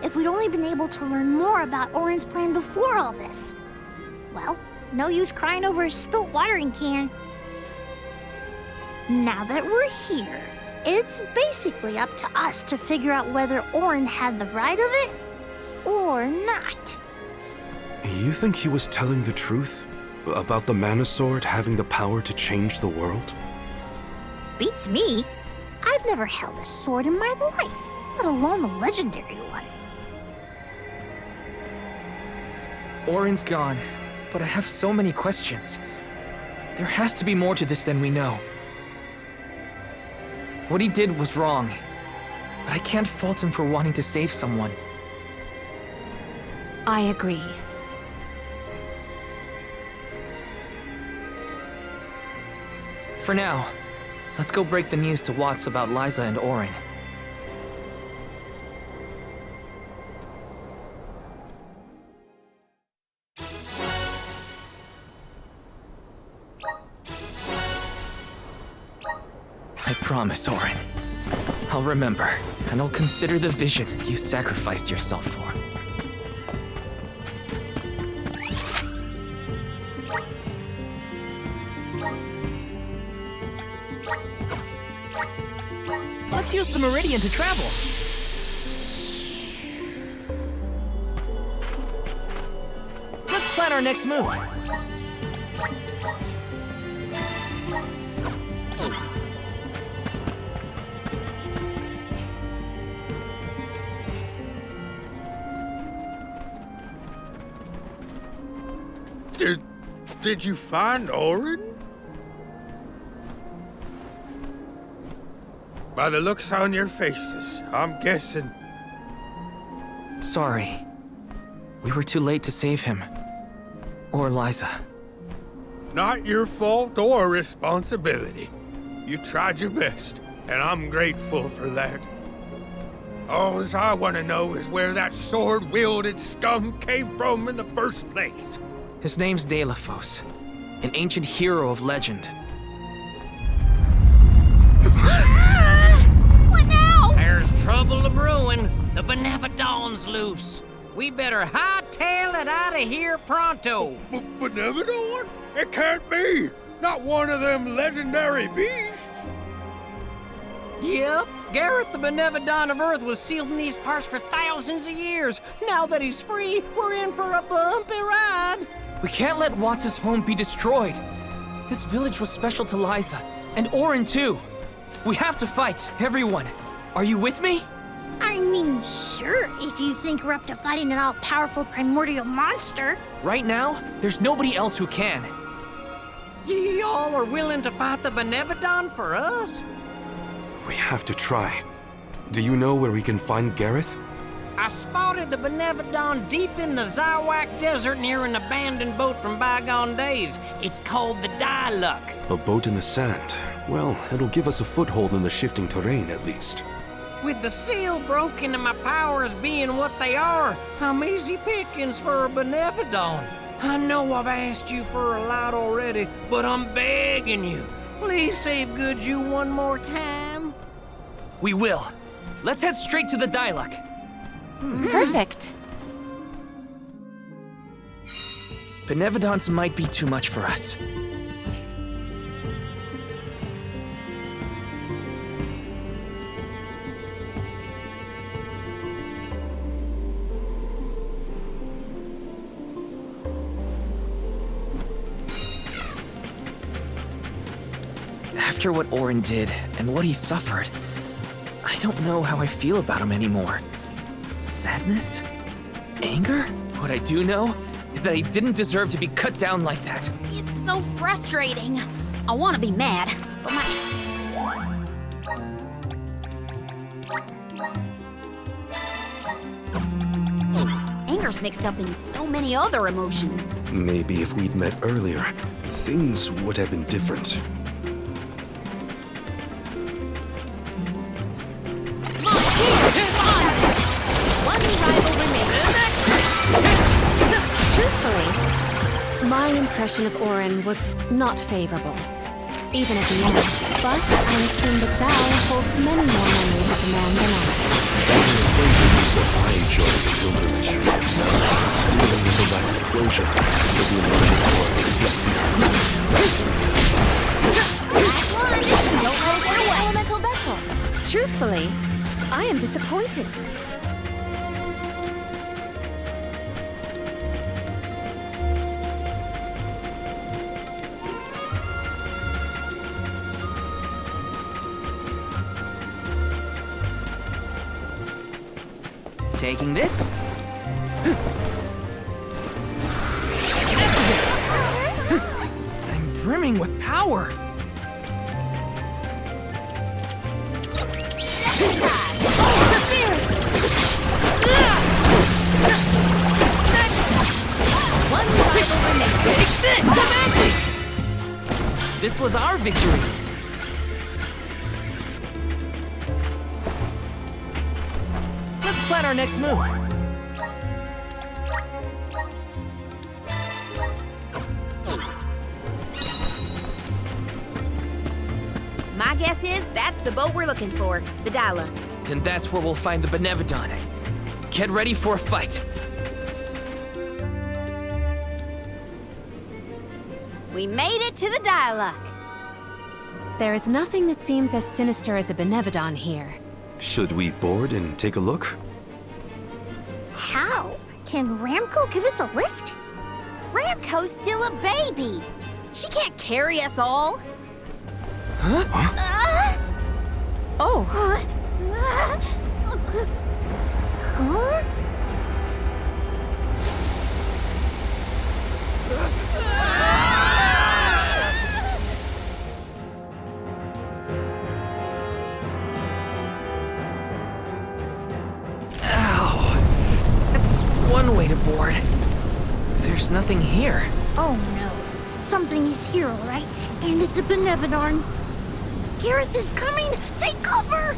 If we'd only been able to learn more about Orin's plan before all this. Well, no use crying over a spilt watering can. Now that we're here, it's basically up to us to figure out whether Orin had the right of it or not. You think he was telling the truth? About the Mana Sword having the power to change the world? Beats me. I've never held a sword in my life, let alone a legendary one. Orin's gone, but I have so many questions. There has to be more to this than we know. What he did was wrong, but I can't fault him for wanting to save someone. I agree. For now, let's go break the news to Watts about Liza and Orin. I promise, Orin. I'll remember, and I'll consider the vision you sacrificed yourself for. Let's use the Meridian to travel. Let's plan our next move. Did you find Orin? By the looks on your faces, I'm guessing. Sorry. We were too late to save him. Or Liza. Not your fault or responsibility. You tried your best, and I'm grateful for that. All I want to know is where that sword-wielded scum came from in the first place. His name's Delafos, an ancient hero of legend. What now? There's trouble a-brewing. The Benevodon's loose. We better hightail it out of here pronto. Benevodon? It can't be! Not one of them legendary beasts! Yep, Gareth the Benevodon of Earth was sealed in these parts for thousands of years. Now that he's free, we're in for a bumpy ride. We can't let Watts' home be destroyed. This village was special to Liza, and Orin too. We have to fight, everyone. Are you with me? I mean, sure, if you think we're up to fighting an all-powerful primordial monster. Right now, there's nobody else who can. Y'all are willing to fight the Benevodon for us? We have to try. Do you know where we can find Gareth? I spotted the Benevodon deep in the Zawak Desert near an abandoned boat from bygone days. It's called the Diluc. A boat in the sand. Well, it'll give us a foothold in the shifting terrain at least. With the seal broken and my powers being what they are, I'm easy pickings for a Benevodon. I know I've asked you for a lot already, but I'm begging you. Please save goods you one more time. We will. Let's head straight to the Diluc. Perfect. Benevodons might be too much for us. After what Orin did and what he suffered, I don't know how I feel about him anymore. Sadness? Anger? What I do know is that he didn't deserve to be cut down like that. It's so frustrating. I want to be mad, but my... Anger's mixed up in so many other emotions. Maybe if we'd met earlier, things would have been different. Truthfully, my impression of Orin was not favorable, even at the end. But I assume that Val holds many more memories of the man than I. I enjoyed the pilgrimage. Still with the lack of closure, but the emotions were Don't let it get away. Elemental vessel. Truthfully, I am disappointed. Taking this? I'm brimming with power. This was our victory. Let's plan our next move. My guess is that's the boat we're looking for, the Diluc. Then that's where we'll find the Benevodon. Get ready for a fight. We made it to the Diluc. There is nothing that seems as sinister as a Benevodon here. Should we board and take a look? How? Can Ramco give us a lift? Ramco's still a baby. She can't carry us all. Huh? Oh. Huh? One way to board. There's nothing here. Oh no. Something is here, all right? And it's a Benevodon. Gareth is coming! Take cover!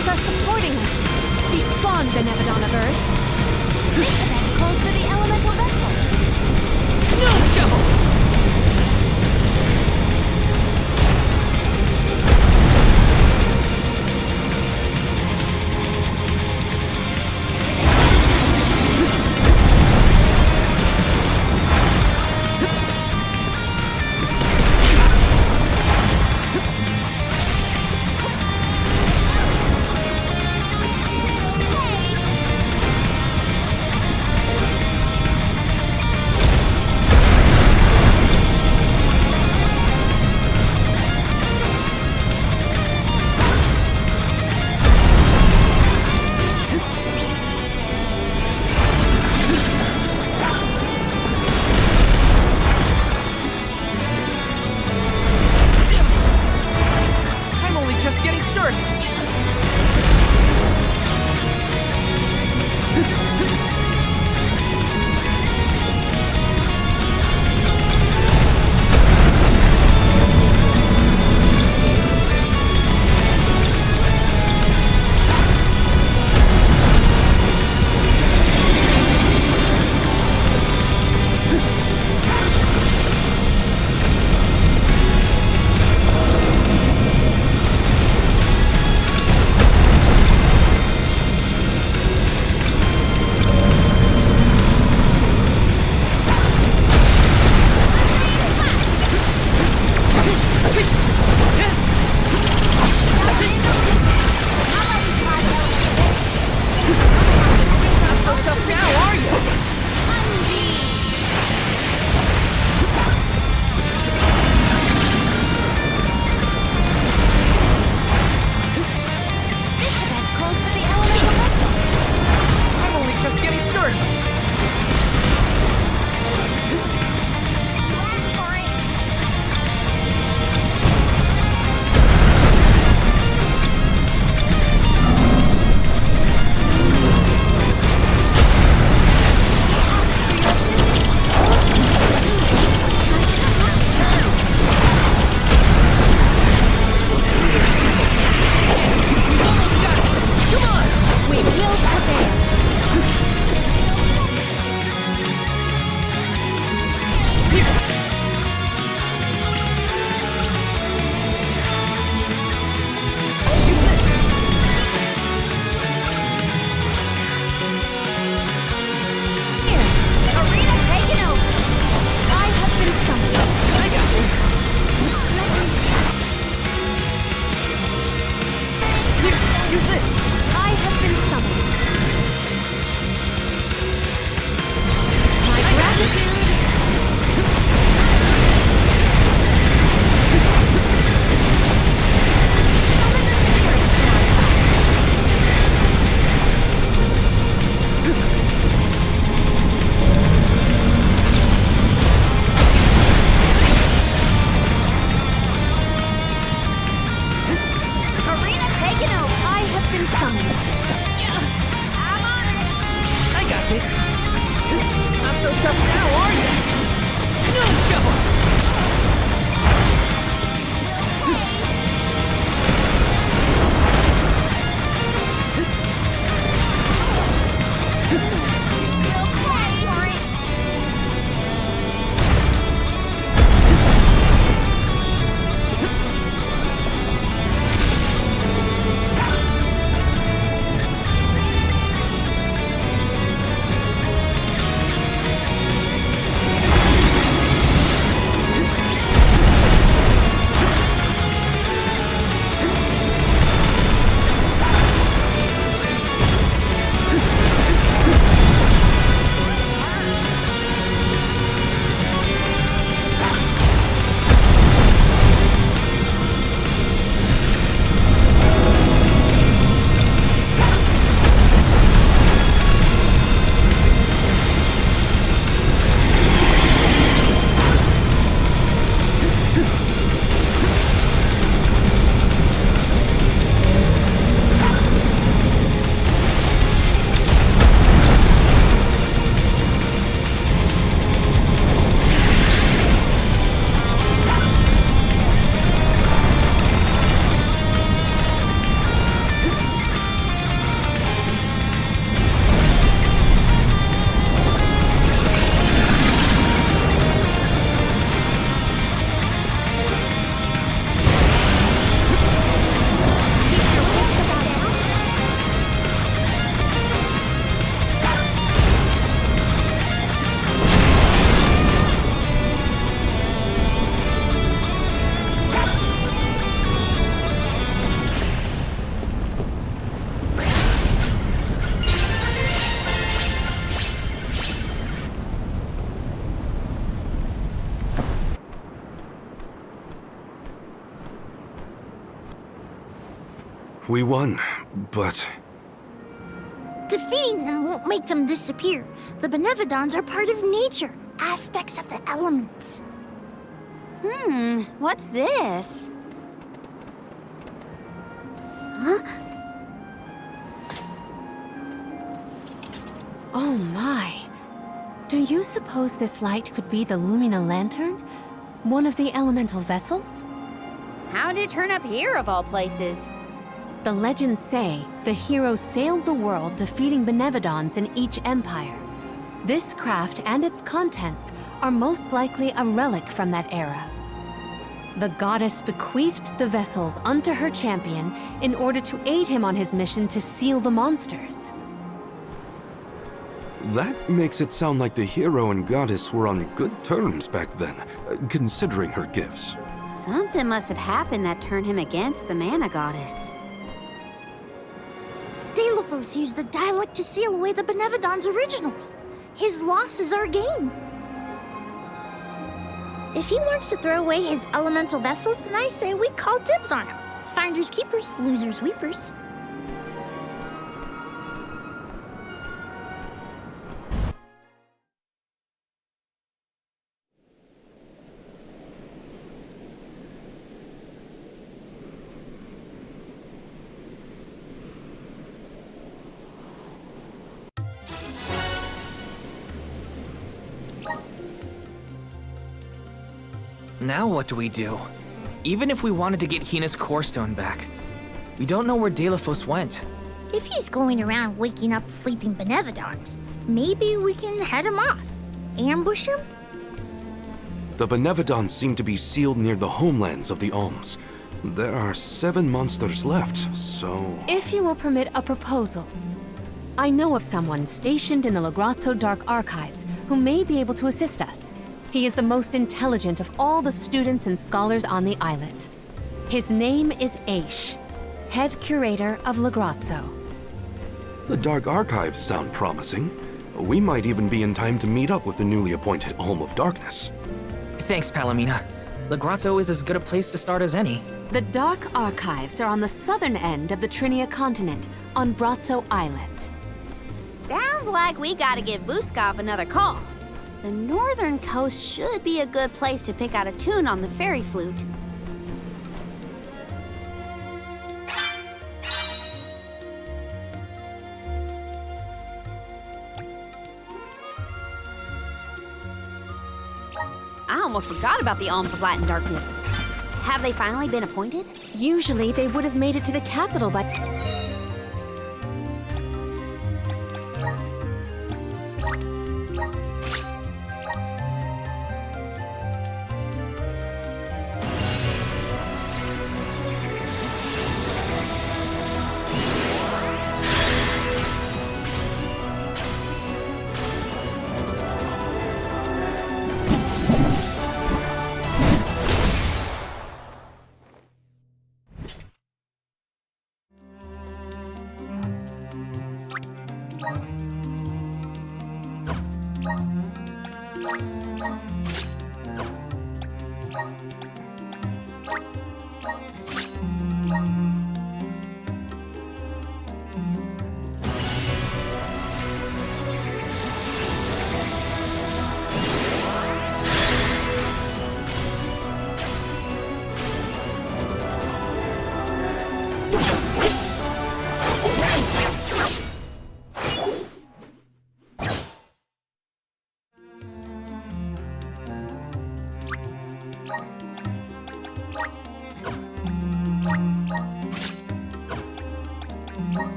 spirits are supporting us. Be gone, Benevodon of Earth. This event calls for the elemental vessel. No show! We won, but Defeating them won't make them disappear. The Benevodons are part of nature, aspects of the elements. What's this? Huh? Oh my. Do you suppose this light could be the Lumina Lantern? One of the elemental vessels? How did it turn up here of all places? The legends say the heroes sailed the world defeating Benevodons in each empire. This craft and its contents are most likely a relic from that era. The goddess bequeathed the vessels unto her champion in order to aid him on his mission to seal the monsters. that makes it sound like the hero and goddess were on good terms back then, considering her gifts. Something must have happened that turned him against the mana goddess. Delophos used the dialect to seal away the Benevodons originally. His loss is our gain. If he wants to throw away his elemental vessels, then I say we call dibs on him. Finders keepers, losers weepers. Now what do we do? Even if we wanted to get Hina's core stone back, we don't know where Delophos went. If he's going around waking up sleeping Benevodons, maybe we can head him off. Ambush him? The Benevodons seem to be sealed near the homelands of the Alms. There are 7 monsters left, so... If you will permit a proposal. I know of someone stationed in the Lagrazzo Dark Archives who may be able to assist us. He is the most intelligent of all the students and scholars on the islet. His name is Aish, head curator of Lagrazzo. The Dark Archives sound promising. We might even be in time to meet up with the newly appointed Alm of Darkness. Thanks, Palomina. Lagrazzo is as good a place to start as any. The Dark Archives are on the southern end of the Trinia continent, on Brazzo Islet. Sounds like we gotta give Vuskov another call. The northern coast should be a good place to pick out a tune on the fairy flute. I almost forgot about the Alms of Light and Darkness. Have they finally been appointed? Usually they would have made it to the capital by...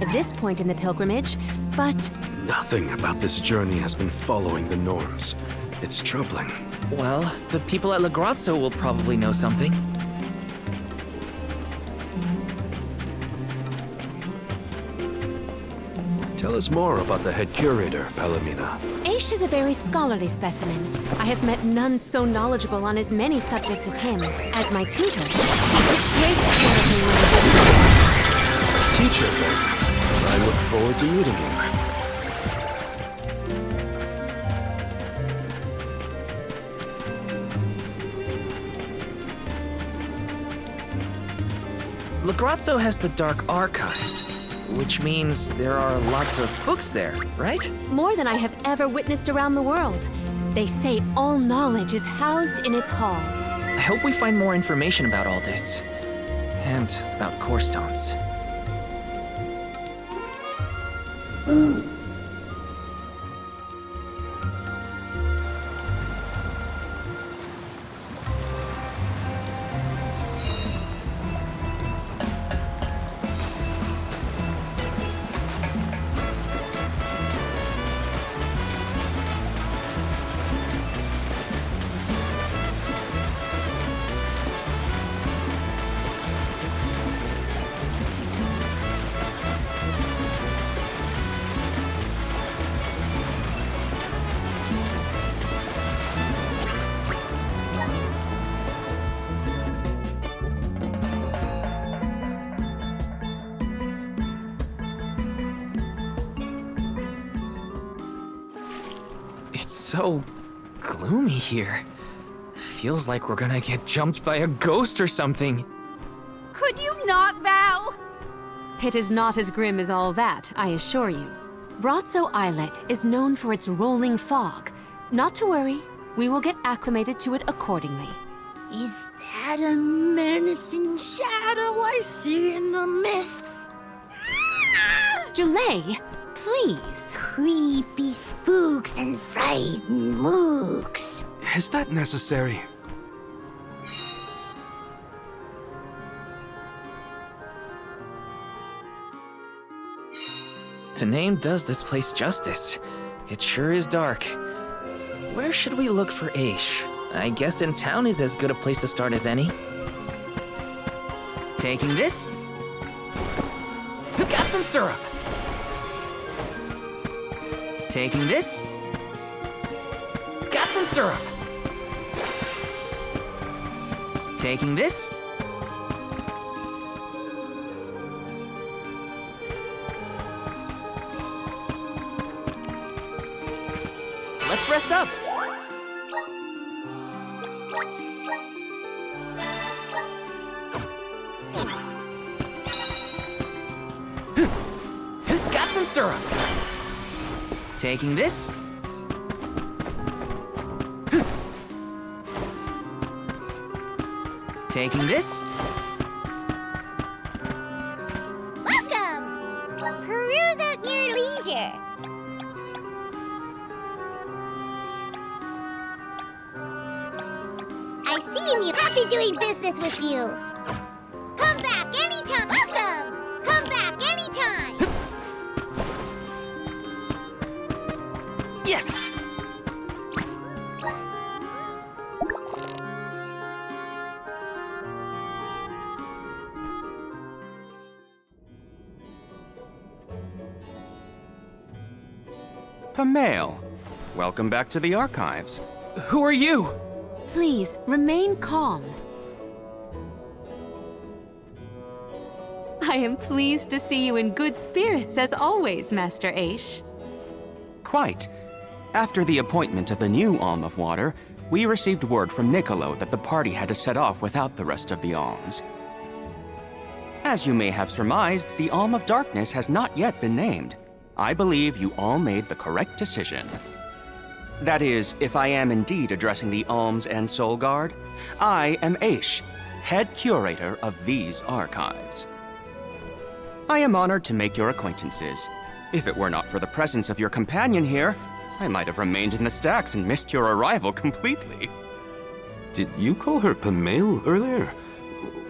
At this point in the pilgrimage, but Nothing about this journey has been following the norms. It's troubling. Well, the people at La Grazzo will probably know something. Tell us more about the head curator, Palomina. Aish is a very scholarly specimen. I have met none so knowledgeable on as many subjects as him. As my tutor, he took great care of me when I Teacher, then. I look forward to meeting you. La Grazzo has the Dark Archives, which means there are lots of books there, right? more than I have ever witnessed around the world. They say all knowledge is housed in its halls. I hope we find more information about all this. And about core stones. It's so gloomy here. Feels like we're gonna get jumped by a ghost or something. Could you not, Val? It is not as grim as all that, I assure you. Brazzo Islet is known for its rolling fog. Not to worry, we will get acclimated to it accordingly. Is that a menacing shadow I see in the mists? Julay, please. Creepy spooks and frightened mooks. Is that necessary? The name does this place justice. It sure is dark. Where should we look for Aish? I guess in town is as good a place to start as any. Taking this? Who got some syrup? Taking this? Got some syrup. Taking this? Let's rest up. Got some syrup. Taking this? Taking this? Welcome! Peruse at your leisure. I see you. Happy doing business with you. Come back anytime. Welcome! Come back anytime. Yes! Pamail, welcome back to the archives. Who are you? Please, remain calm. I am pleased to see you in good spirits as always, Master Aish. Quite. After the appointment of the new Alm of Water, we received word from Niccolo that the party had to set off without the rest of the alms. As you may have surmised, the Alm of Darkness has not yet been named. I believe you all made the correct decision. That is, if I am indeed addressing the Alms and Soul Guard, I am Aish, head curator of these archives. I am honored to make your acquaintances. If it were not for the presence of your companion here, I might have remained in the stacks and missed your arrival completely. Did you call her Pamail earlier?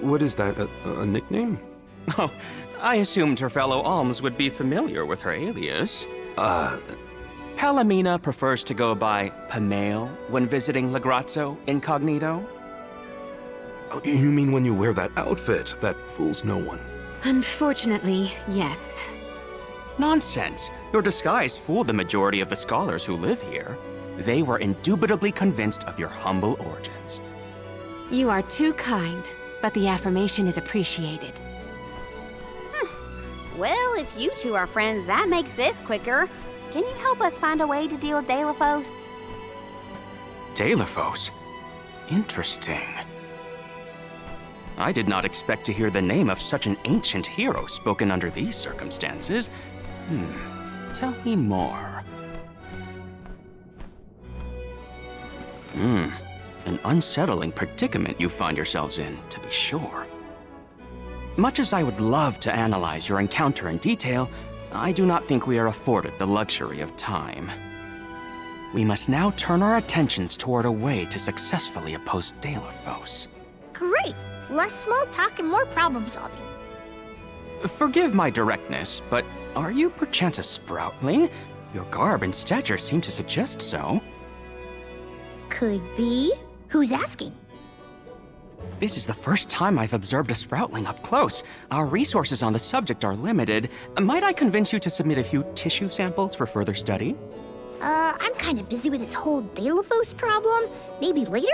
What is that, a nickname? Oh, I assumed her fellow alms would be familiar with her alias. Palomina prefers to go by Pamale when visiting Legrazzo incognito. Oh, you mean when you wear that outfit that fools no one? Unfortunately, yes. Nonsense. Your disguise fooled the majority of the scholars who live here. They were indubitably convinced of your humble origins. You are too kind, but the affirmation is appreciated. Well, if you two are friends, that makes this quicker. Can you help us find a way to deal with Delphos? Delphos? Interesting. I did not expect to hear the name of such an ancient hero spoken under these circumstances. Tell me more. An unsettling predicament you find yourselves in, to be sure. Much as I would love to analyze your encounter in detail, I do not think we are afforded the luxury of time. We must now turn our attentions toward a way to successfully oppose Delphos. Great! Less small talk and more problem solving. Forgive my directness, but are you perchance a sproutling? Your garb and stature seem to suggest so. Could be. Who's asking? This is the first time I've observed a sproutling up close. Our resources on the subject are limited. Might I convince you to submit a few tissue samples for further study? I'm kind of busy with this whole Delphos problem. Maybe later?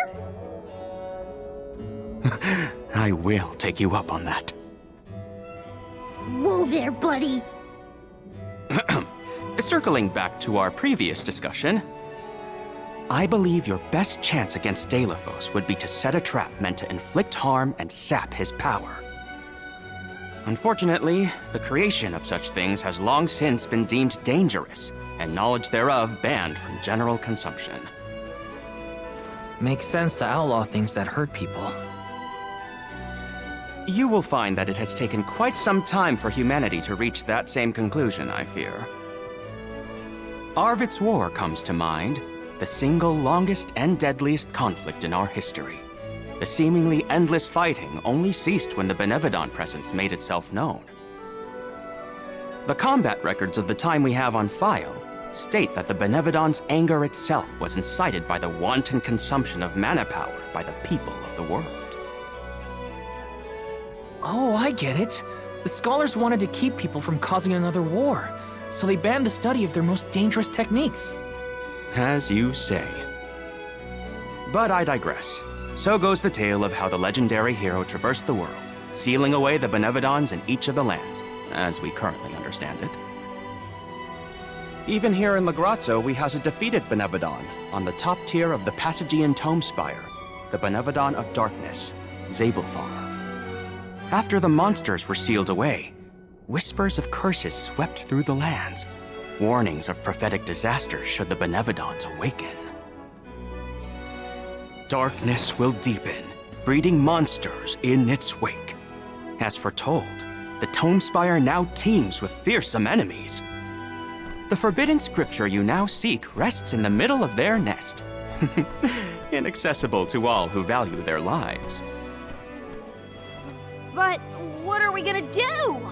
I will take you up on that. Whoa there, buddy. Circling back to our previous discussion, I believe your best chance against Delphos would be to set a trap meant to inflict harm and sap his power. Unfortunately, the creation of such things has long since been deemed dangerous, and knowledge thereof banned from general consumption. Makes sense to outlaw things that hurt people. You will find that it has taken quite some time for humanity to reach that same conclusion, I fear. Arvid's War comes to mind, the single longest and deadliest conflict in our history. The seemingly endless fighting only ceased when the Benevodon presence made itself known. The combat records of the time we have on file state that the Benevodon's anger itself was incited by the wanton consumption of mana power by the people of the world. Oh, I get it. The scholars wanted to keep people from causing another war, so they banned the study of their most dangerous techniques. As you say. But I digress. So goes the tale of how the legendary hero traversed the world, sealing away the Benevodons in each of the lands, as we currently understand it. Even here in Legrazzo, we house a defeated Benevodon on the top tier of the Passagian Tome Spire, the Benevodon of Darkness, Zabelfar. After the monsters were sealed away, whispers of curses swept through the lands, warnings of prophetic disaster should the Benevodons awaken. Darkness will deepen, breeding monsters in its wake. As foretold, the Tome Spire now teems with fearsome enemies. The forbidden scripture you now seek rests in the middle of their nest, inaccessible to all who value their lives. But what are we gonna do?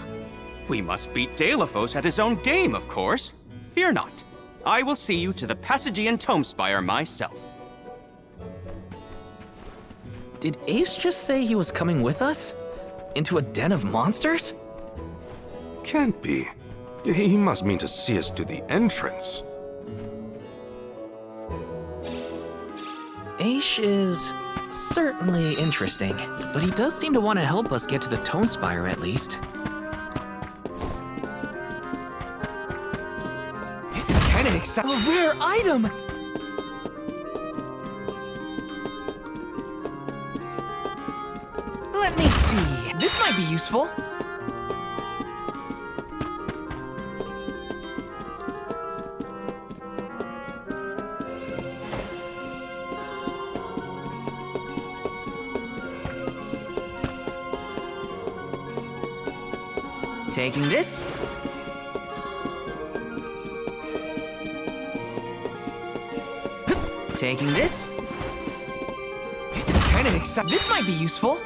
We must beat Delphos at his own game, of course. Fear not. I will see you to the Passagian Tome Spire myself. Did Ace just say he was coming with us? Into a den of monsters? Can't be. He must mean to see us to the entrance. Ace is certainly interesting, but he does seem to want to help us get to the Tome Spire at least. This is kind of exciting. A rare item! Let me see. This might be useful. Taking this. Taking this. This is kind of exciting. This might be useful.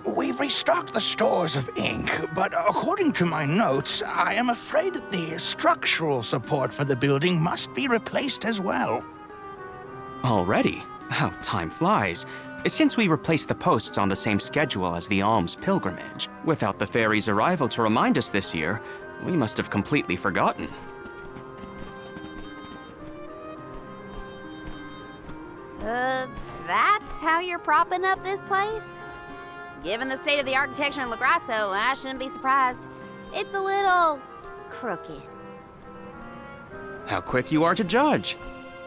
We've restocked the stores of ink, but according to my notes, I am afraid that the structural support for the building must be replaced as well. Already? How time flies. Since we replaced the posts on the same schedule as the alms pilgrimage, without the fairy's arrival to remind us this year, we must have completely forgotten. That's how you're propping up this place? Given the state of the architecture in Lograzzo, I shouldn't be surprised. It's a little crooked. How quick you are to judge.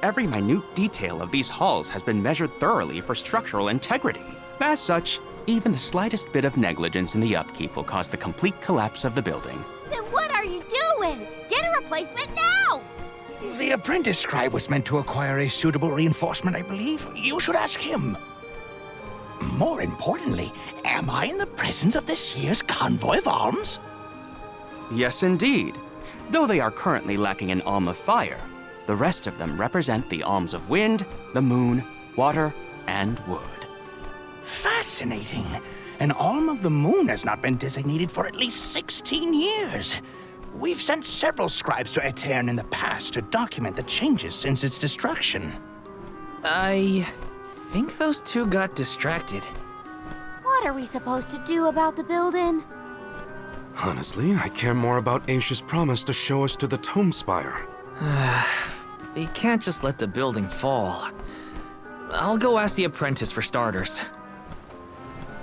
Every minute detail of these halls has been measured thoroughly for structural integrity. As such, even the slightest bit of negligence in the upkeep will cause the complete collapse of the building. Then what are you doing? Get a replacement now! The apprentice scribe was meant to acquire a suitable reinforcement, I believe. You should ask him. More importantly, am I in the presence of this year's convoy of alms? Yes, indeed. Though they are currently lacking an alm of fire, the rest of them represent the alms of wind, the moon, water, and wood. Fascinating. An alm of the moon has not been designated for at least 16 years. We've sent several scribes to Aetern in the past to document the changes since its destruction. I think those two got distracted. What are we supposed to do about the building? Honestly, I care more about Aisha's promise to show us to the Tome Spire. We can't just let the building fall. I'll go ask the apprentice for starters.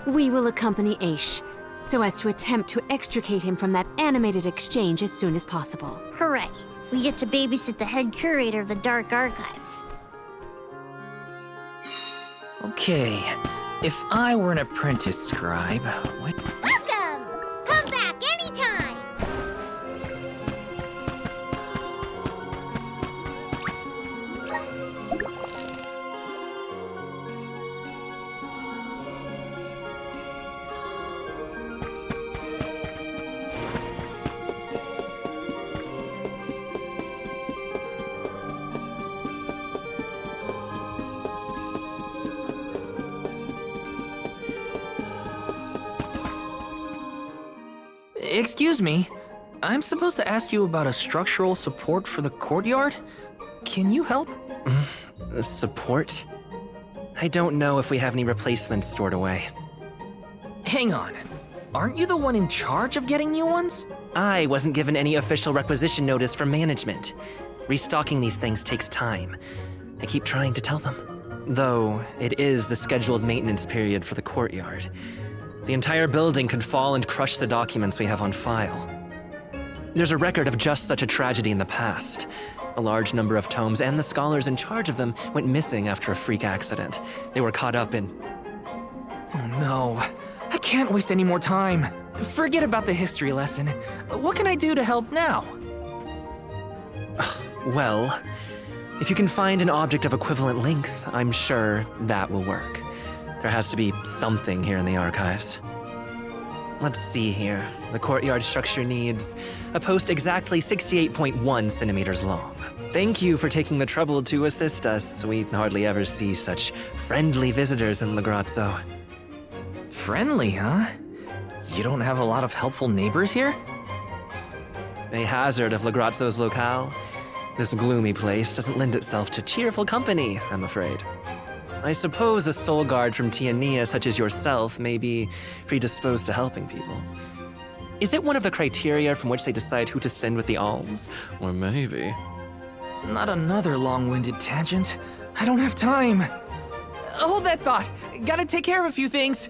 We will accompany Aish, so as to attempt to extricate him from that animated exchange as soon as possible. Hooray. We get to babysit the head curator of the Dark Archives. Okay, if I were an apprentice scribe, what... Welcome! Come back anytime! Excuse me, I'm supposed to ask you about a structural support for the courtyard? Can you help? Support? I don't know if we have any replacements stored away. Hang on, aren't you the one in charge of getting new ones? I wasn't given any official requisition notice from management. Restocking these things takes time. I keep trying to tell them. Though, it is the scheduled maintenance period for the courtyard. The entire building could fall and crush the documents we have on file. There's a record of just such a tragedy in the past. A large number of tomes and the scholars in charge of them went missing after a freak accident. They were caught up in... Oh no, I can't waste any more time. Forget about the history lesson. What can I do to help now? Well, if you can find an object of equivalent length, I'm sure that will work. There has to be something here in the archives. Let's see here. The courtyard structure needs a post exactly 68.1 centimeters long. Thank you for taking the trouble to assist us. We hardly ever see such friendly visitors in Lograzzo. Friendly, huh? You don't have a lot of helpful neighbors here? A hazard of Lograzzo's locale. This gloomy place doesn't lend itself to cheerful company, I'm afraid. I suppose a soul guard from Tiania such as yourself may be predisposed to helping people. Is it one of the criteria from which they decide who to send with the alms? Or maybe... Not another long-winded tangent. I don't have time. Hold that thought. Gotta take care of a few things.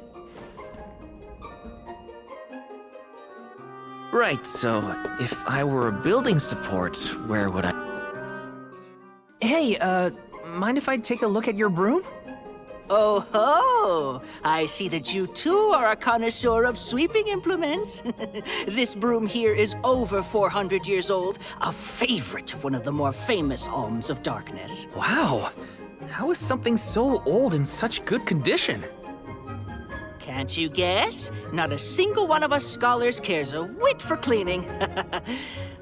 Right, so if I were a building support, where would I... Hey, mind if I take a look at your broom? Oh ho! I see that you too are a connoisseur of sweeping implements. This broom here is over 400 years old, a favorite of one of the more famous alms of darkness. Wow! How is something so old in such good condition? Can't you guess? Not a single one of us scholars cares a whit for cleaning.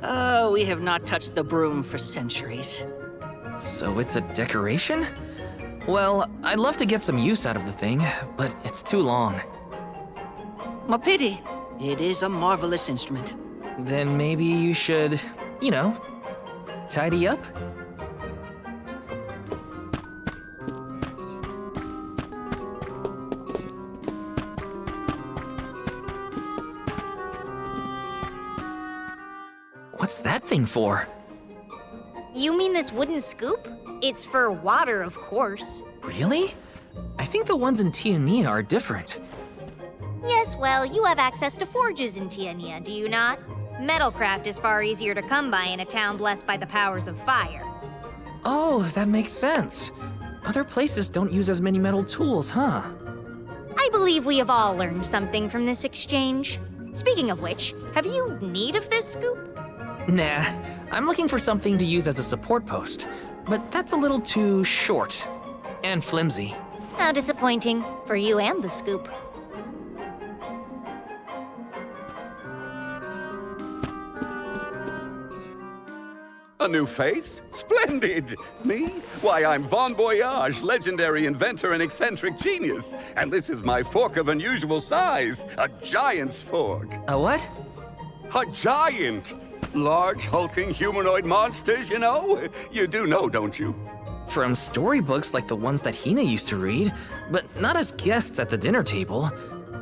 Oh, we have not touched the broom for centuries. So it's a decoration? Well, I'd love to get some use out of the thing, but it's too long. A pity. It is a marvelous instrument. Then maybe you should, tidy up? What's that thing for? You mean this wooden scoop? It's for water, of course. Really? I think the ones in Tiania are different. Yes, well, you have access to forges in Tiania, do you not? Metalcraft is far easier to come by in a town blessed by the powers of fire. Oh, that makes sense. Other places don't use as many metal tools, huh? I believe we have all learned something from this exchange. Speaking of which, have you need of this scoop? Nah, I'm looking for something to use as a support post, but that's a little too short and flimsy. How disappointing for you and the scoop. A new face? Splendid! Me? Why, I'm Bon Voyage, legendary inventor and eccentric genius. And this is my fork of unusual size, a giant's fork. A what? A giant! Large, hulking humanoid monsters, you know? You do know, don't you? From storybooks like the ones that Hina used to read, but not as guests at the dinner table.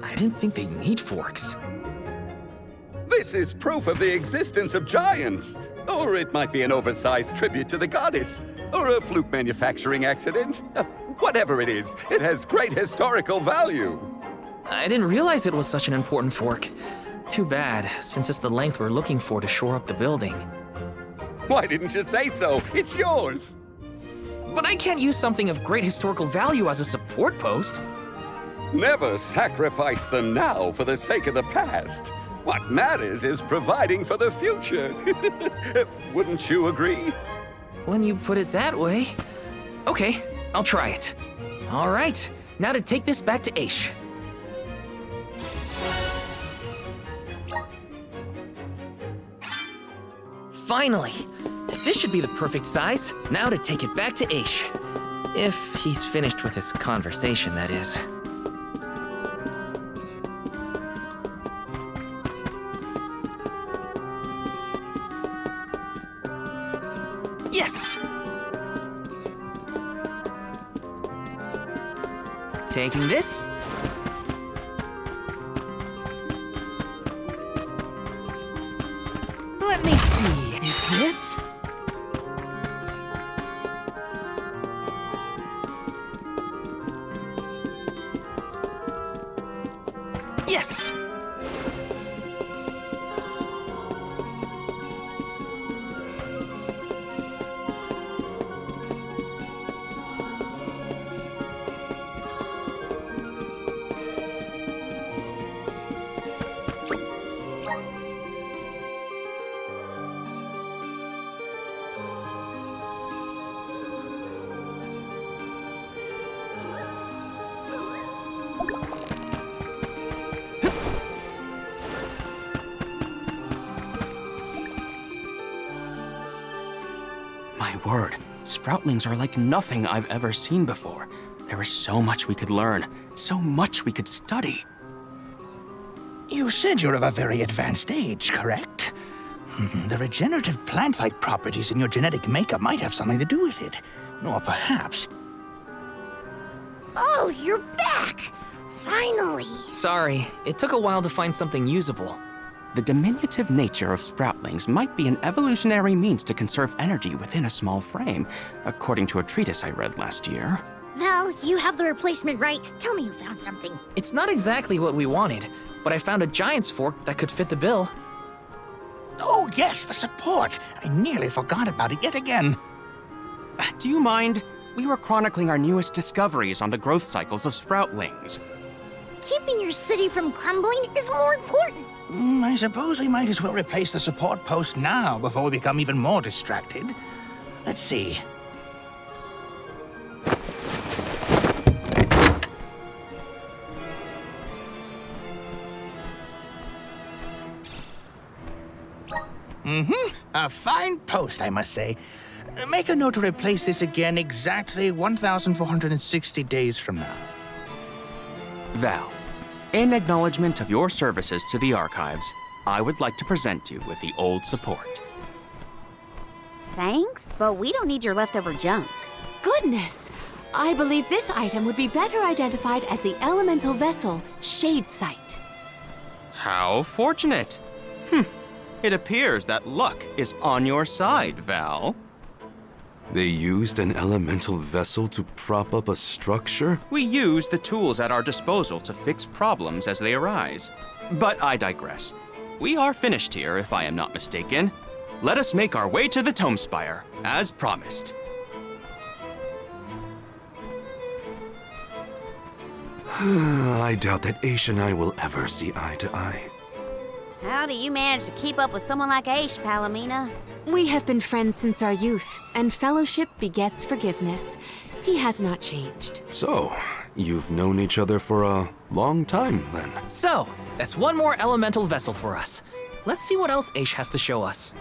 I didn't think they'd need forks. This is proof of the existence of giants. Or it might be an oversized tribute to the goddess. Or a fluke manufacturing accident. Whatever it is, it has great historical value. I didn't realize it was such an important fork. Too bad, since it's the length we're looking for to shore up the building. Why didn't you say so? It's yours! But I can't use something of great historical value as a support post. Never sacrifice the now for the sake of the past. What matters is providing for the future. Wouldn't you agree? When you put it that way. Okay, I'll try it. All right, now to take this back to Aish. Finally! This should be the perfect size. Now to take it back to Aish. If he's finished with his conversation, that is. Yes! Taking this. Let me see, is this? Yes! My word, Sproutlings are like nothing I've ever seen before. There is so much we could learn, so much we could study. You said you're of a very advanced age, correct? The regenerative plant-like properties in your genetic makeup might have something to do with it. Or perhaps... Oh, you're back! Finally! Sorry, it took a while to find something usable. The diminutive nature of Sproutlings might be an evolutionary means to conserve energy within a small frame, according to a treatise I read last year. Val, you have the replacement, right? Tell me you found something. It's not exactly what we wanted, but I found a giant's fork that could fit the bill. Oh yes, the support! I nearly forgot about it yet again. Do you mind? We were chronicling our newest discoveries on the growth cycles of Sproutlings. Keeping your city from crumbling is more important. I suppose we might as well replace the support post now before we become even more distracted. Let's see. A fine post, I must say. Make a note to replace this again exactly 1,460 days from now. Val, In acknowledgement of your services to the archives, I would like to present you with the old support. Thanks, but we don't need your leftover junk. Goodness! I believe this item would be better identified as the elemental vessel, Shade Sight. How fortunate. It appears that luck is on your side, Val. They used an elemental vessel to prop up a structure? We use the tools at our disposal to fix problems as they arise. But I digress. We are finished here, if I am not mistaken. Let us make our way to the Tome Spire, as promised. I doubt that Aish and I will ever see eye to eye. How do you manage to keep up with someone like Aish, Palomina? We have been friends since our youth, and fellowship begets forgiveness. He has not changed. So, you've known each other for a long time, then? So, that's one more elemental vessel for us. Let's see what else Aish has to show us.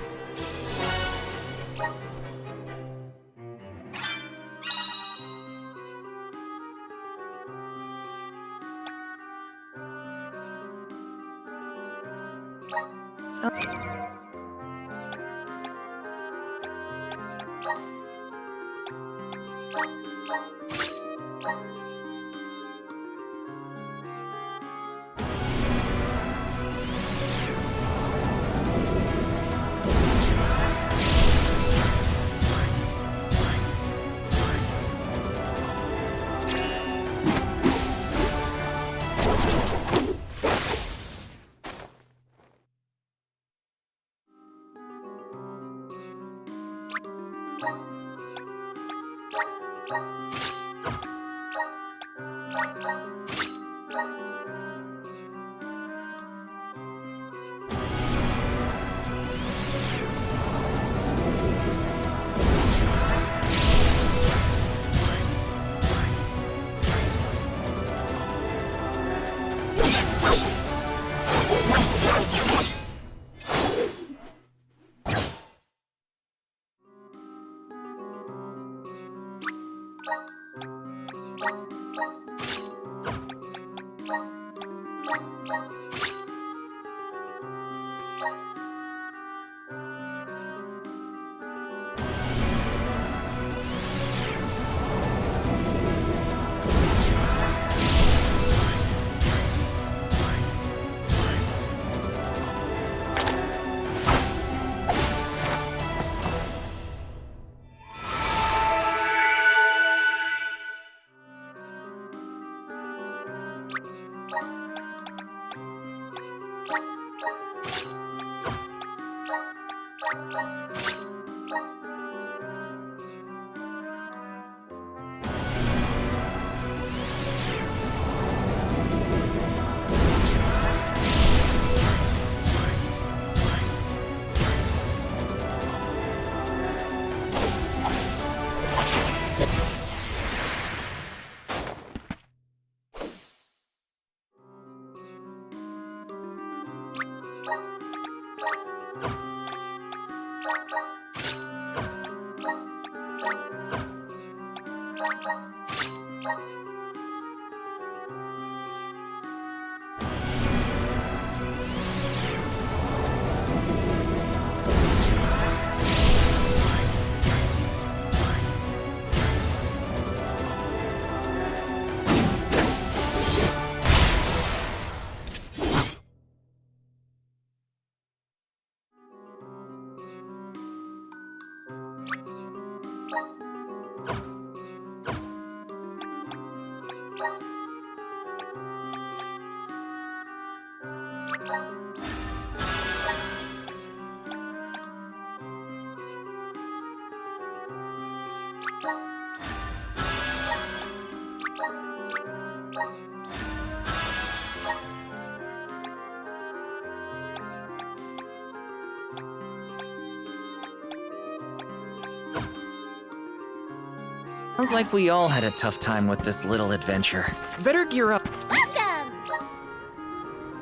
Sounds like we all had a tough time with this little adventure. Better gear up. Welcome!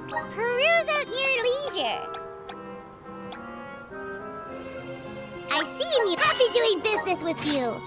Peruse at your leisure. I see you. Happy doing business with you.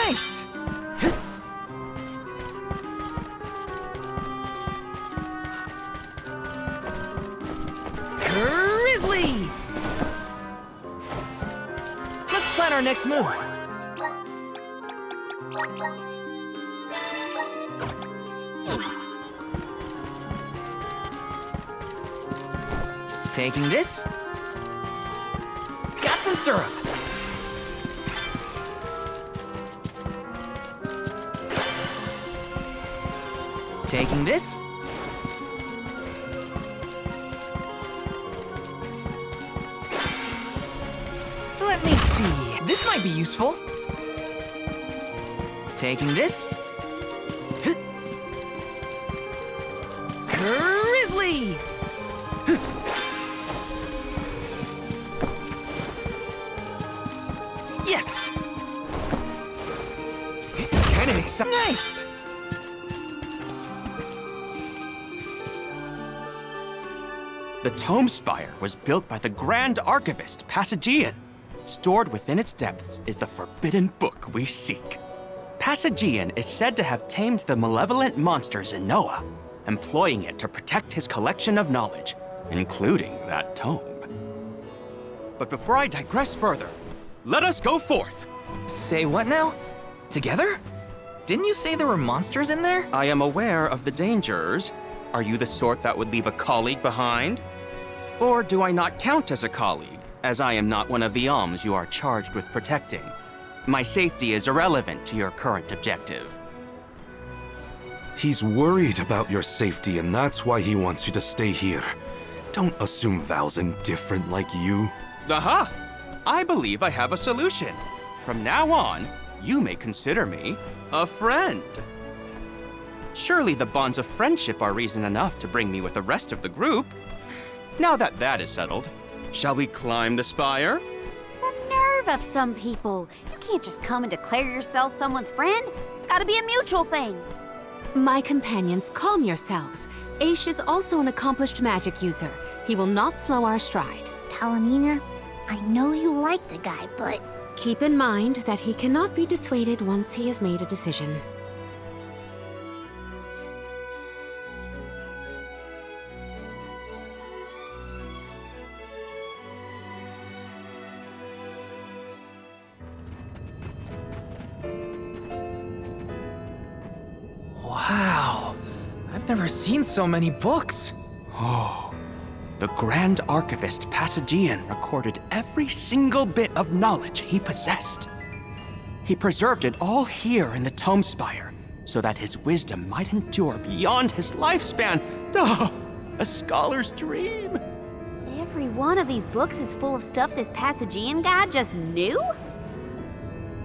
Nice! Grizzly! Let's plan our next move. Taking this. Got some syrup. Taking this. Let me see. This might be useful. Taking this. Grizzly! Yes! This is kind of exciting. Nice! The Tome Spire was built by the Grand Archivist, Cageccc. Stored within its depths is the forbidden book we seek. Cageccc is said to have tamed the malevolent monsters in Noah, employing it to protect his collection of knowledge, including that tome. But before I digress further, let us go forth. Say what now? Together? Didn't you say there were monsters in there? I am aware of the dangers. Are you the sort that would leave a colleague behind? Or do I not count as a colleague, as I am not one of the alms you are charged with protecting? My safety is irrelevant to your current objective. He's worried about your safety, and that's why he wants you to stay here. Don't assume Val's indifferent like you. Aha! I believe I have a solution. From now on, you may consider me a friend. Surely the bonds of friendship are reason enough to bring me with the rest of the group. Now that that is settled, shall we climb the spire? The nerve of some people. You can't just come and declare yourself someone's friend. It's gotta be a mutual thing. My companions, calm yourselves. Aish is also an accomplished magic user. He will not slow our stride. Palomina, I know you like the guy, but... Keep in mind that he cannot be dissuaded once he has made a decision. Wow. I've never seen so many books. Oh, the Grand Archivist Cageccc recorded every single bit of knowledge he possessed. He preserved it all here in the Tome Spire, so that his wisdom might endure beyond his lifespan. Oh, a scholar's dream. Every one of these books is full of stuff this Cageccc guy just knew?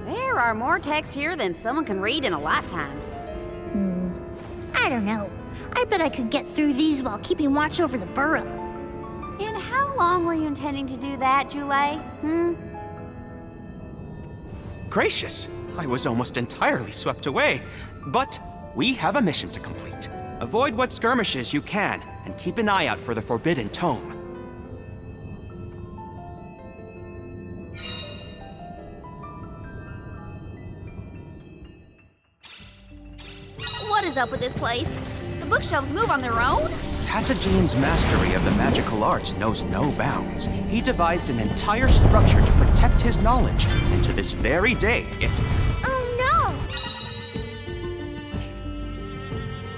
There are more texts here than someone can read in a lifetime. I don't know. I bet I could get through these while keeping watch over the burrow. And how long were you intending to do that, Jule? Gracious, I was almost entirely swept away. But we have a mission to complete. Avoid what skirmishes you can, and keep an eye out for the Forbidden Tome. What is up with this place? The bookshelves move on their own? Cagecc's mastery of the magical arts knows no bounds. He devised an entire structure to protect his knowledge, and to this very day, it... Oh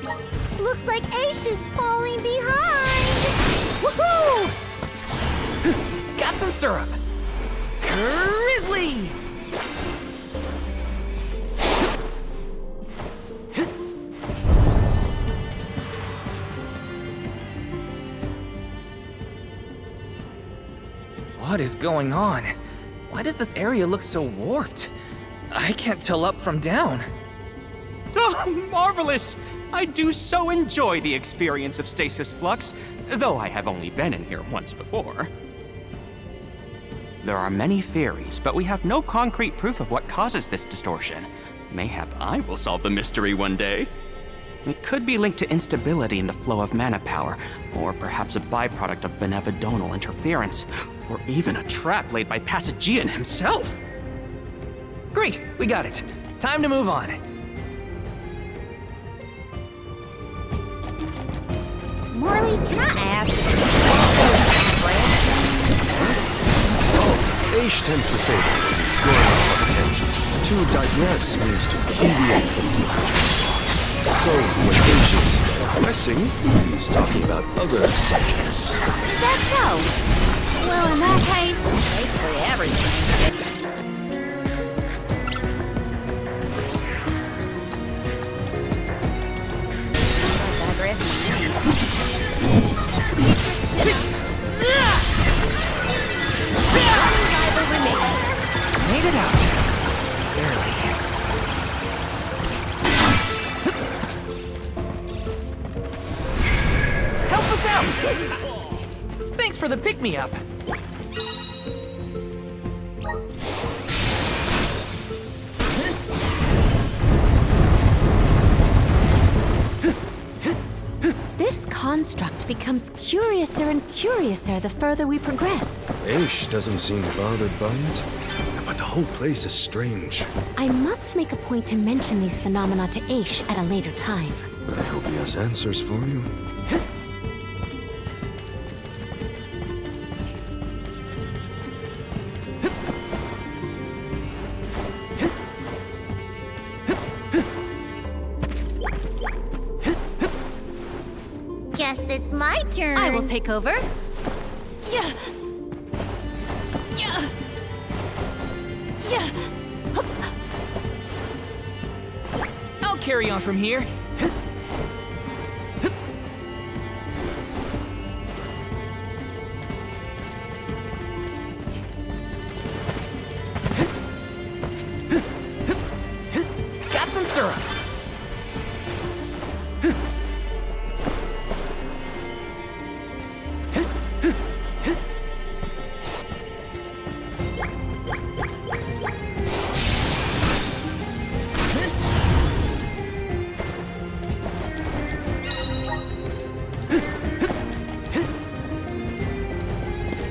no! Looks like Ace is falling behind! Woohoo! Got some syrup. Grizzly! What is going on? Why does this area look so warped? I can't tell up from down. Oh, marvelous! I do so enjoy the experience of stasis flux, though I have only been in here once before. There are many theories, but we have no concrete proof of what causes this distortion. Mayhap I will solve the mystery one day. It could be linked to instability in the flow of mana power, or perhaps a byproduct of benevolent interference, or even a trap laid by Cageccc himself. Great, we got it. Time to move on. Morley, can I ask? Aish tends to say that he's going off of attention. To digress means to deviate from the logic. So, when Aish is digressing, he's talking about other subjects. Is that so? Well, in that case, basically everything. Made it out. Barely. Help us out! Thanks for the pick-me-up. This construct becomes curiouser and curiouser the further we progress. Aish doesn't seem bothered by it, but the whole place is strange. I must make a point to mention these phenomena to Aish at a later time. I hope he has answers for you. Guess it's my turn. I will take over. Yeah. Yeah. Yeah. I'll carry on from here. Got some syrup.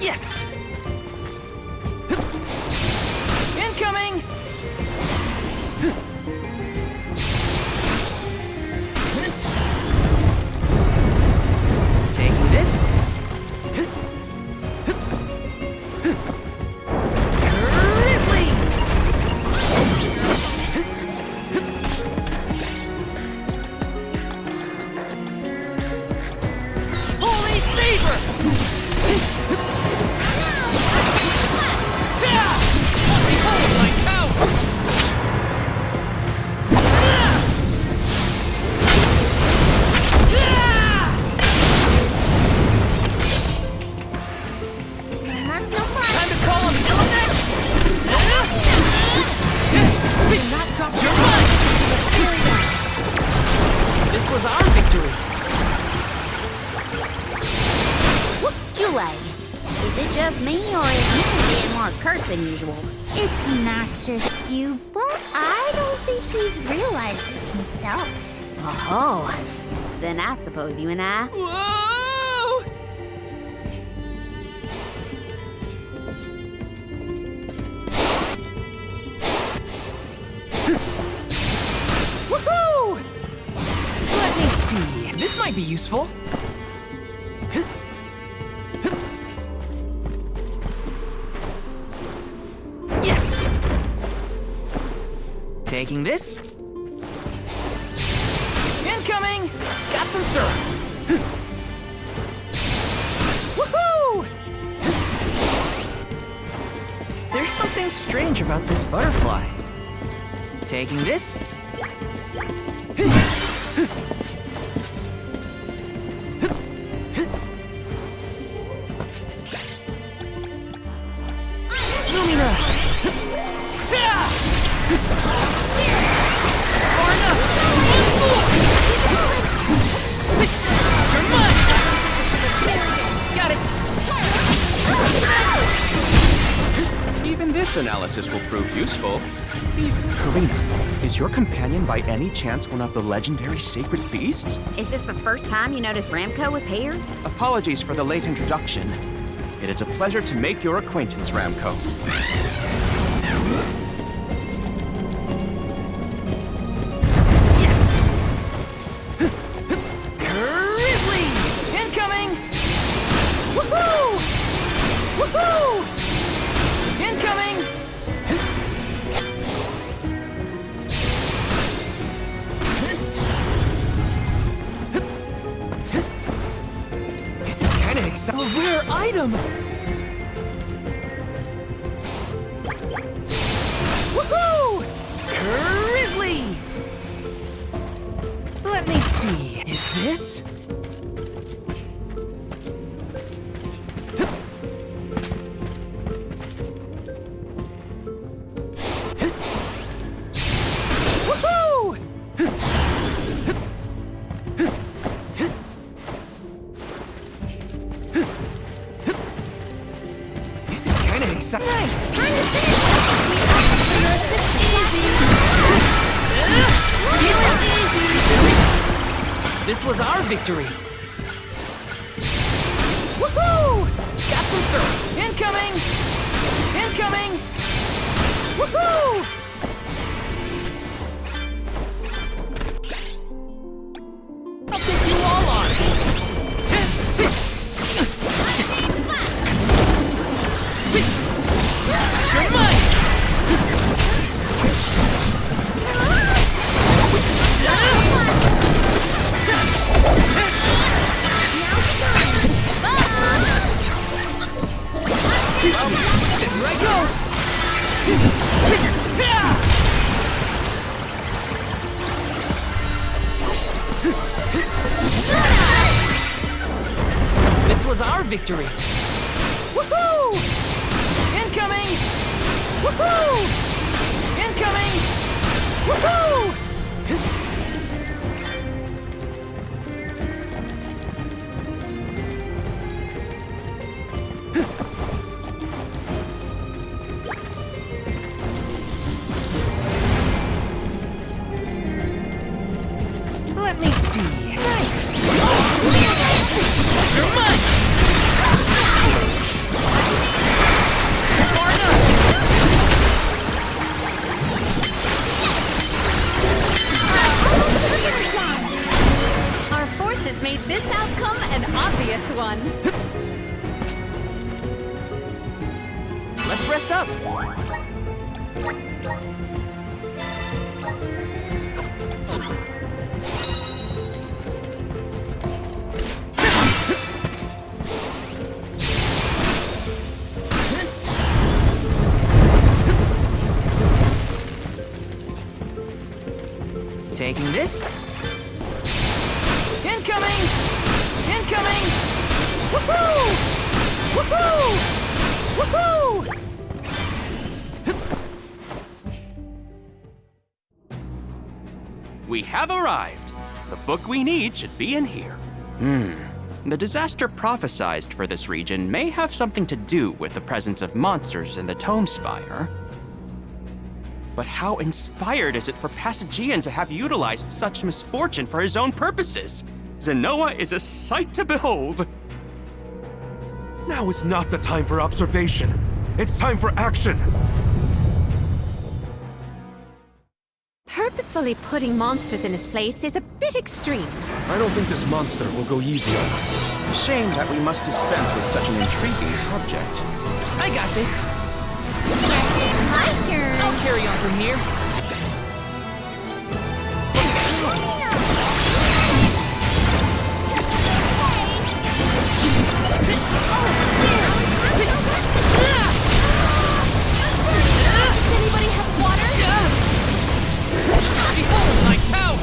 Yes! Incoming! Taking this. Grizzly! Holy Saber! That's no fun. Time to call him element! Do not drop your mind! This was our victory! Whoop, Jule. Is it just me, or is you being more curt than usual? It's not just you, but I don't think he's realized it himself. Oh, then I suppose you and I... Whoa! Woohoo! Let me see. This might be useful. Yes! Taking this. Incoming! Got some syrup. Woohoo! There's something strange about this butterfly. Taking this. Lumina! Far enough! You're mine! Got it! Even this analysis will prove useful. Karina, is your companion by any chance one of the legendary sacred beasts? Is this the first time you noticed Ramco was here? Apologies for the late introduction. It is a pleasure to make your acquaintance, Ramco. A rare item! Woohoo! Grizzly! Let me see. Is this? Woohoo! This is kind of exciting. Nice! Time to finish! This was our victory! Woohoo! Got some surf! Incoming! Incoming! Woohoo! I'll take you all on! You're mine! Here I go! This was our victory! Woohoo! Incoming! Woohoo! Incoming! Woohoo! Let me see. Nice! You're mine! Far enough! Our forces made this outcome an obvious one. Let's rest up. Taking this. Incoming! Incoming! Woohoo! Woohoo! Woohoo! We have arrived. The book we need should be in here. The disaster prophesized for this region may have something to do with the presence of monsters in the Tome Spire. But how inspired is it for Passagean to have utilized such misfortune for his own purposes? Zenoa is a sight to behold. Now is not the time for observation. It's time for action. Purposefully putting monsters in his place is a bit extreme. I don't think this monster will go easy on us. Shame that we must dispense with such an intriguing subject. I got this. My turn. I'll carry on from here. Does anybody have water? Behold my power!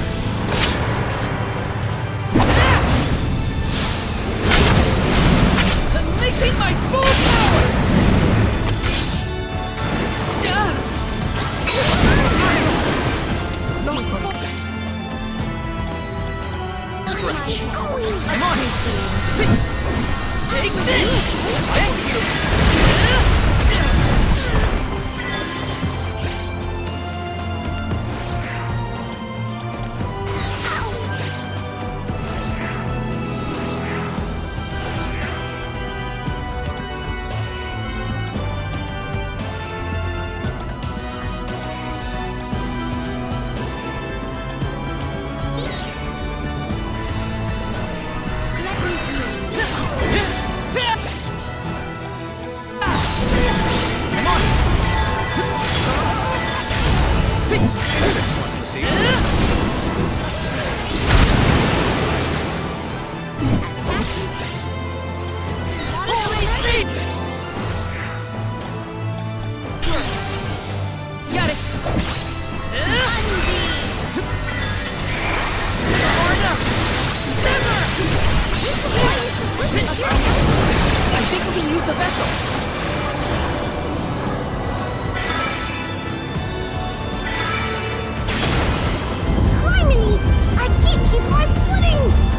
Unleashing my full power! Scratch. I'm on his team. Take this! Thank you!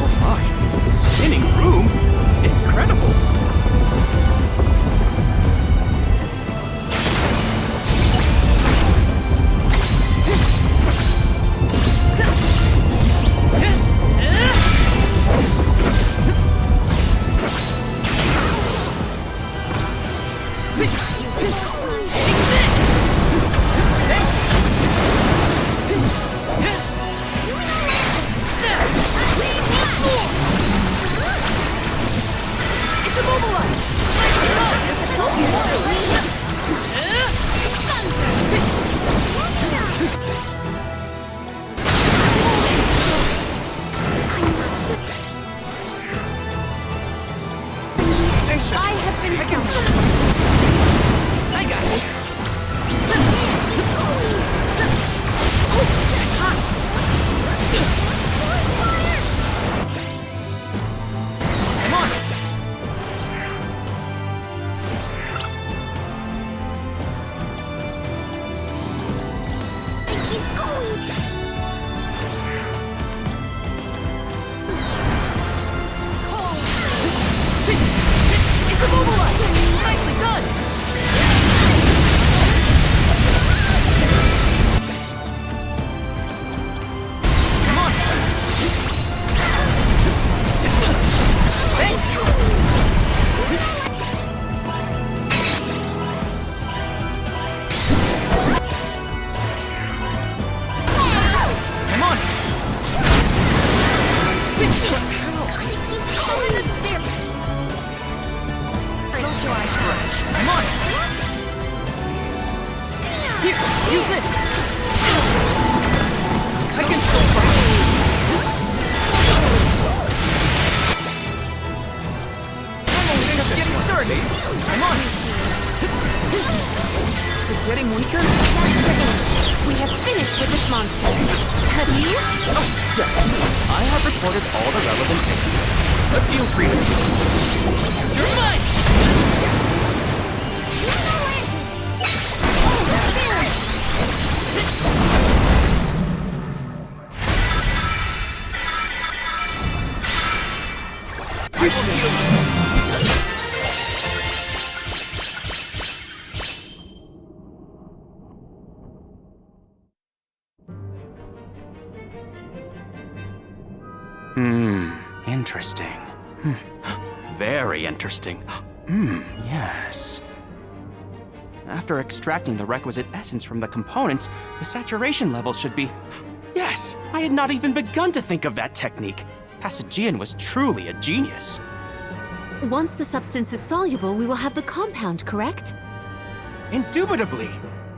Oh my, spinning room? Incredible! I got this. It's hot. Come on. Keep going. It's immobilized. Nicely done. Come on. Thanks. Come on. Come on. Here, use this. I can still fight. I'm only just getting started. Come on. Is it getting weaker? Master Ace, we have finished with this monster. Have you? Oh, yes. I have reported all the relevant data. But feel free to... You're mine! Interesting. Very interesting. Yes. After extracting the requisite essence from the components, the saturation level should be... Yes! I had not even begun to think of that technique. Cageccc was truly a genius. Once the substance is soluble, we will have the compound, correct? Indubitably.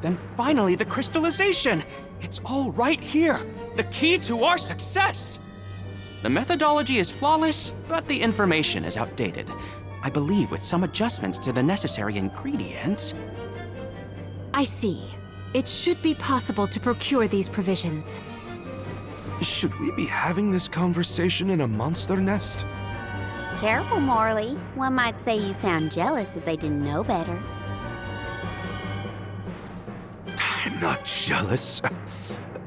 Then finally the crystallization. It's all right here. The key to our success. The methodology is flawless, but the information is outdated. I believe with some adjustments to the necessary ingredients... I see. It should be possible to procure these provisions. Should we be having this conversation in a monster nest? Careful, Morley. One might say you sound jealous if they didn't know better. I'm not jealous.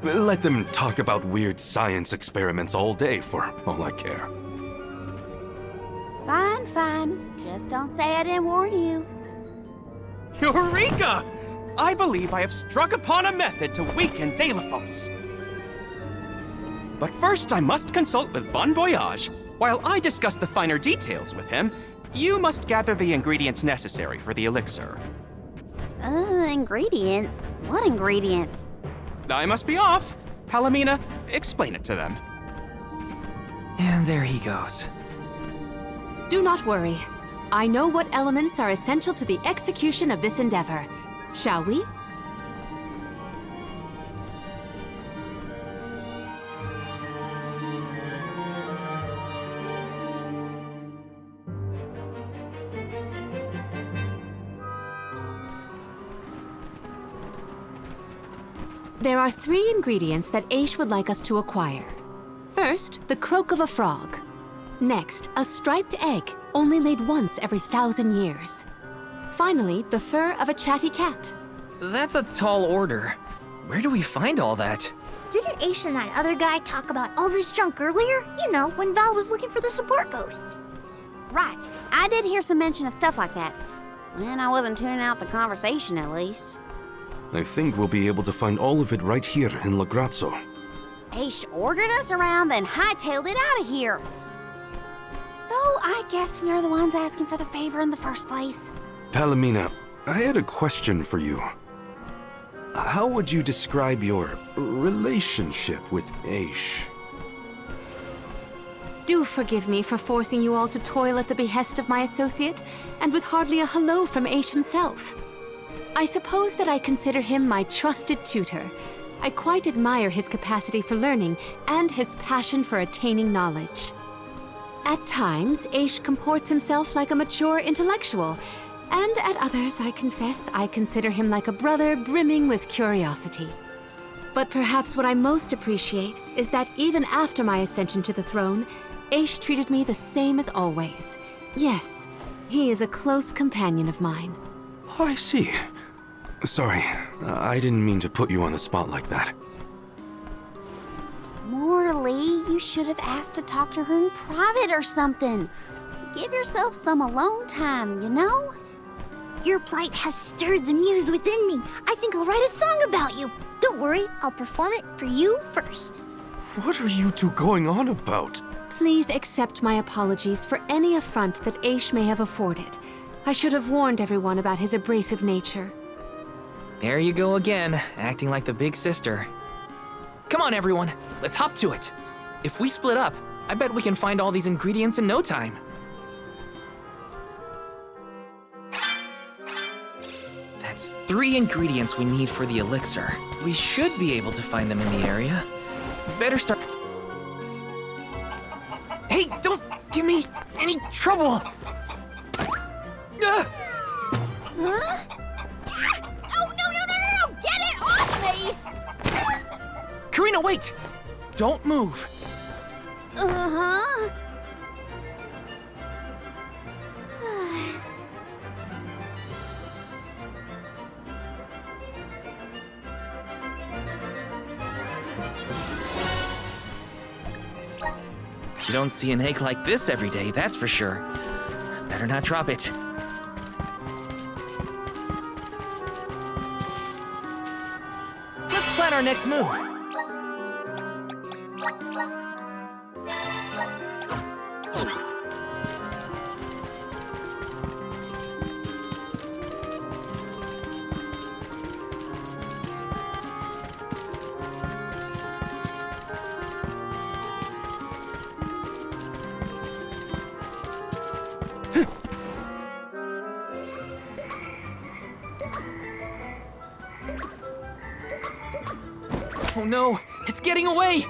Let them talk about weird science experiments all day for all I care. Fine, fine. Just don't say I didn't warn you. Eureka! I believe I have struck upon a method to weaken Deilephos. But first I must consult with Bon Voyage. While I discuss the finer details with him, you must gather the ingredients necessary for the elixir. Ingredients? What ingredients? I must be off. Palomina, explain it to them. And there he goes. Do not worry. I know what elements are essential to the execution of this endeavor. Shall we? There are 3 ingredients that Aish would like us to acquire. First, the croak of a frog. Next, a striped egg, only laid once every 1,000 years. Finally, the fur of a chatty cat. That's a tall order. Where do we find all that? Didn't Ace and that other guy talk about all this junk earlier? You know, when Val was looking for the support ghost. Right. I did hear some mention of stuff like that. And I wasn't tuning out the conversation, at least. I think we'll be able to find all of it right here in Lagrazzo. Ace ordered us around, then hightailed it out of here. Though I guess we are the ones asking for the favor in the first place. Palomina, I had a question for you. How would you describe your relationship with Aish? Do forgive me for forcing you all to toil at the behest of my associate, and with hardly a hello from Aish himself. I suppose that I consider him my trusted tutor. I quite admire his capacity for learning and his passion for attaining knowledge. At times, Aish comports himself like a mature intellectual, and at others, I confess, I consider him like a brother brimming with curiosity. But perhaps what I most appreciate is that even after my ascension to the throne, Aish treated me the same as always. Yes, he is a close companion of mine. Oh, I see. Sorry, I didn't mean to put you on the spot like that. Morley, you should have asked to talk to her in private or something. Give yourself some alone time, you know? Your plight has stirred the muse within me. I think I'll write a song about you. Don't worry, I'll perform it for you first. What are you two going on about? Please accept my apologies for any affront that Aish may have afforded. I should have warned everyone about his abrasive nature. There you go again, acting like the big sister. Come on, everyone, let's hop to it. If we split up, I bet we can find all these ingredients in no time. That's 3 ingredients we need for the elixir. We should be able to find them in the area. Better start... Hey, don't give me any trouble! Huh? Oh, no! Get it off me! Karina, wait! Don't move. Uh-huh. You don't see an egg like this every day, that's for sure. Better not drop it. Let's plan our next move. Oh no, it's getting away!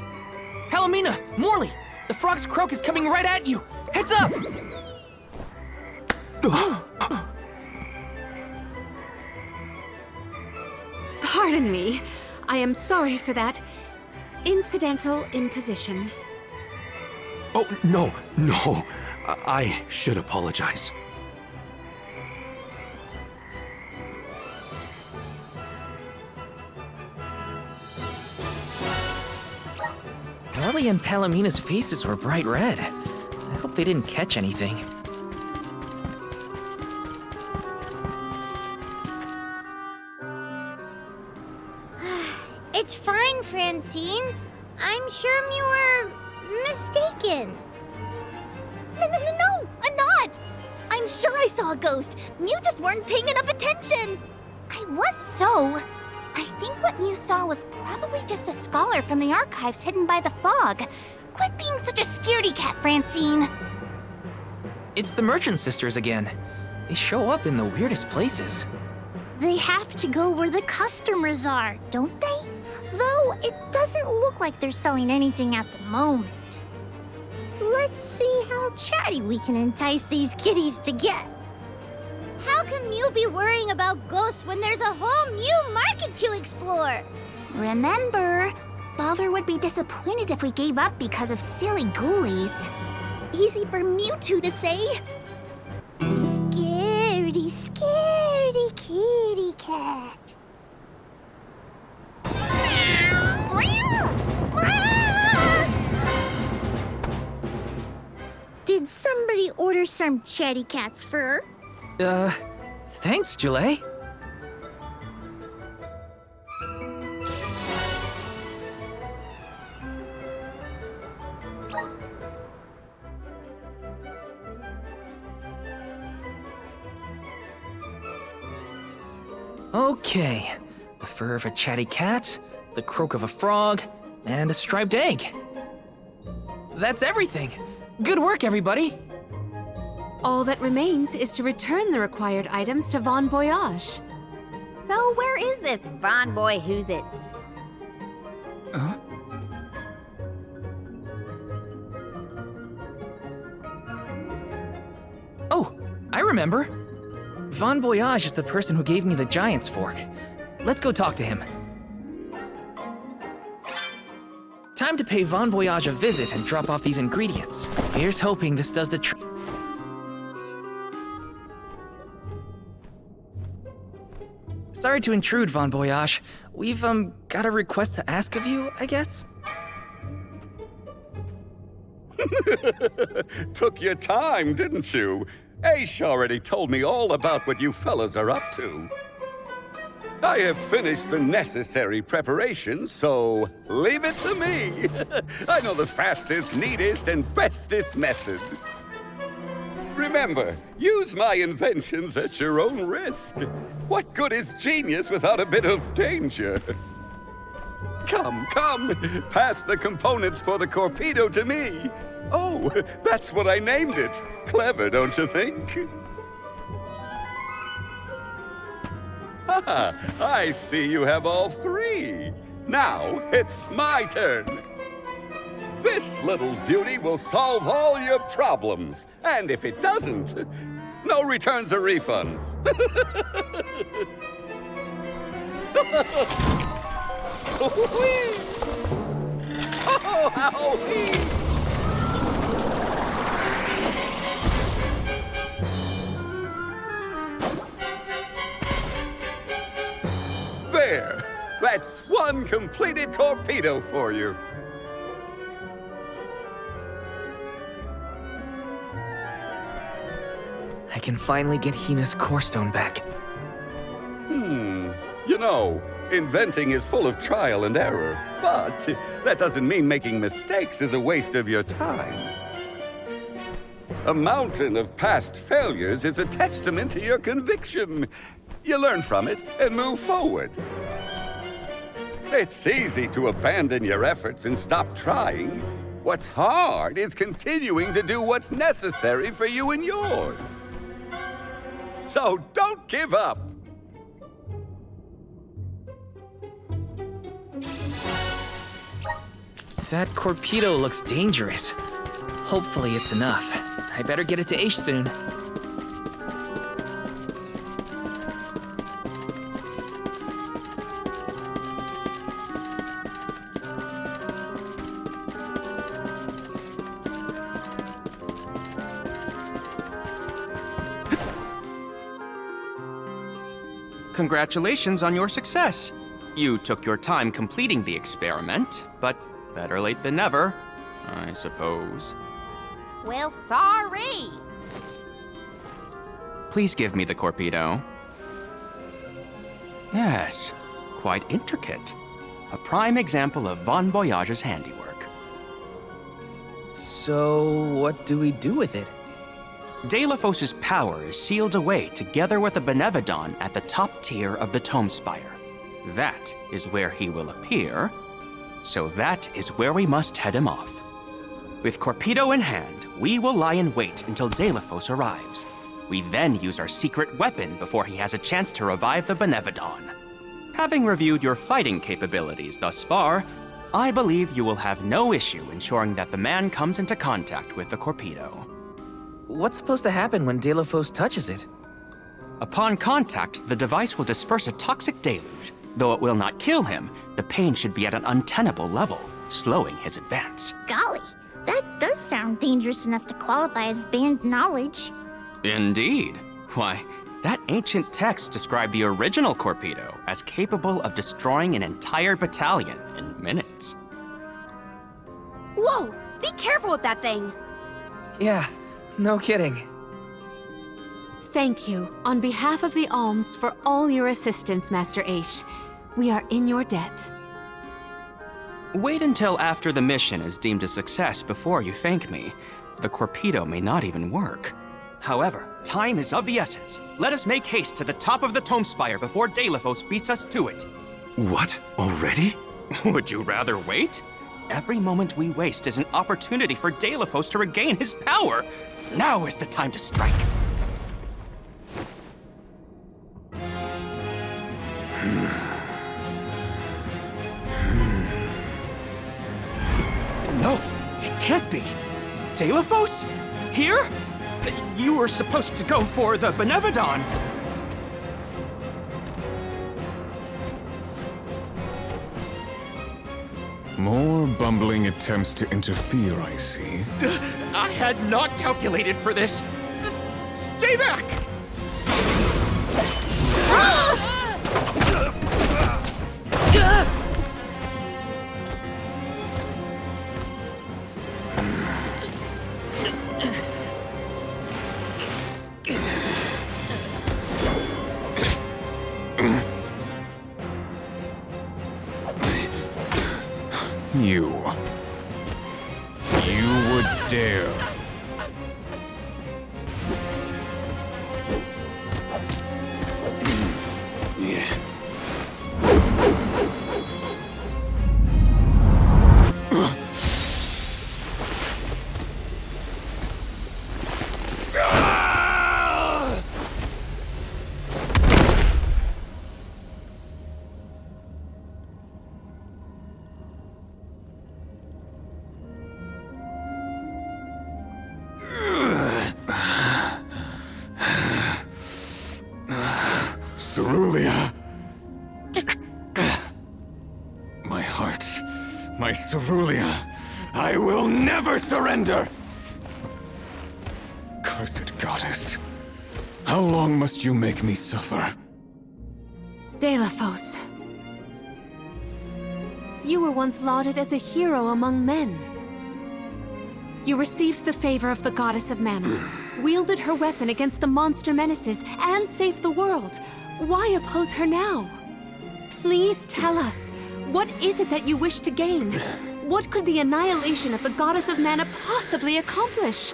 Palomina, Morley, the frog's croak is coming right at you! Heads up! Pardon me. I am sorry for that incidental imposition. Oh, no. I should apologize. Morley and Palomina's faces were bright red. I hope they didn't catch anything. It's fine, Francine. I'm sure you were mistaken. No, I'm not. I'm sure I saw a ghost. You just weren't paying enough attention. I was so. I think what you saw was probably just a scholar from the archives hidden by the fog. Quit being such a scaredy cat, Francine. It's the Merchant Sisters again. They show up in the weirdest places. They have to go where the customers are, don't they? Though it doesn't look like they're selling anything at the moment. Let's see how chatty we can entice these kitties to get. How can you be worrying about ghosts when there's a whole new market to explore? Remember, Father would be disappointed if we gave up because of silly ghoulies. Easy for Mewtwo to say. Scaredy, scaredy kitty cat. some chatty cat's fur. Thanks, Julie. Okay, the fur of a chatty cat, the croak of a frog, and a striped egg. That's everything. Good work, everybody. All that remains is to return the required items to Von Voyage. So where is this Von Boy Who's-Its? Huh? Oh, I remember. Von Voyage is the person who gave me the giant's fork. Let's go talk to him. Time to pay Von Voyage a visit and drop off these ingredients. Here's hoping this does the trick. Sorry to intrude, Von Voyage. We've, got a request to ask of you, I guess? Took your time, didn't you? Aish already told me all about what you fellas are up to. I have finished the necessary preparations, so leave it to me. I know the fastest, neatest, and bestest method. Remember, use my inventions at your own risk. What good is genius without a bit of danger? Come, pass the components for the torpedo to me. Oh, that's what I named it. Clever, don't you think? Ah, I see you have all three. Now, it's my turn. This little beauty will solve all your problems. And if it doesn't, no returns or refunds. Oh, how There! That's one completed torpedo for you. I can finally get Hina's core stone back. You know, inventing is full of trial and error, but that doesn't mean making mistakes is a waste of your time. A mountain of past failures is a testament to your conviction. You learn from it and move forward. It's easy to abandon your efforts and stop trying. What's hard is continuing to do what's necessary for you and yours. So don't give up. That torpedo looks dangerous. Hopefully it's enough. I better get it to Aish soon. Congratulations on your success. You took your time completing the experiment, but better late than never, I suppose. Well, sorry. Please give me the torpedo. Yes, quite intricate. A prime example of Von Voyage's handiwork. So, what do we do with it? Delafos's power is sealed away together with the Benevodon at the top tier of the Tome Spire. That is where he will appear, so that is where we must head him off. With Torpedo in hand, we will lie in wait until Delafos arrives. We then use our secret weapon before he has a chance to revive the Benevodon. Having reviewed your fighting capabilities thus far, I believe you will have no issue ensuring that the man comes into contact with the torpedo. What's supposed to happen when Delafos touches it? Upon contact, the device will disperse a toxic deluge. Though it will not kill him, the pain should be at an untenable level, slowing his advance. Golly, that does sound dangerous enough to qualify as banned knowledge. Indeed. Why, that ancient text described the original torpedo as capable of destroying an entire battalion in minutes. Whoa! Be careful with that thing! Yeah, no kidding. Thank you on behalf of the Alms for all your assistance, Master Aish. We are in your debt. Wait until after the mission is deemed a success before you thank me. The Corpedo may not even work. However, time is of the essence. Let us make haste to the top of the Tome Spire before Deilephos beats us to it. What? Already? Would you rather wait? Every moment we waste is an opportunity for Deilephos to regain his power. Now is the time to strike. No, it can't be. Deilephos? Here? You were supposed to go for the Benevodon. More bumbling attempts to interfere, I see. I had not calculated for this. Stay back! You would dare. Cerulia! My heart, my Cerulia, I will never surrender! Cursed goddess, how long must you make me suffer? Deilephos. You were once lauded as a hero among men. You received the favor of the goddess of mana, wielded her weapon against the monster menaces, and saved the world. Why oppose her now? Please tell us, what is it that you wish to gain? What could the annihilation of the goddess of mana possibly accomplish?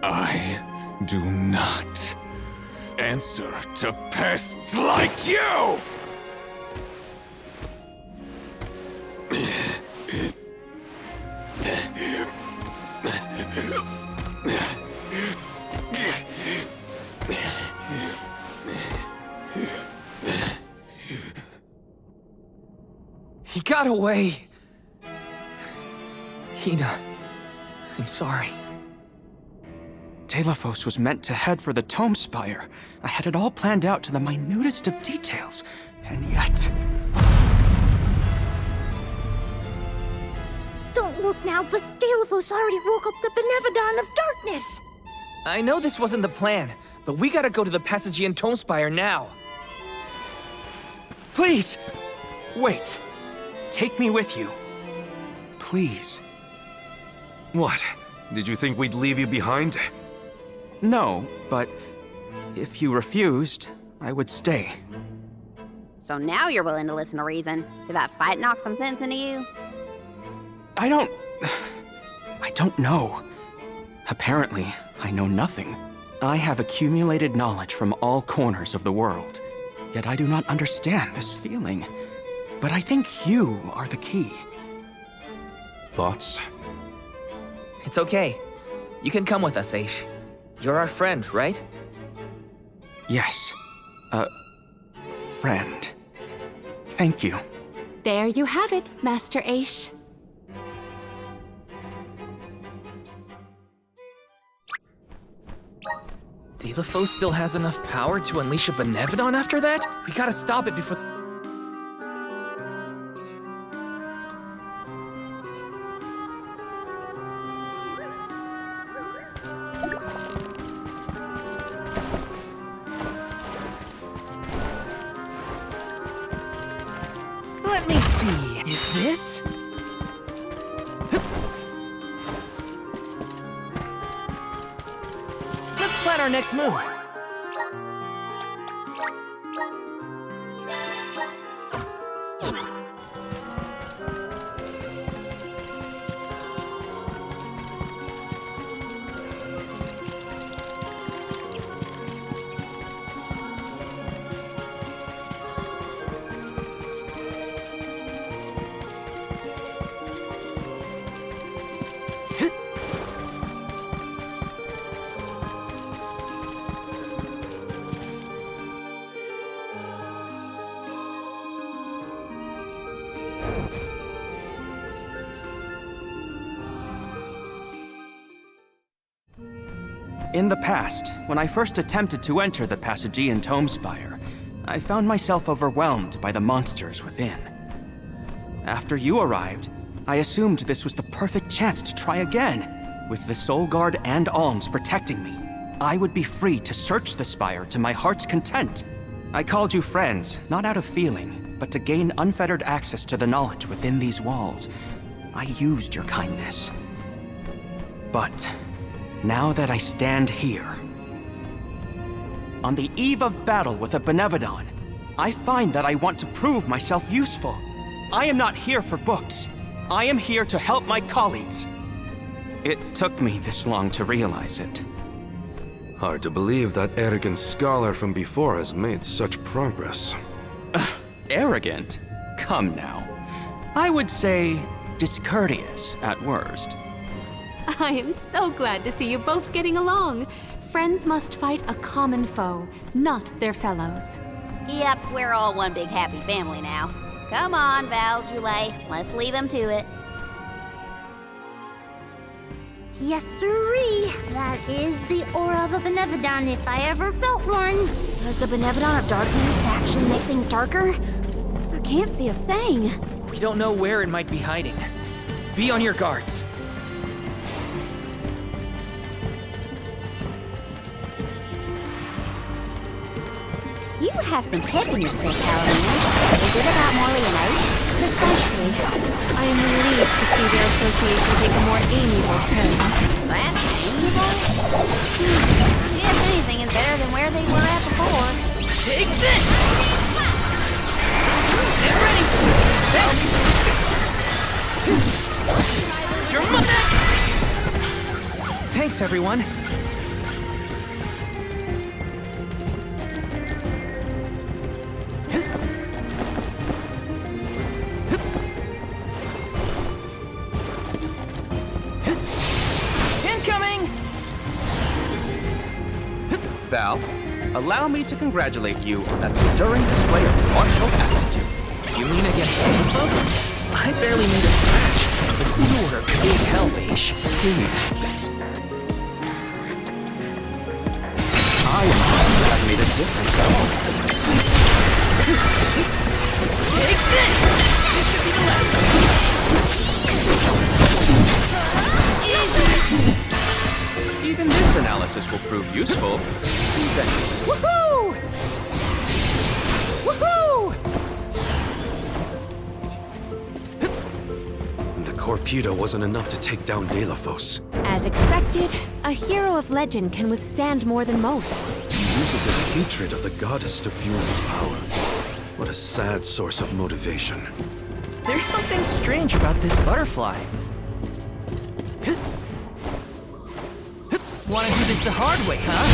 I do not answer to pests like you! He got away. Hina, I'm sorry. Deilephos was meant to head for the Tome Spire. I had it all planned out to the minutest of details, and yet... Don't look now, but Deilephos already woke up the Benevodon of Darkness! I know this wasn't the plan, but we gotta go to the Passagean Tome Spire now. Please! Wait. Take me with you. Please. What? Did you think we'd leave you behind? No, but if you refused, I would stay. So now you're willing to listen to reason. Did that fight knock some sense into you? I don't know. Apparently, I know nothing. I have accumulated knowledge from all corners of the world. Yet I do not understand this feeling. But I think you are the key. Thoughts? It's okay. You can come with us, Aish. You're our friend, right? Yes. Friend. Thank you. There you have it, Master Aish. Deilephos still has enough power to unleash a Benevodon after that? We gotta stop it before... Let me see. Is this? our next move? In the past, when I first attempted to enter the Passagean Tome Spire, I found myself overwhelmed by the monsters within. After you arrived, I assumed this was the perfect chance to try again. With the Soul Guard and Alms protecting me, I would be free to search the Spire to my heart's content. I called you friends, not out of feeling, but to gain unfettered access to the knowledge within these walls. I used your kindness. But now that I stand here, on the eve of battle with a Benevodon, I find that I want to prove myself useful. I am not here for books. I am here to help my colleagues. It took me this long to realize it. Hard to believe that arrogant scholar from before has made such progress. Arrogant? Come now. I would say discourteous at worst. I am so glad to see you both getting along. Friends must fight a common foe, not their fellows. Yep, we're all one big happy family now. Come on, Val, Julie, let's leave him to it. Yes, sirree. That is the aura of a Benevodon if I ever felt one. Does the Benevodon of darkness actually make things darker? I can't see a thing. We don't know where it might be hiding. Be on your guards. You have some pep in your step, Paladin. Is it about Morley and Oath? Precisely. I am relieved to see their association take a more amiable turn. That's amiable? If anything is better than where they were at before. Take this! Get ready! You're Thanks, everyone. Val, allow me to congratulate you on that stirring display of martial aptitude. You mean against folks? I barely need a scratch. The you're a big hellbaish. Please. I am glad you have made a difference at all. Take this! This should be the last. Even this analysis will prove useful. Woohoo! Woohoo! The Corpita wasn't enough to take down Delafos. As expected, a hero of legend can withstand more than most. He uses his hatred of the goddess to fuel his power. What a sad source of motivation. There's something strange about this butterfly. Wanna do this the hard way, huh?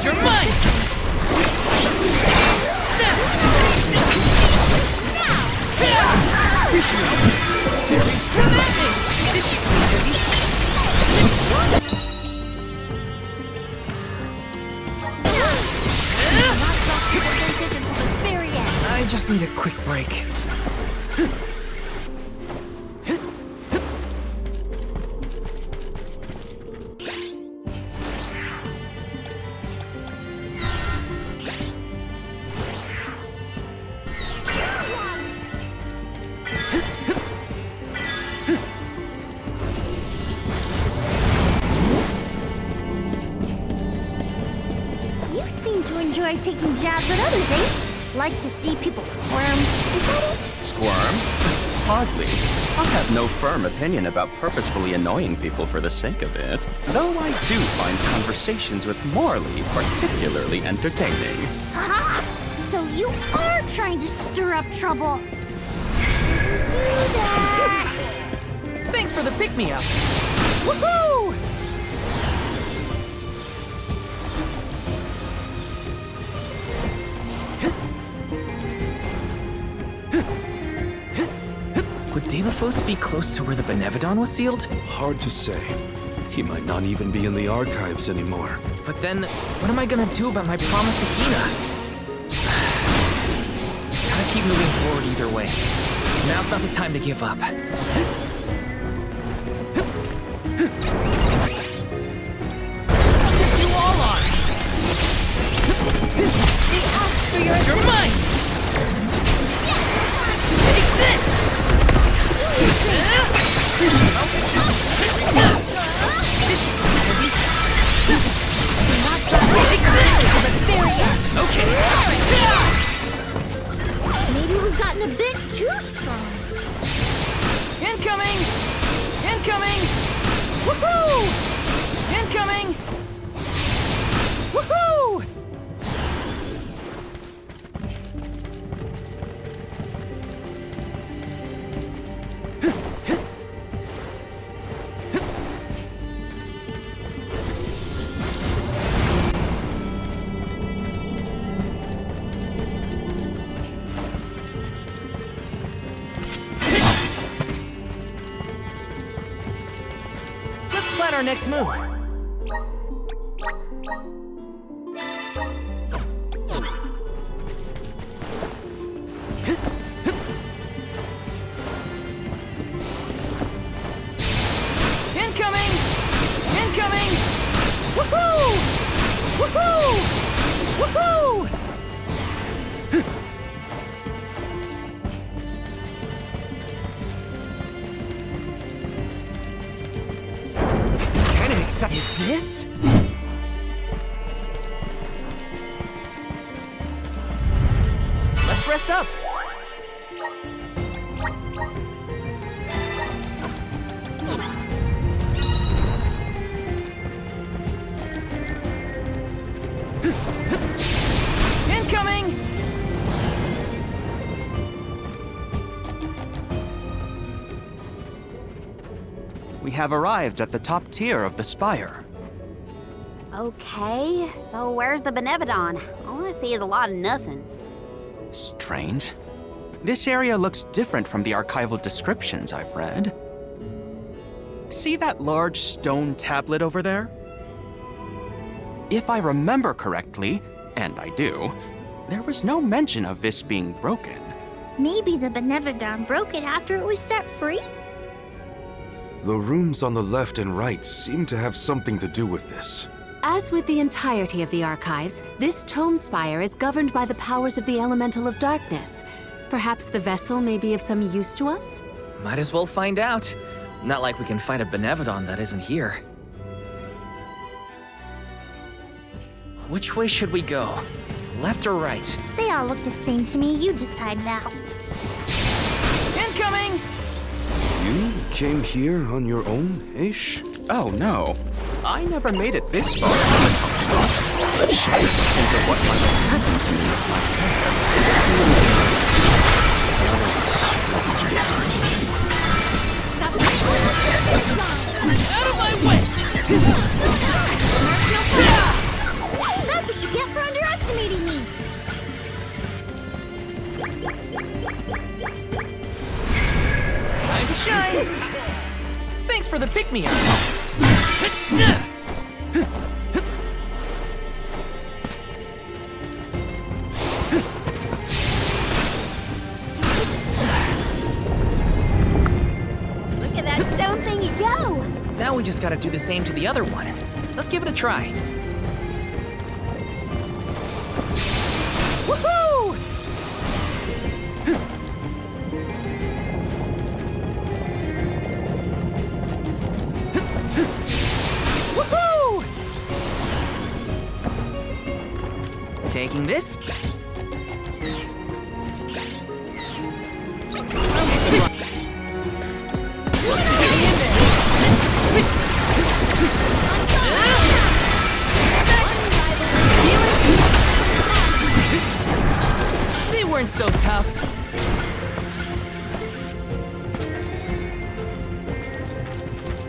You're mine! I just need a quick break. Taking jabs at others, eh? Like to see people squirm. Is that it? Squirm? Hardly. I have no firm opinion about purposefully annoying people for the sake of it, though I do find conversations with Morley particularly entertaining. Ha! So you are trying to stir up trouble. Shouldn't do that. Thanks for the pick-me-up. Woohoo! Would Delophos be close to where the Benevodon was sealed? Hard to say. He might not even be in the archives anymore. But then, what am I gonna do about my promise to Kina? Gotta keep moving forward either way. Now's not the time to give up. You all are! They asked for your You're mine! Take this! Okay. Maybe we've gotten a bit too strong. Incoming! Incoming! Woohoo! Incoming! Woohoo! Let's plan our next move. Incoming! Incoming! Woohoo! Woohoo! Woohoo! This is kind of exciting. Is this? Let's rest up. Incoming! We have arrived at the top tier of the spire. Okay, so where's the Benevodon? All I see is a lot of nothing. Strange. This area looks different from the archival descriptions I've read. See that large stone tablet over there? If I remember correctly, and I do, there was no mention of this being broken. Maybe the Benevodon broke it after it was set free? The rooms on the left and right seem to have something to do with this. As with the entirety of the archives, this tome spire is governed by the powers of the Elemental of Darkness. Perhaps the vessel may be of some use to us? Might as well find out. Not like we can find a Benevodon that isn't here. Which way should we go? Left or right? They all look the same to me. You decide now. Incoming! You came here on your own, Ish? Oh no, I never made it this far. Let's share think of what might have happened to me with my Out of my way! That's what you get for underestimating me. Time to shine! Thanks for the pick-me-up. Look at that stone thingy go! Now we just gotta do the same to the other one. Let's give it a try. Woohoo! Woohoo! Taking this. weren't so tough.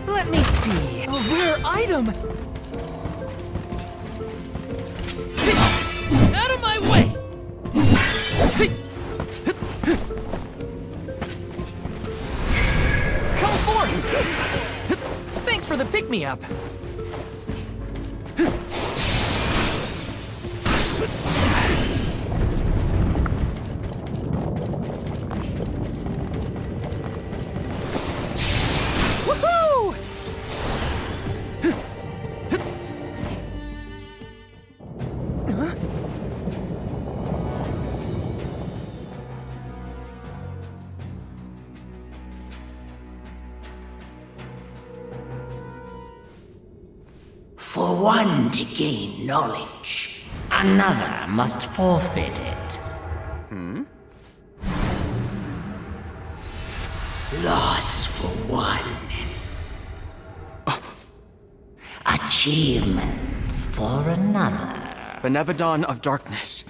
Let me see. A rare item. Out of my way! Come forth! Thanks for the pick-me-up. Woohoo! Huh? For one to gain knowledge, another must forfeit it. Hmm? Loss for one. Achievement for another. Benevodon of Darkness.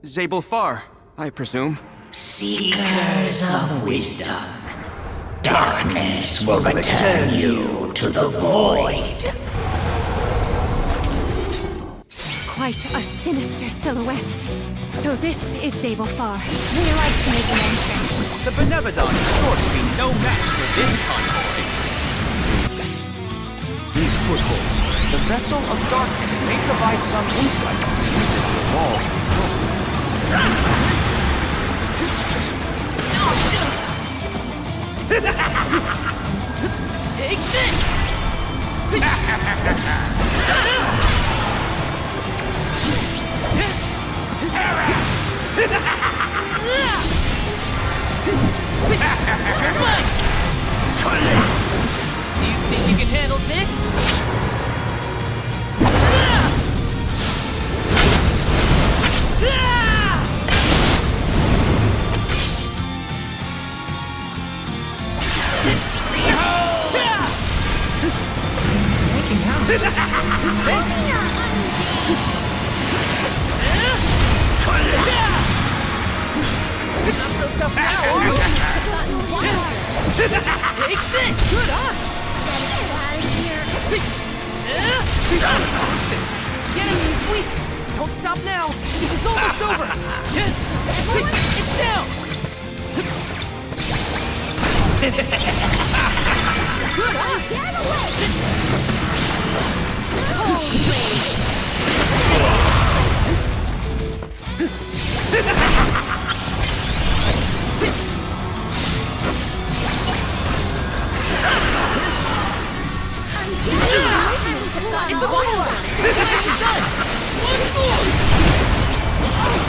Zabel Far, I presume. Seekers of wisdom. Darkness will return you to the void. Quite a sinister silhouette. So this is Zabel Far. We like to make an entrance. The Benevodon is sure to be no match for this convoy. Deep footholds. The Vessel of Darkness may provide some insight on the reason for all. Take this! Do you think you can handle this? Making out. Thanks. Not so tough now, are you? Take this! Good on! Get him, he's weak! Don't stop now! This is almost over! It's down! Good on! Get away! It's a wild one! It's done! One more!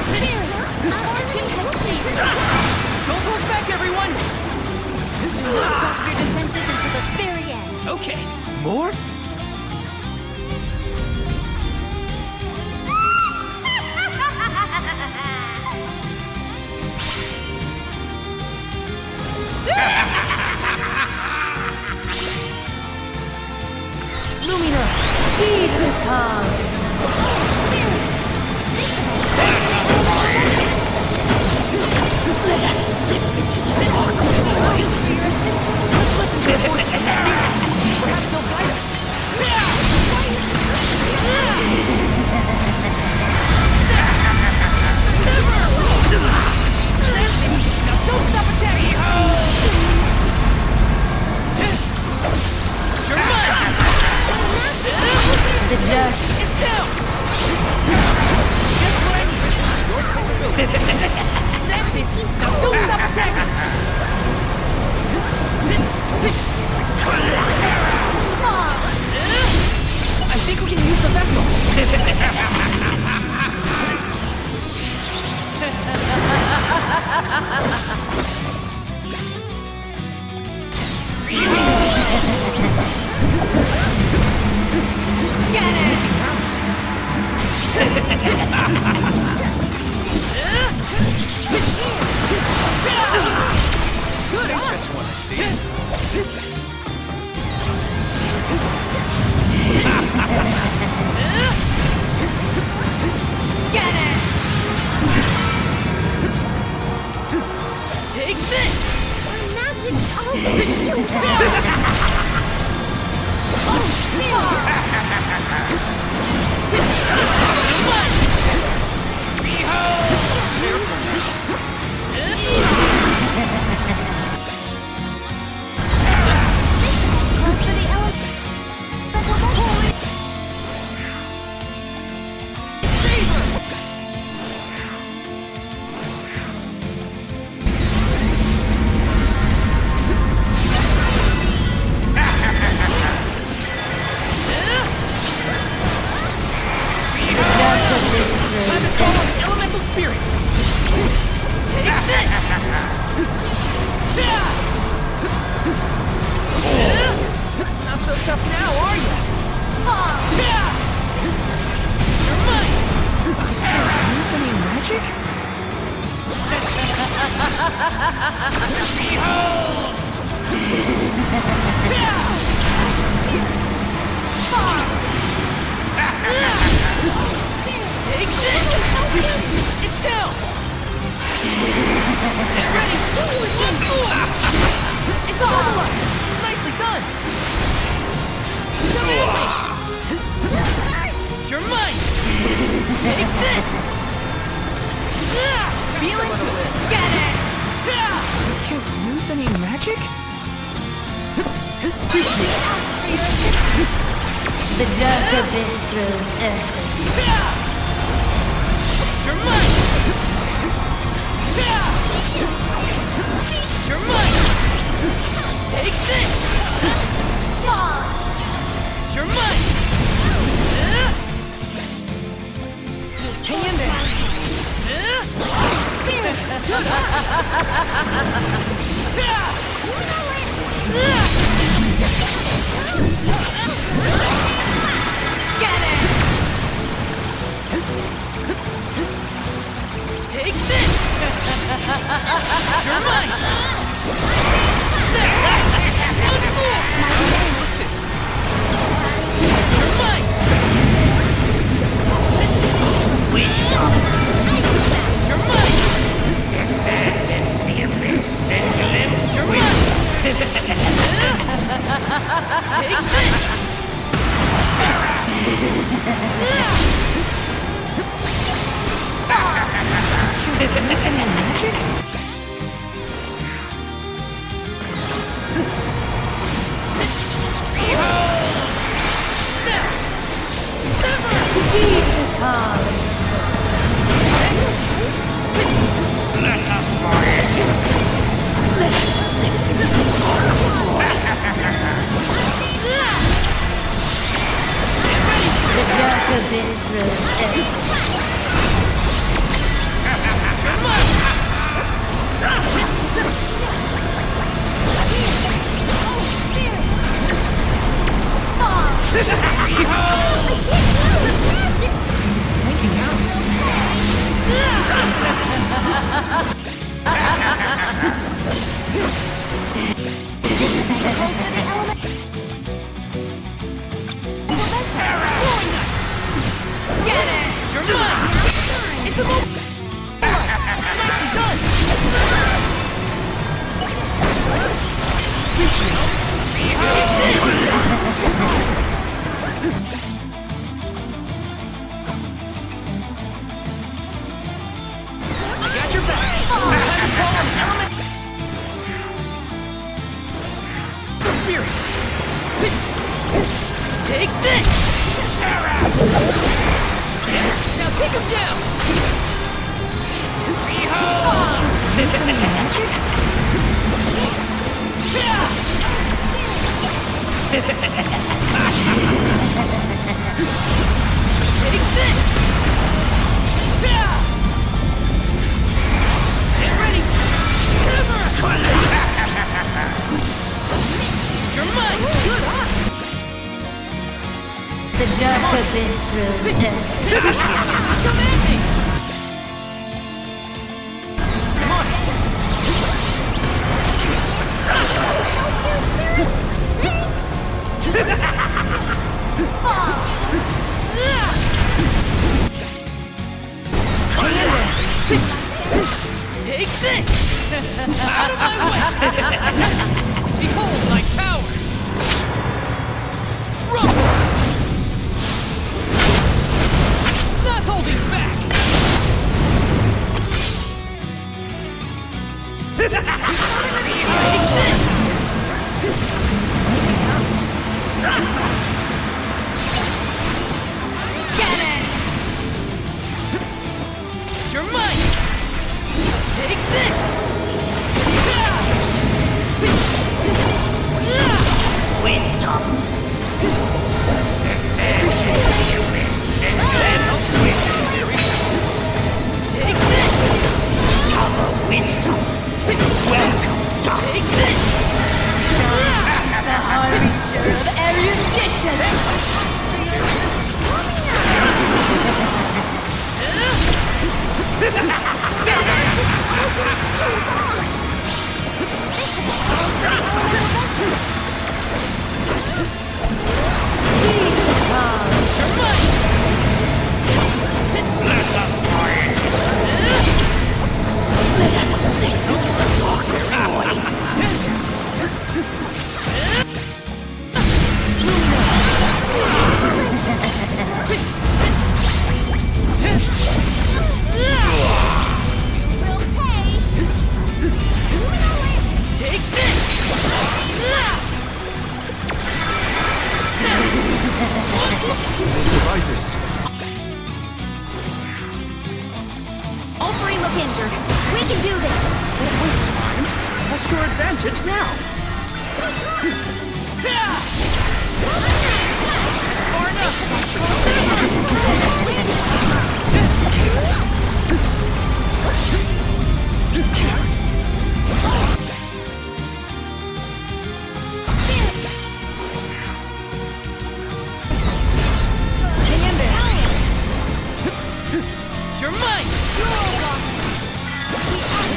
Spirits, our king has pleased. Don't hold back, everyone! Do not drop your defenses until the very end. Okay. More? Lumina, feed the calm. Let us slip into the dark void. Let's listen to the voices of the spirits. Perhaps they'll guide us. Now don't stop attacking! You're mine! The dust. It's down! Just what I need. That's it! Now don't stop attacking! I think we can use the vessel! Get it! Good, I just want to see it. Take this! Not so tough now, are you? You're mine! Use any magic? Behold! Take this! It's down! Get ready! One more! It's over! Nicely done! Come at me! You're mine! Take this! Feeling good! Get it! Can't use any magic? Appreciate it. For your assistance. The dark abyss grows earthy. You're mine! You're mine! Take this! You're mine! Hang in there! Get it! Take this! You're mine! One more! You're mine! You're mine! Descend into the abyss and glimpse You're mine! Take this! Use any magic? Let us voyage. The dark abyss grows earthy. Get it! You're mine! It's a moment! Nicely done! I got your back! Spirit! Take this! Now take him down! Behold! Use any magic? Take this! Get ready! You're mine! Good on! The dark abyss grows earthy. Come at me! Come on! Take this! Out of my way! Behold my power! Rumble! Not holding back! Take this! Get it! You're mine! Take this! Wisdom. Descend into the abyss and glimpse wisdom. Take this! Discover wisdom. can do this! Don't waste time. Press your advantage now. Far You're mine!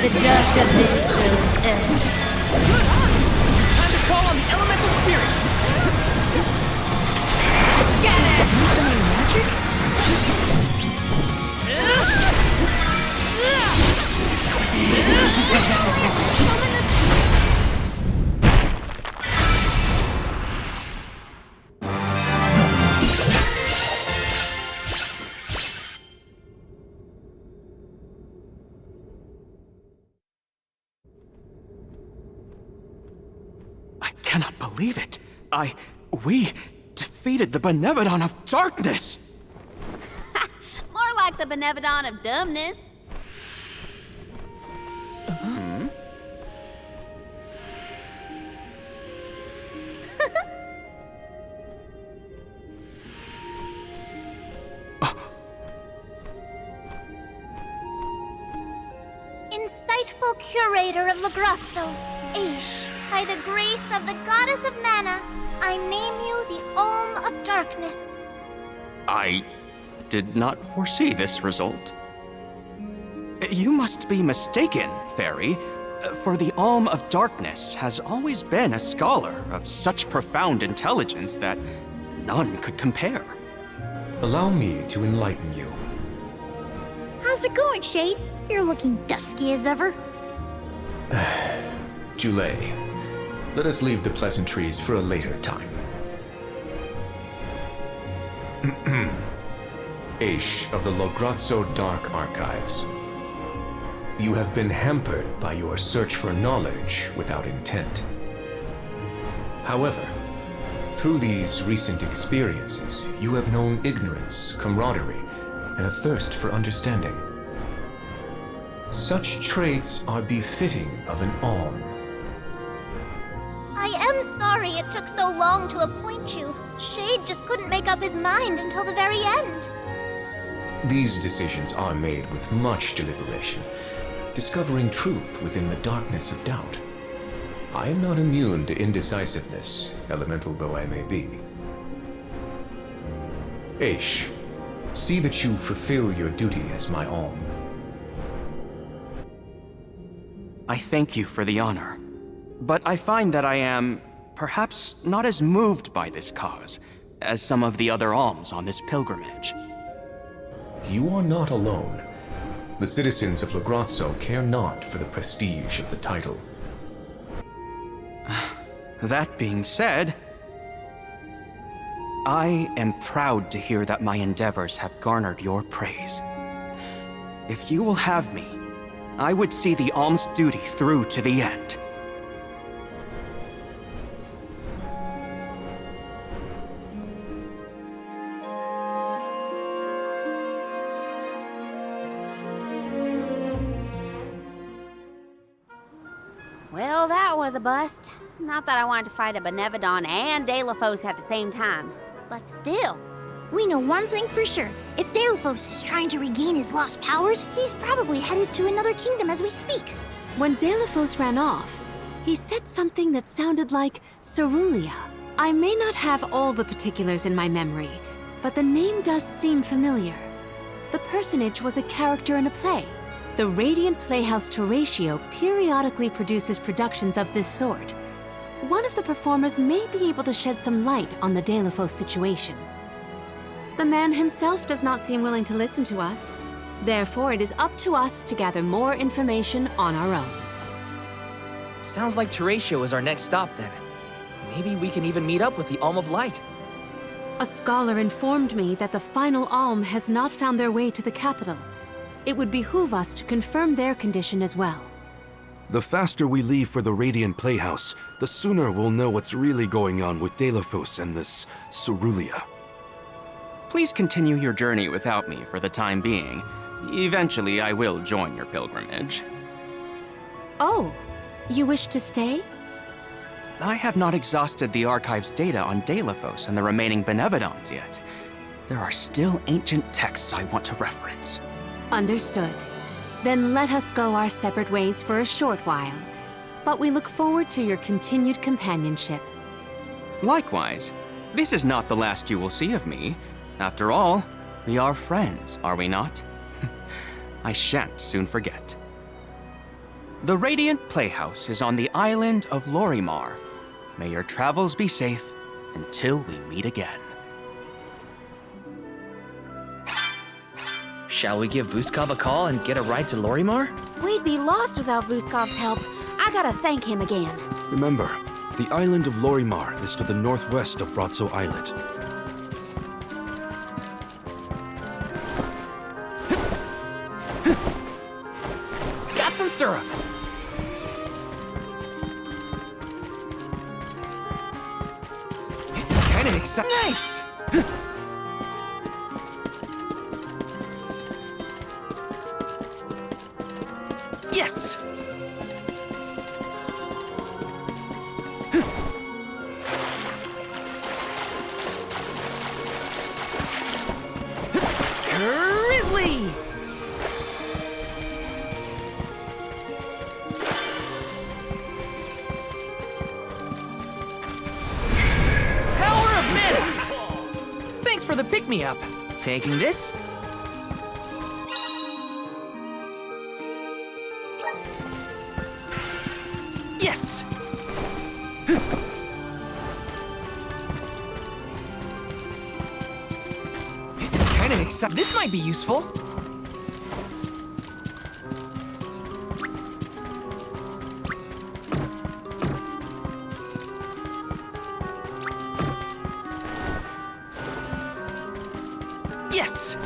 The dust of this grows earth. Time to call on the elemental spirit! Use any magic? I cannot believe it. We defeated the Benevodon of Darkness! More like the Benevodon of dumbness. Insightful curator of Lagrazzo, Aish, by the grace of the goddess of mana, I name you the Alm of Darkness. I did not foresee this result. You must be mistaken, Fairy, for the Alm of Darkness has always been a scholar of such profound intelligence that none could compare. Allow me to enlighten you. How's it going, Shade? You're looking dusky as ever. Jule, let us leave the pleasantries for a later time. Aish of the Lograzzo Dark Archives. You have been hampered by your search for knowledge without intent. However, through these recent experiences, you have known ignorance, camaraderie, and a thirst for understanding. Such traits are befitting of an Alm. I am sorry it took so long to appoint you. Shade just couldn't make up his mind until the very end. These decisions are made with much deliberation, discovering truth within the darkness of doubt. I am not immune to indecisiveness, elemental though I may be. Aish, see that you fulfill your duty as my Alm. I thank you for the honor, but I find that I am perhaps not as moved by this cause as some of the other alms on this pilgrimage. You are not alone. The citizens of Lagrazzo care not for the prestige of the title. That being said, I am proud to hear that my endeavors have garnered your praise. If you will have me, I would see the alm's duty through to the end. Well, that was a bust. Not that I wanted to fight a Benevodon and Delafos at the same time, but still. We know one thing for sure. If Delafos is trying to regain his lost powers, he's probably headed to another kingdom as we speak. When Delafos ran off, he said something that sounded like Cerulia. I may not have all the particulars in my memory, but the name does seem familiar. The personage was a character in a play. The Radiant Playhouse Teratio periodically produces productions of this sort. One of the performers may be able to shed some light on the Delafos situation. The man himself does not seem willing to listen to us. Therefore, it is up to us to gather more information on our own. Sounds like Teratio is our next stop then. Maybe we can even meet up with the Alm of Light. A scholar informed me that the final Alm has not found their way to the capital. It would behoove us to confirm their condition as well. The faster we leave for the Radiant Playhouse, the sooner we'll know what's really going on with Delafos and this Cerulia. Please continue your journey without me for the time being. Eventually, I will join your pilgrimage. Oh, you wish to stay? I have not exhausted the archive's data on Deilophos and the remaining Benevodons yet. There are still ancient texts I want to reference. Understood. Then let us go our separate ways for a short while. But we look forward to your continued companionship. Likewise, this is not the last you will see of me. After all, we are friends, are we not? I shan't soon forget. The Radiant Playhouse is on the island of Lorimar. May your travels be safe until we meet again. Shall we give Vuskov a call and get a ride to Lorimar? We'd be lost without Vuskov's help. I gotta thank him again. Remember, the island of Lorimar is to the northwest of Bratzo Islet. Got some syrup! This is kind of exciting. Nice! Yes! Grizzly! Power of mana! Thanks for the pick-me-up. Taking this? Yes! This is kind of exciting. This might be useful. Yes!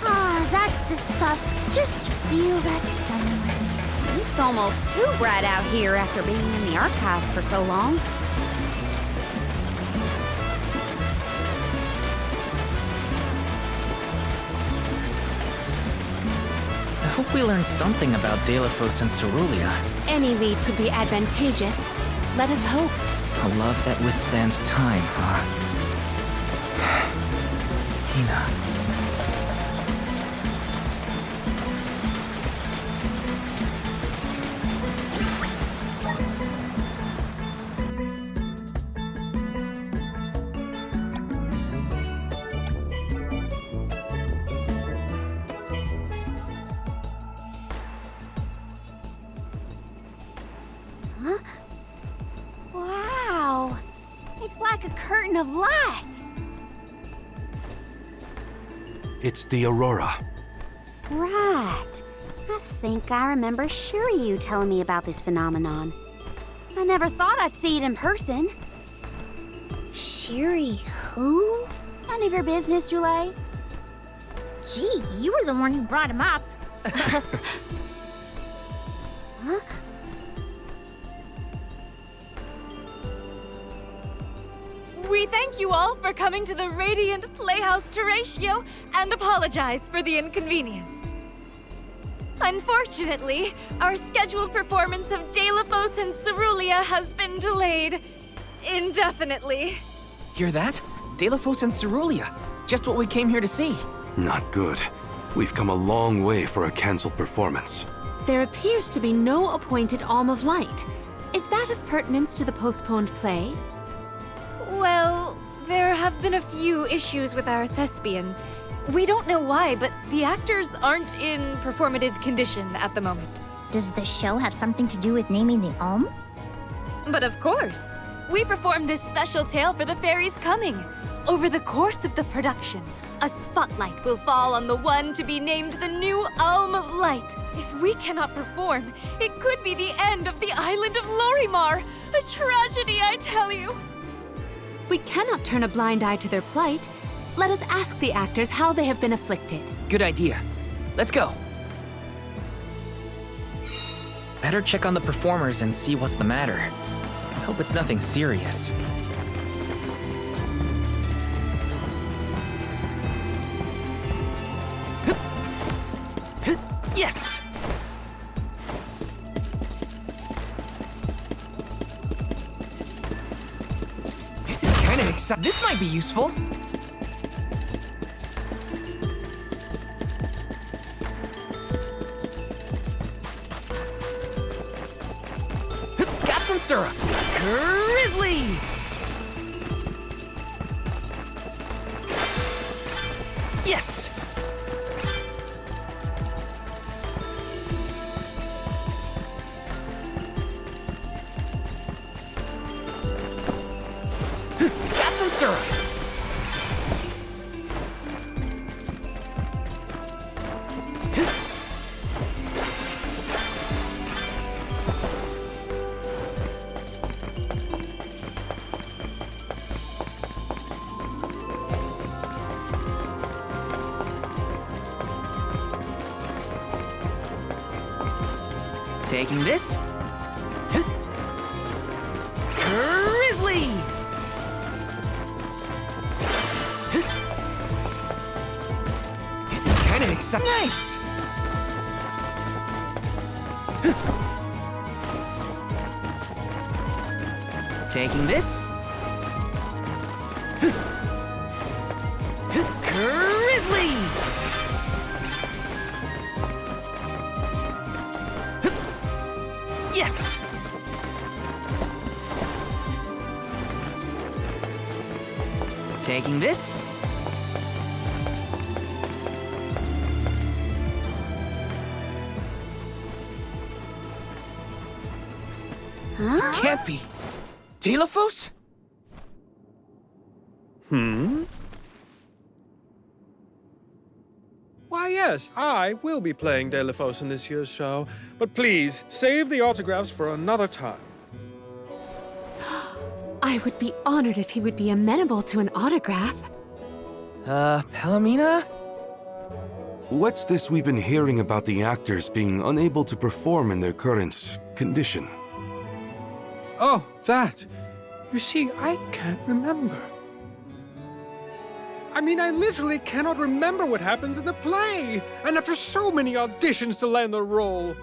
Ah, that's the stuff. Just feel that sunlight. It's almost too bright out here after being in the archives for so long. I hope we learned something about Deilophos and Cerulean. Any lead could be advantageous. Let us hope. A love that withstands time, huh? Hina. Huh? Wow! It's like a curtain of light. It's the Aurora. Right. I think I remember Shiryu telling me about this phenomenon. I never thought I'd see it in person. Shiri who? None of your business, Jule. Gee, you were the one who brought him up. Huh? We thank you all for coming to the Radiant Playhouse Terratio and apologize for the inconvenience. Unfortunately, our scheduled performance of Deilophos and Cerulean has been delayed indefinitely. Hear that? Deilophos and Cerulean. Just what we came here to see. Not good. We've come a long way for a cancelled performance. There appears to be no appointed Alm of Light. Is that of pertinence to the postponed play? Well, there have been a few issues with our thespians. We don't know why, but the actors aren't in performative condition at the moment. Does the show have something to do with naming the Alm? But of course. We performed this special tale for the fairies coming. Over the course of the production, a spotlight will fall on the one to be named the new Alm of Light. If we cannot perform, it could be the end of the island of Lorimar. A tragedy, I tell you. We cannot turn a blind eye to their plight. Let us ask the actors how they have been afflicted. Good idea. Let's go. Better check on the performers and see what's the matter. Hope it's nothing serious. Yes! This is kind of exciting. This might be useful. Got some syrup. Grizzly! Yes! Got some syrup. Taking this. Grizzly! This is kind of exciting. Nice! Taking this. Grizzly! Yes! Taking this. Huh? Can't be. Telephos? Why, yes, I will be playing Delphos in this year's show, but please, save the autographs for another time. I would be honored if he would be amenable to an autograph. Palomina? What's this we've been hearing about the actors being unable to perform in their current condition? Oh, that. You see, I can't remember. I mean, I literally cannot remember what happens in the play, and after so many auditions to land the role.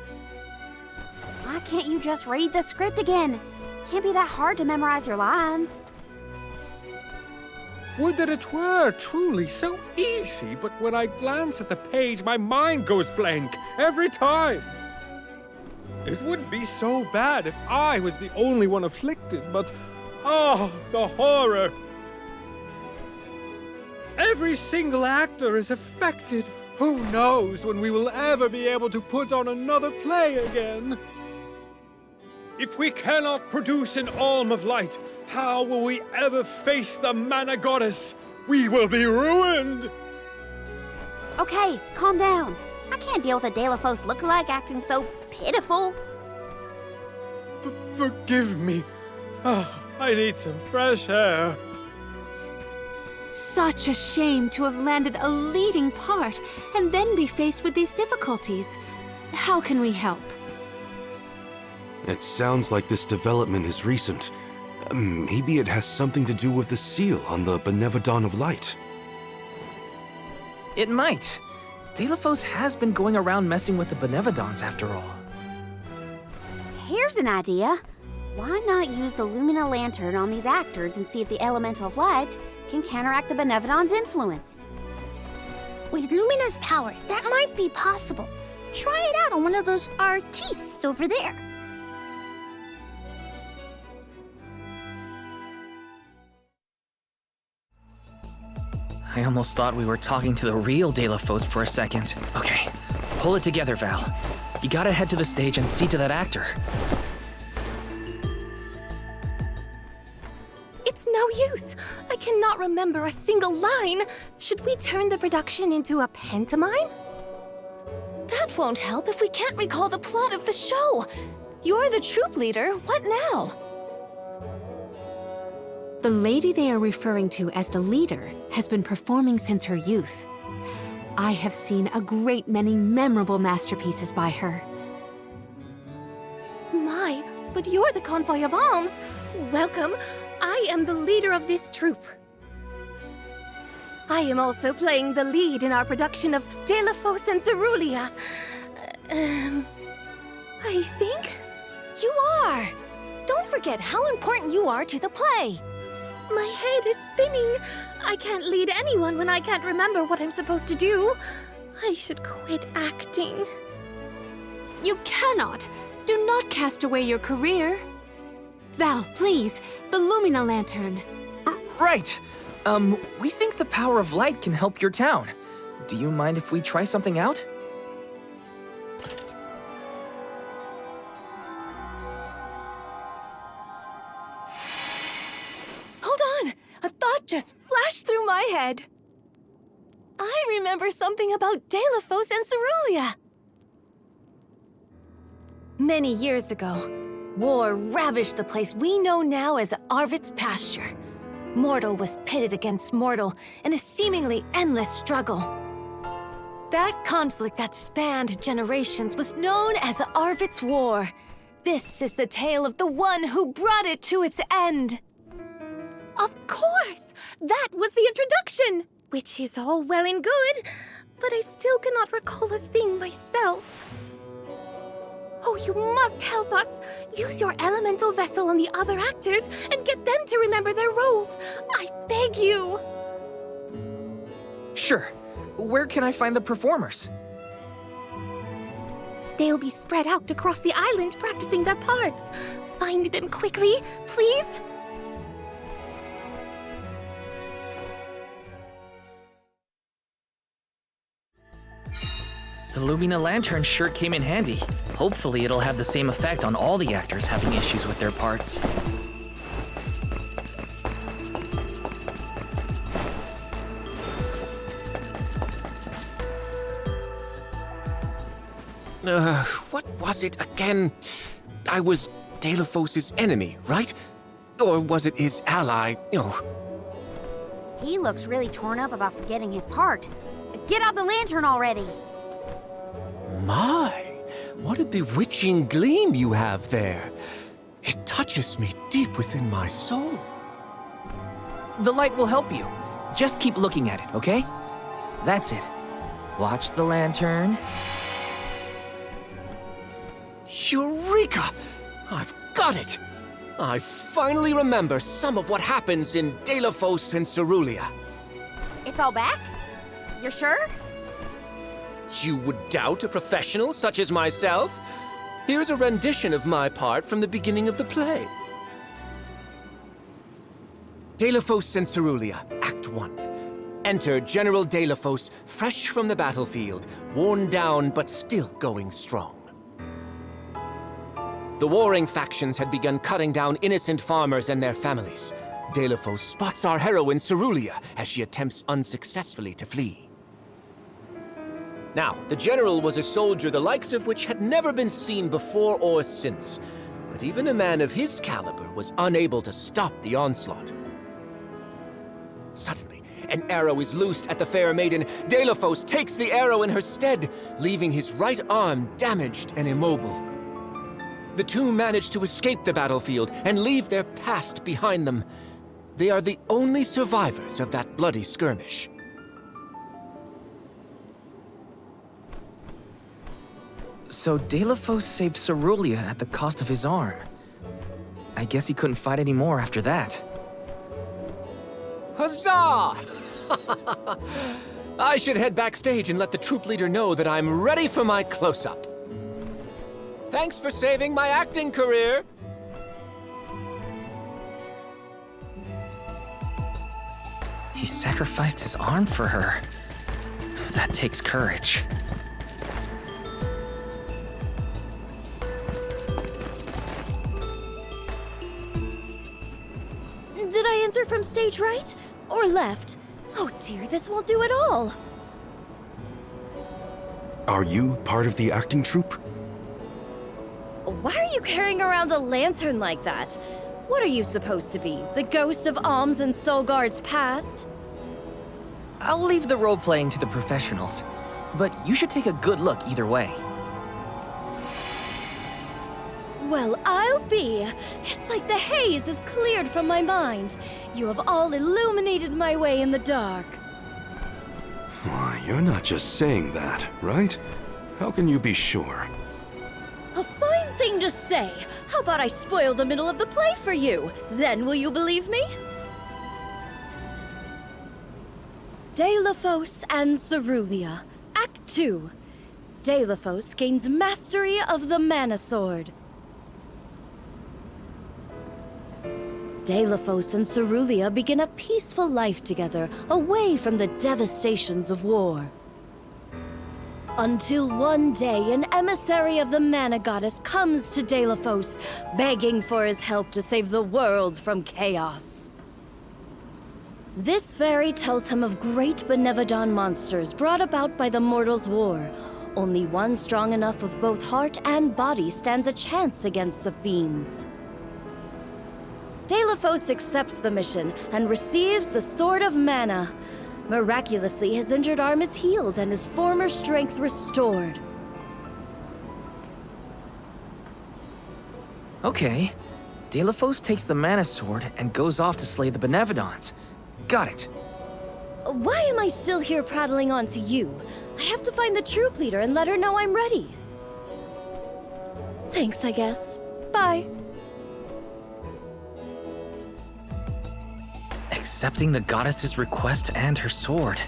Why can't you just read the script again? Can't be that hard to memorize your lines. Would that it were truly so easy, but when I glance at the page, my mind goes blank every time. It wouldn't be so bad if I was the only one afflicted, but oh, the horror! Every single actor is affected. Who knows when we will ever be able to put on another play again? If we cannot produce an Alm of Light, how will we ever face the Mana Goddess? We will be ruined! Okay, calm down. I can't deal with a Delphos lookalike acting so pitiful. Forgive me. Oh, I need some fresh air. Such a shame to have landed a leading part and then be faced with these difficulties. How can we help? It sounds like this development is recent. Maybe it has something to do with the seal on the Benevodon of Light. It might. Telephos has been going around messing with the Benevodons after all. Here's an idea. Why not use the Lumina Lantern on these actors and see if the Elemental of Light can counteract the Benevodon's influence? With Lumina's power, that might be possible. Try it out on one of those artistes over there. I almost thought we were talking to the real Telephos for a second. Okay, pull it together, Val. You gotta head to the stage and see to that actor. It's no use. I cannot remember a single line. Should we turn the production into a pantomime? That won't help if we can't recall the plot of the show. You're the troop leader. What now? The lady they are referring to as the leader has been performing since her youth. I have seen a great many memorable masterpieces by her. My, but you're the convoy of alms. Welcome. I am the leader of this troop. I am also playing the lead in our production of Delafos and Cerulia. I think? You are! Don't forget how important you are to the play. My head is spinning. I can't lead anyone when I can't remember what I'm supposed to do. I should quit acting. You cannot! Do not cast away your career. Val, please, the Lumina Lantern. Right. We think the power of light can help your town. Do you mind if we try something out? Hold on! A thought just flashed through my head. I remember something about Delafos and Cerulia. Many years ago, war ravaged the place we know now as Arvit's pasture. Mortal was pitted against mortal in a seemingly endless struggle. That conflict that spanned generations was known as Arvit's War. This is the tale of the one who brought it to its end. Of course! That was the introduction! Which is all well and good, but I still cannot recall a thing myself. Oh, you must help us! Use your elemental vessel on the other actors and get them to remember their roles. I beg you! Sure. Where can I find the performers? They'll be spread out across the island practicing their parts. Find them quickly, please. The Lumina Lantern sure came in handy. Hopefully it'll have the same effect on all the actors having issues with their parts. What was it again? I was Delafos' enemy, right? Or was it his ally? He looks really torn up about forgetting his part. Get out the lantern already! My, what a bewitching gleam you have there. It touches me deep within my soul. The light will help you. Just keep looking at it, okay? That's it. Watch the lantern. Eureka! I've got it! I finally remember some of what happens in Delafos and Cerulia. It's all back? You're sure? You would doubt a professional such as myself? Here's a rendition of my part from the beginning of the play. Delafos and Cerulia, Act 1. Enter General Delafos, fresh from the battlefield, worn down but still going strong. The warring factions had begun cutting down innocent farmers and their families. Delafos spots our heroine Cerulia as she attempts unsuccessfully to flee. Now, the general was a soldier the likes of which had never been seen before or since, but even a man of his caliber was unable to stop the onslaught. Suddenly, an arrow is loosed at the fair maiden. Delafos takes the arrow in her stead, leaving his right arm damaged and immobile. The two manage to escape the battlefield and leave their past behind them. They are the only survivors of that bloody skirmish. So Delafos saved Cerulia at the cost of his arm. I guess he couldn't fight anymore after that. Huzzah! I should head backstage and let the troop leader know that I'm ready for my close-up. Thanks for saving my acting career. He sacrificed his arm for her. That takes courage. Did I enter from stage right? Or left? Oh dear, this won't do at all. Are you part of the acting troupe? Why are you carrying around a lantern like that? What are you supposed to be? The ghost of Alms and Solgard's past? I'll leave the role-playing to the professionals, but you should take a good look either way. Well, I'll be. It's like the haze is cleared from my mind. You have all illuminated my way in the dark. Why, you're not just saying that, right? How can you be sure? A fine thing to say. How about I spoil the middle of the play for you? Then will you believe me? Deilophos and Cerulia, Act 2. Deilophos gains mastery of the Mana Sword. Deilophos and Cerulia begin a peaceful life together, away from the devastations of war. Until one day, an emissary of the Mana Goddess comes to Deilophos, begging for his help to save the world from chaos. This fairy tells him of great Benevodon monsters brought about by the Mortals' War. Only one strong enough of both heart and body stands a chance against the fiends. Deilophos accepts the mission and receives the Sword of Mana. Miraculously, his injured arm is healed and his former strength restored. Okay. Deilophos takes the Mana Sword and goes off to slay the Benevodons. Got it. Why am I still here prattling on to you? I have to find the troop leader and let her know I'm ready. Thanks, I guess. Bye. Accepting the goddess's request and her sword.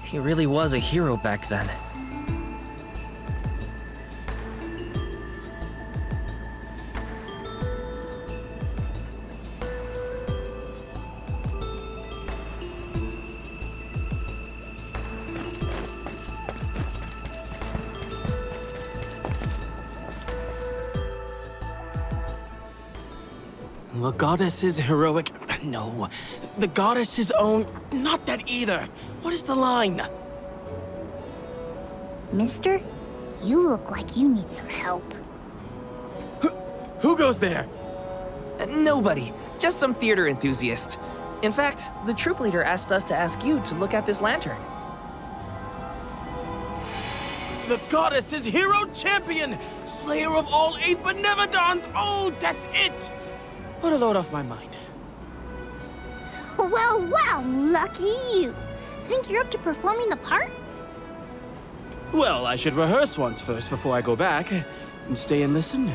He really was a hero back then. The goddess's heroic... No. The goddess's own... Not that either. What is the line? Mister, you look like you need some help. Who goes there? Nobody. Just some theater enthusiast. In fact, the troop leader asked us to ask you to look at this lantern. The goddess's hero champion! Slayer of all 8 Benevodons! Oh, that's it! What a load off my mind. Well, lucky you. Think you're up to performing the part? Well, I should rehearse once first before I go back. And stay and listen.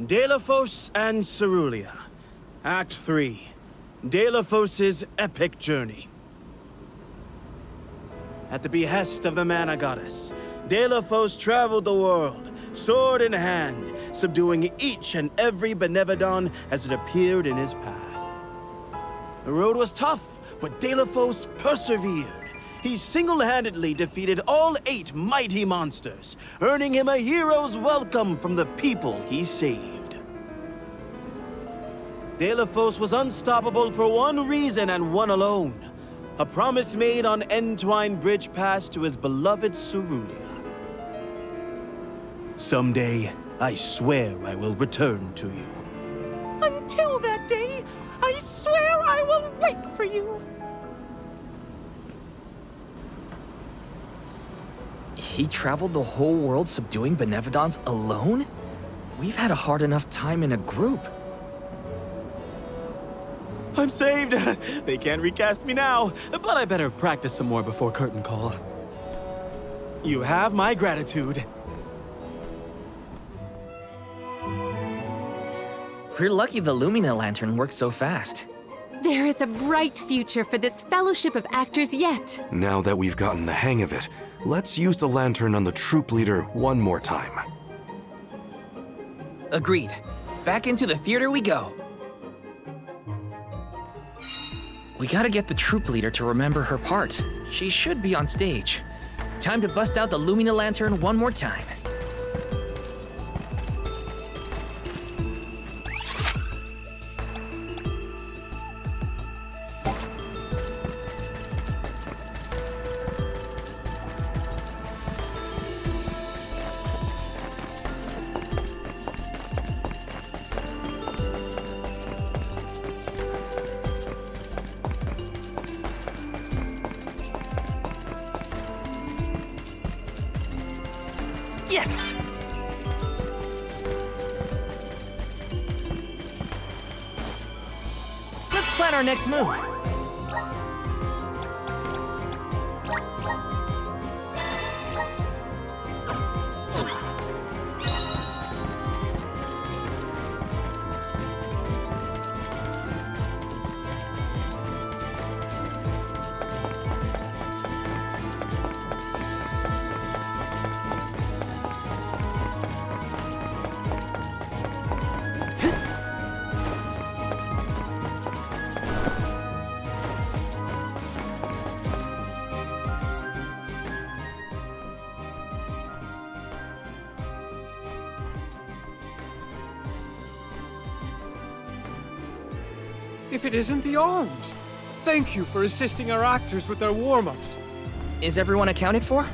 Deilophos and Cerulia. Act 3. Deilophos' epic journey. At the behest of the Mana Goddess, Deilophos traveled the world, sword in hand, subduing each and every Benevodon as it appeared in his path. The road was tough, but Deilophos persevered. He single-handedly defeated all 8 mighty monsters, earning him a hero's welcome from the people he saved. Deilophos was unstoppable for one reason and one alone: a promise made on Entwine Bridge Pass to his beloved Cerulia. Someday, I swear I will return to you. Until that day, I swear I will wait for you. He traveled the whole world subduing Benevodons alone? We've had a hard enough time in a group. I'm saved! They can't recast me now, but I better practice some more before curtain call. You have my gratitude. We're lucky the Lumina Lantern works so fast. There is a bright future for this fellowship of actors yet. Now that we've gotten the hang of it, let's use the lantern on the troop leader one more time. Agreed. Back into the theater we go. We gotta get the troop leader to remember her part. She should be on stage. Time to bust out the Lumina Lantern one more time. Yes! Let's plan our next move. If it isn't the arms! Thank you for assisting our actors with their warm-ups. Is everyone accounted for?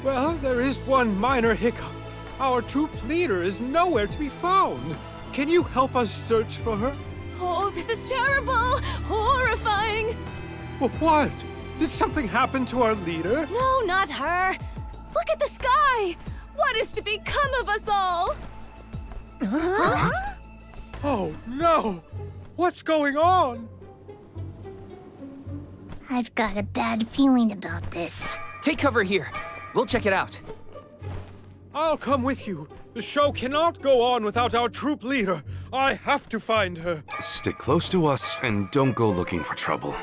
Well, there is one minor hiccup. Our troop leader is nowhere to be found. Can you help us search for her? Oh, this is terrible! Horrifying! What? Did something happen to our leader? No, not her! Look at the sky! What is to become of us all? Huh? Oh, no! What's going on? I've got a bad feeling about this. Take cover here. We'll check it out. I'll come with you. The show cannot go on without our troop leader. I have to find her. Stick close to us and don't go looking for trouble.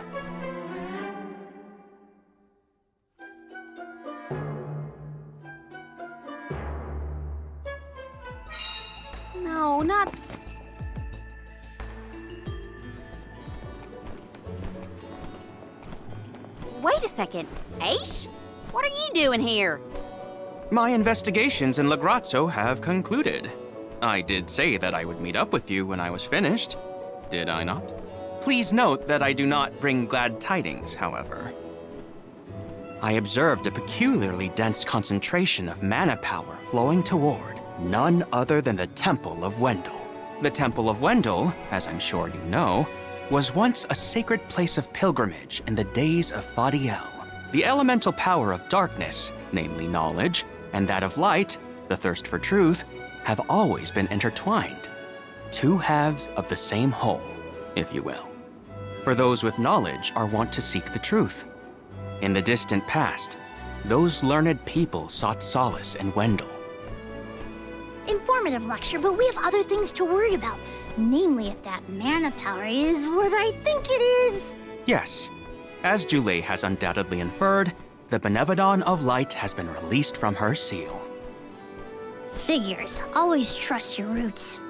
No, not... Wait a second. Aish? What are you doing here? My investigations in Lagrazzo have concluded. I did say that I would meet up with you when I was finished. Did I not? Please note that I do not bring glad tidings, however. I observed a peculiarly dense concentration of mana power flowing toward none other than the Temple of Wendel. The Temple of Wendel, as I'm sure you know, was once a sacred place of pilgrimage in the days of Fadiel. The elemental power of darkness, namely knowledge, and that of light, the thirst for truth, have always been intertwined. Two halves of the same whole, if you will. For those with knowledge are wont to seek the truth. In the distant past, those learned people sought solace in Wendel. Informative lecture, but we have other things to worry about. Namely, if that mana power is what I think it is. Yes, as Jule has undoubtedly inferred, the Benevodon of Light has been released from her seal. Figures. Always trust your roots.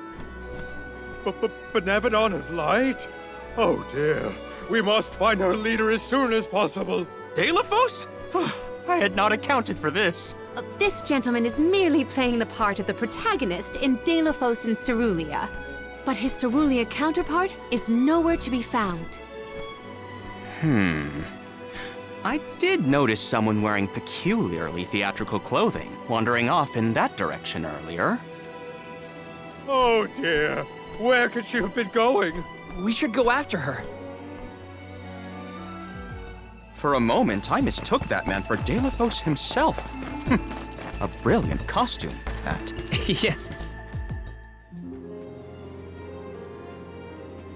Benevodon of Light? Oh dear. We must find our leader as soon as possible. Delafos? I had not accounted for this. This gentleman is merely playing the part of the protagonist in Delafos and Cerulia. But his Cerulia counterpart is nowhere to be found. I did notice someone wearing peculiarly theatrical clothing wandering off in that direction earlier. Oh dear. Where could she have been going? We should go after her. For a moment, I mistook that man for Delafos himself. A brilliant costume, that. Yeah.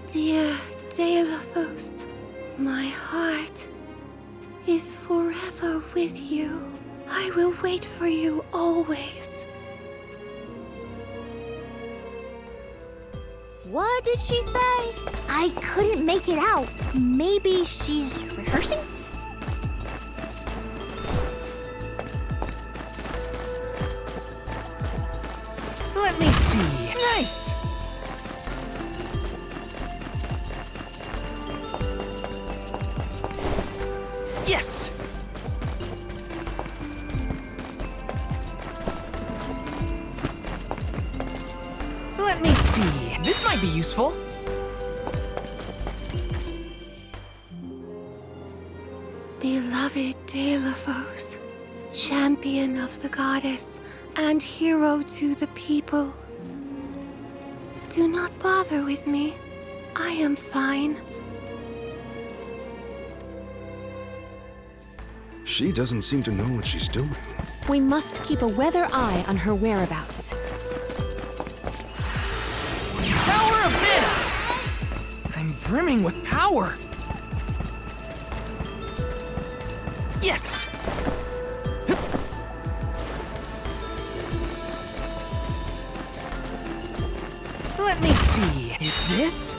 Dear Delafos, my heart is forever with you. I will wait for you always. What did she say? I couldn't make it out. Maybe she's rehearsing? Let me see. Nice! Yes! Let me see. This might be useful. Beloved Delafos, champion of the goddess and hero to the people. Do not bother with me. I am fine. She doesn't seem to know what she's doing. We must keep a weather eye on her whereabouts. Power of mana! I'm brimming with power. Yes! Let me see. Is this?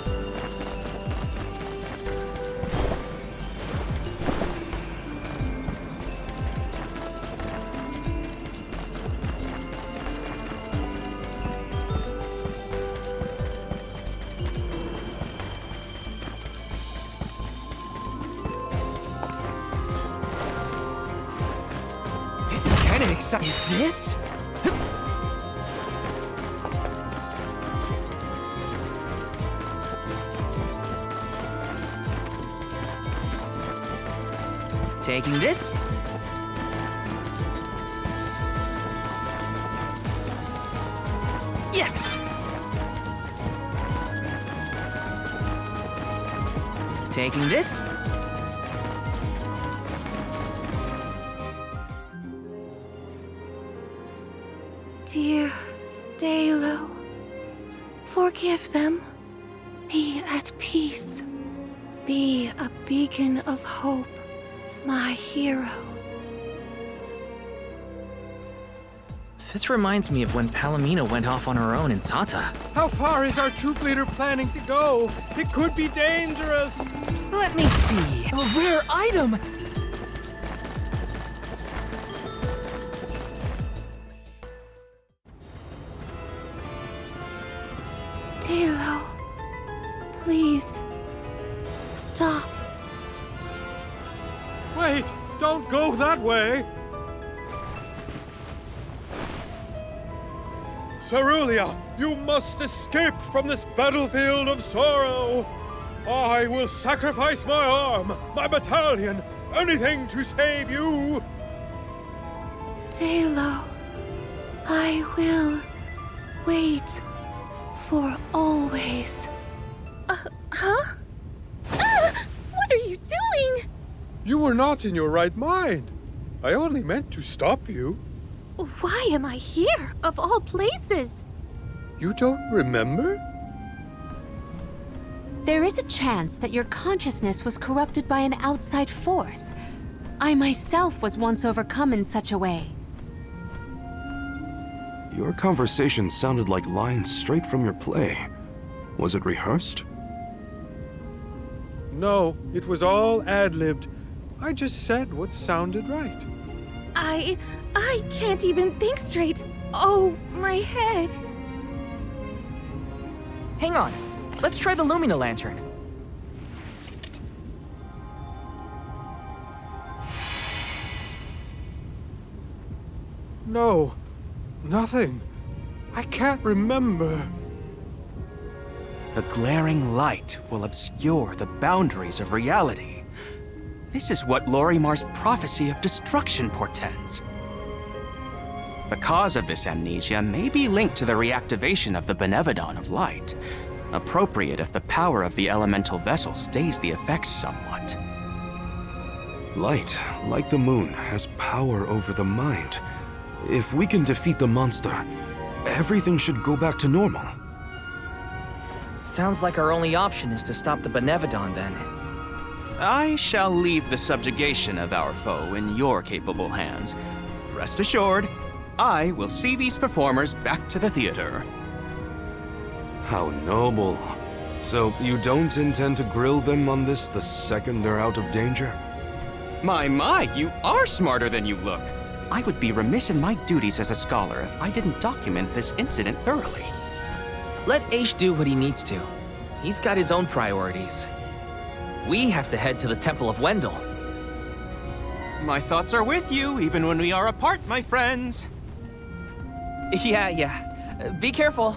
This is kind of exciting. Is this? Taking this. Yes! Taking this. Dear Dalo, forgive them. Be at peace. Be a beacon of hope, my hero. This reminds me of when Palomino went off on her own in Zata. How far is our troop leader planning to go? It could be dangerous. Let me see. A rare item! Dalo, please, stop. Wait, don't go that way. Cerulia, you must escape from this battlefield of sorrow. I will sacrifice my arm, my battalion, anything to save you. Dalo, I will wait for always. Huh? What are you doing? You were not in your right mind. I only meant to stop you. Why am I here, of all places? You don't remember? There is a chance that your consciousness was corrupted by an outside force. I myself was once overcome in such a way. Your conversation sounded like lines straight from your play. Was it rehearsed? No, it was all ad-libbed. I just said what sounded right. I can't even think straight. Oh, my head. Hang on. Let's try the Lumina Lantern. No, nothing. I can't remember. The glaring light will obscure the boundaries of reality. This is what Lorimar's prophecy of destruction portends. The cause of this amnesia may be linked to the reactivation of the Benevodon of Light, appropriate if the power of the elemental vessel stays the effects somewhat. Light, like the moon, has power over the mind. If we can defeat the monster, everything should go back to normal. Sounds like our only option is to stop the Benevodon then. I shall leave the subjugation of our foe in your capable hands. Rest assured, I will see these performers back to the theater. How noble. So you don't intend to grill them on this the second they're out of danger? My, you are smarter than you look. I would be remiss in my duties as a scholar if I didn't document this incident thoroughly. Let Aish do what he needs to. He's got his own priorities. We have to head to the Temple of Wendell. My thoughts are with you, even when we are apart, my friends. Yeah. Be careful.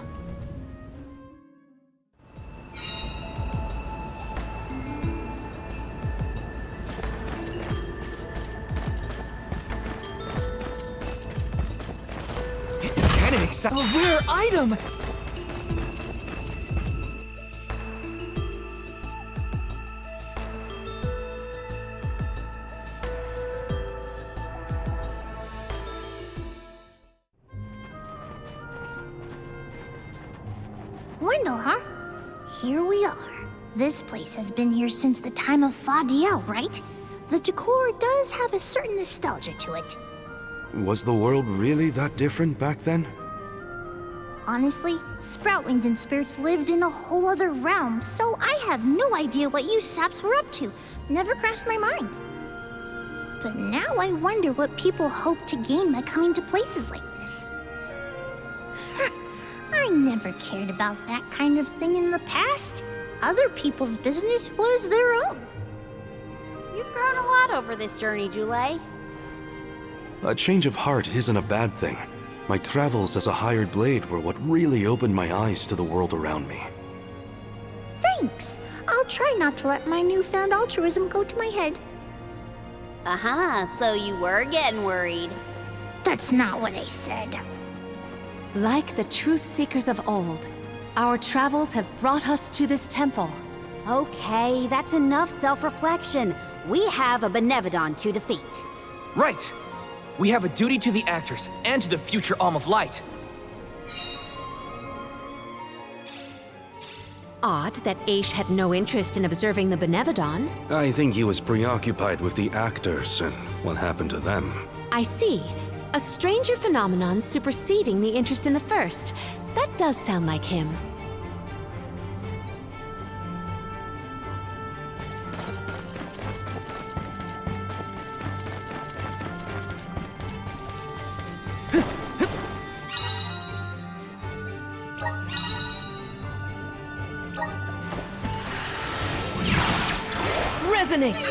This is kind of exciting. A rare item! Wendell, huh? Here we are. This place has been here since the time of Fadiel, right? The decor does have a certain nostalgia to it. Was the world really that different back then? Honestly, Sproutwings and spirits lived in a whole other realm, so I have no idea what you saps were up to. Never crossed my mind. But now I wonder what people hope to gain by coming to places like this. I never cared about that kind of thing in the past. Other people's business was their own. You've grown a lot over this journey, Jule. A change of heart isn't a bad thing. My travels as a hired blade were what really opened my eyes to the world around me. Thanks. I'll try not to let my newfound altruism go to my head. So you were getting worried. That's not what I said. Like the truth seekers of old, our travels have brought us to this temple. Okay, that's enough self-reflection. We have a Benevodon to defeat. Right. We have a duty to the actors and to the future Alm of Light. Odd that Aish had no interest in observing the Benevodon. I think he was preoccupied with the actors and what happened to them. I see. A stranger phenomenon superseding the interest in the first. That does sound like him. Resonate!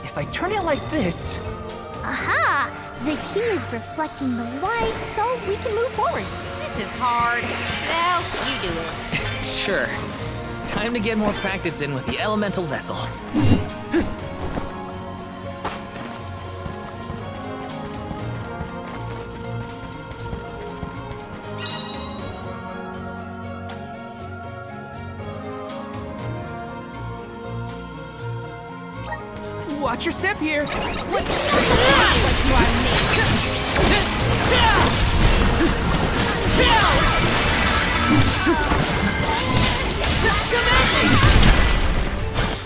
If I turn it like this... Aha! The key is reflecting the light, so we can move forward. This is hard. Well, you do it. Sure. Time to get more practice in with the elemental vessel. Watch your step here. What you are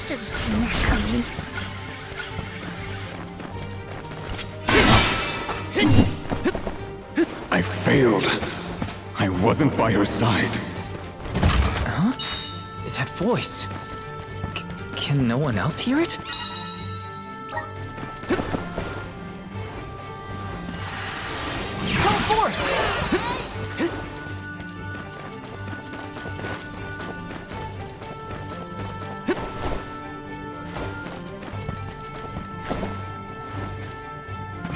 Should've seen that coming. I failed. I wasn't by your side. Huh? That voice. Can no one else hear it? Come forth!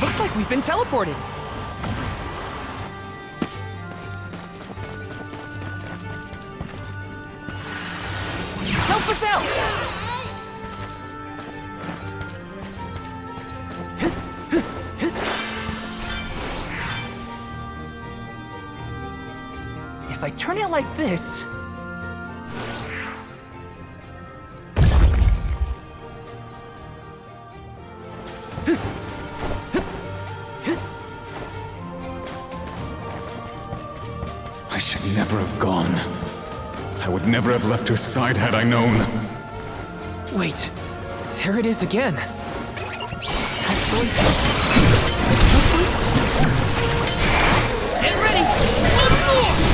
Looks like we've been teleported. Help us out! If I turn it like this... I should never have gone. I would never have left your side had I known. Wait, there it is again. That voice... Get ready! Once more!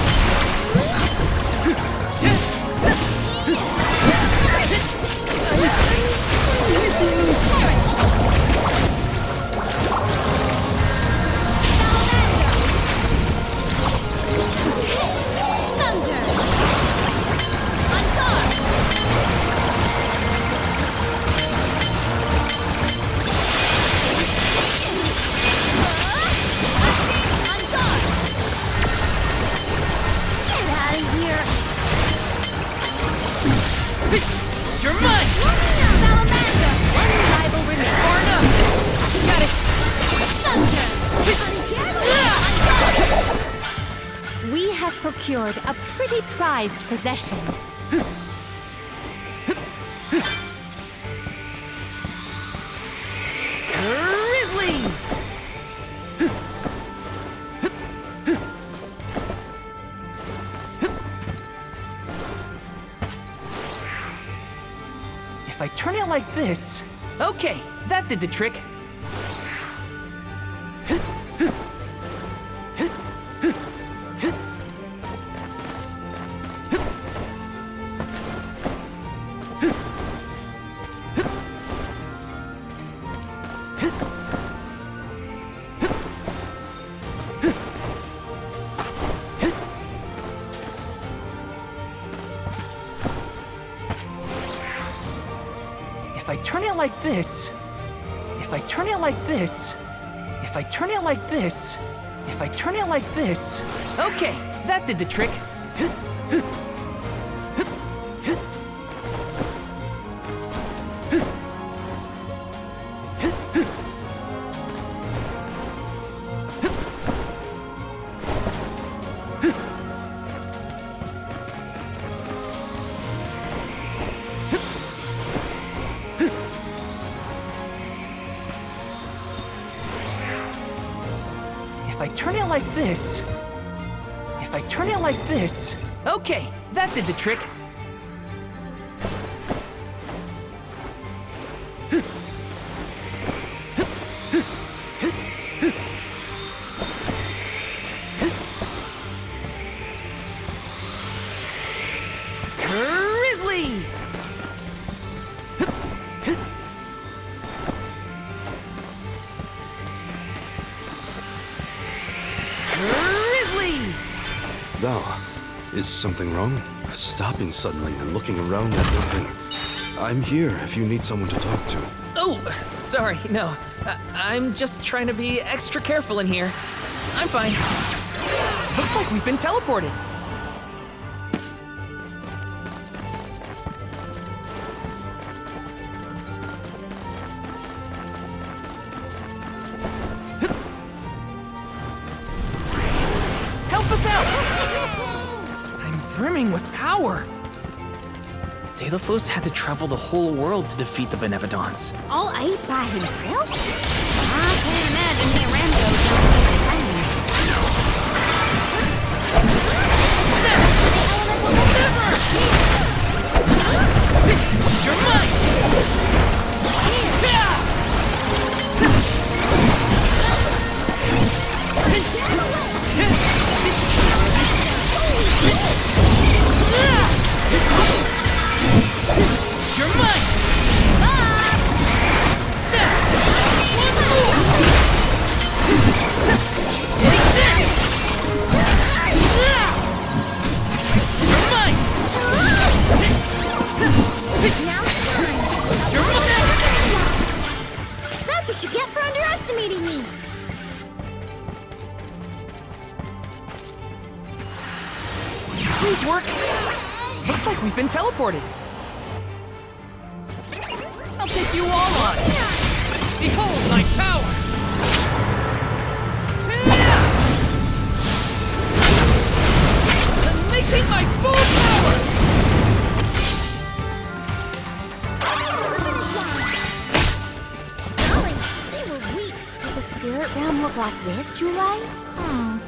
You're mine! Salamander! One rival remains. Far enough! Got it! procured a pretty prized possession. Grizzly! If I turn it like this... Okay, that did the trick. If I turn it like this... If I turn it like this... If I turn it like this... If I turn it like this... Okay, that did the trick. If I turn it like this... If I turn it like this... Okay, that did the trick. Grizzly! Thou, is something wrong? Stopping suddenly and looking around at nothing. I'm here if you need someone to talk to. Oh, sorry, no. I'm just trying to be extra careful in here. I'm fine. Looks like we've been teleported. Help us out! I'm brimming with power. Delphos had to travel the whole world to defeat the Benevodons. All 8 by himself? I can't imagine he ran those You're mine! You're mine! Take this! You're mine! You're mine! That's what you get for underestimating me. Please work! Looks like we've been teleported. I'll take you all on! Behold my power! Unleashing my full power! Golly, they were weak. Did the spirit realm look like this, July?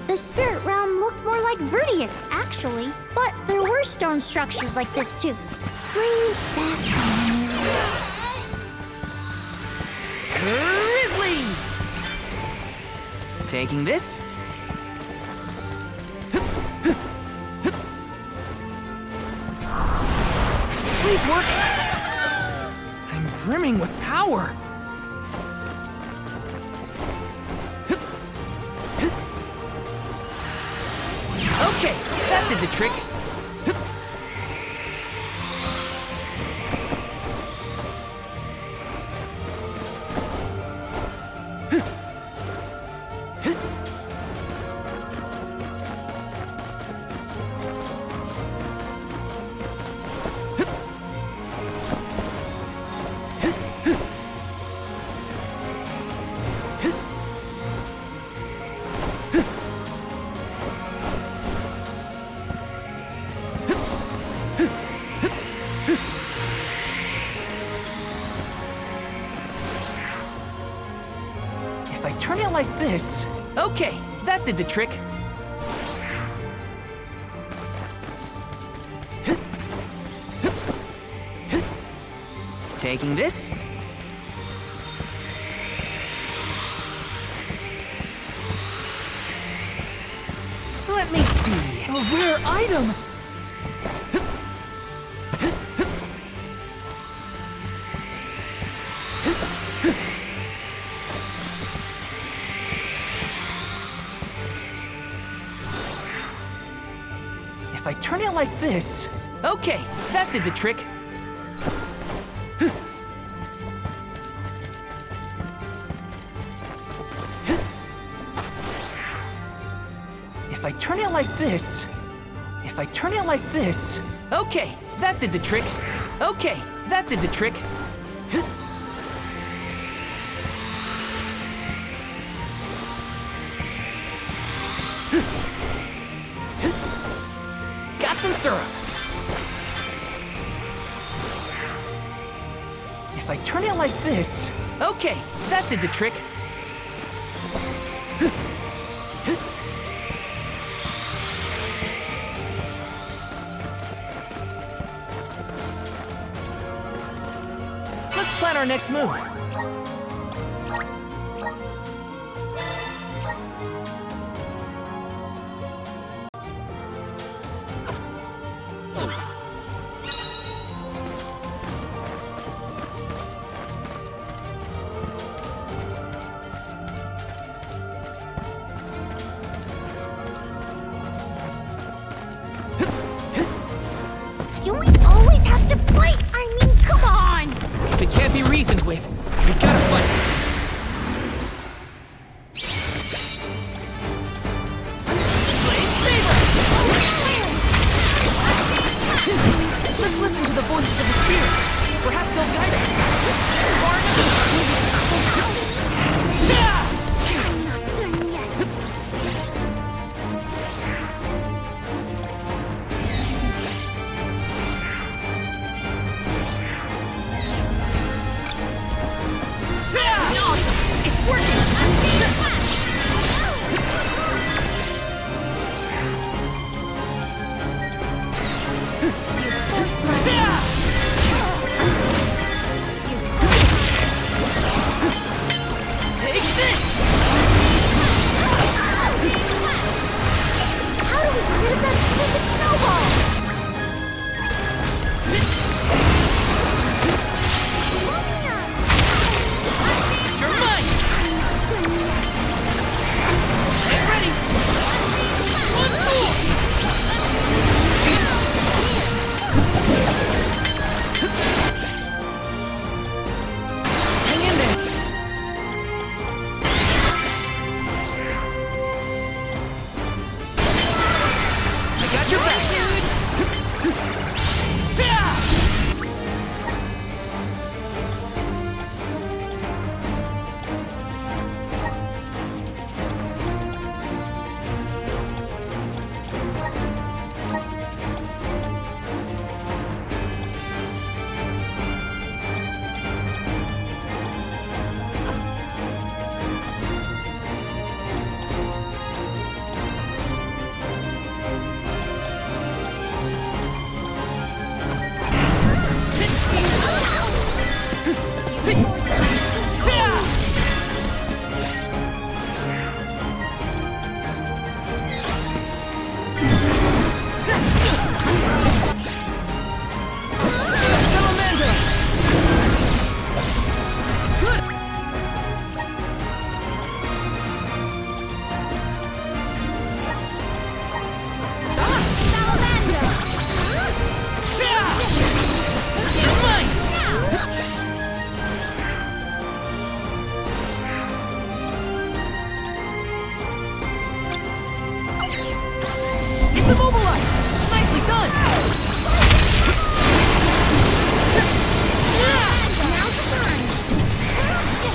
The spirit realm looked more like Vertius, actually. But there were stone structures like this, too. Bring back Grizzly! Taking this? Please work! I'm brimming with power! Okay, that did the trick. turn it like this... Okay, that did the trick. Taking this. Let me see. A rare item. If I turn it like this... Okay, that did the trick. If I turn it like this... If I turn it like this... Okay, that did the trick. Okay, that did the trick. Got some syrup. If I turn it like this... Okay, that did the trick. Let's plan our next move. Do we always have to fight? I mean, come on! If it can't be reasoned with, we gotta fight. Let's listen to the voices of the spirits. Perhaps they'll guide us. It's working! Take this! How do we get rid of that stupid snowball? You're mine! Get ready! One more! Hang in there! I got your back! It's immobilized! Nicely done! Now's the time!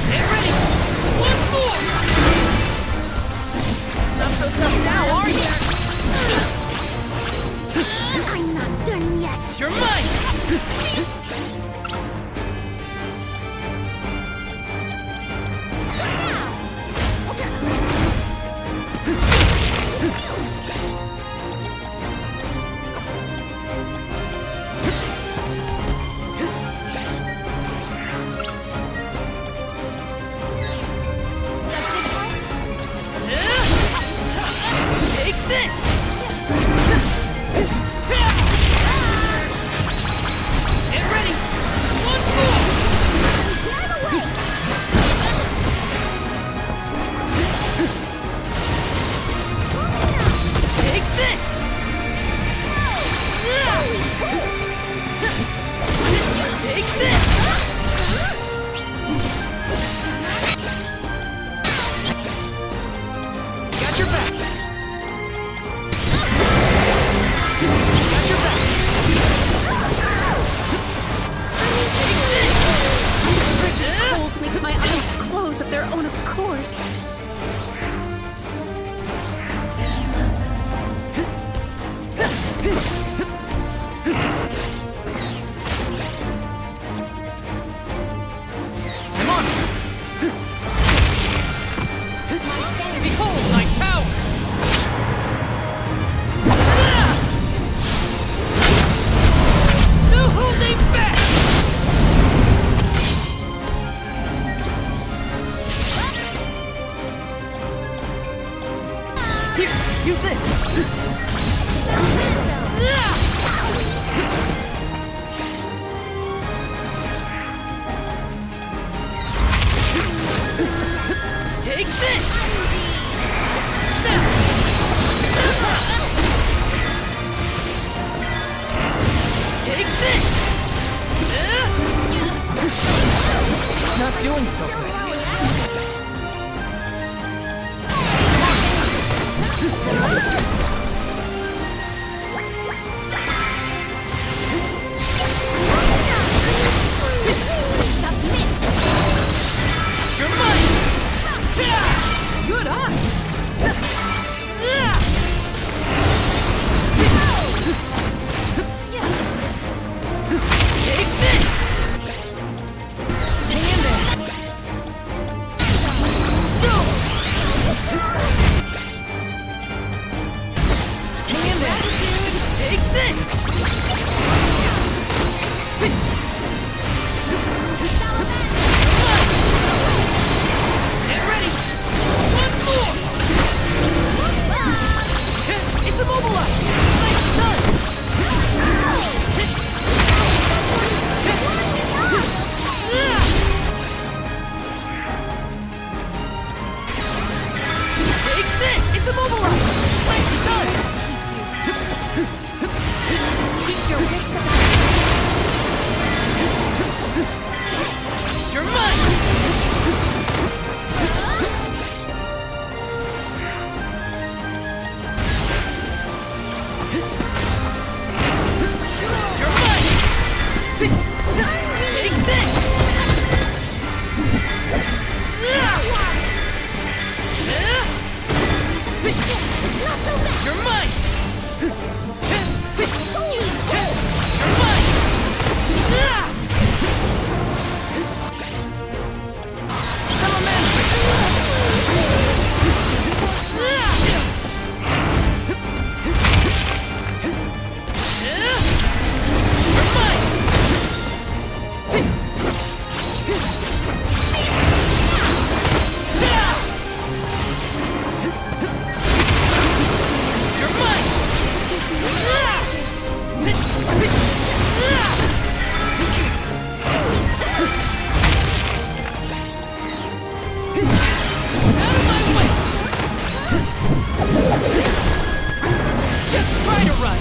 Get ready! One more! Not so tough now, are you? I'm not done yet! You're mine! It's not doing so good. You're mine! Good eye! Take this! Hang in there! Hang in there! Take this! Get ready! One more! It's immobilized! Nice done! Take this! It's immobilized! Nice done! Keep your wits about you. You're mine! You're mine! Take this! You're mine! You're mine! Just try to run!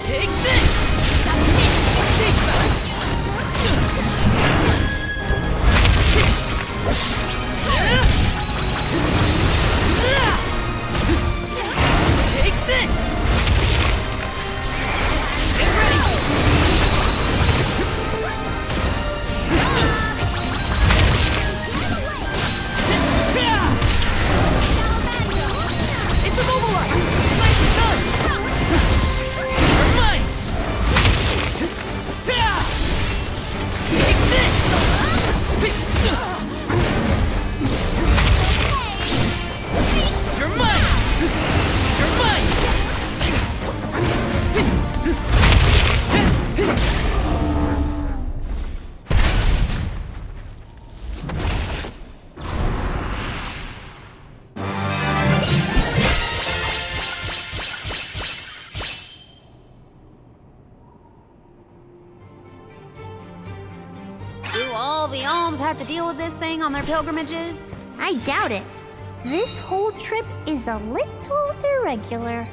Take this! Take this! Get ready! It's immobilized! Nice done! You're mine! Take this! You're mine! You're mine! Do all the alms have to deal with this thing on their pilgrimages? I doubt it. This whole trip is a little irregular.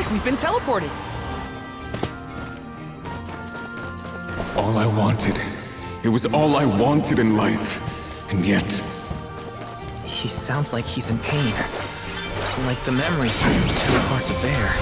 like we've been teleported. All I wanted. It was all I wanted in life. And yet... He sounds like he's in pain. Like the memories seems too hard to bear.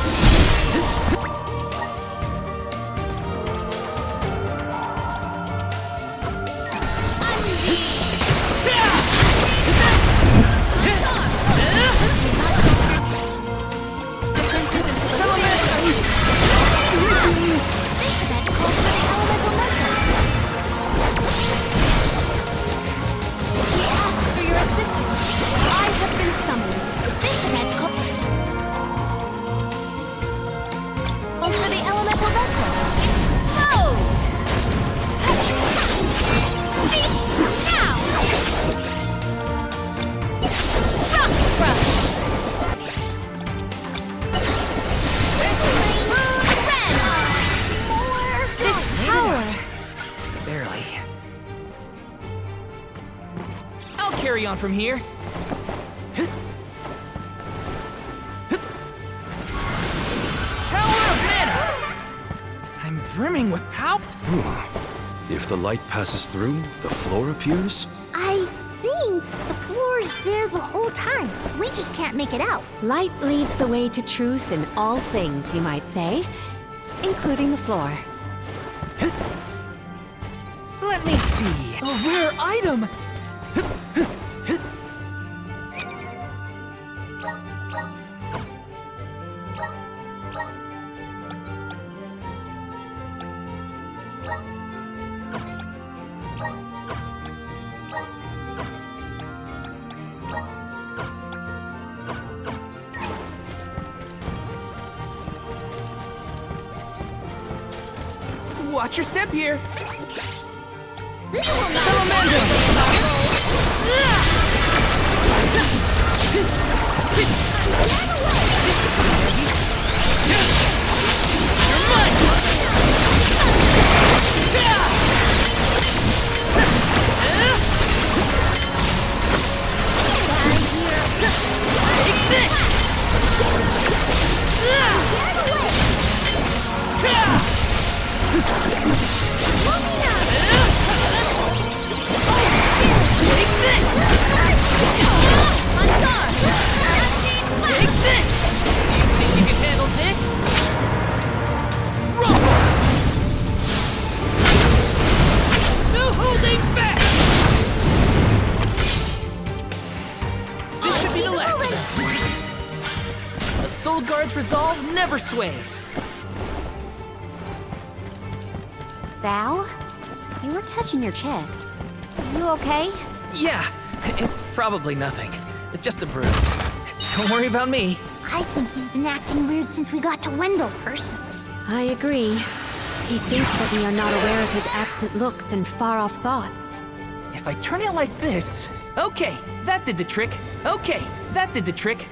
On from here. Power of mana! I'm brimming with power. If the light passes through, the floor appears? I think the floor is there the whole time. We just can't make it out. Light leads the way to truth in all things, you might say, including the floor. Let me see. A rare item! Watch your step here. Resolve never sways. Val, you were touching your chest. Are you okay? Yeah, it's probably nothing. It's just a bruise. Don't worry about me. I think he's been acting weird since we got to Wendell, personally. I agree. He thinks that we are not aware of his absent looks and far-off thoughts. If I turn it like this... Okay, that did the trick. Okay, that did the trick.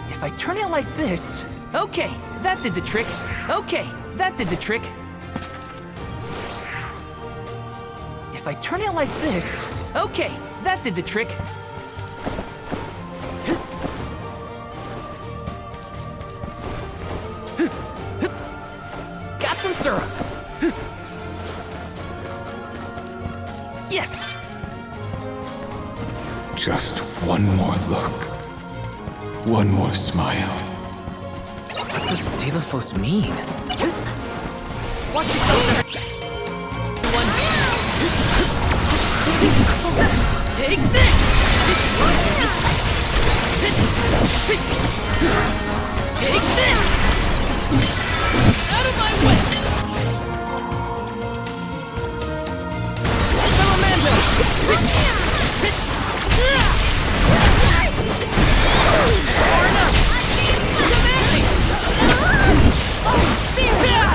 If I turn it like this... Okay, that did the trick. Okay, that did the trick. If I turn it like this... Okay, that did the trick. Got some syrup. Yes! Just one more look. One more smile. What does Delafos mean? Watch yourself. Take this! Take this! Out of my way! Salamandra! Far enough! Oh, Spirit!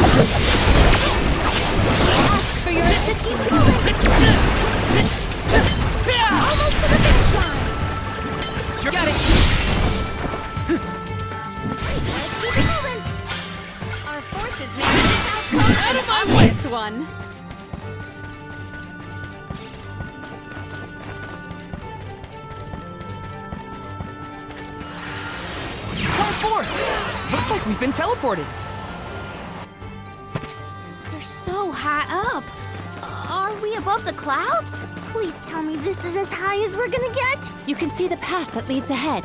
Ask for your assistance. Almost to the finish line. Let's keep moving. Our forces may be outcome Out of my an way! obvious one. Forth! Looks like we've been teleported. We're so high up. Are we above the clouds? Please tell me this is as high as we're gonna get. You can see the path that leads ahead.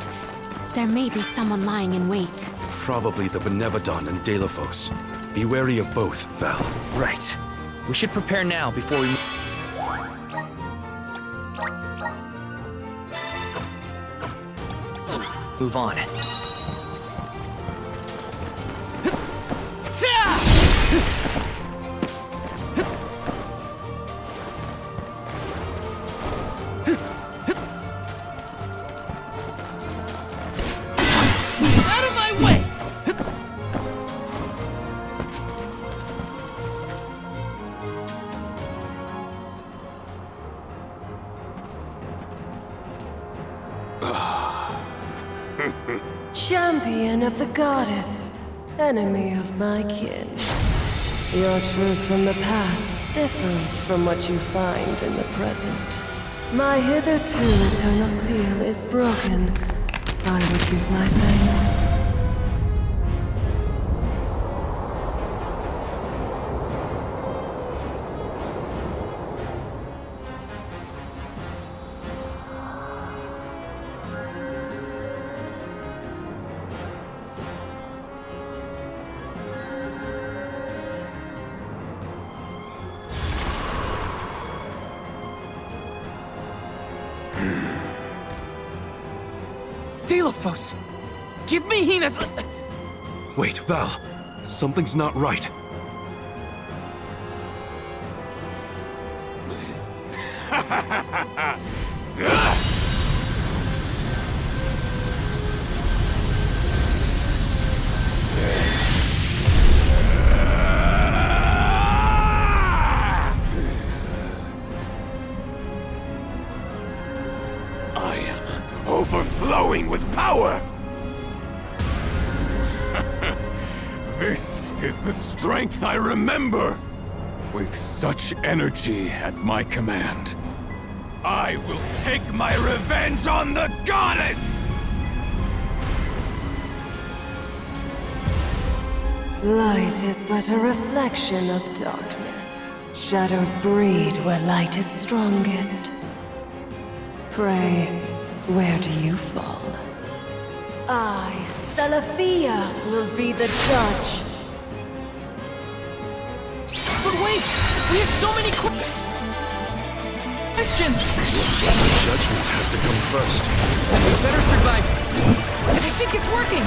There may be someone lying in wait. Probably the Benevodon and Delafos. Be wary of both, Val. Right. We should prepare now before we... move on. Out of my way! Champion of the goddess, enemy of my kin. Your truth from the past differs from what you find in the present. My hitherto eternal seal is broken. I would give my thanks. Delafos! Give me Hina's... Wait, Val. Something's not right. I am overflowing with power! This is the strength I remember! With such energy at my command, I will take my revenge on the goddess! Light is but a reflection of darkness. Shadows breed where light is strongest. Pray, where do you fall? I, Salafia, will be the judge. But wait! We have so many questions! Judgment has to come first. We better survive this. I think it's working!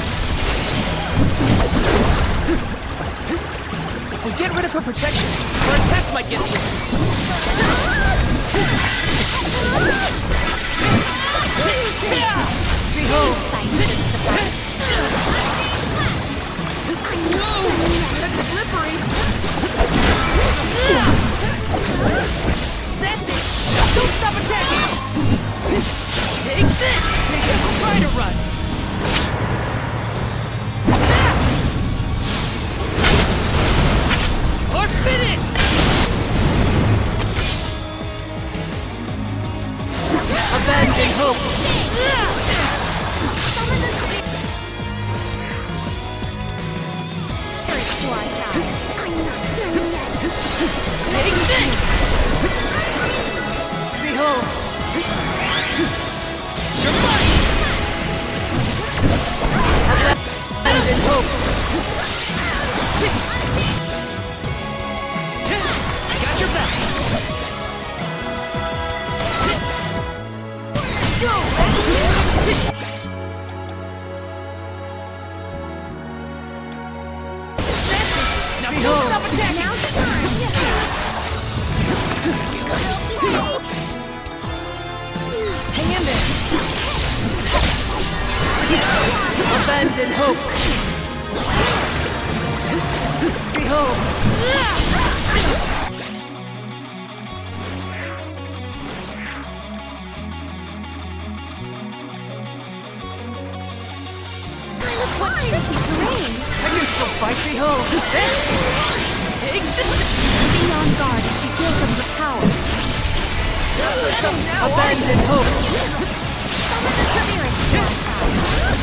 If we get rid of her protection, our attacks might get weak. Behold! Whoa! That's slippery! That's it! Don't stop attacking! Take this! Just try to run! Or finish! Abandon hope! To our side. I'm not done yet. Take this! Behold! You're mine! Abandon hope! Got your back! Go! Now don't stop attacking! Now's the time! Hang in there! Abandon hope! Behold! tricky terrain. I can still fight. Behold this! Take this! Be on guard as she builds up her power. Abandon hope. Summon the spirits to our side.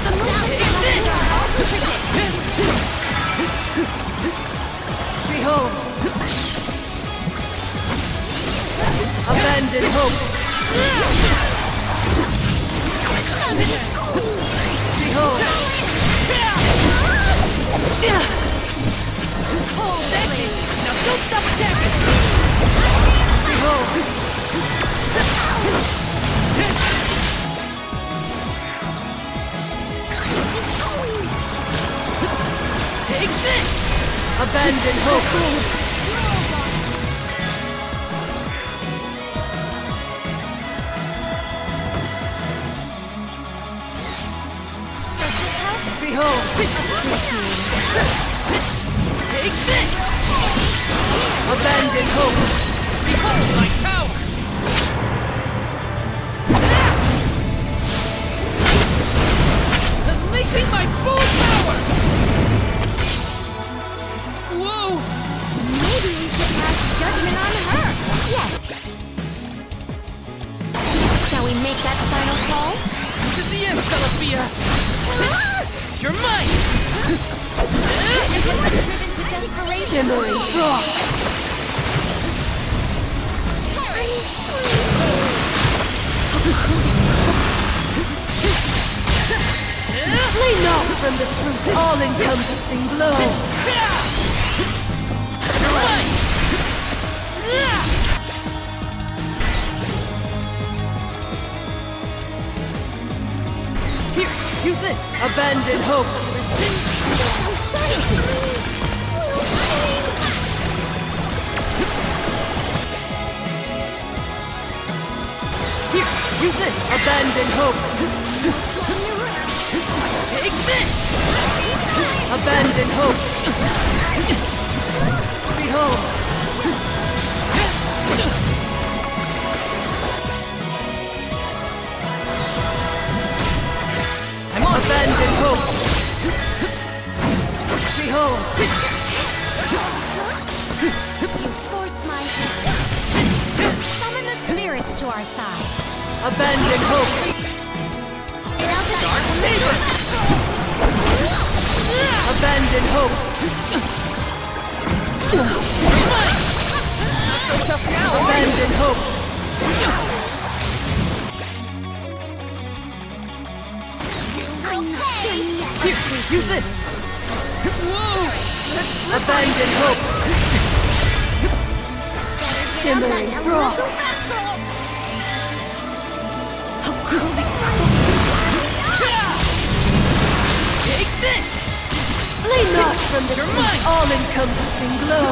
The moon is our help to predict. Behold! Abandon hope! Behold! Hold that thing. Now don't stop attacking. Behold! Take this! Abandon hope! Behold! Take this! Abandon hope! Behold my power! Unleashing my full power! Whoa! Maybe we should pass judgment on her. Yes. Shall we make that final call? This is the end, Celestia! You're mine! Driven to desperation. Shimmering frost! Flee not from the truth, all-encompassing glow! You're mine! Here, use this! Abandon hope! Here, use this! Abandon hope! Take this! Abandon hope! Behold! I'm on abandon hope! Behold! You force my hand. Summon the spirits to our side. Abandon hope! Dark Saber! Abandon hope! You're mine! Not so tough now! Abandon hope! Here, use this! Whoa! Abandon hope! Shimmering frost! Take this! Flee not from the all-encompassing glow!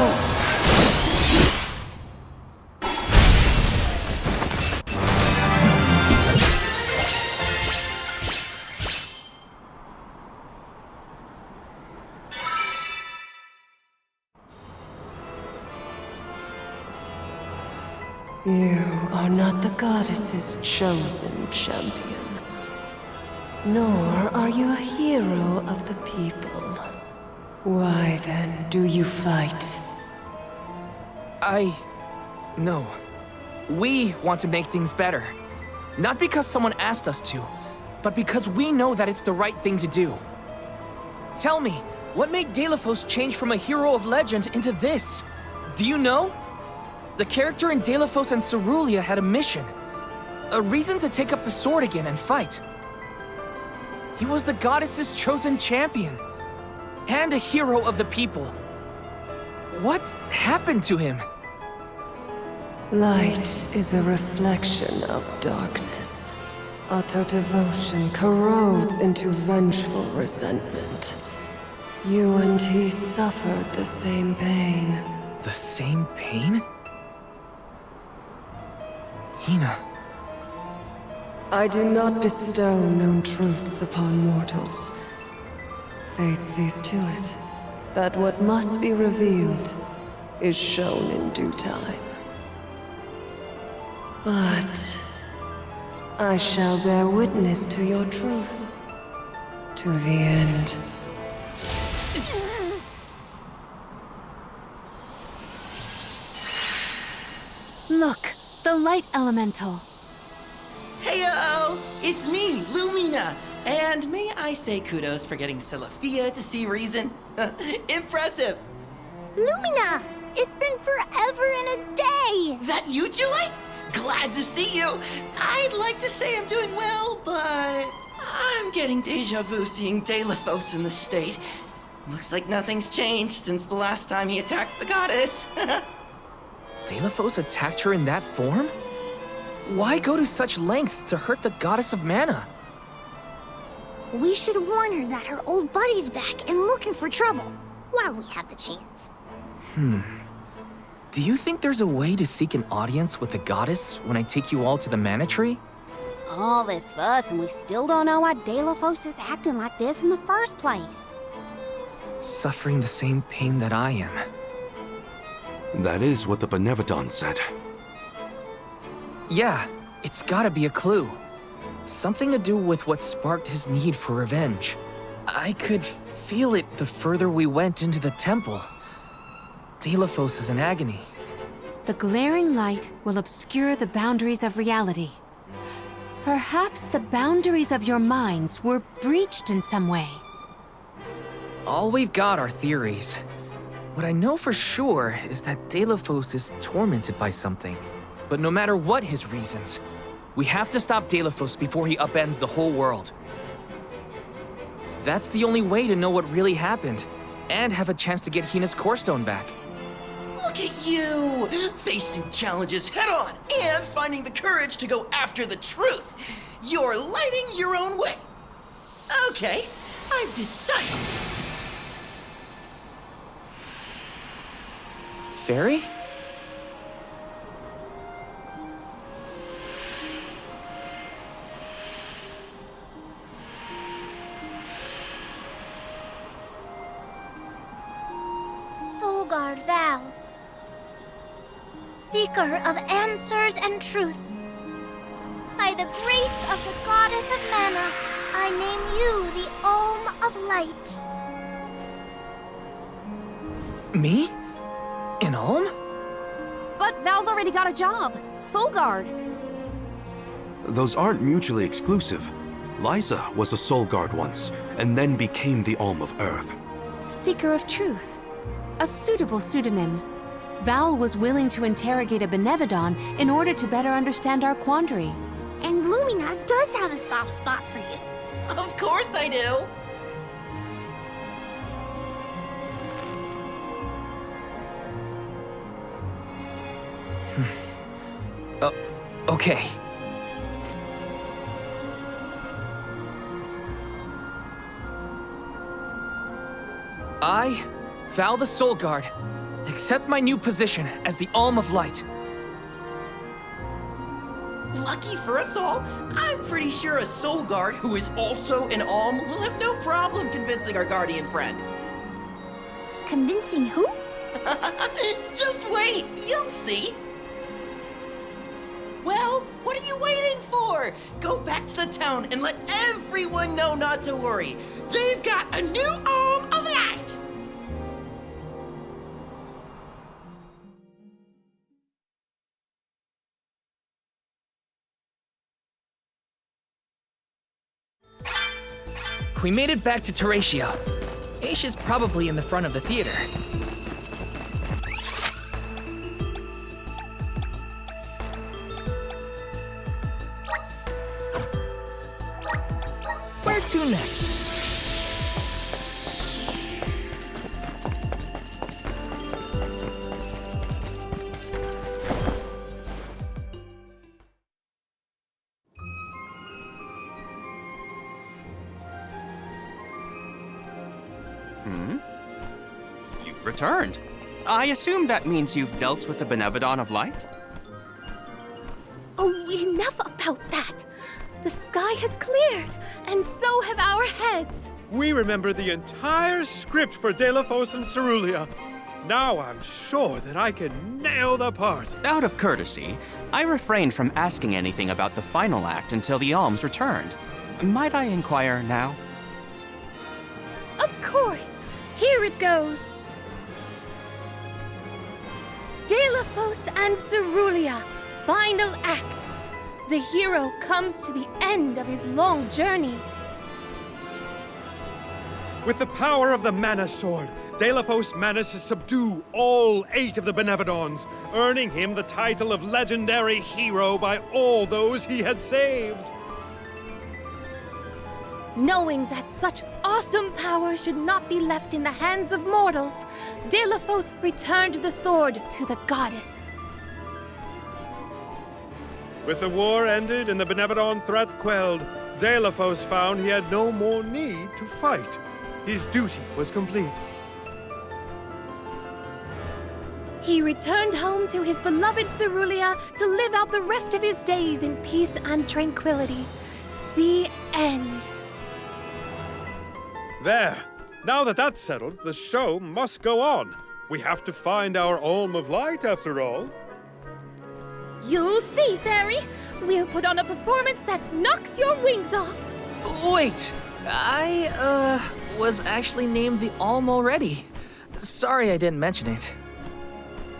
You are not the goddess's chosen champion. Nor are you a hero of the people. Why then do you fight? No. We want to make things better. Not because someone asked us to, but because we know that it's the right thing to do. Tell me, what made Delafos change from a hero of legend into this? Do you know? The character in Delafos and Cerulia had a mission. A reason to take up the sword again and fight. He was the goddess's chosen champion. And a hero of the people. What happened to him? Light is a reflection of darkness. Utter devotion corrodes into vengeful resentment. You and he suffered the same pain. The same pain? Hina. I do not bestow known truths upon mortals. Fate sees to it that what must be revealed is shown in due time. But I shall bear witness to your truth. To the end. Look, the light elemental. Heyo! It's me, Lumina! And may I say kudos for getting Celafia to see reason? Impressive! Lumina! It's been forever and a day! That you, Julie? Glad to see you! I'd like to say I'm doing well, but I'm getting deja vu seeing Delafos in the state. Looks like nothing's changed since the last time he attacked the goddess. Delafos attacked her in that form? Why go to such lengths to hurt the goddess of mana? We should warn her that her old buddy's back and looking for trouble, while we have the chance. Do you think there's a way to seek an audience with the goddess when I take you all to the mana tree? All this fuss, and we still don't know why Delafos is acting like this in the first place. Suffering the same pain that I am. That is what the Benevodon said. Yeah, it's gotta be a clue. Something to do with what sparked his need for revenge. I could feel it the further we went into the temple. Delafos is in agony. The glaring light will obscure the boundaries of reality. Perhaps the boundaries of your minds were breached in some way. All we've got are theories. What I know for sure is that Delafos is tormented by something. But no matter what his reasons, we have to stop Delafos before he upends the whole world. That's the only way to know what really happened, and have a chance to get Hina's core stone back. Look at you! Facing challenges head on and finding the courage to go after the truth. You're lighting your own way. Okay, I've decided. Fairy? Soulguard Val, seeker of answers and truth. By the grace of the goddess of mana, I name you the Alm of Light. Me? An Alm? But Val's already got a job. Soulguard. Those aren't mutually exclusive. Liza was a Soul Guard once, and then became the Alm of Earth. Seeker of Truth. A suitable pseudonym. Val was willing to interrogate a Benevodon in order to better understand our quandary. And Lumina does have a soft spot for you. Of course I do. Okay. I, Val the Soul Guard, accept my new position as the Alm of Light. Lucky for us all, I'm pretty sure a Soul Guard who is also an Alm will have no problem convincing our guardian friend. Convincing who? Just wait, you'll see. Well, what are you waiting for? Go back to the town and let everyone know not to worry. They've got a new Alm of Light. We made it back to Teratio. Aisha's probably in the front of the theater. Where to next? You've returned. I assume that means you've dealt with the Benevodon of Light? Oh, enough about that. The sky has cleared, and so have our heads. We remember the entire script for Delafos and Cerulia. Now I'm sure that I can nail the part. Out of courtesy, I refrained from asking anything about the final act until the alms returned. Might I inquire now? Of course. Here it goes. Deilophos and Cerulia, final act. The hero comes to the end of his long journey. With the power of the Mana Sword, Deilophos managed to subdue all 8 of the Benevodons, earning him the title of legendary hero by all those he had saved. Knowing that such awesome power should not be left in the hands of mortals, Deilophos returned the sword to the goddess. With the war ended and the Benevodon threat quelled, Deilophos found he had no more need to fight. His duty was complete. He returned home to his beloved Cerulia to live out the rest of his days in peace and tranquility. The end. There. Now that that's settled, the show must go on. We have to find our Alm of Light, after all. You'll see, Fairy. We'll put on a performance that knocks your wings off. Wait, I, was actually named the Alm already. Sorry I didn't mention it.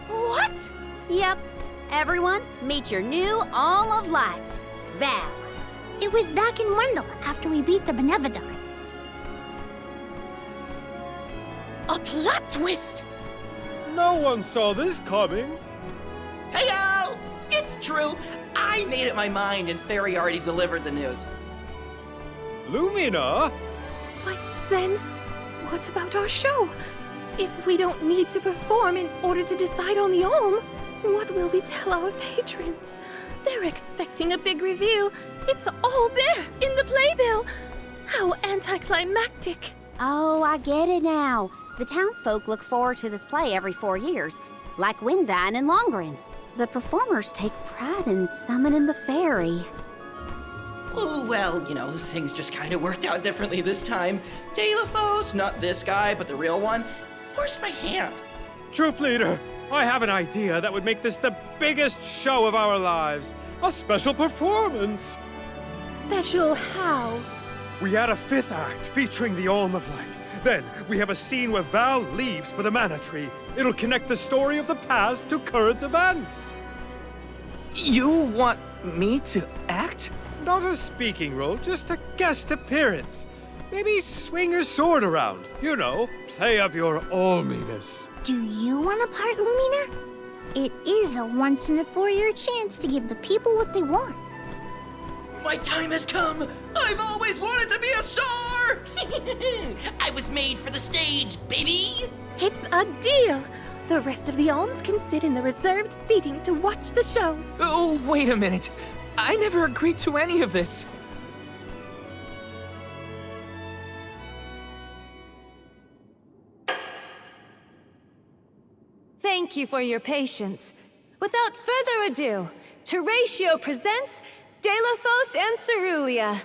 What? Yep. Everyone, meet your new Alm of Light, Val. It was back in Wendell after we beat the Benevodon. A plot twist! No one saw this coming. Heyo! It's true. I made up my mind and Fairy already delivered the news. Lumina? But then, what about our show? If we don't need to perform in order to decide on the Alm, what will we tell our patrons? They're expecting a big reveal. It's all there in the playbill. How anticlimactic. Oh, I get it now. The townsfolk look forward to this play every 4 years, like Windine and Longren. The performers take pride in summoning the fairy. Oh, well, you know, things just kind of worked out differently this time. Deilophos, not this guy, but the real one, forced my hand. Troop leader, I have an idea that would make this the biggest show of our lives. A special performance. Special how? We add a 5th act featuring the Alm of Light. Then we have a scene where Val leaves for the Mana Tree. It'll connect the story of the past to current events. You want me to act? Not a speaking role, just a guest appearance. Maybe swing your sword around. You know, play up your alminess. Do you want a part, Lumina? It is a once-in-a-4-year chance to give the people what they want. My time has come! I've always wanted to be a star! I was made for the stage, baby! It's a deal! The rest of the alms can sit in the reserved seating to watch the show. Oh, wait a minute. I never agreed to any of this. Thank you for your patience. Without further ado, Teratio presents Deilophos and Cerulia.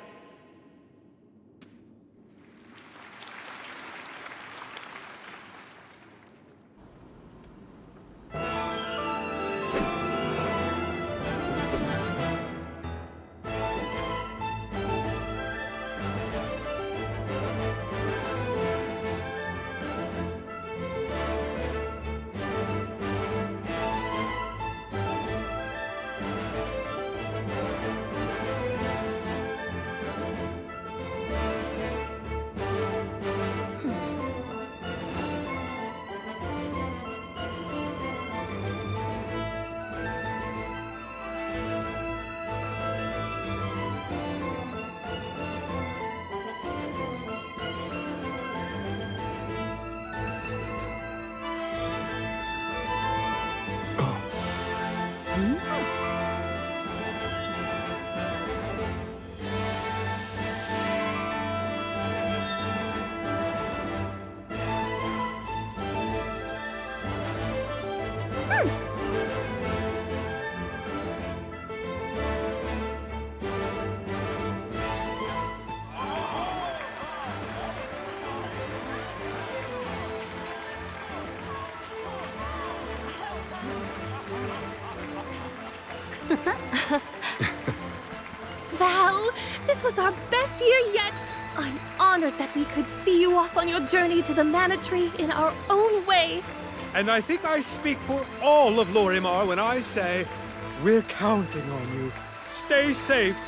Val, this was our best year yet. I'm honored that we could see you off on your journey to the Mana Tree in our own way. And I think I speak for all of Lorimar when I say, we're counting on you. Stay safe.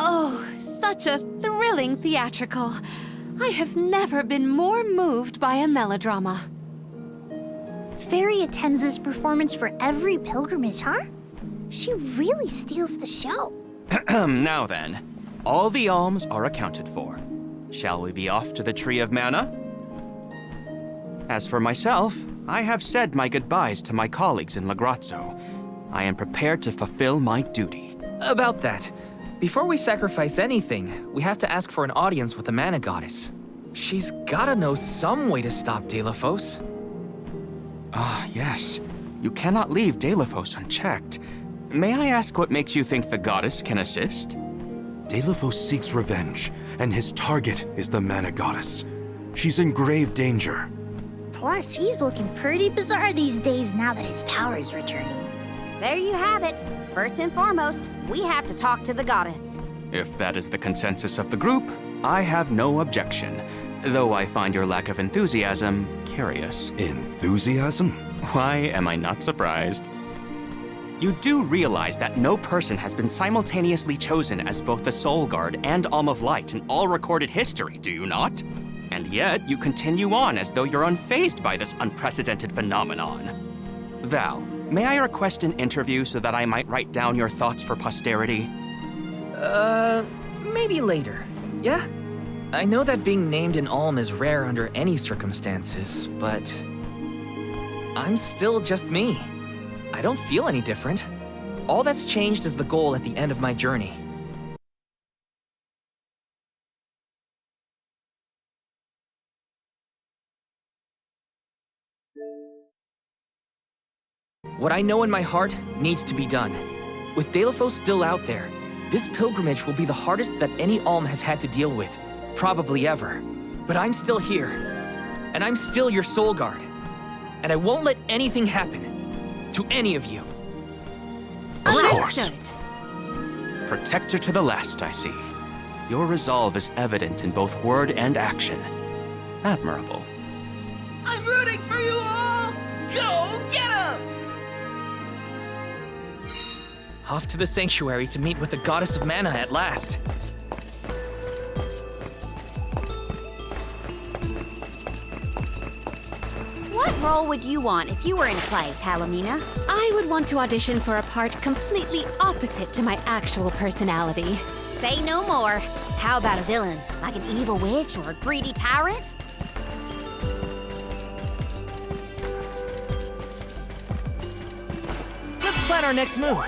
Oh, such a thrilling theatrical. I have never been more moved by a melodrama. Fairy attends this performance for every pilgrimage, huh? She really steals the show. Now then, all the alms are accounted for. Shall we be off to the Tree of Mana? As for myself, I have said my goodbyes to my colleagues in Lagrazzo. I am prepared to fulfill my duty. About that, before we sacrifice anything, we have to ask for an audience with the Mana Goddess. She's gotta know some way to stop Delafos. Ah, yes. You cannot leave Delafos unchecked. May I ask what makes you think the goddess can assist? Delafos seeks revenge, and his target is the Mana Goddess. She's in grave danger. Plus, he's looking pretty bizarre these days now that his power is returning. There you have it. First and foremost, we have to talk to the goddess. If that is the consensus of the group, I have no objection. Though I find your lack of enthusiasm curious. Enthusiasm? Why am I not surprised? You do realize that no person has been simultaneously chosen as both the Soul Guard and Alm of Light in all recorded history, do you not? And yet, you continue on as though you're unfazed by this unprecedented phenomenon. Val, may I request an interview so that I might write down your thoughts for posterity? Maybe later, yeah? I know that being named an Alm is rare under any circumstances, but I'm still just me. I don't feel any different. All that's changed is the goal at the end of my journey. What I know in my heart needs to be done. With Delafos still out there, this pilgrimage will be the hardest that any Alm has had to deal with, probably ever. But I'm still here, and I'm still your Soul Guard. And I won't let anything happen to any of you. Of course. Protector to the last, I see. Your resolve is evident in both word and action. Admirable. I'm rooting for you all! Go get 'em! Off to the sanctuary to meet with the Goddess of Mana at last. What role would you want if you were in a play, Palomina? I would want to audition for a part completely opposite to my actual personality. Say no more. How about a villain? Like an evil witch or a greedy tyrant? Let's plan our next move.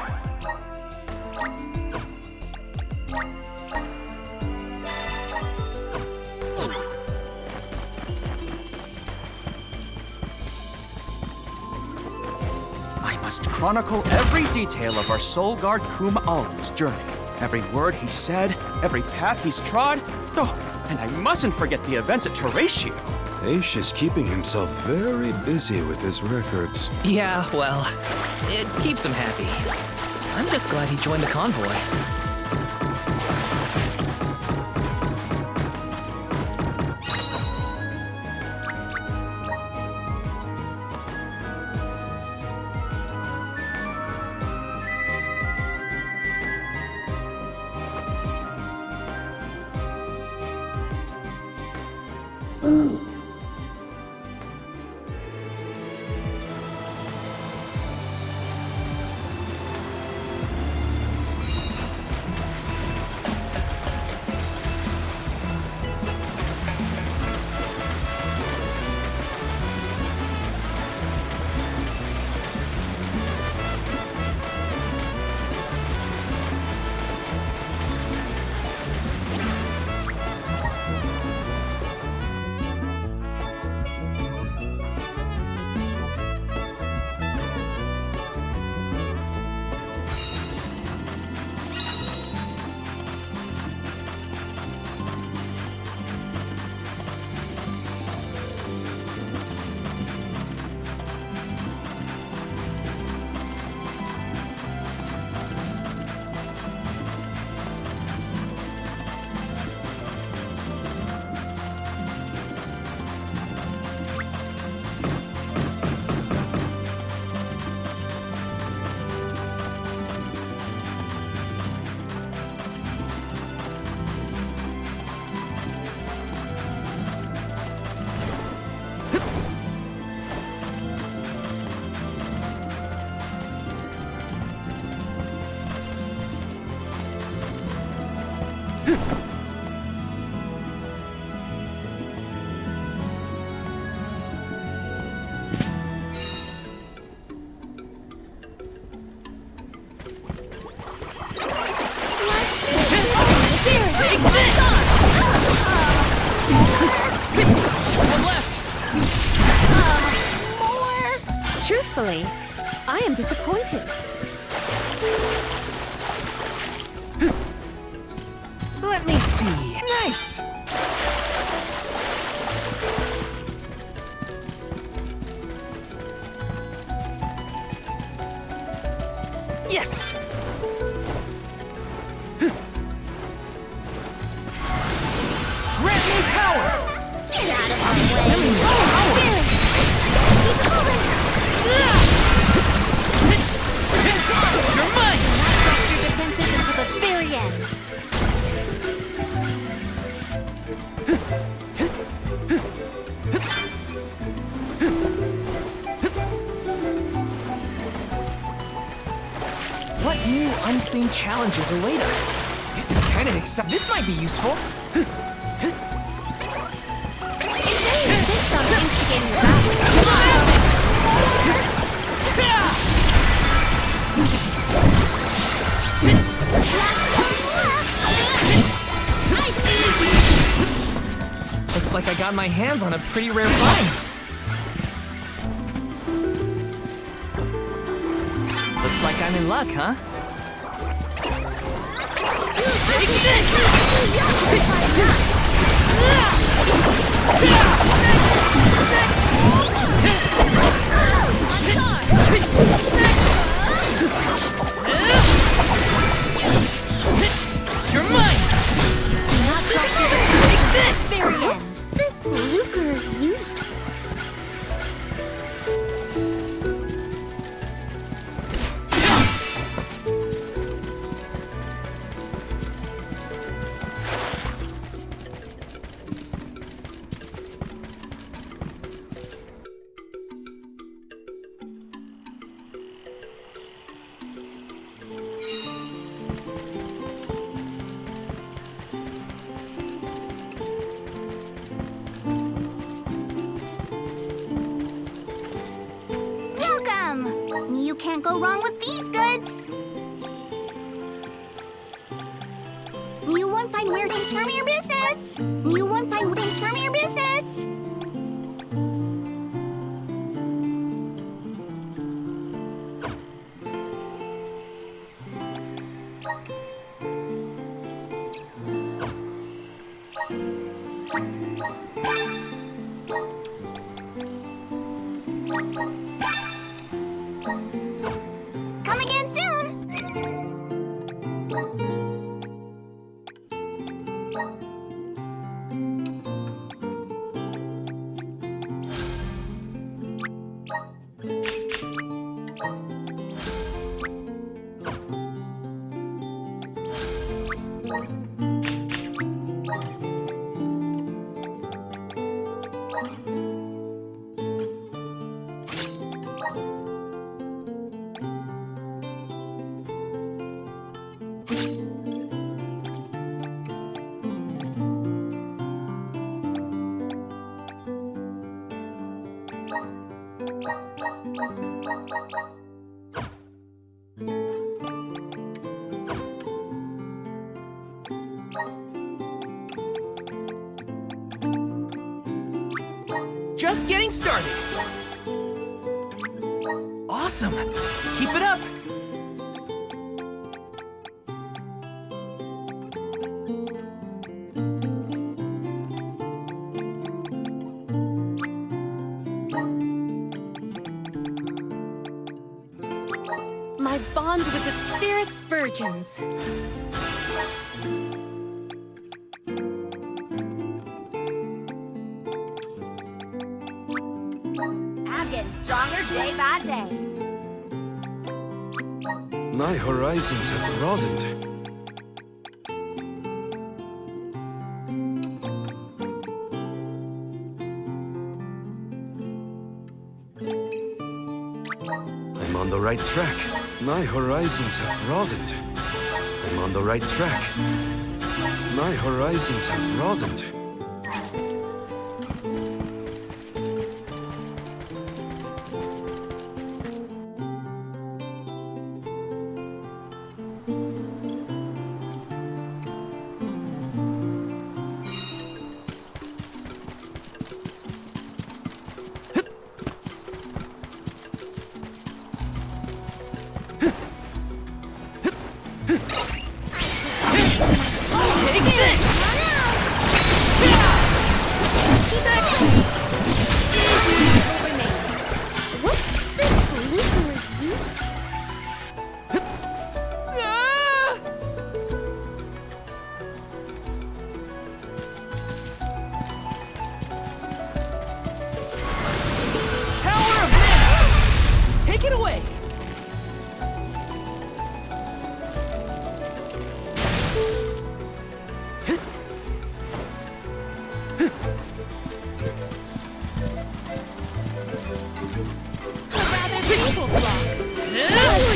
Chronicle every detail of our Soul Guard Kum Alm's journey. Every word he said, every path he's trod. Oh, and I mustn't forget the events at Teratio. Aish is keeping himself very busy with his records. Yeah, well, it keeps him happy. I'm just glad he joined the convoy. Truthfully, I am disappointed. Let me see. Nice! Yes! Grant me power! Get out of our way! Keep moving! You're mine! Not drop your defenses until the very end. What new unseen challenges await us? This is kind of exciting. This might be useful. Insist on instigating the battle. Looks like I got my hands on a pretty rare find. Looks like I'm in luck, huh? Take You're mine! Not drop your defenses Take until this! the very end. This lucre used. Welcome! You can't go wrong with these goods. You won't find weird things from your business. You won't find weird things from your business. Come again soon. Just getting started. Awesome. Keep it up. My bond with the Spirit's virgins. I'm getting stronger day by day. My horizons have broadened. I'm on the right track. My horizons have broadened. I'm on the right track. My horizons have broadened. Take it away!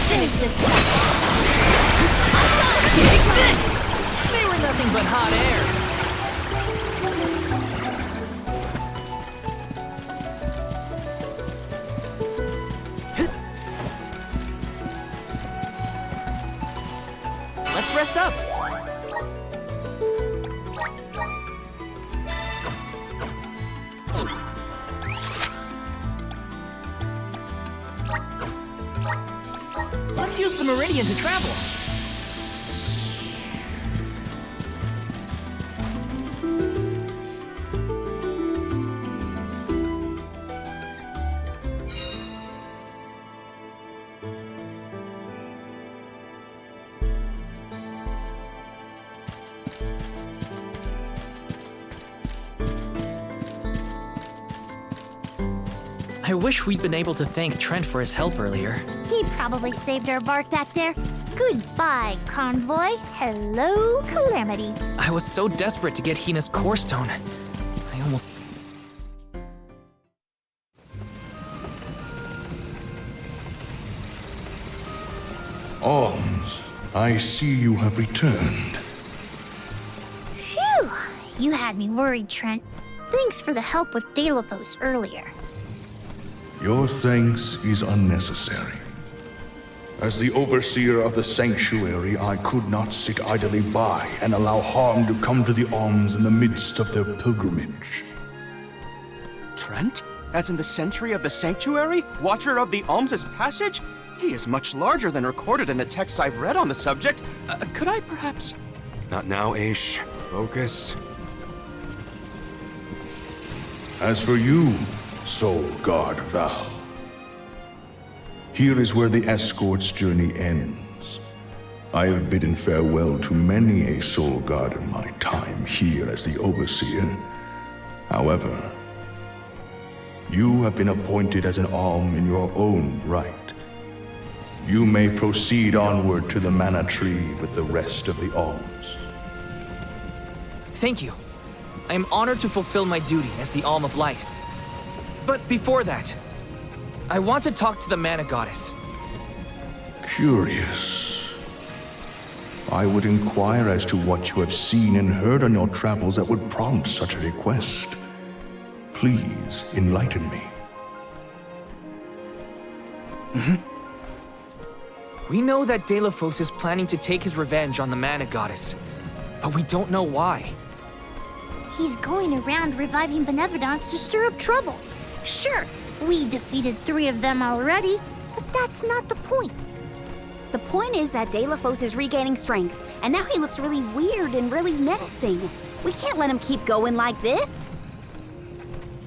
Finish this stuff. Take this! They were nothing but hot air. Let's rest up. Let's use the meridian to travel. I wish we'd been able to thank Trent for his help earlier. He probably saved our bark back there. Goodbye, Convoy. Hello, Calamity. I was so desperate to get Hina's core stone. I almost... Alms, I see you have returned. Phew! You had me worried, Trent. Thanks for the help with Deilophos earlier. Your thanks is unnecessary. As the overseer of the sanctuary, I could not sit idly by and allow harm to come to the Alms in the midst of their pilgrimage. Trent? As in the Sentry of the Sanctuary? Watcher of the Alms' Passage? He is much larger than recorded in the texts I've read on the subject. Could I perhaps... Not now, Aish. Focus. As for you, Soul Guard Val, here is where the escort's journey ends. I have bidden farewell to many a Soul Guard in my time here as the Overseer. However, you have been appointed as an Alm in your own right. You may proceed onward to the Mana Tree with the rest of the Alms. Thank you. I am honored to fulfill my duty as the Alm of Light. But before that, I want to talk to the Mana Goddess. Curious. I would inquire as to what you have seen and heard on your travels that would prompt such a request. Please enlighten me. We know that Deilophos is planning to take his revenge on the Mana Goddess, but we don't know why. He's going around reviving Benevodons to stir up trouble. Sure, we defeated 3 of them already, but that's not the point. The point is that Deilophos is regaining strength, and now he looks really weird and really menacing. We can't let him keep going like this.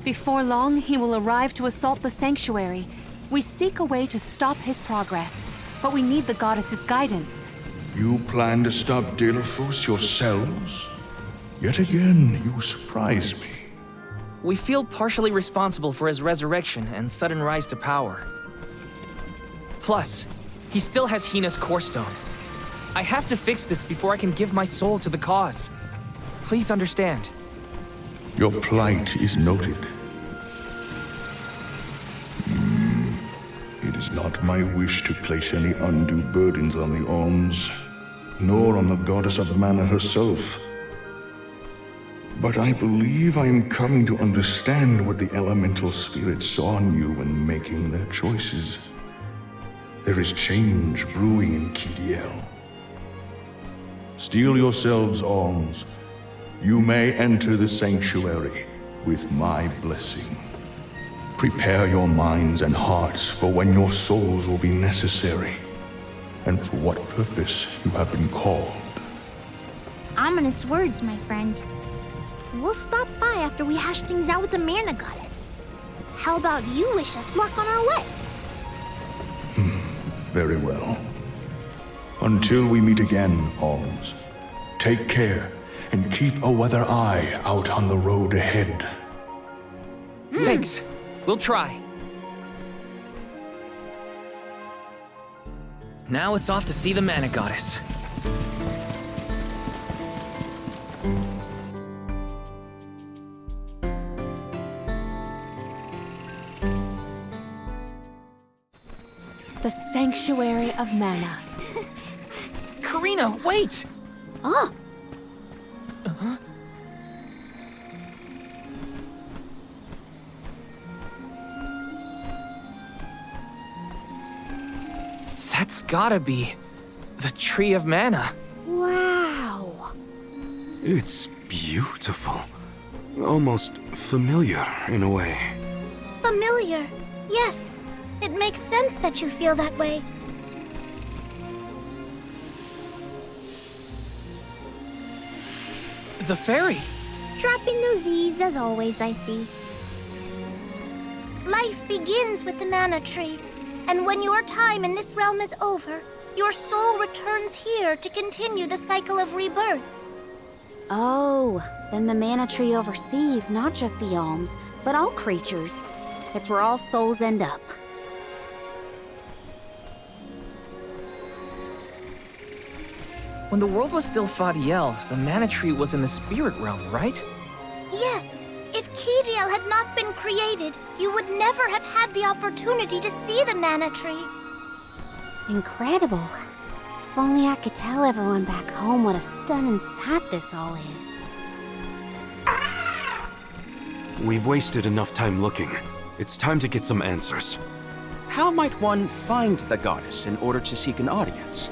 Before long, he will arrive to assault the sanctuary. We seek a way to stop his progress, but we need the goddess's guidance. You plan to stop Deilophos yourselves? Yet again, you surprise me. We feel partially responsible for his resurrection and sudden rise to power. Plus, he still has Hina's core stone. I have to fix this before I can give my soul to the cause. Please understand. Your plight is noted. It is not my wish to place any undue burdens on the Alms, nor on the goddess of mana herself. But I believe I am coming to understand what the elemental spirits saw in you when making their choices. There is change brewing in Cageccc. Steel yourselves, alms. You may enter the sanctuary with my blessing. Prepare your minds and hearts for when your souls will be necessary, and for what purpose you have been called. Ominous words, my friend. We'll stop by after we hash things out with the Mana Goddess. How about you wish us luck on our way? Very well. Until we meet again, alms. Take care and keep a weather eye out on the road ahead. Thanks. We'll try. Now it's off to see the Mana Goddess. The Sanctuary of Mana. Karina, wait! Oh! Uh-huh. That's gotta be the Tree of Mana. Wow! It's beautiful. Almost familiar in a way. Familiar, yes. It makes sense that you feel that way. The fairy. Dropping those eaves as always, I see. Life begins with the Mana Tree, and when your time in this realm is over, your soul returns here to continue the cycle of rebirth. Oh, then the Mana Tree oversees not just the alms, but all creatures. It's where all souls end up. When the world was still Fadiel, the Mana Tree was in the spirit realm, right? Yes. If Cageccc had not been created, you would never have had the opportunity to see the Mana Tree. Incredible. If only I could tell everyone back home what a stunning sight this all is. We've wasted enough time looking. It's time to get some answers. How might one find the goddess in order to seek an audience?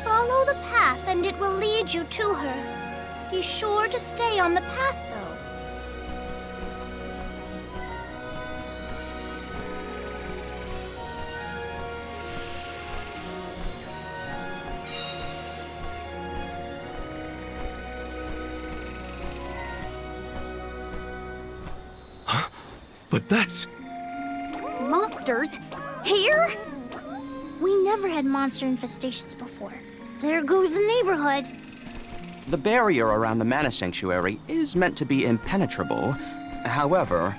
Follow the path and it will lead you to her. Be sure to stay on the path, though. But that's... Monsters? Here? We never had monster infestations before. There goes the neighborhood. The barrier around the Mana Sanctuary is meant to be impenetrable. However,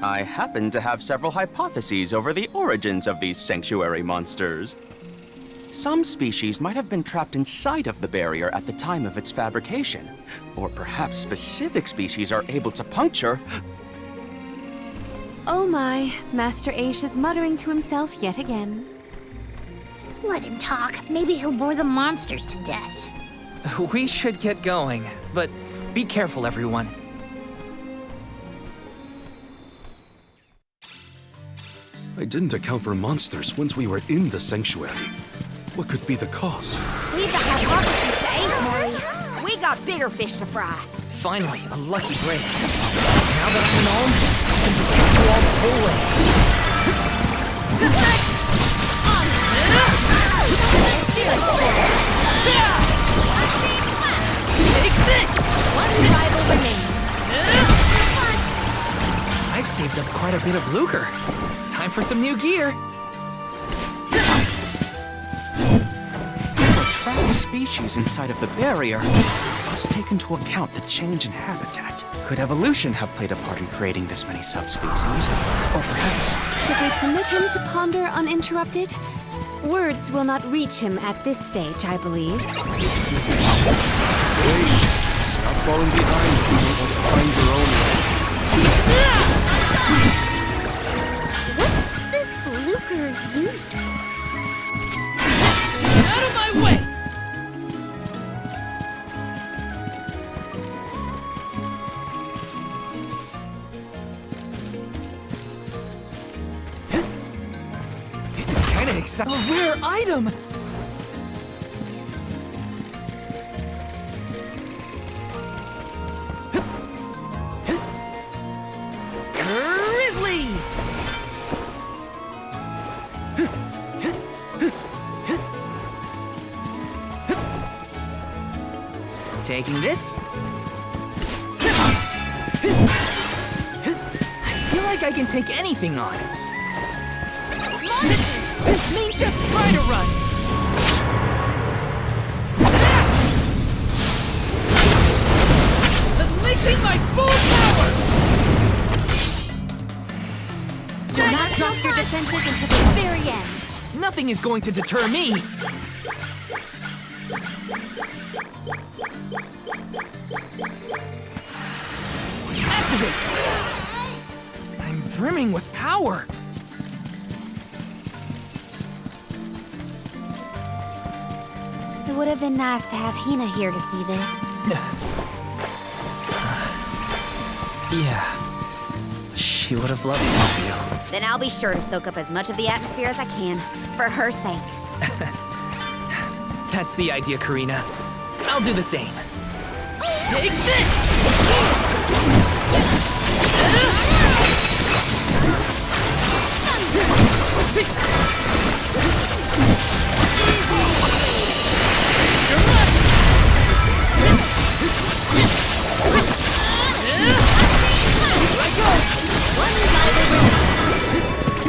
I happen to have several hypotheses over the origins of these sanctuary monsters. Some species might have been trapped inside of the barrier at the time of its fabrication. Or perhaps specific species are able to puncture... Oh my, Master Aish is muttering to himself yet again. Let him talk. Maybe he'll bore the monsters to death. We should get going, but be careful, everyone. I didn't account for monsters once we were in the sanctuary. What could be the cause? Leave the hypotheses to Ace, Mori. We got bigger fish to fry. Finally, a lucky break. Now that I'm an alm, I can protect you all the whole way. Take this! One rival remains. I've saved up quite a bit of lucre. Time for some new gear. For trapped species inside of the barrier, let's take into account the change in habitat. Could evolution have played a part in creating this many subspecies? Or perhaps... Should we permit him to ponder uninterrupted? Words will not reach him at this stage, I believe. Hey, stop falling behind. Find your own way. What's this lucre used for? Out of my way! a rare item! Grizzly! Taking this. I feel like I can take anything on. Me just try to run. Unleashing my full power! Do not drop your defenses until the very end. Nothing is going to deter me. Activate! I'm brimming with power. It would have been nice to have Hina here to see this. Yeah. She would have loved to help you. Then I'll be sure to soak up as much of the atmosphere as I can, for her sake. That's the idea, Karina. I'll do the same. Take this!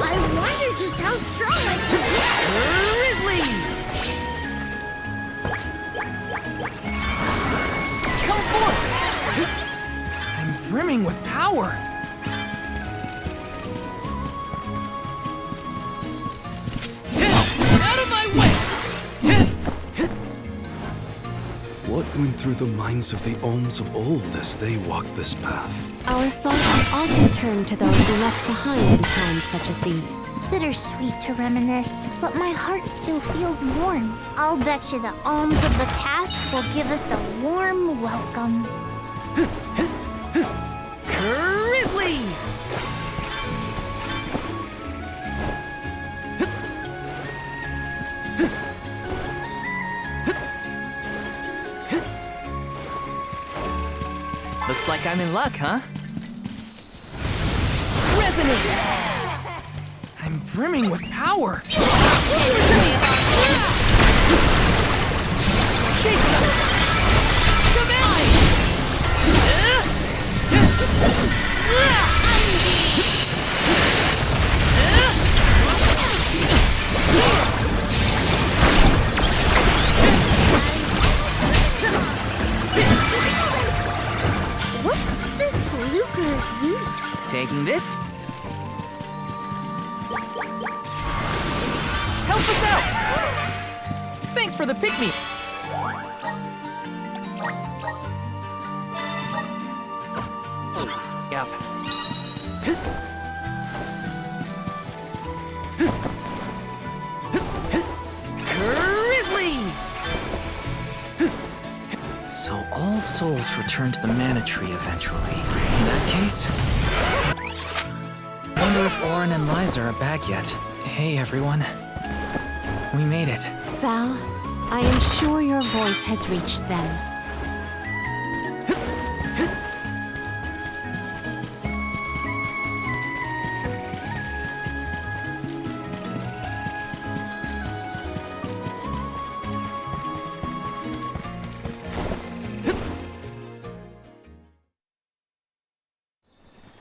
I wonder just how strong I can be. Grizzly! Come forth! I'm brimming with power. Out of my way! What went through the minds of the Alms of old as they walked this path? Our thoughts often turn to those left behind in times such as these. Bittersweet to reminisce, but my heart still feels warm. I'll bet you the alms of the past will give us a warm welcome. Grizzly! Looks like I'm in luck, huh? Resonate! I'm brimming with power! What's this Luker used? Taking this. Help us out! Thanks for the pick-me. Yep. Grizzly! So all souls return to the mana tree eventually. In that case... Wonder if Orin and Liza are back yet. Hey, everyone. We made it. Val, I am sure your voice has reached them.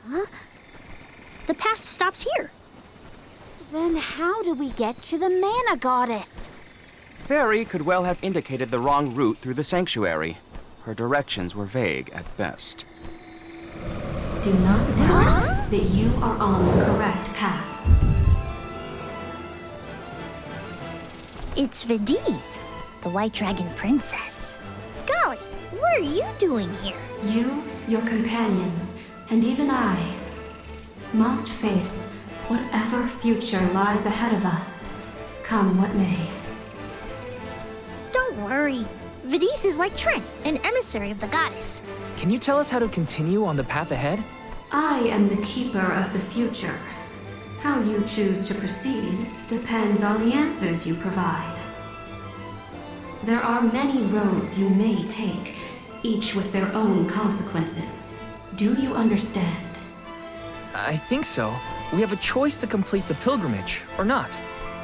Huh? The path stops here. Then how do we get to the mana goddess? Fairy could well have indicated the wrong route through the sanctuary. Her directions were vague at best. Do not doubt that you are on the correct path. It's Vidiz, the White Dragon Princess. Golly, what are you doing here? You, your companions, and even I must face whatever future lies ahead of us, come what may. Don't worry. Vidiz is like Trent, an emissary of the goddess. Can you tell us how to continue on the path ahead? I am the keeper of the future. How you choose to proceed depends on the answers you provide. There are many roads you may take, each with their own consequences. Do you understand? I think so. We have a choice to complete the pilgrimage, or not.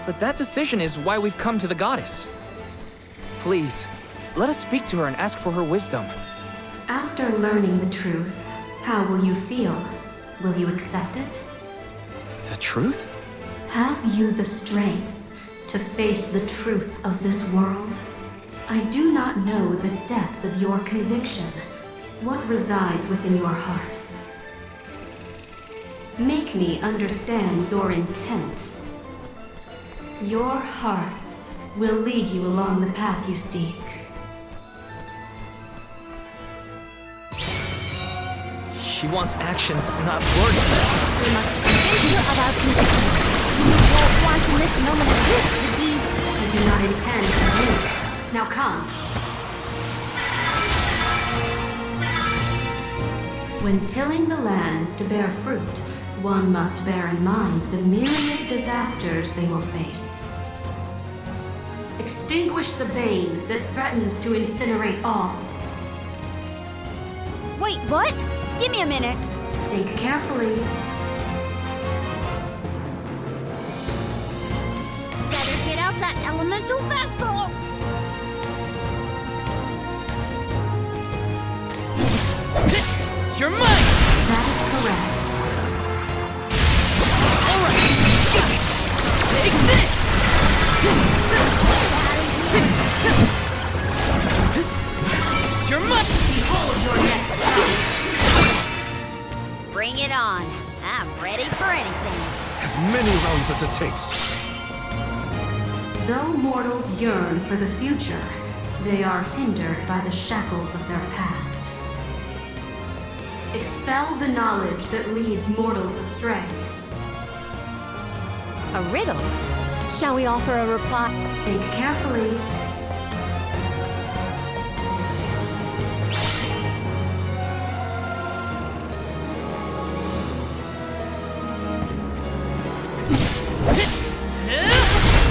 But that decision is why we've come to the goddess. Please, let us speak to her and ask for her wisdom. After learning the truth, how will you feel? Will you accept it? The truth? Have you the strength to face the truth of this world? I do not know the depth of your conviction, what resides within your heart. Make me understand your intent. Your hearts will lead you along the path you seek. She wants actions, not words. We must convince her of our conviction. You won't want to live no more with these. I do not intend to live. Now come. When tilling the lands to bear fruit, one must bear in mind the myriad disasters they will face. Extinguish the bane that threatens to incinerate all. Wait, what? Give me a minute. Think carefully. Better get out that elemental vessel! You're mine! That is correct. Alright, got it! Take this! You're mine! Behold your next time. Bring it on. I'm ready for anything. As many rounds as it takes. Though mortals yearn for the future, they are hindered by the shackles of their past. Expel the knowledge that leads mortals astray. A riddle? Shall we offer a reply? Think carefully.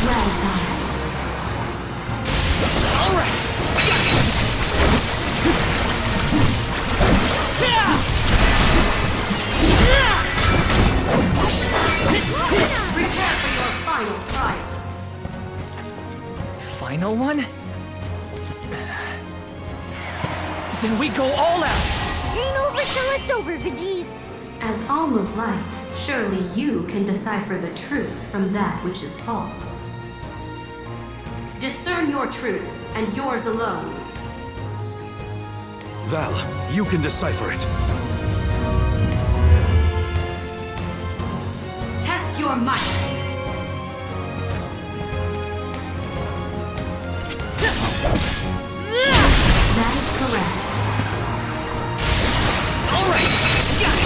Well done. All right. Prepare for your final trial. Final one? Then we go all out! Ain't over till it's over, Vidiz. As Alm of Light, surely you can decipher the truth from that which is false. Discern your truth, and yours alone. Val, you can decipher it. Test your might. That is correct. All right. Got it.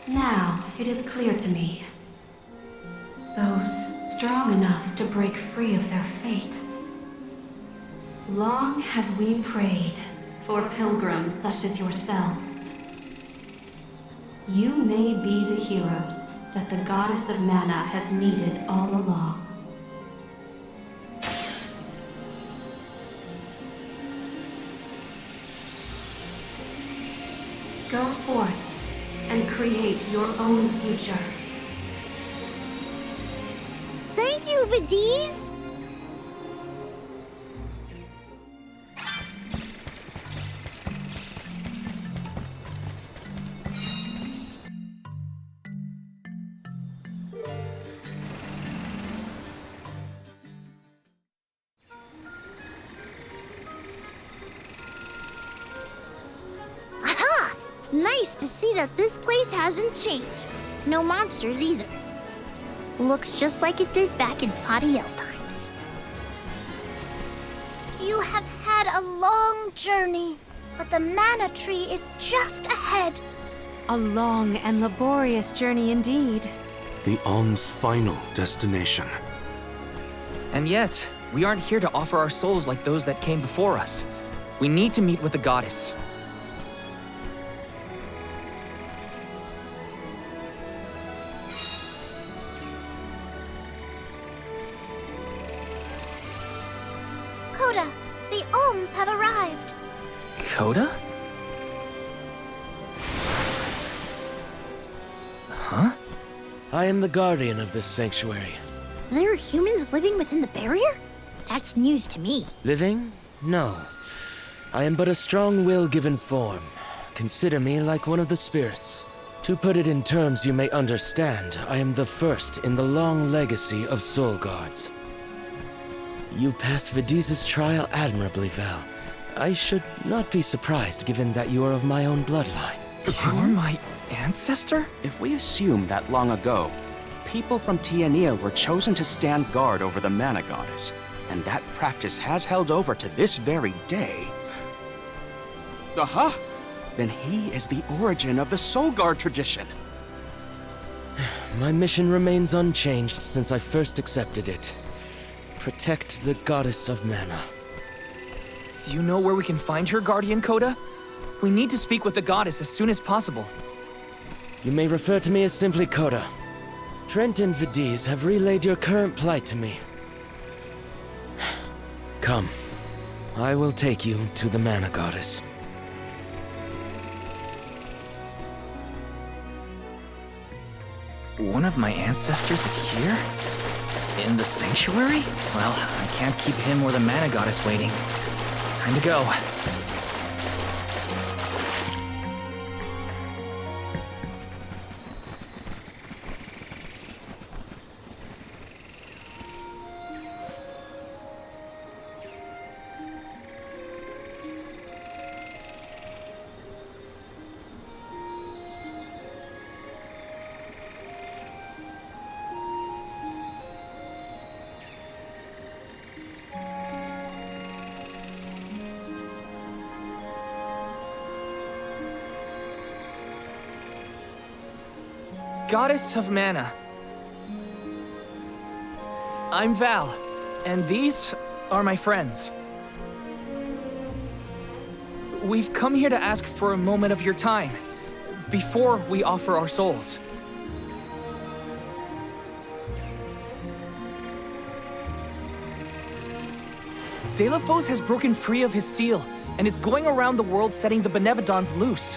Now it is clear to me. Those strong enough to break free of their fate. Long have we prayed for pilgrims such as yourselves. You may be the heroes that the goddess of mana has needed all along. Go forth and create your own future. Thank you, Vidiz. Aha! Nice to see that this place hasn't changed. No monsters either. Looks just like it did back in Fadiel times. a long journey, but the mana tree is just ahead. A long and laborious journey indeed. The Alm's final destination. And yet, we aren't here to offer our souls like those that came before us. We need to meet with the goddess. Coda, the Alms have arrived. Coda? Huh? I am the guardian of this sanctuary. There are humans living within the barrier? That's news to me. Living? No. I am but a strong will given form. Consider me like one of the spirits. To put it in terms you may understand, I am the first in the long legacy of soul guards. You passed Vidiz's trial admirably, Val. I should not be surprised given that you are of my own bloodline. You're my ancestor? If we assume that long ago, people from Tiania were chosen to stand guard over the mana goddess, and that practice has held over to this very day. Aha! Then he is the origin of the Soul Guard tradition. My mission remains unchanged since I first accepted it. Protect the goddess of mana. Do you know where we can find her, Guardian Coda? We need to speak with the goddess as soon as possible. You may refer to me as simply Coda. Trent and Vidiz have relayed your current plight to me. Come. I will take you to the mana goddess. One of my ancestors is here? In the sanctuary? Well, I can't keep him or the mana goddess waiting. Time to go. Goddess of Mana. I'm Val, and these are my friends. We've come here to ask for a moment of your time, before we offer our souls. Delafos has broken free of his seal, and is going around the world setting the Benevodons loose.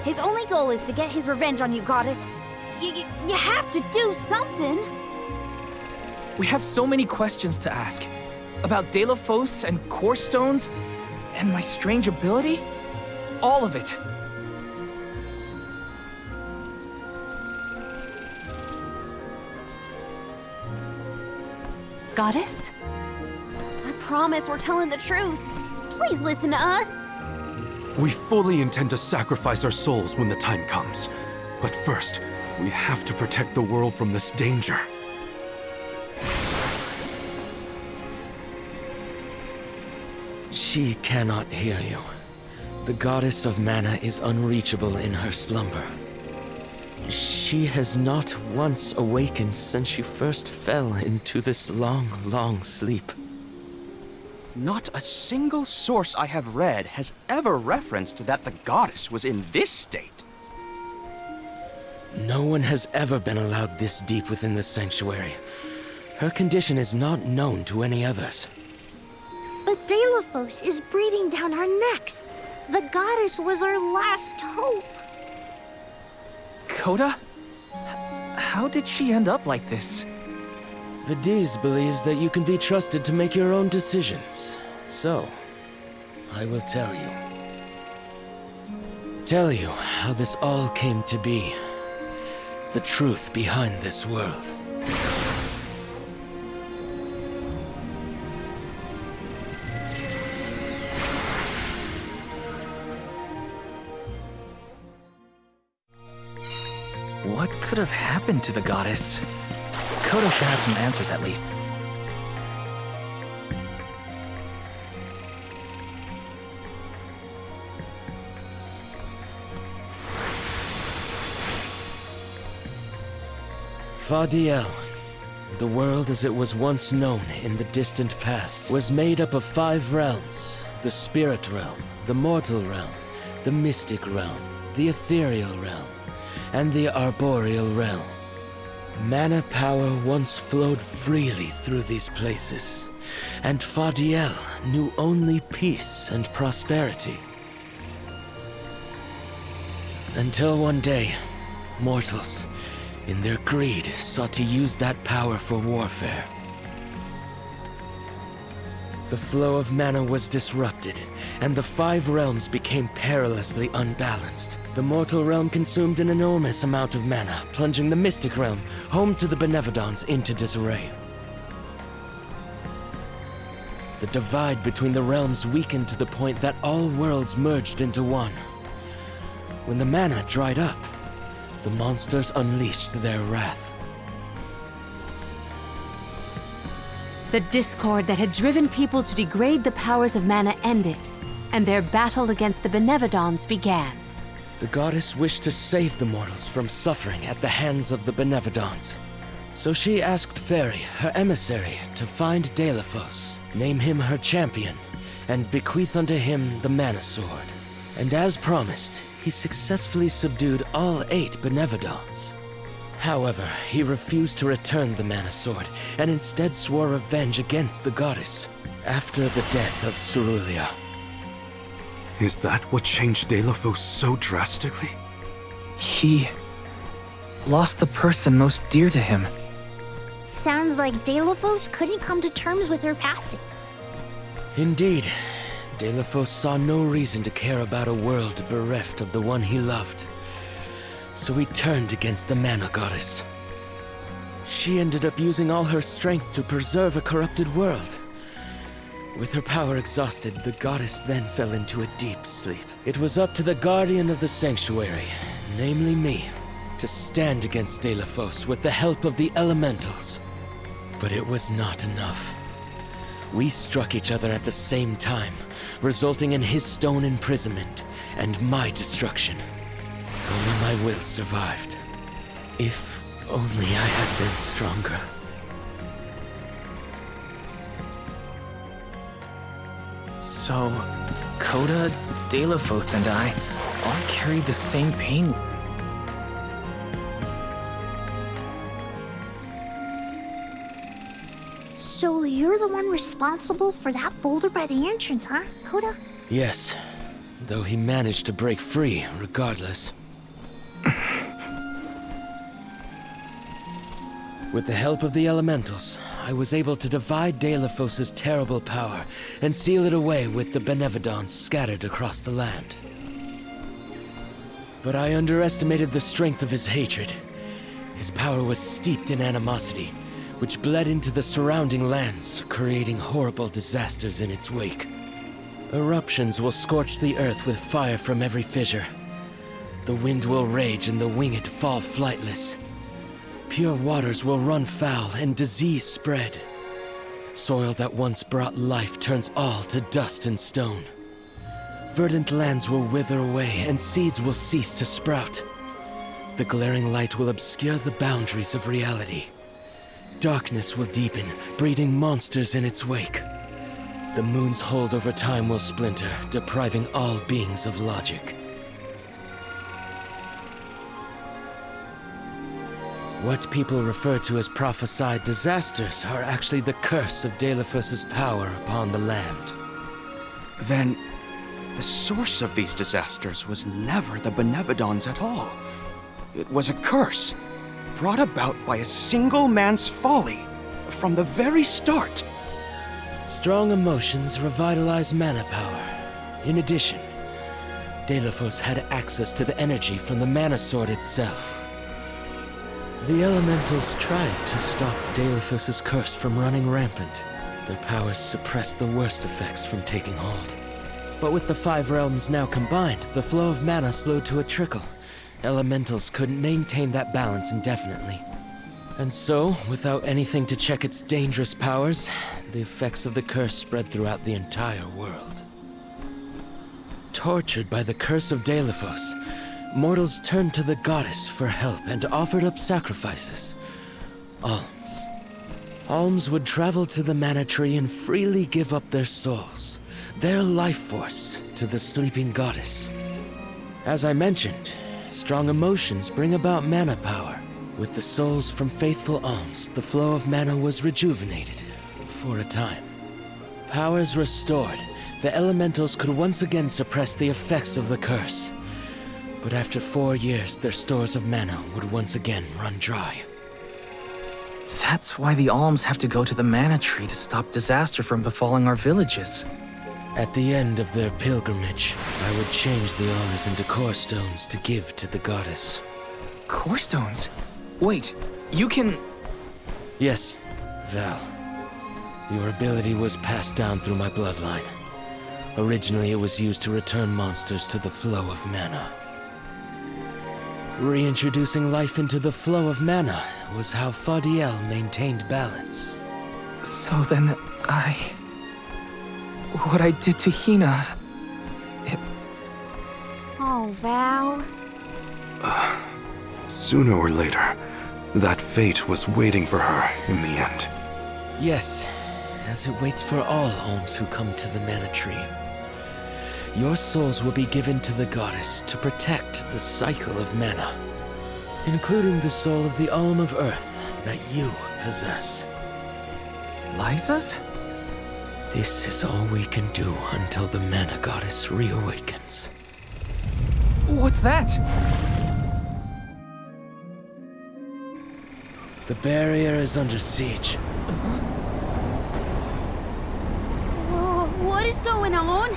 His only goal is to get his revenge on you, goddess. You have to do something! We have so many questions to ask. About Delafos and Core Stones, and my strange ability. All of it. Goddess? I promise we're telling the truth. Please listen to us. We fully intend to sacrifice our souls when the time comes. But first, we have to protect the world from this danger. She cannot hear you. The goddess of mana is unreachable in her slumber. She has not once awakened since she first fell into this long, long sleep. Not a single source I have read has ever referenced that the goddess was in this state. No one has ever been allowed this deep within the sanctuary. Her condition is not known to any others. But Delafos is breathing down our necks. The goddess was our last hope. Coda? How did she end up like this? Vidiz believes that you can be trusted to make your own decisions. So, I will tell you. Tell you how this all came to be. The truth behind this world. What could have happened to the goddess? Coda should have some answers at least. Fadiel, the world as it was once known in the distant past, was made up of 5 realms: the spirit realm, the mortal realm, the mystic realm, the ethereal realm, and the arboreal realm. Mana power once flowed freely through these places, and Fadiel knew only peace and prosperity. Until one day, mortals, in their greed, sought to use that power for warfare. The flow of mana was disrupted, and the 5 realms became perilously unbalanced. The mortal realm consumed an enormous amount of mana, plunging the mystic realm, home to the Benevodons, into disarray. The divide between the realms weakened to the point that all worlds merged into one. When the mana dried up, the monsters unleashed their wrath. The discord that had driven people to degrade the powers of mana ended, and their battle against the Benevodons began. The goddess wished to save the mortals from suffering at the hands of the Benevodons. So she asked Fairy, her emissary, to find Deilephos, name him her champion, and bequeath unto him the Mana Sword. And as promised, he successfully subdued all 8 Benevodons. However, he refused to return the Mana Sword, and instead swore revenge against the goddess, after the death of Cerulia. Is that what changed Deilephos so drastically? He lost the person most dear to him. Sounds like Deilephos couldn't come to terms with her passing. Indeed, Deilephos saw no reason to care about a world bereft of the one he loved. So he turned against the Mana Goddess. She ended up using all her strength to preserve a corrupted world. With her power exhausted, the goddess then fell into a deep sleep. It was up to the guardian of the sanctuary, namely me, to stand against Deilephos with the help of the elementals. But it was not enough. We struck each other at the same time, resulting in his stone imprisonment and my destruction. Only my will survived. If only I had been stronger. So, Coda, Deilephos, and I all carried the same pain. So you're the one responsible for that boulder by the entrance, huh, Coda? Yes, though he managed to break free regardless. With the help of the elementals, I was able to divide Deilephos' terrible power and seal it away with the Benevodons scattered across the land. But I underestimated the strength of his hatred. His power was steeped in animosity, which bled into the surrounding lands, creating horrible disasters in its wake. Eruptions will scorch the earth with fire from every fissure. The wind will rage and the winged fall flightless. Pure waters will run foul and disease spread. Soil that once brought life turns all to dust and stone. Verdant lands will wither away and seeds will cease to sprout. The glaring light will obscure the boundaries of reality. Darkness will deepen, breeding monsters in its wake. The moon's hold over time will splinter, depriving all beings of logic. What people refer to as prophesied disasters are actually the curse of Deilephos' power upon the land. Then, the source of these disasters was never the Benevodons at all. It was a curse, brought about by a single man's folly, from the very start. Strong emotions revitalize mana power. In addition, Deilephos had access to the energy from the Mana Sword itself. The elementals tried to stop Deilephos' curse from running rampant. Their powers suppressed the worst effects from taking hold. But with the 5 realms now combined, the flow of mana slowed to a trickle. Elementals couldn't maintain that balance indefinitely. And so, without anything to check its dangerous powers, the effects of the curse spread throughout the entire world. Tortured by the curse of Deilephos, mortals turned to the goddess for help and offered up sacrifices, alms. Alms would travel to the mana tree and freely give up their souls, their life force, to the sleeping goddess. As I mentioned, strong emotions bring about mana power. With the souls from faithful alms, the flow of mana was rejuvenated, for a time. Powers restored, the elementals could once again suppress the effects of the curse. But after 4 years, their stores of mana would once again run dry. That's why the alms have to go to the mana tree to stop disaster from befalling our villages. At the end of their pilgrimage, I would change the alms into core stones to give to the goddess. Core stones? Wait, you can... Yes, Val. Your ability was passed down through my bloodline. Originally, it was used to return monsters to the flow of mana. Reintroducing life into the flow of mana was how Fadiel maintained balance. So then, what I did to Hina... Oh, Val. Sooner or later, that fate was waiting for her in the end. Yes, as it waits for all alms who come to the mana tree. Your souls will be given to the goddess to protect the cycle of mana, including the soul of the Alm of Earth that you possess. Liza's? This is all we can do until the mana goddess reawakens. What's that? The barrier is under siege. Whoa, what is going on?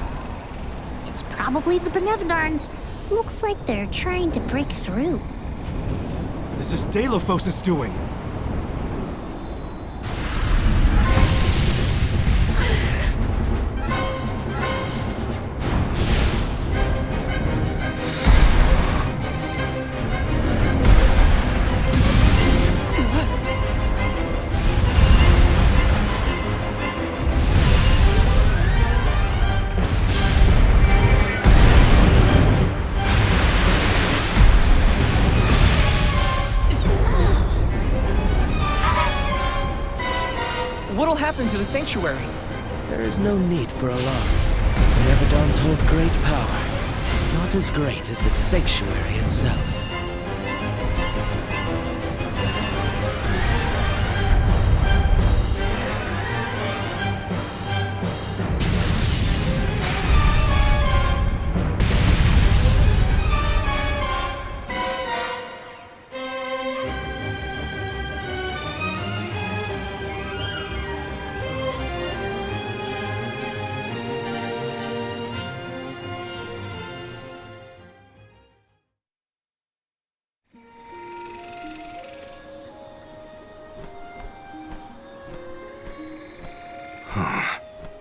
It's probably the Benevodons. Looks like they're trying to break through. This is Delphos' doing. What'll happen to the sanctuary? There is no need for alarm. Benevodons hold great power. Not as great as the sanctuary itself.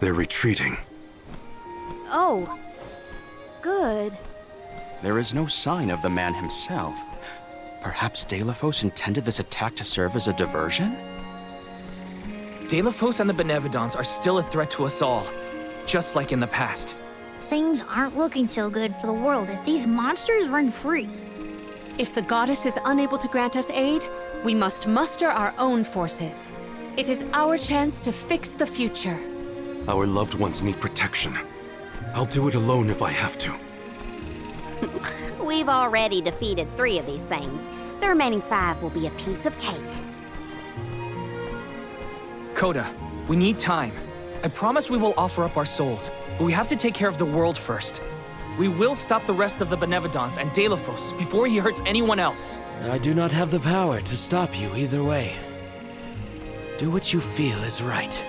They're retreating. Oh. Good. There is no sign of the man himself. Perhaps Delphos intended this attack to serve as a diversion? Delphos and the Benevodons are still a threat to us all, just like in the past. Things aren't looking so good for the world if these monsters run free. If the goddess is unable to grant us aid, we must muster our own forces. It is our chance to fix the future. Our loved ones need protection. I'll do it alone if I have to. We've already defeated 3 of these things. The remaining 5 will be a piece of cake. Coda, we need time. I promise we will offer up our souls, but we have to take care of the world first. We will stop the rest of the Benevodons and Delphos before he hurts anyone else. I do not have the power to stop you either way. Do what you feel is right.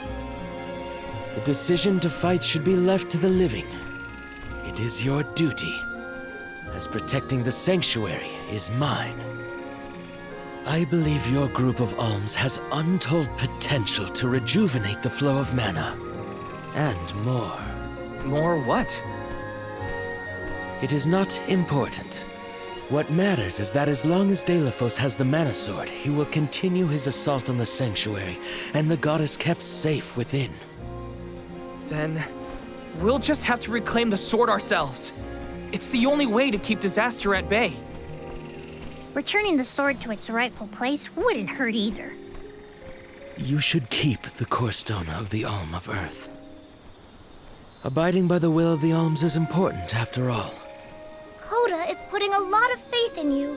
The decision to fight should be left to the living. It is your duty, as protecting the sanctuary is mine. I believe your group of alms has untold potential to rejuvenate the flow of mana. And more. More what? It is not important. What matters is that as long as Delphos has the mana sword, he will continue his assault on the sanctuary, and the goddess kept safe within. Then, we'll just have to reclaim the sword ourselves. It's the only way to keep disaster at bay. Returning the sword to its rightful place wouldn't hurt either. You should keep the core stone of the Alm of Earth. Abiding by the will of the Alms is important, after all. Coda is putting a lot of faith in you.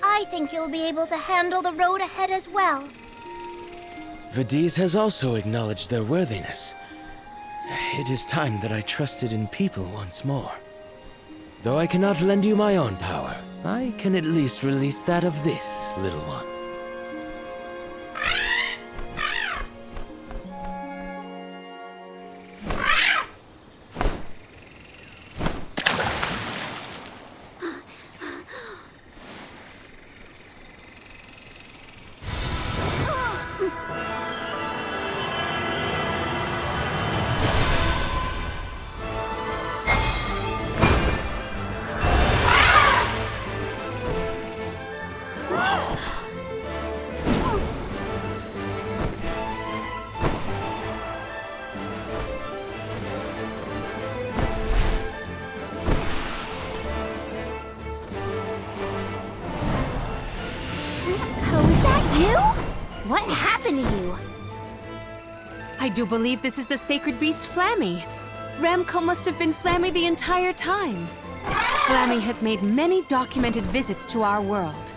I think you'll be able to handle the road ahead as well. Vidiz has also acknowledged their worthiness. It is time that I trusted in people once more. Though I cannot lend you my own power, I can at least release that of this little one. What happened to you? I do believe this is the sacred beast Flammy. Ramco must have been Flammy the entire time. Flammy has made many documented visits to our world,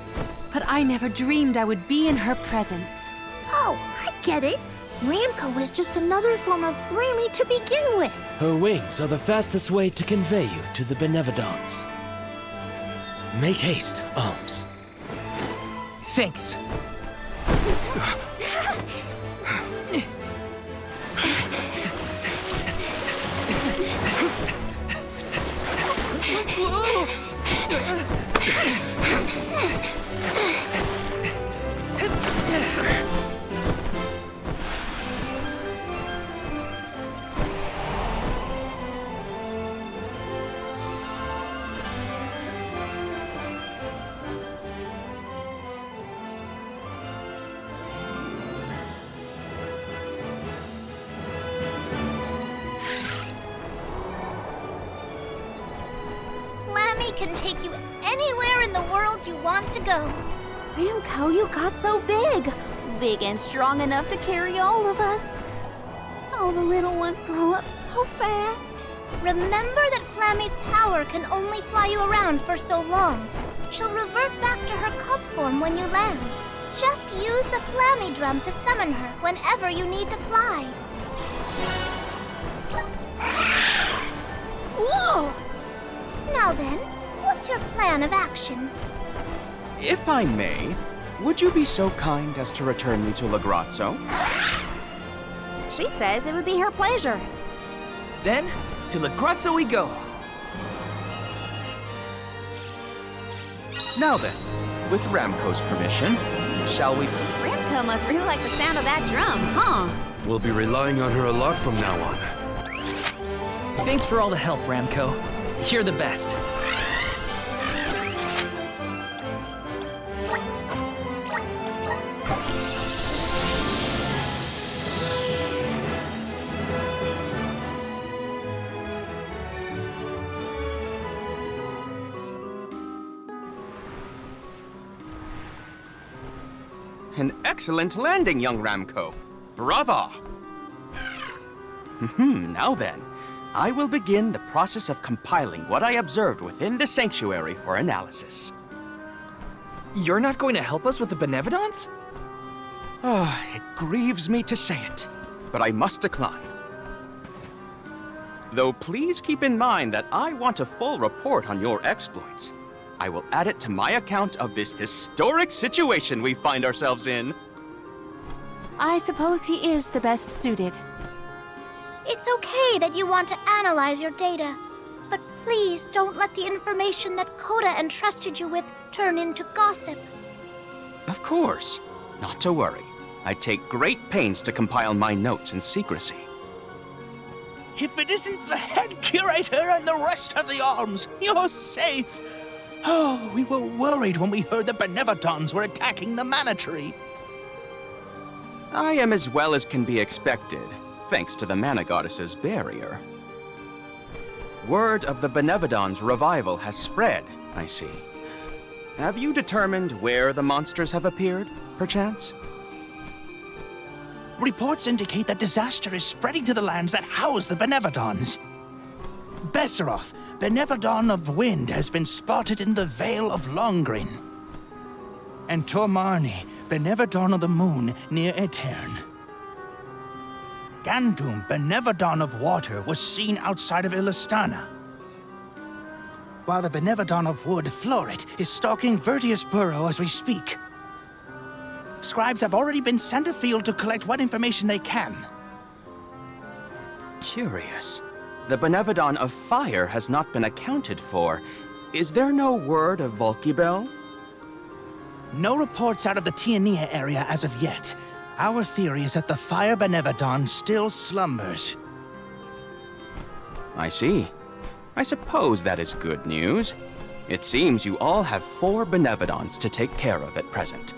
but I never dreamed I would be in her presence. Oh, I get it. Ramco is just another form of Flammy to begin with. Her wings are the fastest way to convey you to the Benevodons. Make haste, Alms. Thanks. Can take you anywhere in the world you want to go. Ramco, you got so big. Big and strong enough to carry all of us. All the little ones grow up so fast. Remember that Flammy's power can only fly you around for so long. She'll revert back to her cub form when you land. Just use the Flammy drum to summon her whenever you need to fly. Whoa! Now then, what's your plan of action? If I may, would you be so kind as to return me to Lagrazzo? She says it would be her pleasure. Then, to Lagrazzo we go. Now then, with Ramco's permission, shall we... Ramco must really like the sound of that drum, huh? We'll be relying on her a lot from now on. Thanks for all the help, Ramco. You're the best. An excellent landing, young Ramco. Brava! Now then, I will begin the process of compiling what I observed within the sanctuary for analysis. You're not going to help us with the Benevodons? It grieves me to say it, but I must decline. Though please keep in mind that I want a full report on your exploits. I will add it to my account of this historic situation we find ourselves in. I suppose he is the best suited. It's okay that you want to analyze your data, but please don't let the information that Coda entrusted you with turn into gossip. Of course. Not to worry. I take great pains to compile my notes in secrecy. If it isn't the head curator and the rest of the alms, you're safe! Oh, we were worried when we heard the Benevodons were attacking the Mana Tree. I am as well as can be expected, thanks to the Mana Goddess's barrier. Word of the Benevodons' revival has spread, I see. Have you determined where the monsters have appeared, perchance? Reports indicate that disaster is spreading to the lands that house the Benevodons. Besseroth, Benevodon of Wind, has been spotted in the Vale of Longrin. And Tormarni, Benevodon of the Moon, near Aetern. Gandum, Benevodon of Water, was seen outside of Illistana. While the Benevodon of Wood, Florit, is stalking Vertius Burrow as we speak. Scribes have already been sent afield to collect what information they can. Curious. The Benevodon of Fire has not been accounted for. Is there no word of Volkibel? No reports out of the Tiania area as of yet. Our theory is that the Fire Benevodon still slumbers. I see. I suppose that is good news. It seems you all have 4 Benevodons to take care of at present.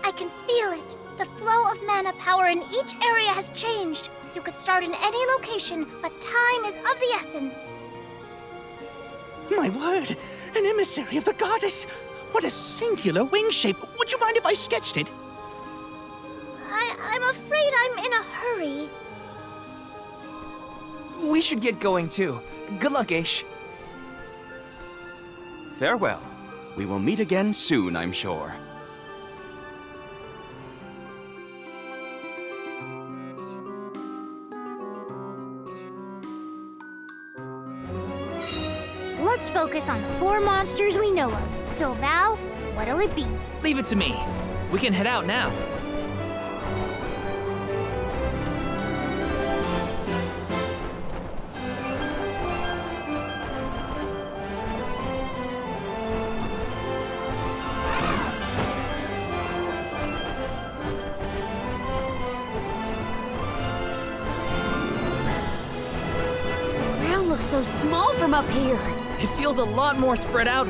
I can feel it. The flow of mana power in each area has changed. You could start in any location, but time is of the essence. My word! An emissary of the goddess! What a singular wing shape! Would you mind if I sketched it? I'm afraid I'm in a hurry. We should get going too. Good luck, Aish. Farewell. We will meet again soon, I'm sure. Let's focus on the 4 monsters we know of. So, Val, what'll it be? Leave it to me. We can head out now. The ground looks so small from up here. It feels a lot more spread out.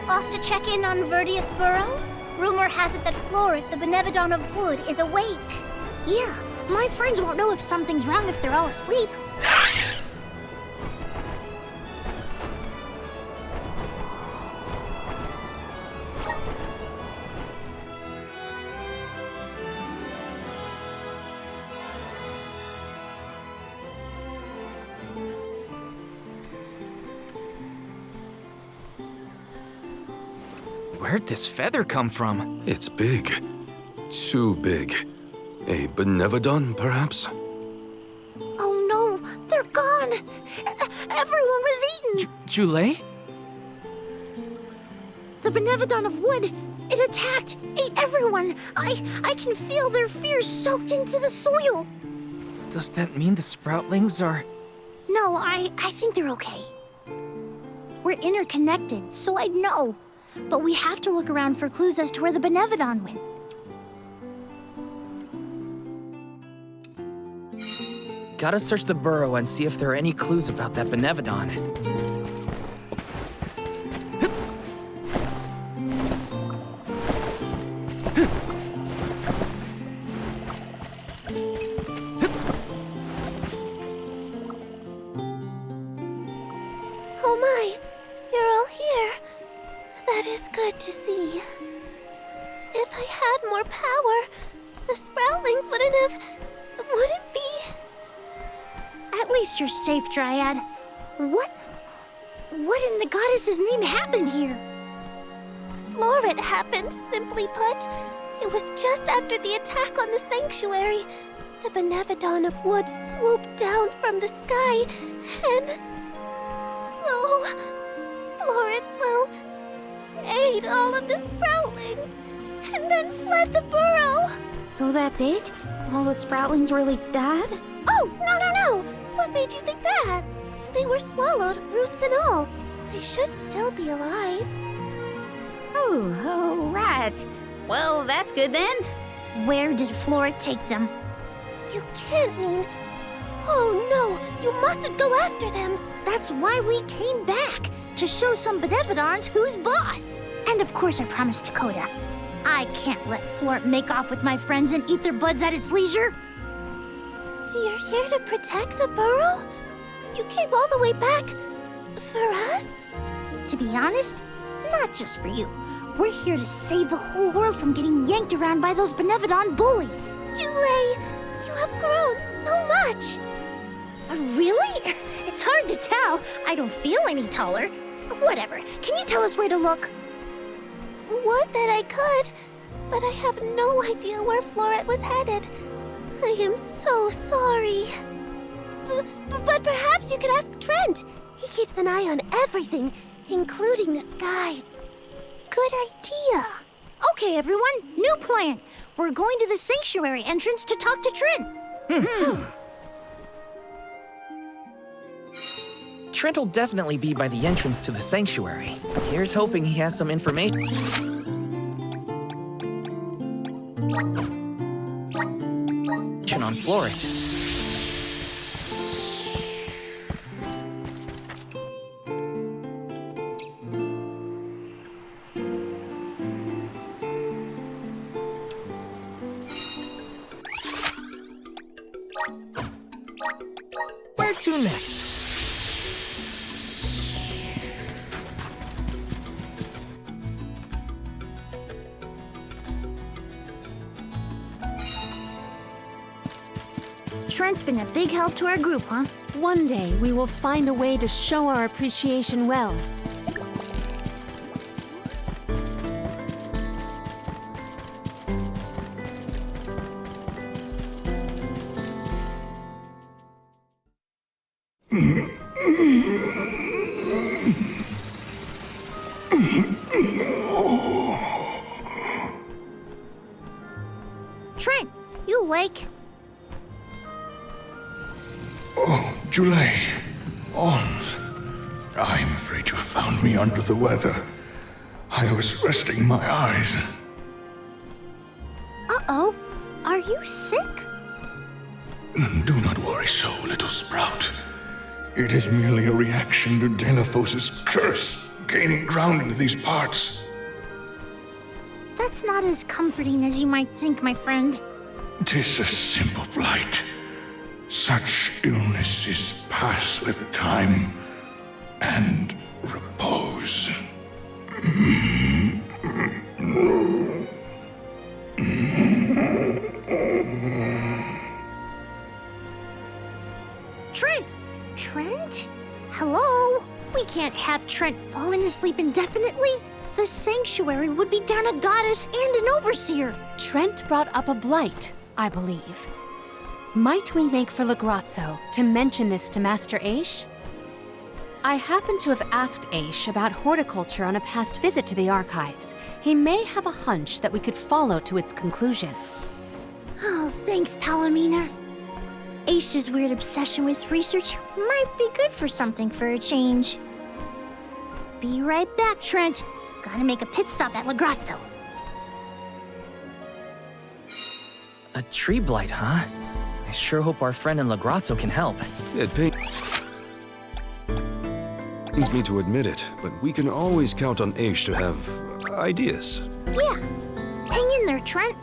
Off to check in on Vertius Burrow? Rumor has it that Florit, the Benevodon of Wood, is awake. Yeah, my friends won't know if something's wrong if they're all asleep. Where'd this feather come from? It's big. Too big. A Benevodon, perhaps? Oh no, they're gone! Everyone was eaten! Jule? The Benevodon of Wood, it attacked, ate everyone! I can feel their fears soaked into the soil! Does that mean the Sproutlings are... No, I think they're okay. We're interconnected, so I'd know. But we have to look around for clues as to where the Benevodon went. Gotta search the burrow and see if there are any clues about that Benevodon. Oh my, you're all here. That is good to see. If I had more power, the Sproutlings wouldn't be... At least you're safe, Dryad. What in the goddess's name happened here? Florit happened, simply put. It was just after the attack on the sanctuary. The Benevodon of Wood swooped down from the sky, and... Oh, Florit, well, ate all of the Sproutlings, and then fled the burrow. So that's it? All the Sproutlings really died? Oh, no! What made you think that? They were swallowed, roots and all. They should still be alive. Oh, right. Well, that's good then. Where did Florit take them? You can't mean... Oh no, you mustn't go after them. That's why we came back, to show some Benevodons who's boss. And of course I promised Dakota. I can't let Florit make off with my friends and eat their buds at its leisure. You're here to protect the burrow? You came all the way back for us? To be honest, not just for you. We're here to save the whole world from getting yanked around by those Benevodon bullies. Jule, you have grown so much. Really? It's hard to tell. I don't feel any taller. Whatever. Can you tell us where to look? Would that I could, but I have no idea where Florette was headed. I am so sorry. But perhaps you could ask Trent. He keeps an eye on everything, including the skies. Good idea. Okay, everyone, new plan. We're going to the sanctuary entrance to talk to Trent. Trent will definitely be by the entrance to the sanctuary. Here's hoping he has some information on Florette. Where to next? Trent's been a big help to our group, huh? One day, we will find a way to show our appreciation well. Trent, you awake? Oh, Jule. Ons. I'm afraid you found me under the weather. I was resting my eyes. Uh-oh. Are you sick? Do not worry so, little sprout. It is merely a reaction to Delaphos's curse gaining ground in these parts. That's not as comforting as you might think, my friend. 'Tis a simple blight. Such illnesses pass with time and repose. Trent! Trent? Hello? We can't have Trent falling asleep indefinitely. The sanctuary would be down a goddess and an overseer. Trent brought up a blight, I believe. Might we make for Legrazzo to mention this to Master Aish? I happen to have asked Aish about horticulture on a past visit to the archives. He may have a hunch that we could follow to its conclusion. Oh, thanks, Palomina. Aish's weird obsession with research might be good for something for a change. Be right back, Trent. Gotta make a pit stop at Legrazzo. A tree blight, huh? I sure hope our friend in Legrazzo can help. It pains me to admit it, but we can always count on Aish to have ideas. Yeah. Hang in there, Trent.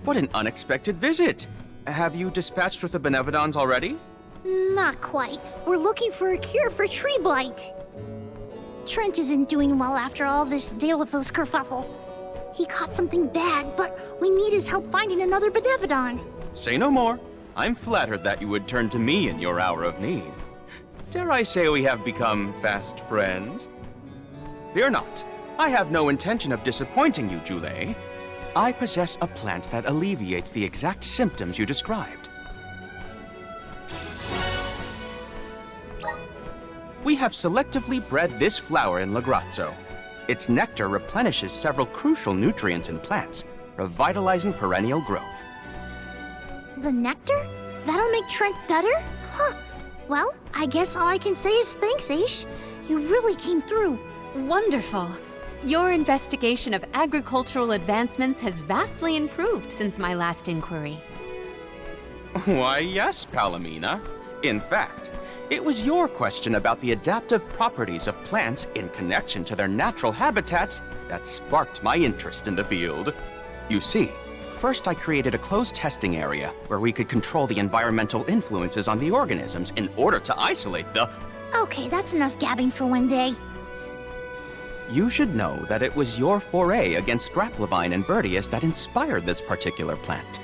What an unexpected visit! Have you dispatched with the Benevodons already? Not quite. We're looking for a cure for tree blight. Trent isn't doing well after all this Dalephos kerfuffle. He caught something bad, but we need his help finding another Benevodon. Say no more. I'm flattered that you would turn to me in your hour of need. Dare I say we have become fast friends? Fear not. I have no intention of disappointing you, Jule. I possess a plant that alleviates the exact symptoms you described. We have selectively bred this flower in Lagrazzo. Its nectar replenishes several crucial nutrients in plants, revitalizing perennial growth. The nectar? That'll make Trent better? Huh. Well, I guess all I can say is thanks, Aish. You really came through. Wonderful. Your investigation of agricultural advancements has vastly improved since my last inquiry. Why, yes, Palomina. In fact, it was your question about the adaptive properties of plants in connection to their natural habitats that sparked my interest in the field. You see, first I created a closed testing area where we could control the environmental influences on the organisms in order to isolate the... Okay, that's enough gabbing for one day. You should know that it was your foray against Grapplevine and Vertius that inspired this particular plant.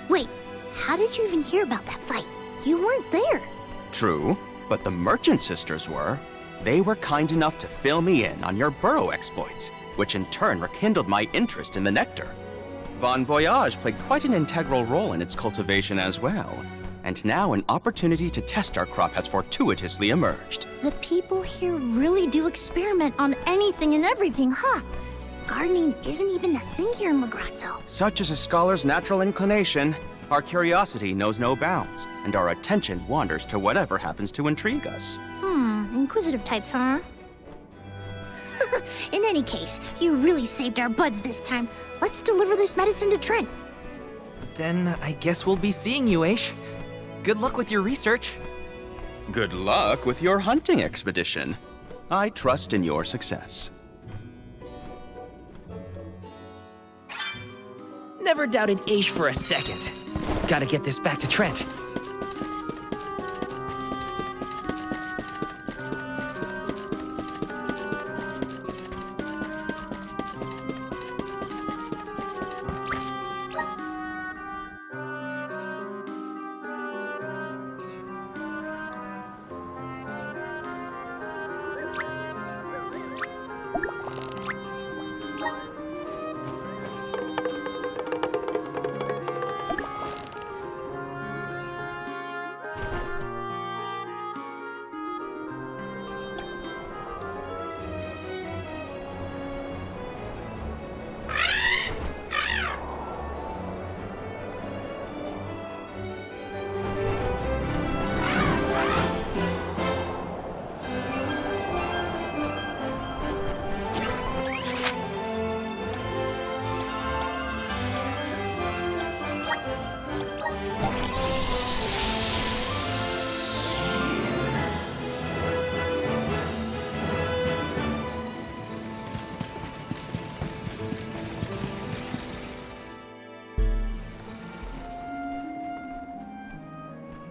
Wait, how did you even hear about that fight? You weren't there. True, but the Merchant Sisters were. They were kind enough to fill me in on your burrow exploits, which in turn rekindled my interest in the nectar. Bon Voyage played quite an integral role in its cultivation as well, and now an opportunity to test our crop has fortuitously emerged. The people here really do experiment on anything and everything, huh? Gardening isn't even a thing here in Lagrazzo. Such is a scholar's natural inclination. Our curiosity knows no bounds, and our attention wanders to whatever happens to intrigue us. Inquisitive types, huh? In any case, you really saved our buds this time. Let's deliver this medicine to Trent. Then I guess we'll be seeing you, Aish. Good luck with your research. Good luck with your hunting expedition. I trust in your success. Never doubted Aish for a second. Gotta get this back to Trent.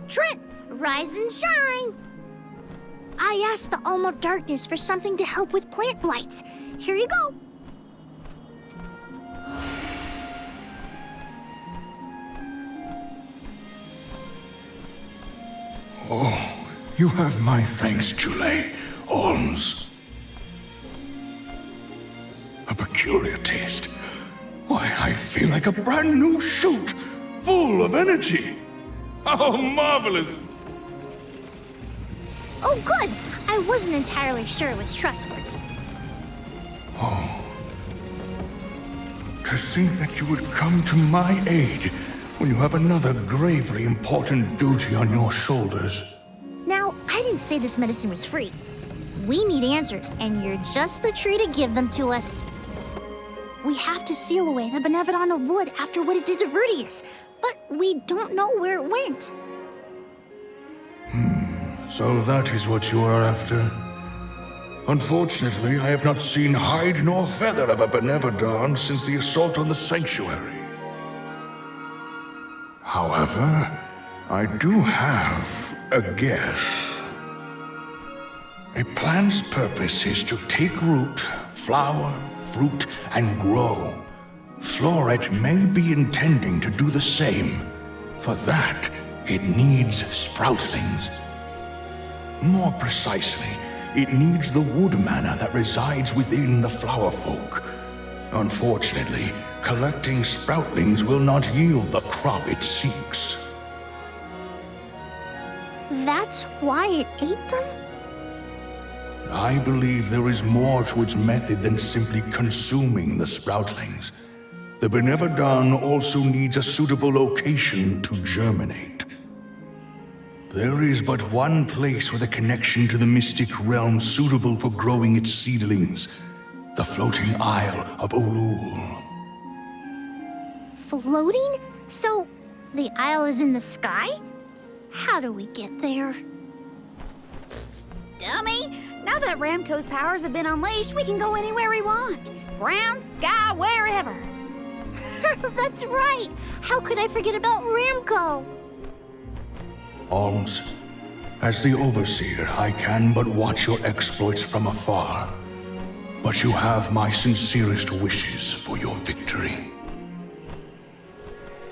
Trent, rise and shine! I asked the Alm of Darkness for something to help with plant blights. Here you go. Oh, you have my thanks, Jule. Alms. A peculiar taste. Why, I feel like a brand new shoot, full of energy. How marvelous! Oh, good. I wasn't entirely sure it was trustworthy. Oh. To think that you would come to my aid when you have another gravely important duty on your shoulders. Now, I didn't say this medicine was free. We need answers, and you're just the tree to give them to us. We have to seal away the Benevodon of Wood after what it did to Vertius, but we don't know where it went. So that is what you are after. Unfortunately, I have not seen hide nor feather of a Benevodon since the assault on the sanctuary. However, I do have a guess. A plant's purpose is to take root, flower, fruit, and grow. Floret may be intending to do the same. For that, it needs sproutlings. More precisely, it needs the wood mana that resides within the flower folk. Unfortunately, collecting sproutlings will not yield the crop it seeks. That's why it ate them? I believe there is more to its method than simply consuming the sproutlings. The Benevodon also needs a suitable location to germinate. There is but one place with a connection to the mystic realm suitable for growing its seedlings. The floating isle of Ulul. Floating? So, the isle is in the sky? How do we get there? Dummy! Now that Ramco's powers have been unleashed, we can go anywhere we want. Ground, sky, wherever. That's right! How could I forget about Ramco? Alms, as the Overseer, I can but watch your exploits from afar. But you have my sincerest wishes for your victory.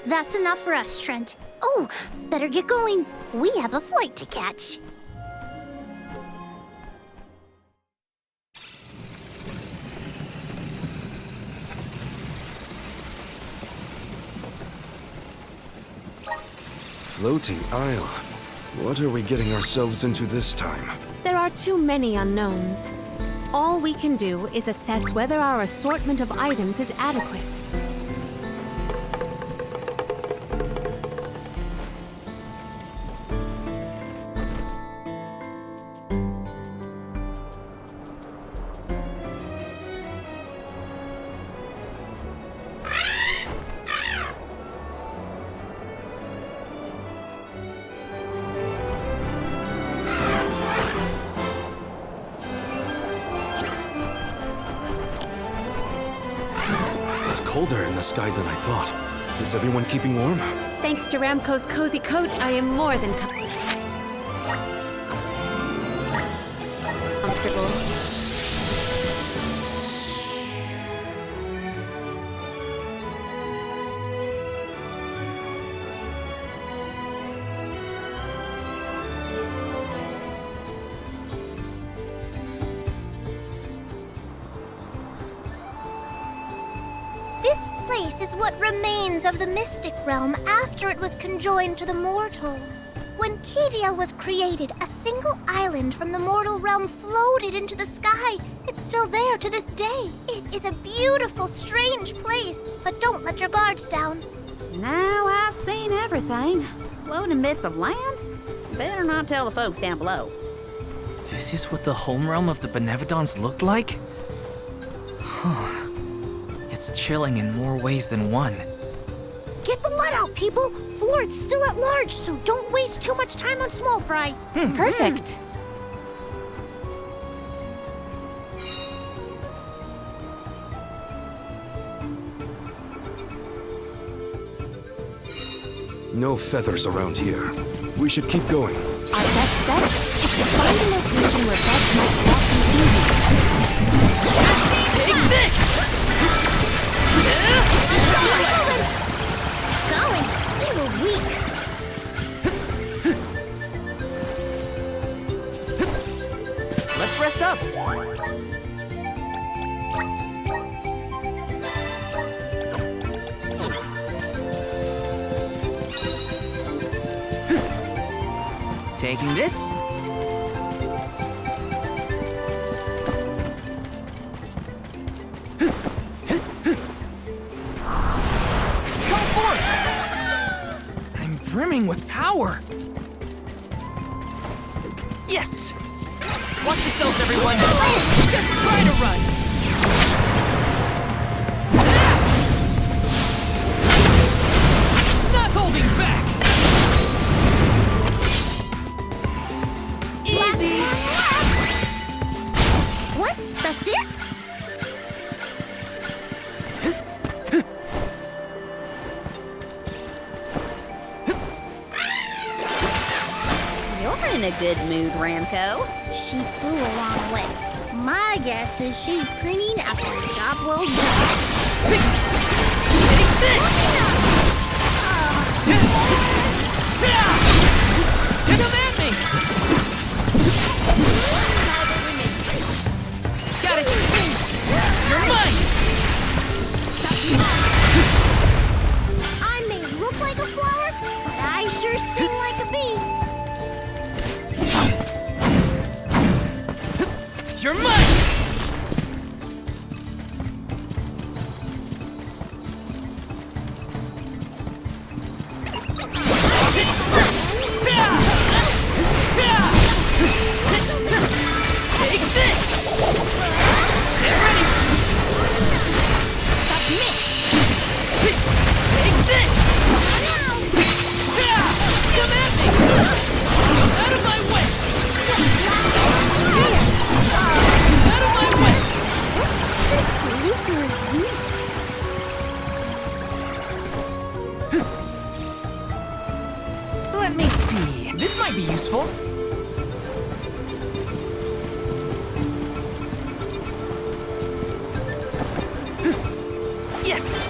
That's enough for us, Trent. Oh, better get going. We have a flight to catch. Floating Isle. What are we getting ourselves into this time? There are too many unknowns. All we can do is assess whether our assortment of items is adequate. Colder in the sky than I thought. Is everyone keeping warm? Thanks to Ramco's cozy coat, I am more than comfortable. This place is what remains of the mystic realm after it was conjoined to the mortal. When Cageccc was created, a single island from the mortal realm floated into the sky. It's still there to this day. It is a beautiful, strange place, but don't let your guards down. Now I've seen everything. Floating bits of land? Better not tell the folks down below. This is what the home realm of the Benevodons looked like? Huh. It's chilling in more ways than one. Get the mud out, people! Floret's still at large, so don't waste too much time on small fry. Perfect. No feathers around here. We should keep going. Our best bet is to find a location where beds might blossom easy. Take this! Golly, they were weak. Let's rest up. Taking this. Brimming with power. Yes! Watch yourselves, everyone! Just try to run! Not holding back! Easy! What? That's it? in a good mood, Ramco. She flew a long way. My guess is she's cleaning after a job well done. Take this! Come at me! Got it! You're mine! I may look like a flower, but I sure sting like a bee. You're mine! Take this! Get ready! Submit! Take this! Come at me! Out of my way! Out of my way! Let me see. This might be useful. Yes!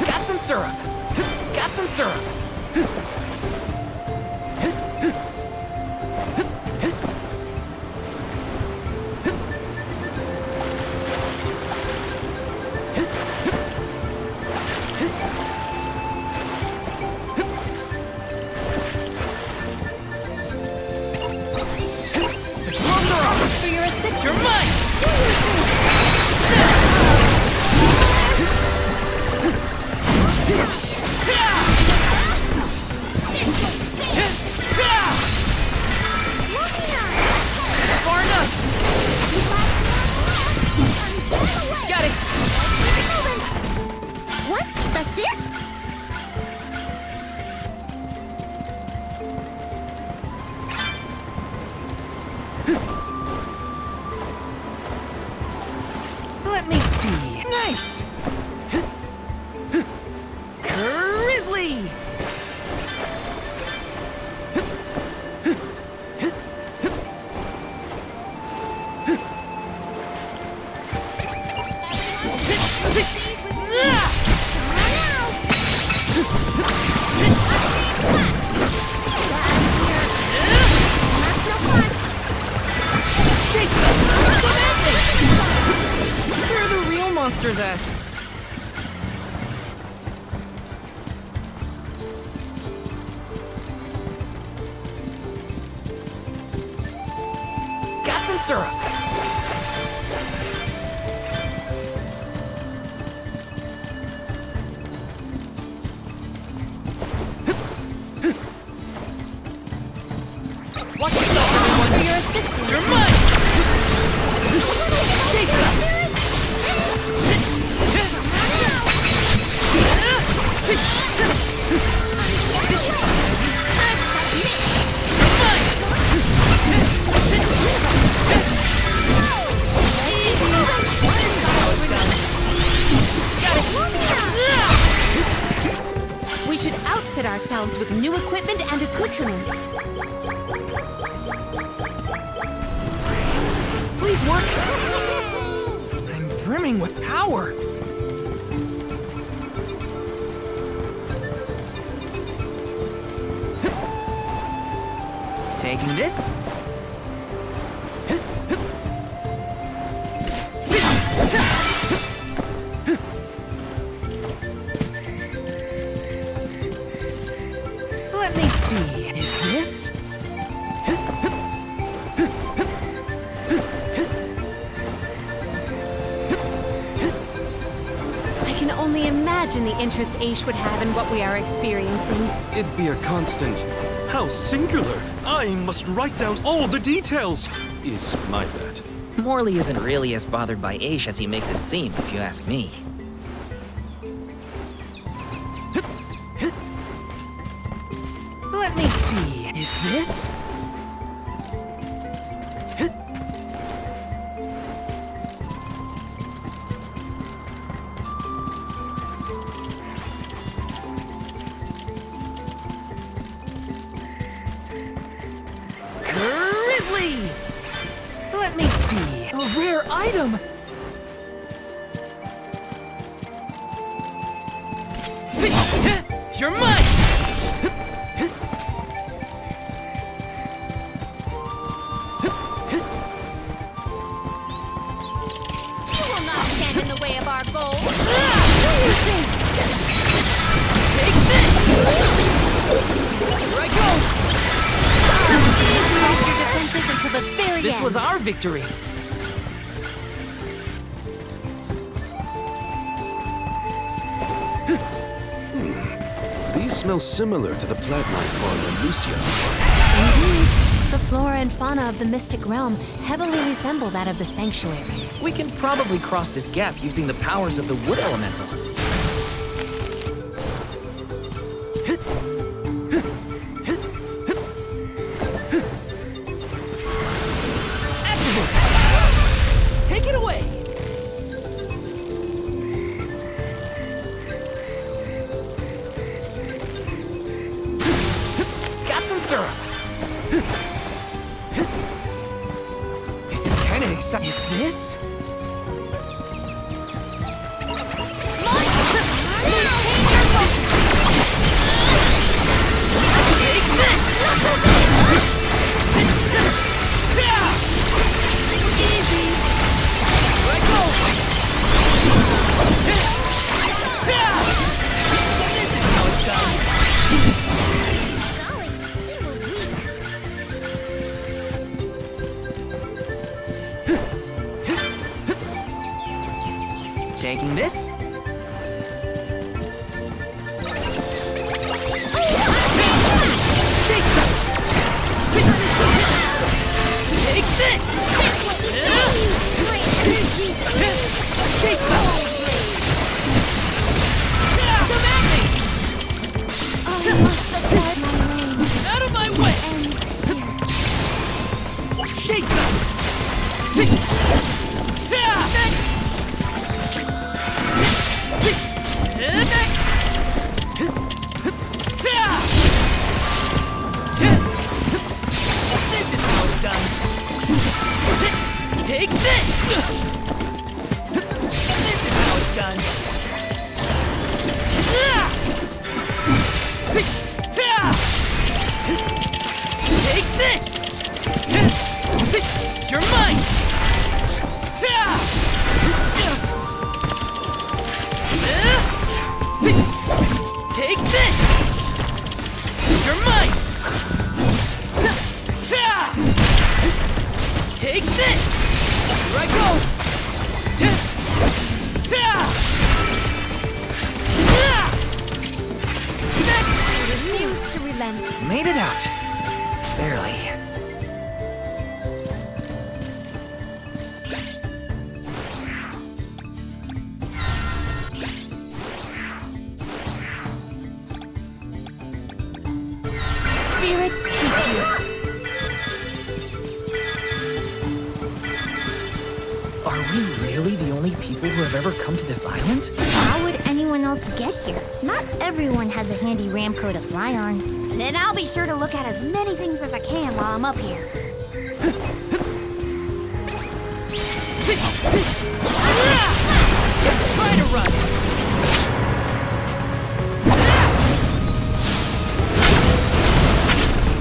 Got some syrup. Got some syrup. For your assistance. You're mine! Far enough! Got it! What? That's it? Let me see. Nice! Grizzly! Where are the real monsters at? Got some syrup. Watch yourself, everyone! For your assistance. You're mine! Shake that! We should outfit ourselves with new equipment and accoutrements. Please work. I'm brimming with power. Taking this. Let me see. Is this? I can only imagine the interest Aish would have in what we are experiencing. It'd be a constant. How singular! I must write down all the details! Is my bet. Morley isn't really as bothered by Aish as he makes it seem, if you ask me. Let me see. Is this? A rare item! You're mine! You will not stand in the way of our goal. Take this! Here I go! Press your defenses until the very This end. was our victory! These smell similar to the Platline farm in Lucia. Indeed, the flora and fauna of the Mystic Realm heavily resemble that of the Sanctuary. We can probably cross this gap using the powers of the Wood Elemental. Activate! Take it away! Got some syrup! This is kind of exciting. Is this? Take this! Easy! Here I go! This is how it's done! Taking this? Take that! Take this! Take that! Come at me! Out of my way! Shake sight! This is how it's done. Take this! This is how it's done. Take this! You're mine! Take this! You're mine! Take this! Here I go! Refuse to relent. Made it out. Barely. Spirits keep you. Are we really the only people who have ever come to this island? How would anyone else get here? Not everyone has a handy Ramco to fly on. Then I'll be sure to look at as many things as I can while I'm up here. Just try to run!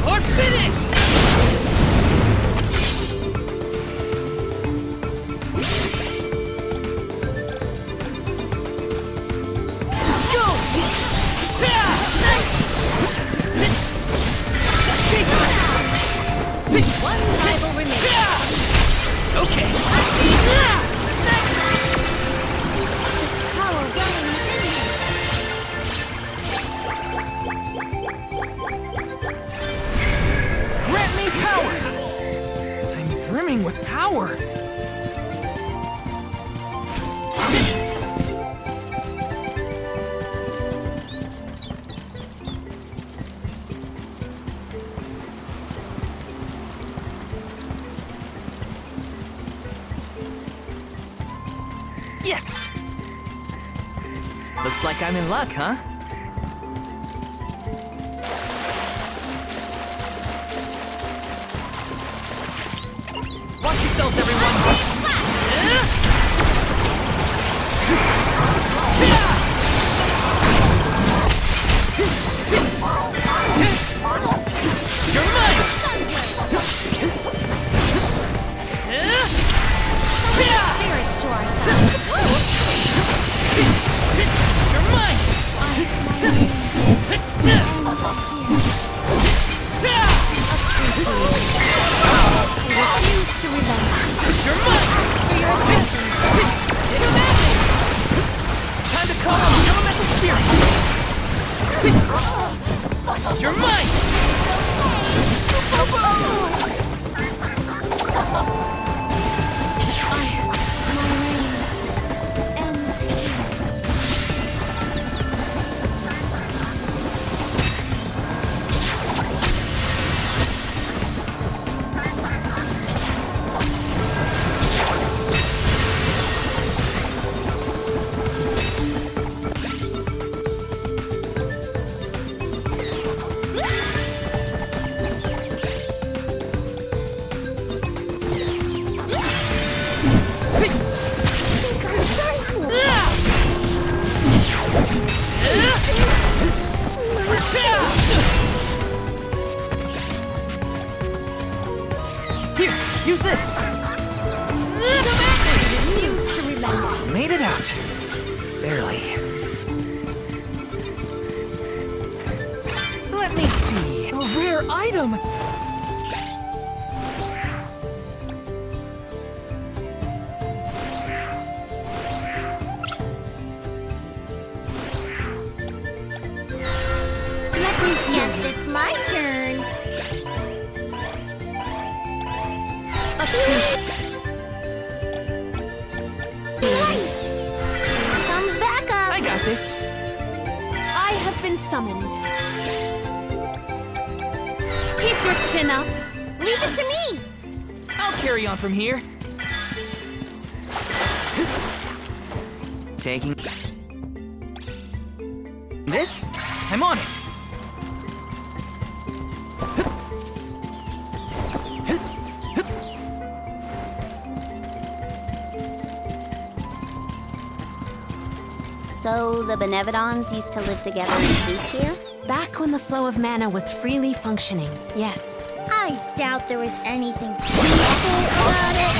Or finish! Go! One rival remains. Okay. This power running within me. Grant me power! I'm brimming with power! Yes! Looks like I'm in luck, huh? Watch yourselves, everyone! You're mine! For your assistance. Time to call on the elemental spirit! You're mine! Here, use this! Refuse to relent. Made it out. Barely. Let me see. A rare item! Let me guess, it's my turn. Right. Thumbs back up. I got this. I have been summoned. Keep your chin up. Leave it to me. I'll carry on from here. Taking this? I'm on it. So the Benevodons used to live together in peace here? Back when the flow of mana was freely functioning, yes. I doubt there was anything peaceful about it.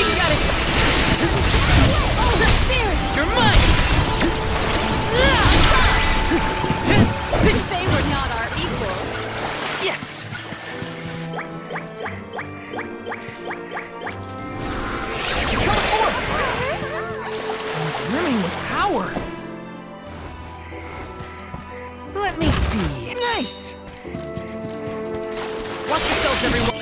You got it! You're mine! They were not our equal. Yes! Come forth! Brimming with power. Let me see. Nice! Watch yourselves, everyone!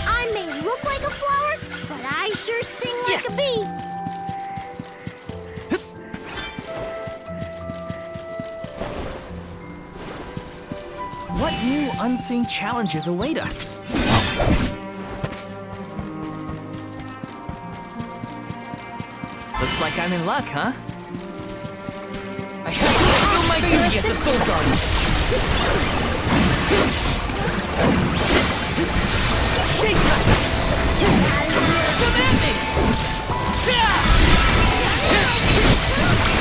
I may look like a flower, but I sure sting like a bee. What new unseen challenges await us? Looks like I'm in luck, huh? I have to fulfill my duty at the Soul Garden! Shake time! Come at me!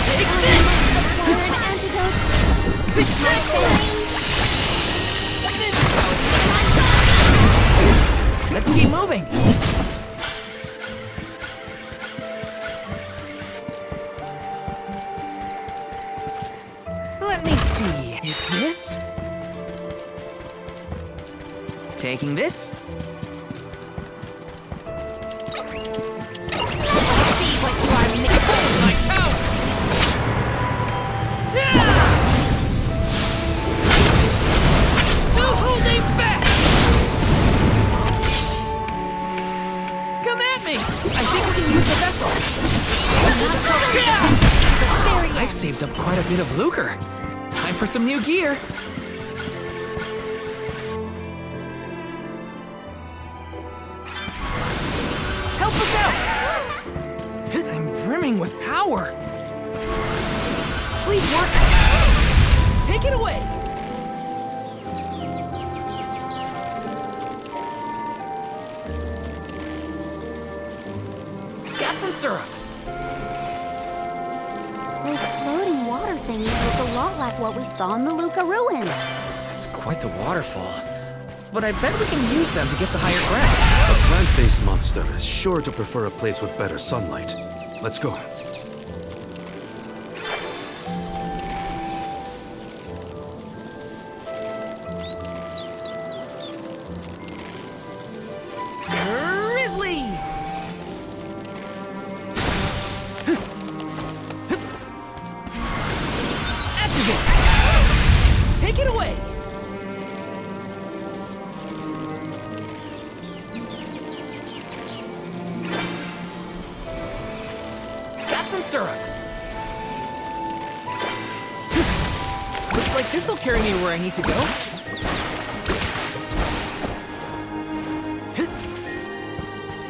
Take this! An antidote. This is how it's done! Let's keep moving. Let me see. Is this? Taking this? My power! No holding back! Come at me! I think we can use the vessel. I've saved up quite a bit of lucre. Time for some new gear. Help us out! I'm brimming swarming with power. Please work. Take it away. Got some syrup. Those floating water things look a lot like what we saw in the Luca ruins. It's quite the waterfall. But I bet we can use them to get to higher ground. A plant-based monster is sure to prefer a place with better sunlight. Let's go. Grizzly! Activate! Take it away! Got some syrup. Looks like this'll carry me where I need to go.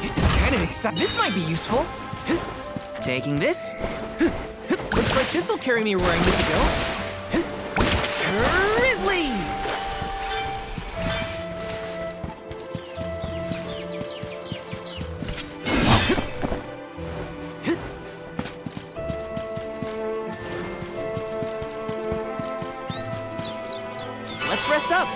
This is kind of exciting. This might be useful. Taking this. Looks like this'll carry me where I need to go. Grizzly! Let's rest up.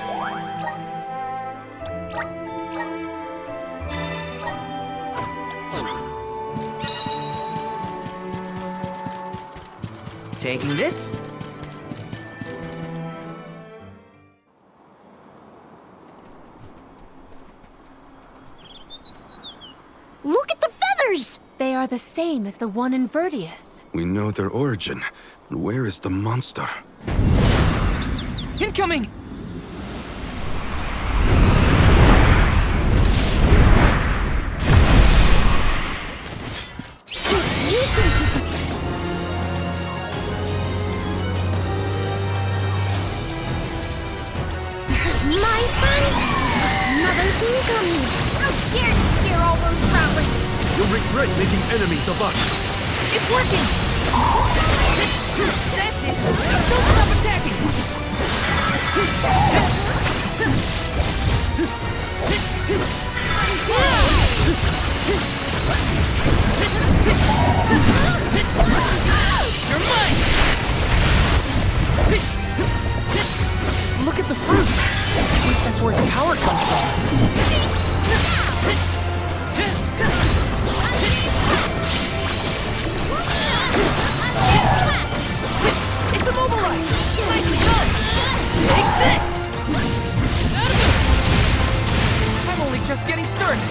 Taking this. Look at the feathers! They are the same as the one in Verdius. We know their origin. Where is the monster? Incoming! My friend! Mother's incoming! How dare you scare all those proudly! You'll regret making enemies of us! It's working! That's it! Don't stop attacking! You're mine! Look at the fruits! I think that's where the power comes from. It's immobilized! Nicely done! Take this! I'm only just getting started.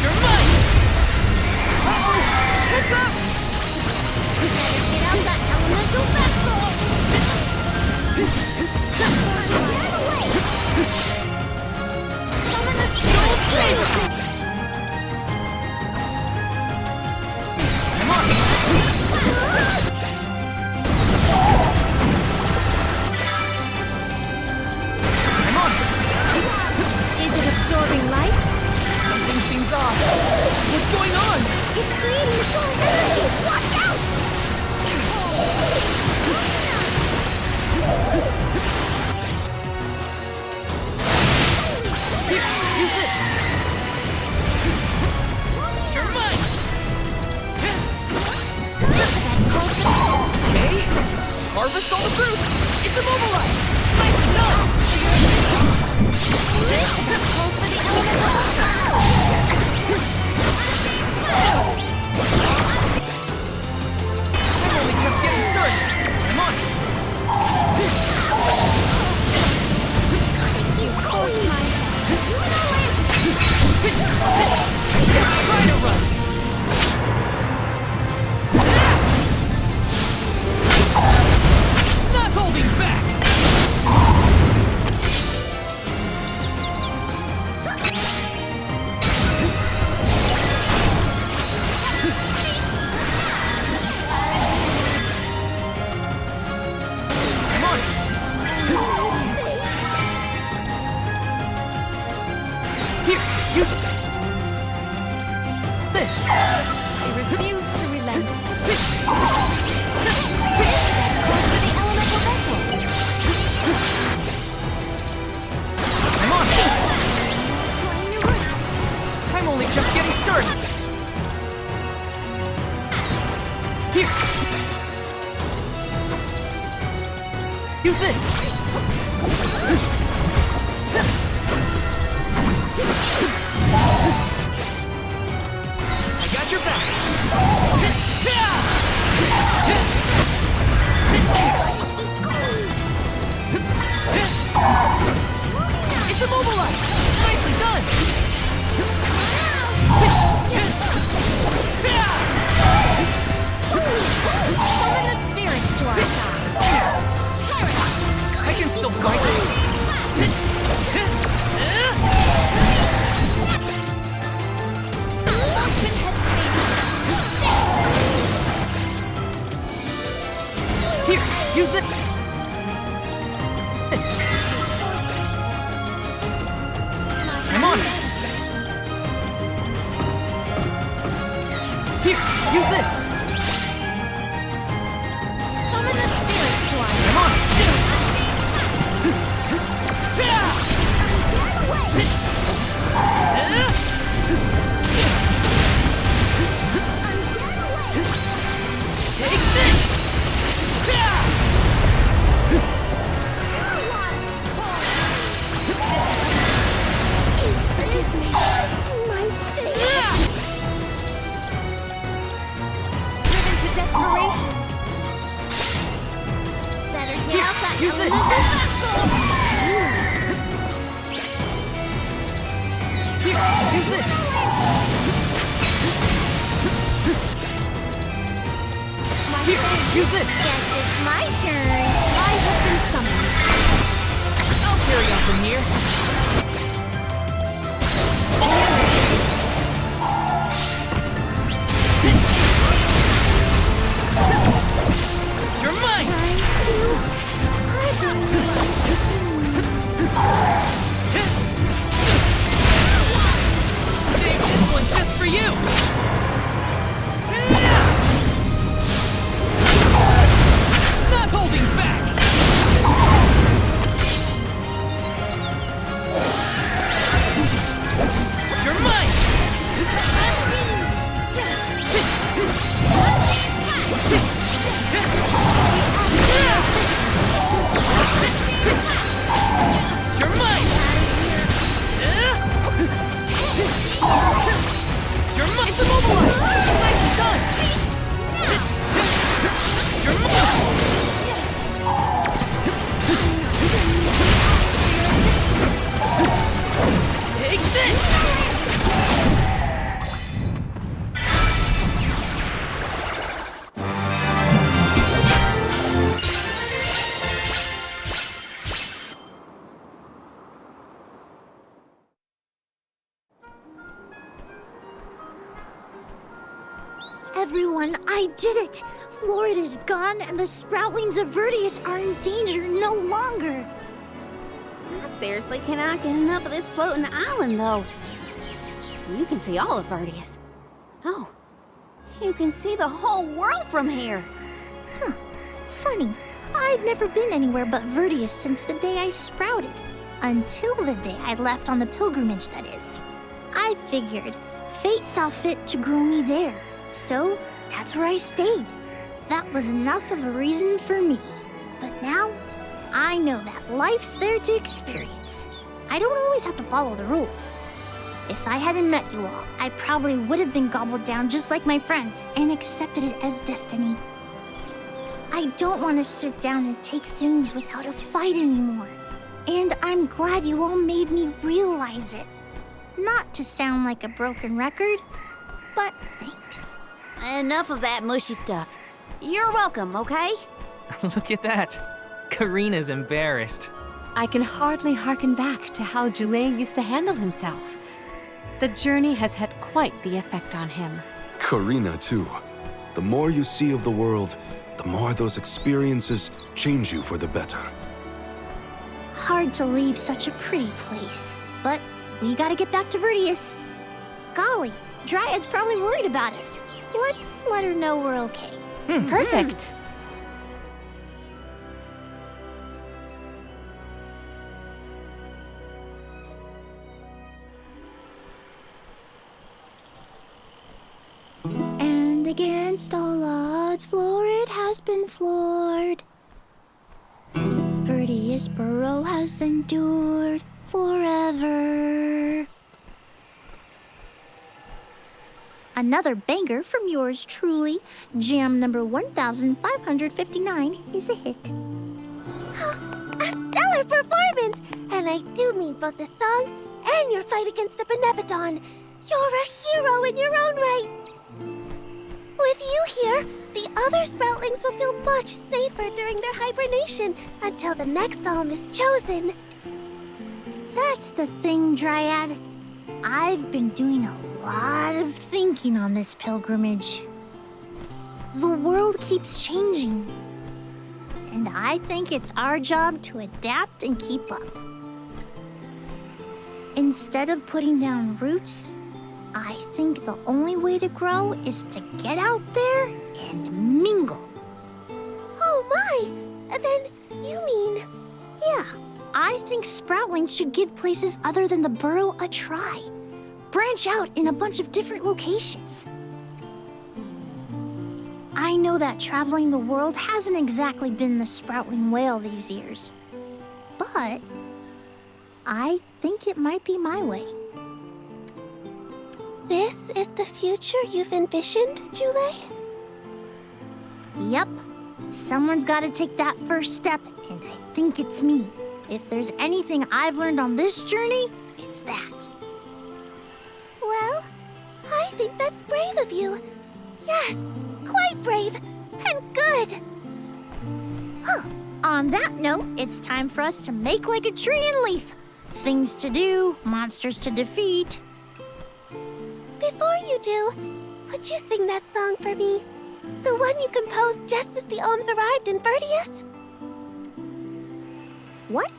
You're mine! Uh-oh! Heads up! Get out that elemental vessel! Get away! Summon the Soul I'm on it! Is it absorbing light? Something seems off. What's going on? It's creating soul energy! Watch out! Use this! You're mine! Okay. Harvest all the fruit! It's immobilized! Nicely done! I'm only just getting started. I'm on it! You force my Try to run! Not holding back! this! I refuse to relent. Close to the elemental vessel. I'm on it! I'm only just getting started! Here! Use this! I got your back! It's immobilized! Nicely done! Summon the spirits to our side. I can still fight! Function has faded. Here, use this! I'm on it! Here, use this! Summon the spirits to our side. I'm on it! Take this! My face. Driven to desperation. Better get out that use this. Here, use this! Here, use this! Guess it's my turn. I have been summoned. I'll carry on from here. You're mine! Save this one just for you! Not holding back! You're mine! You're mine! You're mine! It's immobilized! Nicely done! You're mine! Take this! Everyone, I did it! Florida's gone, and the sproutlings of Vertius are in danger no longer. I seriously cannot get enough of this floating island, though. You can see all of Vertius. Oh, you can see the whole world from here. Funny, I'd never been anywhere but Vertius since the day I sprouted. Until the day I left on the pilgrimage, that is. I figured fate saw fit to grow me there, so that's where I stayed. That was enough of a reason for me. But now, I know that life's there to experience. I don't always have to follow the rules. If I hadn't met you all, I probably would have been gobbled down just like my friends and accepted it as destiny. I don't want to sit down and take things without a fight anymore. And I'm glad you all made me realize it. Not to sound like a broken record, but thanks. Enough of that mushy stuff. You're welcome, okay? Look at that. Karina's embarrassed. I can hardly hearken back to how Joulet used to handle himself. The journey has had quite the effect on him. Karina, too. The more you see of the world, the more those experiences change you for the better. Hard to leave such a pretty place, but we gotta get back to Vertius. Golly, Dryad's probably worried about us. Let's let her know we're okay. Perfect. And against all odds, Florid has been floored. Verdius Burrow has endured forever. Another banger from yours truly. Jam number 1559 is a hit. A stellar performance! And I do mean both the song and your fight against the Benevodon. You're a hero in your own right. With you here, the other Sproutlings will feel much safer during their hibernation until the next alm is chosen. That's the thing, Dryad. I've been doing a lot of thinking on this pilgrimage. The world keeps changing, and I think it's our job to adapt and keep up. Instead of putting down roots, I think the only way to grow is to get out there and mingle. Oh my! Then you mean... Yeah, I think Sproutlings should give places other than the burrow a try. Branch out in a bunch of different locations. I know that traveling the world hasn't exactly been the Sproutling way all these years, but I think it might be my way. This is the future you've envisioned, Jule? Yep. Someone's got to take that first step, and I think it's me. If there's anything I've learned on this journey, it's that. Well, I think that's brave of you. Yes, quite brave and good. Huh. On that note, it's time for us to make like a tree and leaf. Things to do, monsters to defeat. Before you do, would you sing that song for me? The one you composed just as the alms arrived in Verdius? What?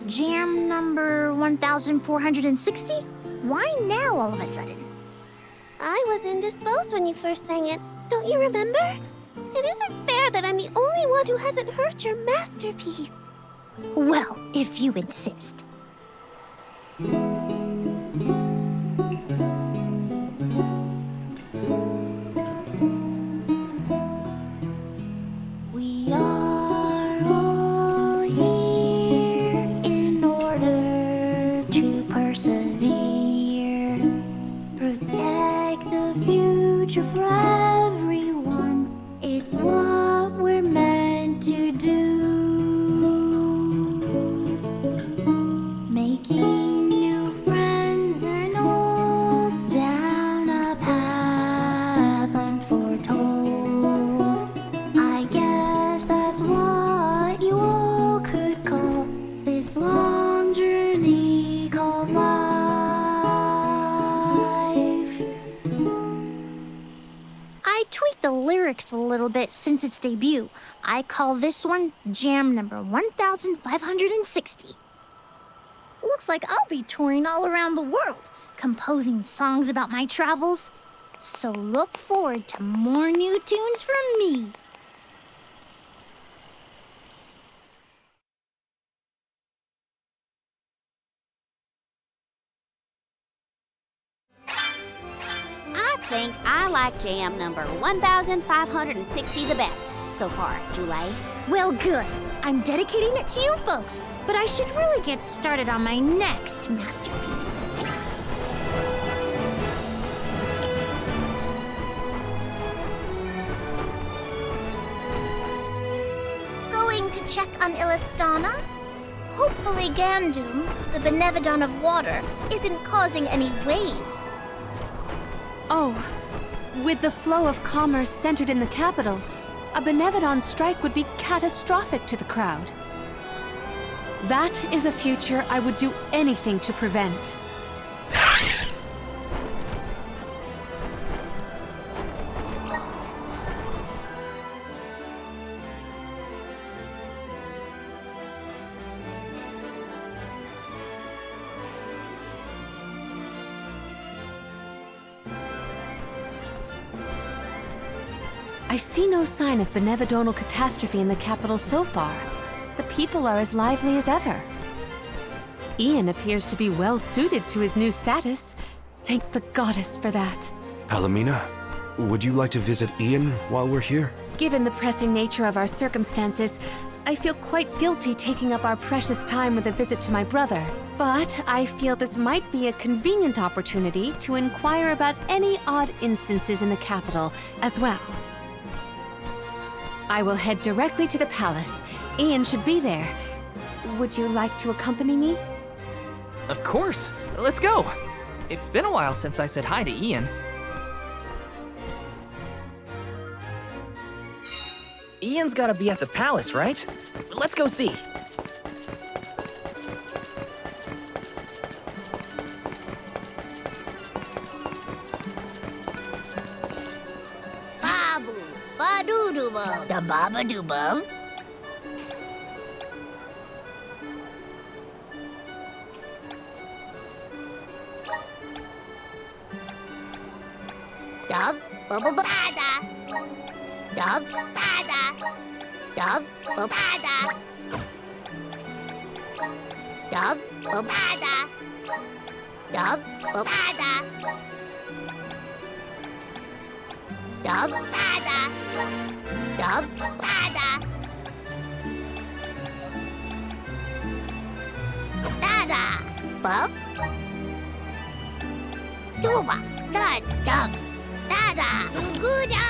Jam number 1460? Why now all of a sudden? I was indisposed when you first sang it. Don't you remember? It isn't fair that I'm the only one who hasn't heard your masterpiece. Well, if you insist. We are all here in order to persevere. Protect the future for everyone. It's what we're meant to do. Making new friends and old down a path unforetold. I guess that's what you all could call this long journey called life. I tweaked the lyrics a little bit since its debut. I call this one Jam number 1560. Looks like I'll be touring all around the world, composing songs about my travels. So look forward to more new tunes from me. I think I like jam number 1560 the best so far, Jule. Well, good. I'm dedicating it to you folks, but I should really get started on my next masterpiece. Going to check on Illistana? Hopefully Gandum, the Benevodon of water, isn't causing any waves. Oh, with the flow of commerce centered in the capital, a Benevodon strike would be catastrophic to the crowd. That is a future I would do anything to prevent. I see no sign of benevodonal catastrophe in the capital so far. The people are as lively as ever. Ian appears to be well suited to his new status. Thank the goddess for that. Palomina, would you like to visit Ian while we're here? Given the pressing nature of our circumstances, I feel quite guilty taking up our precious time with a visit to my brother. But I feel this might be a convenient opportunity to inquire about any odd instances in the capital as well. I will head directly to the palace. Ian should be there. Would you like to accompany me? Of course. Let's go. It's been a while since I said hi to Ian. Ian's gotta be at the palace, right? Let's go see. Babu, ba-doo-doo-bum, da ba-ba-doo-bum. Dub, ba-ba-ba-da. Dub, ba-da. Dub, ba-ba-da. Dub, ba-ba-da. Dub, ba-ba-da. Dub, ba-da. Dub, ba-da. Da-da. Bub. Duba. Dud, dub. Da-da. Goo-da.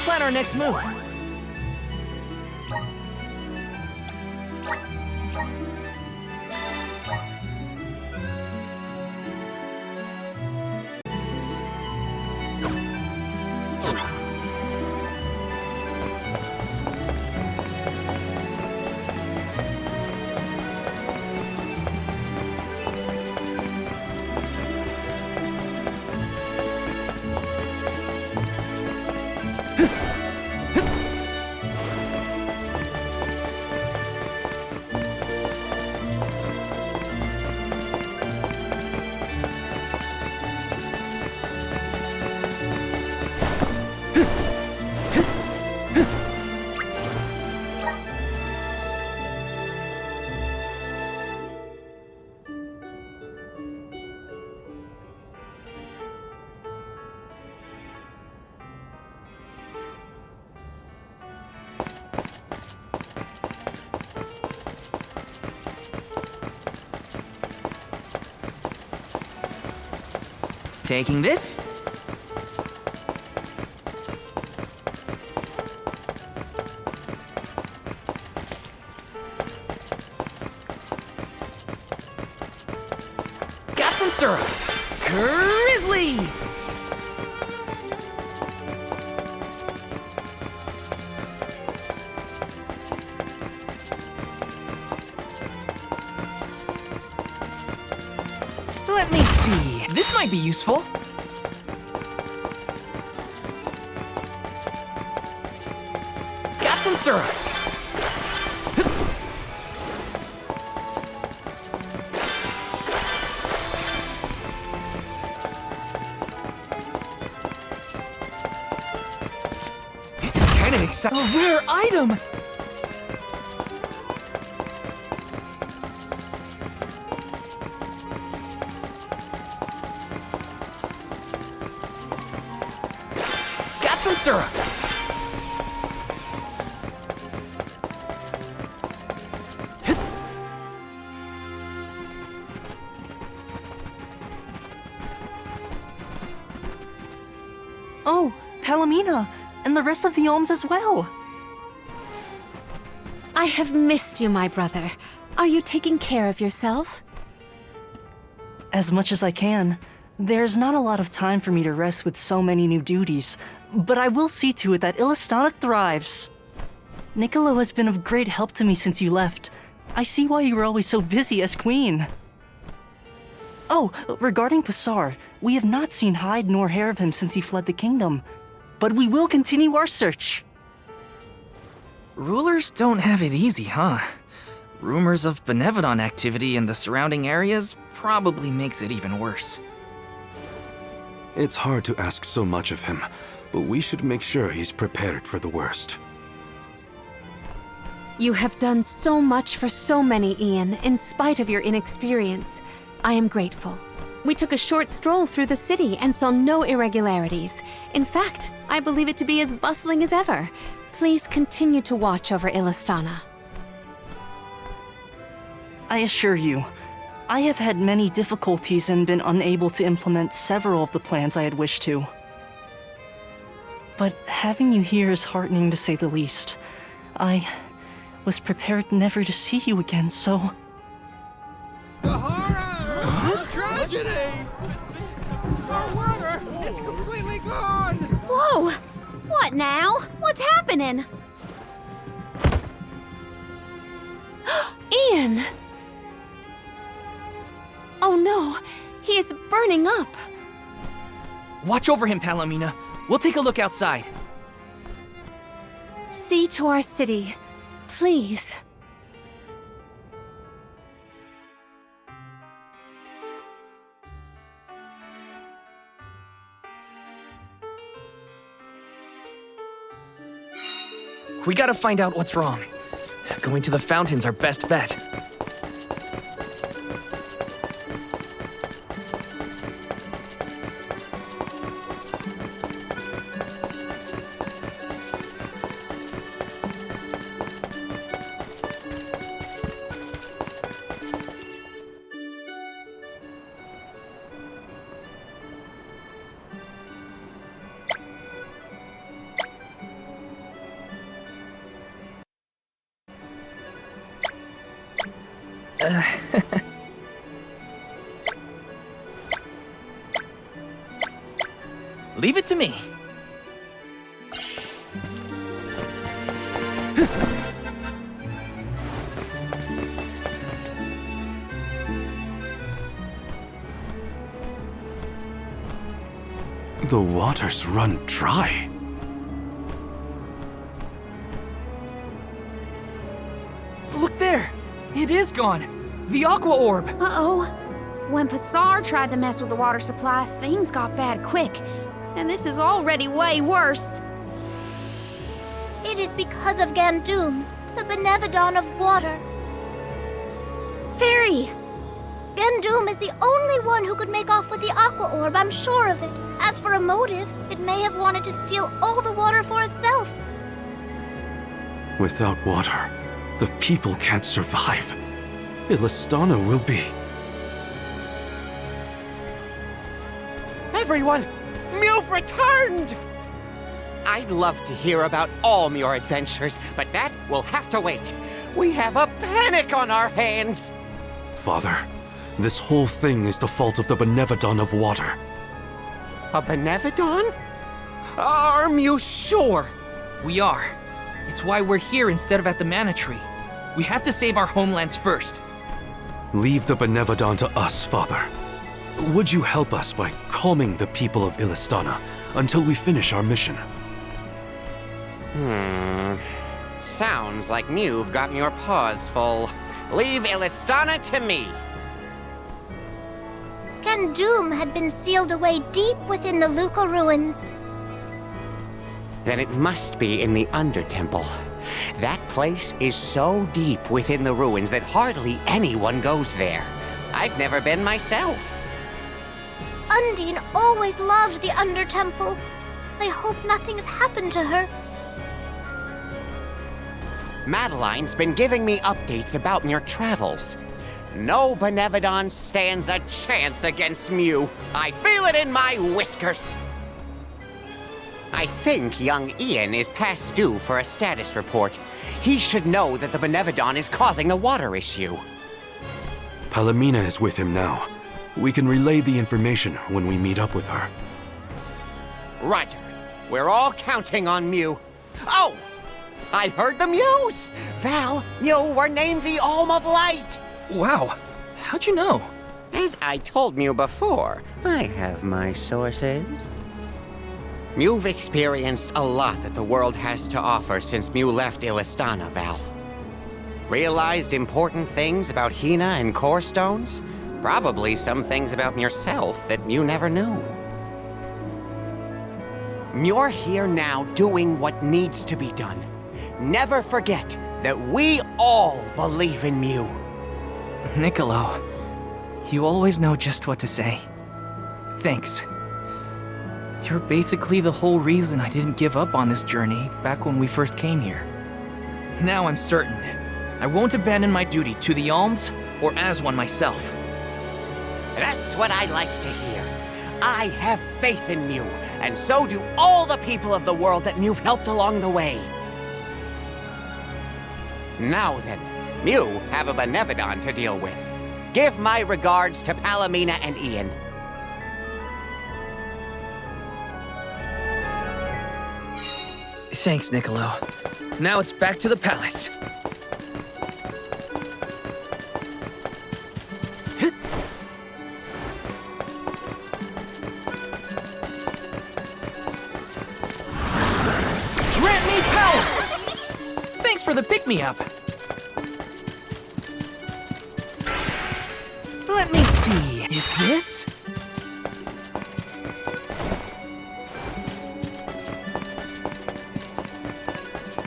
Plan our next move. Taking this. Got some syrup. Grizzly! Let me see. This might be useful. Got some syrup. This is kind of exciting. A rare item. Syrup. Oh, Palomina, and the rest of the Alms as well. I have missed you, my brother. Are you taking care of yourself? As much as I can. There's not a lot of time for me to rest with so many new duties, but I will see to it that Illistana thrives. Niccolo has been of great help to me since you left. I see why you were always so busy as queen. Oh, regarding Passar, we have not seen hide nor hair of him since he fled the kingdom, but we will continue our search. Rulers don't have it easy, huh? Rumors of Benevodon activity in the surrounding areas probably makes it even worse. It's hard to ask so much of him, but we should make sure he's prepared for the worst. You have done so much for so many, Ian, in spite of your inexperience. I am grateful. We took a short stroll through the city and saw no irregularities. In fact, I believe it to be as bustling as ever. Please continue to watch over Illistana. I assure you, I have had many difficulties and been unable to implement several of the plans I had wished to. But having you here is heartening to say the least. I was prepared never to see you again, so... The horror! The tragedy! Our water! It's completely gone! Whoa! What now? What's happening? Ian! Oh no, he is burning up. Watch over him, Palomina. We'll take a look outside. See to our city, please. We gotta find out what's wrong. Going to the fountain's our best bet. Leave it to me. The water's run dry. Look there! It is gone! The Aqua Orb! Uh-oh. When Passar tried to mess with the water supply, things got bad quick. And this is already way worse. It is because of Gandum, the Benevodon of water. Fairy! Gandum is the only one who could make off with the Aqua Orb, I'm sure of it. As for a motive, it may have wanted to steal all the water for itself. Without water, the people can't survive. Illistana will be... Have Everyone! Mew've returned! I'd love to hear about all your adventures, but that will have to wait. We have a panic on our hands! Father, this whole thing is the fault of the Benevodon of Water. A Benevodon? Are you sure? We are. It's why we're here instead of at the Mana Tree. We have to save our homelands first. Leave the Benevodon to us, Father. Would you help us by calming the people of Illistana until we finish our mission? Sounds like Mew've got your paws full. Leave Illistana to me. Gandoom had been sealed away deep within the Luca ruins. Then it must be in the Undertemple. That place is so deep within the ruins that hardly anyone goes there. I've never been myself. Undine always loved the Undertemple. I hope nothing's happened to her. Madeline's been giving me updates about your travels. No Benevodon stands a chance against Mew. I feel it in my whiskers. I think young Ian is past due for a status report. He should know that the Benevodon is causing the water issue. Palomina is with him now. We can relay the information when we meet up with her. Roger. We're all counting on Mew. Oh! I heard the Mews! Val, you were named the Alm of Light! Wow. How'd you know? As I told Mew before, I have my sources. Mew've experienced a lot that the world has to offer since Mew left Illistana, Val. Realized important things about Hina and Core Stones? Probably some things about yourself that Mew never knew. You're here now doing what needs to be done. Never forget that we all believe in Mew. Niccolo, you always know just what to say. Thanks. You're basically the whole reason I didn't give up on this journey back when we first came here. Now I'm certain I won't abandon my duty to the Alms or as one myself. That's what I like to hear. I have faith in Mew, and so do all the people of the world that Mew've helped along the way. Now then, Mew have a Benevodon to deal with. Give my regards to Palomina and Ian. Thanks, Niccolo. Now it's back to the palace. Grant me power! Thanks for the pick-me-up. Let me see. Is this?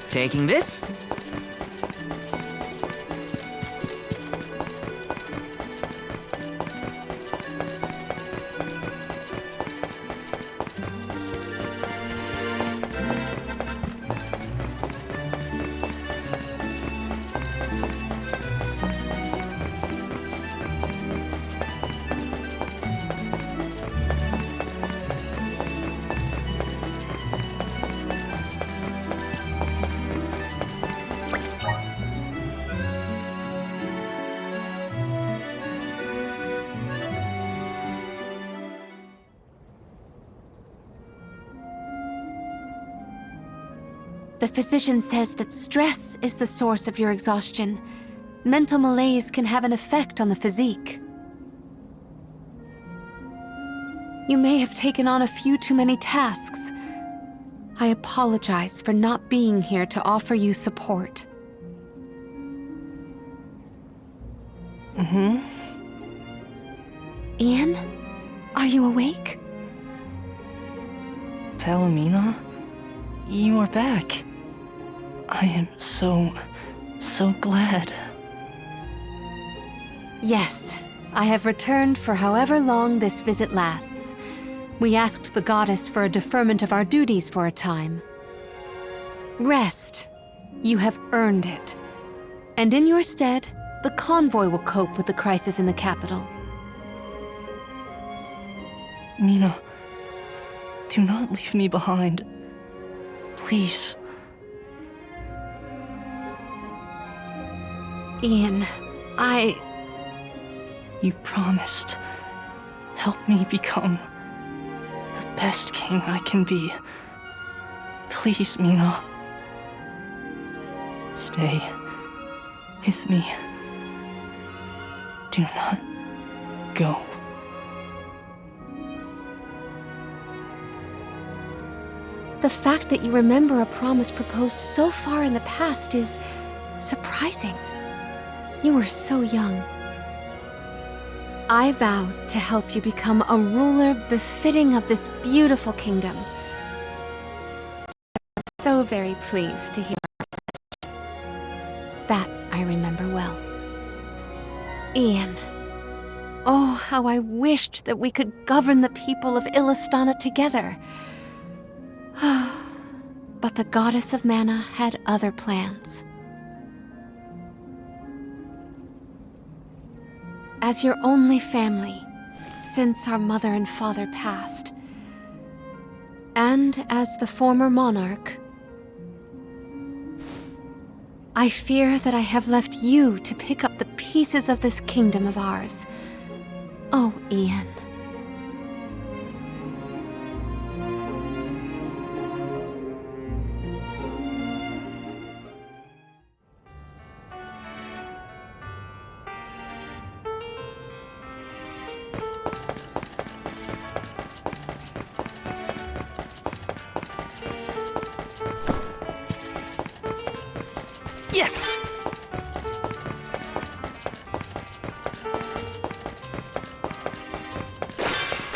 Taking this? The physician says that stress is the source of your exhaustion. Mental malaise can have an effect on the physique. You may have taken on a few too many tasks. I apologize for not being here to offer you support. Ian, are you awake? Palomina, you are back. I am so glad. Yes, I have returned for however long this visit lasts. We asked the goddess for a deferment of our duties for a time. Rest. You have earned it. And in your stead, the convoy will cope with the crisis in the capital. Mina, Do not leave me behind. Please. Ian, You promised. Help me become the best king I can be. Please, Mina. Stay with me. Do not go. The fact that you remember a promise proposed so far in the past is surprising. You were so young. I vow to help you become a ruler befitting of this beautiful kingdom. I'm so very pleased to hear that. I remember well. Ian, oh, how I wished that we could govern the people of Illistana together. But the goddess of mana had other plans. As your only family, since our mother and father passed, and as the former monarch, I fear that I have left you to pick up the pieces of this kingdom of ours. Oh, Ian. Yes!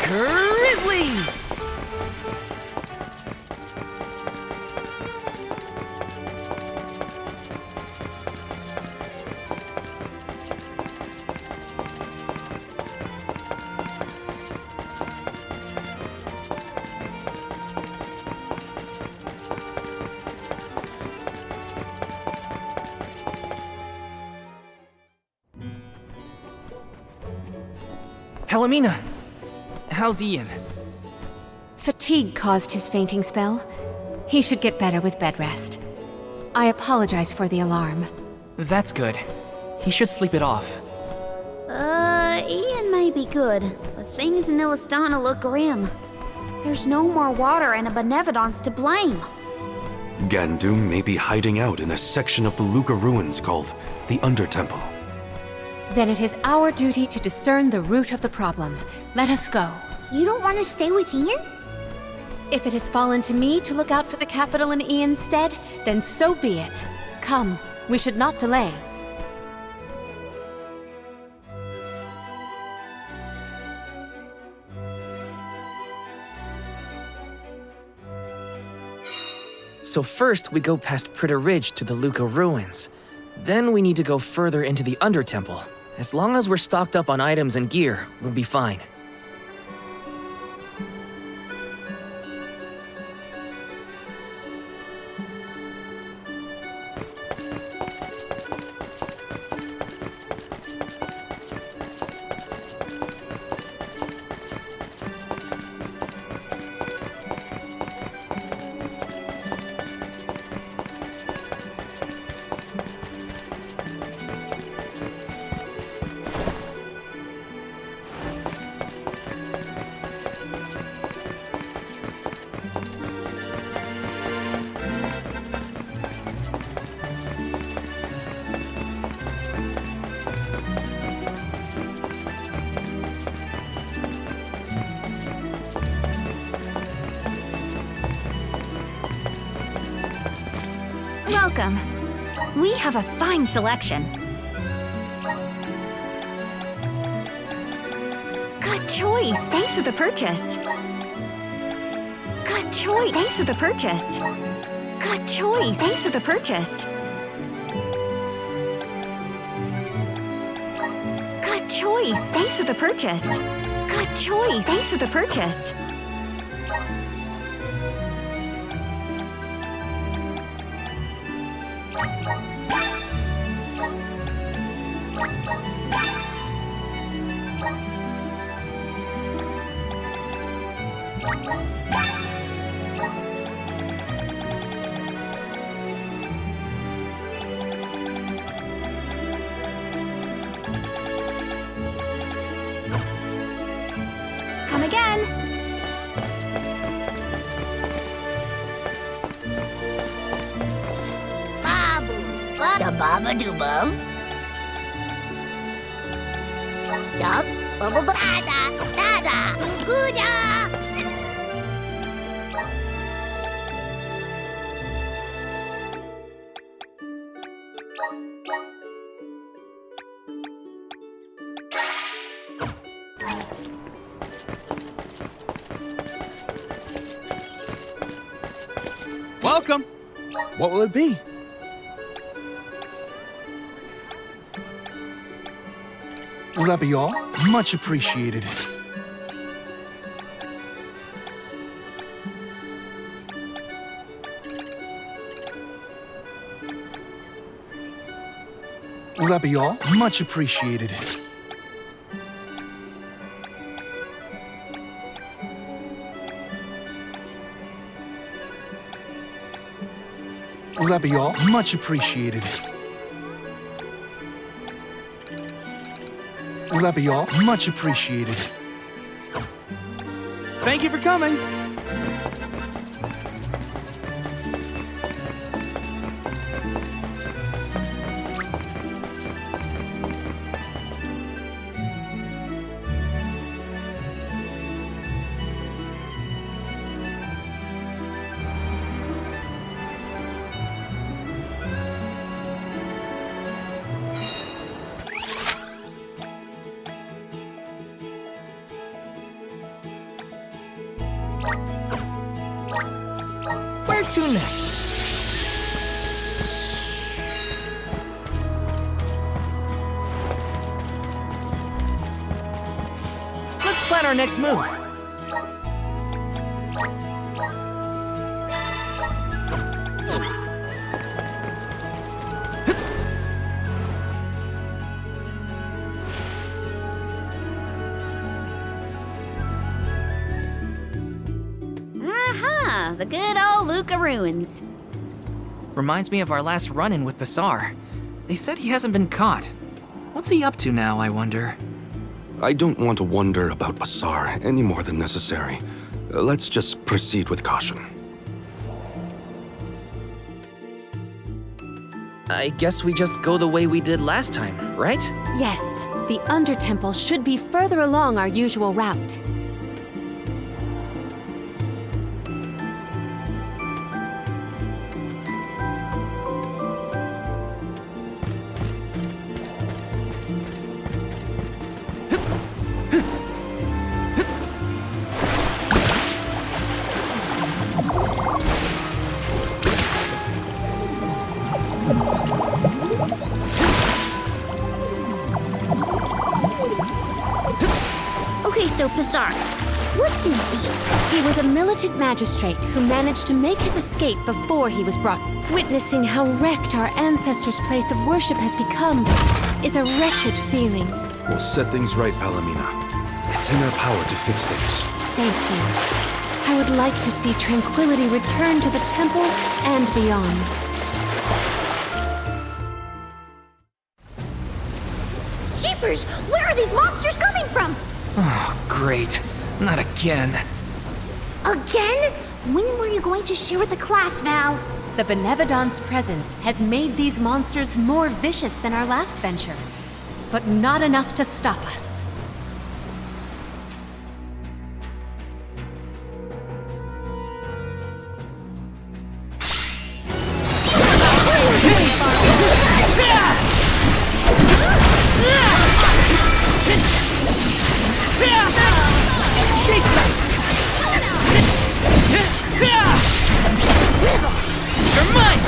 Grizzly! Palomina, how's Ian? Fatigue caused his fainting spell. He should get better with bed rest. I apologize for the alarm. That's good. He should sleep it off. Ian may be good, but things in Illistana look grim. There's no more water and a Benevodon's to blame. Gandoom may be hiding out in a section of the Luca ruins called the Undertemple. Then it is our duty to discern the root of the problem. Let us go. You don't want to stay with Ian? If it has fallen to me to look out for the capital in Ian's stead, then so be it. Come, we should not delay. So first we go past Pritter Ridge to the Luca ruins. Then we need to go further into the Undertemple. As long as we're stocked up on items and gear, we'll be fine. Welcome. We have a fine selection. Good choice. Thanks for the purchase. Good choice. Thanks for the purchase. Good choice. Thanks for the purchase. Good choice. Thanks for the purchase. Good choice. Thanks for the purchase. Baba doobum. Yup. Bubble da da da. Gooda. Welcome. What will it be? Will that be all? Much appreciated. Will that be all? Much appreciated. Will that be all? Much appreciated. Will that be all? Much appreciated. Thank you for coming. Where to next? Let's plan our next move. Aha! The good old Luca ruins. Reminds me of our last run-in with Bassar. They said he hasn't been caught. What's he up to now, I wonder? I don't want to wonder about Bassar any more than necessary. Let's just proceed with caution. I guess we just go the way we did last time, right? Yes, the Undertemple should be further along our usual route. Okay, so Bassar, what's his deal? He was a militant magistrate who managed to make his escape before he was brought. Witnessing how wrecked our ancestors' place of worship has become is a wretched feeling. We'll set things right, Palomina. It's in our power to fix things. Thank you. I would like to see tranquility return to the temple and beyond. Jeepers! Where are these monsters coming from? Oh, great. Not again. Again? When were you going to share with the class, Val? The Benevodon's presence has made these monsters more vicious than our last venture, but not enough to stop us. Shake sight! You're mine!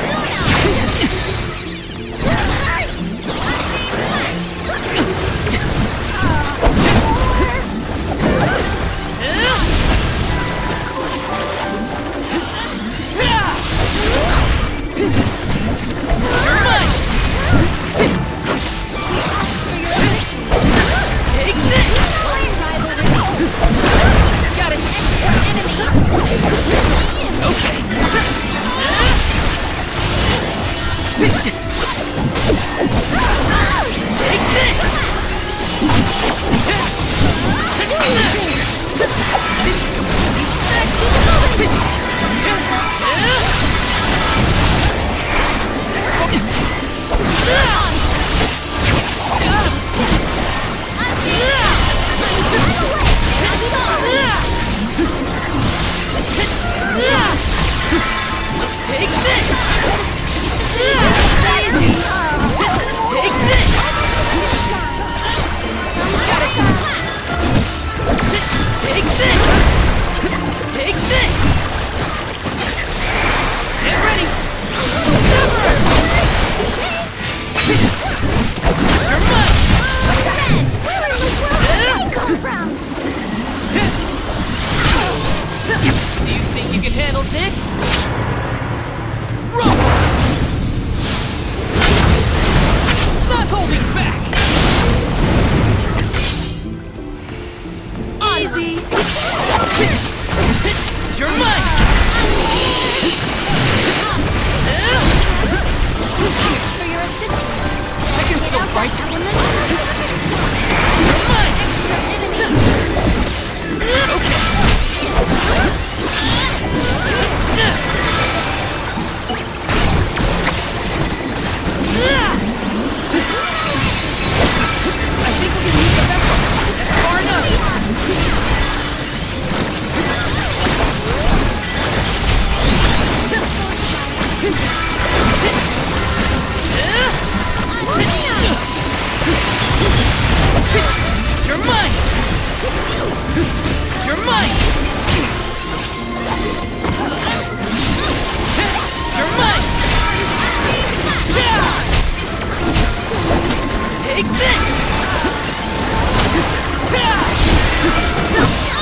Take this!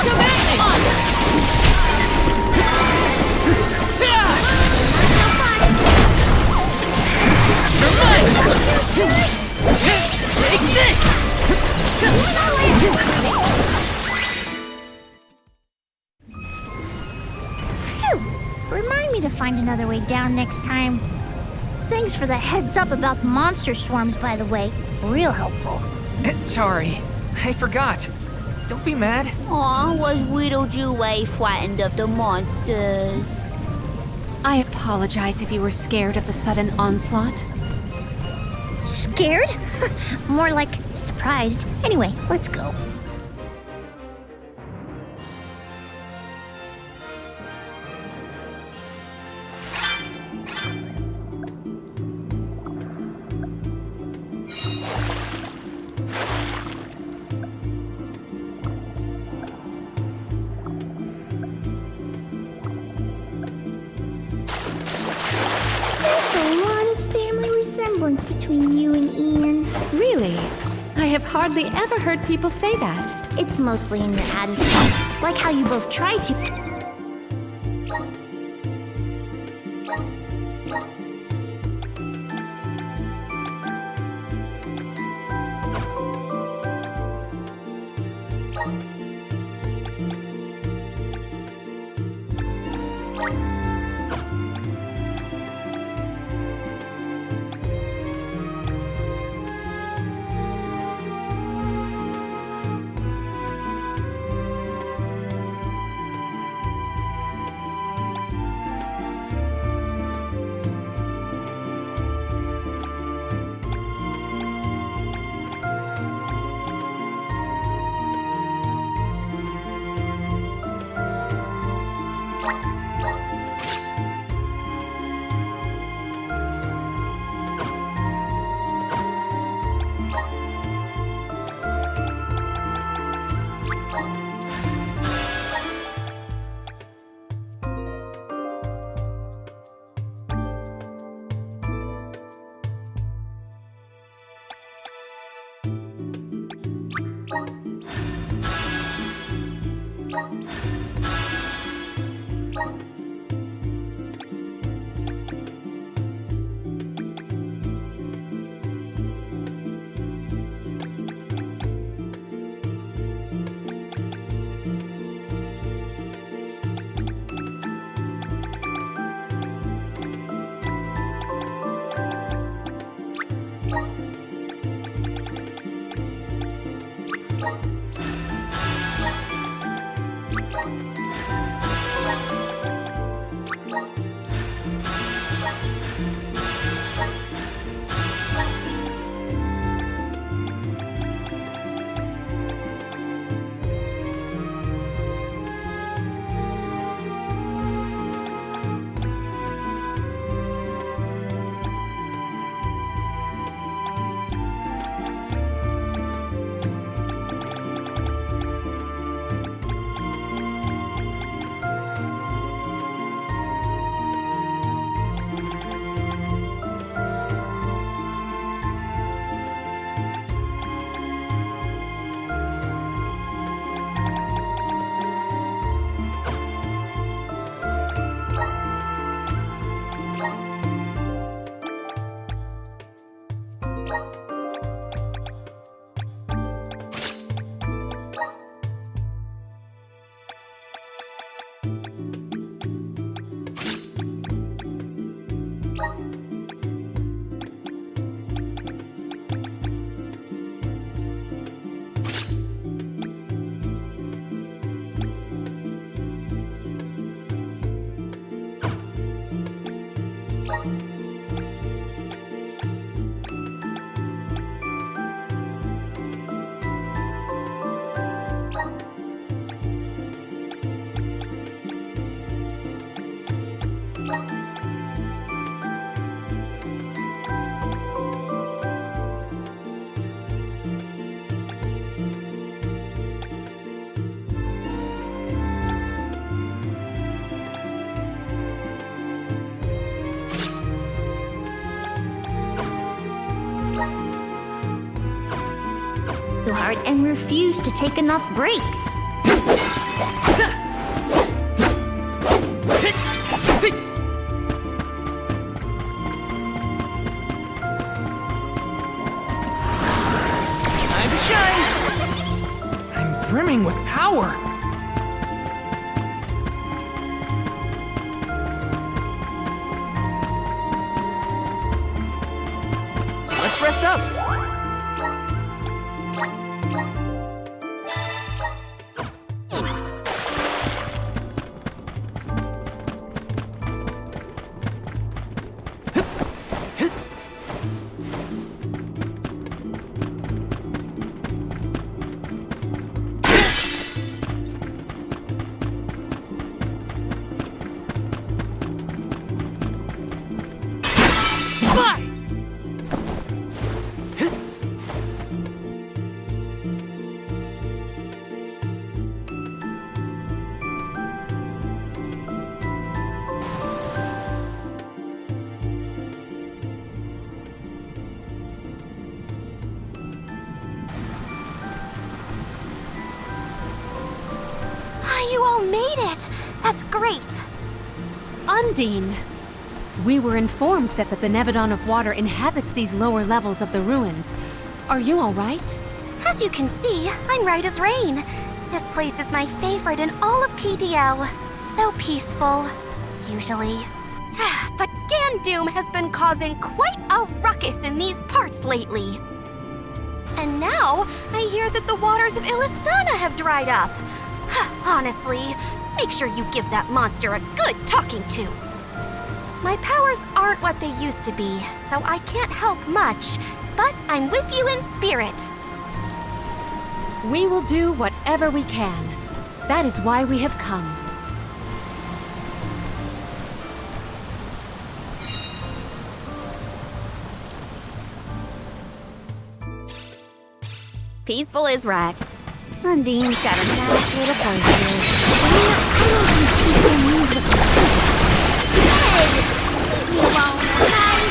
Come at Take this! Phew! Remind me to find another way down next time. Thanks for the heads up about the monster swarms, by the way. Real helpful. Sorry, I forgot. Don't be mad. Aw, was Weedledeway frightened of the monsters? I apologize if you were scared of the sudden onslaught. Scared? More like surprised. Anyway, let's go. Between you and Ian. Really? I have hardly ever heard people say that. It's mostly in your attitude. Like how you both tried to. too hard and refuse to take enough breaks. Time to shine! I'm brimming with power! Let's rest up! You all made it! That's great! Undine! We were informed that the Benevodon of Water inhabits these lower levels of the ruins. Are you all right? As you can see, I'm right as rain. This place is my favorite in all of KDL. So peaceful, usually. But Gandoom has been causing quite a ruckus in these parts lately. And now, I hear that the waters of Illistana have dried up. Honestly, make sure you give that monster a good talking to. My powers aren't what they used to be, so I can't help much, but I'm with you in spirit. We will do whatever we can. That is why we have come. Peaceful is right. Undine's got a nice little point here. I don't think people need the Hey! Leave me alone, guys!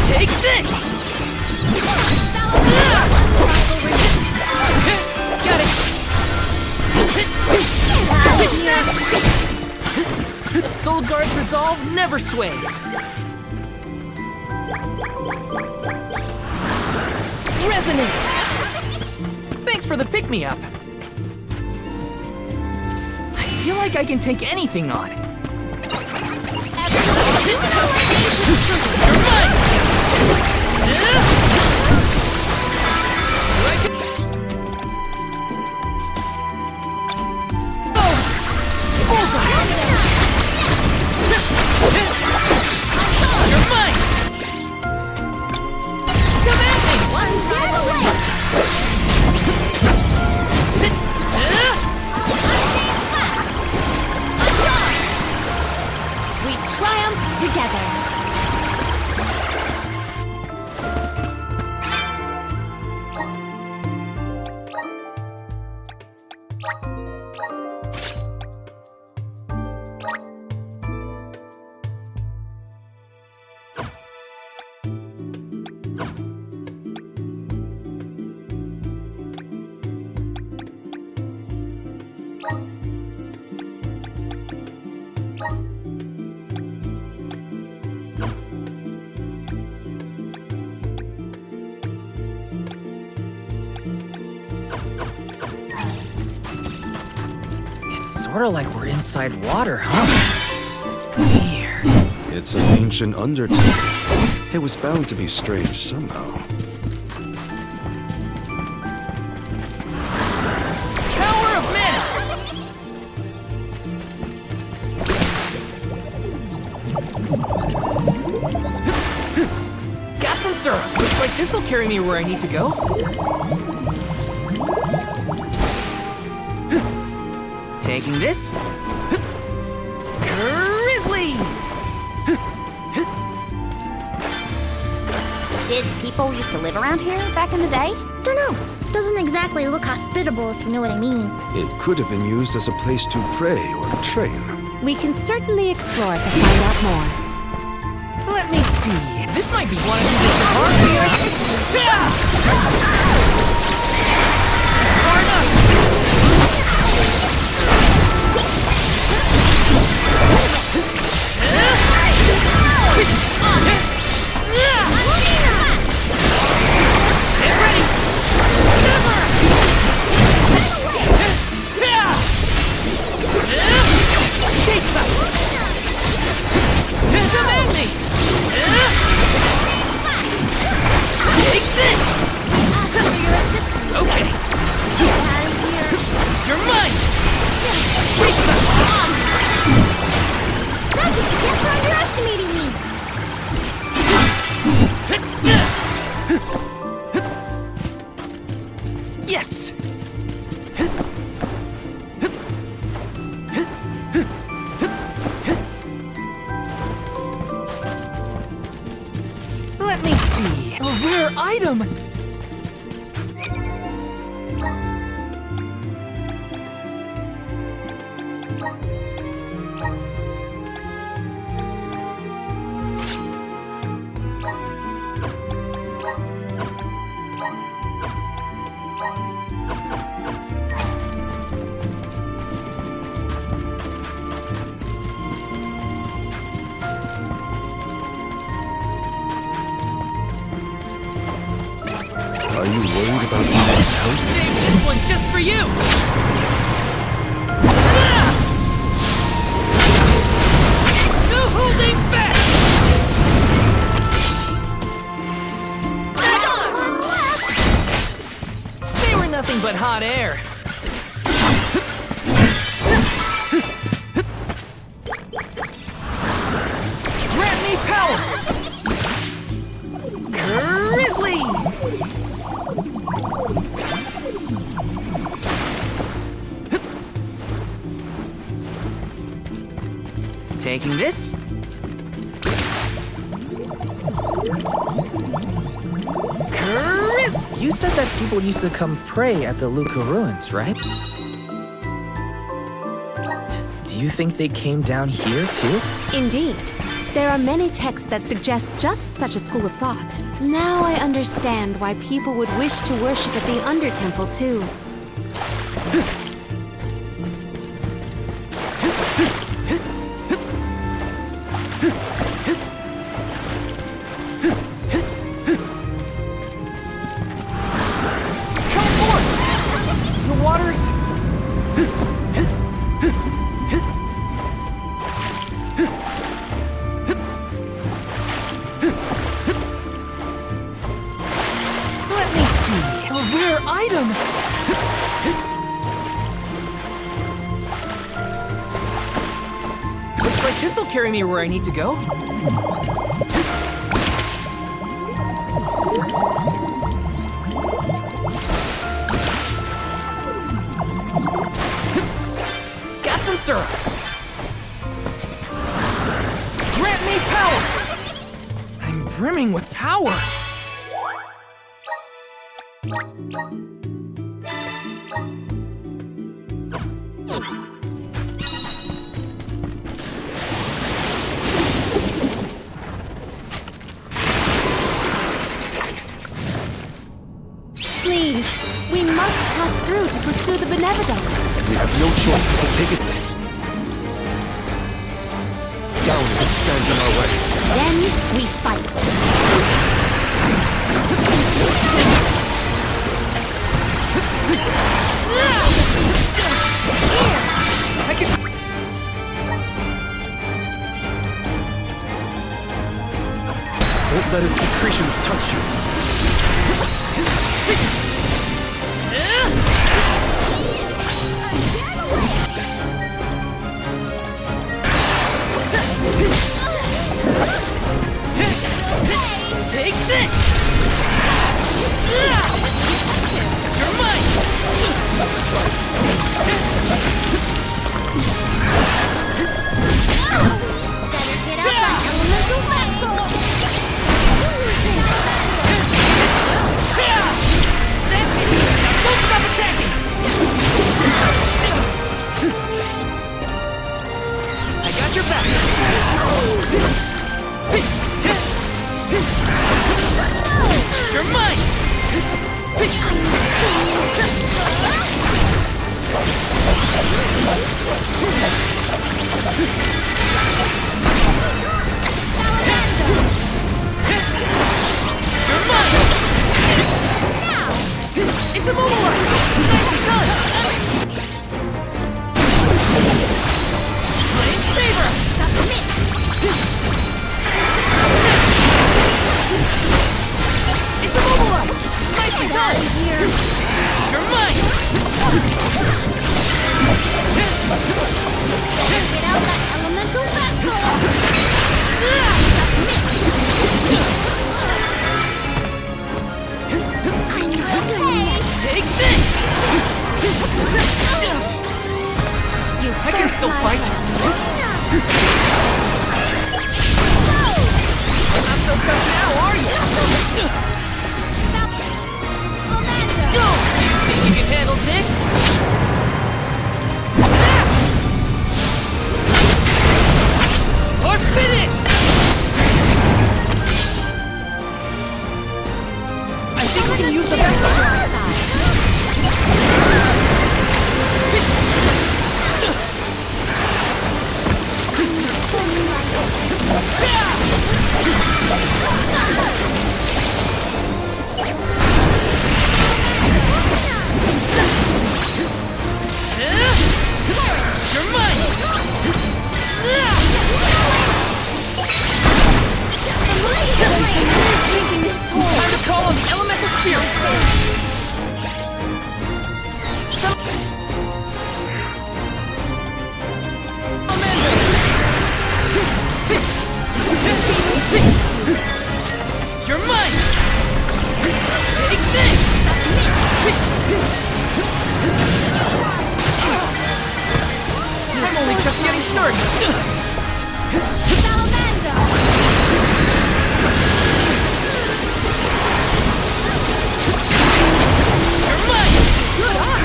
Take this! Got it! The Soul Guard's resolve never sways. Resonate! Thanks for the pick-me-up. I feel like I can take anything on. You're mine! Come at me! One dead away! We triumphed together. Sort of like we're inside water, huh? Weird. It's an ancient undertaking. It was bound to be strange somehow. Power of mana! Got some syrup. Looks like this'll carry me where I need to go. Taking this. Grizzly! Did people used to live around here back in the day? Don't know. Doesn't exactly look hospitable, if you know what I mean. It could have been used as a place to pray or train. We can certainly explore to find out more. Let me see. This might be one of these hard Okay. You're mine! That's what you get for underestimating me! Yes! Let me see. A rare item! Are you worried about Eden's health? Save this one just for you! No holding back! They were nothing but hot air. Grant me power! Grizzly! Taking this? You said that people used to come pray at the Luca ruins, right? Do you think they came down here too? Indeed. There are many texts that suggest just such a school of thought. Now I understand why people would wish to worship at the Under Temple too. This'll carry me where I need to go. Got some syrup. Grant me power! I'm brimming with power. Please, we must pass through to pursue the Benevodon. We have no choice but to take it. Down if it stands in our way. Then we fight. Don't let its secretions touch you. Take this! You're mine! Better get up that elemental vessel! I can still fight. Not so tough now, are you? Think you can handle this? Or finish! I think we can use the best of our side. You're mine! Time to call on the elemental spirits! You're mine! Take this! I'm only just getting started! You're mine! Good on!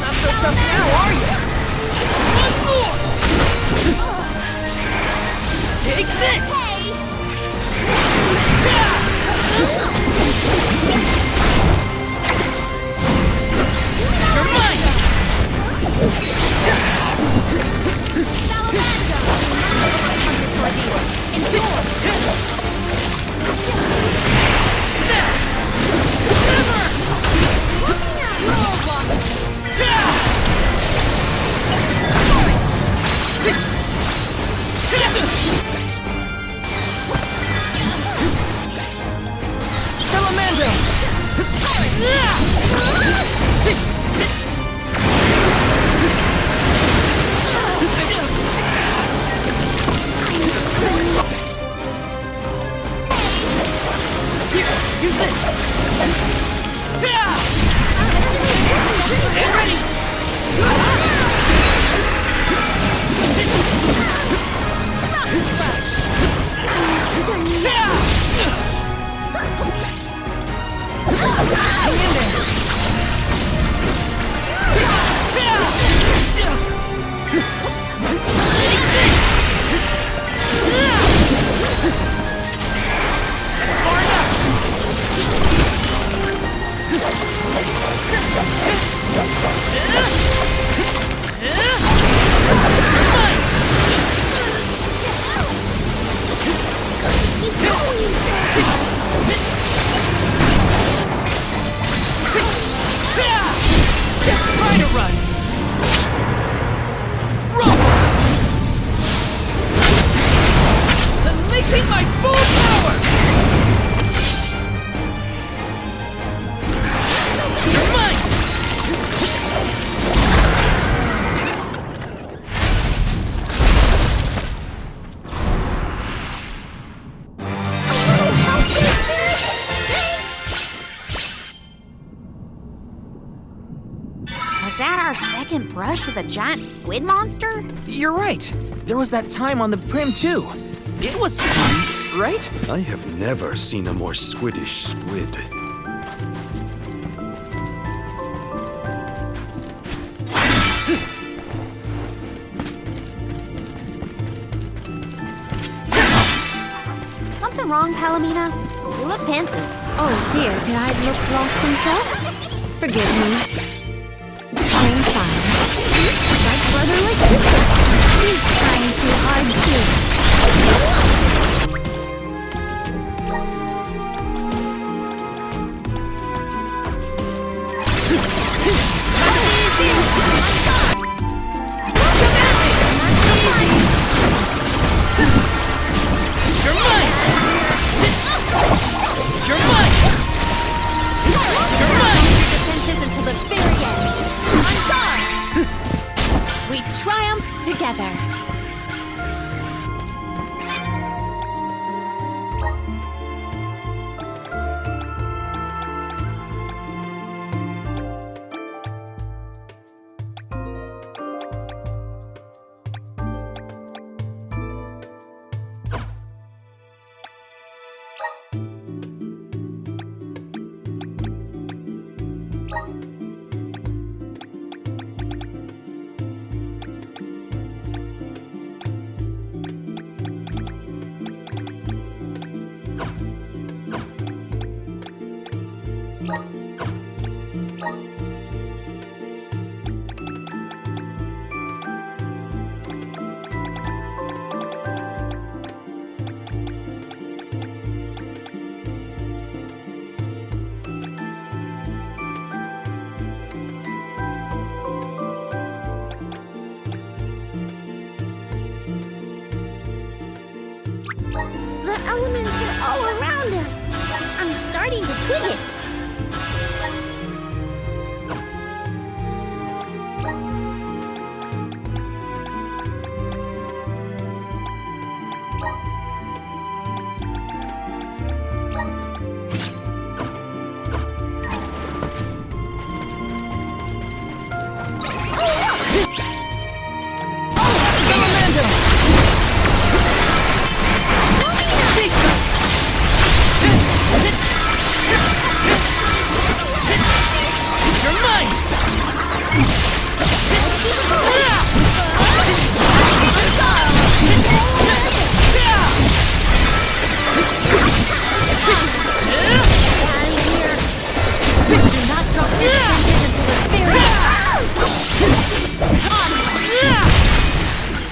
Not so tough now, are you? One more! Take this! You're mine! Use this! Get ready! Just try to run! Run! Unleashing my full power! You're mine! Was that our second brush with a giant squid monster? You're right. There was that time on the Prim too. It was fun, right? I have never seen a more squiddish squid. Something wrong, Palomina? You look pensive. Oh dear, did I look lost in thought? Forgive me. I am fine. Like brother, like sister. He's trying too hard too. You're mine! You're mine! You're mine! Your defenses until the very end. On guard! We triumphed together. dig it.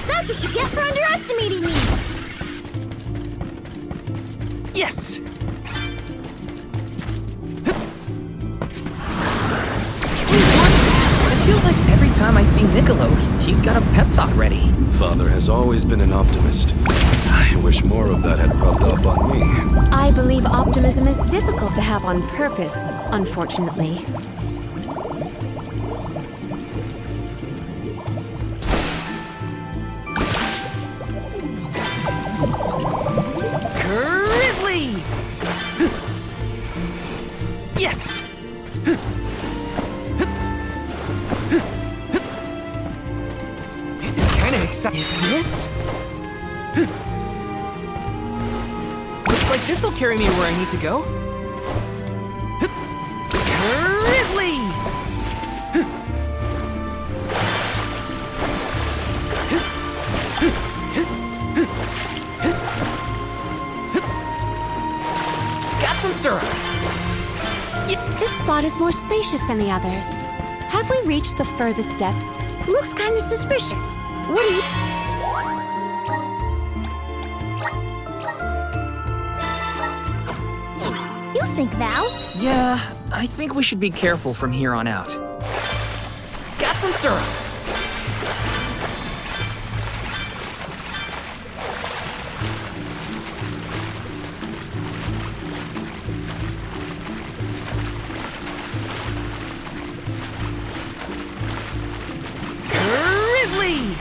That's what you get for underestimating me! Yes! It feels like every time I see Niccolo, he's got a pep talk ready. Father has always been an optimist. I wish more of that had rubbed off on me. I believe optimism is difficult to have on purpose, unfortunately. Grizzly! Yes! This is kind of exciting. Is this? Looks like this'll carry me where I need to go. Grizzly! Got some syrup. This spot is more spacious than the others. Have we reached the furthest depths? Looks kinda suspicious. What do you... You think, Val? Yeah, I think we should be careful from here on out. Got some syrup. Grizzly!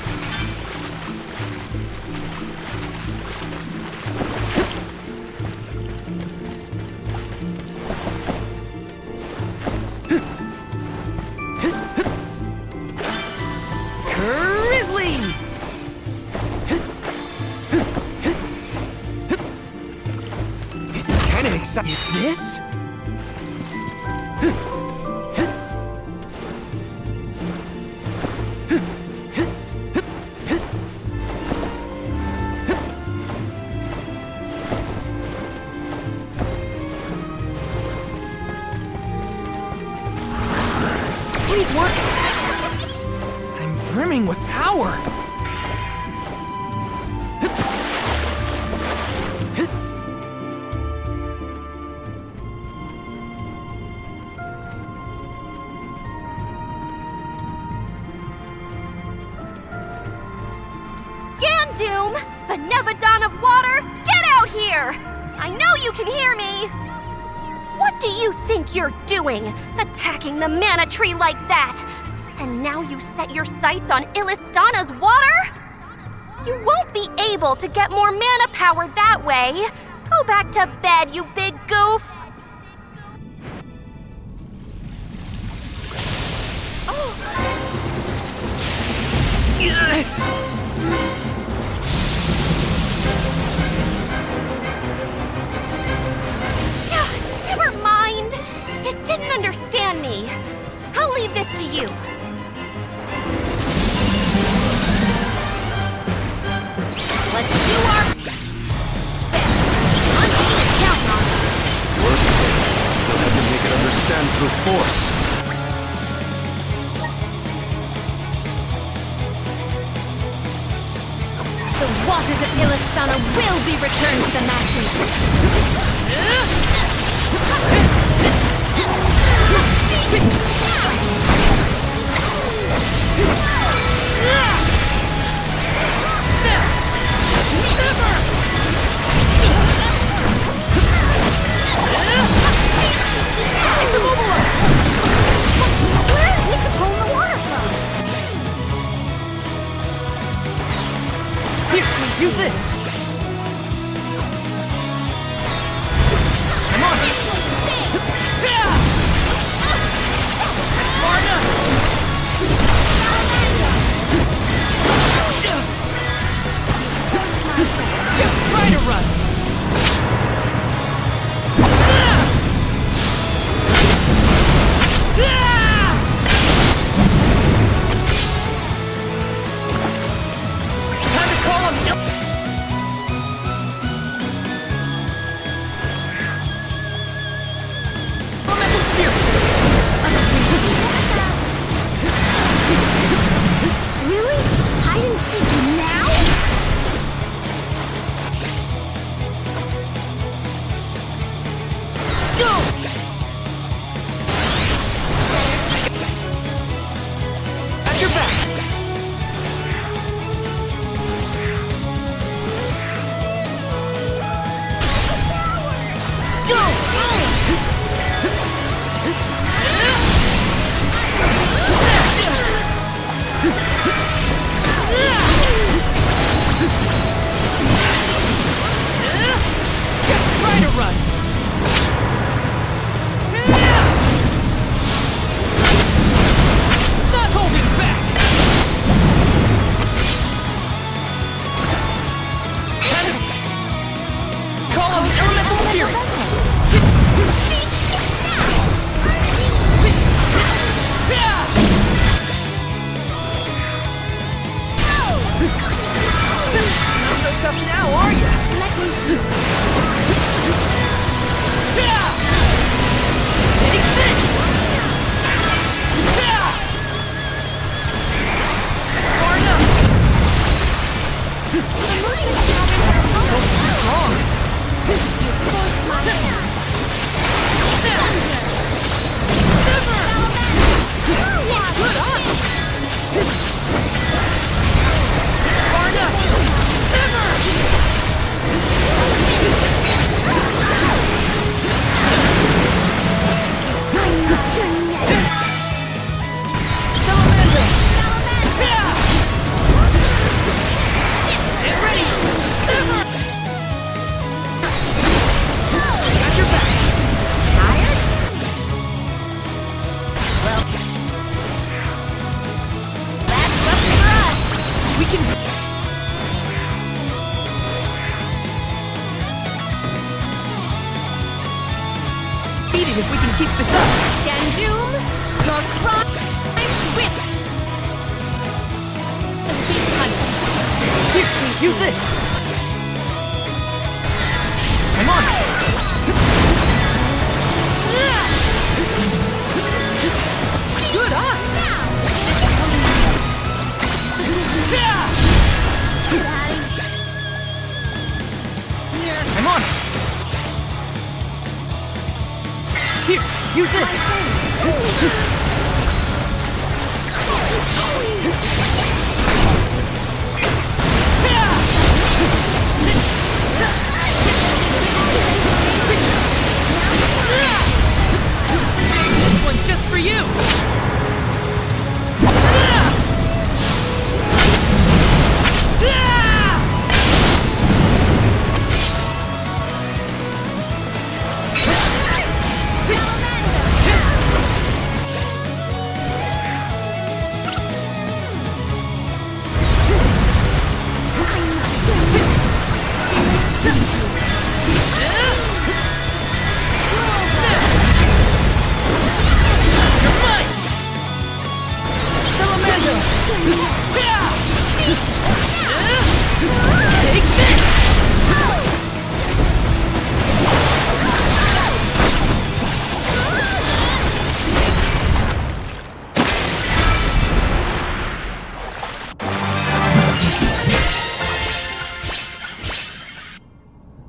Grizzly! This is kind of exciting. Is this? Please work. I'm brimming with power. Gandoom! Benevodon of Water, get out here! I know you can hear me! What do you think you're doing, attacking the mana tree like that? And now you set your sights on Illistana's water? You won't be able to get more mana power that way. Go back to bed, you big goof! Never mind. It didn't understand me. I'll leave this to you. Let's do our best. I'm gonna count on it. Words came. You'll have to make it understand through force. The waters of Illistana will be returned to the masses. if we can keep this up. Gandoom, your crime whip! Keep hunting. Here, use this. I'm on it. Good eye. I'm on it. Here, use this. This one just for you.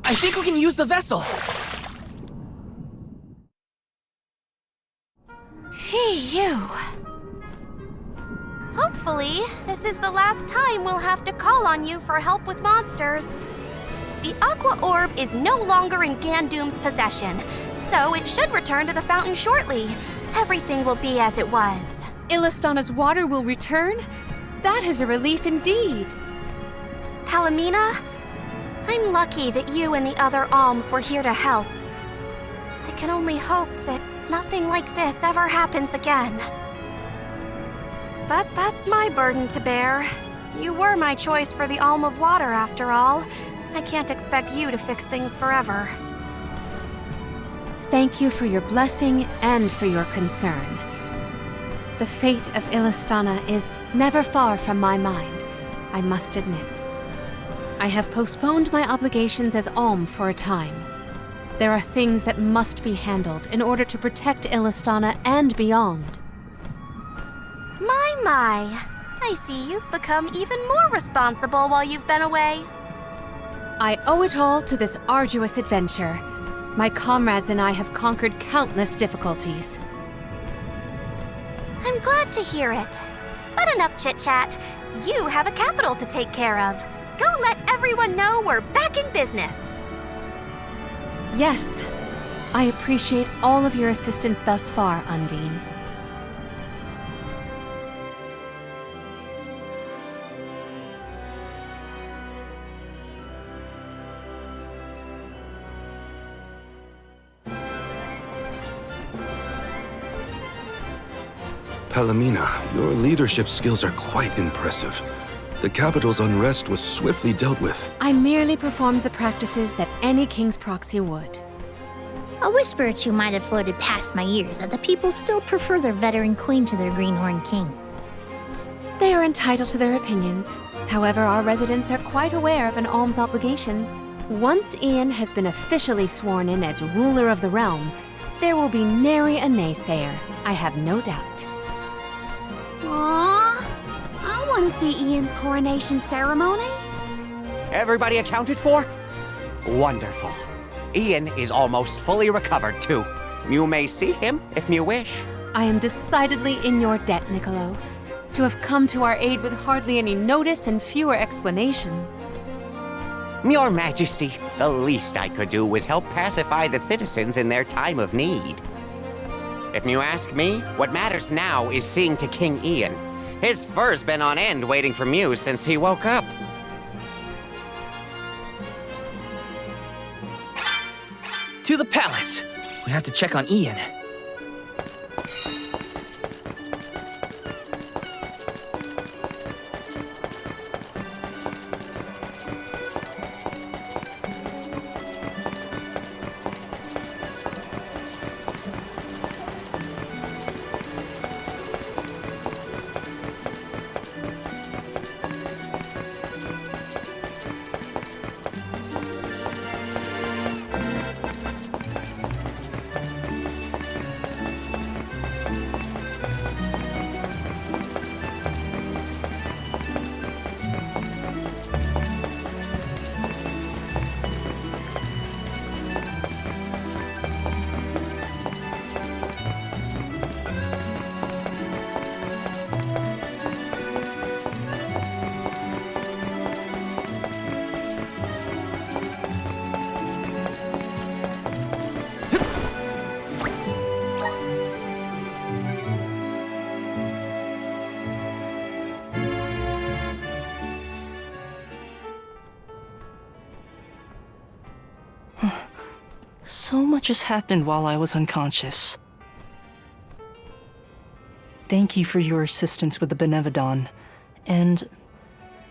I think we can use the vessel. Phew. Hopefully, this is the last time we'll have to call on you for help with monsters. The Aqua Orb is no longer in Gandoom's possession, so it should return to the fountain shortly. Everything will be as it was. Illistana's water will return? That is a relief indeed. Palomina, I'm lucky that you and the other alms were here to help. I can only hope that nothing like this ever happens again. But that's my burden to bear. You were my choice for the Alm of Water, after all. I can't expect you to fix things forever. Thank you for your blessing and for your concern. The fate of Illistana is never far from my mind, I must admit. I have postponed my obligations as Alm for a time. There are things that must be handled in order to protect Illistana and beyond. My. I see you've become even more responsible while you've been away. I owe it all to this arduous adventure. My comrades and I have conquered countless difficulties. I'm glad to hear it. But enough chit-chat. You have a capital to take care of. Go let everyone know we're back in business. Yes. I appreciate all of your assistance thus far, Undine. Palomina, your leadership skills are quite impressive. The capital's unrest was swiftly dealt with. I merely performed the practices that any king's proxy would. A whisper or two might have floated past my ears that the people still prefer their veteran queen to their greenhorn king. They are entitled to their opinions. However, our residents are quite aware of an alm's obligations. Once Ian has been officially sworn in as ruler of the realm, there will be nary a naysayer, I have no doubt. Aww, I want to see Ian's coronation ceremony. Everybody accounted for? Wonderful. Ian is almost fully recovered, too. You may see him if you wish. I am decidedly in your debt, Niccolo. To have come to our aid with hardly any notice and fewer explanations. Your Majesty, the least I could do was help pacify the citizens in their time of need. If you ask me, what matters now is seeing to King Ian. His fur's been on end waiting for Mew since he woke up. To the palace. We have to check on Ian. So much has happened while I was unconscious. Thank you for your assistance with the Benevodon, and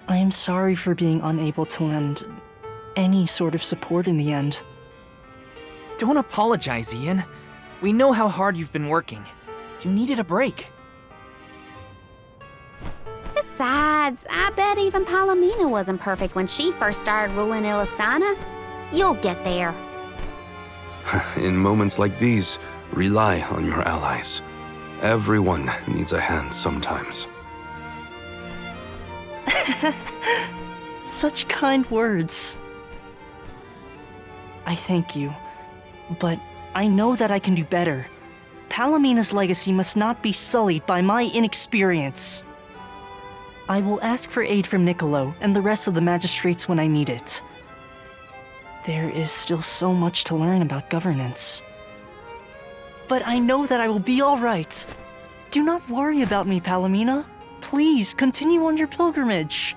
I am sorry for being unable to lend any sort of support in the end. Don't apologize, Ian. We know how hard you've been working. You needed a break. Besides, I bet even Palomina wasn't perfect when she first started ruling Illistana. You'll get there. In moments like these, rely on your allies. Everyone needs a hand sometimes. Such kind words. I thank you, but I know that I can do better. Palomina's legacy must not be sullied by my inexperience. I will ask for aid from Niccolo and the rest of the magistrates when I need it. There is still so much to learn about governance. But I know that I will be all right. Do not worry about me, Palomina. Please, continue on your pilgrimage.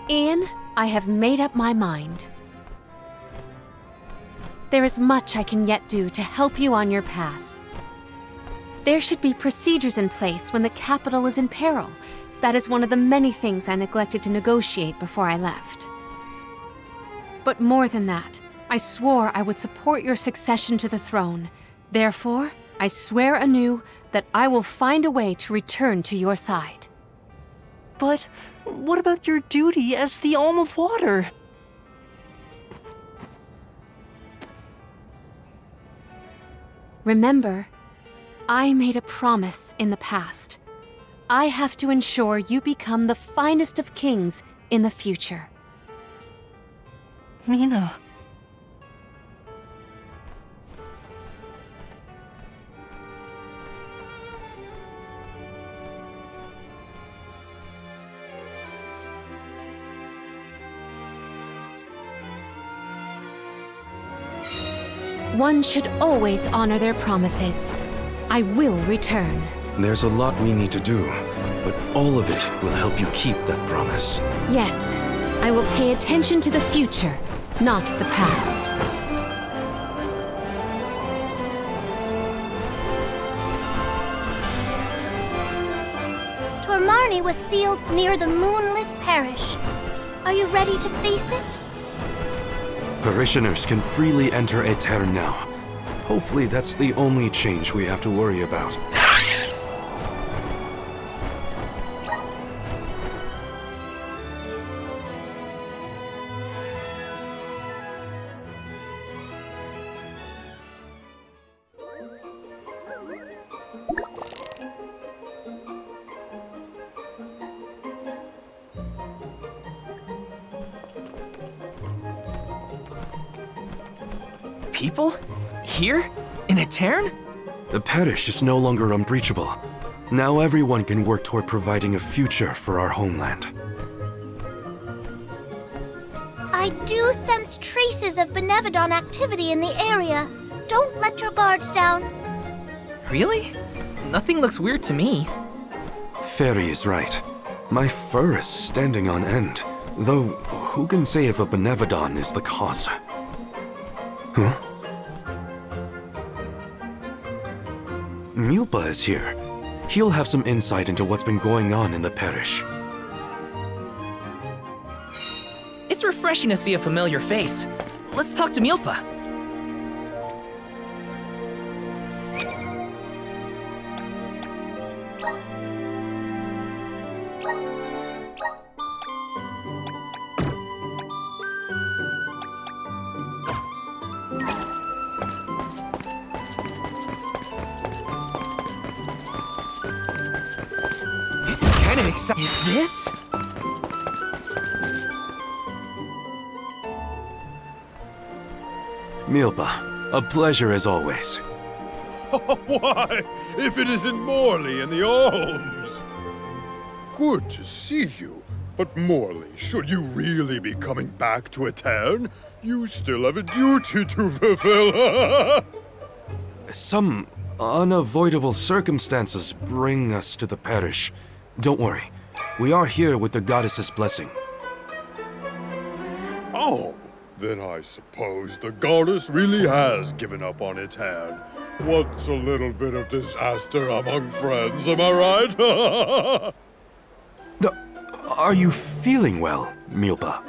Ian, I have made up my mind. There is much I can yet do to help you on your path. There should be procedures in place when the capital is in peril. That is one of the many things I neglected to negotiate before I left. But more than that, I swore I would support your succession to the throne. Therefore, I swear anew that I will find a way to return to your side. But what about your duty as the Alm of Water? Remember, I made a promise in the past. I have to ensure you become the finest of kings in the future. Mina. One should always honor their promises. I will return. There's a lot we need to do, but all of it will help you keep that promise. Yes, I will pay attention to the future, not the past. Tormarni was sealed near the moonlit parish. Are you ready to face it? Parishioners can freely enter Aetern now. Hopefully that's the only change we have to worry about. People? Here? In Aetern? The parish is no longer unbreachable. Now everyone can work toward providing a future for our homeland. I do sense traces of Benevodon activity in the area. Don't let your guards down. Really? Nothing looks weird to me. Fairy is right. My fur is standing on end. Though, who can say if a Benevodon is the cause? Huh? Milpa is here. He'll have some insight into what's been going on in the parish. It's refreshing to see a familiar face. Let's talk to Milpa. Is this? Milpa, a pleasure as always. Why, if it isn't Morley and the Alms! Good to see you. But Morley, should you really be coming back to Aetern, you still have a duty to fulfill. Some unavoidable circumstances bring us to the parish. Don't worry. We are here with the goddess's blessing. Oh, then I suppose the goddess really has given up on its hand. What's a little bit of disaster among friends, am I right? Are you feeling well, Milpa?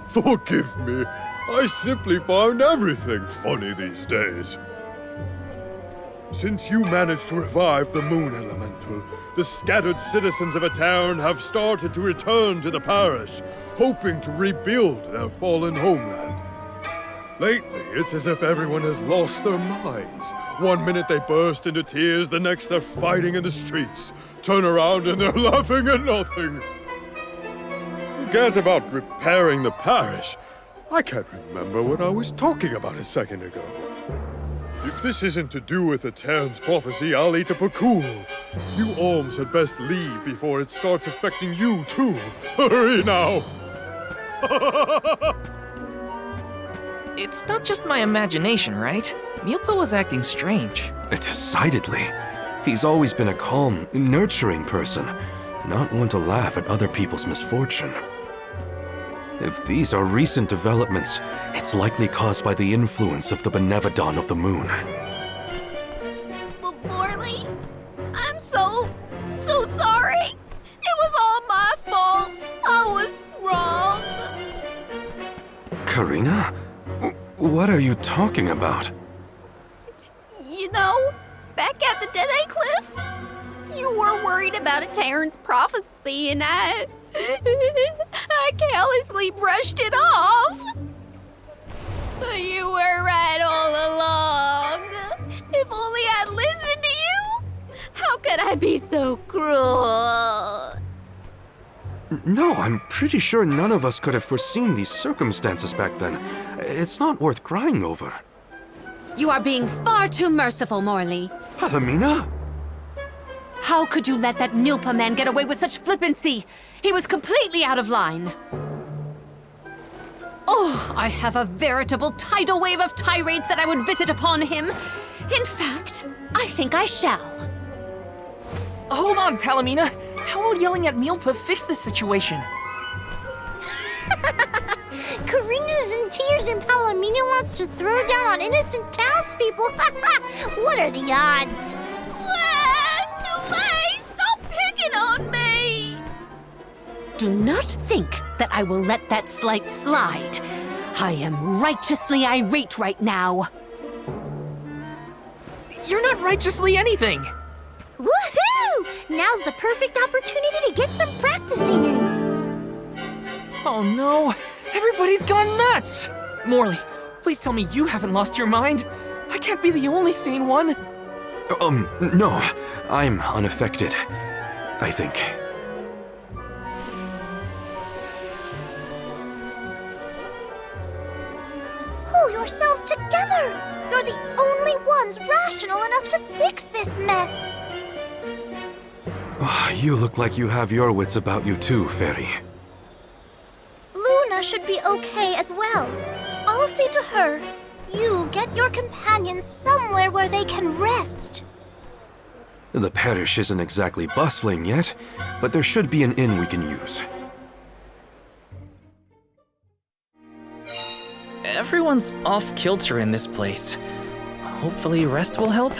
Forgive me. I simply find everything funny these days. Since you managed to revive the Moon Elemental, the scattered citizens of a town have started to return to the parish, hoping to rebuild their fallen homeland. Lately, it's as if everyone has lost their minds. One minute they burst into tears, the next they're fighting in the streets. Turn around and they're laughing at nothing. Forget about repairing the parish. I can't remember what I was talking about a second ago. If this isn't to do with the town's prophecy, I'll eat a pakul. You alms had best leave before it starts affecting you, too. Hurry now! It's not just my imagination, right? Milpa was acting strange. Decidedly. He's always been a calm, nurturing person, not one to laugh at other people's misfortune. If these are recent developments, it's likely caused by the influence of the Benevodon of the Moon. Morley, I'm so sorry. It was all my fault. I was wrong. Karina? What are you talking about? You know, back at the Dead-Eye Cliffs, you were worried about a Terran's prophecy and I carelessly brushed it off. You were right all along. If only I'd listened to you. How could I be so cruel? No, I'm pretty sure none of us could have foreseen these circumstances back then. It's not worth crying over. You are being far too merciful, Morley. Palomina? How could you let that Milpa man get away with such flippancy? He was completely out of line. Oh, I have a veritable tidal wave of tirades that I would visit upon him. In fact, I think I shall. Hold on, Palomina. How will yelling at Milpa fix this situation? Karina's in tears and Palomina wants to throw down on innocent townspeople. What are the odds? Too late! Stop picking on me! Do not think that I will let that slight slide. I am righteously irate right now. You're not righteously anything. Woohoo! Now's the perfect opportunity to get some practicing in. Oh no, everybody's gone nuts! Morley, please tell me you haven't lost your mind. I can't be the only sane one. No, I'm unaffected, I think. Pull yourselves together! You're the only ones rational enough to fix this mess! You look like you have your wits about you too, Fairy. Luna should be okay as well. I'll see to her. You get your companions somewhere where they can rest. The parish isn't exactly bustling yet, but there should be an inn we can use. Everyone's off kilter in this place. Hopefully rest will help.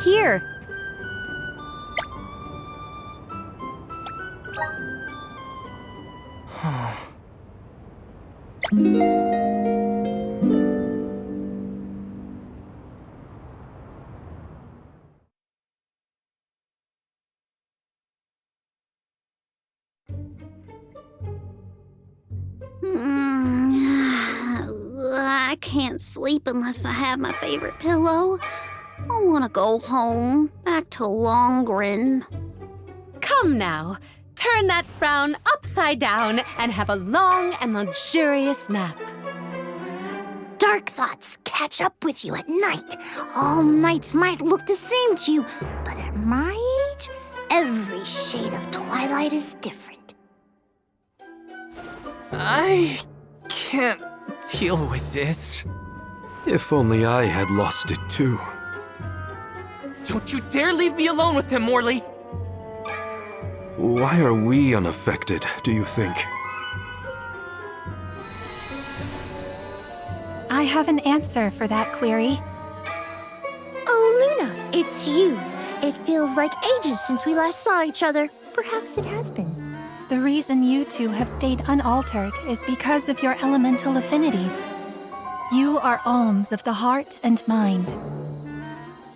Here. I can't sleep unless I have my favorite pillow. I want to go home, back to Longrin. Come now, turn that frown upside down and have a long and luxurious nap. Dark thoughts catch up with you at night. All nights might look the same to you, but at my age, every shade of twilight is different. I can't deal with this. If only I had lost it too. Don't you dare leave me alone with him, Morley! Why are we unaffected, do you think? I have an answer for that query. Oh, Luna, it's you. It feels like ages since we last saw each other. Perhaps it has been. The reason you two have stayed unaltered is because of your elemental affinities. You are alms of the heart and mind.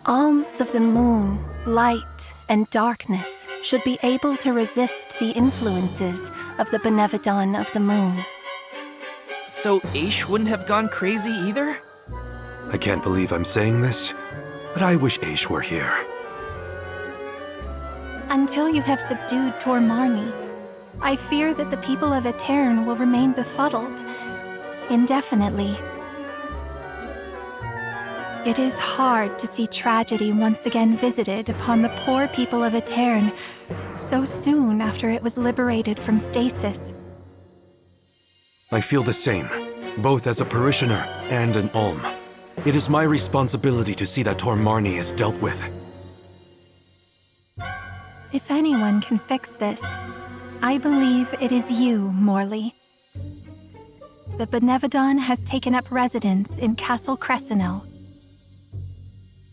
Alms of the moon, light, and darkness should be able to resist the influences of the Benevodon of the moon. So Aish wouldn't have gone crazy either? I can't believe I'm saying this, but I wish Aish were here. Until you have subdued Tormarni, I fear that the people of Aetern will remain befuddled indefinitely. It is hard to see tragedy once again visited upon the poor people of Aetern so soon after it was liberated from stasis. I feel the same, both as a parishioner and an alm. It is my responsibility to see that Tormarni is dealt with. If anyone can fix this, I believe it is you, Morley. The Benevodon has taken up residence in Castle Crescenel.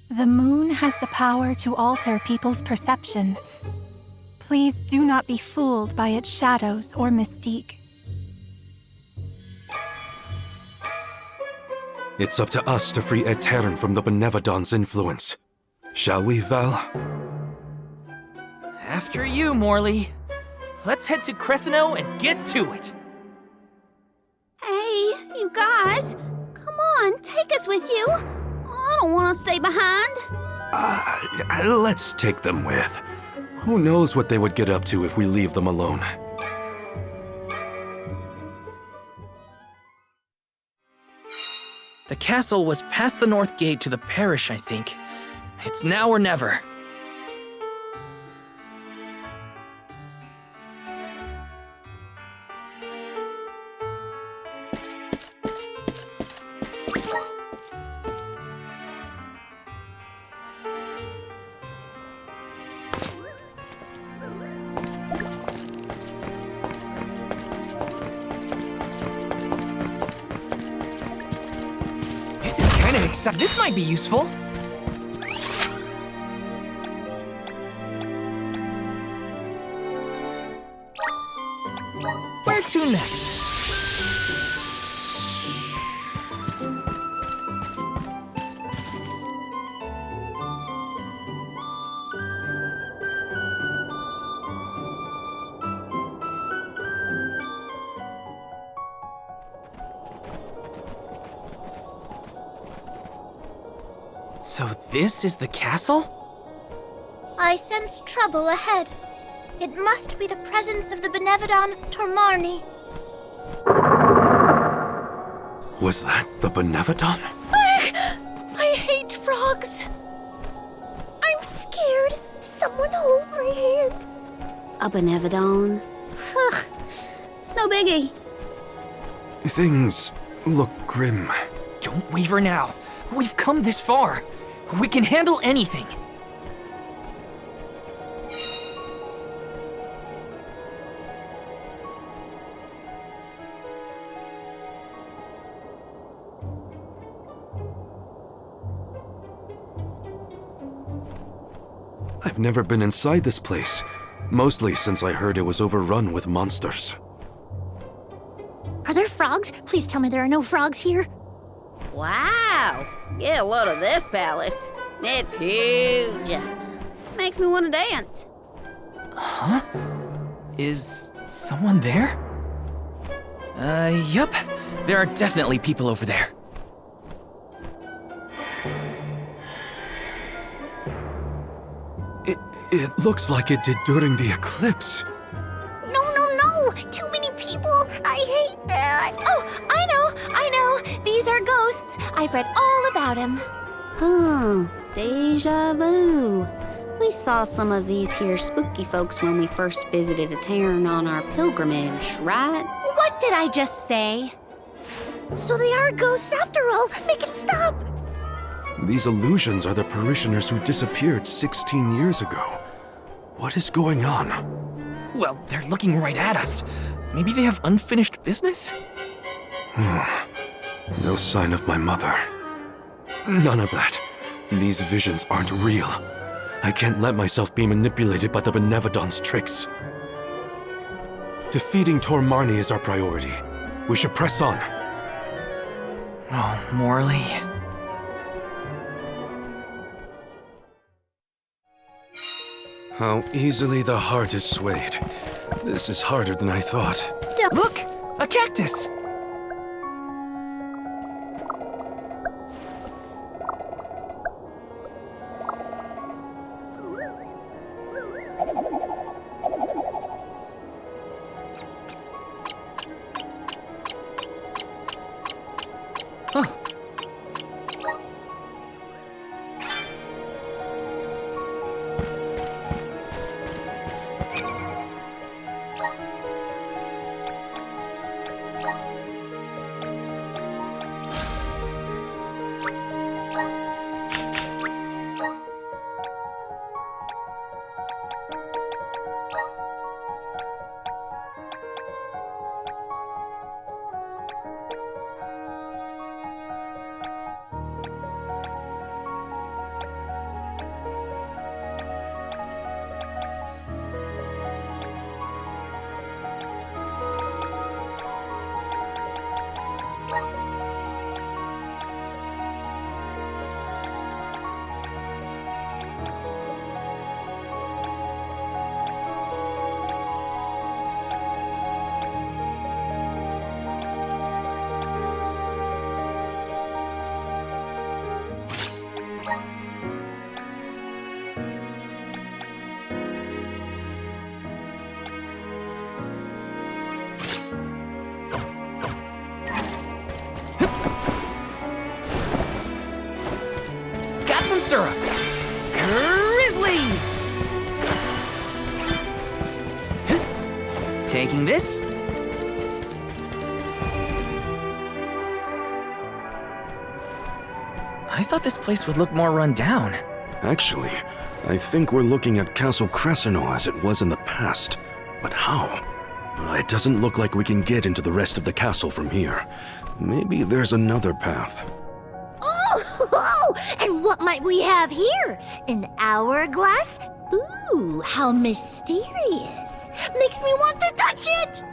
The moon has the power to alter people's perception. Please do not be fooled by its shadows or mystique. It's up to us to free Aetern from the Benevodon's influence. Shall we, Val? After you, Morley. Let's head to Cresceno and get to it. Hey, you guys. Come on, take us with you. I don't want to stay behind. Let's take them with. Who knows what they would get up to if we leave them alone? The castle was past the north gate to the parish, I think. It's now or never. This might be useful. Where to next? So this is the castle? I sense trouble ahead. It must be the presence of the Benevodon Tormarni. Was that the Benevodon? I hate frogs. I'm scared. Someone hold my hand. A Benevodon? No biggie. Things look grim. Don't waver now. We've come this far. We can handle anything. I've never been inside this place, mostly since I heard it was overrun with monsters. Are there frogs? Please tell me there are no frogs here. Wow! Get a load of this palace. It's huge. Makes me want to dance. Huh? Is someone there? Yup. There are definitely people over there. It looks like it did during the eclipse. No. Too many people. I hate that. Oh, I know. These are ghosts. I've read all about them. Deja vu. We saw some of these here spooky folks when we first visited Aetern on our pilgrimage, right? What did I just say? So they are ghosts after all. Make it stop! These illusions are the parishioners who disappeared 16 years ago. What is going on? Well, they're looking right at us. Maybe they have unfinished business? No sign of my mother. None of that. These visions aren't real. I can't let myself be manipulated by the Benevodon's tricks. Defeating Tor Marni is our priority. We should press on. Oh, Morley. How easily the heart is swayed. This is harder than I thought. Look! A cactus! Syrup! Grizzly! Taking this? I thought this place would look more run down. Actually, I think we're looking at Castle Crescino as it was in the past. But how? It doesn't look like we can get into the rest of the castle from here. Maybe there's another path. Oh, and what might we have here? An hourglass? Ooh, how mysterious. Makes me want to touch it!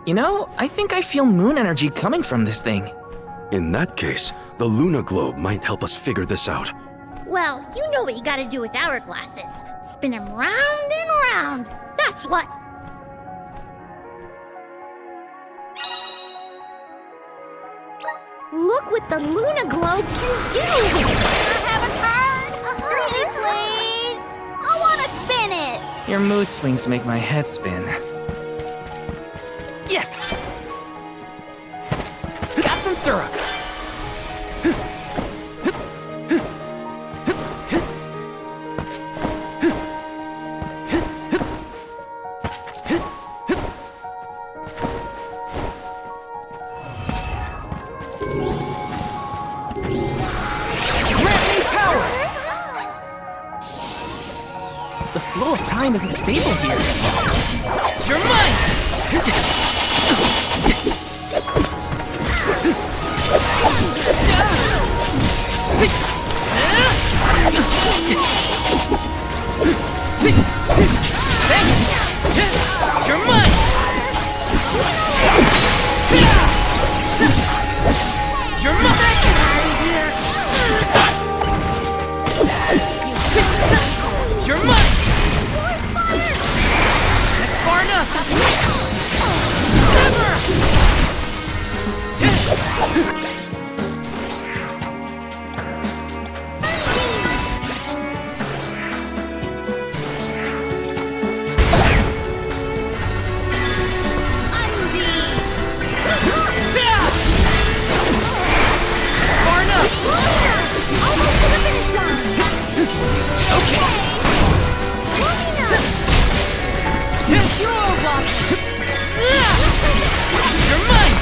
You know, I think I feel moon energy coming from this thing. In that case, the Luna Globe might help us figure this out. Well, you know what you gotta do with hourglasses. Spin them round and round. That's what. Look what the Luna Globe can do! I have a card! Pretty please! I wanna spin it! Your mood swings make my head spin. Yes! Got some syrup! The flow of time isn't stable here. You're mine! You're mine! You're mine! You're mine! That's far enough! Far enough! Almost to the finish line! Okay! You're You're mine!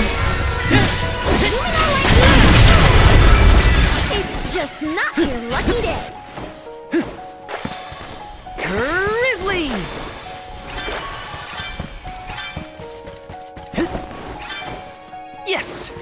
It's not your lucky day. Grizzly! Yes!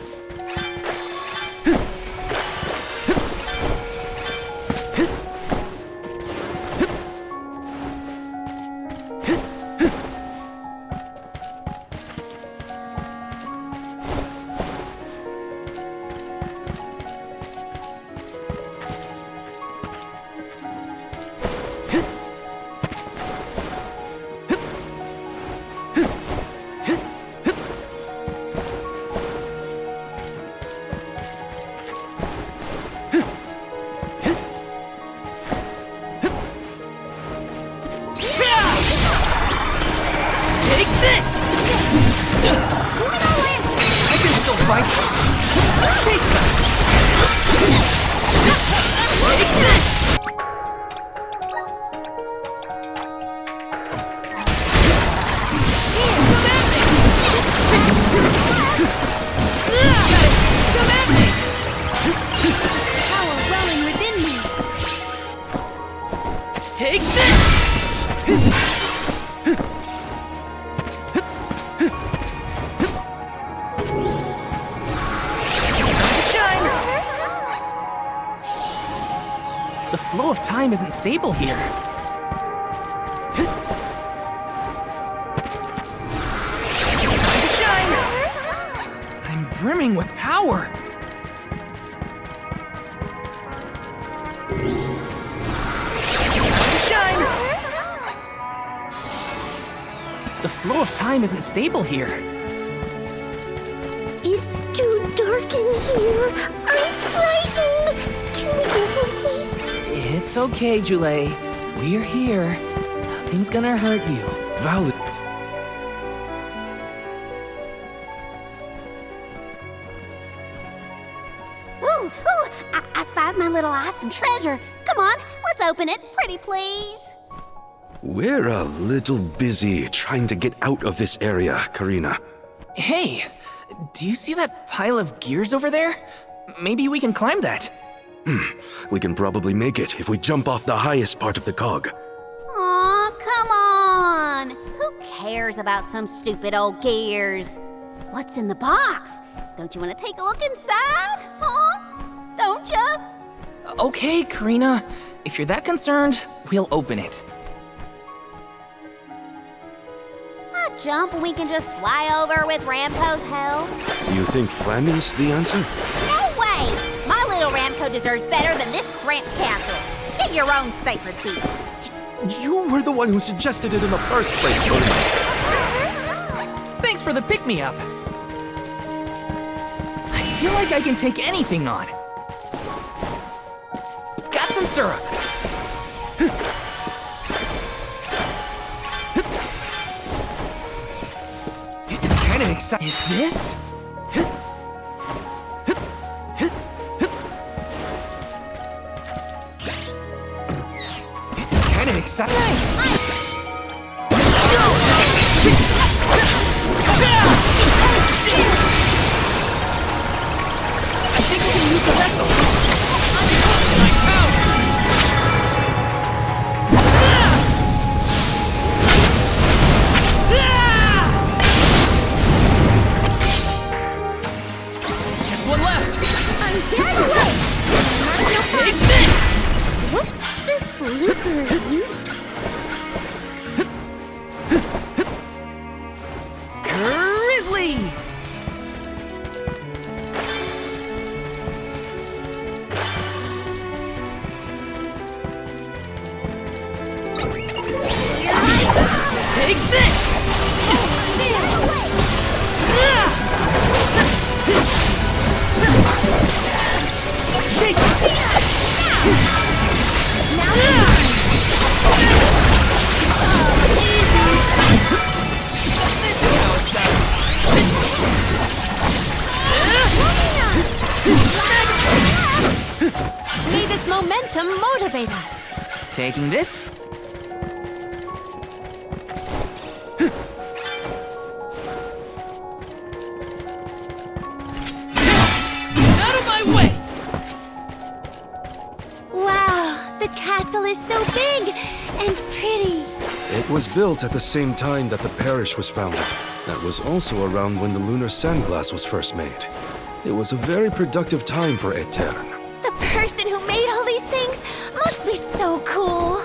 Take this! The flow of time isn't stable here. I'm brimming with power. The flow of time isn't stable here. It's too dark in here. I'm frightened. Can we go home, please? It's okay, Jule. We're here. Nothing's gonna hurt you. Valid. Ooh, I spied my little awesome treasure. Come on, let's open it, pretty please. We're a little busy trying to get out of this area, Karina. Hey, do you see that pile of gears over there? Maybe we can climb that. We can probably make it if we jump off the highest part of the cog. Aw, come on. Who cares about some stupid old gears? What's in the box? Don't you want to take a look inside? Huh? Don't you? Okay, Karina. If you're that concerned, we'll open it. A jump we can just fly over with Ramco's help? You think climbing's the answer? No way! My little Ramco deserves better than this cramped castle. Get your own sacred beast. You were the one who suggested it in the first place, Karina. Thanks for the pick-me-up. I feel like I can take anything on. Got some syrup. This is kind of exciting. Is this? This is kind of exciting. I think we can use the vessel. Just one left. I'm dead right. Take this. What's this fluker used for? Grizzly. Take this. Shake. May this momentum motivate us. Taking this. Out of my way! is so big and pretty. It was built at the same time that the parish was founded. That was also around when the lunar sandglass was first made. It was a very productive time for Etern. The person who made all these things must be so cool.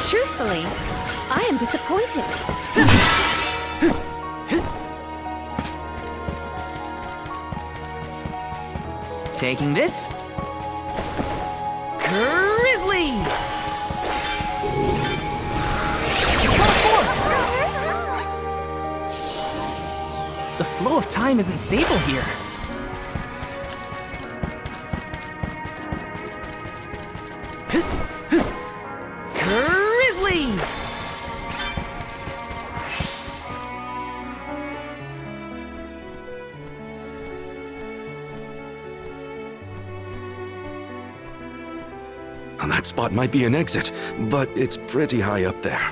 Truthfully, I am disappointed. Taking this. Grizzly! The flow of time isn't stable here. Grizzly! That spot might be an exit, but it's pretty high up there.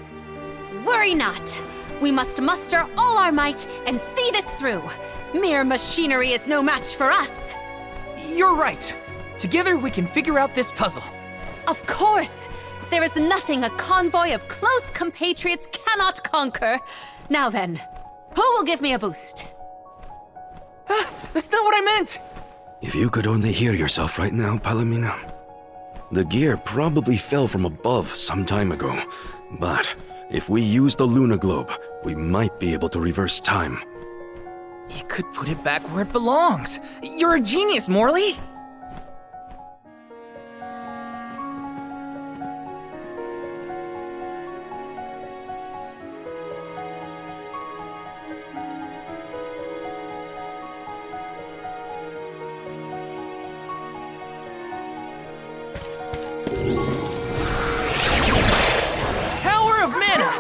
Worry not. We must muster all our might and see this through. Mere machinery is no match for us. You're right. Together we can figure out this puzzle. Of course. There is nothing a convoy of close compatriots cannot conquer. Now then, who will give me a boost? That's not what I meant! If you could only hear yourself right now, Palomino. The gear probably fell from above some time ago, but if we use the Luna Globe, we might be able to reverse time. It could put it back where it belongs. You're a genius, Morley! Power of mana!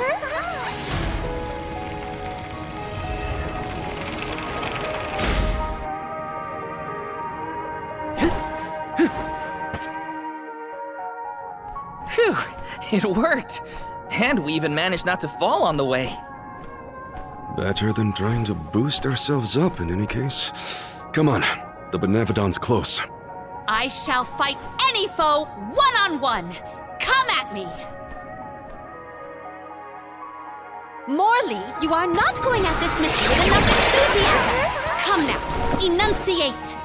Phew, it worked. And we even managed not to fall on the way. Better than trying to boost ourselves up in any case. Come on, the Benevodon's close. I shall fight any foe one-on-one. Come at me! Morley, you are not going at this mission with enough enthusiasm. Come now, enunciate.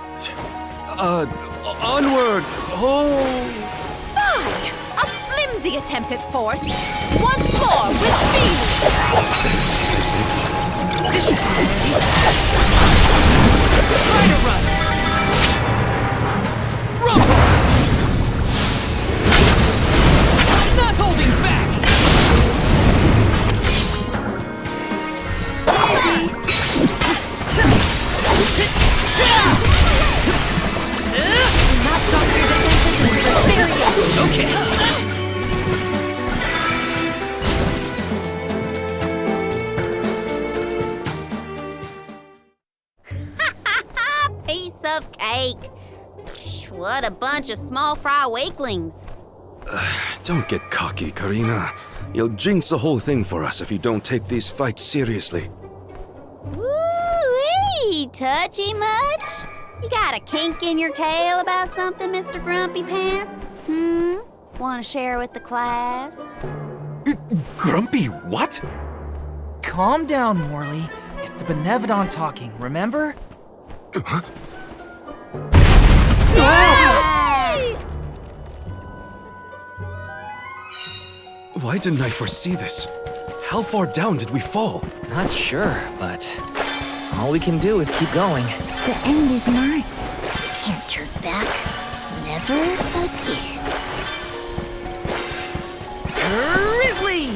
Onward! Oh! Fie! A flimsy attempt at force. Once more with speed! Try to run! I'm not holding back! Piece of cake. What a bunch of small fry wakelings. Don't get cocky, Karina. You'll jinx the whole thing for us if you don't take these fights seriously. Woo-wee! Touchy much? You got a kink in your tail about something, Mr. Grumpy Pants? Want to share with the class? Grumpy what? Calm down, Morley. It's the Benevodon talking, remember? Why didn't I foresee this? How far down did we fall? Not sure, but all we can do is keep going. The end is mine. Can't turn back. Never again. Grizzly!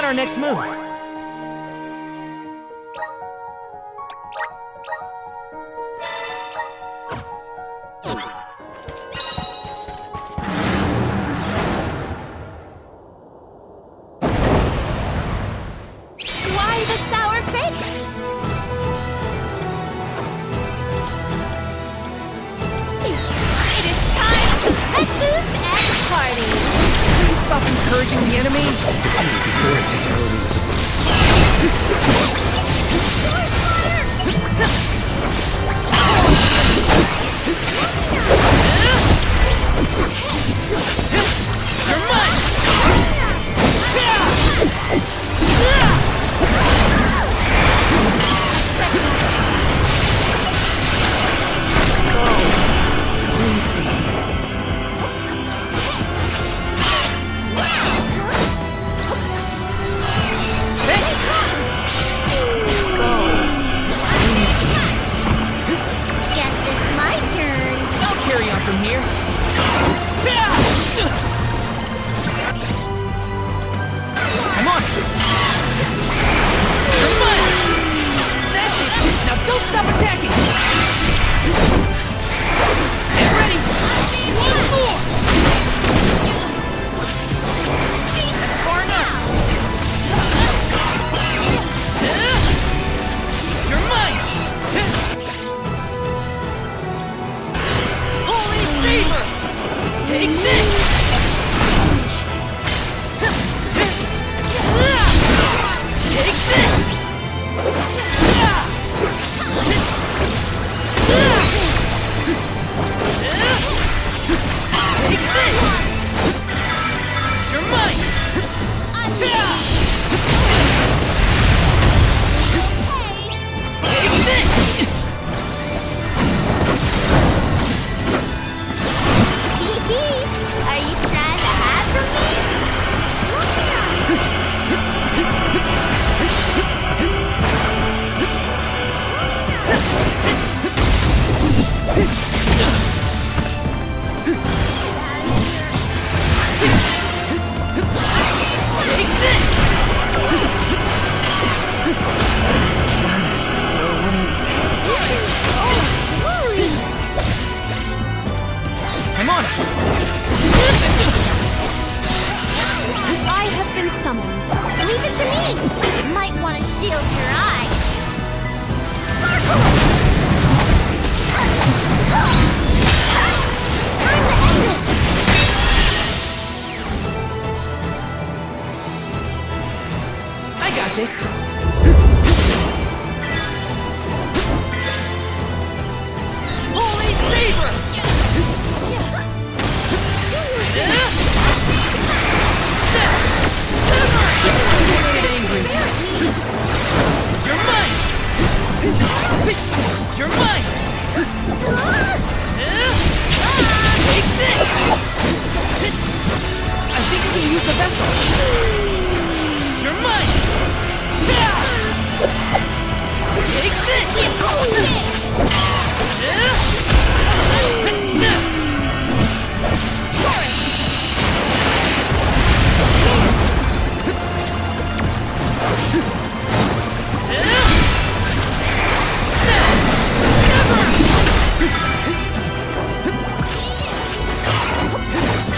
our next move? Why the sour fake? It is time to let loose and party. Please stop encouraging the enemy. Before it takes early as a You're mine! Guess it's my turn. I'll carry on from here. Come on! You're mine! That's it! Now don't stop attacking! Get ready! One more! That's far enough! You're mine! Holy Saber! Take this! Take this! Take this! You're mine! Take this! Are you trying to hide from me? Take this! Come on! I have been summoned. Leave it to me. Might want to shield your eyes. Sparkle! Time to end this. I got this. Holy Saber! Get angry! You're mine! You're mine! Take this! I think we can use the vessel. You're mine! Take this!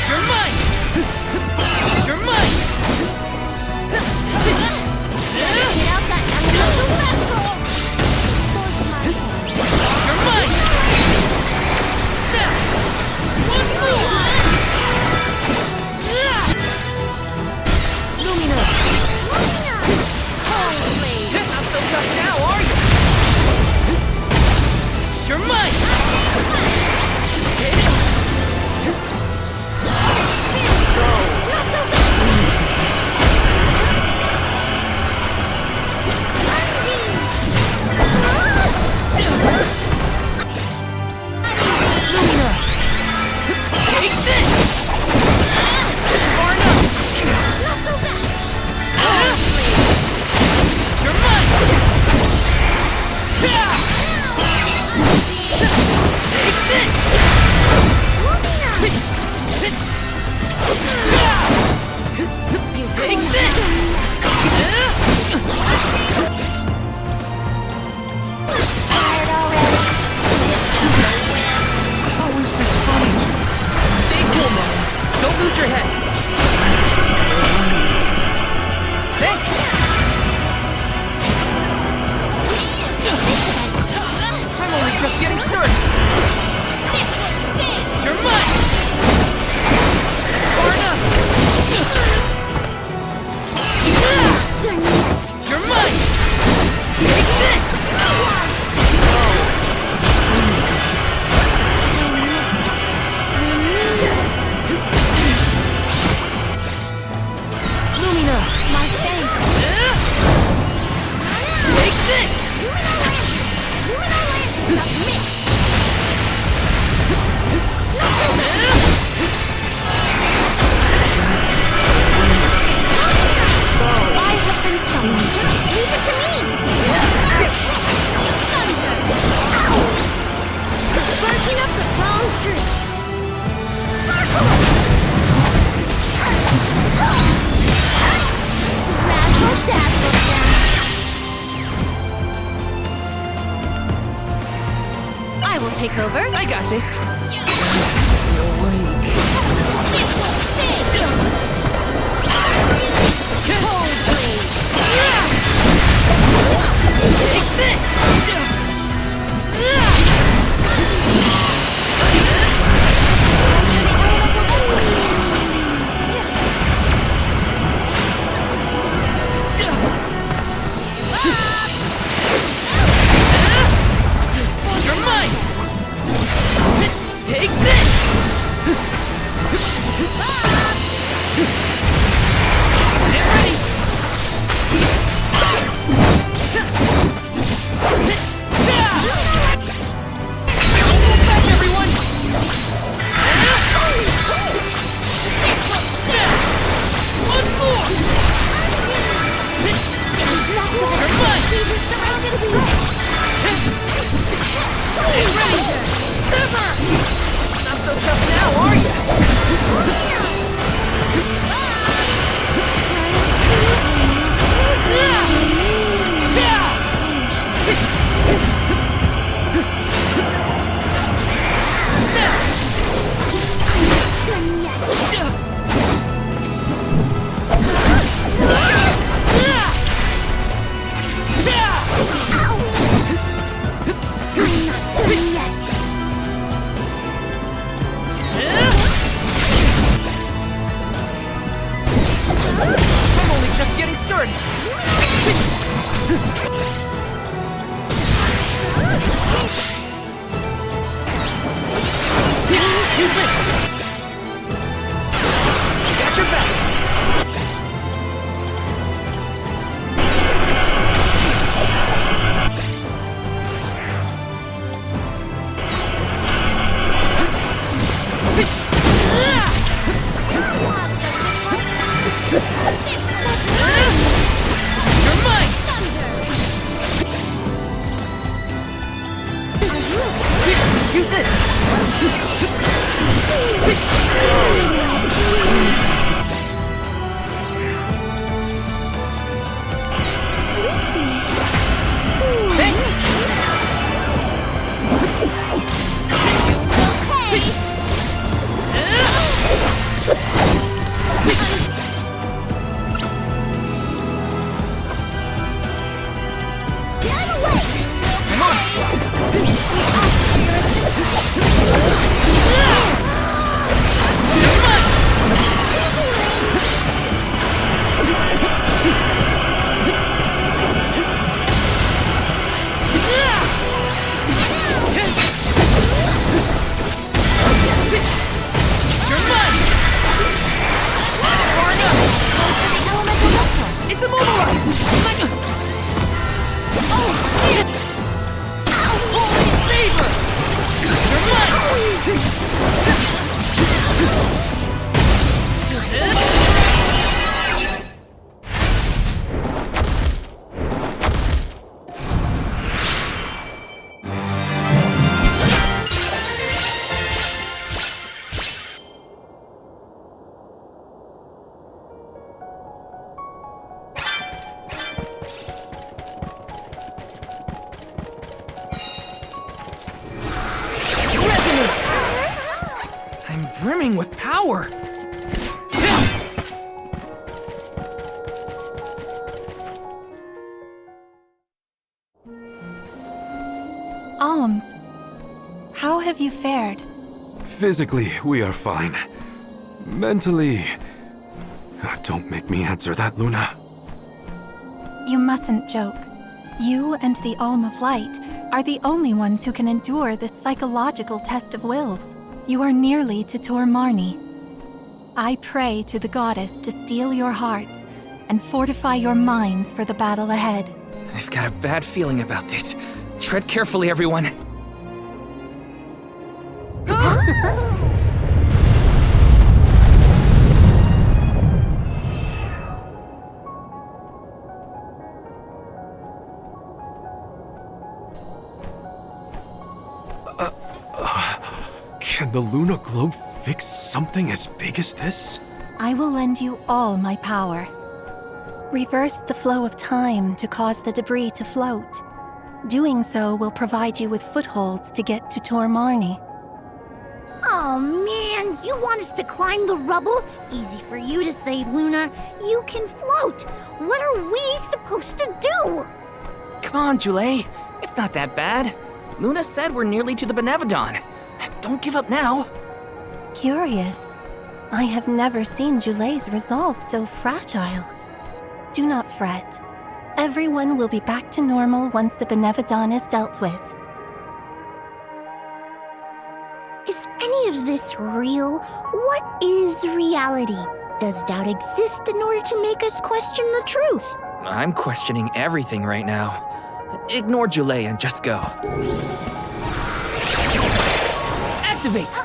You're mine! You're mine! Get out that elemental vessel. You're mine! One more! take over? I got this. Take this! You're mine! Take this! Get ready! Back, everyone! One more! You're mine! Get ready! Never! Not so tough now, are you? I'm only just getting started. Use this. Got your back. You're mine! Here, use this! Thanks! I'm on It's immobilized! Saber! You're I'm brimming with power. Alms, how have you fared? Physically, we are fine. Mentally... Don't make me answer that, Luna. You mustn't joke. You and the Alm of Light are the only ones who can endure this psychological test of wills. You are nearly to Tor Marni. I pray to the goddess to steel your hearts and fortify your minds for the battle ahead. I've got a bad feeling about this. Tread carefully, everyone. Can the Luna Globe fix something as big as this? I will lend you all my power. Reverse the flow of time to cause the debris to float. Doing so will provide you with footholds to get to Tor Marni. Oh man, you want us to climb the rubble? Easy for you to say, Luna. You can float. What are we supposed to do? Come on, Jule. It's not that bad. Luna said we're nearly to the Benevodon. Don't give up now. Curious. I have never seen Jule's resolve so fragile. Do not fret. Everyone will be back to normal once the Benevodon is dealt with. Is any of this real? What is reality? Does doubt exist in order to make us question the truth? I'm questioning everything right now. Ignore Jule and just go. Activate!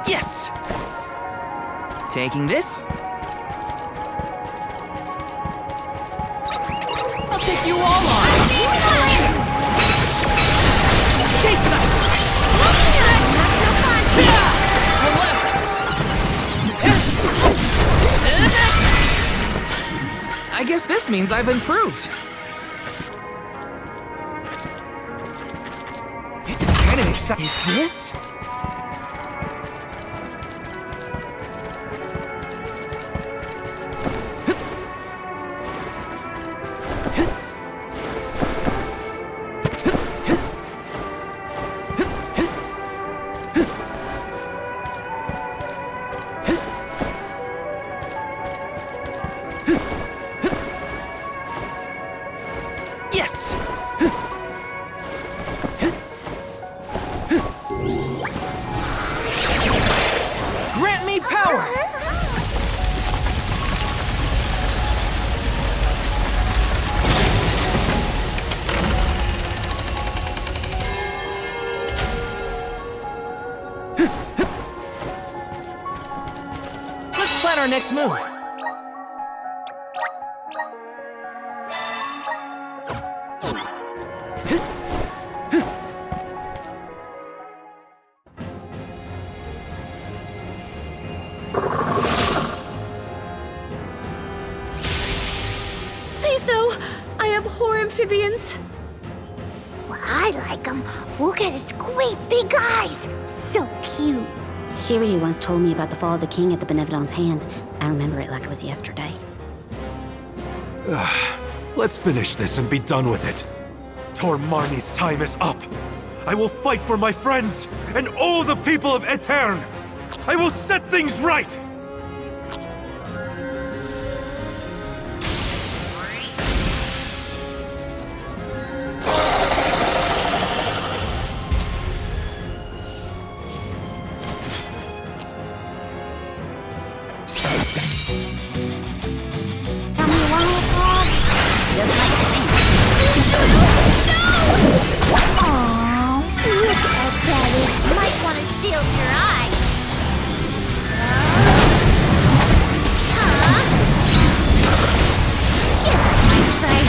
Yes! Taking this. I'll take you all on. Take sight! I guess this means I've improved. This is kind of exciting. Is this? Yes! Grant me power! Let's plan our next move. Please no! I abhor amphibians. Well, I like them. Look at its great big eyes. So cute. Shirley once told me about the fall of the king at the Benevodon's hand. I remember it like it was yesterday. Let's finish this and be done with it. Tor Marni's time is up. I will fight for my friends and all the people of Aetern. I will set things right. Aww, look at that. It might want to shield your eyes. Get out of my sight.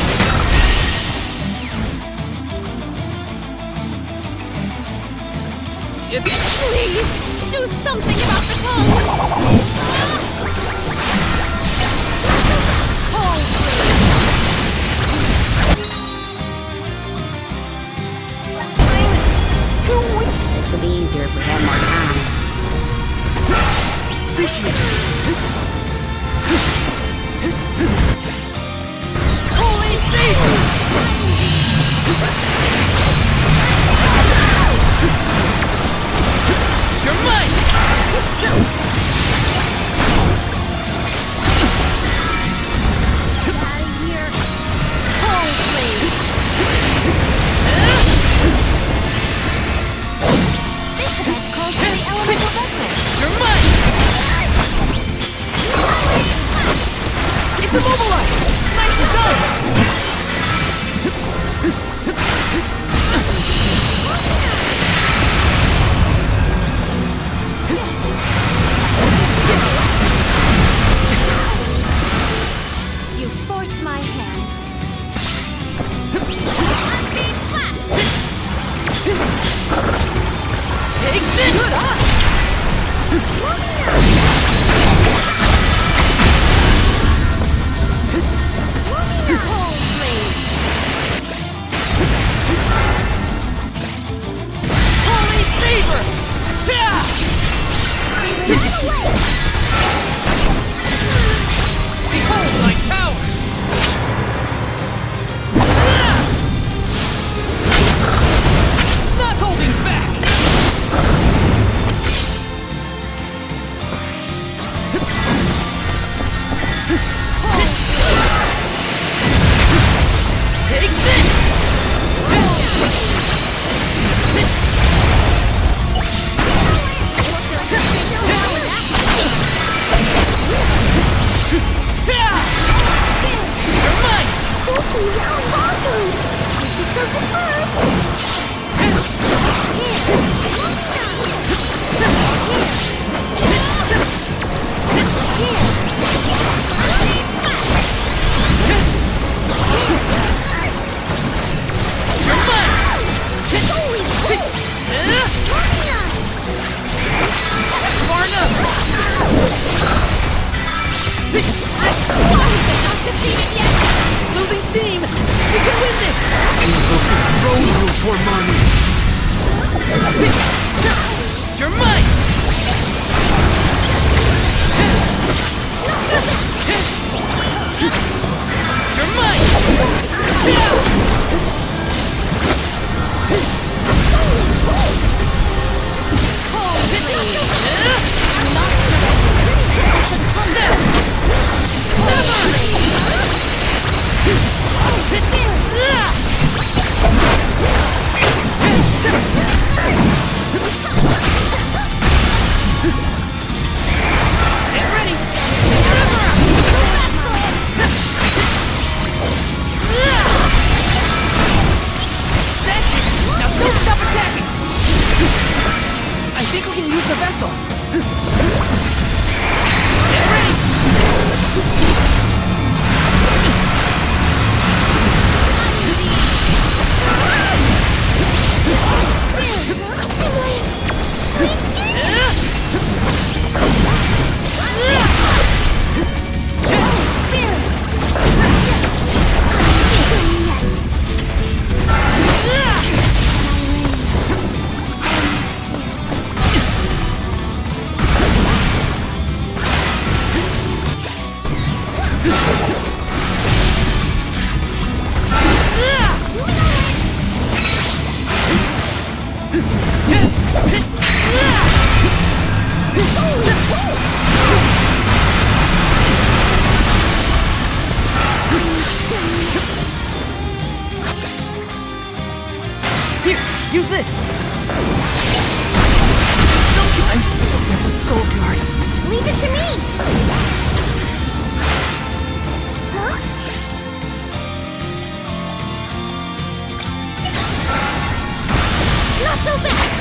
Please, do something about the tongue! This would be easier if we had more time. Holy Savior! You're mine! Get out of here. This match calls for the elemental vessel. You're mine! Losing steam! We can win this! Throw you, Tormani! You're mine! You're mine! Use this! I'm filled as a soul guard. Leave it to me! Huh? Not so fast!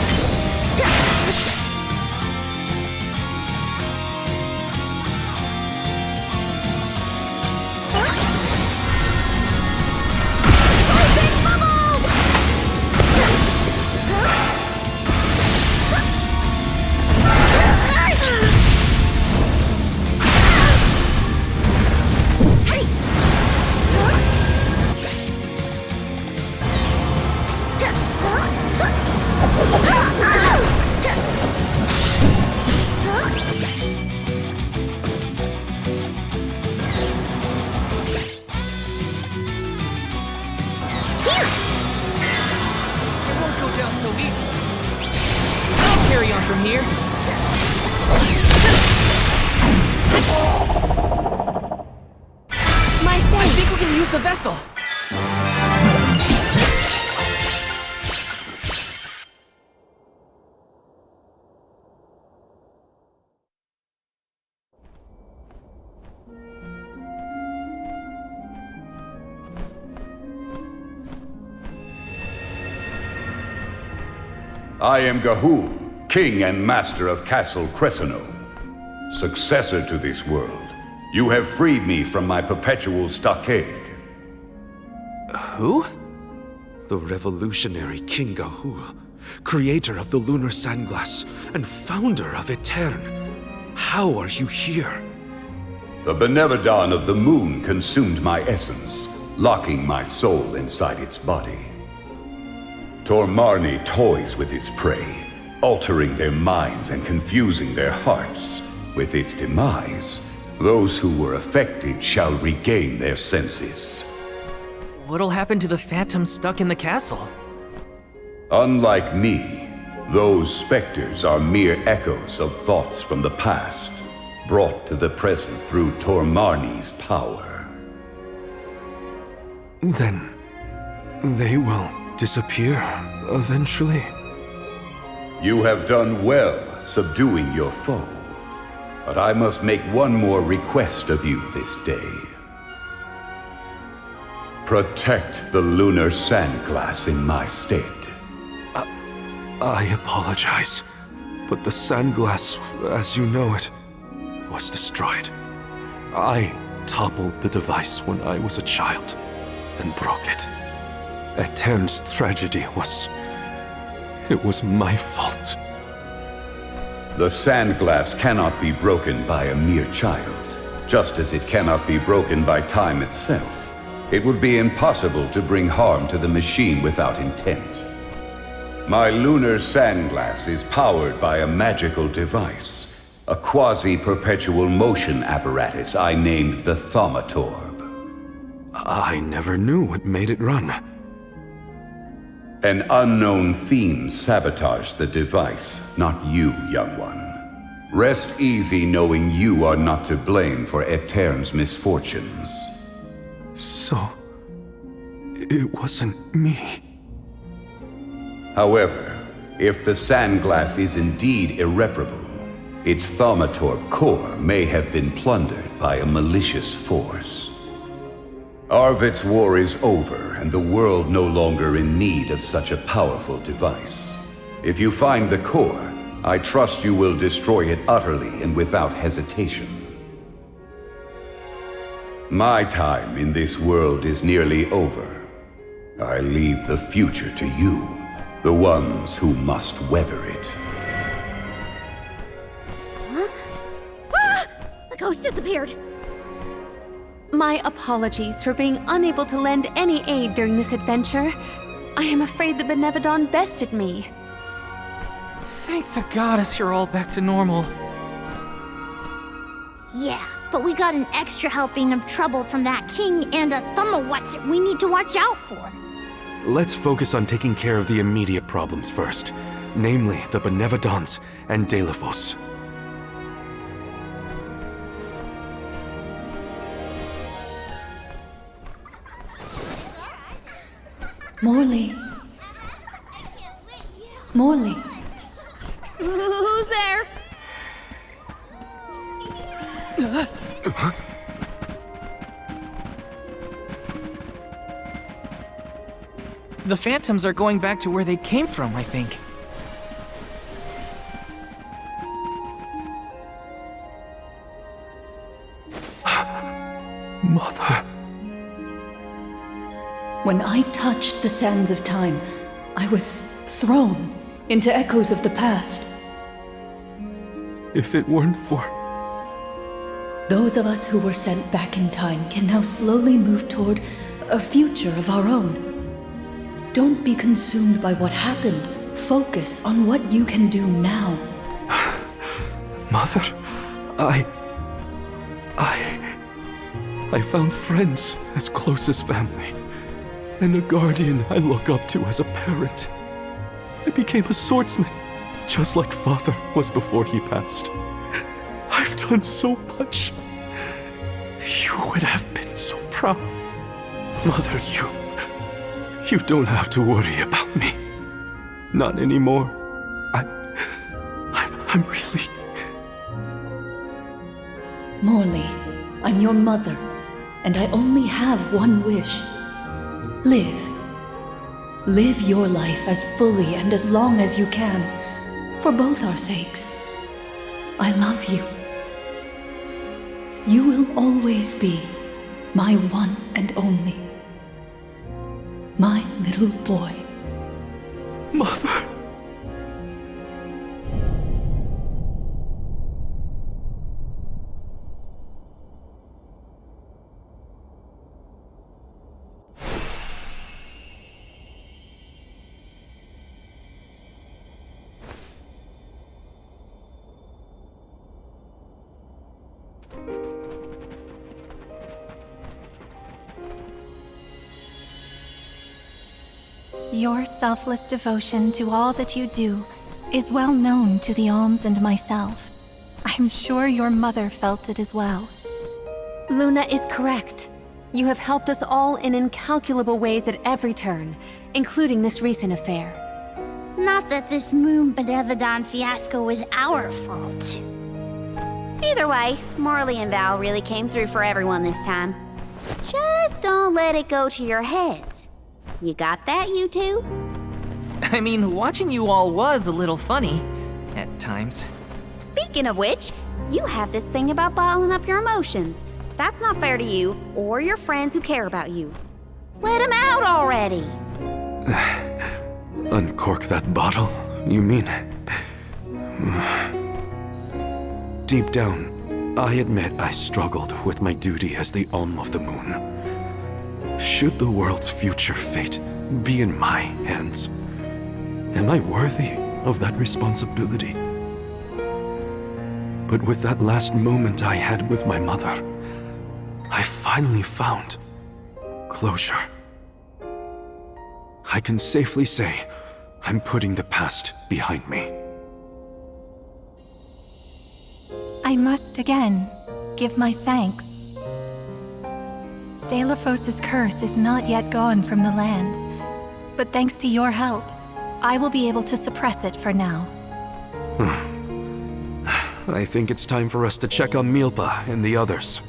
Carry on from here. My face! I think we can use the vessel. I am Gahul, King and Master of Castle Cresceno. Successor to this world, you have freed me from my perpetual stockade. Who? The revolutionary King Gahul, creator of the Lunar Sandglass and founder of Etern. How are you here? The Benevodon of the Moon consumed my essence, locking my soul inside its body. Tormarni toys with its prey, altering their minds and confusing their hearts. With its demise, those who were affected shall regain their senses. What'll happen to the phantoms stuck in the castle? Unlike me, those specters are mere echoes of thoughts from the past, brought to the present through Tormarni's power. Then, they will disappear eventually? You have done well subduing your foe, but I must make one more request of you this day. Protect the lunar sandglass in my stead. I apologize, but the sandglass, as you know it, was destroyed. I toppled the device when I was a child and broke it. Etern's tragedy was my fault. The sandglass cannot be broken by a mere child, just as it cannot be broken by time itself. It would be impossible to bring harm to the machine without intent. My lunar sandglass is powered by a magical device, a quasi-perpetual motion apparatus I named the Thaumatorb. I never knew what made it run. An unknown fiend sabotaged the device, not you, young one. Rest easy knowing you are not to blame for Etern's misfortunes. So, it wasn't me. However, if the sandglass is indeed irreparable, its Thaumatorb core may have been plundered by a malicious force. Arvid's war is over, and the world no longer in need of such a powerful device. If you find the core, I trust you will destroy it utterly and without hesitation. My time in this world is nearly over. I leave the future to you, the ones who must weather it. Huh? Ah! The ghost disappeared. My apologies for being unable to lend any aid during this adventure. I am afraid the Benevodon bested me. Thank the goddess you're all back to normal. Yeah, but we got an extra helping of trouble from that king and a Thumawatz that we need to watch out for. Let's focus on taking care of the immediate problems first, namely the Benevodons and Delphos. Morley. Morley. Who's there? The phantoms are going back to where they came from, I think. Mother. When I touched the sands of time, I was thrown into echoes of the past. If it weren't for... Those of us who were sent back in time can now slowly move toward a future of our own. Don't be consumed by what happened. Focus on what you can do now. Mother, I found friends as close as family, and a guardian I look up to as a parent. I became a swordsman, just like Father was before he passed. I've done so much. You would have been so proud. Mother, you don't have to worry about me. Not anymore. I'm really... Morley, I'm your mother, and I only have one wish. Live. Live your life as fully and as long as you can, for both our sakes. I love you. You will always be my one and only. My little boy. Mother. Your selfless devotion to all that you do is well known to the Alms and myself. I'm sure your mother felt it as well. Luna is correct. You have helped us all in incalculable ways at every turn, including this recent affair. Not that this Moon Benevodon fiasco was our fault. Either way, Morley and Val really came through for everyone this time. Just don't let it go to your heads. You got that, you two? I mean, watching you all was a little funny at times. Speaking of which, you have this thing about bottling up your emotions. That's not fair to you or your friends who care about you. Let them out already. Uncork that bottle, you mean? Deep down, I admit I struggled with my duty as the Alm of the Moon. Should the world's future fate be in my hands, am I worthy of that responsibility? But with that last moment I had with my mother, I finally found closure. I can safely say I'm putting the past behind me. I must again give my thanks. Delphos' curse is not yet gone from the lands, but thanks to your help, I will be able to suppress it for now. I think it's time for us to check on Milpa and the others.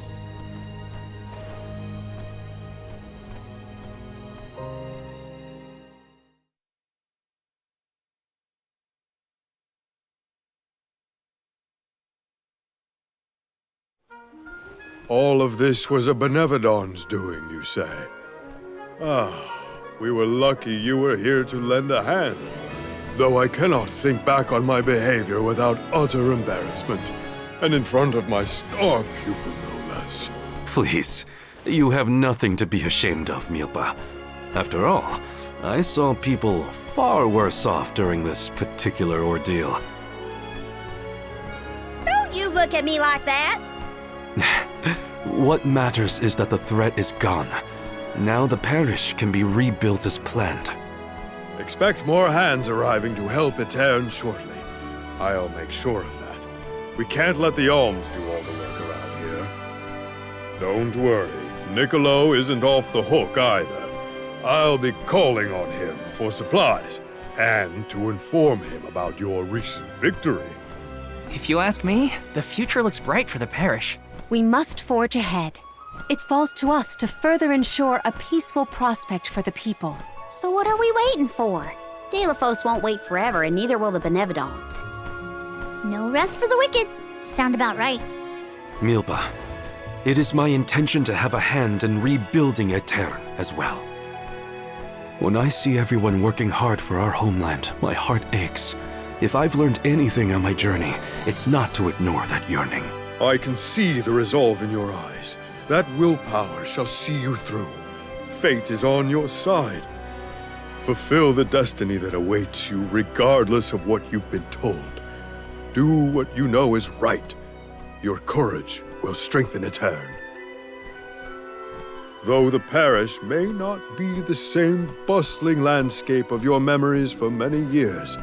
All of this was a Benevodon's doing, you say? Ah, we were lucky you were here to lend a hand. Though I cannot think back on my behavior without utter embarrassment, and in front of my star pupil, no less. Please, you have nothing to be ashamed of, Milpa. After all, I saw people far worse off during this particular ordeal. Don't you look at me like that! What matters is that the threat is gone. Now the parish can be rebuilt as planned. Expect more hands arriving to help Etern shortly. I'll make sure of that. We can't let the alms do all the work around here. Don't worry, Niccolo isn't off the hook either. I'll be calling on him for supplies, and to inform him about your recent victory. If you ask me, the future looks bright for the parish. We must forge ahead. It falls to us to further ensure a peaceful prospect for the people. So what are we waiting for? Delphos won't wait forever, and neither will the Benevodons. No rest for the wicked. Sound about right. Milpa, it is my intention to have a hand in rebuilding Etern as well. When I see everyone working hard for our homeland, my heart aches. If I've learned anything on my journey, it's not to ignore that yearning. I can see the resolve in your eyes. That willpower shall see you through. Fate is on your side. Fulfill the destiny that awaits you regardless of what you've been told. Do what you know is right. Your courage will strengthen Etern. Though the parish may not be the same bustling landscape of your memories for many years,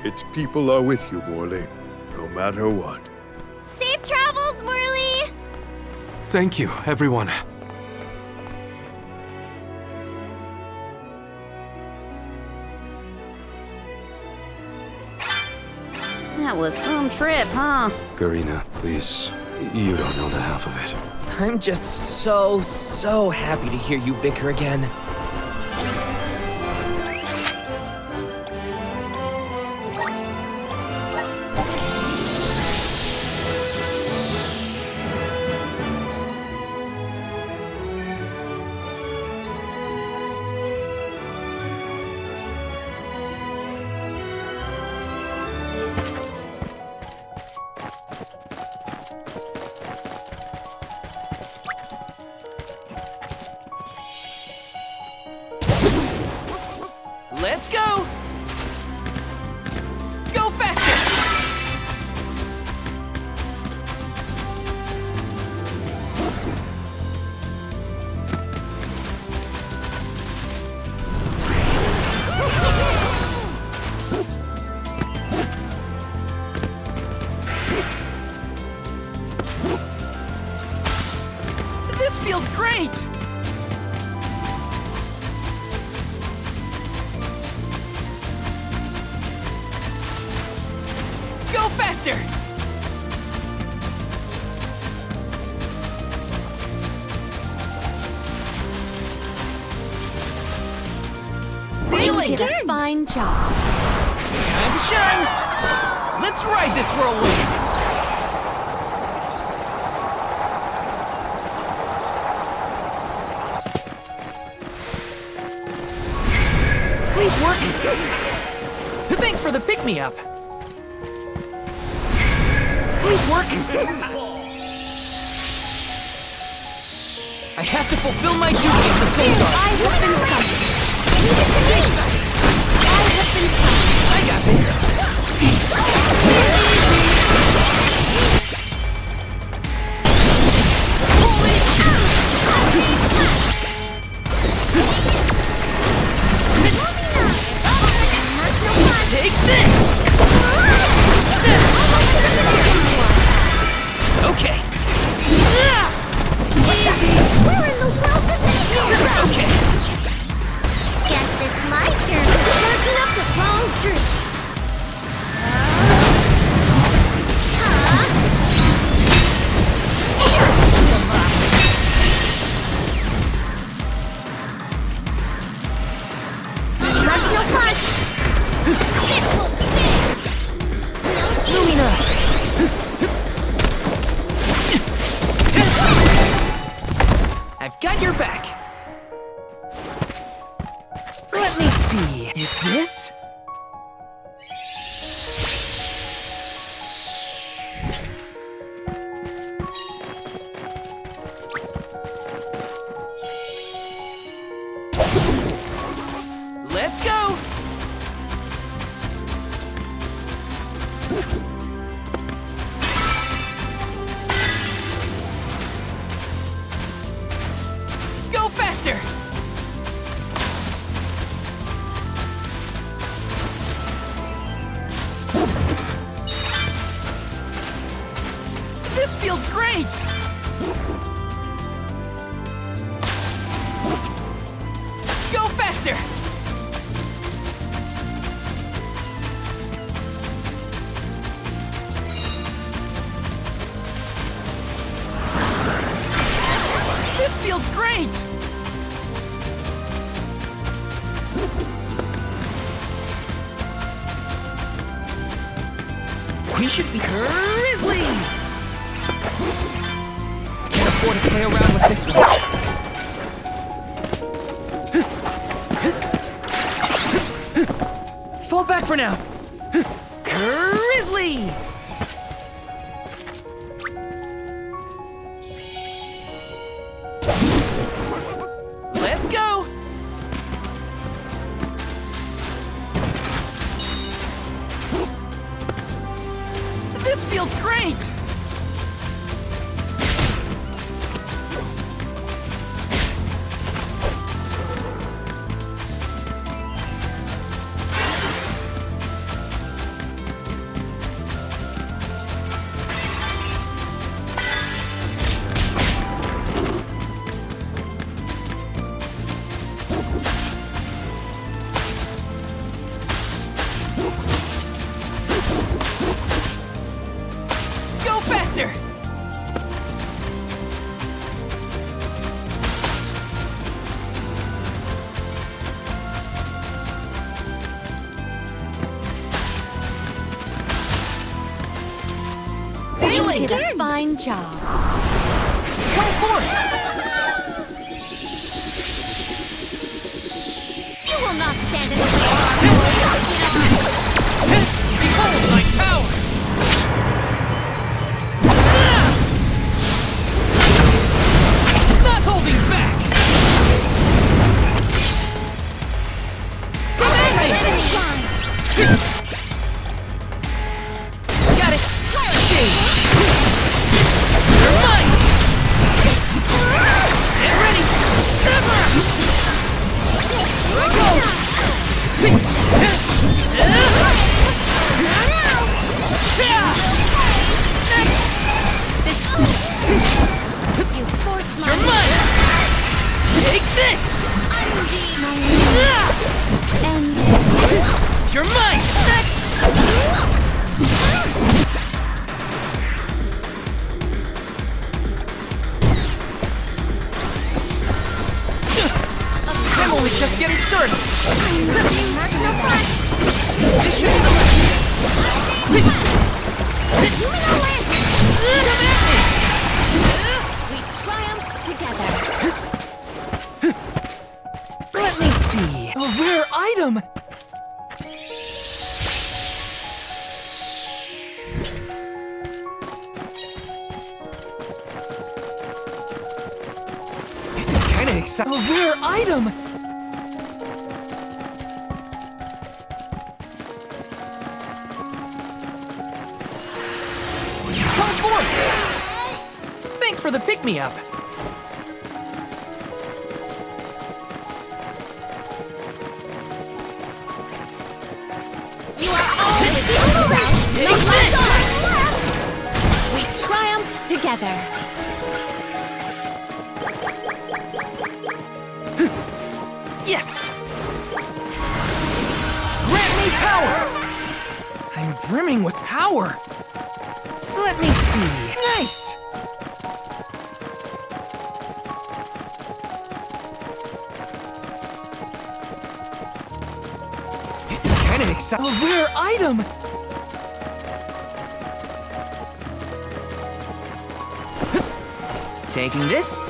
its people are with you, Morley, no matter what. Safe travels, Morley! Thank you, everyone. That was some trip, huh? Garina, please. You don't know the half of it. I'm just so happy to hear you bicker again. Let's go! Go faster! This feels great! faster! You did a fine job. Time to shine! Let's ride this whirlwind! Please work! Thanks for the pick-me-up! Please work! I have to fulfill my duty as the Soul Guard! I have been summoned. I got this! Take this! Okay. Where in the world did they come from? Okay. Guess it's my turn to charging up the wrong troops. Must no punch. This will sting. Lumina! I've got your back. Let me see. Is this? Let's go! Go faster! This feels great! Go faster! This feels great! We should be Grizzly! Can't afford to play around with this one. Fall back for now! Grizzly! Let's go! This feels great! Go faster! You did a fine job. Go for it! You will not stand in the way of our goal. Behold my power! Not holding back! Got it! You're mine! Get ready! Here I go! You forced my You're mine! Take this! ends. You're mine! Next! forward! We triumph together. Let me see. A rare item! This is kinda exciting. A rare item! Come forth! Thanks for the pick-me-up. You are always the overround. We triumph together. Yes! Grant me power! I'm brimming with power. Let me see. Nice! This is kinda exciting. A rare item! Taking this.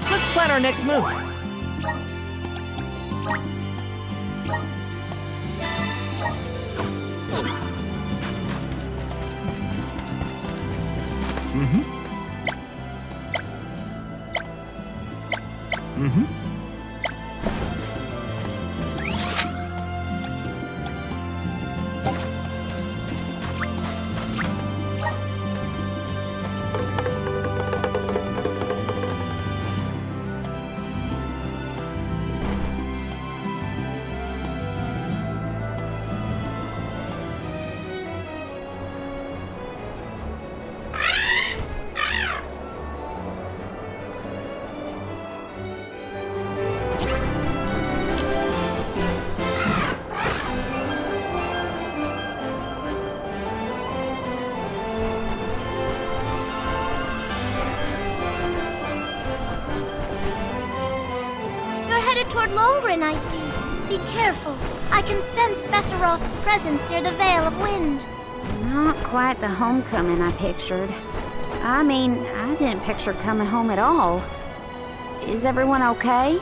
Let's plan our next move. Toward Longrin, I see. Be careful. I can sense Besseroth's presence near the Veil of Wind. Not quite the homecoming I pictured. I mean, I didn't picture coming home at all. Is everyone okay?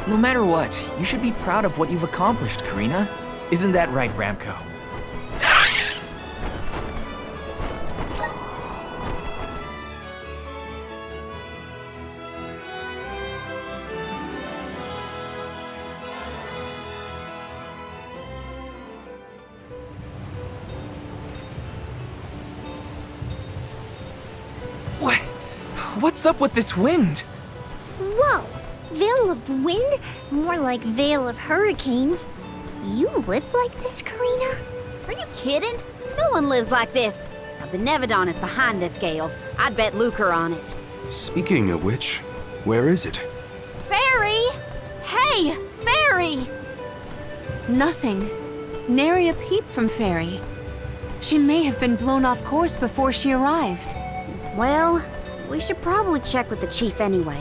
No matter what, you should be proud of what you've accomplished, Karina. Isn't that right, Ramco? What's up with this wind? Whoa! Veil of Wind? More like Veil of Hurricanes. You live like this, Karina? Are you kidding? No one lives like this. A Benevodon is behind this gale. I'd bet lucre on it. Speaking of which, where is it? Fairy! Hey, Fairy! Nothing. Nary a peep from Fairy. She may have been blown off course before she arrived. Well, we should probably check with the chief anyway.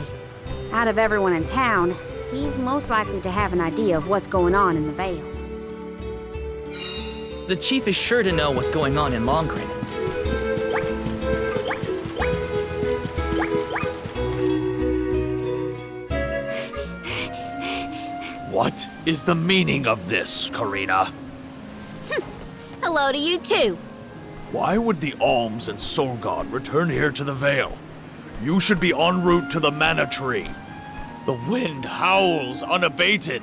Out of everyone in town, he's most likely to have an idea of what's going on in the Vale. The chief is sure to know what's going on in Longgreen. What is the meaning of this, Karina? Hello to you too. Why would the Alms and Soul God return here to the Vale? You should be en route to the Mana Tree. The wind howls unabated.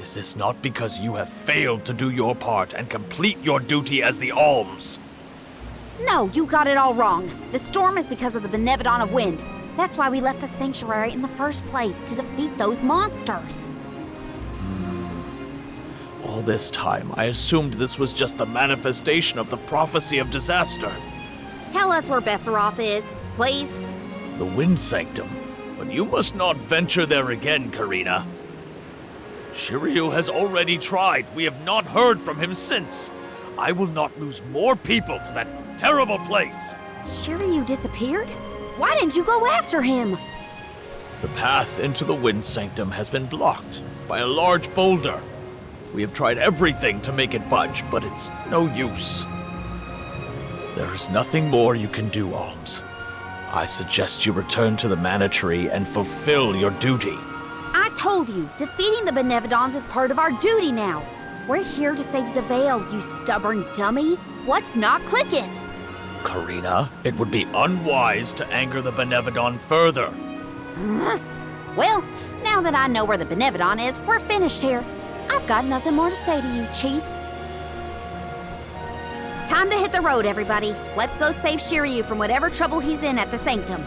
Is this not because you have failed to do your part and complete your duty as the Alms? No, you got it all wrong. The storm is because of the Benevodon of Wind. That's why we left the sanctuary in the first place, to defeat those monsters. All this time, I assumed this was just the manifestation of the prophecy of disaster. Tell us where Besseroth is, please. The Wind Sanctum. But you must not venture there again, Karina. Shiryu has already tried. We have not heard from him since. I will not lose more people to that terrible place. Shiryu disappeared? Why didn't you go after him? The path into the Wind Sanctum has been blocked by a large boulder. We have tried everything to make it budge, but it's no use. There is nothing more you can do, Alms. I suggest you return to the Mana Tree and fulfill your duty. I told you, defeating the Benevodons is part of our duty now. We're here to save the Vale, you stubborn dummy. What's not clicking? Karina, it would be unwise to anger the Benevodon further. Well, now that I know where the Benevodon is, we're finished here. I've got nothing more to say to you, Chief. Time to hit the road, everybody. Let's go save Shiryu from whatever trouble he's in at the Sanctum.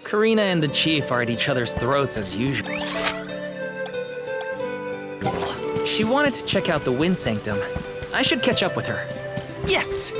Karina and the chief are at each other's throats as usual. She wanted to check out the Wind Sanctum. I should catch up with her. Yes!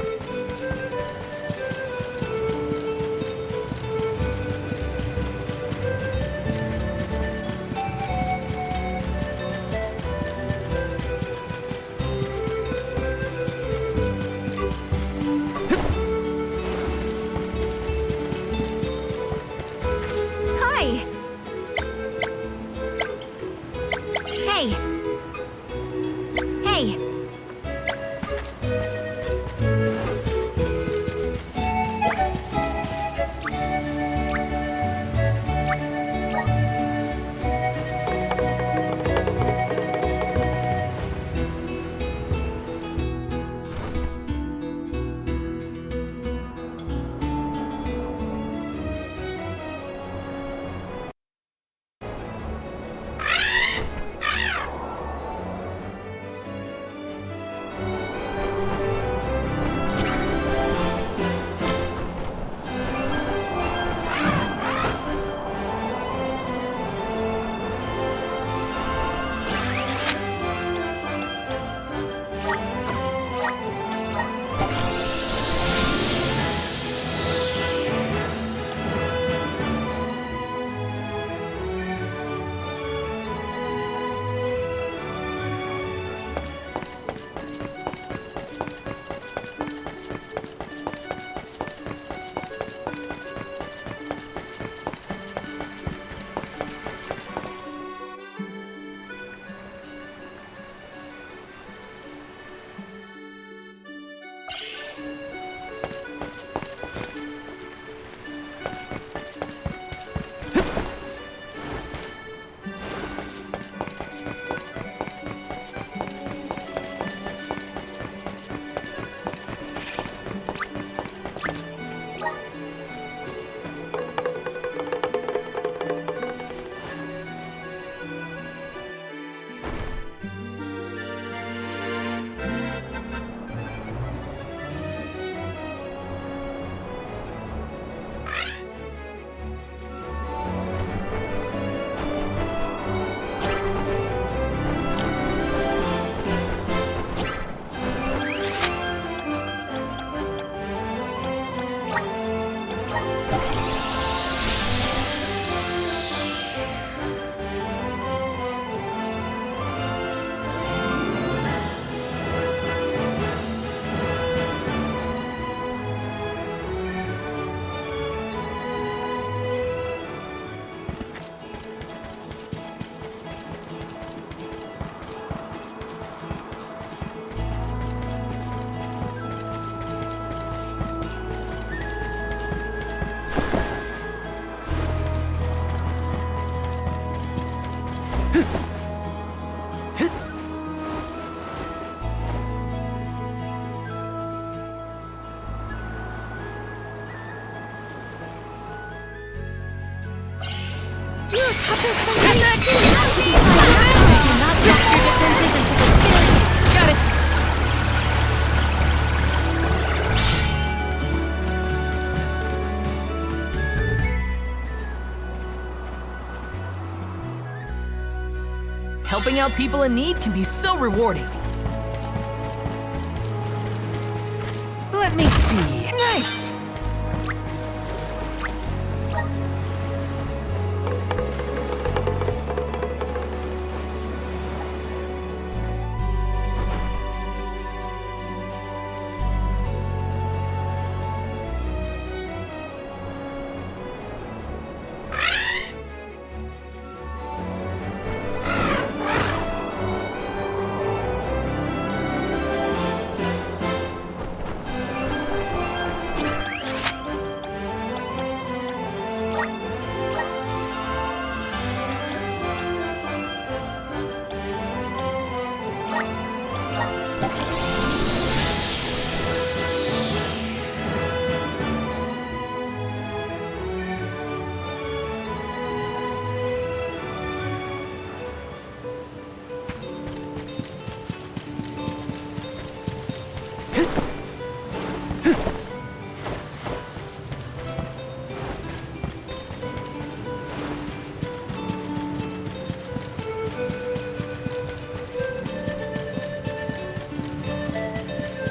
Helping out people in need can be so rewarding. Let me see. Nice!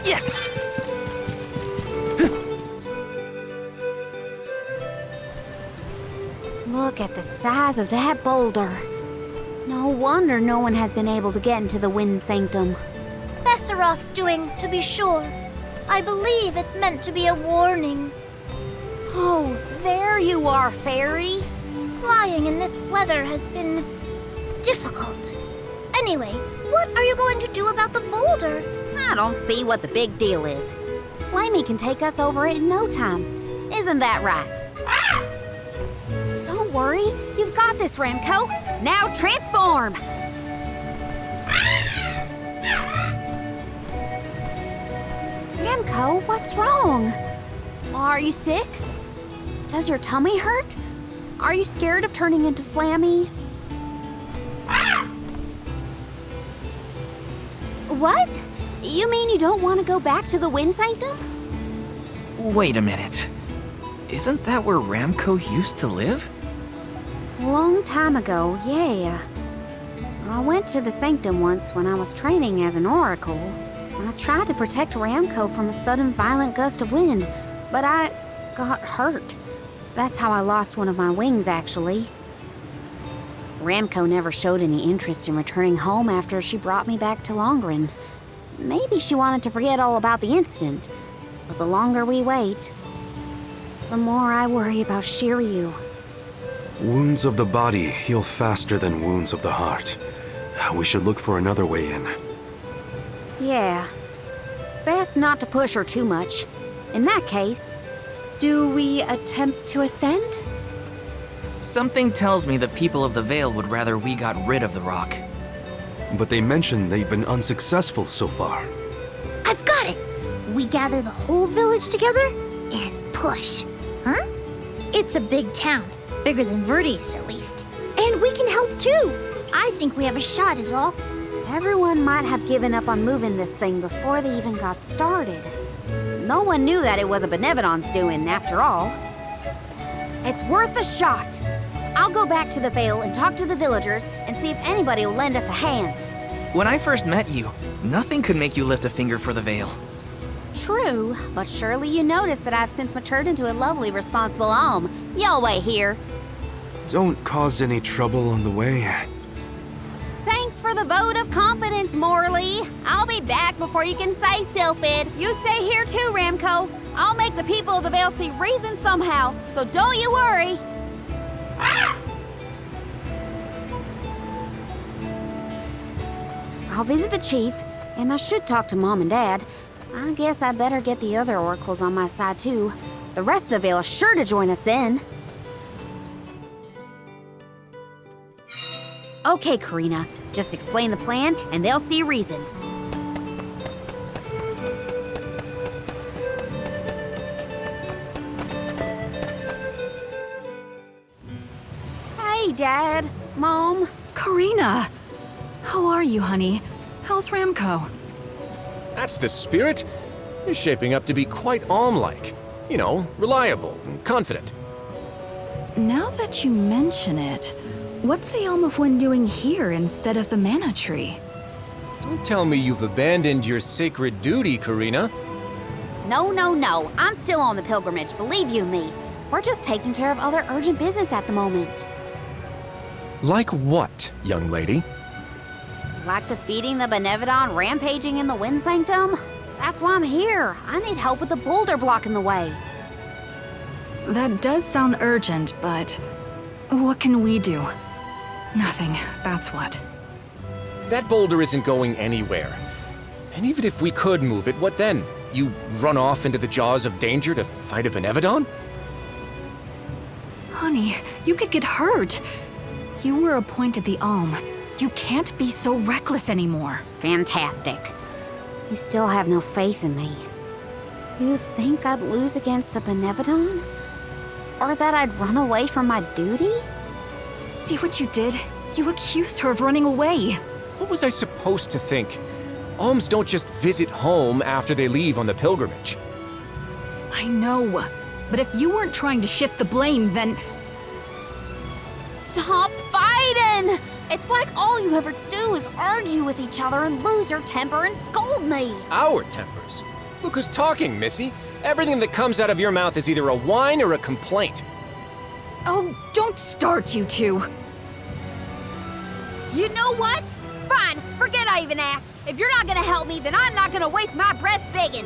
Yes! Look at the size of that boulder. No wonder no one has been able to get into the Wind Sanctum. Besseroth's doing, to be sure. I believe it's meant to be a warning. Oh, there you are, Fairy. Flying in this weather has been difficult. Anyway, what are you going to do about the boulder? I don't see what the big deal is. Flamey can take us over it in no time. Isn't that right? Don't worry, you've got this, Ramco. Now transform! Ramco, what's wrong? Are you sick? Does your tummy hurt? Are you scared of turning into Flammy? What? You mean you don't want to go back to the Wind Sanctum? Wait a minute. Isn't that where Ramco used to live? A long time ago, yeah. I went to the Sanctum once when I was training as an oracle. I tried to protect Ramco from a sudden violent gust of wind, but I got hurt. That's how I lost one of my wings, actually. Ramco never showed any interest in returning home after she brought me back to Longren. Maybe she wanted to forget all about the incident, but the longer we wait, the more I worry about Shiryu. Wounds of the body heal faster than wounds of the heart. We should look for another way in. Yeah. Best not to push her too much. In that case, do we attempt to ascend? Something tells me the people of the Vale would rather we got rid of the rock. But they mentioned they've been unsuccessful so far. I've got it! We gather the whole village together and push. Huh? It's a big town. Bigger than Verdius, at least. And we can help too. I think we have a shot is all. Everyone might have given up on moving this thing before they even got started. No one knew that it was a Benevodon's doing, after all. It's worth a shot. I'll go back to the Vale and talk to the villagers and see if anybody will lend us a hand. When I first met you, nothing could make you lift a finger for the Vale. True, but surely you noticed that I've since matured into a lovely, responsible alm. Y'all wait here. Don't cause any trouble on the way. Thanks for the vote of confidence, Morley. I'll be back before you can say Sylphid. You stay here too, Ramco. I'll make the people of the Vale see reason somehow, so don't you worry. I'll visit the chief, and I should talk to Mom and Dad. I guess I better get the other oracles on my side too. The rest of the Vale is sure to join us then. Okay, Karina, just explain the plan and they'll see reason. Hey, Dad, Mom. Karina! How are you, honey? How's Ramco? That's the spirit. You're shaping up to be quite Alm-like. You know, reliable and confident. Now that you mention it, What's the Elm of Wind doing here instead of the Mana Tree? Don't tell me you've abandoned your sacred duty, Karina. No, no, no. I'm still on the pilgrimage, believe you me. We're just taking care of other urgent business at the moment. Like what, young lady? Like defeating the Benevodon rampaging in the Wind Sanctum? That's why I'm here. I need help with the boulder blocking the way. That does sound urgent, but what can we do? Nothing, that's what. That boulder isn't going anywhere. And even if we could move it, what then? You run off into the jaws of danger to fight a Benevodon? Honey, you could get hurt. You were appointed the Alm. You can't be so reckless anymore. Fantastic. You still have no faith in me. You think I'd lose against the Benevodon? Or that I'd run away from my duty? See what you did? You accused her of running away. What was I supposed to think? Alms don't just visit home after they leave on the pilgrimage. I know, but if you weren't trying to shift the blame, then... Stop fighting! It's like all you ever do is argue with each other and lose your temper and scold me. Our tempers? Look who's talking, Missy. Everything that comes out of your mouth is either a whine or a complaint. Oh, don't start, you two. You know what? Fine, forget I even asked. If you're not gonna help me, then I'm not gonna waste my breath begging.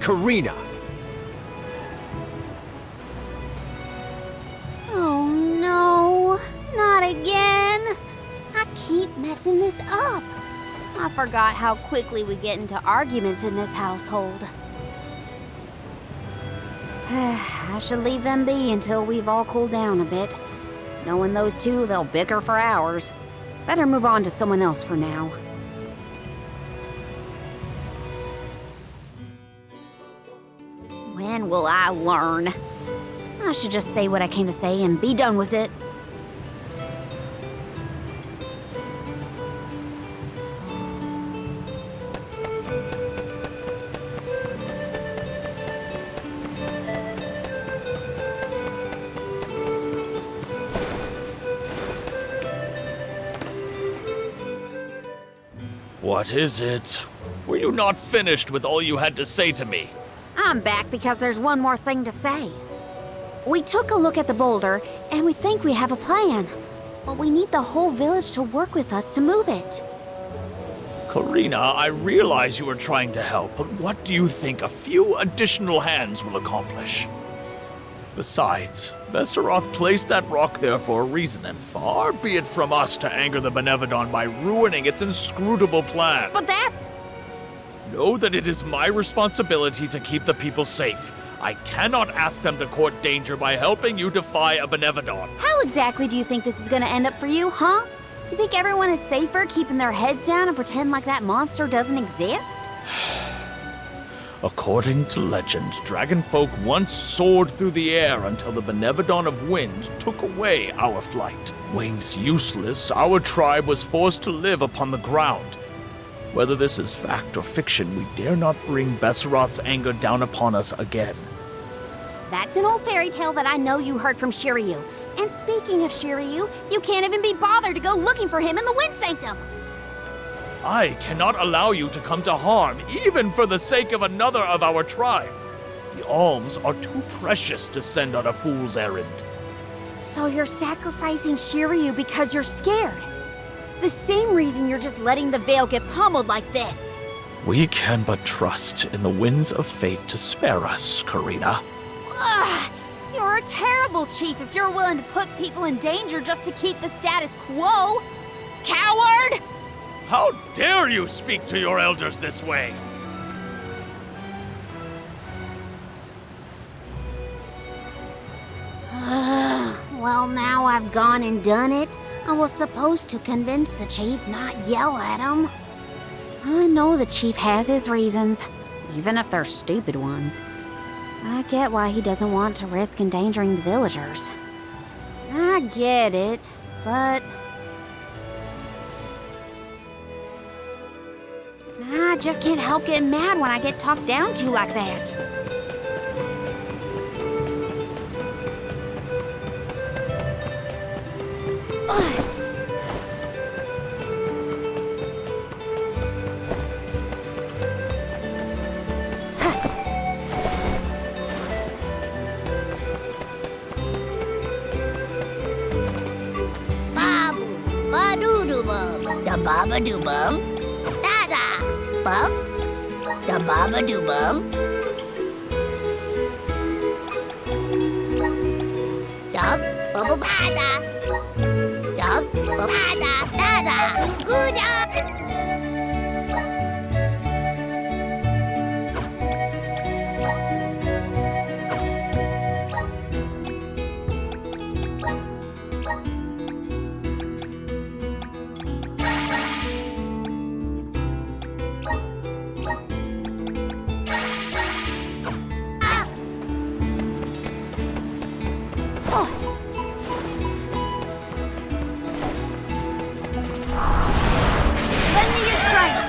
Karina! Oh no, not again. I keep messing this up. I forgot how quickly we get into arguments in this household. I should leave them be until we've all cooled down a bit. Knowing those two, they'll bicker for hours. Better move on to someone else for now. When will I learn? I should just say what I came to say and be done with it. What is it? Were you not finished with all you had to say to me? I'm back because there's one more thing to say. We took a look at the boulder, and we think we have a plan. But we need the whole village to work with us to move it. Karina, I realize you are trying to help, but what do you think a few additional hands will accomplish? Besides, Besseroth placed that rock there for a reason, and far be it from us to anger the Benevodon by ruining its inscrutable plans. But that's... Know that it is my responsibility to keep the people safe. I cannot ask them to court danger by helping you defy a Benevodon. How exactly do you think this is gonna end up for you, huh? You think everyone is safer keeping their heads down and pretend like that monster doesn't exist? According to legend, dragonfolk once soared through the air until the Benevodon of Wind took away our flight. Wings useless, our tribe was forced to live upon the ground. Whether this is fact or fiction, we dare not bring Besseroth's anger down upon us again. That's an old fairy tale that I know you heard from Shiryu. And speaking of Shiryu, you can't even be bothered to go looking for him in the Wind Sanctum. I cannot allow you to come to harm, even for the sake of another of our tribe. The alms are too precious to send on a fool's errand. So you're sacrificing Shiryu because you're scared. The same reason you're just letting the Veil get pummeled like this. We can but trust in the winds of fate to spare us, Karina. Ugh! You're a terrible chief if you're willing to put people in danger just to keep the status quo. Coward! How dare you speak to your elders this way? Well, now I've gone and done it. I was supposed to convince the chief, not yell at him. I know the chief has his reasons, even if they're stupid ones. I get why he doesn't want to risk endangering the villagers. I get it, but... I just can't help getting mad when I get talked down to like that. Babu, ba-doo-doo-bum, da-ba-ba-doo-bum, da-da, bum, da-ba-ba-doo-bum. Dub, bubble-ba-da, dub, bubble-ba-da, da-da, goo-da. Lend me your strength.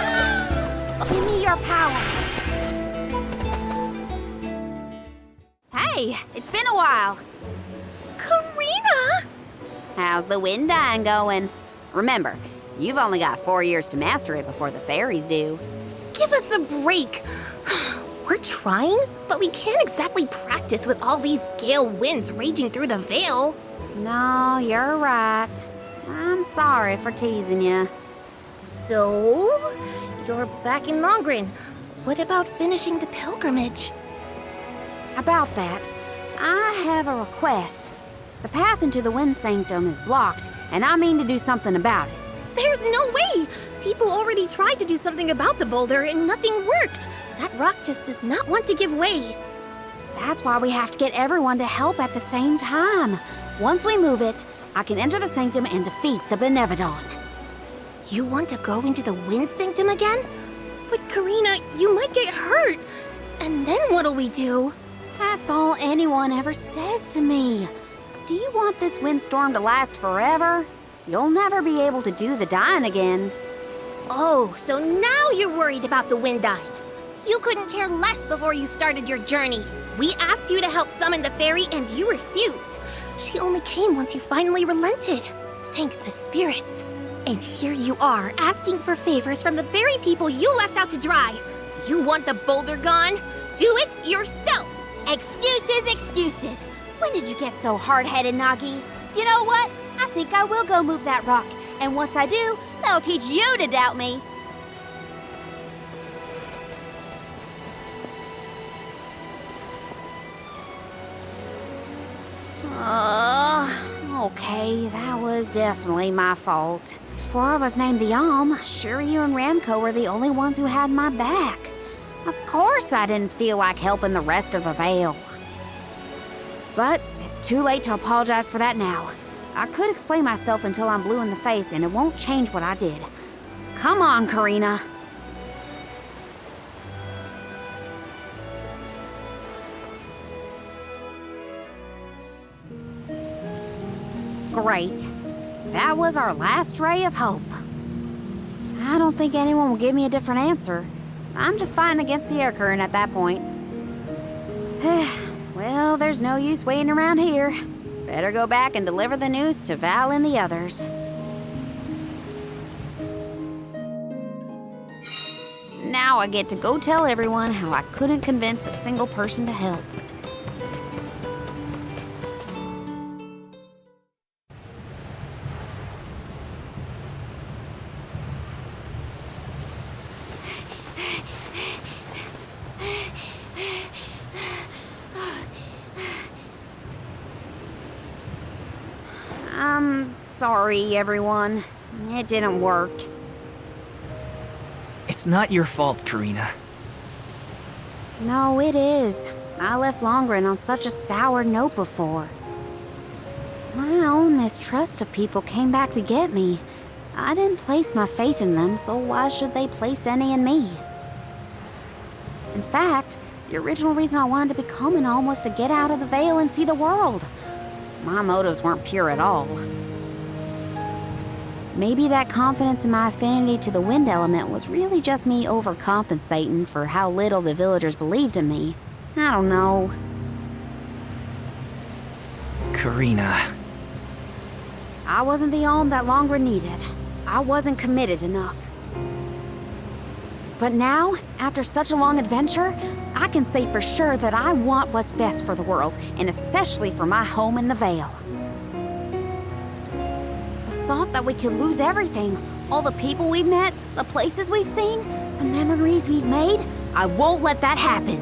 Give me your power. Hey, it's been a while. Karina! How's the wind dying going? Remember, you've only got 4 years to master it before the fairies do. Give us a break. We're trying, but we can't exactly practice with all these gale winds raging through the Vale. No, you're right. I'm sorry for teasing you. So, you're back in Longren. What about finishing the pilgrimage? About that, I have a request. The path into the Wind Sanctum is blocked, and I mean to do something about it. There's no way! People already tried to do something about the boulder and nothing worked. That rock just does not want to give way. That's why we have to get everyone to help at the same time. Once we move it, I can enter the sanctum and defeat the Benevodon. You want to go into the Wind Sanctum again? But Karina, you might get hurt. And then what'll we do? That's all anyone ever says to me. Do you want this windstorm to last forever? You'll never be able to do the dying again. Oh, so now you're worried about the wind dying. You couldn't care less before you started your journey. We asked you to help summon the fairy and you refused. She only came once you finally relented. Thank the spirits. And here you are, asking for favors from the very people you left out to dry. You want the boulder gone? Do it yourself! Excuses, excuses. When did you get so hard-headed, Nagi? You know what? I think I will go move that rock. And once I do, that'll teach you to doubt me. Okay, that was definitely my fault. Before I was named the Alm, sure you and Ramco were the only ones who had my back. Of course I didn't feel like helping the rest of the Vale. But it's too late to apologize for that now. I could explain myself until I'm blue in the face, and it won't change what I did. Come on, Karina. Great. That was our last ray of hope. I don't think anyone will give me a different answer. I'm just fighting against the air current at that point. Well, there's no use waiting around here. Better go back and deliver the news to Val and the others. Now I get to go tell everyone how I couldn't convince a single person to help. I'm sorry, everyone. It didn't work. It's not your fault, Karina. No, it is. I left Longren on such a sour note before. My own mistrust of people came back to get me. I didn't place my faith in them, so why should they place any in me? In fact, the original reason I wanted to become an Alm was to get out of the Vale and see the world. My motives weren't pure at all. Maybe that confidence in my affinity to the wind element was really just me overcompensating for how little the villagers believed in me. I don't know. Karina. I wasn't the Alm that Longren needed. I wasn't committed enough. But now, after such a long adventure, I can say for sure that I want what's best for the world, and especially for my home in the Vale. The thought that we could lose everything, all the people we've met, the places we've seen, the memories we've made, I won't let that happen.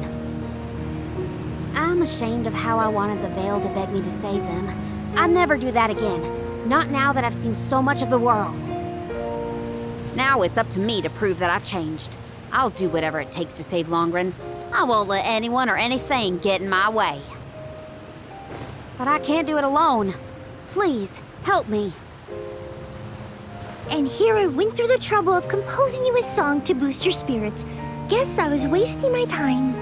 I'm ashamed of how I wanted the Vale to beg me to save them. I'd never do that again, not now that I've seen so much of the world. Now it's up to me to prove that I've changed. I'll do whatever it takes to save Longren. I won't let anyone or anything get in my way. But I can't do it alone. Please, help me. And here I went through the trouble of composing you a song to boost your spirits. Guess I was wasting my time.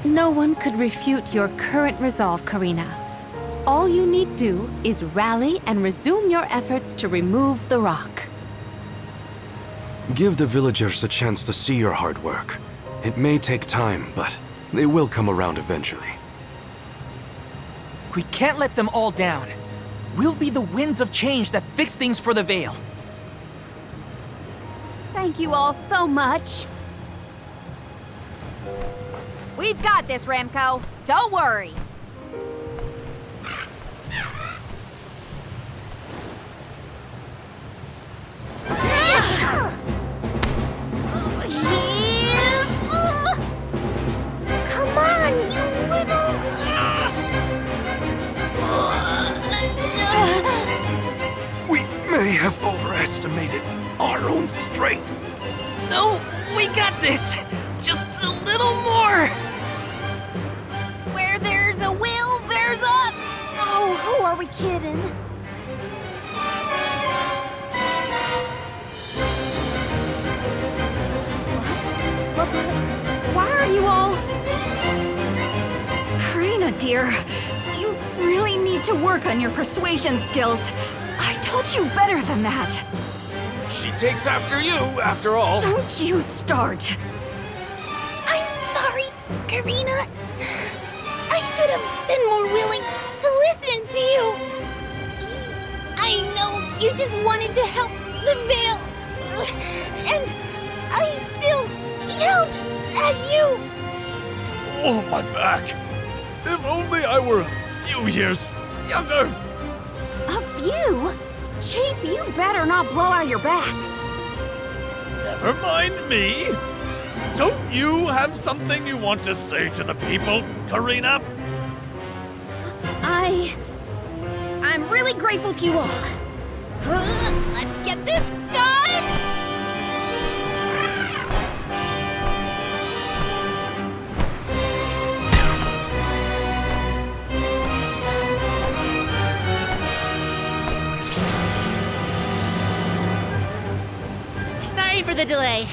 No one could refute your current resolve, Karina. All you need do is rally and resume your efforts to remove the rock. Give the villagers a chance to see your hard work. It may take time, but they will come around eventually. We can't let them all down. We'll be the winds of change that fix things for the Vale. Thank you all so much. We've got this, Remco. Don't worry. Come on, you little... We may have overestimated our own strength. No, we got this. Just a little more. Where there's a will, there's a... Oh, who are we kidding? Why are you all... Karina, dear, you really need to work on your persuasion skills. I taught you better than that. She takes after you, after all. Don't you start. I'm sorry, Karina. I should have been more willing to listen to you. I know you just wanted to help the Vale. And I still yelled at you. Oh, my back. If only I were a few years younger. A few? Chief, you better not blow out your back. Never mind me. Don't you have something you want to say to the people, Karina? I'm really grateful to you all. Let's get this done! Sorry for the delay.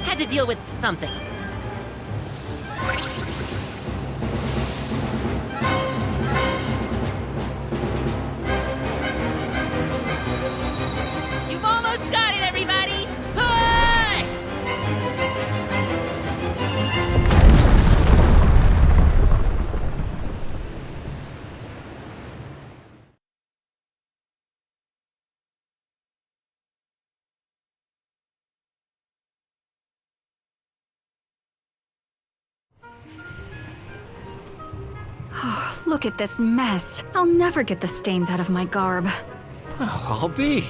Had to deal with something. You've almost got it, everybody! Push! Oh, look at this mess. I'll never get the stains out of my garb. Oh, I'll be.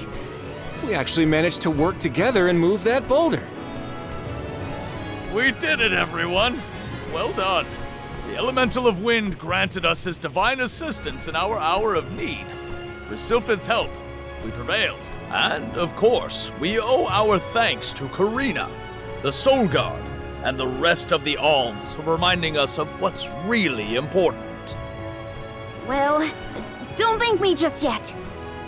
We actually managed to work together and move that boulder. We did it, everyone. Well done. The Elemental of Wind granted us his divine assistance in our hour of need. With Sylphid's help, we prevailed. And, of course, we owe our thanks to Karina, the Soul Guard, and the rest of the Alms for reminding us of what's really important. Well, don't thank me just yet.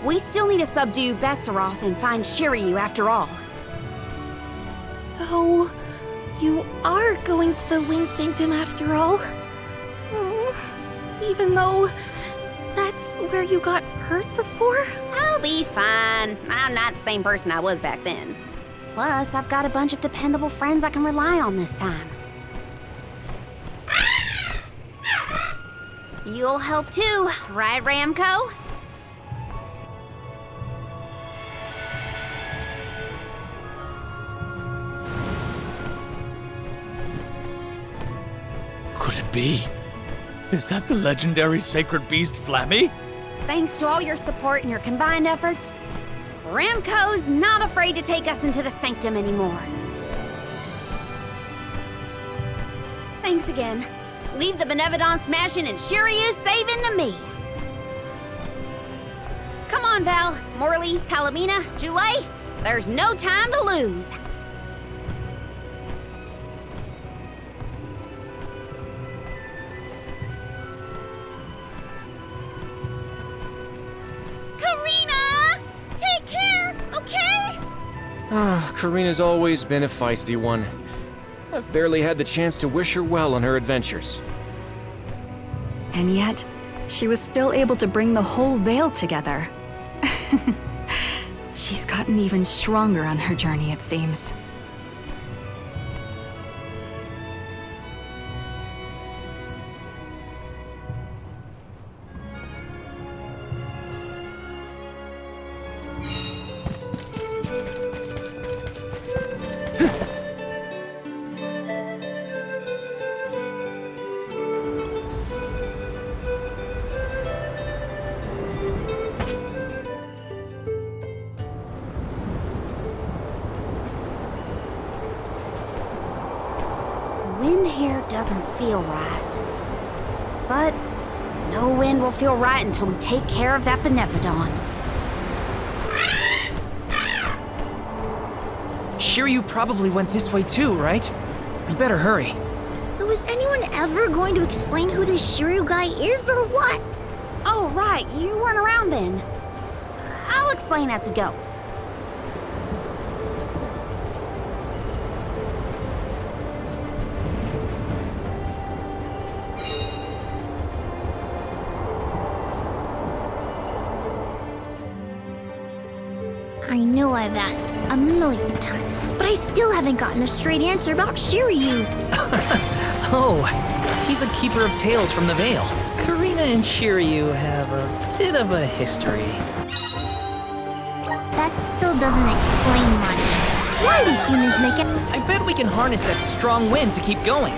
We still need to subdue Besseroth and find Shiryu after all. So, you are going to the Wind Sanctum after all? Even though that's where you got hurt before? I'll be fine. I'm not the same person I was back then. Plus, I've got a bunch of dependable friends I can rely on this time. You'll help too, right, Ramco? Could it be? Is that the legendary sacred beast Flammy? Thanks to all your support and your combined efforts, Ramco's not afraid to take us into the sanctum anymore. Thanks again. Leave the Benevodon smashing and Shiryu saving to me. Come on, Val, Morley, Palomina, Joulet. There's no time to lose. Karina! Take care, okay? Karina's always been a feisty one. I've barely had the chance to wish her well on her adventures. And yet, she was still able to bring the whole Vale together. She's gotten even stronger on her journey, it seems. Wind here doesn't feel right. But no wind will feel right until we take care of that Benevodon. Shiryu probably went this way too, right? We better hurry. So is anyone ever going to explain who this Shiryu guy is or what? Oh, right, you weren't around then. I'll explain as we go. I know I've asked a million times, but I still haven't gotten a straight answer about Shiryu. Oh, he's a keeper of tales from the Vale. Karina and Shiryu have a bit of a history. That still doesn't explain much. Why do humans make it? I bet we can harness that strong wind to keep going.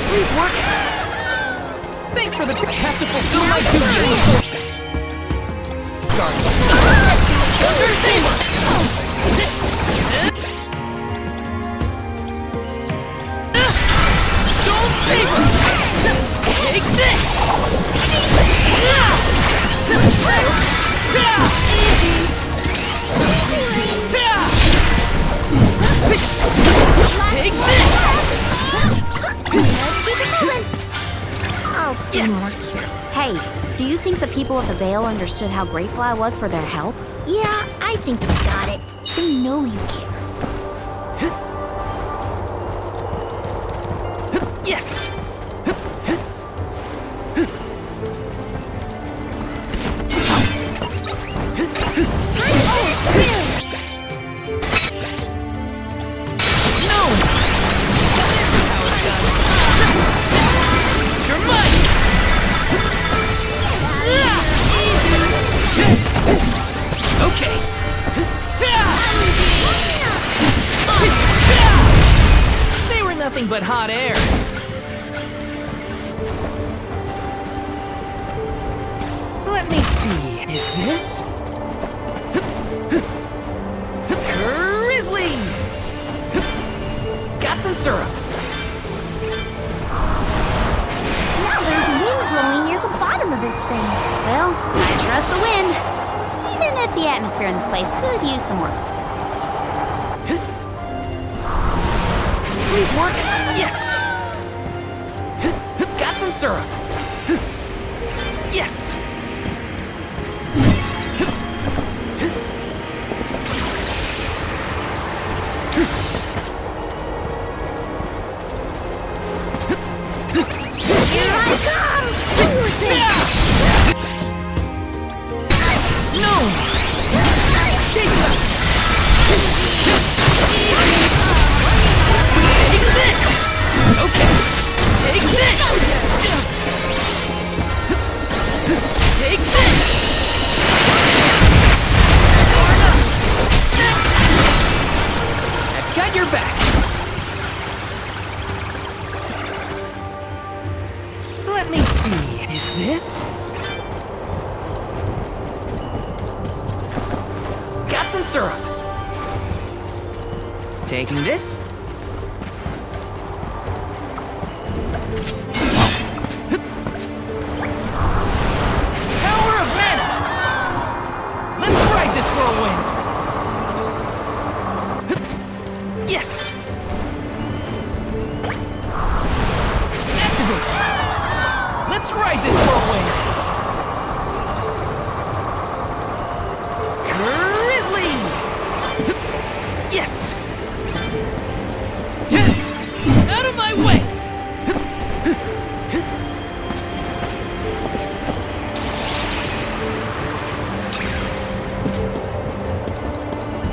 Please work. Thanks for the have to fulfill my duty. Take this! Take this! Oh, yes. Hey, do you think the people of the Vale understood how grateful I was for their help? Yeah, I think we got it. They know you care. Yes! Okay. They were nothing but hot air. Let me see. Is this? Grizzly! Got some syrup. Now there's wind blowing near the bottom of this thing. Well, I trust the wind. Even if the atmosphere in this place could use some work. Please work. Yes. Got some syrup. Yes. Here I come! Through with it! No! Take this! Take this! Okay. Take this! Take this! syrup. Taking this. Power of mana! Let's ride this whirlwind! Yes! Activate! Let's ride this whirlwind! Grizzly! Yes! Out of my way!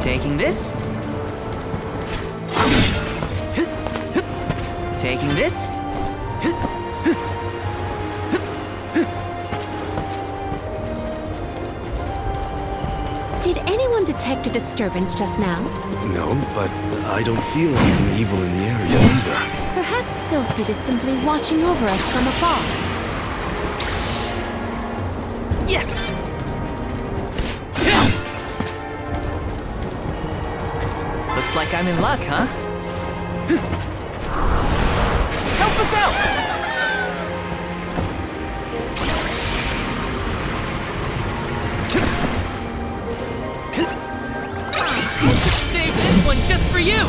Taking this. Taking this. Did anyone detect a disturbance just now? No, but I don't feel anything evil in the area either. Perhaps Sylphid is simply watching over us from afar. Yes! Looks like I'm in luck, huh? Help us out! Save this one just for you!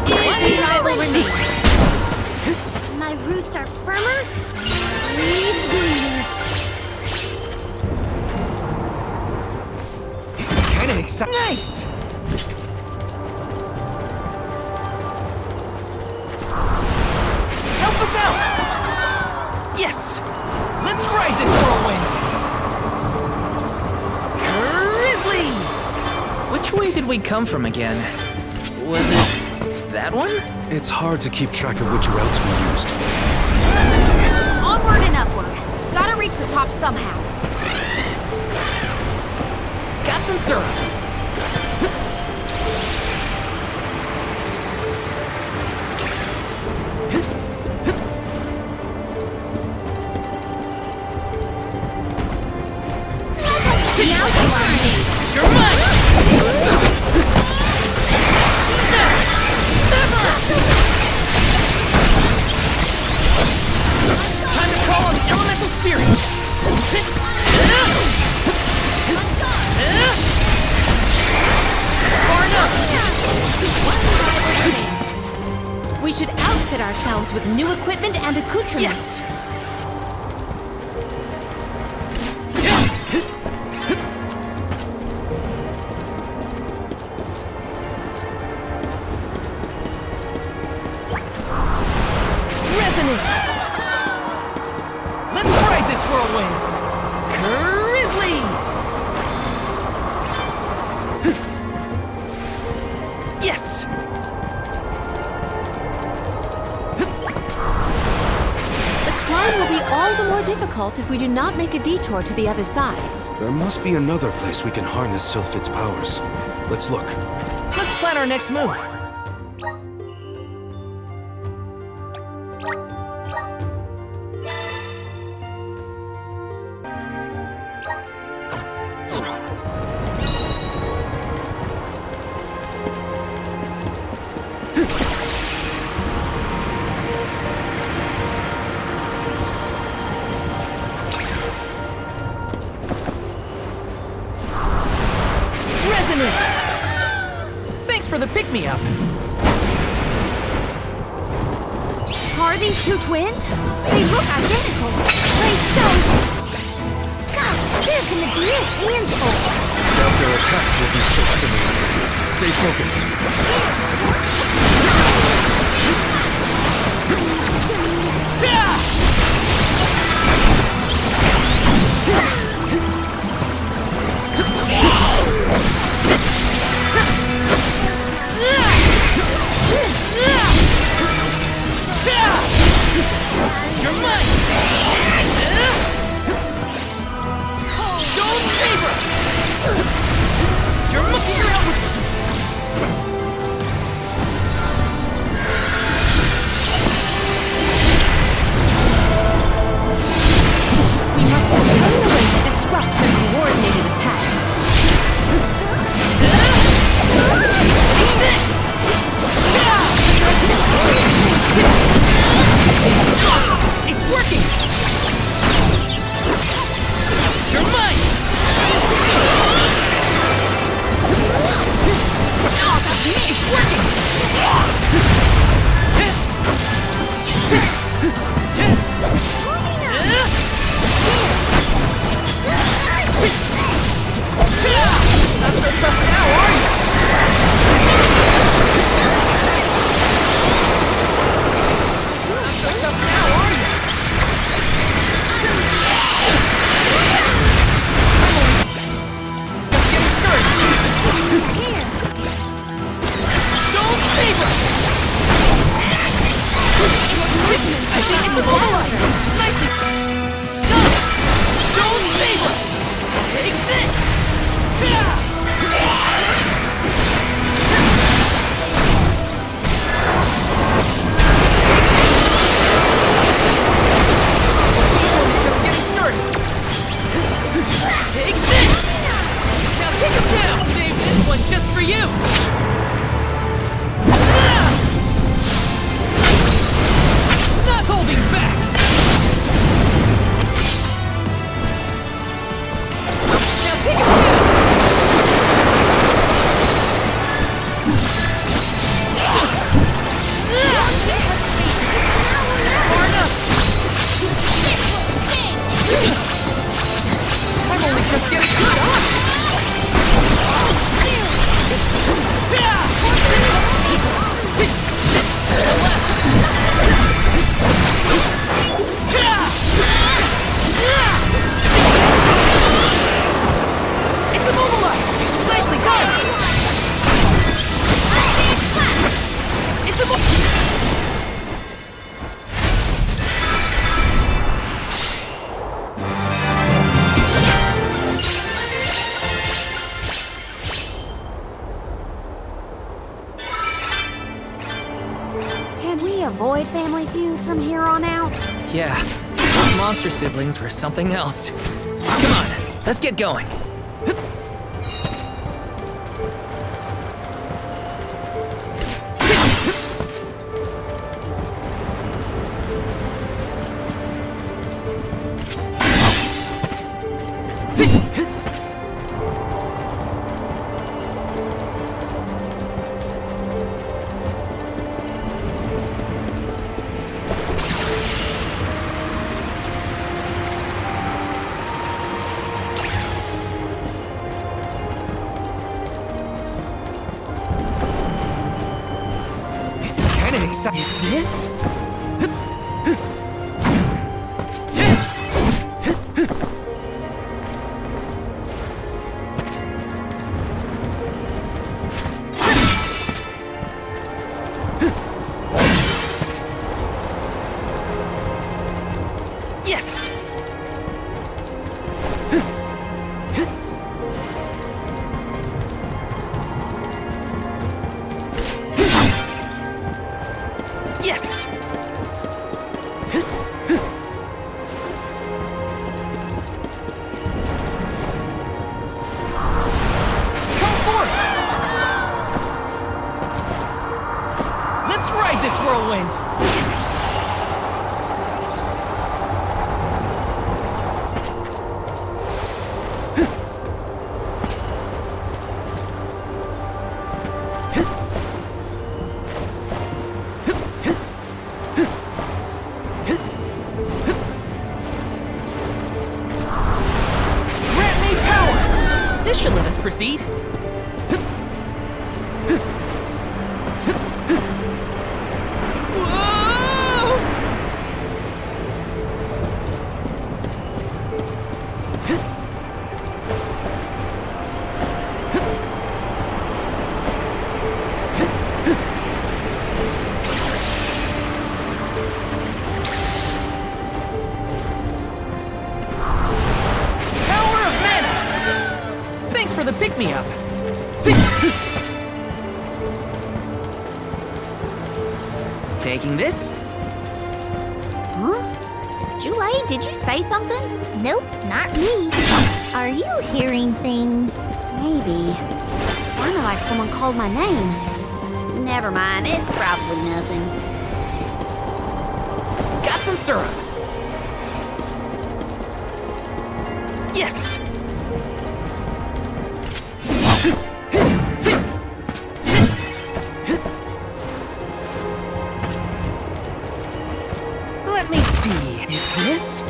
Easy rival remains. My roots are firmer. Breathe greener. This is kind of exciting. Nice! Help us out! Yes! Let's ride this whirlwind! Grizzly! Which way did we come from again? Was it that one? It's hard to keep track of which routes we used. Onward and upward. Gotta reach the top somehow. Got some syrup. Now You're mine! Time to call on the elemental spirit! Far enough! We should outfit ourselves with new equipment and accoutrements. Yes! Resonant! Let's ride this whirlwind! Grizzly! Yes! The climb will be all the more difficult if we do not make a detour to the other side. There must be another place we can harness Sylphid's powers. Let's look. Let's plan our next move. Resonant! Thanks for the pick-me-up. Are these two twins? They look identical. Wait, so... God, they're gonna be a handful. Doubt their attacks will be so similar. Stay focused. You're mine! Stone Saber! You're mucking around with... immobilized! Nicely! Go! Stone Saber! Take this! Just getting started! Take this! Now take him down! Save this one just for you! Not holding back! Now take him down! Far enough! I'm only just getting started! It's immobilized! Nicely done! It's immobilized! Can we avoid family feuds from here on out? Yeah, those monster siblings were something else. Come on, let's get going. Is this? Yes! Yes! Come forth! Let's ride this whirlwind! This should let us proceed. Whoa! Power of mana! Thanks for the pick-me-up. Taking this? Huh? Jule, did you say something? Nope, not me. Are you hearing things? Maybe. Sounded like someone called my name. Never mind, it's probably nothing. Got some syrup. Yes! Let me see. Is this?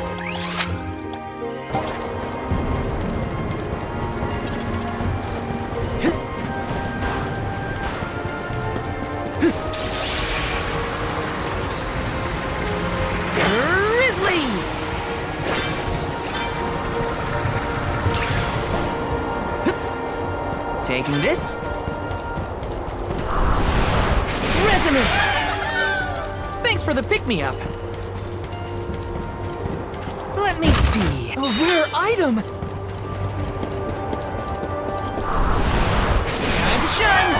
Grizzly! Taking this? Resonant! Thanks for the pick-me-up. Let me see. A rare item! Time to shine!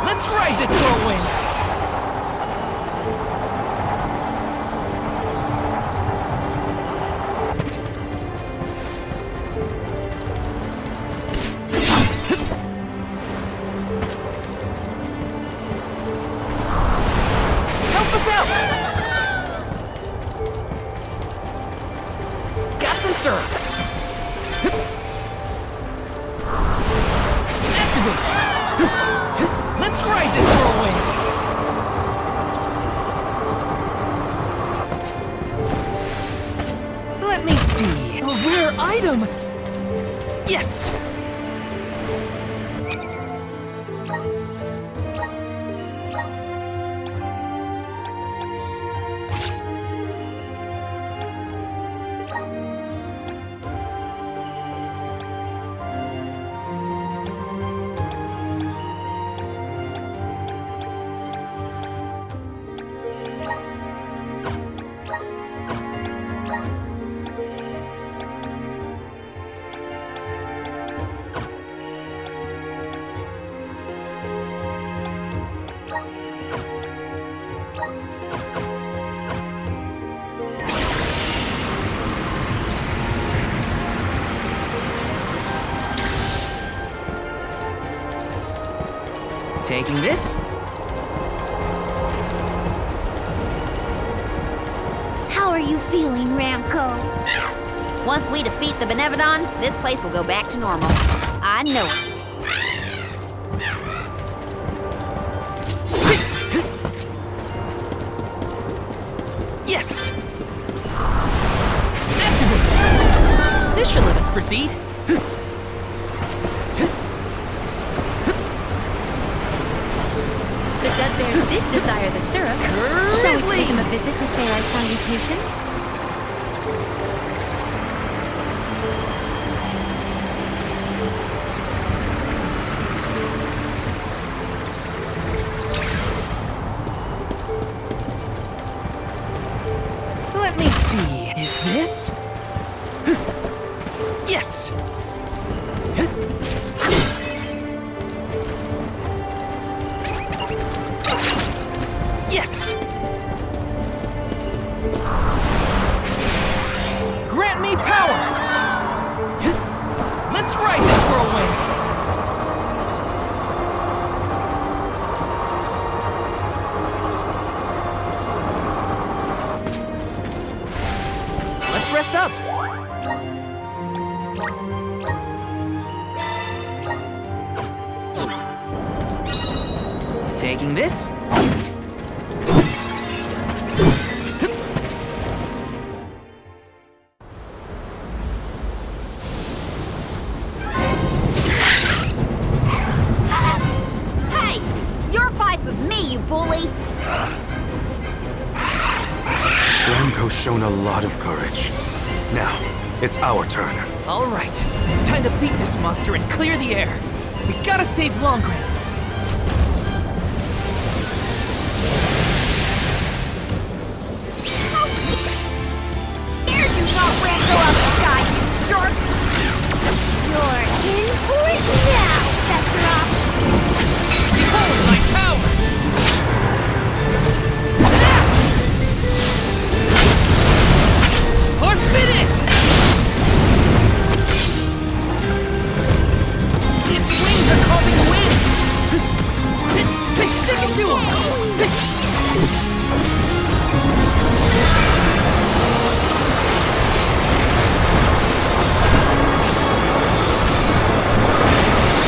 Let's ride this whirlwind! Help us out! Got some syrup. Activate! Let's ride this whirlwind! Let me see. A rare item! Yes! Taking this? How are you feeling, Ramco? Once we defeat the Benevodon, this place will go back to normal. I know it. Yes! Activate! This should let us proceed. The Dead Bears did desire the syrup. Shall we pay them a visit to say our salutations? Let me see. Is this? Yes! Yes! Grant me power! Let's ride this whirlwind! Let's rest up! Taking this? Hey! Your fight's with me, you bully! Ramco's shown a lot of courage. Now, it's our turn. All right, time to beat this monster and clear the air. We gotta save Longren. Here you go, Ramco out of the sky, you jerk! You're in for it now, Sephiroth! Behold my power! Or finish! Its wings are causing a wind! Stick it to him!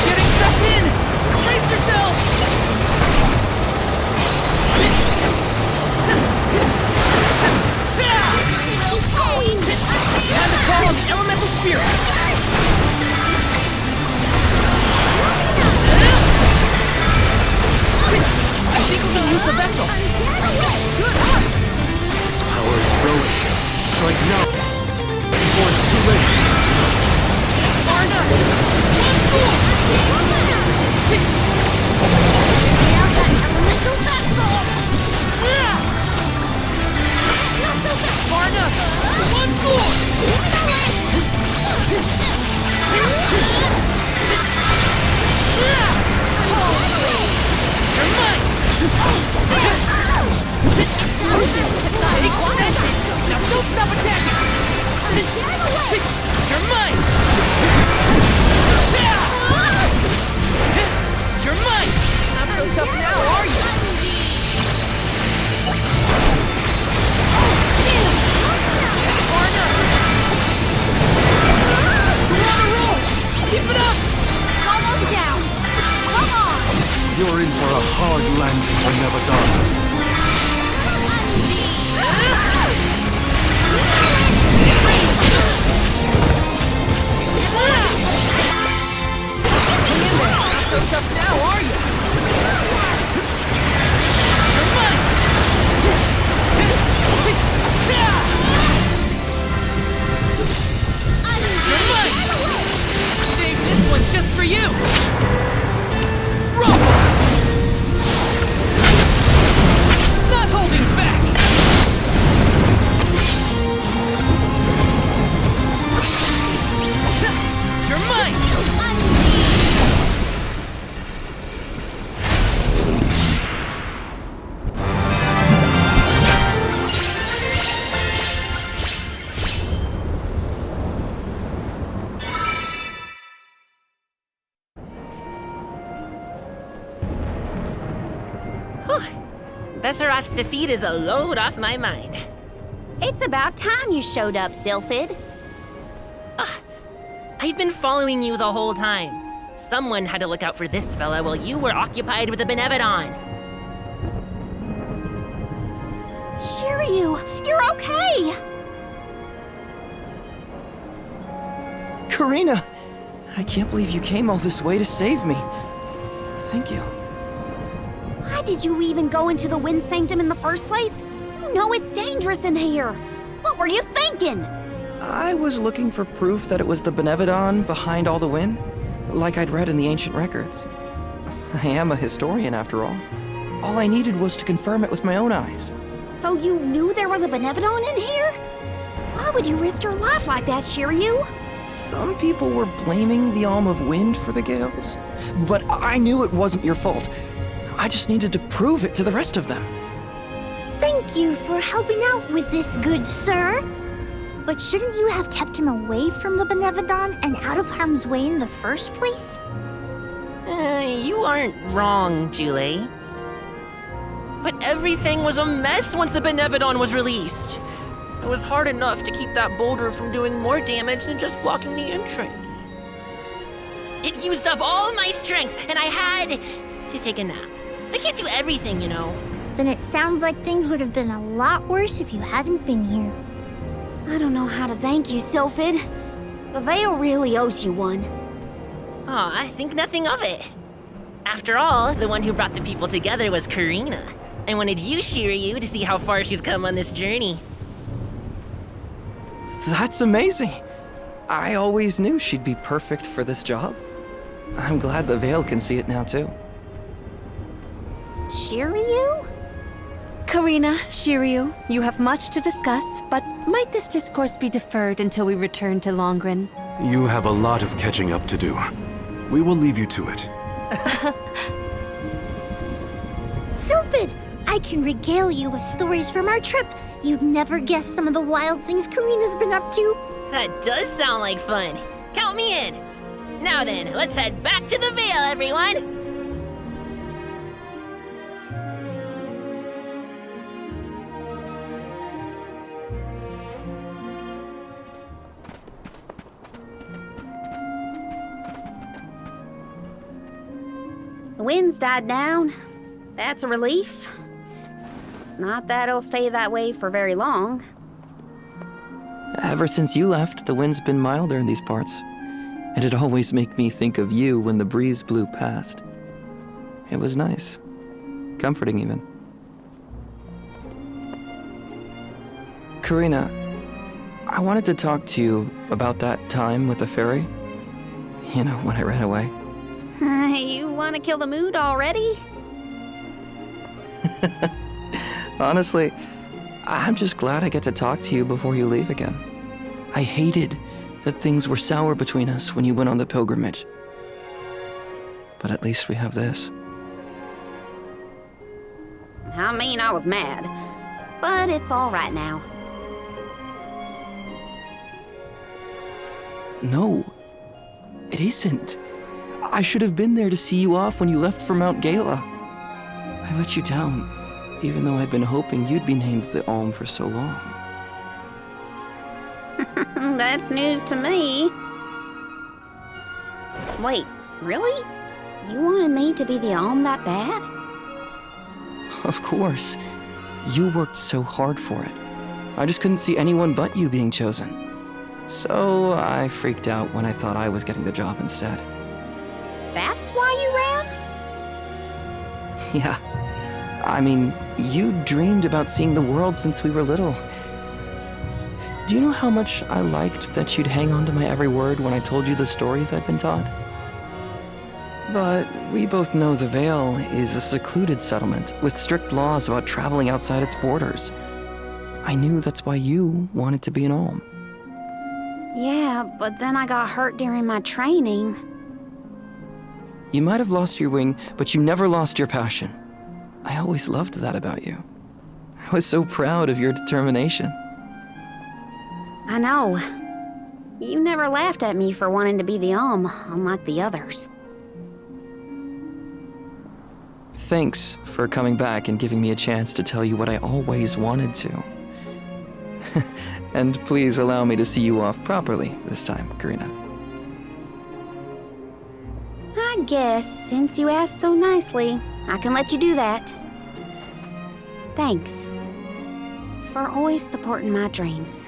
Getting sucked in! Brace yourself! Time to call on the elemental spirit! I think we can use the vessel! Now don't stop attacking! You're mine! You're mine! Not so tough now, are you? Keep it up! Almost down! Come on! You're in for a hard landing, Benevadon. Not so tough now, are you? You're mine! You're mine! Save this one just for you! Roll! Not holding back! You're mine! Besserot's defeat is a load off my mind. It's about time you showed up, Sylphid. I've been following you the whole time. Someone had to look out for this fella while you were occupied with the Benevodon. Shiryu, you're okay! Karina! I can't believe you came all this way to save me. Thank you. Why did you even go into the Wind Sanctum in the first place? You know it's dangerous in here. What were you thinking? I was looking for proof that it was the Benevodon behind all the wind, like I'd read in the ancient records. I am a historian, after all. All I needed was to confirm it with my own eyes. So you knew there was a Benevodon in here? Why would you risk your life like that, Shiryu? Some people were blaming the Alm of Wind for the gales, but I knew it wasn't your fault. I just needed to prove it to the rest of them. Thank you for helping out with this, good sir. But shouldn't you have kept him away from the Benevodon and out of harm's way in the first place? You aren't wrong, Julie. But everything was a mess once the Benevodon was released. It was hard enough to keep that boulder from doing more damage than just blocking the entrance. It used up all my strength, and I had to take a nap. I can't do everything, you know. Then it sounds like things would have been a lot worse if you hadn't been here. I don't know how to thank you, Sylphid. The Veil really owes you one. Aw, I think nothing of it. After all, the one who brought the people together was Karina. I wanted you, Shiryu, to see how far she's come on this journey. That's amazing. I always knew she'd be perfect for this job. I'm glad the Veil can see it now, too. Shiryu? Karina, Shiryu, you have much to discuss, but might this discourse be deferred until we return to Longren? You have a lot of catching up to do. We will leave you to it. Sylphid, I can regale you with stories from our trip. You'd never guess some of the wild things Karina's been up to. That does sound like fun. Count me in. Now then, let's head back to the Veil, everyone. The wind's died down. That's a relief. Not that it'll stay that way for very long. Ever since you left, the wind's been milder in these parts. It'd always make me think of you when the breeze blew past. It was nice. Comforting, even. Karina, I wanted to talk to you about that time with the fairy. You know, when I ran away. You want to kill the mood already? Honestly, I'm just glad I get to talk to you before you leave again. I hated that things were sour between us when you went on the pilgrimage. But at least we have this. I mean, I was mad. But it's all right now. No, it isn't. I should have been there to see you off when you left for Mount Gala. I let you down, even though I'd been hoping you'd be named the Alm for so long. That's news to me. Wait, really? You wanted me to be the Alm that bad? Of course. You worked so hard for it. I just couldn't see anyone but you being chosen. So I freaked out when I thought I was getting the job instead. That's why you ran? Yeah. I mean, you dreamed about seeing the world since we were little. Do you know how much I liked that you'd hang on to my every word when I told you the stories I'd been taught? But we both know the Vale is a secluded settlement with strict laws about traveling outside its borders. I knew that's why you wanted to be an Alm. Yeah, but then I got hurt during my training. You might have lost your wing, but you never lost your passion. I always loved that about you. I was so proud of your determination. I know. You never laughed at me for wanting to be the Alm, unlike the others. Thanks for coming back and giving me a chance to tell you what I always wanted to. And please allow me to see you off properly this time, Karina. I guess, since you asked so nicely, I can let you do that. Thanks. For always supporting my dreams.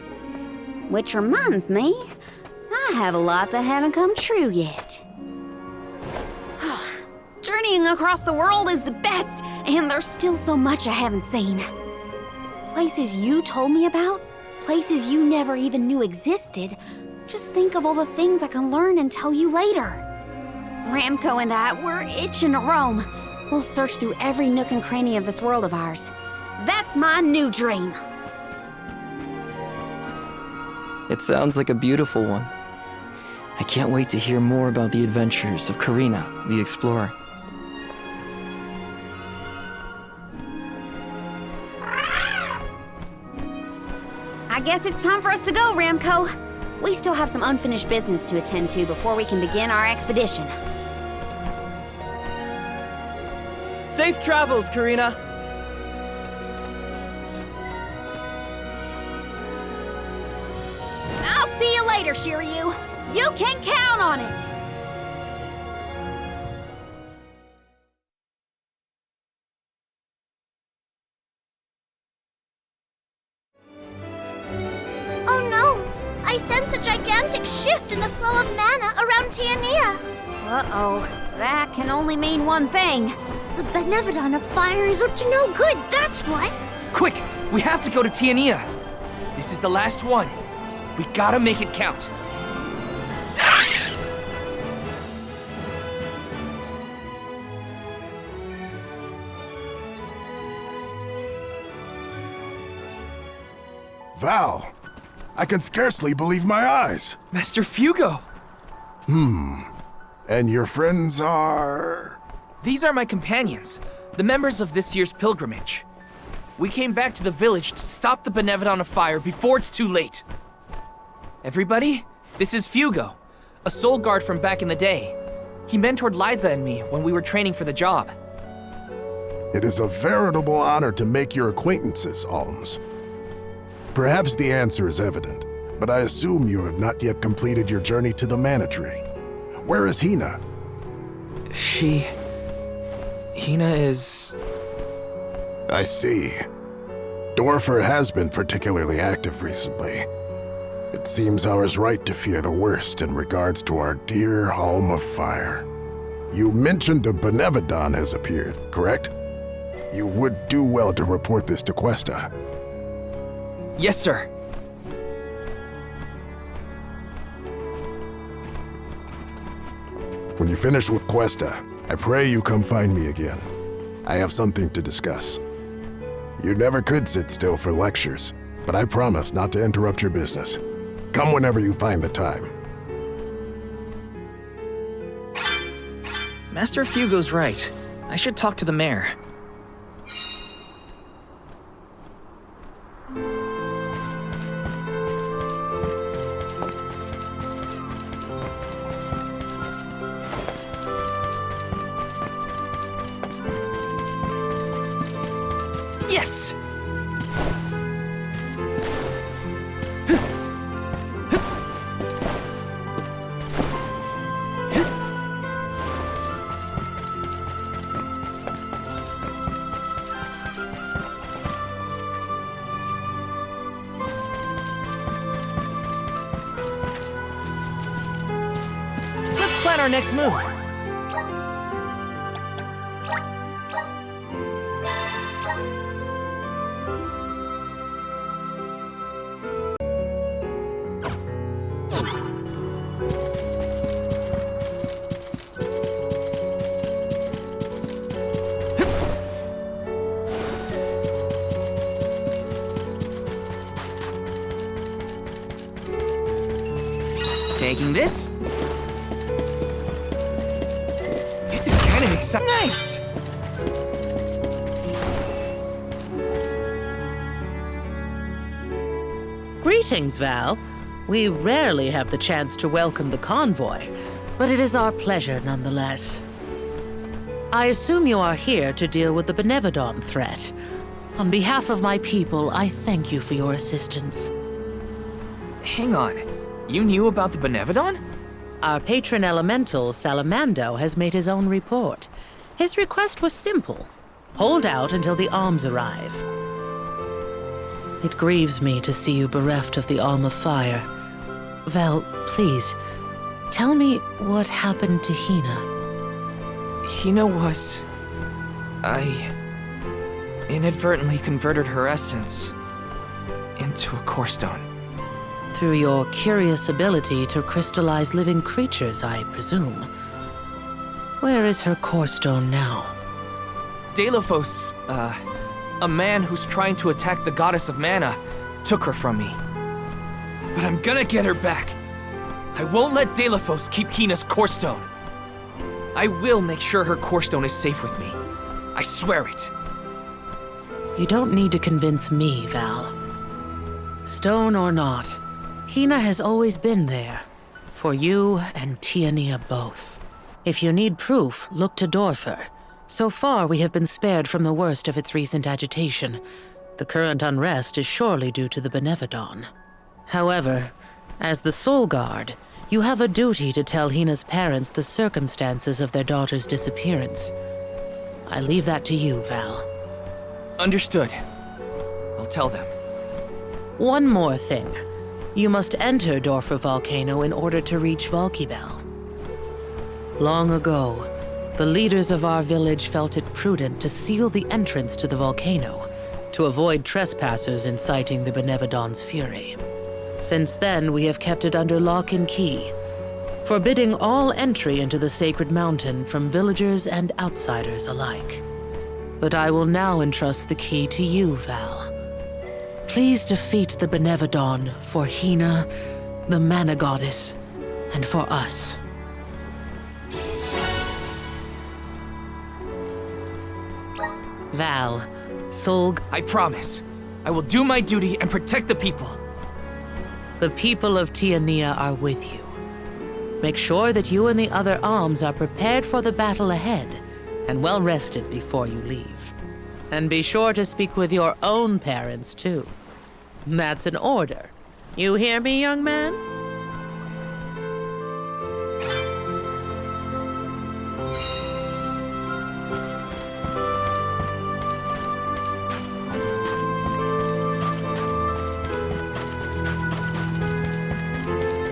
Which reminds me, I have a lot that haven't come true yet. Journeying across the world is the best, and there's still so much I haven't seen. Places you told me about, places you never even knew existed. Just think of all the things I can learn and tell you later. Ramco and I, we're itching to roam. We'll search through every nook and cranny of this world of ours. That's my new dream. It sounds like a beautiful one. I can't wait to hear more about the adventures of Karina, the explorer. I guess it's time for us to go, Ramco. We still have some unfinished business to attend to before we can begin our expedition. Safe travels, Karina. I'll see you later, Shiryu. You can count on it. Oh no! I sense a gigantic shift in the flow of mana around Tiania. Uh-oh. That can only mean one thing. The Benevodon of Fire is up to no good, that's what! Quick! We have to go to Tiania. This is the last one. We gotta make it count. Val, I can scarcely believe my eyes. Master Fugo! And your friends are... These are my companions, the members of this year's pilgrimage. We came back to the village to stop the Benevodon of Fire before it's too late. Everybody, this is Fugo, a soul guard from back in the day. He mentored Liza and me when we were training for the job. It is a veritable honor to make your acquaintances, Alms. Perhaps the answer is evident, but I assume you have not yet completed your journey to the Mana Tree. Where is Hina? Hina is... I see. Dorfer has been particularly active recently. It seems I was right to fear the worst in regards to our dear Alm of Fire. You mentioned a Benevodon has appeared, correct? You would do well to report this to Questa. Yes, sir. When you finish with Questa, I pray you come find me again. I have something to discuss. You never could sit still for lectures, but I promise not to interrupt your business. Come whenever you find the time. Master Fugo's right. I should talk to the mayor. Yes! Let's plan our next move. Taking this. This is kind of exciting. Nice! Greetings, Val. We rarely have the chance to welcome the convoy, but it is our pleasure nonetheless. I assume you are here to deal with the Benevodon threat. On behalf of my people, I thank you for your assistance. Hang on. You knew about the Benevodon? Our patron elemental, Salamando, has made his own report. His request was simple. Hold out until the arms arrive. It grieves me to see you bereft of the Arm of Fire. Val, please, tell me what happened to Hina. Hina was... I inadvertently converted her essence into a core stone. Through your curious ability to crystallize living creatures, I presume. Where is her core stone now? Deilophos, a man who's trying to attack the goddess of mana, took her from me. But I'm gonna get her back. I won't let Deilophos keep Hina's core stone. I will make sure her core stone is safe with me. I swear it. You don't need to convince me, Val. Stone or not, Hina has always been there. For you and Tiania both. If you need proof, look to Dorfer. So far, we have been spared from the worst of its recent agitation. The current unrest is surely due to the Benevodon. However, as the Soul Guard, you have a duty to tell Hina's parents the circumstances of their daughter's disappearance. I leave that to you, Val. Understood. I'll tell them. One more thing. You must enter Dorfer Volcano in order to reach Valkibel. Long ago, the leaders of our village felt it prudent to seal the entrance to the volcano to avoid trespassers inciting the Benevodon's fury. Since then, we have kept it under lock and key, forbidding all entry into the sacred mountain from villagers and outsiders alike. But I will now entrust the key to you, Val. Please defeat the Benevodon for Hina, the Mana Goddess, and for us. Val, Solg... I promise. I will do my duty and protect the people. The people of Tiania are with you. Make sure that you and the other alms are prepared for the battle ahead, and well rested before you leave. And be sure to speak with your own parents, too. That's an order. You hear me, young man?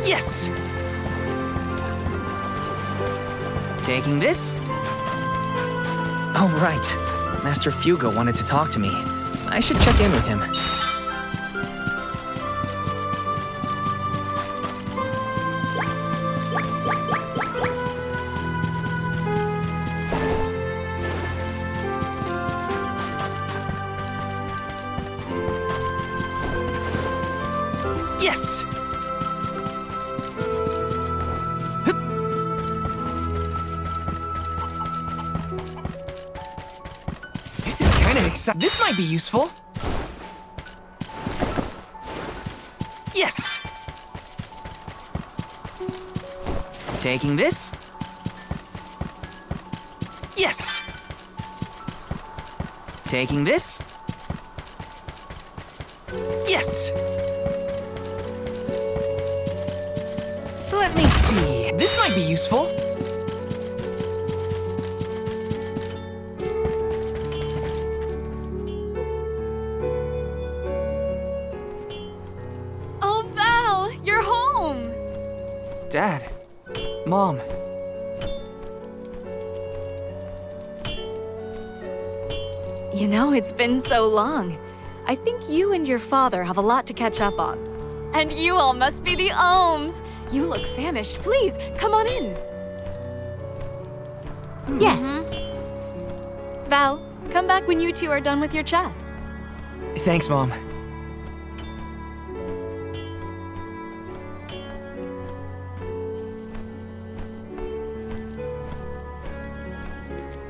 Yes! Taking this? Oh, right. Master Fugo wanted to talk to me. I should check in with him. Yes! This is kind of exciting. This might be useful. Yes! Taking this? Yes! Taking this? Yes! Let me see. This might be useful. Oh, Val, you're home! Dad. Mom. You know, it's been so long. I think you and your father have a lot to catch up on. And you all must be the Ohms! You look famished. Please, come on in. Yes. Val, come back when you two are done with your chat. Thanks, Mom.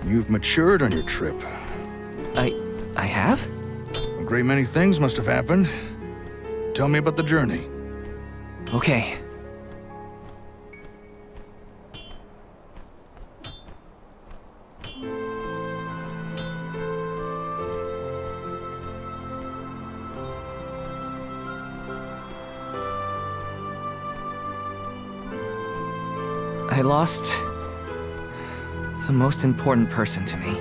You've matured on your trip. I have? A great many things must have happened. Tell me about the journey. Okay. I lost the most important person to me.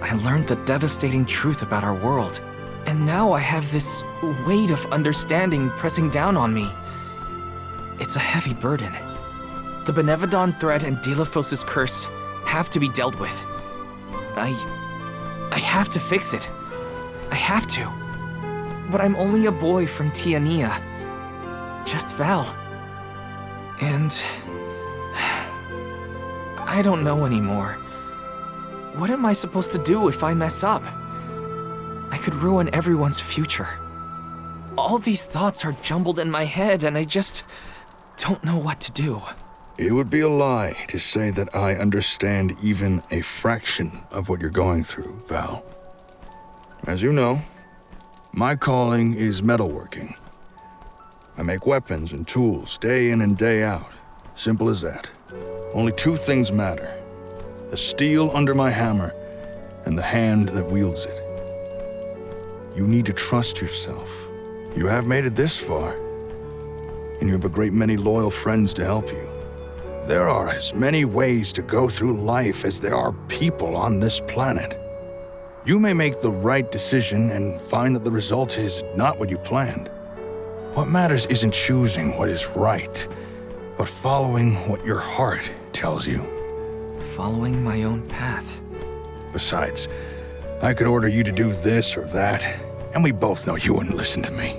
I learned the devastating truth about our world, and now I have this weight of understanding pressing down on me. It's a heavy burden. The Benevodon threat and Delphos' curse have to be dealt with. I have to fix it. I have to. But I'm only a boy from Tiania. Just Val. And I don't know anymore. What am I supposed to do if I mess up? I could ruin everyone's future. All these thoughts are jumbled in my head, and I just don't know what to do. It would be a lie to say that I understand even a fraction of what you're going through, Val. As you know, my calling is metalworking. I make weapons and tools day in and day out. Simple as that. Only two things matter: the steel under my hammer and the hand that wields it. You need to trust yourself. You have made it this far, and you have a great many loyal friends to help you. There are as many ways to go through life as there are people on this planet. You may make the right decision and find that the result is not what you planned. What matters isn't choosing what is right, but following what your heart tells you. Following my own path. Besides, I could order you to do this or that, and we both know you wouldn't listen to me.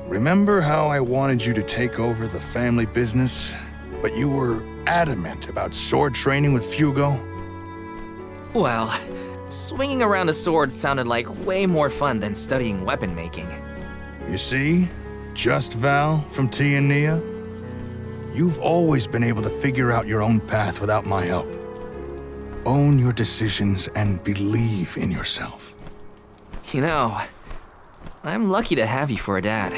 Remember how I wanted you to take over the family business, but you were adamant about sword training with Fugo? Well, swinging around a sword sounded like way more fun than studying weapon making. You see? Just Val from Tiania? You've always been able to figure out your own path without my help. Own your decisions and believe in yourself. You know, I'm lucky to have you for a dad.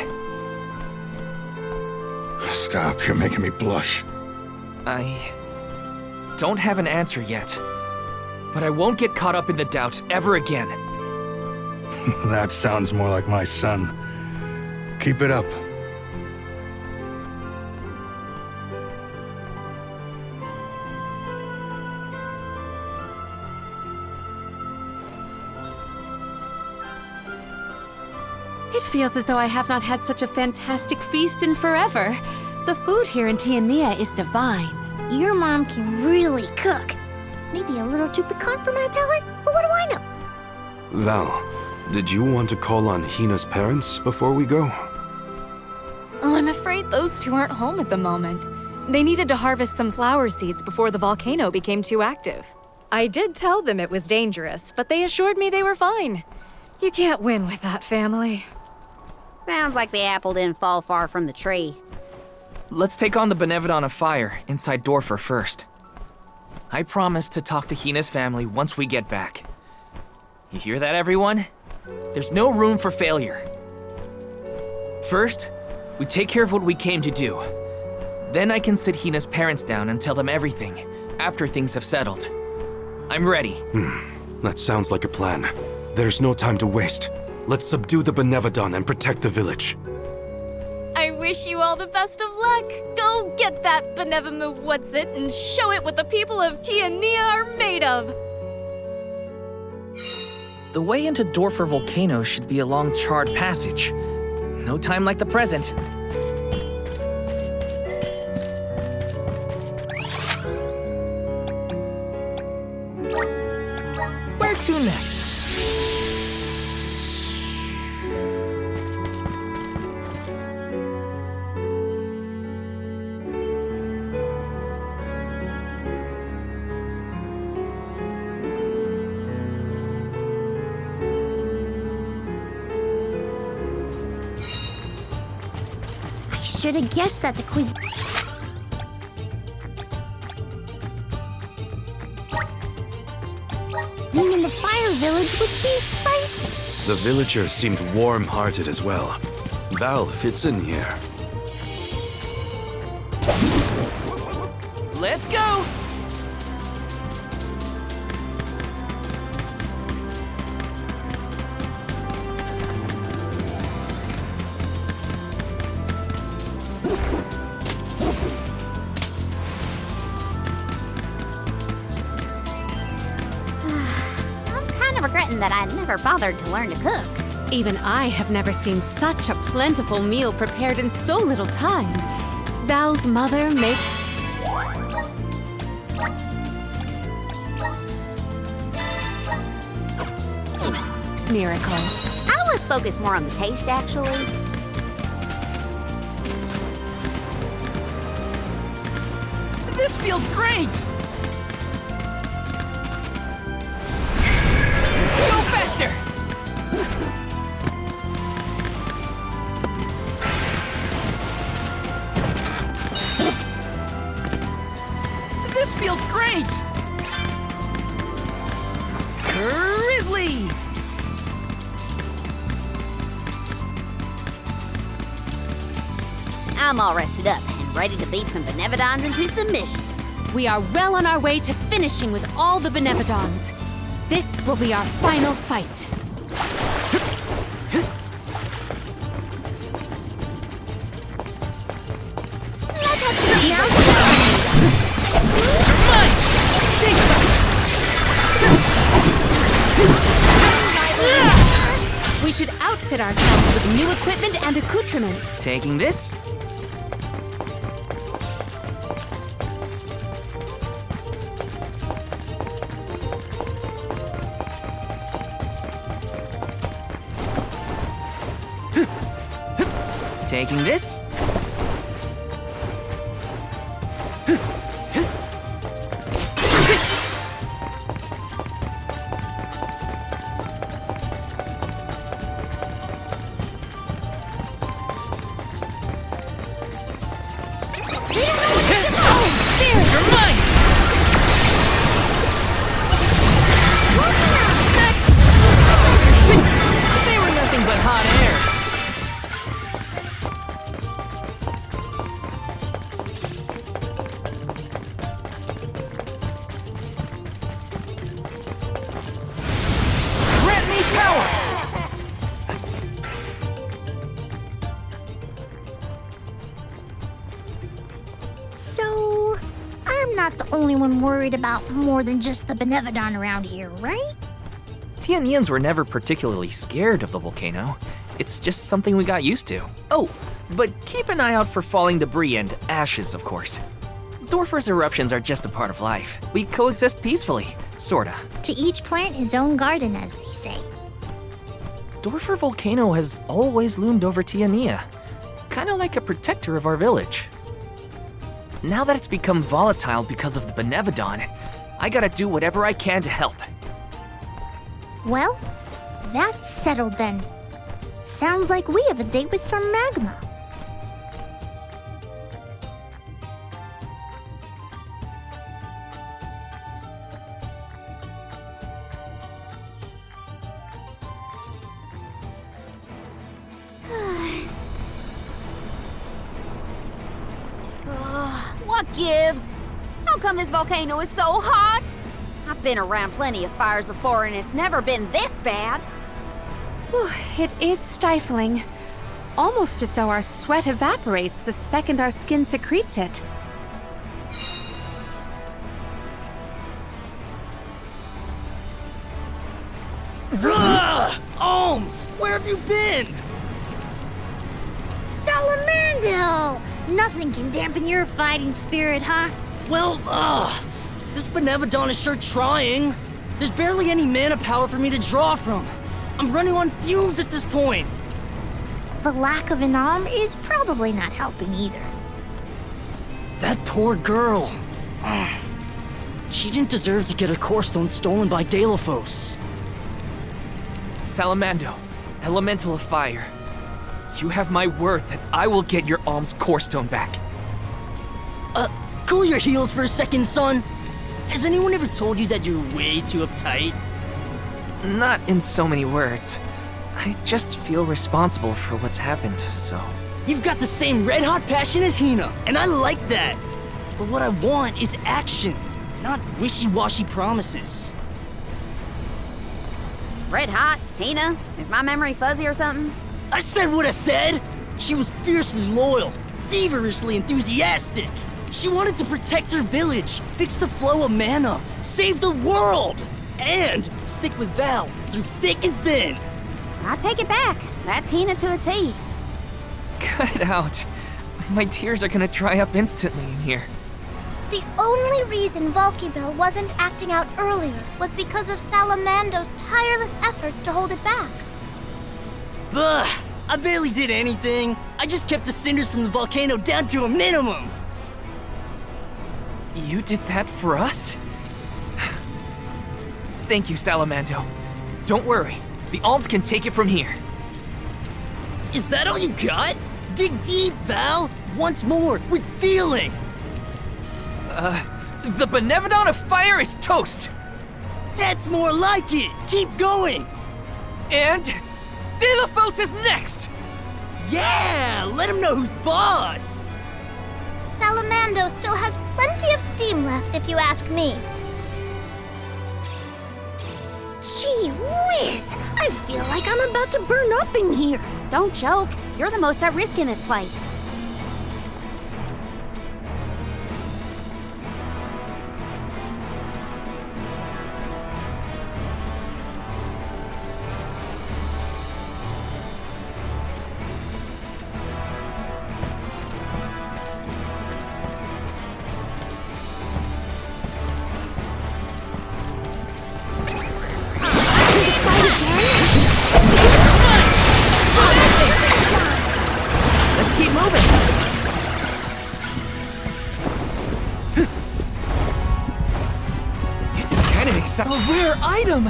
Stop, you're making me blush. I don't have an answer yet, but I won't get caught up in the doubt ever again. That sounds more like my son. Keep it up. It feels as though I have not had such a fantastic feast in forever. The food here in Tiania is divine. Your mom can really cook. Maybe a little too piquant for my palate, but what do I know? Val, did you want to call on Hina's parents before we go? Oh, I'm afraid those two aren't home at the moment. They needed to harvest some flower seeds before the volcano became too active. I did tell them it was dangerous, but they assured me they were fine. You can't win with that family. Sounds like the apple didn't fall far from the tree. Let's take on the Benevodon of Fire inside Dorfer first. I promise to talk to Hina's family once we get back. You hear that, everyone? There's no room for failure. First, we take care of what we came to do. Then I can sit Hina's parents down and tell them everything, after things have settled. I'm ready. That sounds like a plan. There's no time to waste. Let's subdue the Benevodon and protect the village. I wish you all the best of luck. Go get that benevolent what's-it and show it what the people of Tiania are made of. The way into Dorfer Volcano should be along Charred Passage. No time like the present. Where to next? Should have guessed that the quiz. Being in the fire village would be spicy. The villagers seemed warm-hearted as well. Val fits in here. Let's go! That I never bothered to learn to cook. Even I have never seen such a plentiful meal prepared in so little time. Val's mother made... miracles. I was focused more on the taste, actually. This feels great! Go faster! This feels great! Grizzly! I'm all rested up and ready to beat some Benevodons into submission. We are well on our way to finishing with all the Benevodons. This will be our final fight. We should outfit ourselves with new equipment and accoutrements. Taking this? Taking this? They were nothing but hot air. Grant me power! So, I'm not the only one worried about more than just the Benevodon around here, right? Tianians were never particularly scared of the volcano. It's just something we got used to. Oh, but keep an eye out for falling debris and ashes, of course. Dorfer's eruptions are just a part of life. We coexist peacefully, sorta. To each plant his own garden, as they say. Dorfer Volcano has always loomed over Tiania, kinda like a protector of our village. Now that it's become volatile because of the Benevodon, I gotta do whatever I can to help. Well, that's settled then. Sounds like we have a date with some magma. What gives? How come this volcano is so hot? I've been around plenty of fires before and it's never been this bad. Whew, it is stifling. Almost as though our sweat evaporates the second our skin secretes it. Alms! Where have you been? Salamando! Nothing can dampen your fighting spirit, huh? Well, this Benevodon is sure trying. There's barely any mana power for me to draw from. I'm running on fumes at this point. The lack of an arm is probably not helping either. That poor girl. She didn't deserve to get her core stone stolen by Delophos. Salamando, elemental of fire. You have my word that I will get your Alm's core stone back. Cool your heels for a second, son. Has anyone ever told you that you're way too uptight? Not in so many words. I just feel responsible for what's happened, so... You've got the same red-hot passion as Hina, and I like that. But what I want is action, not wishy-washy promises. Red hot? Hina? Is my memory fuzzy or something? I said what I said! She was fiercely loyal, feverishly enthusiastic. She wanted to protect her village, fix the flow of mana, save the world, and stick with Val through thick and thin. I take it back. That's Hina to a T. Cut it out. My tears are gonna dry up instantly in here. The only reason Volkibel wasn't acting out earlier was because of Salamando's tireless efforts to hold it back. Ugh, I barely did anything. I just kept the cinders from the volcano down to a minimum. You did that for us? Thank you, Salamando. Don't worry. The Alms can take it from here. Is that all you got? Dig deep, Val! Once more, with feeling! The Benevodon of Fire is toast! That's more like it! Keep going! And... Delophos is next! Yeah! Let him know who's boss! Salamando still has plenty of steam left, if you ask me. Gee whiz! I feel like I'm about to burn up in here. Don't joke. You're the most at risk in this place. Let's keep moving! This is kind of exciting. A rare item!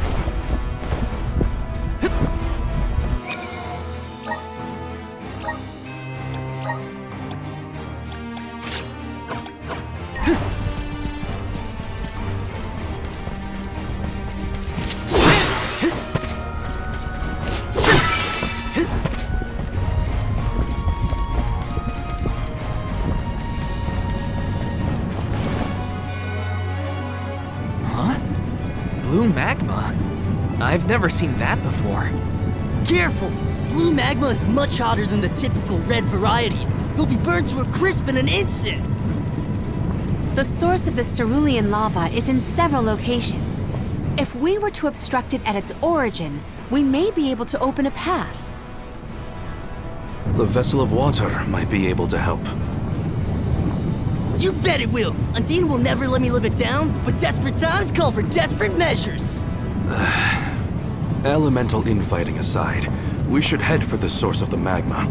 Blue magma? I've never seen that before. Careful! Blue magma is much hotter than the typical red variety. You'll be burned to a crisp in an instant! The source of the cerulean lava is in several locations. If we were to obstruct it at its origin, we may be able to open a path. The vessel of water might be able to help. You bet it will! Undine will never let me live it down, but desperate times call for desperate measures! Elemental infighting aside, we should head for the source of the magma.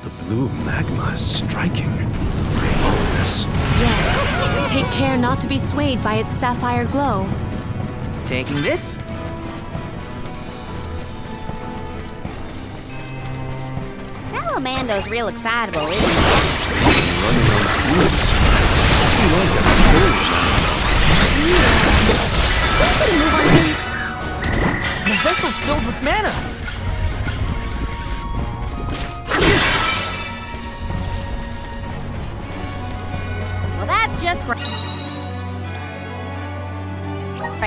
The blue magma is striking. Ominous. Yes. Take care not to be swayed by its sapphire glow. Taking this? Salamando's real excitable, isn't he? The vessel's filled with mana! Well, that's Great.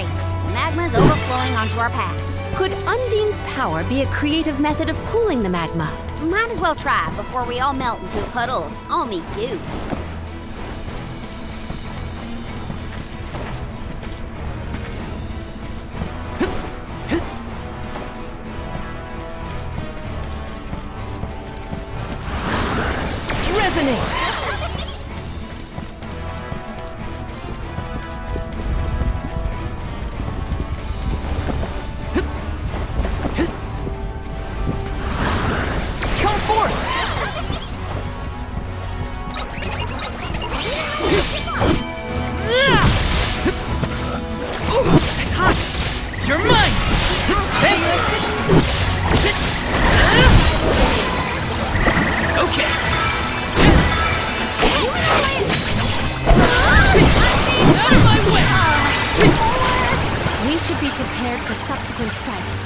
The magma's overflowing onto our path. Could Undine's power be a creative method of cooling the magma? Might as well try before we all melt into a puddle of almy goo. Resonate! Come forth! Ooh, it's hot! You're mine! Hey! Okay. Out of my way! We should be prepared for subsequent strikes.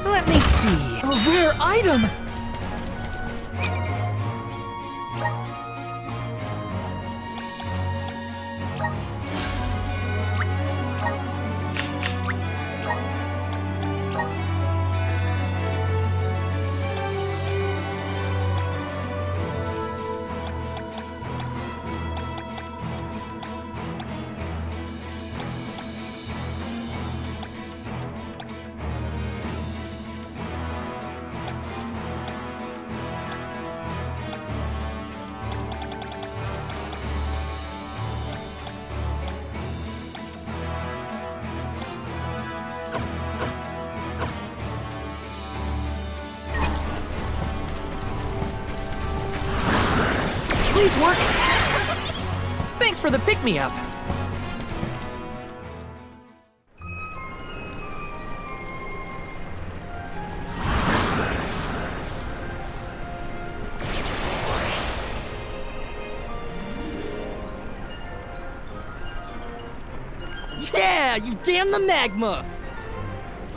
Let me see. A rare item! Please work! Thanks for the pick-me-up! Yeah! You damn the magma!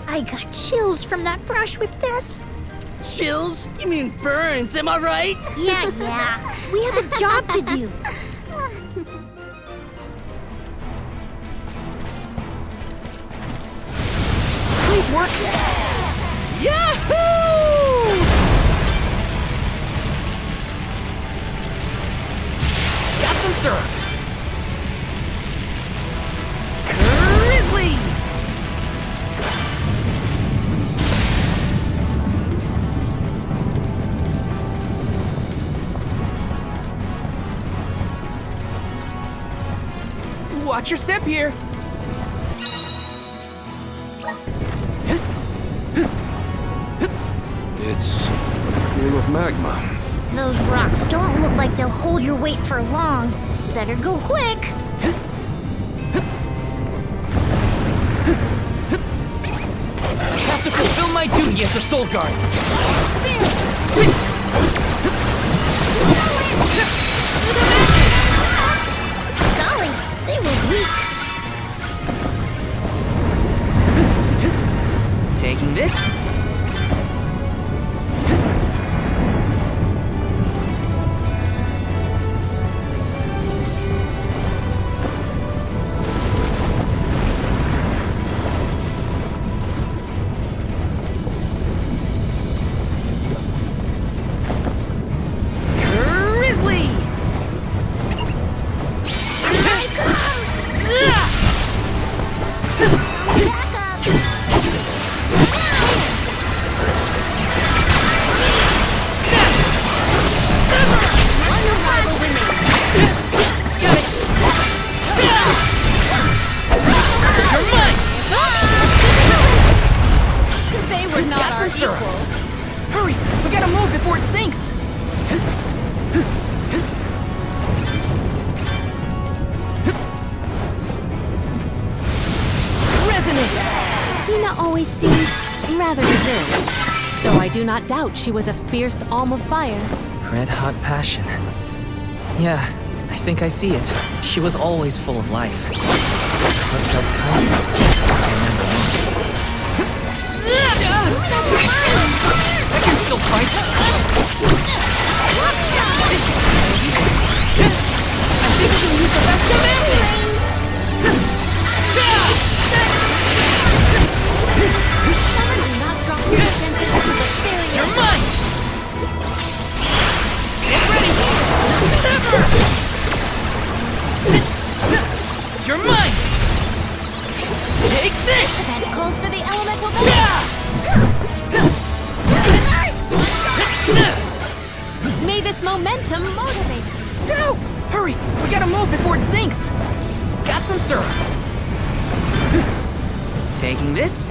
I got chills from that brush with death. Chills? You mean burns, am I right? Yeah. We have a job to do. Please work! Yahoo! Got some syrup! Grizzly! Watch your step here. It's a pool of magma. Those rocks don't look like they'll hold your weight for long. Better go quick. I have to fulfill my duty as a soul guard. Golly, they were weak. Taking this. Hurry! We gotta move before it sinks! Resonate! Hina always seemed rather reserved, though I do not doubt she was a fierce alm of fire. Red hot passion. Yeah, I think I see it. She was always full of life. Heartfelt kindness. I remember most. I can still fight! think we can use the best commandment! You're mine! Get ready! Never! You're mine! Take this! Event calls for the elemental May this momentum motivate us. Go! Hurry! We gotta move before it sinks! Got some syrup. Taking this.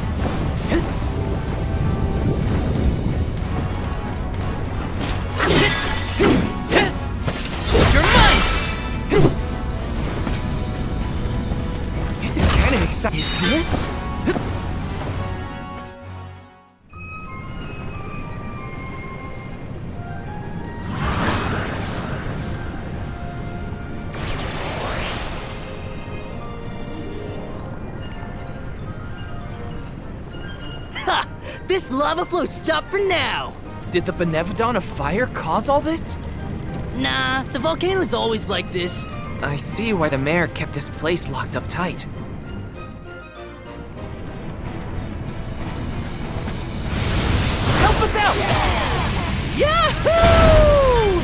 You're mine! This is kind of exciting. Is this? Ha! This lava flow stopped for now! Did the Benevodon of Fire cause all this? Nah, the volcano's always like this. I see why the mayor kept this place locked up tight. Help us out! Yahoo!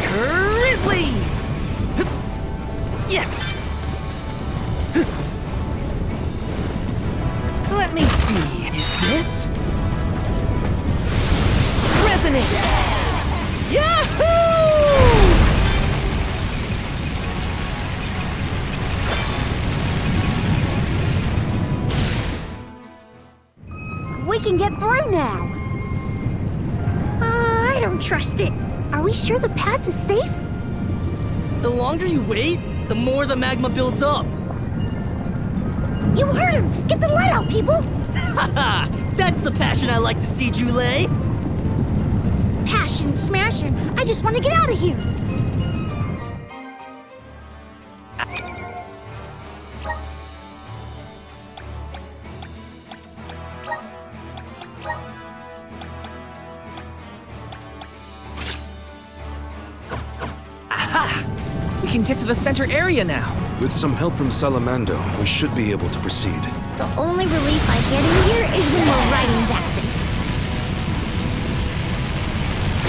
Grizzly! Yes! Let me see. Is this? Resonate! Yahoo! We can get through now. I don't trust it. Are we sure the path is safe? The longer you wait, the more the magma builds up. You heard him! Get the light out, people! Haha! That's the passion I like to see, Jule. Passion, smashing. I just want to get out of here. Aha! We can get to the center area now. With some help from Salamando, we should be able to proceed. The only relief I get in here is when we're riding that thing.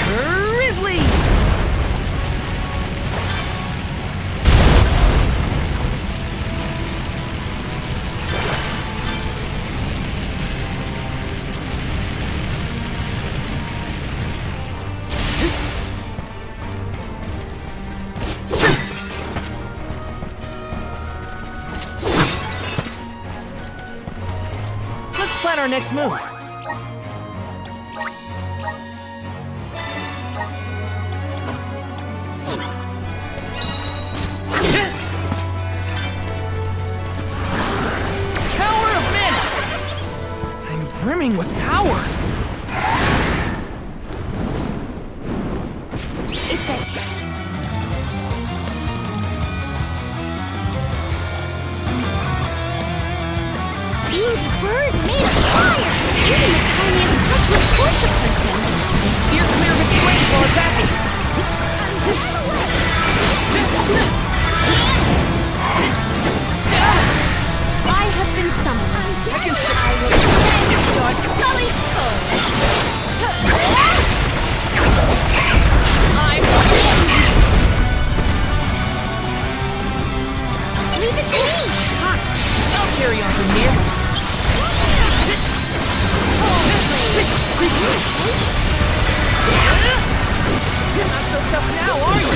Grizzly! Let's plan our next move. Power of mana! I'm brimming with power. It's a... huge bird made of fire! Even the tiniest touch would scorch a person. Steer clear of its flames while attacking. I have been summoned. I can I will stand your sully Leave it to me! Hot! I'll carry on from here. You're not so tough now, are you?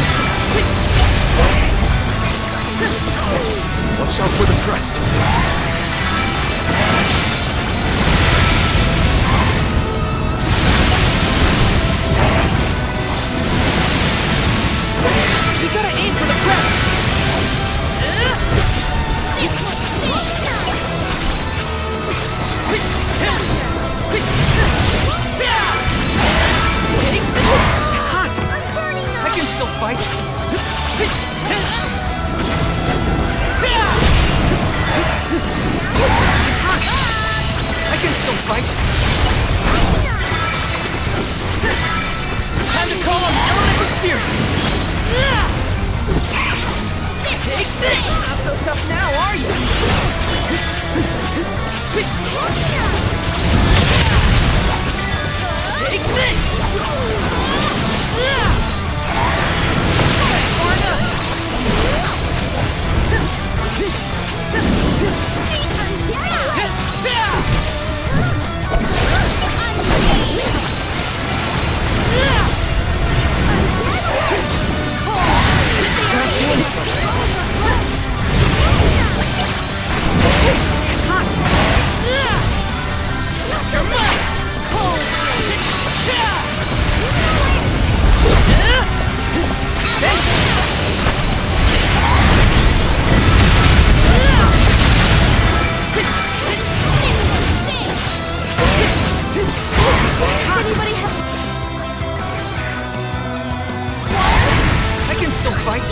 Watch out for the crest. You gotta aim for the crest. It's hot. I can still fight. us now, are you? Take this! I can still fight.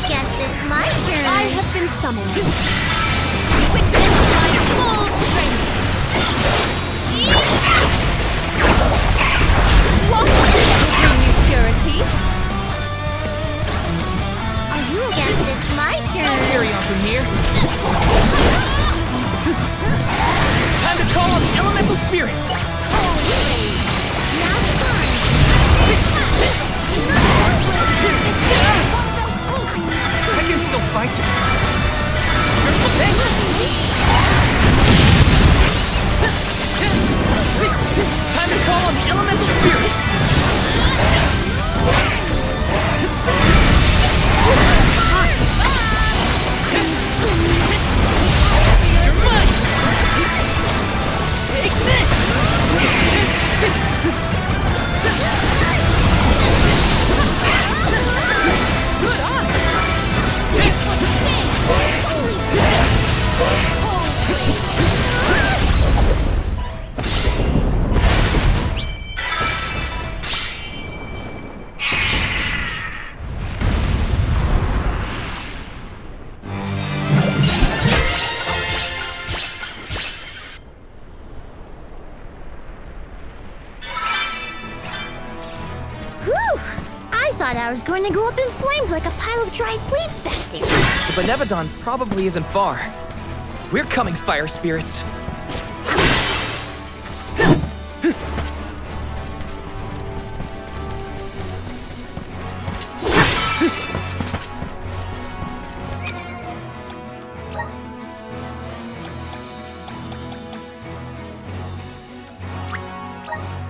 Guess it's my turn. I have been summoned. Witness my full strength. What will bring you purity? Are you? Guess it's my turn. Carry on from here. Time to call on the elemental spirits. I can still fight. Time to call on the elemental spirits. You're mine. Take this. Good on. Whew! I thought I was going to go up in flames like a pile of dried leaves back there. The Benevodon probably isn't far. We're coming, fire spirits.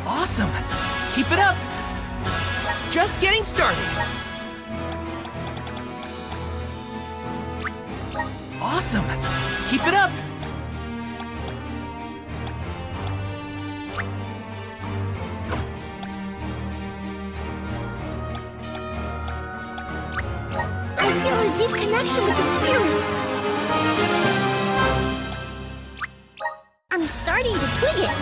Awesome! Keep it up! Just getting started. Awesome! Keep it up! I feel a deep connection with the spirit. I'm starting to twig it.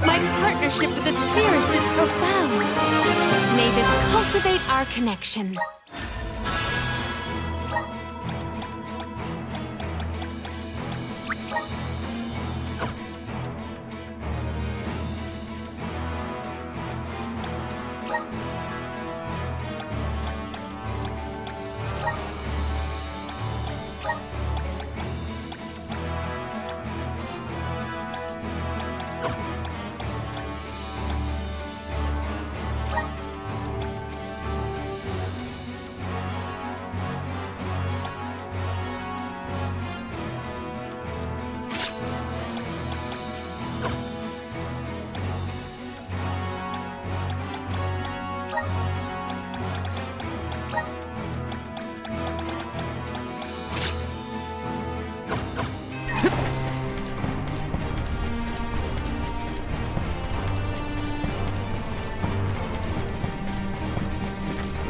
My partnership with the spirits is profound. May this cultivate our connection.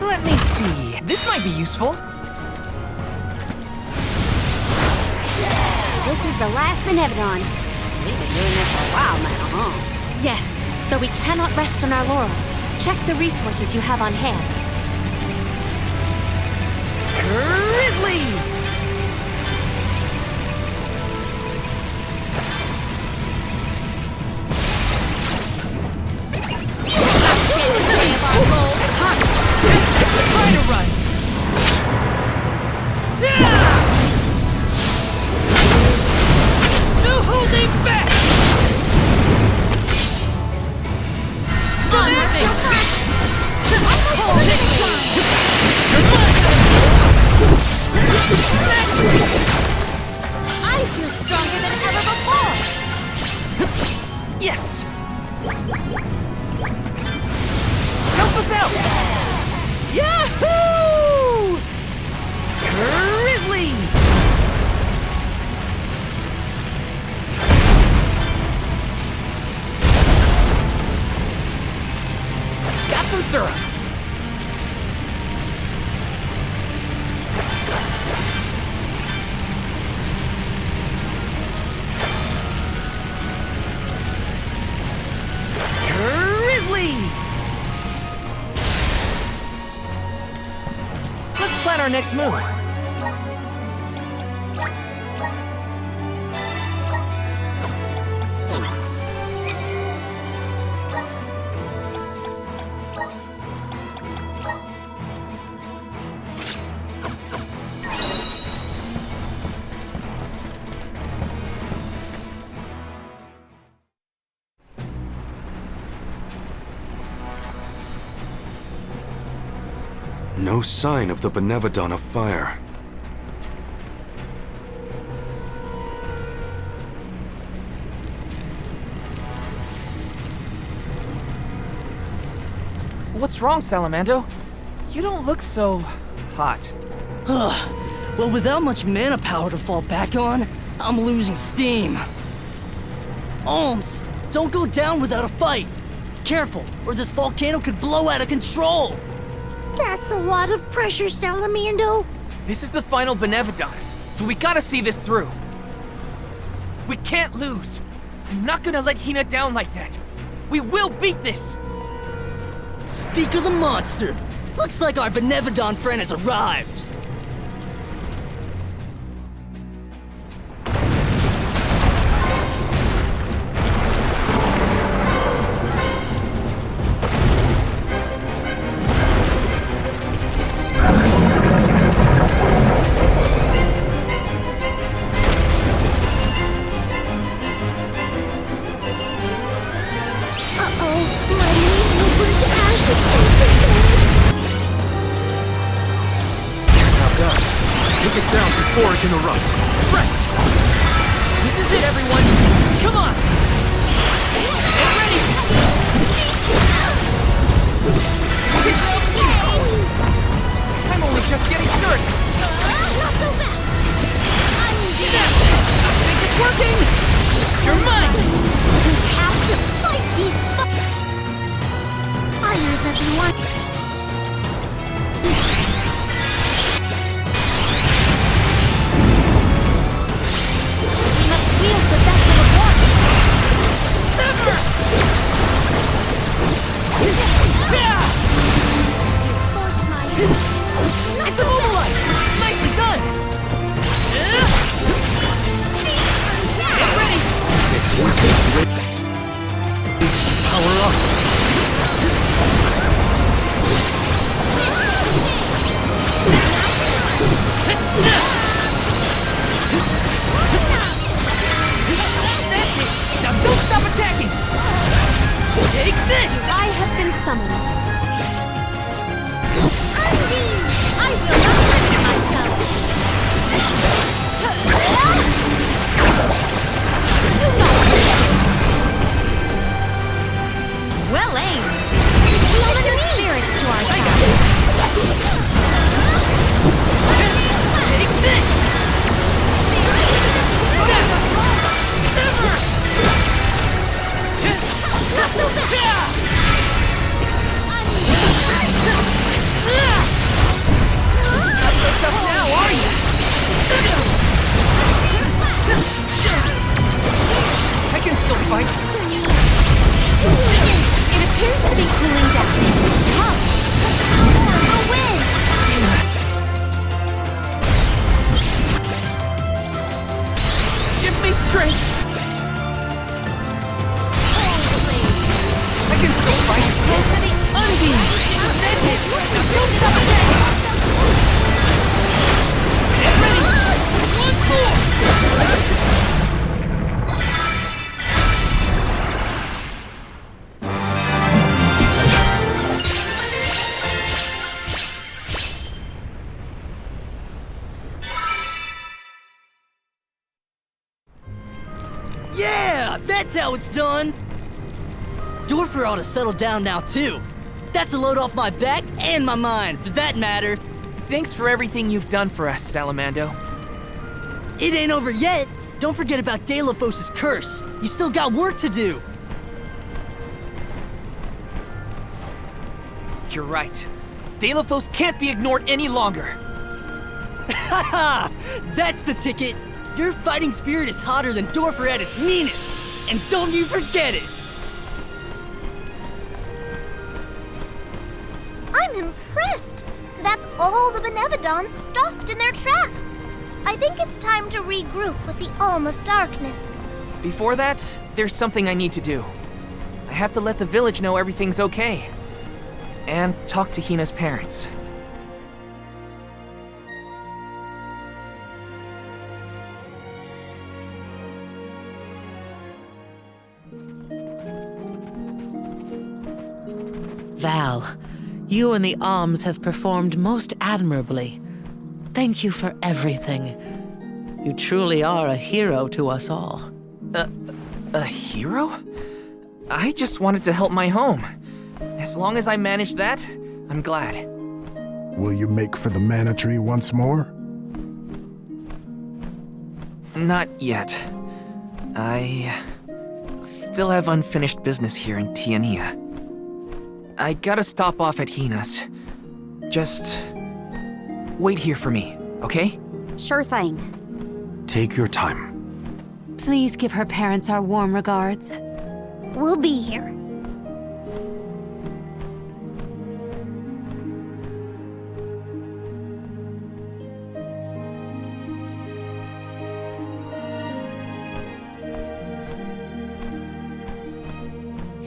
Let me see. This might be useful. is the last Benevodon. We've been doing this for a while now, huh? Yes, though we cannot rest on our laurels. Check the resources you have on hand. Grizzly! Try to run! No holding back! I feel stronger than ever before! Yes! Help us out! Yahoo! Grizzly! Got some syrup. Grizzly! Let's plan our next move. No sign of the Benevodon of Fire. What's wrong, Salamando? You don't look so hot. Well, without much mana power to fall back on, I'm losing steam. Olms, don't go down without a fight. Careful, or this volcano could blow out of control. That's a lot of pressure, Salamando. This is the final Benevodon, so we gotta see this through. We can't lose. I'm not gonna let Hina down like that. We will beat this! Speak of the monster. Looks like our Benevodon friend has arrived. Take it down before it can erupt. Right! This is it, everyone! Come on! Get ready! I'm only just getting started! Not so fast! I think it's working! You're mine! We have to fight these fires, everyone! Wield the vessel of water! Never! It's immobilized! Nicely done! Get ready! It's easy to power up. That's it! Now don't stop attacking! Take this! I have been summoned. I will not let myself! Well aimed. Summon the spirits to our side. Take this! Not so fast! Not so tough now, are you? I can still fight. It appears to be cooling down. A win! Give me strength. I can still fight. Unbeam! Don't stop attacking! Get ready! One more! Yeah, that's how it's done. Dorfer ought to settle down now, too. That's a load off my back and my mind, for that matter. Thanks for everything you've done for us, Salamando. It ain't over yet. Don't forget about Delphos' curse. You still got work to do. You're right. Delphos can't be ignored any longer. Haha! That's the ticket. Your fighting spirit is hotter than Dorfer at its meanest. And don't you forget it. I'm impressed. That's all the Benevodons stopped in their tracks. I think it's time to regroup with the Alm of Darkness. Before that, there's something I need to do. I have to let the village know everything's okay. And talk to Hina's parents. Val, you and the Alms have performed most admirably. Thank you for everything. You truly are a hero to us all. A hero? I just wanted to help my home. As long as I manage that, I'm glad. Will you make for the mana tree once more? Not yet. I still have unfinished business here in Tiania. I gotta stop off at Hina's. Just wait here for me, okay? Sure thing. Take your time. Please give her parents our warm regards. We'll be here.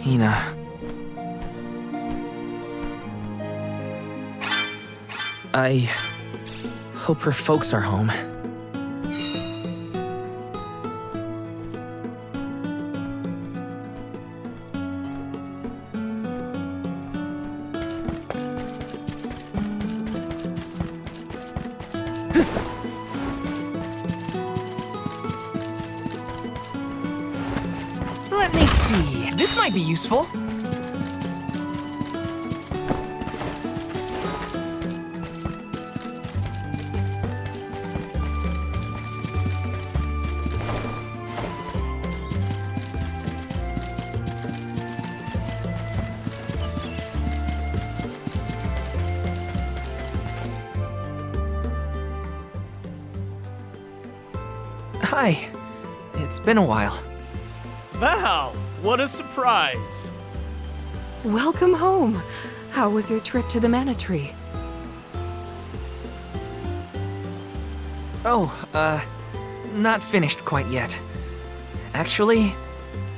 Hina. I hope her folks are home. Let me see. This might be useful. Hi. It's been a while. Val, what a surprise! Welcome home. How was your trip to the Mana Tree? Oh, not finished quite yet. Actually,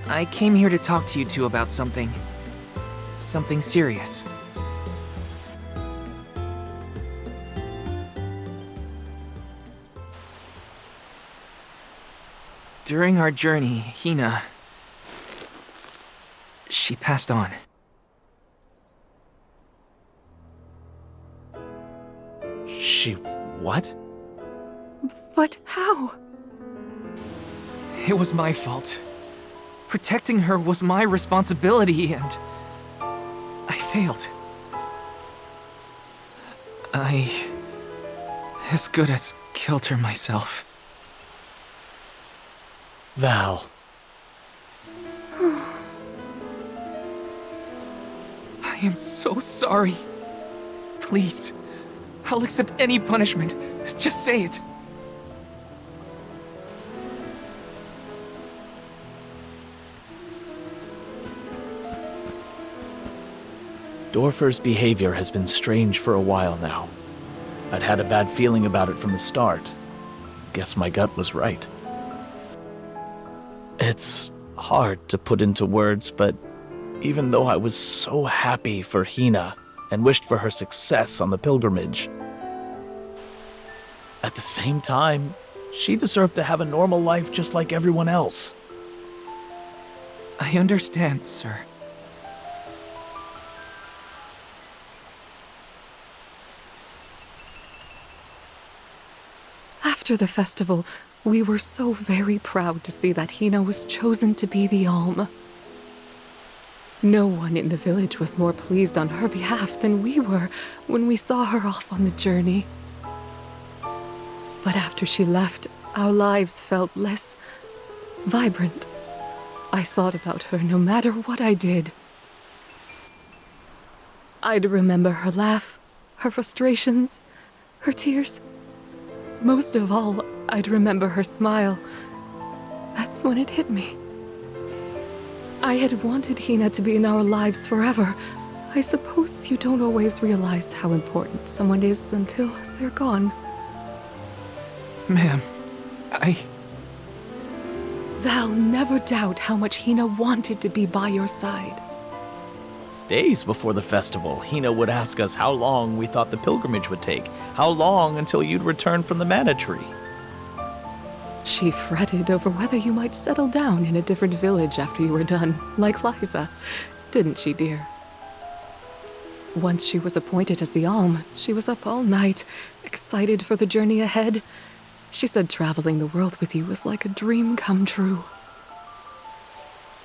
I came here to talk to you two about something. Something serious. During our journey, Hina... she passed on. She what? But how? It was my fault. Protecting her was my responsibility, and... I failed. I... as good as killed her myself. Val. I am so sorry. Please, I'll accept any punishment. Just say it. Dorfer's behavior has been strange for a while now. I'd had a bad feeling about it from the start. Guess my gut was right. It's hard to put into words, but even though I was so happy for Hina and wished for her success on the pilgrimage, at the same time, she deserved to have a normal life just like everyone else. I understand, sir. After the festival, we were so very proud to see that Hina was chosen to be the Alm. No one in the village was more pleased on her behalf than we were when we saw her off on the journey. But after she left, our lives felt less vibrant. I thought about her no matter what I did. I'd remember her laugh, her frustrations, her tears. Most of all, I'd remember her smile. That's when it hit me. I had wanted Hina to be in our lives forever. I suppose you don't always realize how important someone is until they're gone. Ma'am, Val, never doubt how much Hina wanted to be by your side. Days before the festival, Hina would ask us how long we thought the pilgrimage would take, how long until you'd return from the Mana Tree. She fretted over whether you might settle down in a different village after you were done, like Liza. Didn't she, dear? Once she was appointed as the Alm, she was up all night, excited for the journey ahead. She said traveling the world with you was like a dream come true.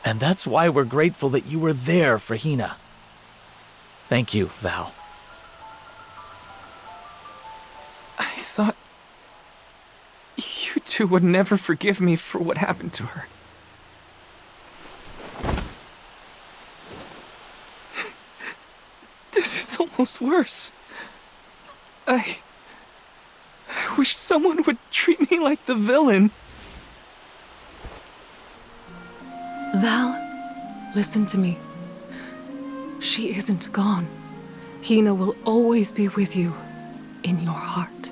And that's why we're grateful that you were there for Hina. Thank you, Val. I thought you two would never forgive me for what happened to her. This is almost worse. I wish someone would treat me like the villain. Val, listen to me. She isn't gone. Hina will always be with you, in your heart.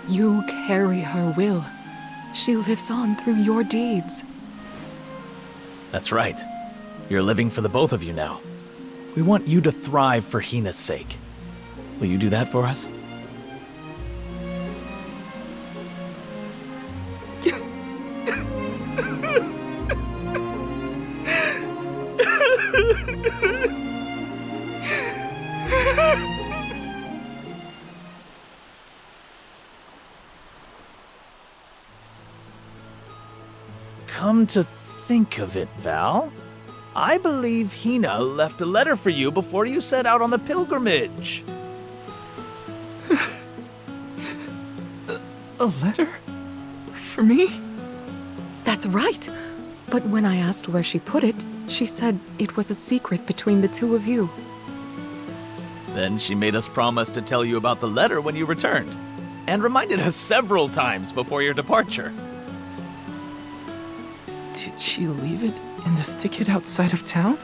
You carry her will. She lives on through your deeds. That's right. You're living for the both of you now. We want you to thrive for Hina's sake. Will you do that for us? Come to think of it, Val, I believe Hina left a letter for you before you set out on the pilgrimage. A letter? For me? That's right. But when I asked where she put it, she said it was a secret between the two of you. Then she made us promise to tell you about the letter when you returned, and reminded us several times before your departure. Did she leave it in the thicket outside of town?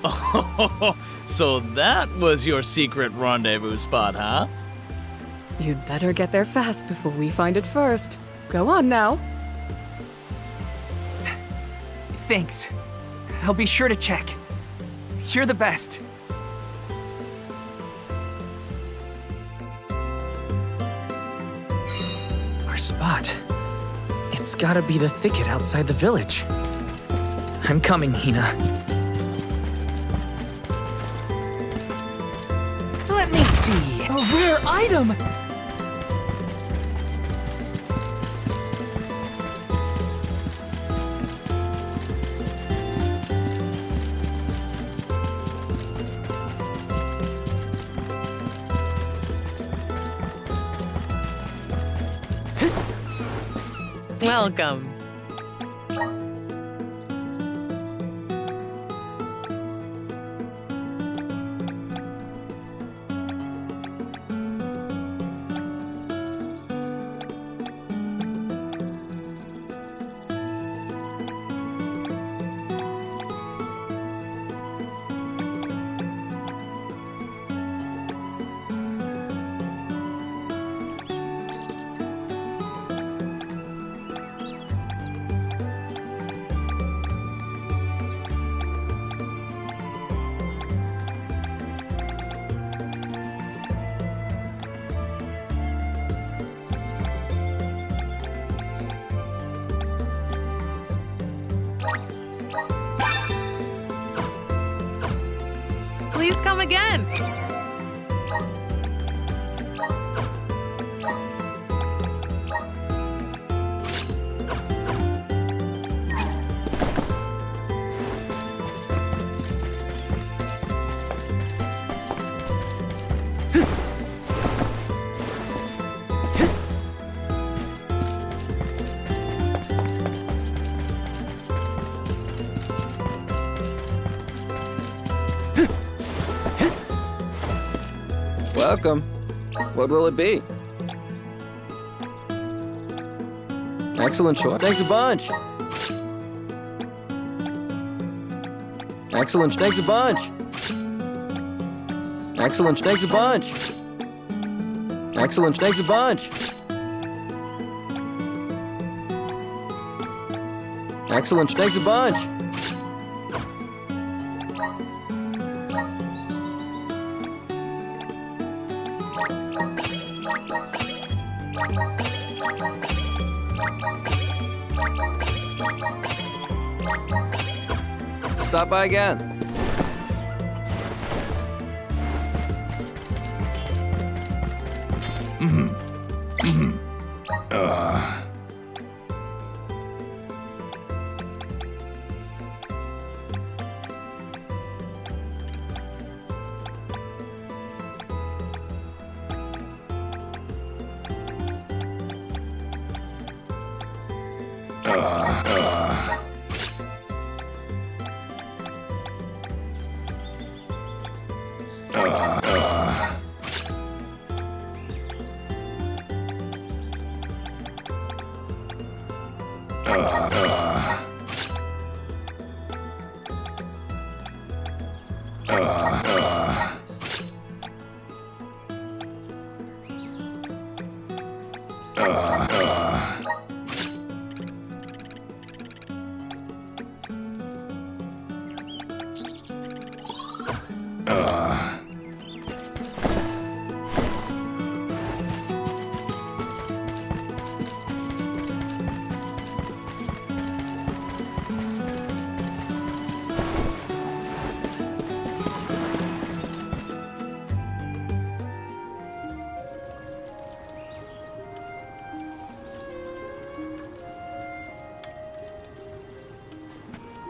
Oh, so that was your secret rendezvous spot, huh? You'd better get there fast before we find it first. Go on now. Thanks. I'll be sure to check. You're the best. Our spot. It's gotta be the thicket outside the village. I'm coming, Hina. Let me see. A rare item! Welcome. come again. Welcome. What will it be? Excellent choice. Thanks a bunch. Excellent. Thanks a bunch. Excellent. Thanks a bunch. Excellent. Thanks a bunch. Excellent. Thanks a bunch. Stop by again.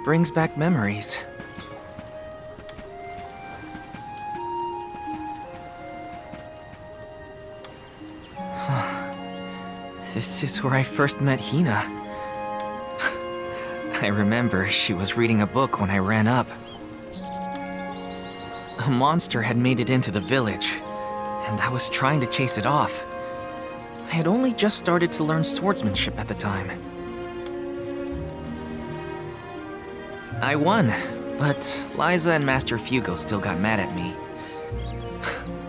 Brings back memories. This is where I first met Hina. I remember she was reading a book when I ran up. A monster had made it into the village, and I was trying to chase it off. I had only just started to learn swordsmanship at the time. I won, but Liza and Master Fugo still got mad at me.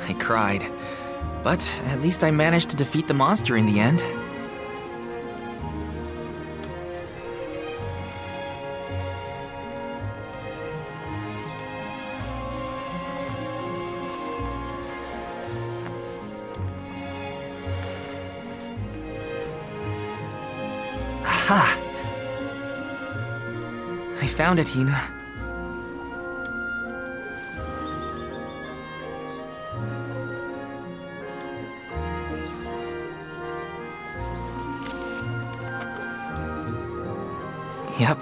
I cried, but at least I managed to defeat the monster in the end. Aha! I found it, Hina. Yep.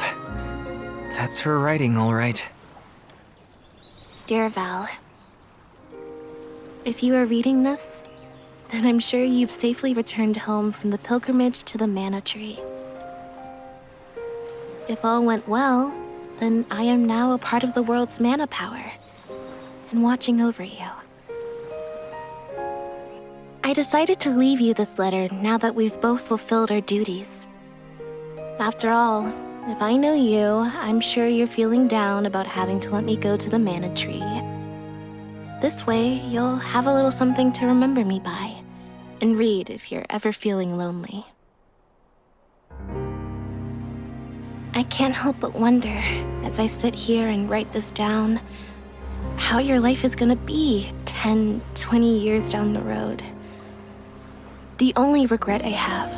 That's her writing, all right. Dear Val, if you are reading this, then I'm sure you've safely returned home from the pilgrimage to the Mana Tree. If all went well, then I am now a part of the world's mana power, and watching over you. I decided to leave you this letter now that we've both fulfilled our duties. After all, if I know you, I'm sure you're feeling down about having to let me go to the Mana Tree. This way, you'll have a little something to remember me by, and read if you're ever feeling lonely. I can't help but wonder, as I sit here and write this down, how your life is gonna be 10, 20 years down the road. The only regret I have,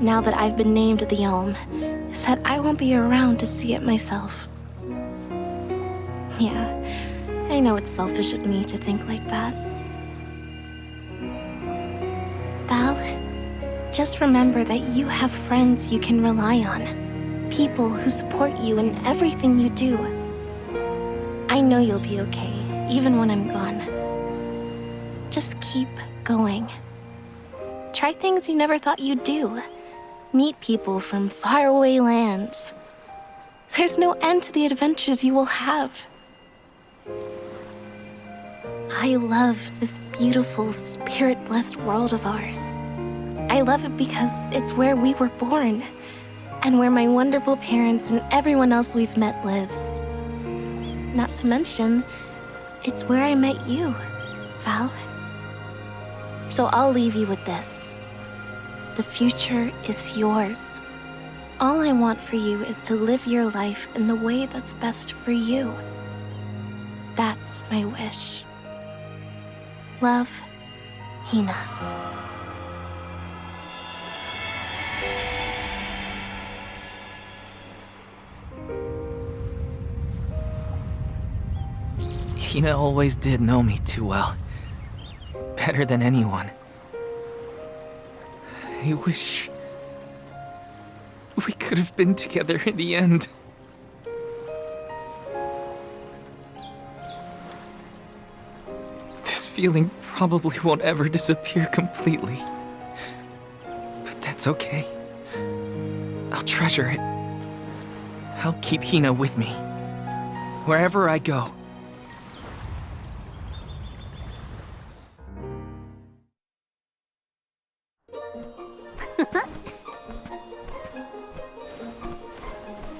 now that I've been named the Elm, is that I won't be around to see it myself. Yeah, I know it's selfish of me to think like that. Val, just remember that you have friends you can rely on. People who support you in everything you do. I know you'll be okay, even when I'm gone. Just keep going. Try things you never thought you'd do. Meet people from faraway lands. There's no end to the adventures you will have. I love this beautiful, spirit-blessed world of ours. I love it because it's where we were born, and where my wonderful parents and everyone else we've met lives. Not to mention, it's where I met you, Val. So I'll leave you with this. The future is yours. All I want for you is to live your life in the way that's best for you. That's my wish. Love, Hina. Hina always did know me too well. Better than anyone. I wish we could have been together in the end. This feeling probably won't ever disappear completely. But that's okay. I'll treasure it. I'll keep Hina with me, wherever I go.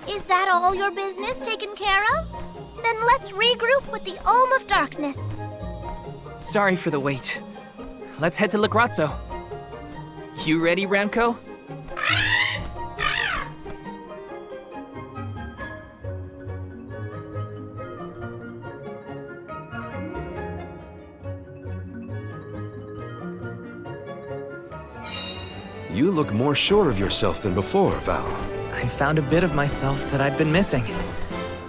Is that all your business taken care of? Then let's regroup with the Olm of Darkness. Sorry for the wait. Let's head to La Grazzo. You ready, Ramco? You look more sure of yourself than before, Val. I found a bit of myself that I'd been missing.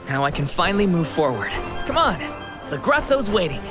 Now I can finally move forward. Come on! La Grazzo's waiting!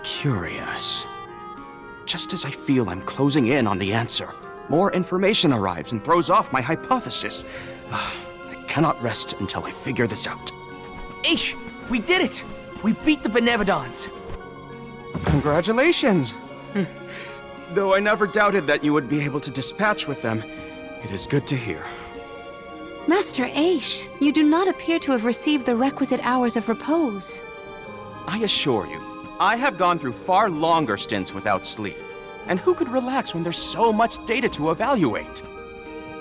Curious. Just as I feel I'm closing in on the answer, more information arrives and throws off my hypothesis. I cannot rest until I figure this out. Aish, we did it! We beat the Benevodons! Congratulations! Though I never doubted that you would be able to dispatch with them, it is good to hear. Master Aish, you do not appear to have received the requisite hours of repose. I assure you, I have gone through far longer stints without sleep. And who could relax when there's so much data to evaluate?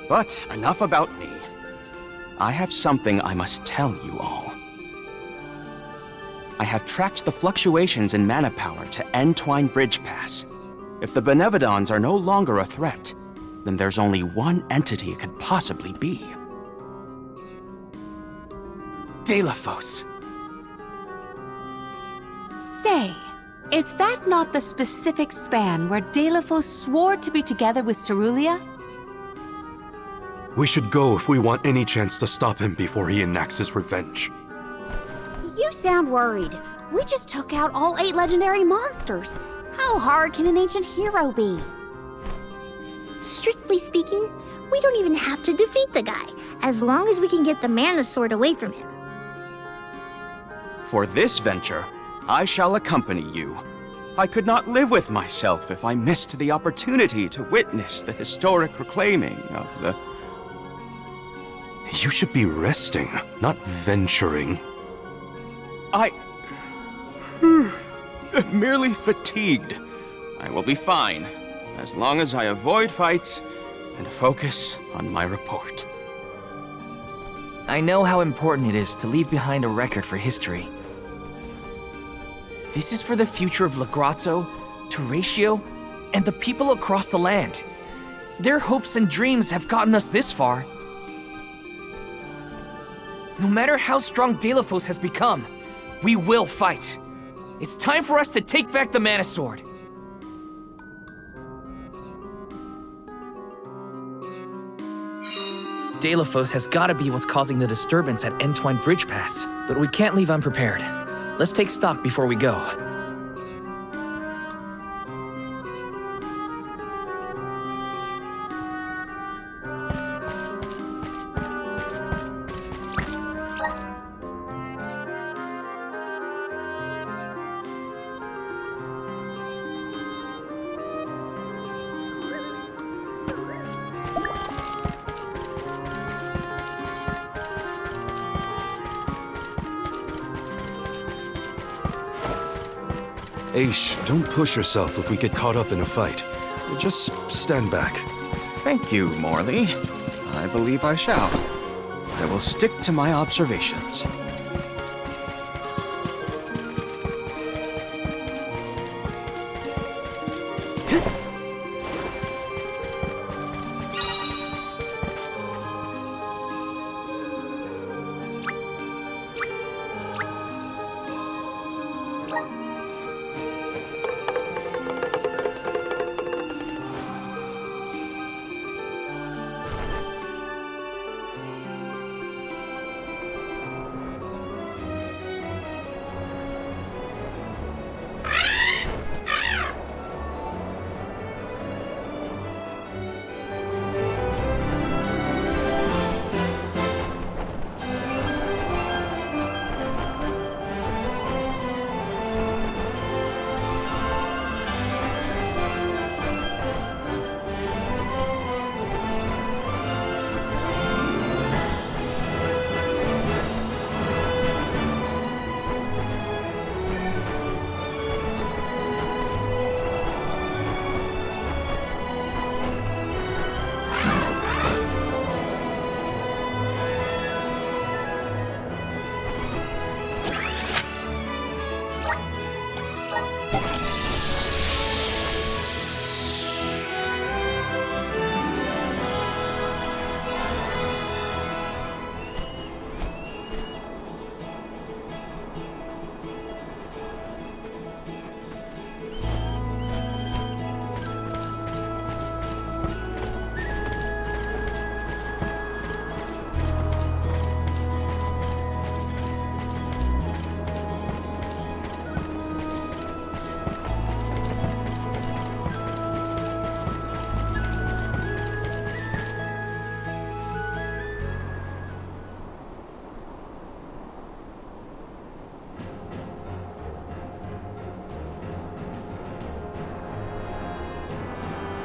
But enough about me. I have something I must tell you all. I have tracked the fluctuations in mana power to Entwine Bridge Pass. If the Benevodons are no longer a threat, then there's only one entity it could possibly be. Delafos. Say, is that not the specific span where Delafos swore to be together with Cerulia? We should go if we want any chance to stop him before he enacts his revenge. You sound worried. We just took out all 8 legendary monsters. How hard can an ancient hero be? Strictly speaking, we don't even have to defeat the guy, as long as we can get the mana sword away from him. For this venture, I shall accompany you. I could not live with myself if I missed the opportunity to witness the historic reclaiming of the... You should be resting, not venturing. I... merely fatigued. I will be fine, as long as I avoid fights and focus on my report. I know how important it is to leave behind a record for history. This is for the future of Lagrazzo, Teratio, and the people across the land. Their hopes and dreams have gotten us this far. No matter how strong Delafos has become, we will fight. It's time for us to take back the Mana Sword. Delafos has gotta be what's causing the disturbance at Entwine Bridge Pass, but we can't leave unprepared. Let's take stock before we go. Aish, don't push yourself if we get caught up in a fight. Just stand back. Thank you, Morley. I believe I shall. I will stick to my observations.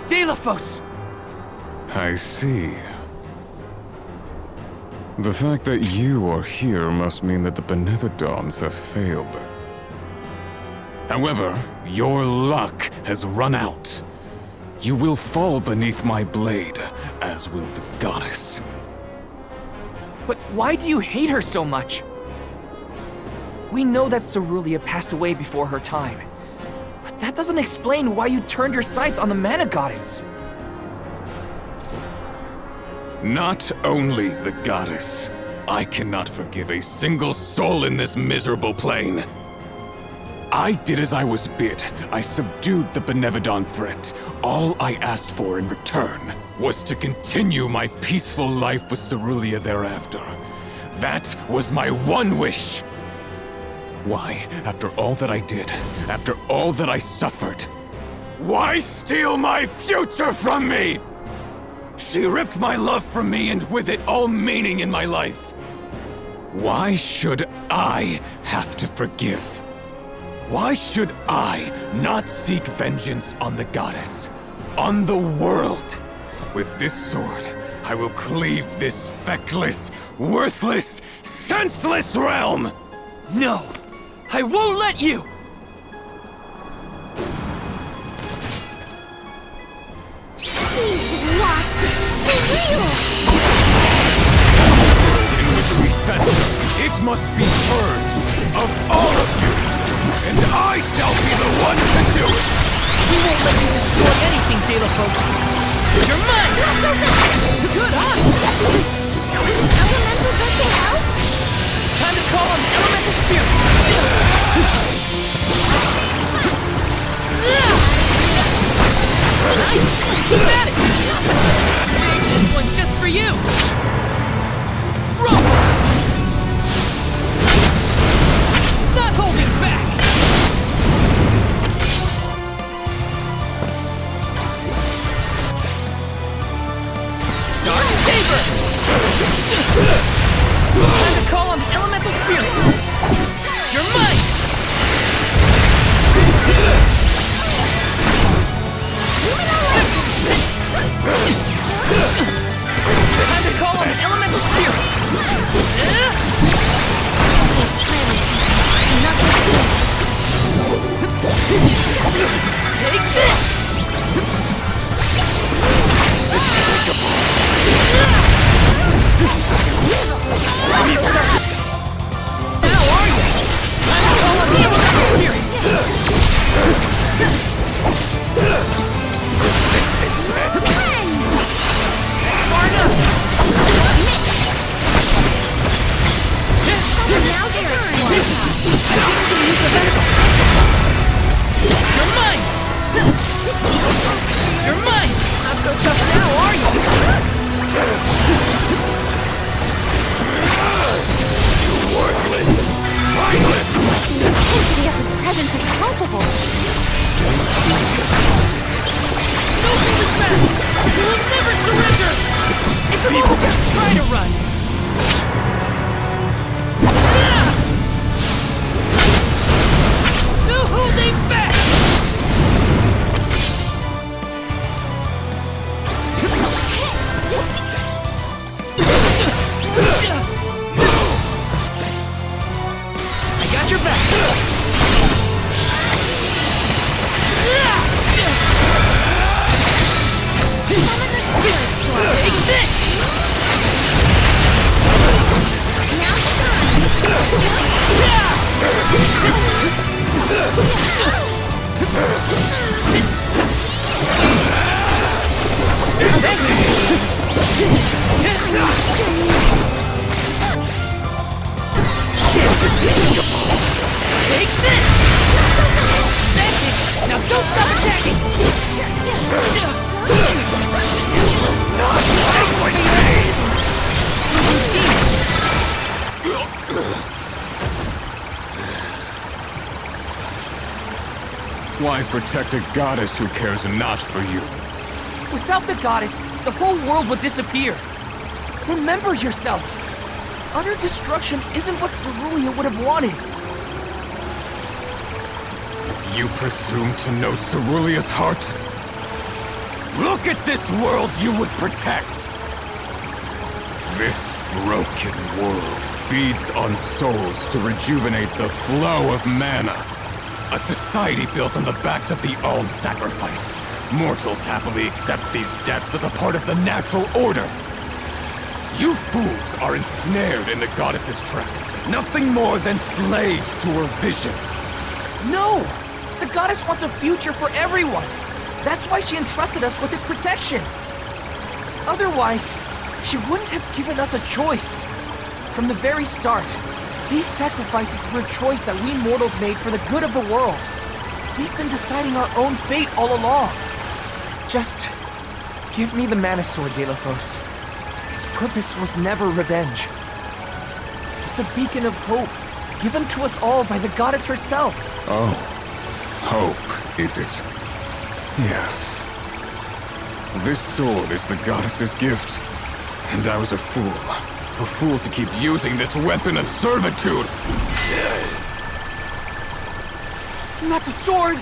Delafos! I see. The fact that you are here must mean that the Benevodons have failed. However, your luck has run out. You will fall beneath my blade, as will the goddess. But why do you hate her so much? We know that Cerulia passed away before her time. But that doesn't explain why you turned your sights on the Mana Goddess. Not only the goddess. I cannot forgive a single soul in this miserable plane. I did as I was bid. I subdued the Benevodon threat. All I asked for in return was to continue my peaceful life with Cerulia thereafter. That was my one wish. Why, after all that I did, after all that I suffered, why steal my future from me? She ripped my love from me and with it all meaning in my life. Why should I have to forgive? Why should I not seek vengeance on the goddess, on the world? With this sword, I will cleave this feckless, worthless, senseless realm! No! I won't let you! In which we fester, it must be purged of all of you, and I shall be the one to do it! We won't let you destroy anything, Dela folks! You're mine! Not so fast! Good, huh? Elemental busting out? Time to call on the elemental spirit! Nice! Keep at it! This one just for you! Roll! Not holding back! Dark Saber! Time to call on the elemental spirit! You're mine! Time to call on the elemental spirit! Take this! Now are you? Time to call on the elemental spirit! Smart enough! Now there is You're mine! You're mine! Not so tough now, are you? You worthless, mindless! The intensity of his presence is palpable. No holding back! You will never surrender! If you will just try to run! No holding back! I got your back! Take this! Take this! That's it! Now don't stop attacking! Not with me! Why protect a goddess who cares not for you? Without the goddess, the whole world would disappear. Remember yourself. Utter destruction isn't what Cerulean would have wanted. You presume to know Cerulea's heart? Look at this world you would protect! This broken world feeds on souls to rejuvenate the flow of mana. A society built on the backs of the alms sacrifice. Mortals happily accept these deaths as a part of the natural order. You fools are ensnared in the goddess's trap. Nothing more than slaves to her vision. No! The goddess wants a future for everyone. That's why she entrusted us with its protection. Otherwise, she wouldn't have given us a choice. From the very start, these sacrifices were a choice that we mortals made for the good of the world. We've been deciding our own fate all along. Just give me the Mana Sword, Delafos. Its purpose was never revenge. It's a beacon of hope, given to us all by the goddess herself. Oh, hope, is it? Yes. This sword is the goddess's gift, and I was a fool to keep using this weapon of servitude. Not the sword!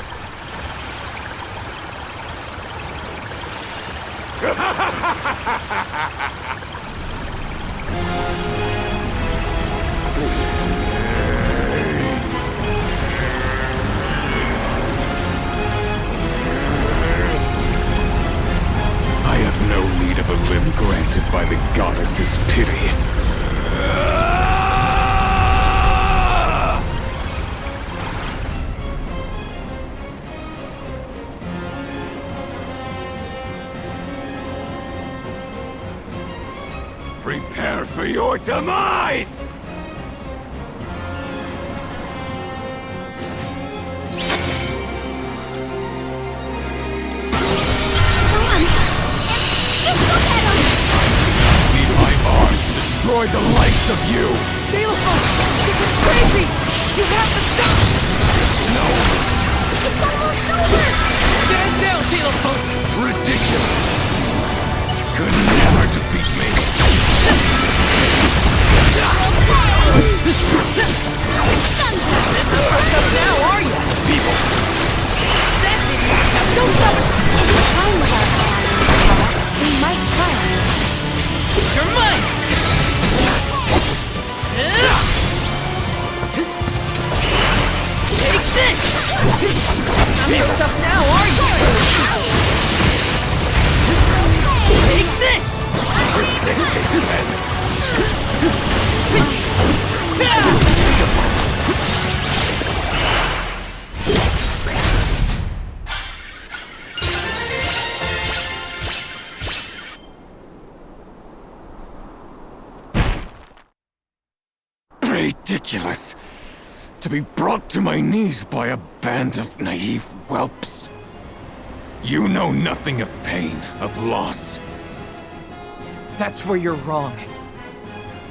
I have no need of a limb granted by the goddess's pity. Prepare for your demise! Destroy the likes of you! Delaphos! This is crazy! You have to stop! No! It's almost over! Stand down, Delaphos! Ridiculous! You could never defeat me! Not worked up now, are you? People! Don't stop it! Time without Anna. We might try. You're mine! Take this! Not so tough now, are you? Take this! Persistent Ridiculous! To be brought to my knees by a band of naive whelps. You know nothing of pain, of loss. That's where you're wrong.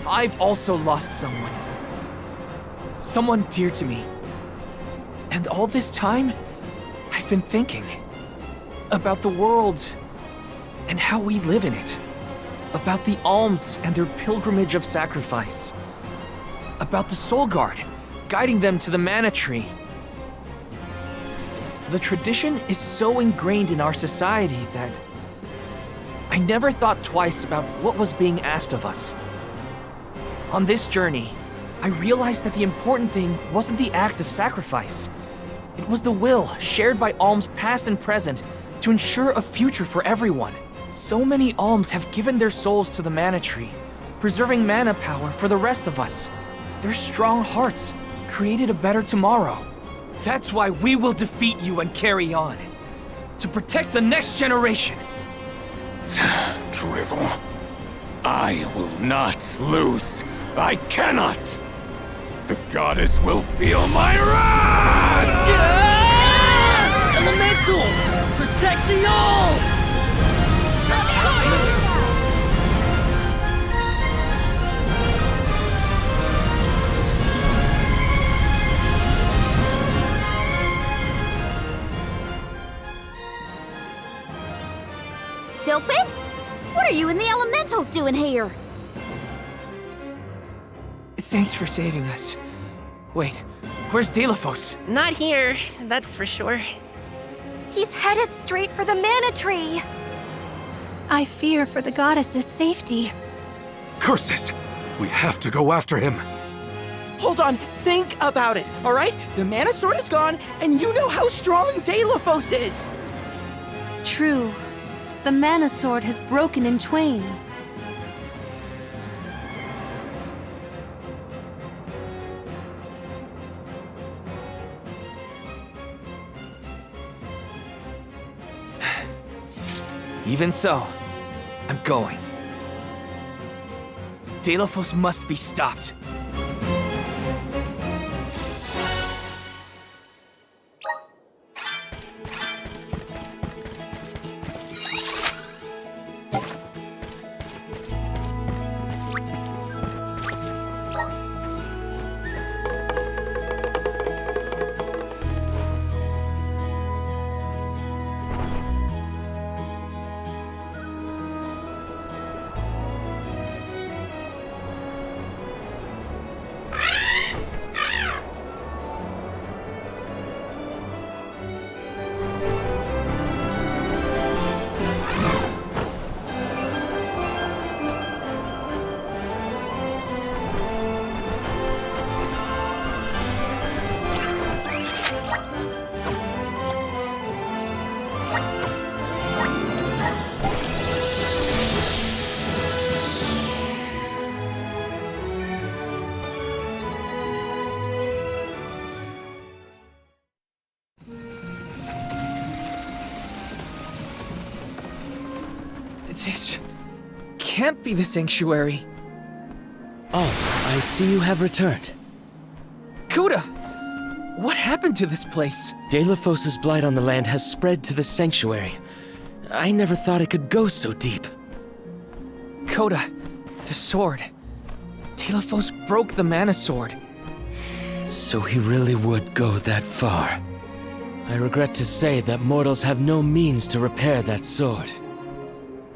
I've also lost someone. Someone dear to me. And all this time, I've been thinking about the world and how we live in it. About the alms and their pilgrimage of sacrifice. About the Soul Guard, guiding them to the Mana Tree. The tradition is so ingrained in our society that I never thought twice about what was being asked of us. On this journey, I realized that the important thing wasn't the act of sacrifice. It was the will shared by alms past and present to ensure a future for everyone. So many alms have given their souls to the Mana Tree, preserving mana power for the rest of us. Their strong hearts created a better tomorrow. That's why we will defeat you and carry on. To protect the next generation. Drivel. I will not lose. I cannot. The goddess will feel my wrath! Elementals! Protect the all! Sylphid? What are you and the elementals doing here? Thanks for saving us. Wait, where's Delaphos? Not here, that's for sure. He's headed straight for the Mana Tree. I fear for the goddess's safety. Curses! We have to go after him. Hold on, think about it, alright? The Mana Sword is gone, and you know how strong Delaphos is! True. The Mana Sword has broken in twain. Even so, I'm going. Delaphos must be stopped. This can't be the sanctuary. Oh, I see you have returned. Coda! What happened to this place? Delphos' blight on the land has spread to the sanctuary. I never thought it could go so deep. Coda, the sword. Delphos broke the mana sword. So he really would go that far. I regret to say that mortals have no means to repair that sword.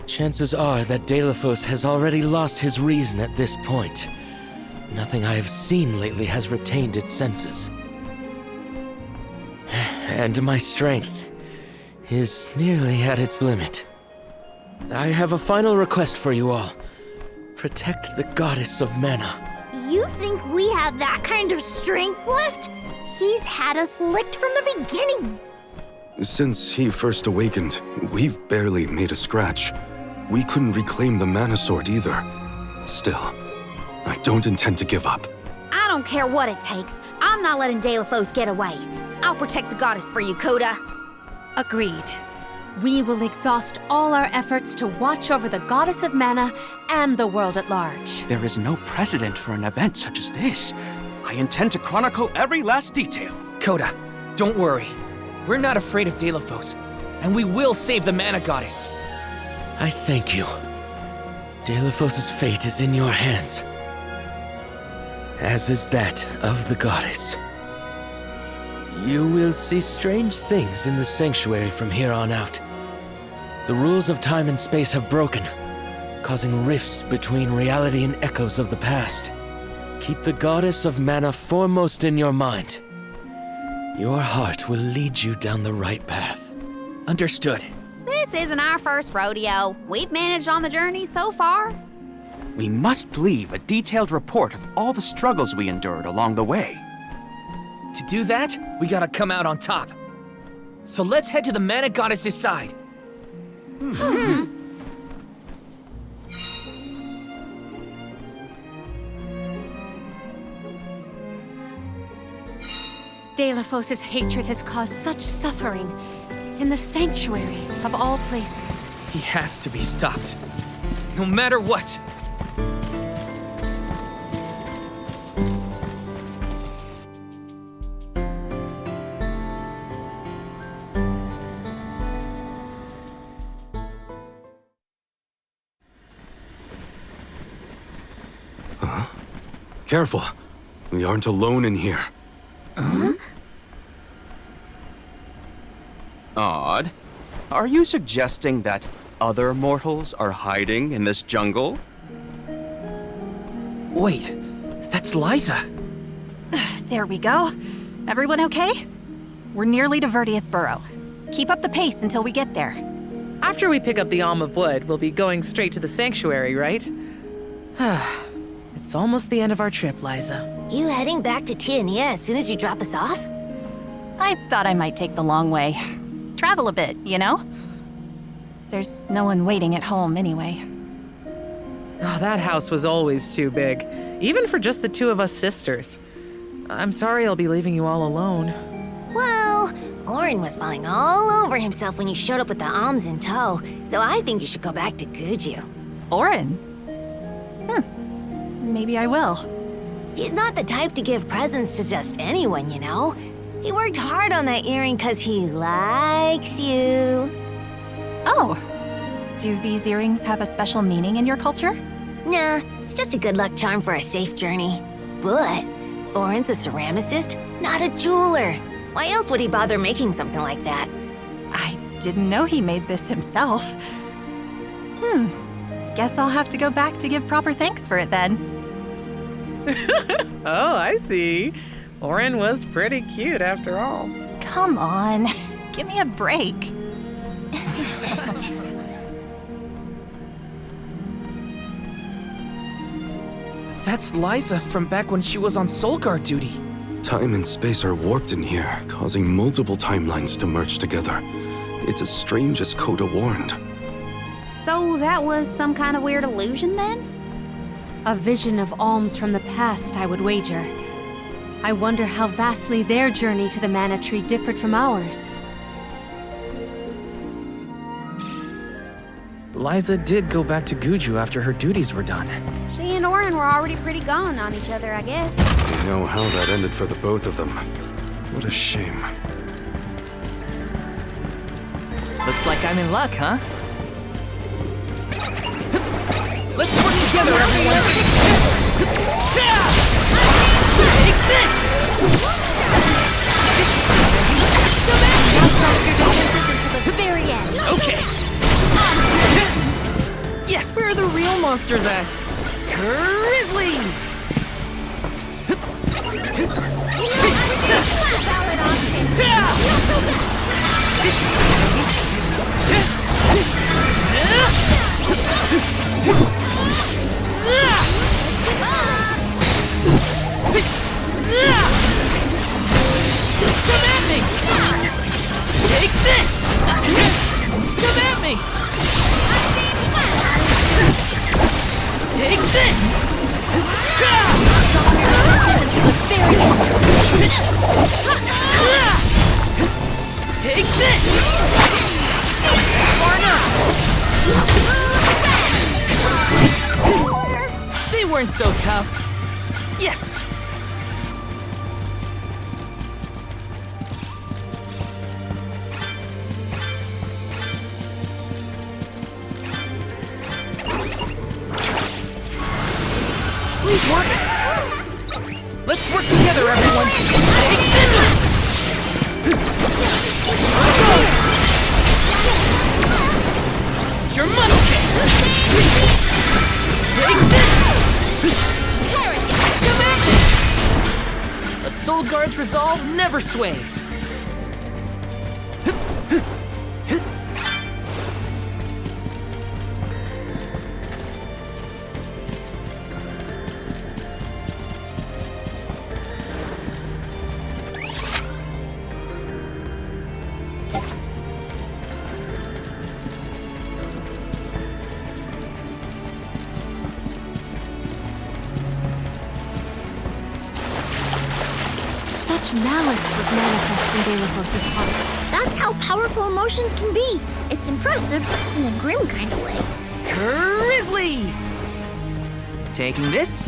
Chances are that Delphos has already lost his reason at this point. Nothing I have seen lately has retained its senses. And my strength is nearly at its limit. I have a final request for you all. Protect the goddess of mana. You think we have that kind of strength left? He's had us licked from the beginning. Since he first awakened, we've barely made a scratch. We couldn't reclaim the mana sword either. Still, I don't intend to give up. I don't care what it takes. I'm not letting Delphos get away. I'll protect the goddess for you, Coda. Agreed. We will exhaust all our efforts to watch over the goddess of mana and the world at large. There is no precedent for an event such as this. I intend to chronicle every last detail. Coda, don't worry. We're not afraid of Delphos, and we will save the mana goddess. I thank you. Delphos' fate is in your hands, as is that of the goddess. You will see strange things in the sanctuary from here on out. The rules of time and space have broken, causing rifts between reality and echoes of the past. Keep the goddess of mana foremost in your mind. Your heart will lead you down the right path. Understood. This isn't our first rodeo. We've managed on the journey so far. We must leave a detailed report of all the struggles we endured along the way. To do that, we gotta come out on top. So let's head to the mana goddess's side. Delphos' hatred has caused such suffering in the sanctuary of all places. He has to be stopped, no matter what. Careful. We aren't alone in here. Odd. Are you suggesting that other mortals are hiding in this jungle? Wait, that's Liza. There we go. Everyone okay? We're nearly to Verdius Burrow. Keep up the pace until we get there. After we pick up the Alm of Wood, we'll be going straight to the sanctuary, right? It's almost the end of our trip, Liza. You heading back to Tiania as soon as you drop us off? I thought I might take the long way. Travel a bit, you know? There's no one waiting at home anyway. Oh, that house was always too big, even for just the two of us sisters. I'm sorry I'll be leaving you all alone. Well, Orin was falling all over himself when you showed up with the alms in tow, so I think you should go back to Guju. Orin? Maybe I will. He's not the type to give presents to just anyone, you know? He worked hard on that earring because he likes you. Oh. Do these earrings have a special meaning in your culture? Nah, it's just a good luck charm for a safe journey. But Orin's a ceramicist, not a jeweler. Why else would he bother making something like that? I didn't know he made this himself. Guess I'll have to go back to give proper thanks for it then. Oh, I see. Orin was pretty cute after all. Come on, give me a break. That's Liza from back when she was on Soul Guard duty. Time and space are warped in here, causing multiple timelines to merge together. It's as strange as Coda warned. So that was some kind of weird illusion then? A vision of alms from the past, I would wager. I wonder how vastly their journey to the Mana Tree differed from ours. Liza did go back to Guju after her duties were done. She and Orin were already pretty gone on each other, I guess. You know how that ended for the both of them. What a shame. Looks like I'm in luck, huh? Let's work together, everyone! Take this! Until the very end. Okay. Yes, where are the real monsters at? Grizzly! Come at me! Take this! Come at me! Take this! Take this! Far enough! They weren't so tough. Yes! Let's work together, everyone! Take this! Your money! Take this! Come at me! A Soul Guard's resolve never sways. Such malice was manifest in De La Fosa's heart. That's how powerful emotions can be. It's impressive, but in a grim kind of way. Grizzly! Taking this?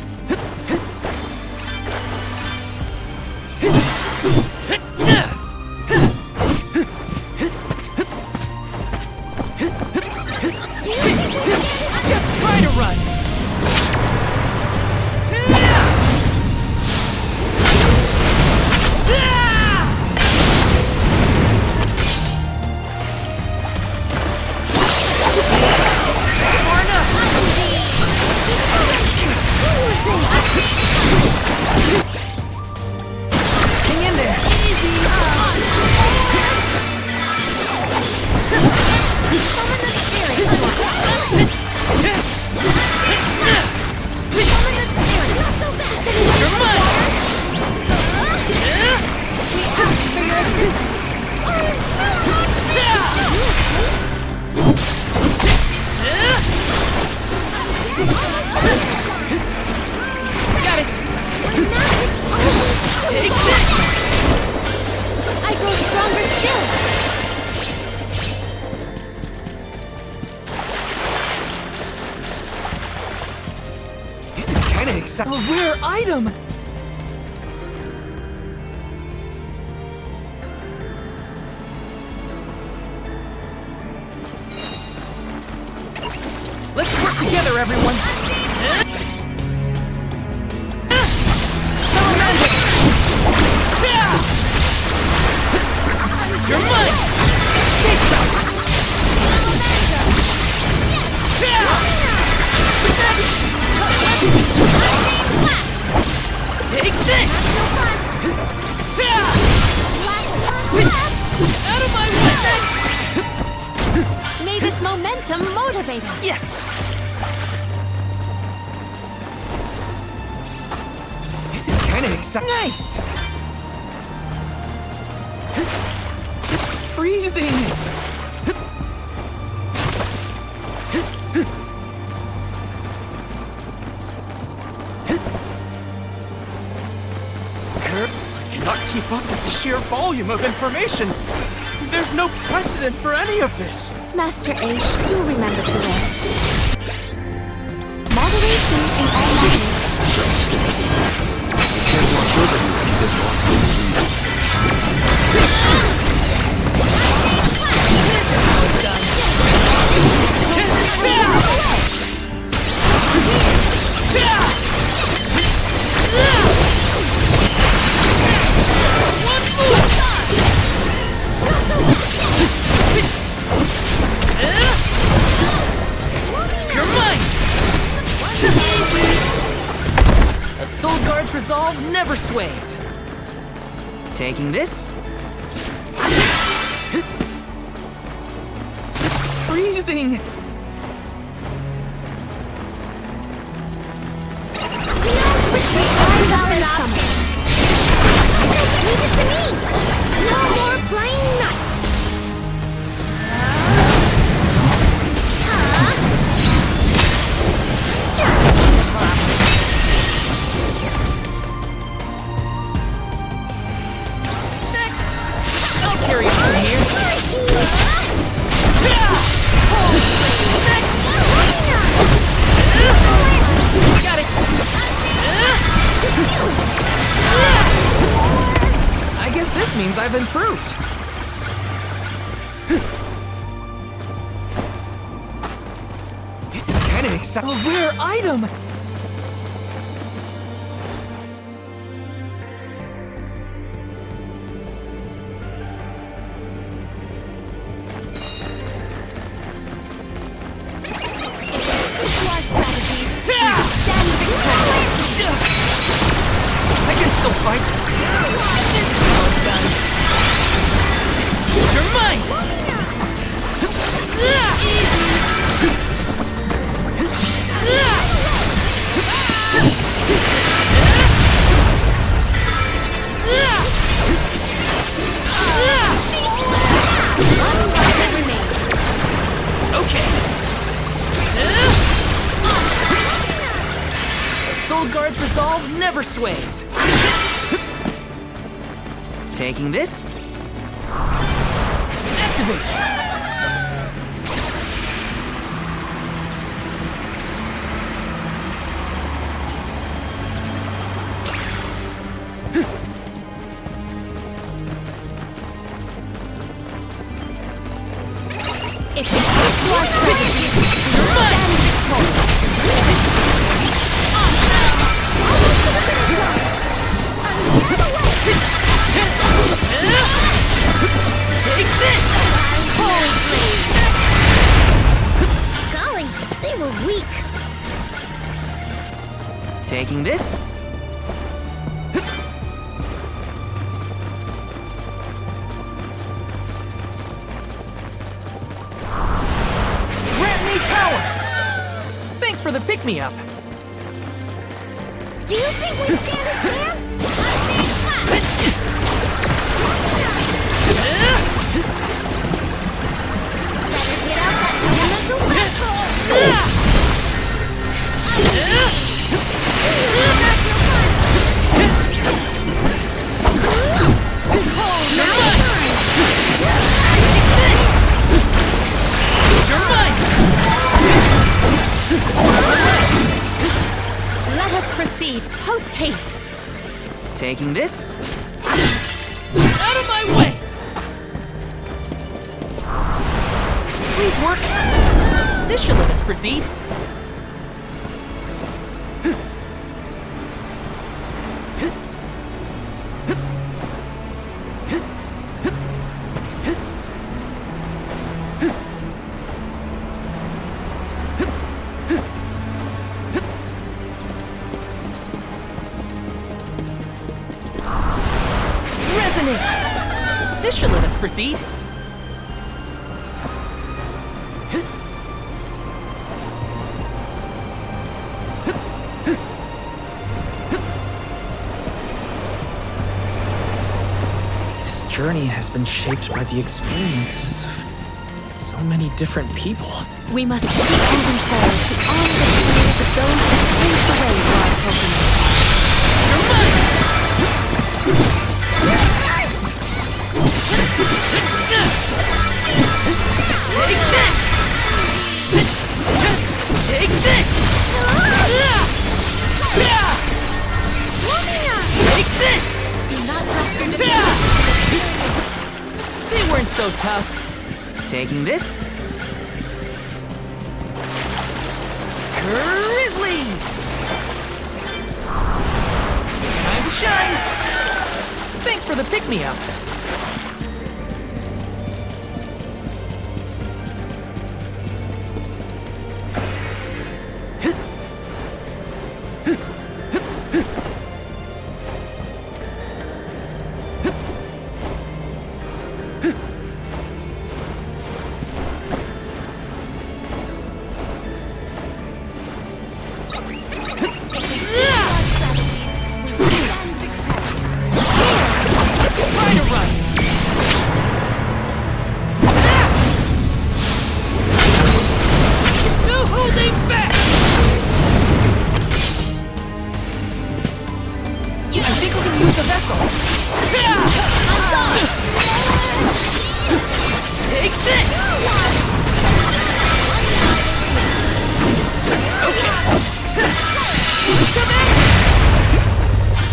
Just try to run! Hang in there! You're mine! We ask for your assistance. Got it! Take this! I grow stronger still. This is kinda exciting. A rare item! Let's work together, everyone! You're mine! Take some! Take this! Out of my way! May this momentum motivate us. Yes! This is kinda exciting. Nice! It's freezing! I cannot keep up with the sheer volume of information. There's no precedent for any of this. Master Aish, do remember to rest. Moderation in all matters. You can't watch over you when you've been lost in disease. You're mine! A Soul Guard's resolve never sways. Taking this? Freezing! No more playing nuts! I'll carry it from here. Got it. I guess this means I've improved. This is kind of exciting. A rare item. I can still fight. This is how it's done. You're mine! Okay. Soul Guard's resolve never sways. Taking this? Activate! If we stick to our strategies, we will stand Take this! Holy flame! Golly, they were weak. Taking this? Grant me power! Thanks for the pick-me-up. Do you think we stand a chance? Let us proceed post-haste. Taking this? Out of my way! Please work. This should let us proceed. Resonant! This should let us proceed. This journey has been shaped by the experiences of so many different people. We must keep moving forward to honor the prayers of those who paved the way for our pilgrimage. Take this! Do not drop your They weren't so tough. Taking this. Grizzly! Time to shine! Thanks for the pick-me-up.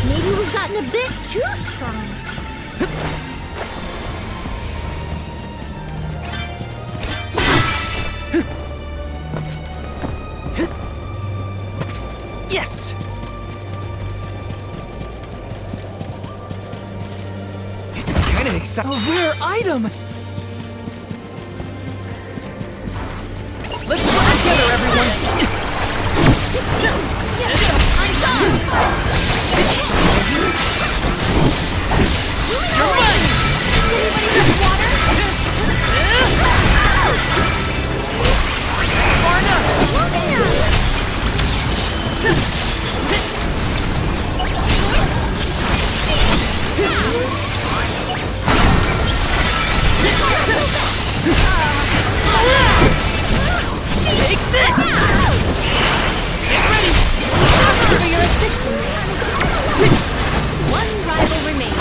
Maybe we've gotten a bit too strong. Yes! This is kind of exciting. A rare item! Let's work together, everyone! You're mine! Anybody have water? Far enough! Take this! Get ready! Thanks for your assistance. One rival remains.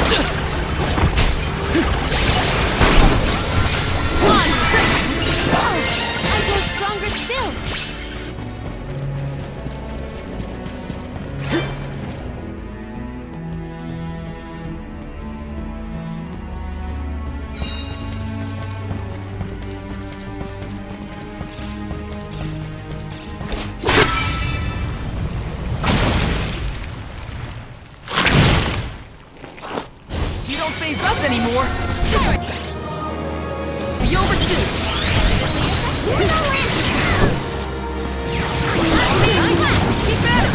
One! Oh, I grow stronger still. You don't face us anymore! This will be over soon! Keep at it!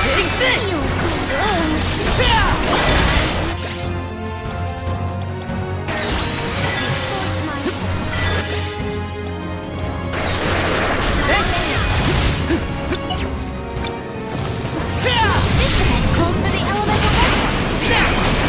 Take this! This event calls for the elemental vessel.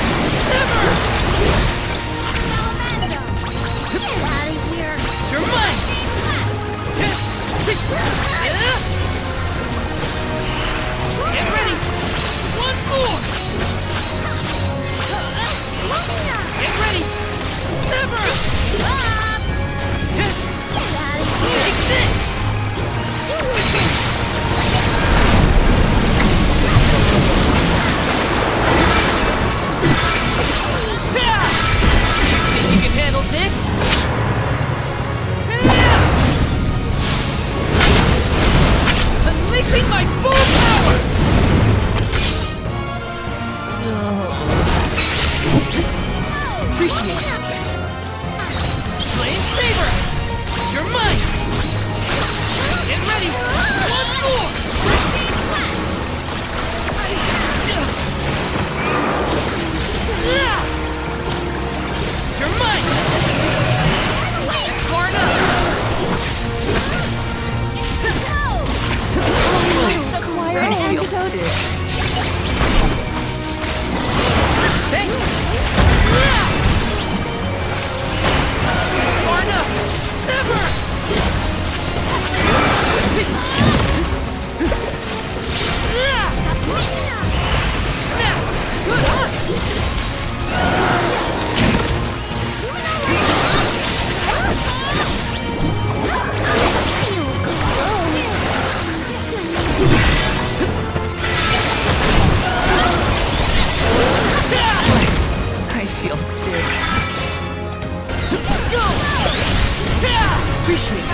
appreciate.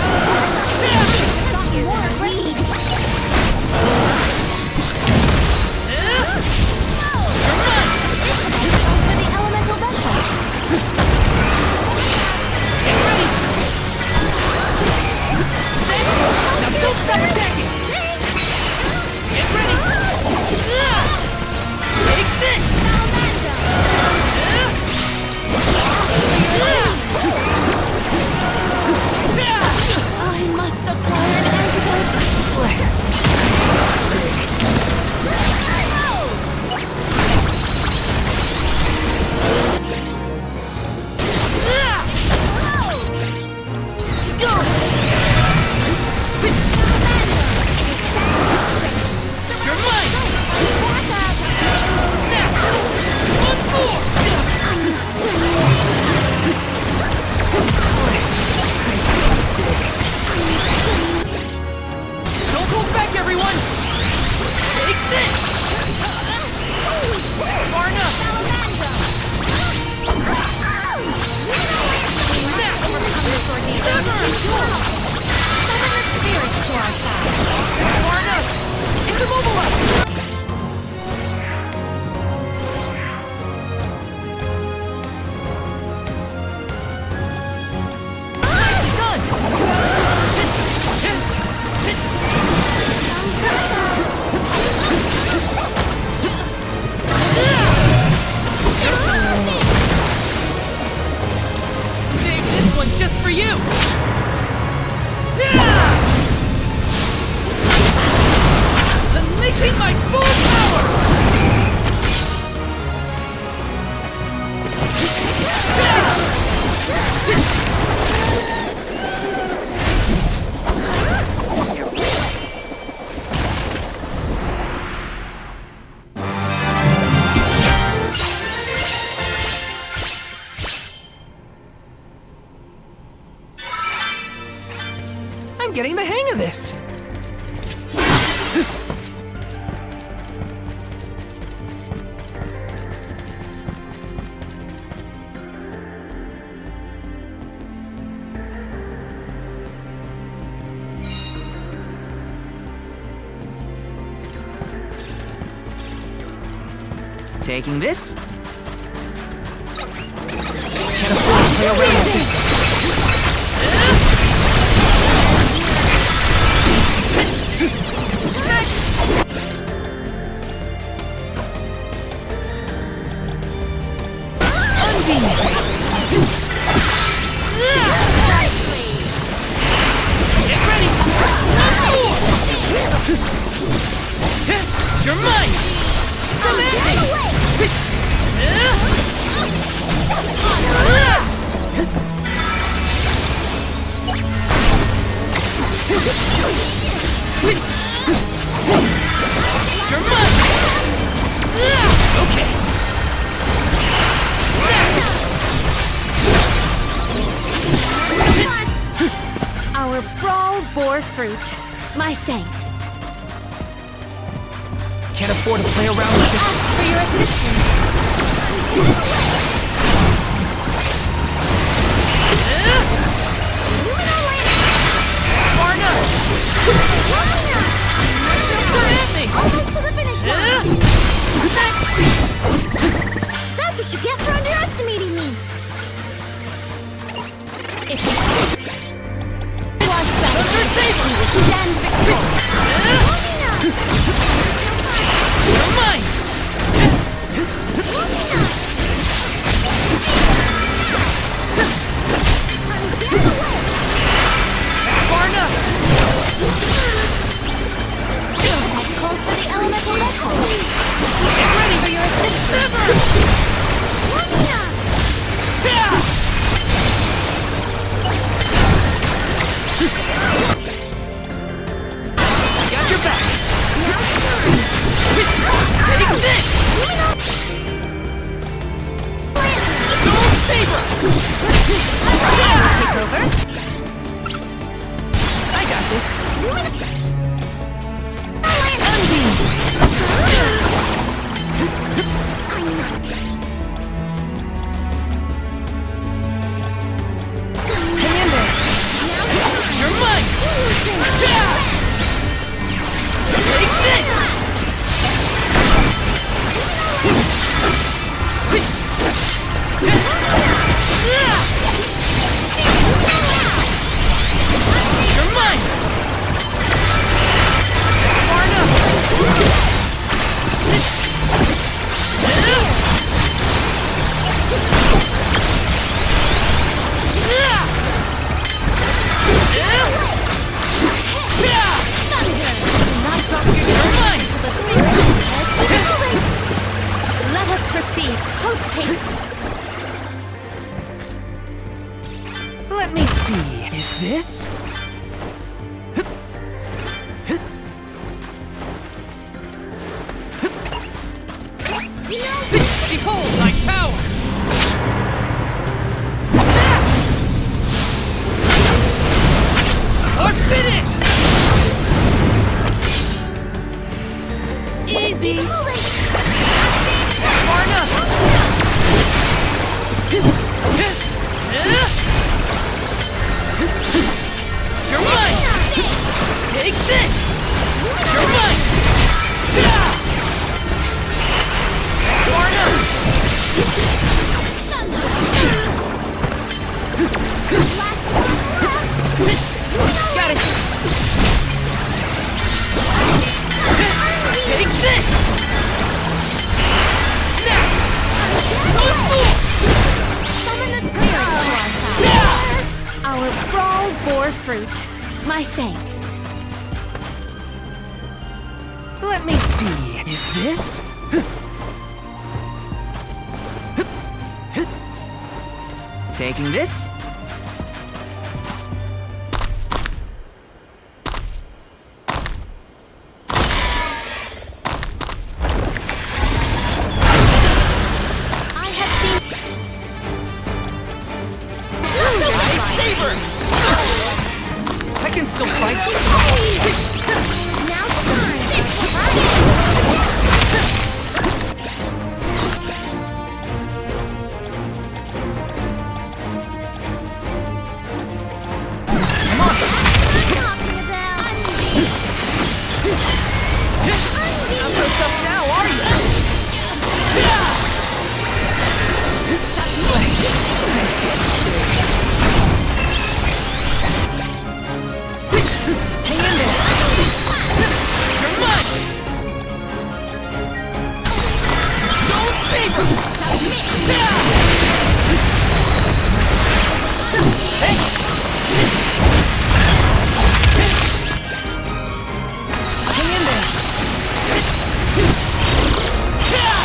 Don't stop attacking! Get ready! Take this! I must acquire an antidote. You're mine! Now! Once more! Don't hold back, everyone! Take this! Far enough! Far enough! It's immobilized! Save this one just for you! Unleashing my full power! I'm getting the hang of this! Taking this? Can't afford to play around with this. Get ready! You're mine! Demanding! You're mine! Okay. Our brawl bore fruit. My thanks. Can't afford to play around with this. Ask for your assistance. Far enough! Almost to the finish line. That's what you get for underestimating me. If you are safe, you will stand victorious. You're mine! Far enough! That's close to the elemental vessel. Get ready for your assistance! Got your back! Take this! Soul Saber! Take over. I got this! Post haste. Let me see. Is this? Behold my power! Or finish! Easy! Far enough! You're mine! Take this! You're mine! Far enough! Got it! Take this! Now! One more! Summon the spirit! Our brawl bore fruit. My thanks. Let me see. Is this? Taking this? I can still fight. Now's the time. Not so tough now, are you? Hang in there. You're mine. Don't favor. Hey. Hang in there. Here.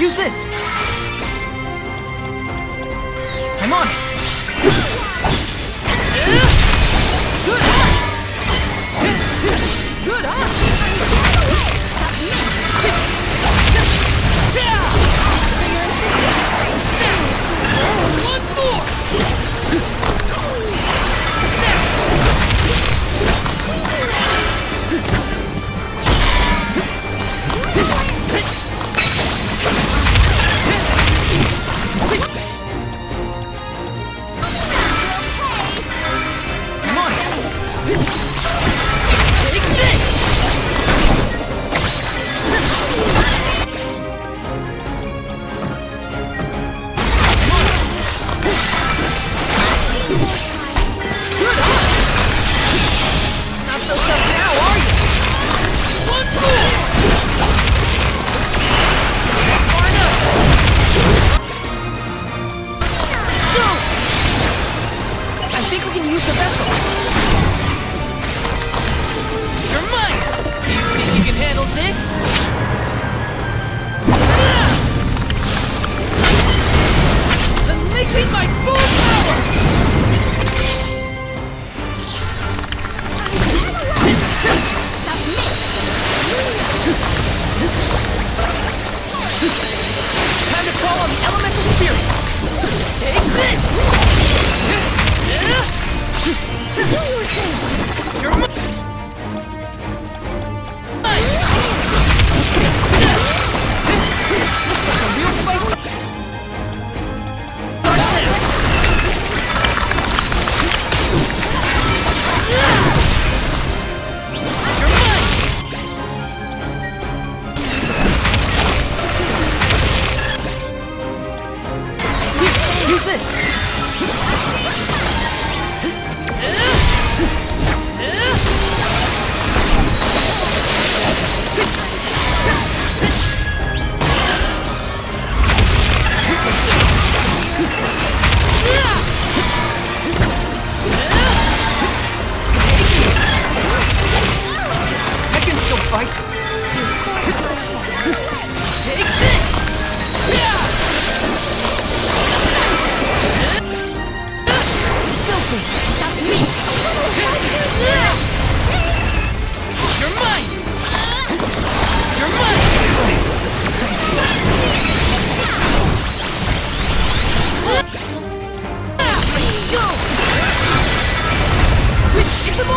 Use this. I'm on it. Good eye. Good eye. One more!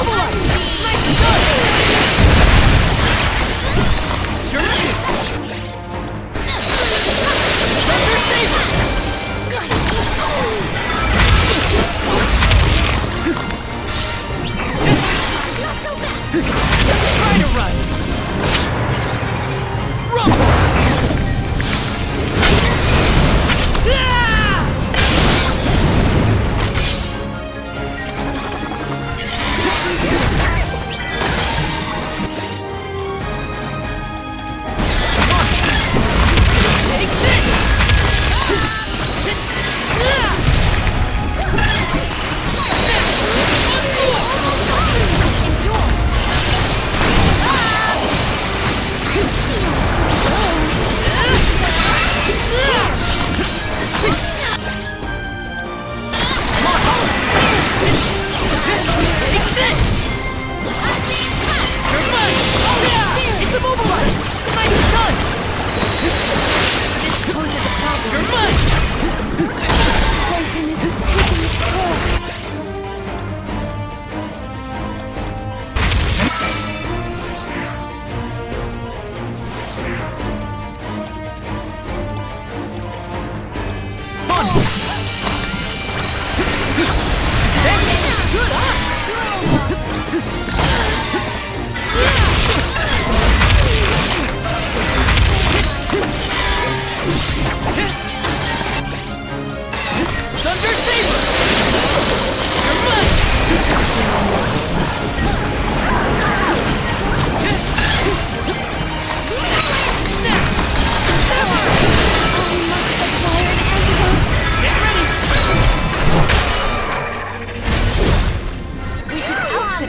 immobilized! Nicely done! Germany! Thunder Saber! Try to run! Rumble!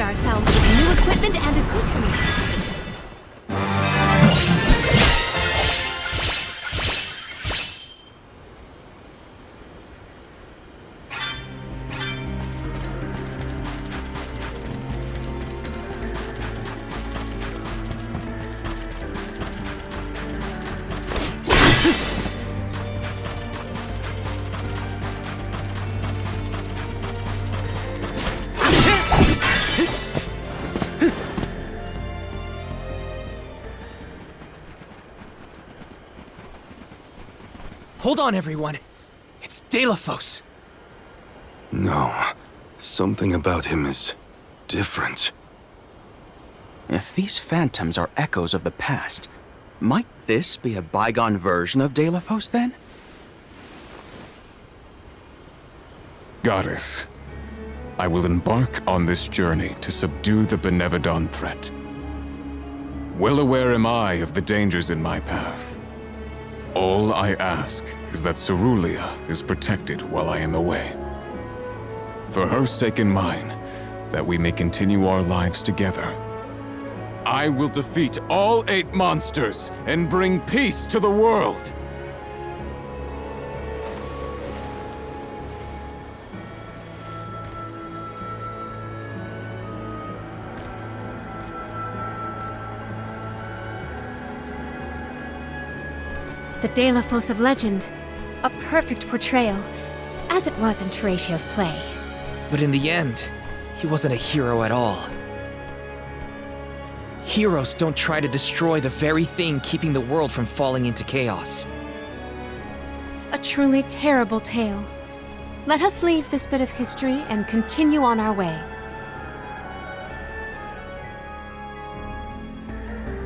ourselves with new equipment and accoutrements. Hold on, everyone. It's Delafos. No. Something about him is different. If these phantoms are echoes of the past, might this be a bygone version of Delafos then? Goddess, I will embark on this journey to subdue the Benevodon threat. Well aware am I of the dangers in my path. All I ask is that Cerulia is protected while I am away. For her sake and mine, that we may continue our lives together. I will defeat all 8 monsters and bring peace to the world! The Delafos of legend. A perfect portrayal, as it was in Teratio's play. But in the end, he wasn't a hero at all. Heroes don't try to destroy the very thing keeping the world from falling into chaos. A truly terrible tale. Let us leave this bit of history and continue on our way.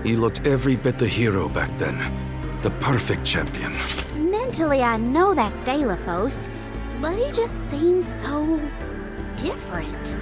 He looked every bit the hero back then. The perfect champion. Mentally, I know that's Delafos, but he just seems so different.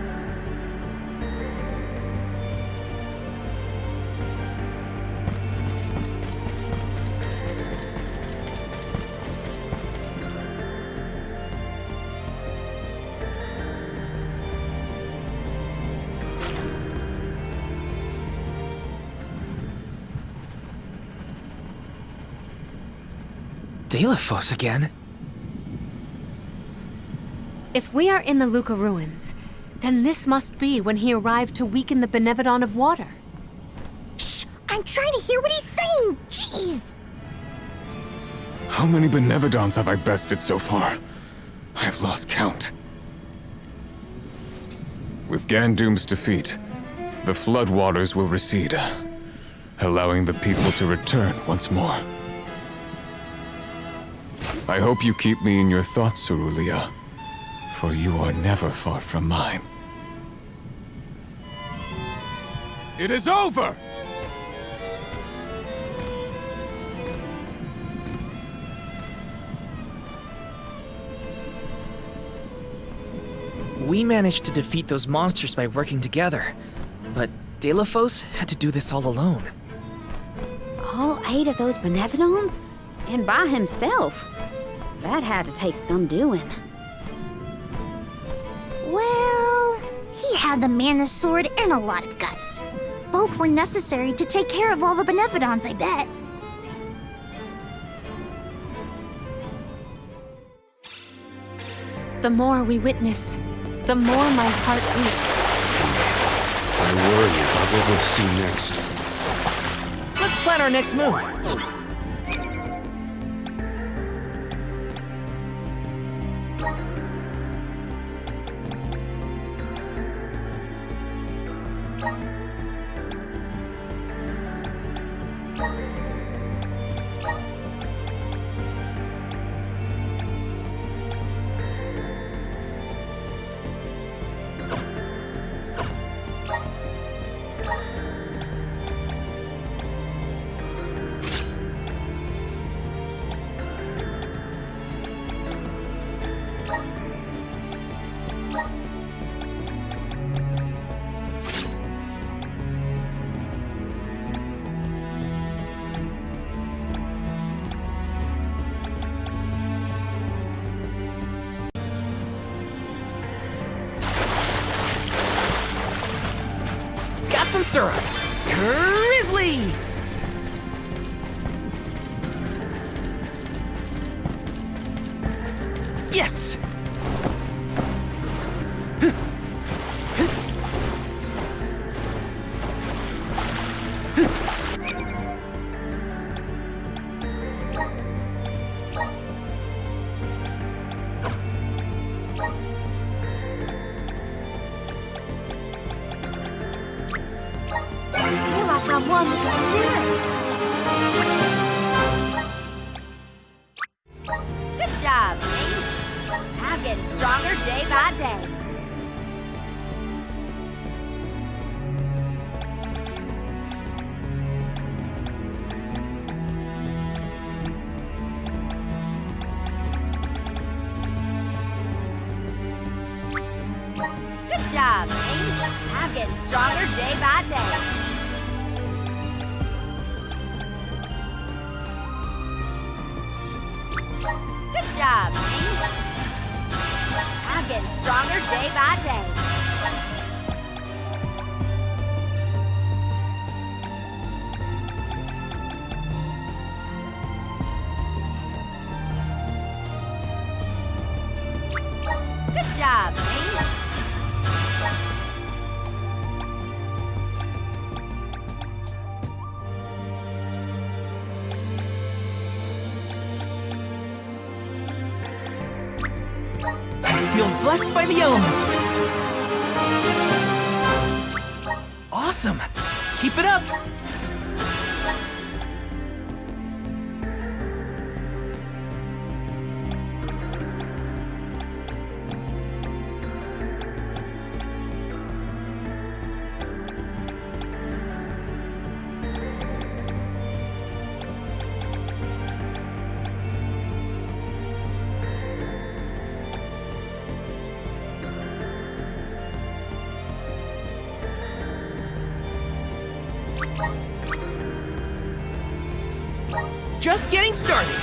Delafos again? If we are in the Luca ruins, then this must be when he arrived to weaken the Benevodon of water. Shh! I'm trying to hear what he's saying! Jeez! How many Benevodons have I bested so far? I have lost count. With Gandoom's defeat, the floodwaters will recede, allowing the people to return once more. I hope you keep me in your thoughts, Cerulean, for you are never far from mine. It is over! We managed to defeat those monsters by working together, but Delafos had to do this all alone. All 8 of those Beneficons? And by himself? That had to take some doing. Well, he had the mana sword and a lot of guts. Both were necessary to take care of all the Beneficons, I bet. The more we witness, the more my heart weeps. I worry about what we'll see next. Let's plan our next move. Some syrup. Grizzly! Yes! Good job, me. I'm getting stronger day by day. Good job, me. I'm getting stronger day by day. Good job, me. I'm getting stronger day by day. Good job, me. Feel blessed by the elements. Awesome. Keep it up. Just getting started.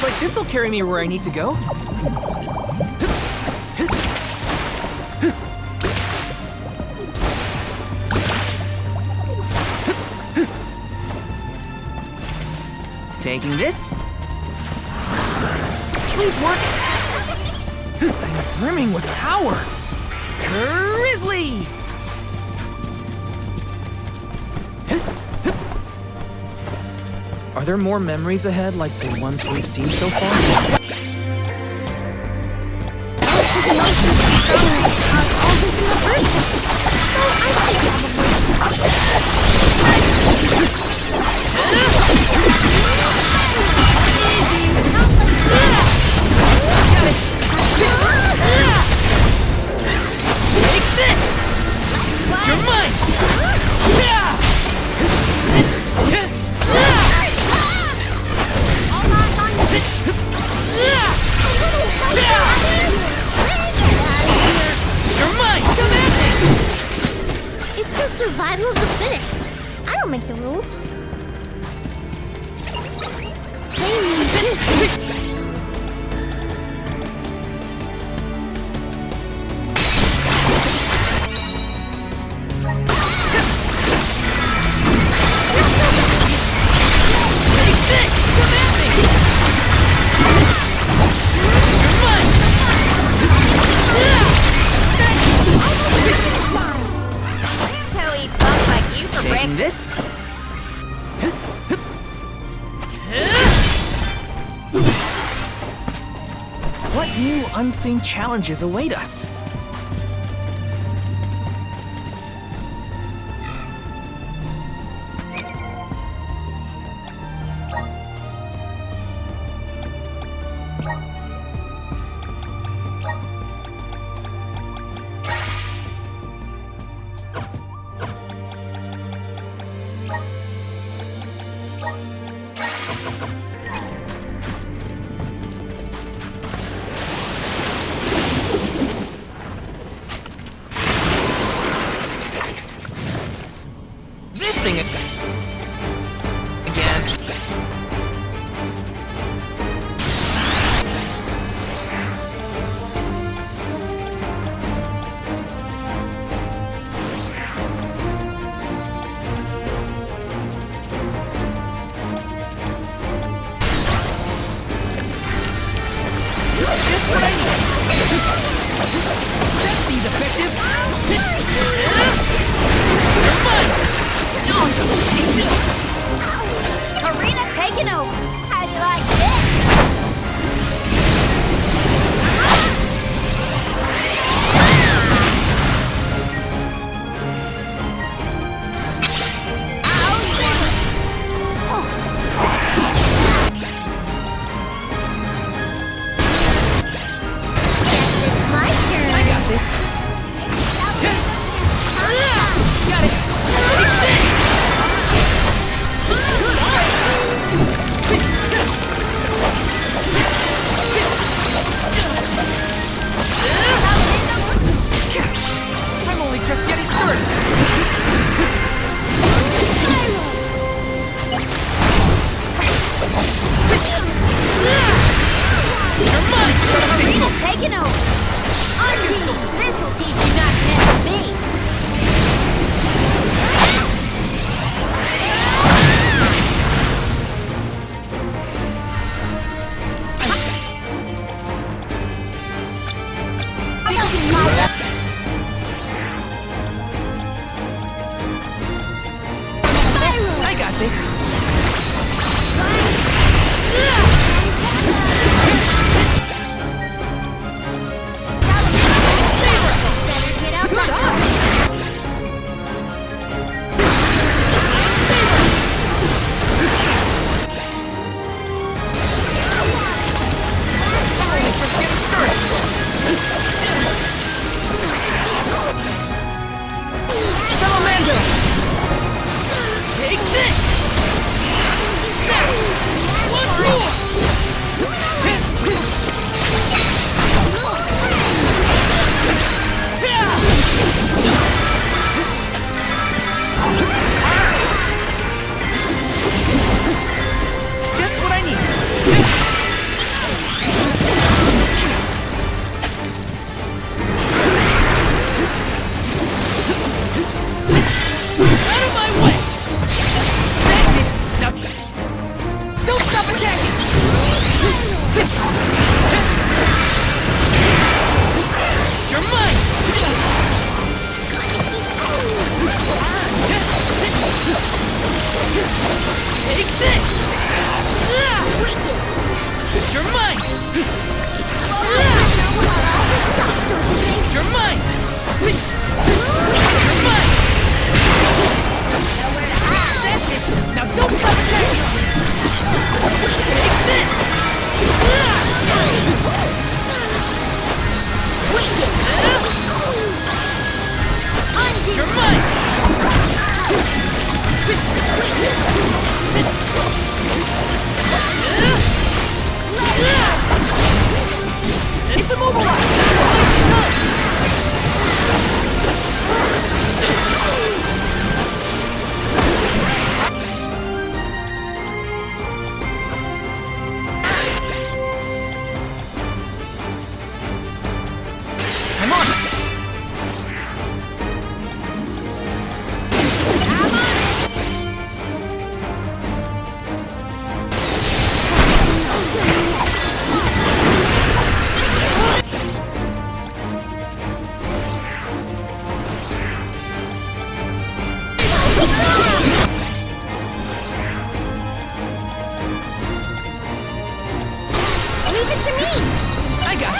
Looks like this'll carry me where I need to go. Taking this. Please work. I'm brimming with power. Grizzly! Are there more memories ahead like the ones we've seen so far? Take this! You're mine! You're mine! It's just survival of the fittest. I don't make the rules. Taking this. What new unseen challenges await us? Arena taking over. How do you like this? I got this. Got it. I'm only just getting started. You're mine! Arena taking over. This'll teach you not to mess with me. I got this. Take this!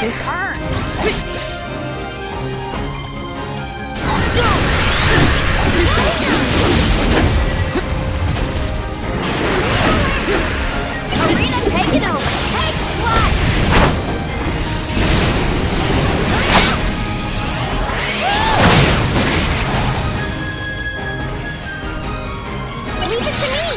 this. Arena taking over. Take flight. Leave it to me.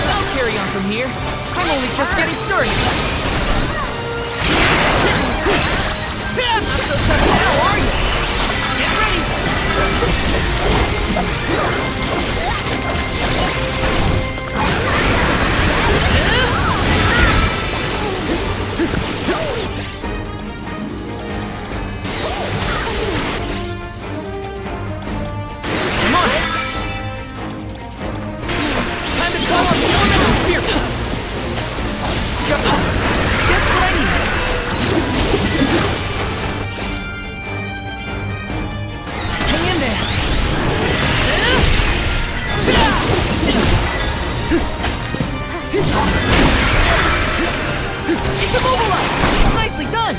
I'll carry on from here. I'm only just getting started. Not so tough now, are you? Get Come on! Time to call on the elemental spirit! Just what I need! Hang in there! It's immobilized! Nicely done!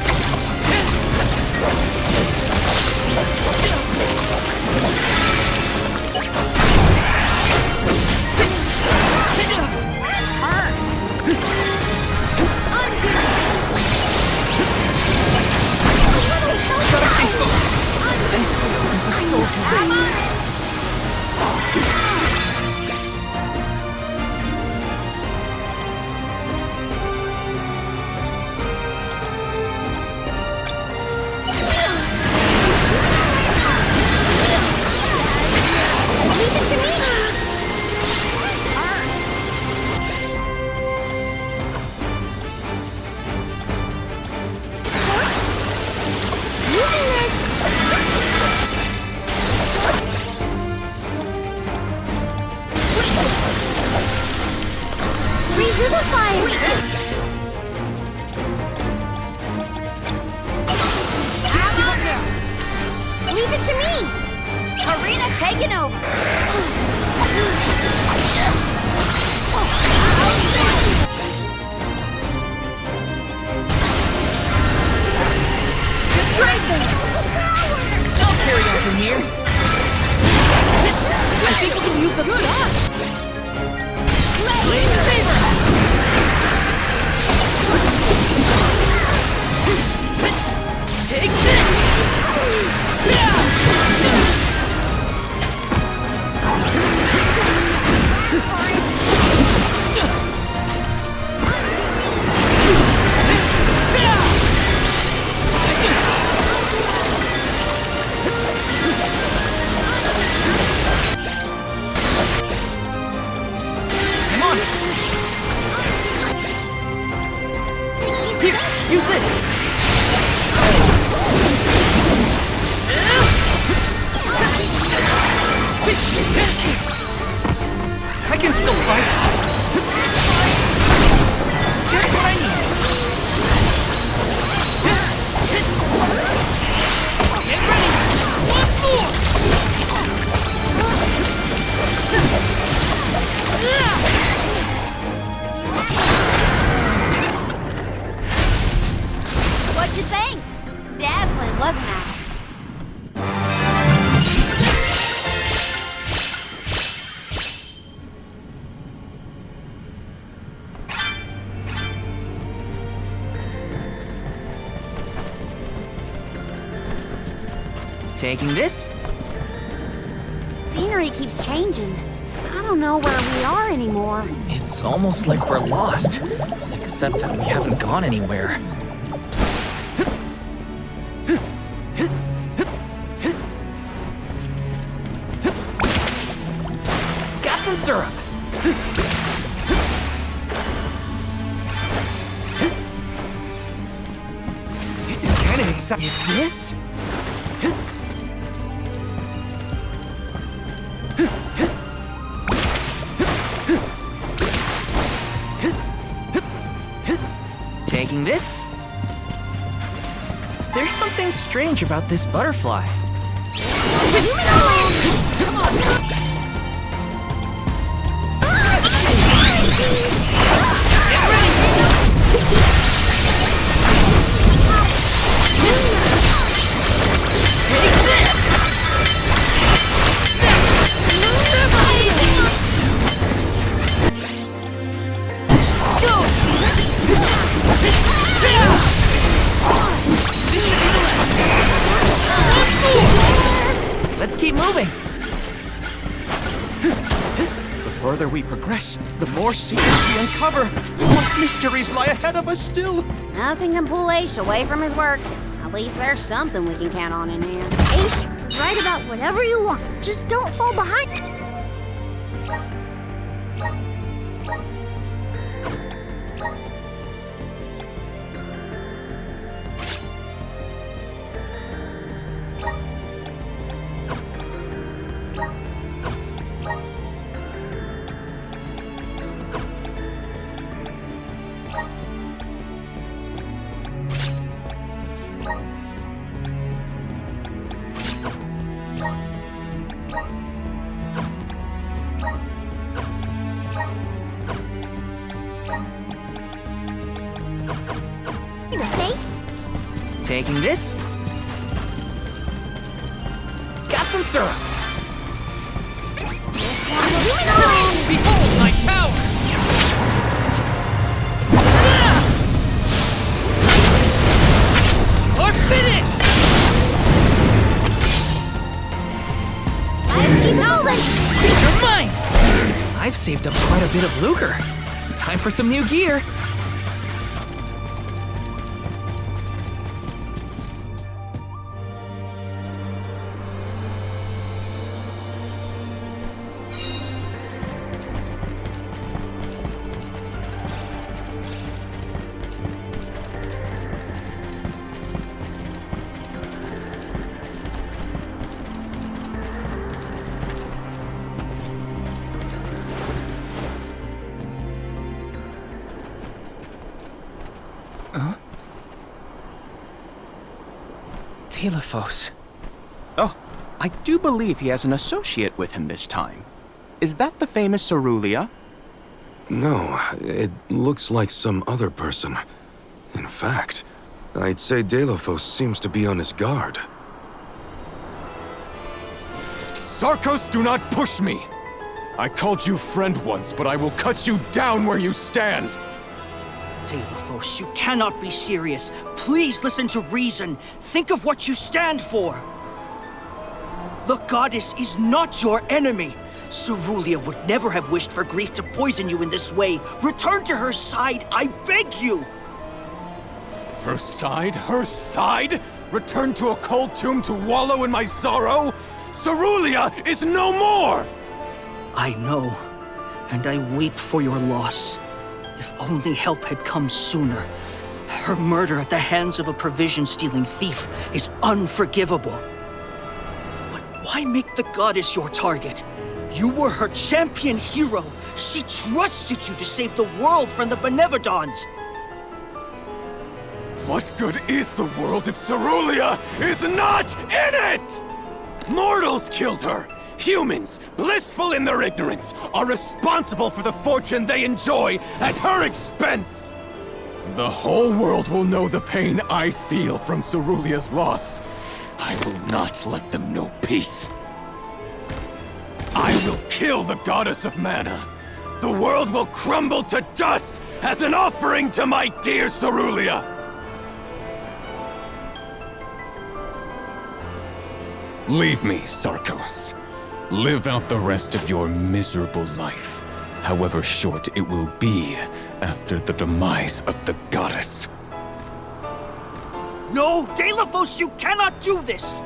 Leave it to me! Arena taking over! I'll carry on from here. I think we can use the good us. Laser saber. Take this. Here, use this! I can still fight! Just what I need! Get ready! One more! What'd you think? Dazzling, wasn't I? Taking this? Scenery keeps changing. I don't know where we are anymore. It's almost like we're lost. Except that we haven't gone anywhere. Got some syrup! This is kind of exciting. Is this? Taking this? There's something strange about this butterfly. Come on! moving! The further we progress, the more secrets we uncover. What mysteries lie ahead of us still? Nothing can pull Ace away from his work. At least there's something we can count on in here. Ace, write about whatever you want. Just don't fall behind. Taking this. Got some syrup. Behold my power! Or finish! Let's keep moving. You're mine! I've saved up quite a bit of lucre. Time for some new gear. Telephos. Oh, I do believe he has an associate with him this time. Is that the famous Cerulia? No, it looks like some other person. In fact, I'd say Deilophos seems to be on his guard. Sarkos, do not push me! I called you friend once, but I will cut you down where you stand! Deilophos, you cannot be serious. Please listen to reason. Think of what you stand for. The goddess is not your enemy. Cerulia would never have wished for grief to poison you in this way. Return to her side, I beg you! Her side? Her side? Return to a cold tomb to wallow in my sorrow? Cerulia is no more! I know, and I weep for your loss. If only help had come sooner. Her murder at the hands of a provision-stealing thief is unforgivable. But why make the goddess your target? You were her champion hero. She trusted you to save the world from the Benevodons. What good is the world if Cerulia is not in it? Mortals killed her. Humans, blissful in their ignorance, are responsible for the fortune they enjoy at her expense. The whole world will know the pain I feel from Cerulia's loss. I will not let them know peace. I will kill the goddess of mana. The world will crumble to dust as an offering to my dear Cerulia. Leave me, Sarkos. Live out the rest of your miserable life, however short it will be after the demise of the goddess. No, Deilophos, you cannot do this!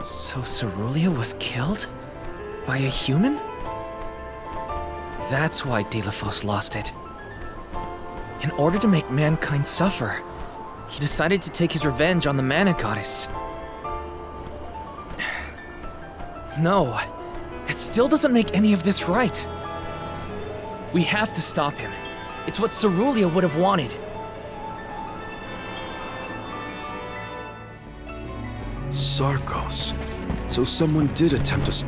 So Cerulia was killed? By a human? That's why Deilophos lost it. In order to make mankind suffer, he decided to take his revenge on the mana goddess. No, that still doesn't make any of this right. We have to stop him. It's what Cerulia would have wanted. Sarkos. So someone did attempt to...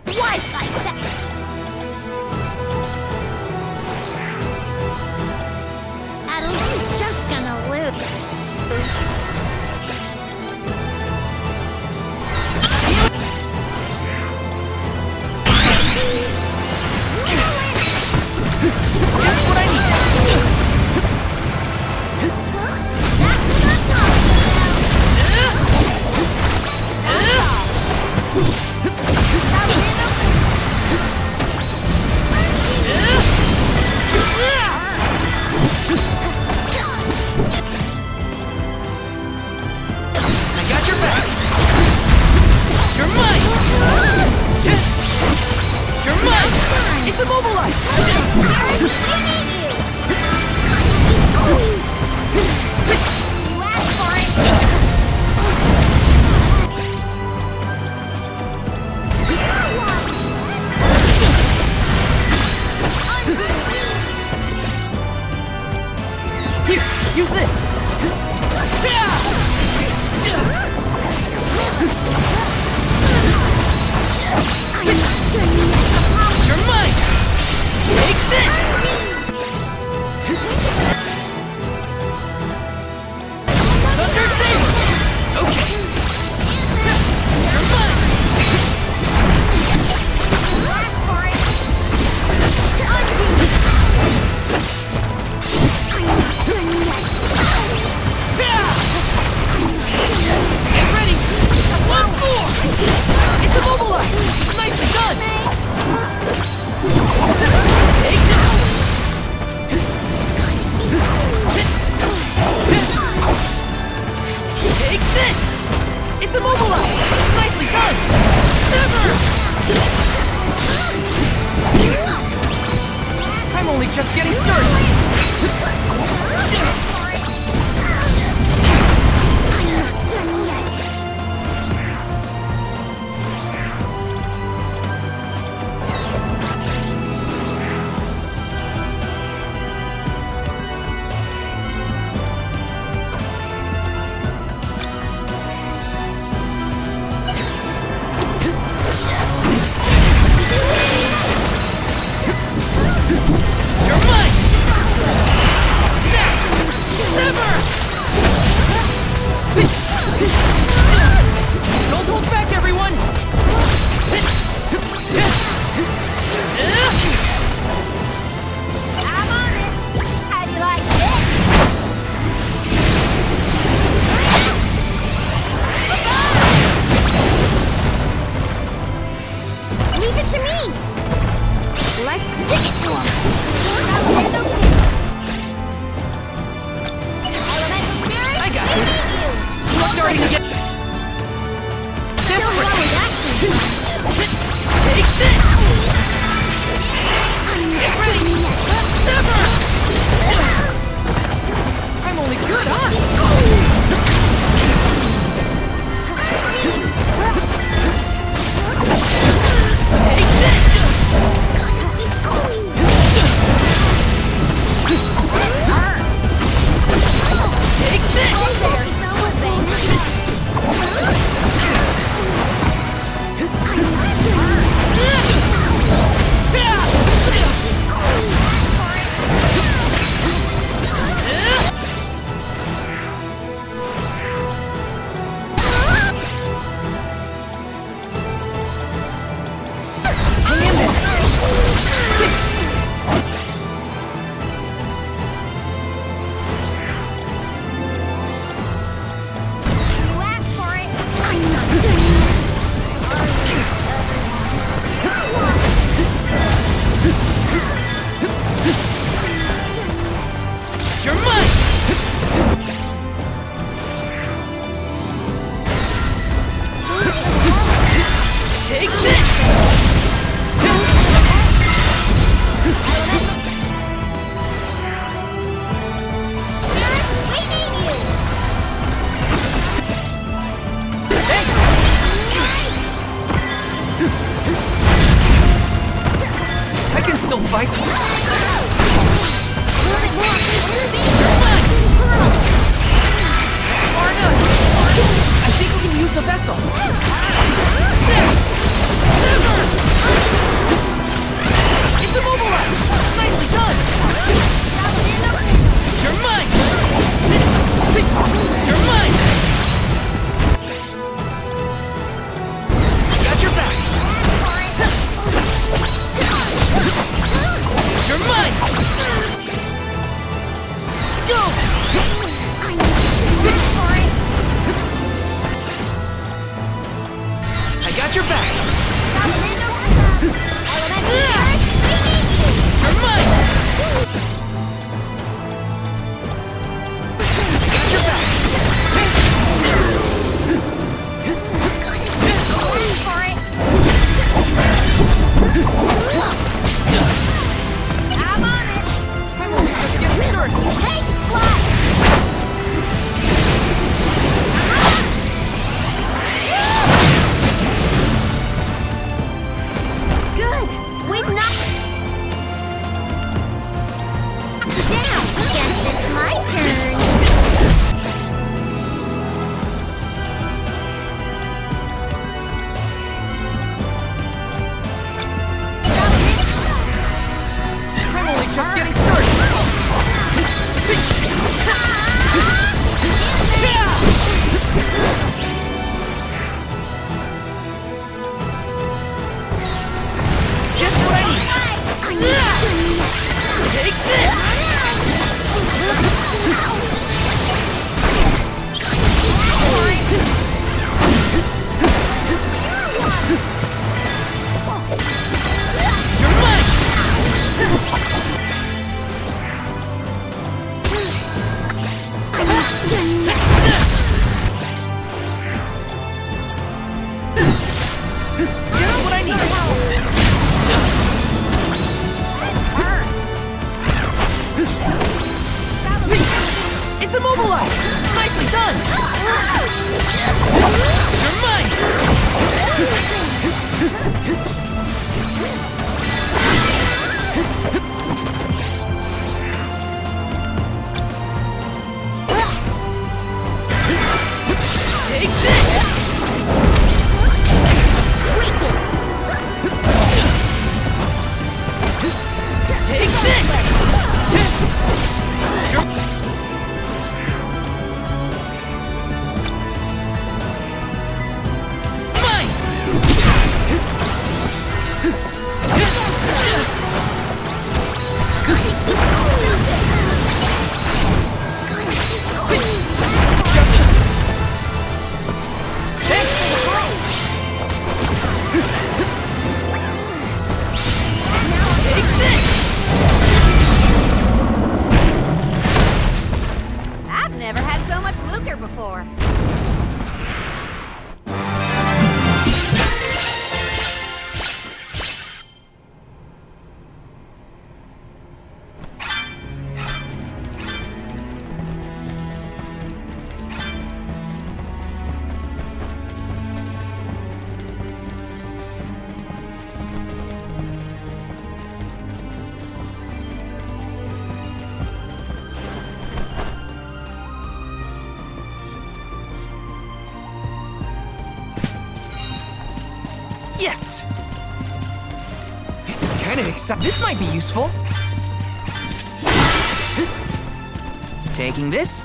What? You're mine! Take this! Thunder Saber! Okay! You're mine! Get ready! 1-4! It's immobilized! Nicely done! Take this! Take this! It's immobilized! Nicely done! Never! I'm only just getting started! You're mine! Never! Don't hold back, everyone! I'm on it. How do you like this? Leave it to me. Let's stick it to him. I got this! I'm starting to get desperate! Take this! Get ready! Never! I'm only good, huh? Take this! Take this! You're mine! Take this! I can still fight. Far enough. I think we can use the vessel. It's immobilized. Nicely done. You're mine. You're mine. Got your back. You're mine. Go. I got your back. You're mine. I got your back. I'm on it. I'm only just getting started. Take flight. You're mine! Take this! Take this! I've never had so much lucre before. Yes! This is kind of exciting. This might be useful. Taking this.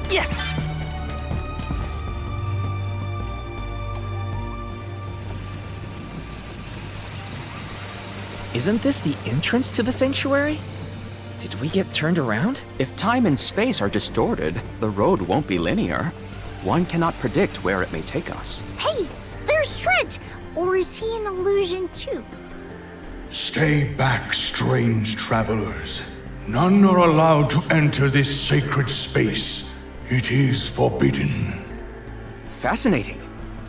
Yes! Isn't this the entrance to the sanctuary? Did we get turned around? If time and space are distorted, the road won't be linear. One cannot predict where it may take us. Hey, there's Trent! Or is he an illusion too? Stay back, strange travelers. None are allowed to enter this sacred space. It is forbidden. Fascinating.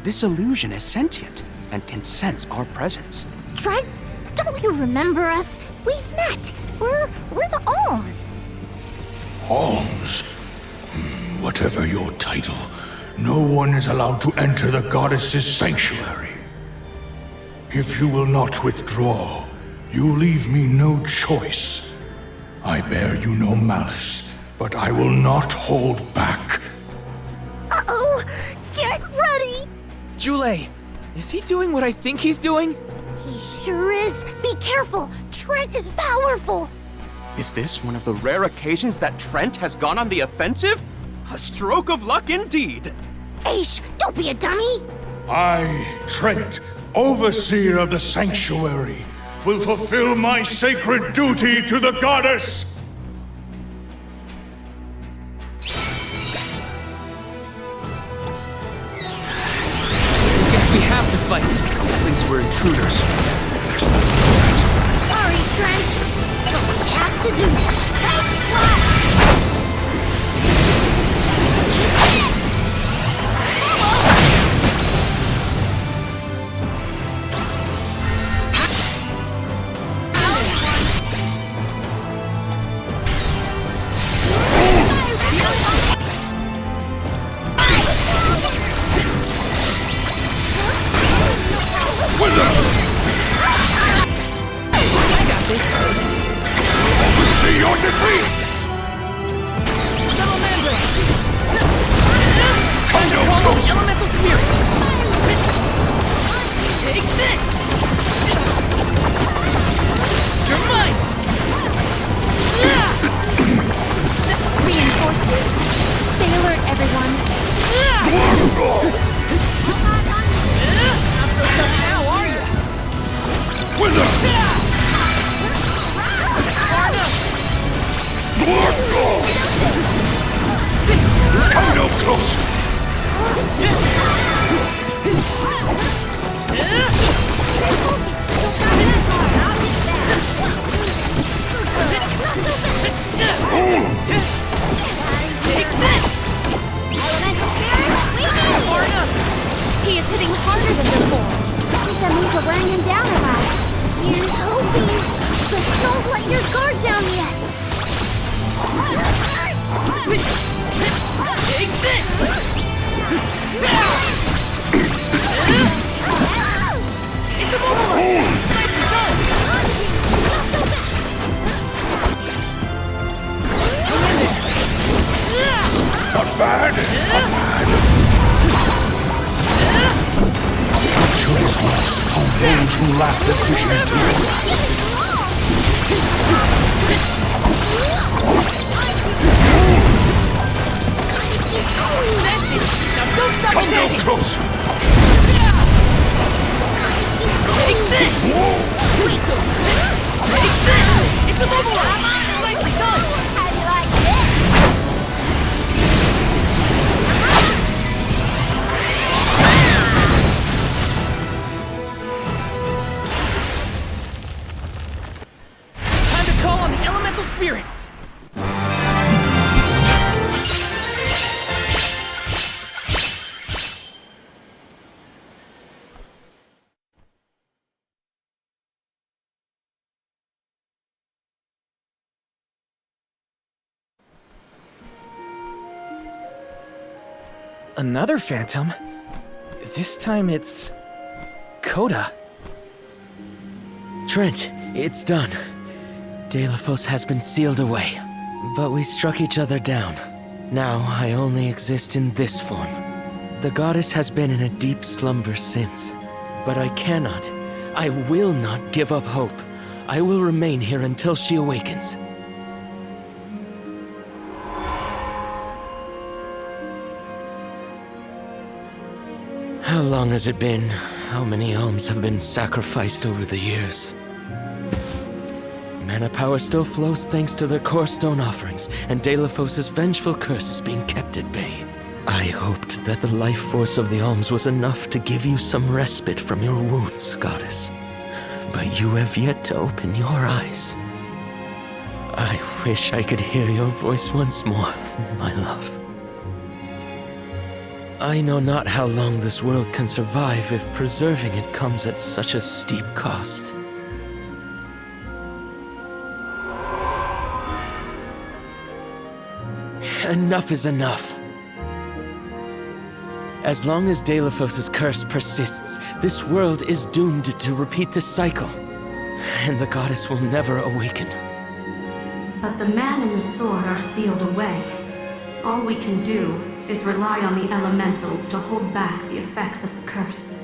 This illusion is sentient and can sense our presence. Trent, don't you remember us? We've met. We're the Alms. Alms? Whatever your title, no one is allowed to enter the goddess's sanctuary. If you will not withdraw, you leave me no choice. I bear you no malice, but I will not hold back. Uh-oh! Get ready! Jule, is he doing what I think he's doing? He sure is. Be careful. Trent is powerful. Is this one of the rare occasions that Trent has gone on the offensive? A stroke of luck indeed. Aish, don't be a dummy. I, Trent, overseer of the sanctuary, will fulfill my sacred duty to the goddess. Guess we have to fight. Since we're intruders. Sorry, Trent. But we have to do this. Take flight! Elemental spirits! Take this! You're mine! Reinforcements. Stay alert, everyone. Not so tough now, are you? Come no closer! Take this! Far enough. He is hitting harder than before. I think that means we're wearing him down a lot. Here's hoping. But don't let your guard down yet. bad. Future is lost on those who lack the vision to That's it! Now don't stop come no attacking! closer. Take this! Take this! It's a bubble! Nicely done! How do you like this? Time to call on the elemental spirits! Another phantom? This time it's... Coda. Trent, it's done. Delphos has been sealed away. But we struck each other down. Now I only exist in this form. The goddess has been in a deep slumber since. But I cannot, I will not give up hope. I will remain here until she awakens. How long has it been? How many alms have been sacrificed over the years? Mana power still flows thanks to their core stone offerings, and Delphos' vengeful curse is being kept at bay. I hoped that the life force of the alms was enough to give you some respite from your wounds, goddess. But you have yet to open your eyes. I wish I could hear your voice once more, my love. I know not how long this world can survive if preserving it comes at such a steep cost. Enough is enough. As long as Delphos' curse persists, this world is doomed to repeat this cycle. And the goddess will never awaken. But the man and the sword are sealed away. All we can do is rely on the elementals to hold back the effects of the curse.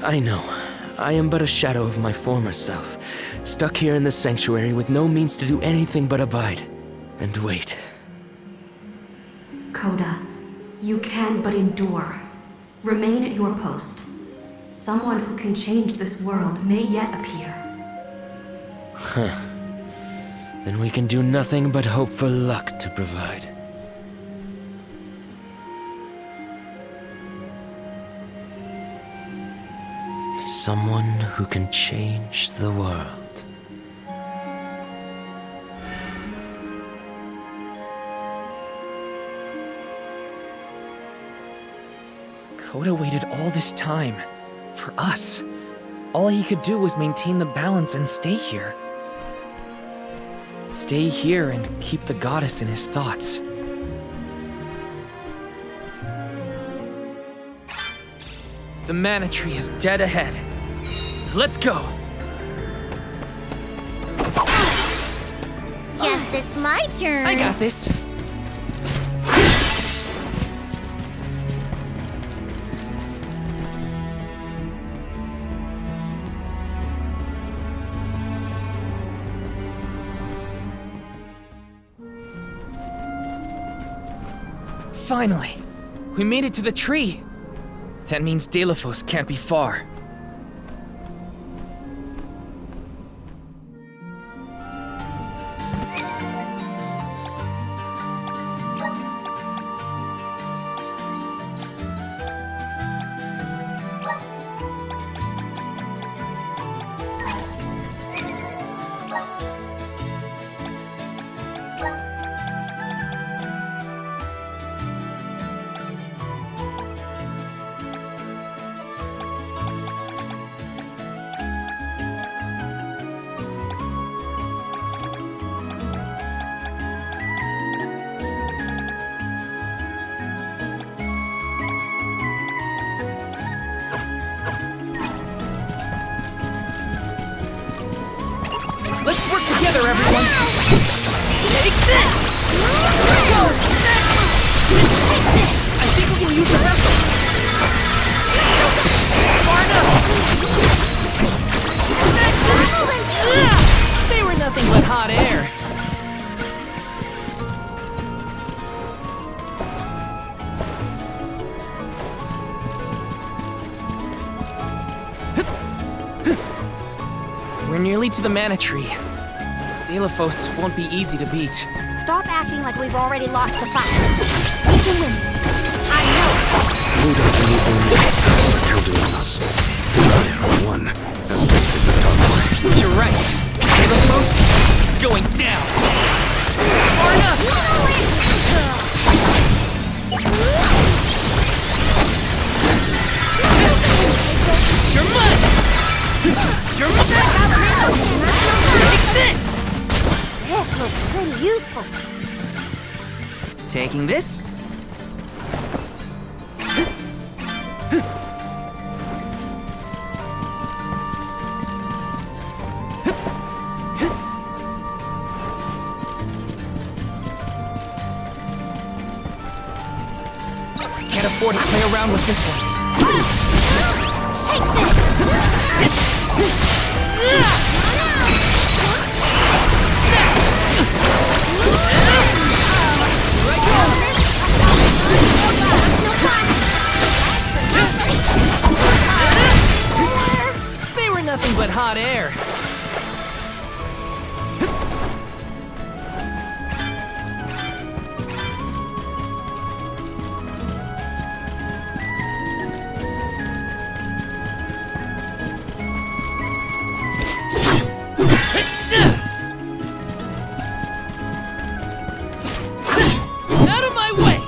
I know. I am but a shadow of my former self, stuck here in the sanctuary with no means to do anything but abide and wait. Coda, you can but endure. Remain at your post. Someone who can change this world may yet appear. Huh. Then we can do nothing but hope for luck to provide. Someone who can change the world. Coda waited all this time. For us. All he could do was maintain the balance and stay here. Stay here and keep the goddess in his thoughts. The mana tree is dead ahead. Let's go! Guess it's my turn. I got this. Finally! We made it to the tree! That means Delphos can't be far. Let's work together, everyone! Take this! Go! We're nearly to the mana tree. Delaphos won't be easy to beat. Stop acting like we've already lost the fight. We can win. I know. We don't need any counting on us. I, one, have faith in this conflict. You're right. Delaphos is going down. Far enough. You're mine. You're mine. Take this. This looks pretty useful. Taking this. Can't afford to play around with this one. They were nothing but hot air. Out of my way!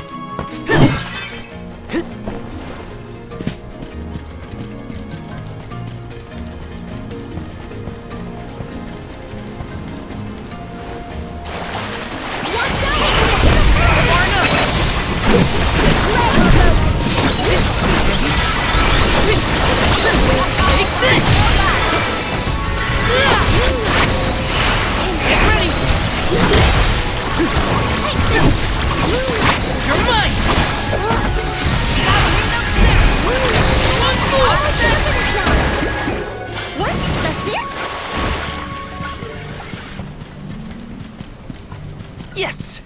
You're mine! What? That's it? Yes!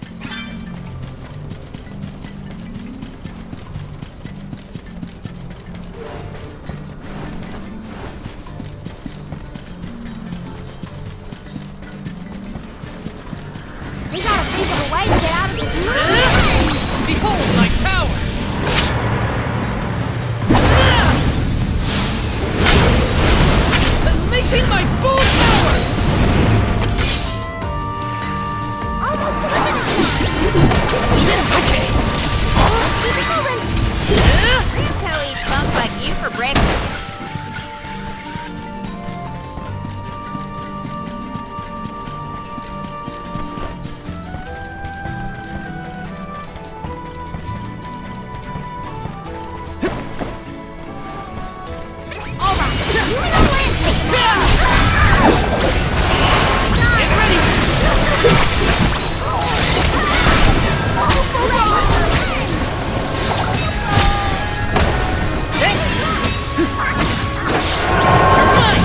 We gotta think of a way to get out of this. Behold my power! Unleashing my full power! Almost to the finish line. Okay! Keep it moving. Ramco eats bugs like you for breakfast. All right. You know landscape. Get ready! You're mine!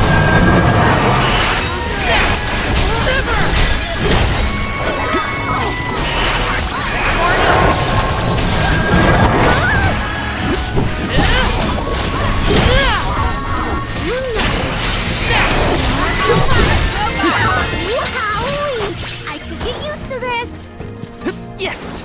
Never! Wowee! I could get used to this. Yes!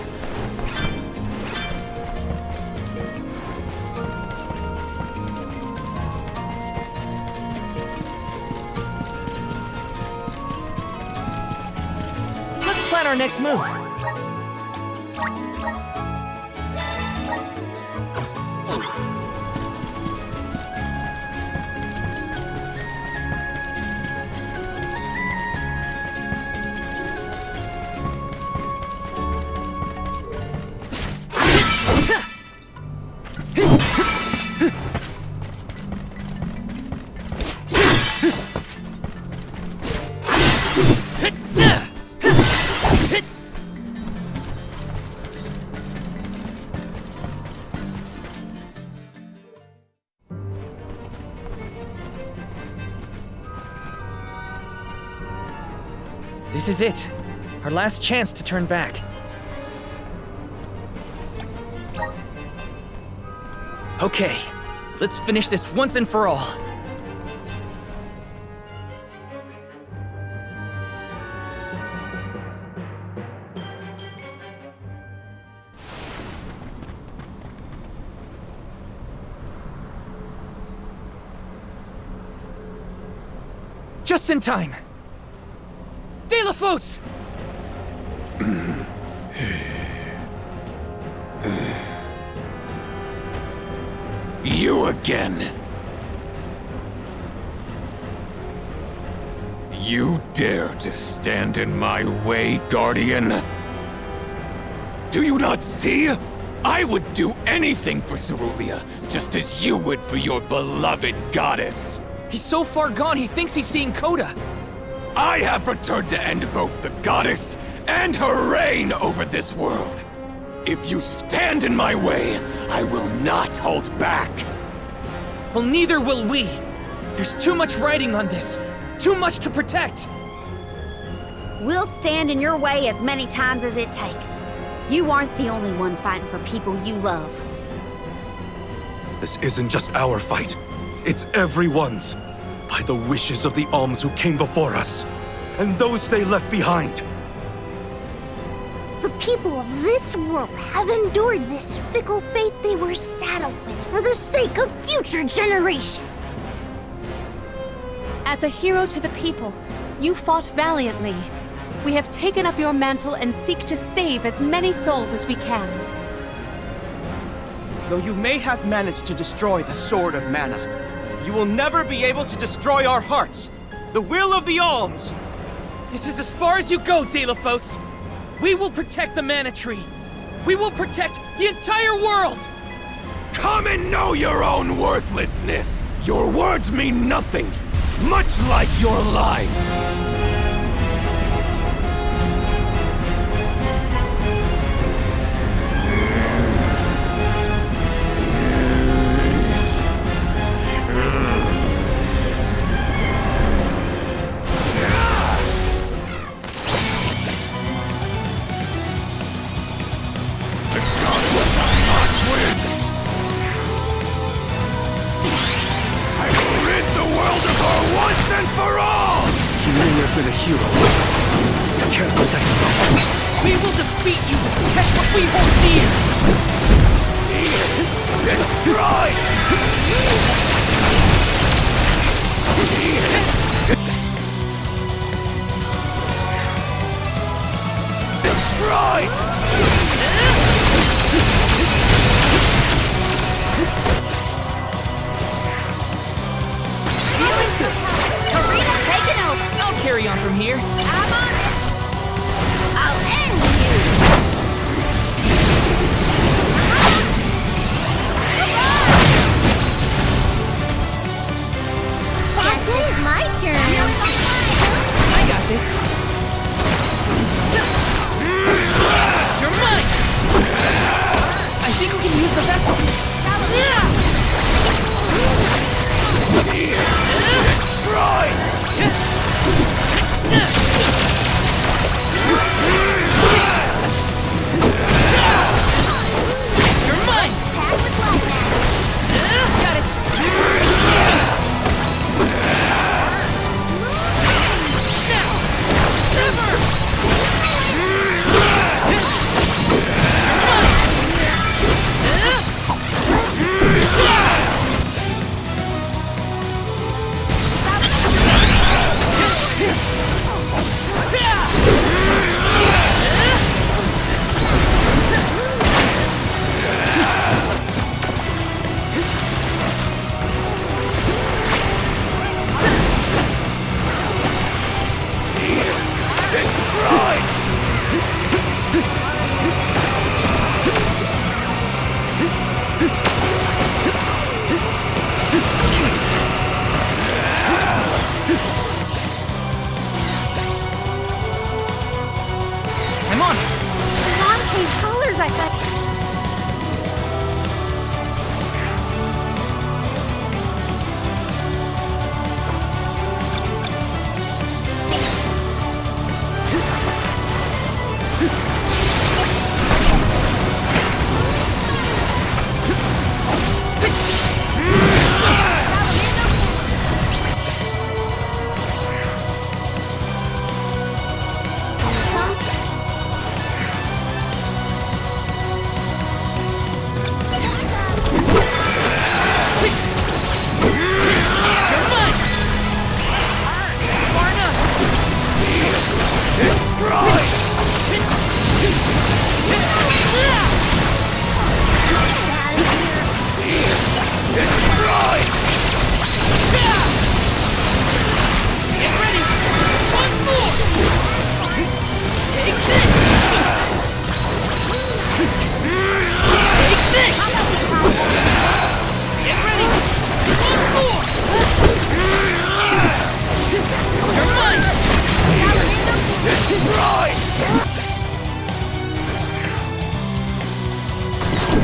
Let's plan our next move. This is it. Our last chance to turn back. Okay, let's finish this once and for all. Just in time. De La Fosse! You again. You dare to stand in my way, Guardian? Do you not see? I would do anything for Cerulean, just as you would for your beloved goddess. He's so far gone, he thinks he's seeing Coda. I have returned to end both the goddess and her reign over this world. If you stand in my way, I will not hold back. Well, neither will we. There's too much writing on this. Too much to protect. We'll stand in your way as many times as it takes. You aren't the only one fighting for people you love. This isn't just our fight. It's everyone's. By the wishes of the Alms who came before us, and those they left behind. The people of this world have endured this fickle fate they were saddled with for the sake of future generations. As a hero to the people, you fought valiantly. We have taken up your mantle and seek to save as many souls as we can. Though you may have managed to destroy the Sword of Mana, you will never be able to destroy our hearts. The will of the Alms! This is as far as you go, De La Fosse. We will protect the Mana Tree. We will protect the entire world! Come and know your own worthlessness! Your words mean nothing, much like your lives. been a hero once. You can't let that stop. We will defeat you to protect what we hold dear! Destroy! Destroy! Feeling good. Karina taking over. I'll carry on from here. I'm on it. I'll end you. That's it, Mike.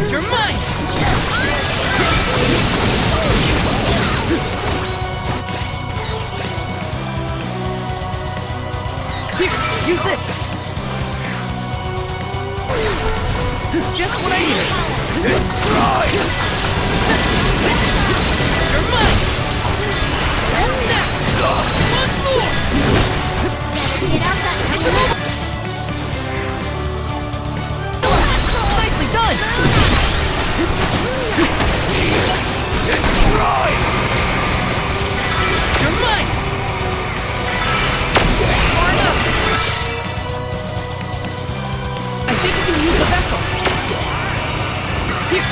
You're mine! Here, use this! Just what I needed! You're mine! And now! One more! Get out that Nicely done! You're mine! Line up! I think we can use the vessel. Here.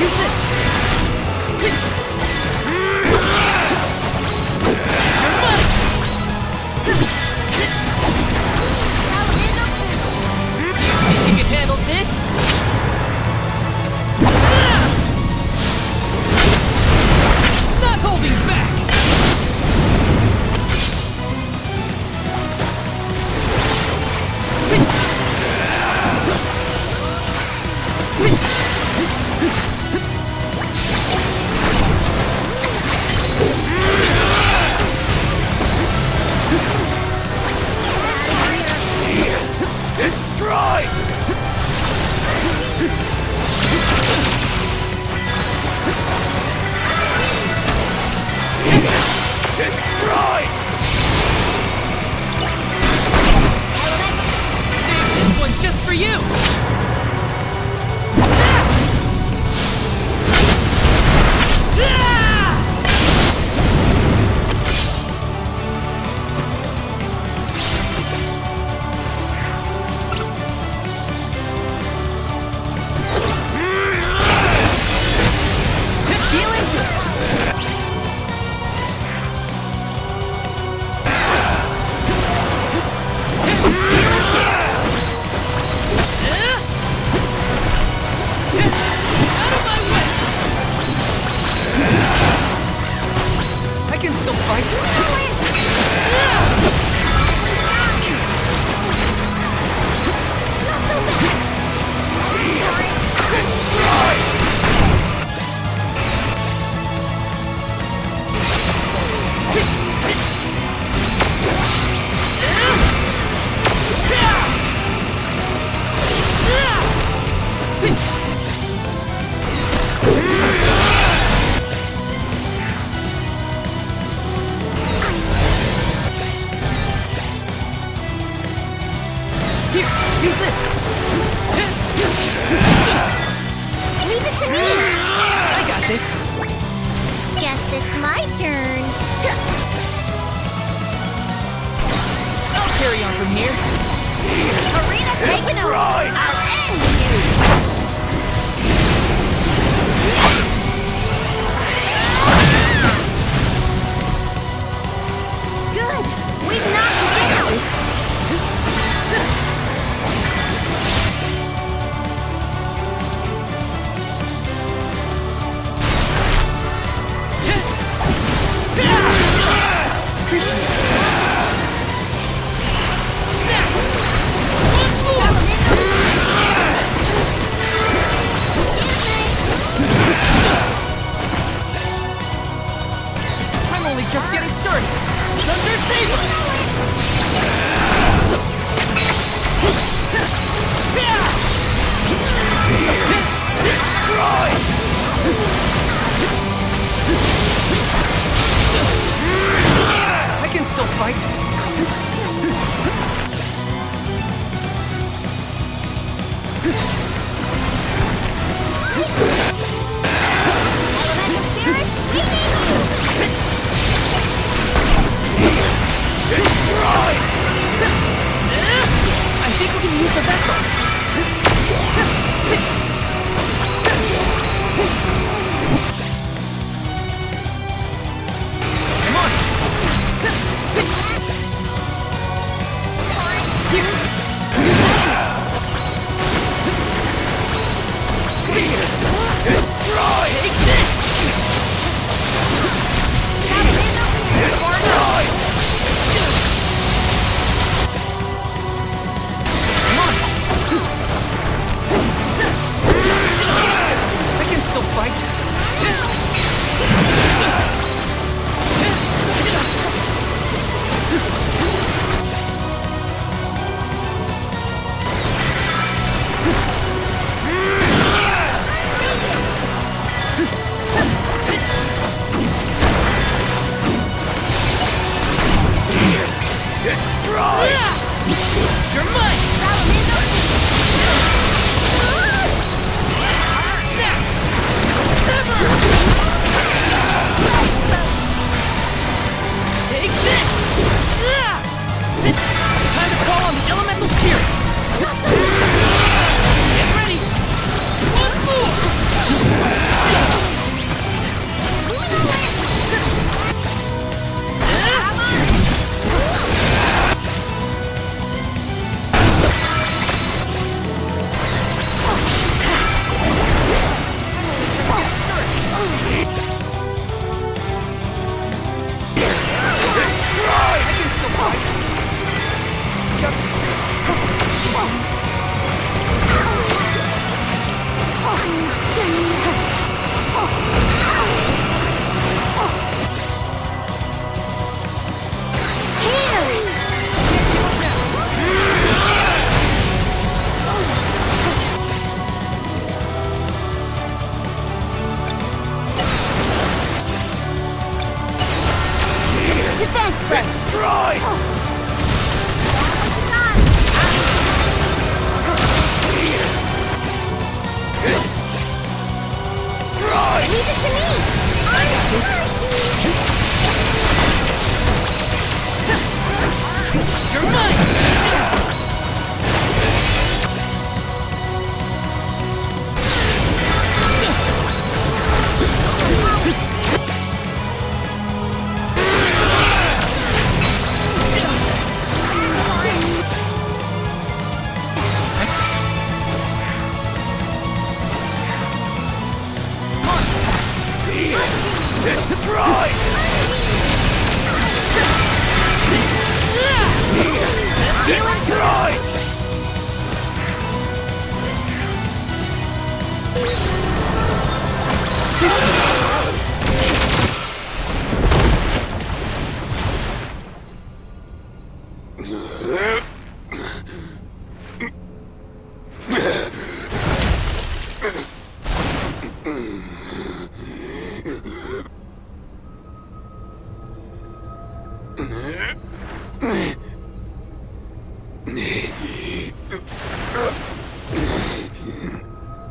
Use this. You're mine! You think you can handle this? Not holding back! Try! Save this one just for you! I can still Here, use this! Leave it to me! I got this! Guess it's my turn. I'll carry on from here. Arena taken over! I'll end you! Good! We've knocked it down! I'm only just getting started! Thunder Saber! I can still fight! I think we can use the vessel! Come on! Take this! Come on!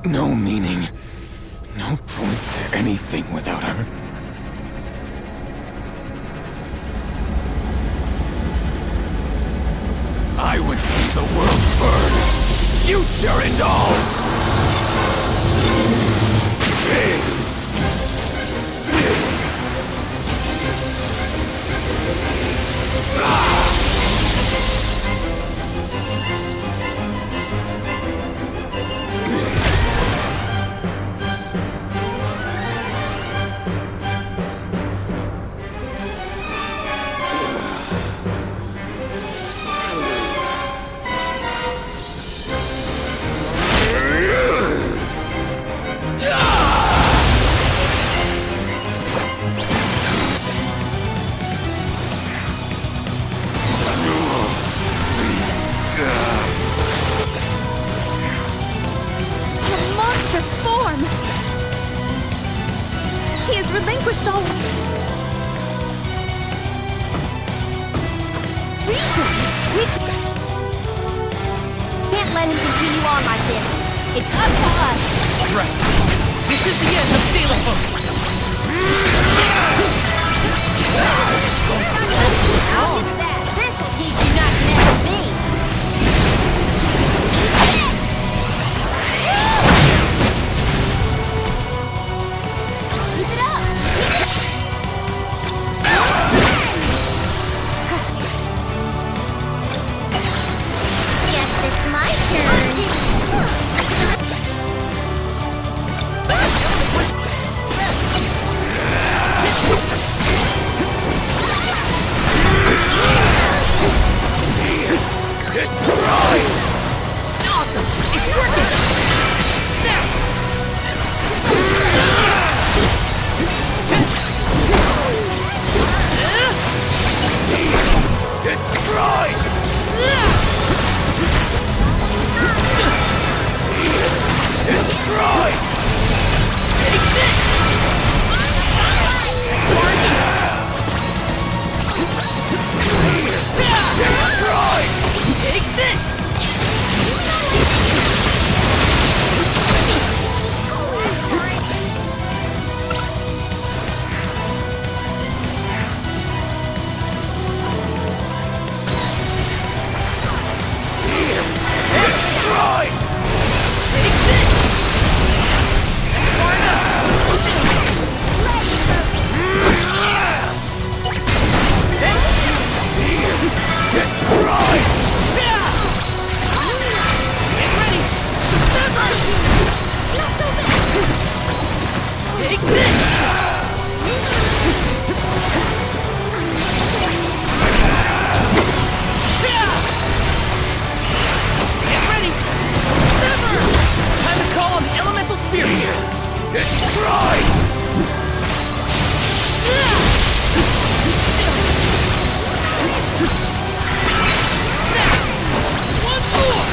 No meaning, no point to anything without her. I would see the world burn, future and all! Relinquished all reason. We can't let him continue on like this. It's up to us. Right. This is the end of Steelable. I'll give that. This'll teach you not to mess with me. Keep it up. Guess it's my turn. awesome. It's working. Destroy! Destroy! Take this! Destroy! Take this! Destroy! Take this! Destroy! Get ready! Take this! Get ready! Time to call on the elemental spear here! Destroy! One more!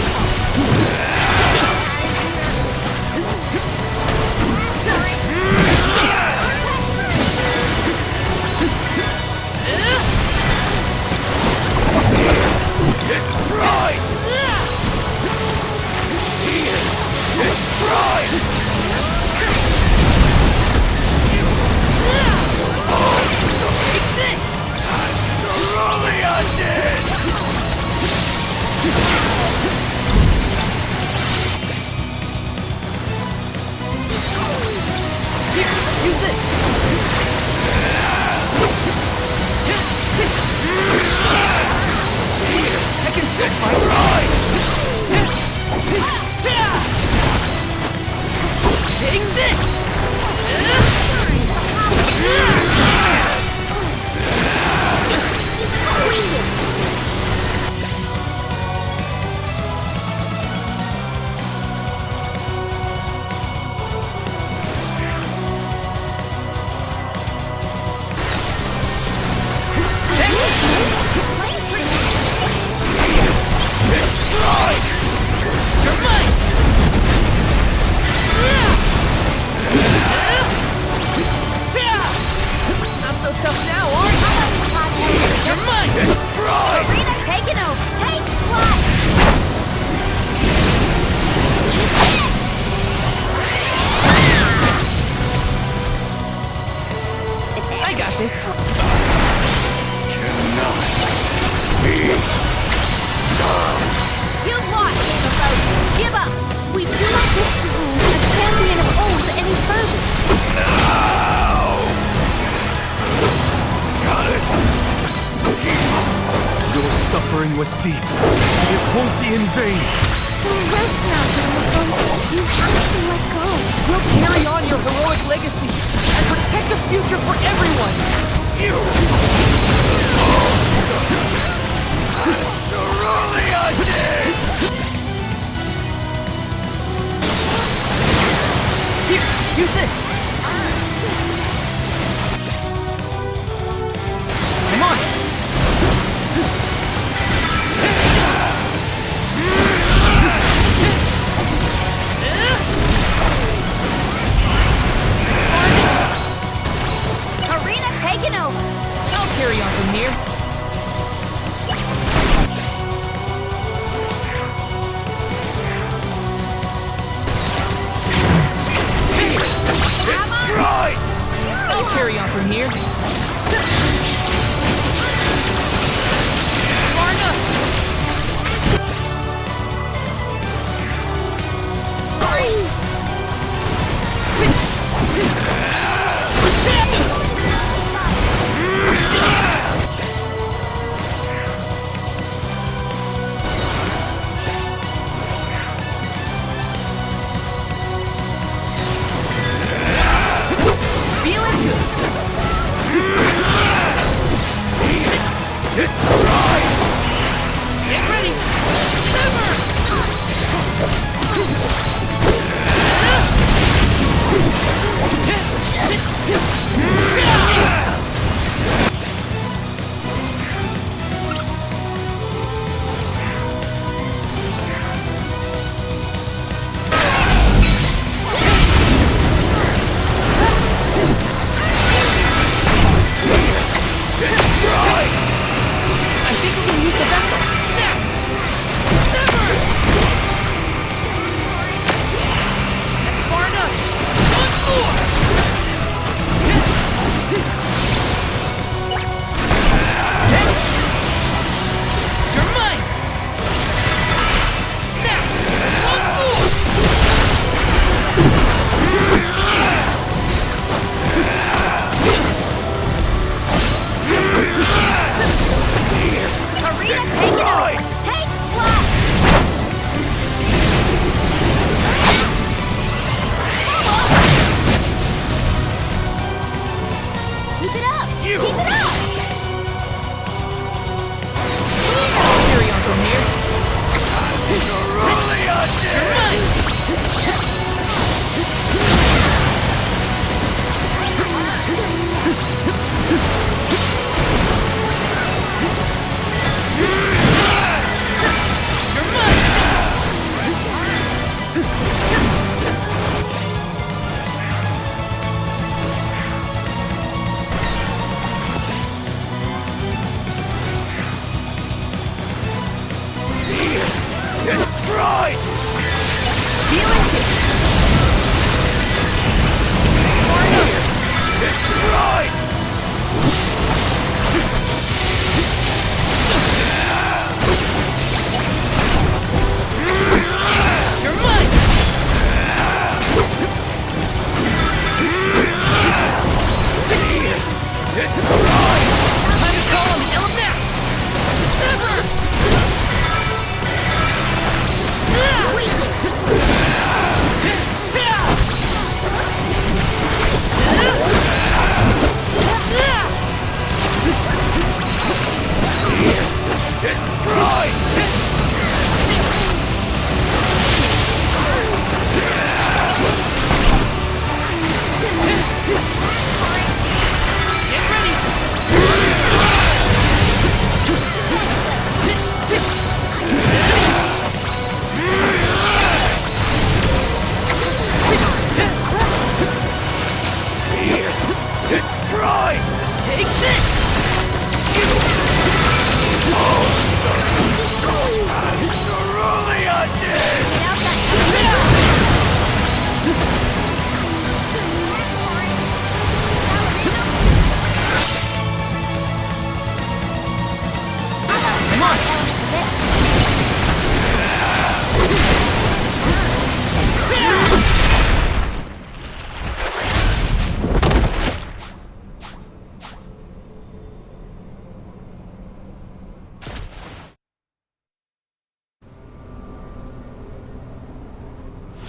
was deep. It won't be in vain. Rest now, Jonathan. You have to let go. We'll carry on your heroic legacy and protect the future for everyone. Here, use this. Come on. Karina taking over. I'll carry on from here. I'll carry on from here. Feeling good.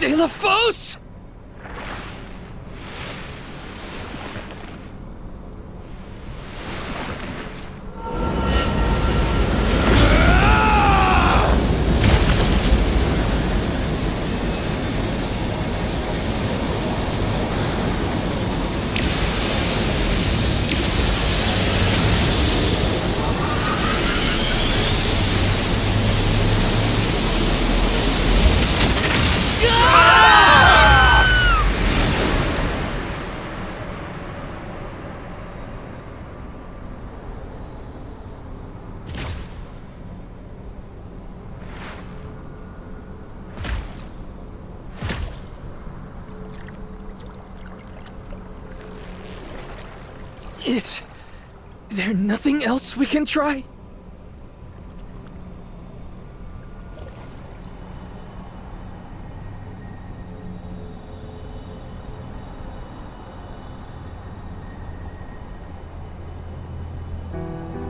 De La Fosse! Is there nothing else we can try?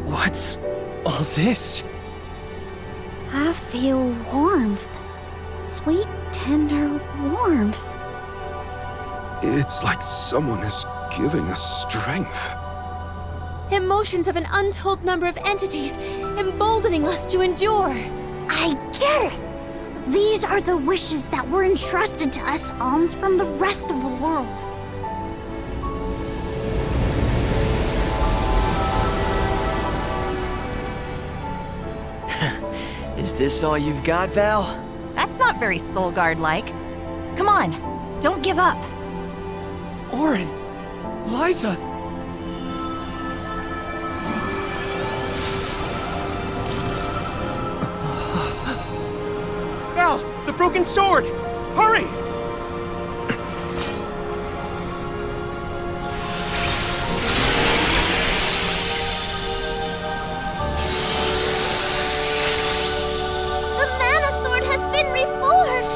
What's all this? I feel warmth. Sweet, tender warmth. It's like someone is giving us strength. Emotions of an untold number of entities, emboldening us to endure. I get it! These are the wishes that were entrusted to us alms from the rest of the world. Is this all you've got, Val? That's not very Soul Guard-like. Come on, don't give up. Orin! Liza! Val, the broken sword! Hurry! The Mana Sword has been reforged!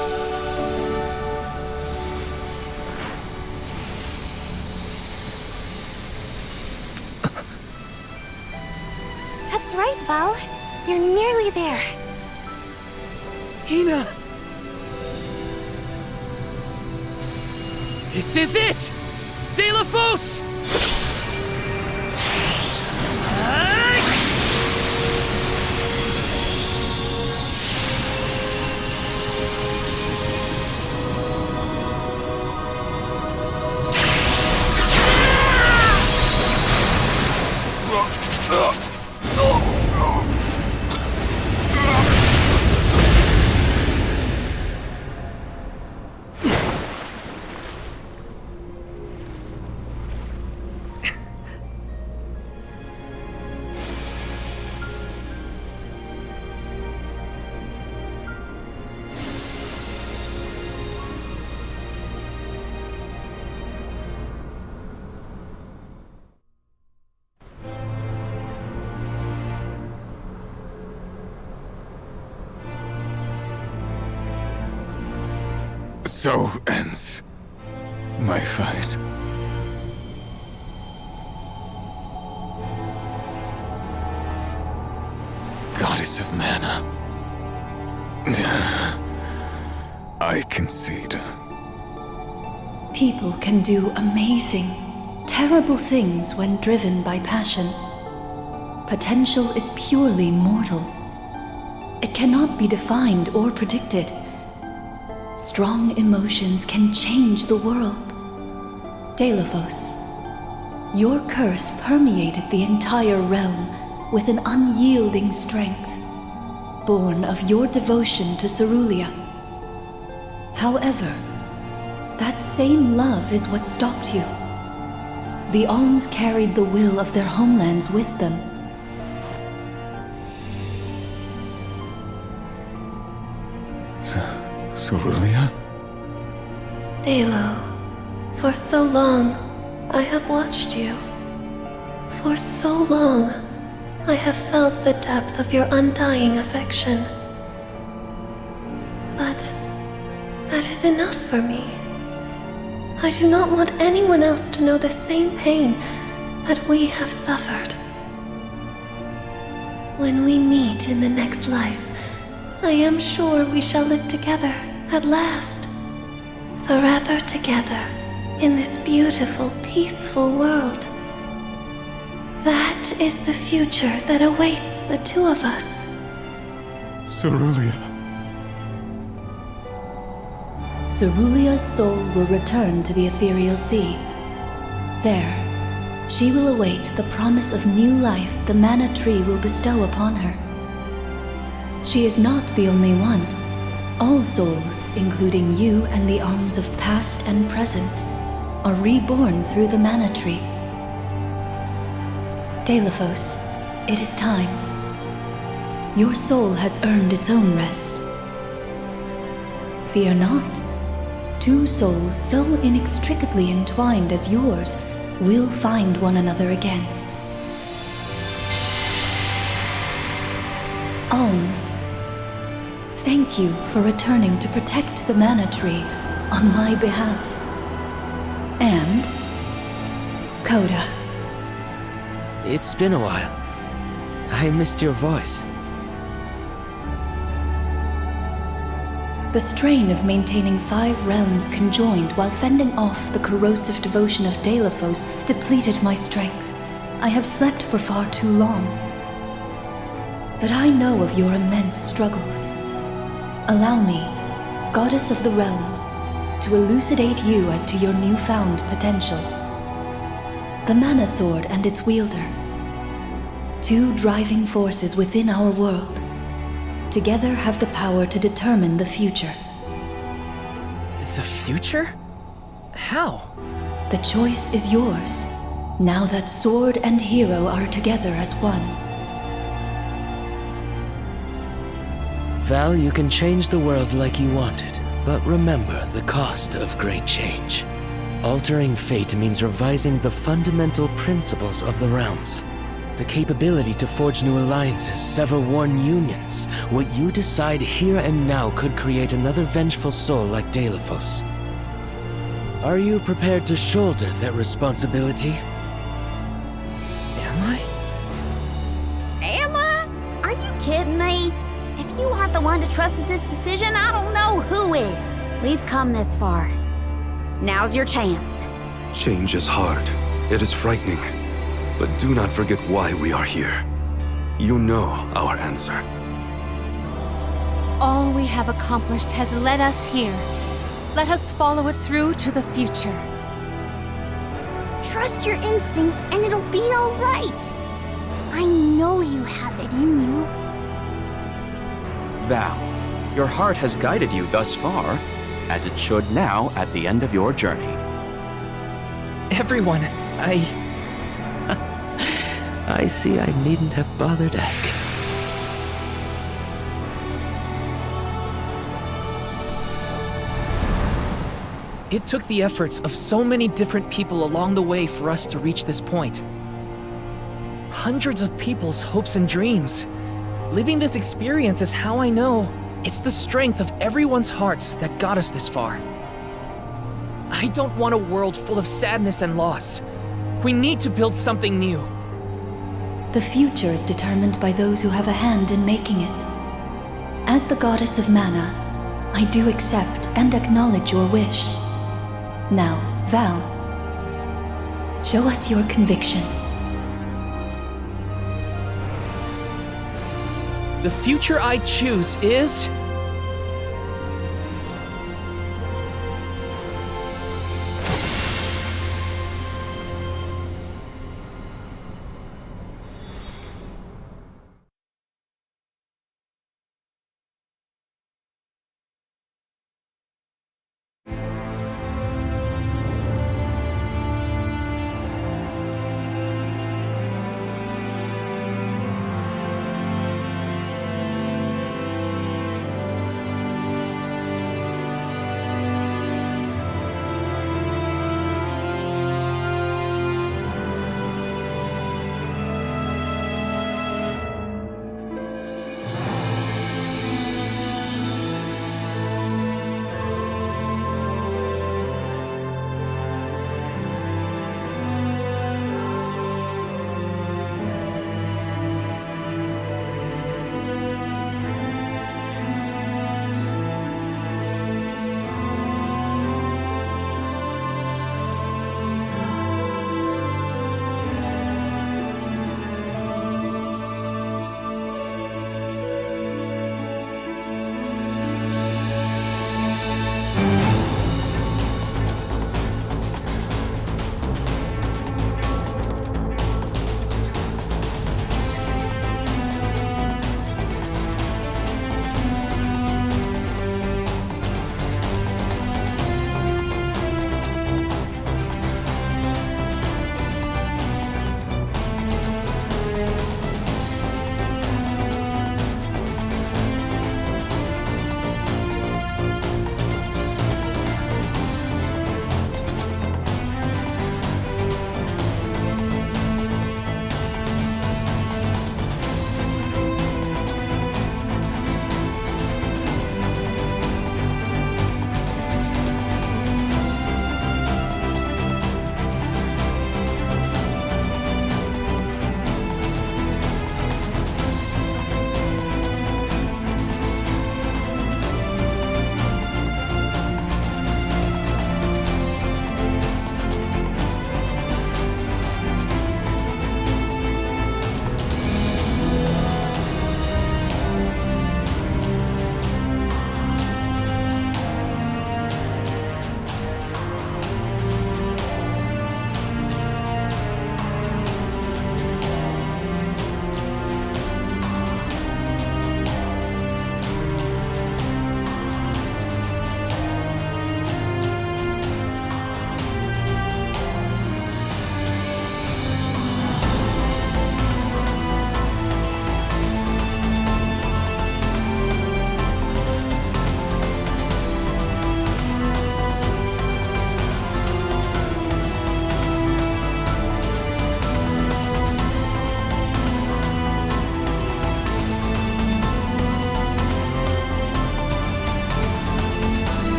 That's right, Val. You're nearly there. Hina! This is it! De La Fosse! So ends my fight. Goddess of Mana. I concede. People can do amazing, terrible things when driven by passion. Potential is purely mortal. It cannot be defined or predicted. Strong emotions can change the world. De La Fosse, your curse permeated the entire realm with an unyielding strength, born of your devotion to Cerulia. However, that same love is what stopped you. The Alms carried the will of their homelands with them. Cerulia? Dalo, for so long, I have watched you. For so long, I have felt the depth of your undying affection. But that is enough for me. I do not want anyone else to know the same pain that we have suffered. When we meet in the next life, I am sure we shall live together at last. forever together in this beautiful, peaceful world. That is the future that awaits the two of us. Cerulia. Cerulia's soul will return to the ethereal sea. There, she will await the promise of new life the mana tree will bestow upon her. She is not the only one. All souls, including you and the arms of past and present, are reborn through the mana tree. Deilephos, it is time. Your soul has earned its own rest. Fear not. Two souls so inextricably entwined as yours will find one another again. Alms, thank you for returning to protect the mana tree on my behalf. And Coda. It's been a while. I missed your voice. The strain of maintaining 5 realms conjoined while fending off the corrosive devotion of Deilephos depleted my strength. I have slept for far too long. But I know of your immense struggles. Allow me, Goddess of the Realms, to elucidate you as to your newfound potential. The Mana Sword and its wielder. 2 driving forces within our world. Together have the power to determine the future. The future? How? The choice is yours, now that sword and hero are together as one. Val, you can change the world like you wanted, but remember the cost of great change. Altering fate means revising the fundamental principles of the realms. The capability to forge new alliances, sever worn unions. What you decide here and now could create another vengeful soul like Deilephos. Are you prepared to shoulder that responsibility? Am I? Am I? Are you kidding me? If you aren't the one to trust in this decision, I don't know who is. We've come this far. Now's your chance. Change is hard. It is frightening. But do not forget why we are here. You know our answer. All we have accomplished has led us here. Let us follow it through to the future. Trust your instincts and it'll be all right. I know you have it in you. Val, your heart has guided you thus far, as it should now at the end of your journey. Everyone, I see I needn't have bothered asking. It took the efforts of so many different people along the way for us to reach this point. Hundreds of people's hopes and dreams. Living this experience is how I know it's the strength of everyone's hearts that got us this far. I don't want a world full of sadness and loss. We need to build something new. The future is determined by those who have a hand in making it. As the Goddess of Mana, I do accept and acknowledge your wish. Now, Val, show us your conviction. The future I choose is...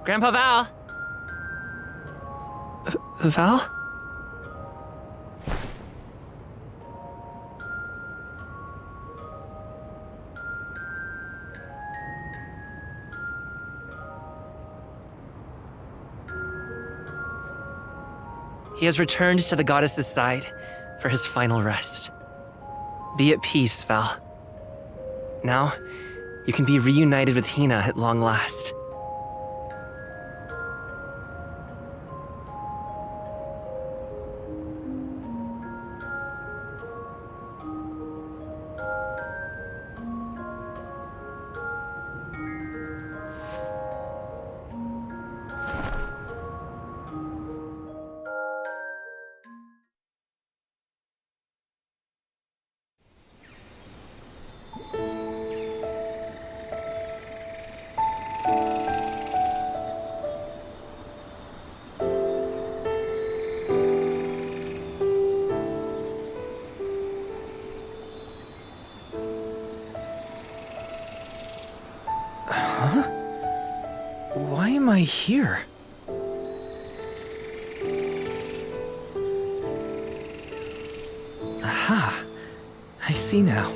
Grandpa Val? Val? He has returned to the goddess's side for his final rest. Be at peace, Val. Now, you can be reunited with Hina at long last. Why am I here? Aha! I see now.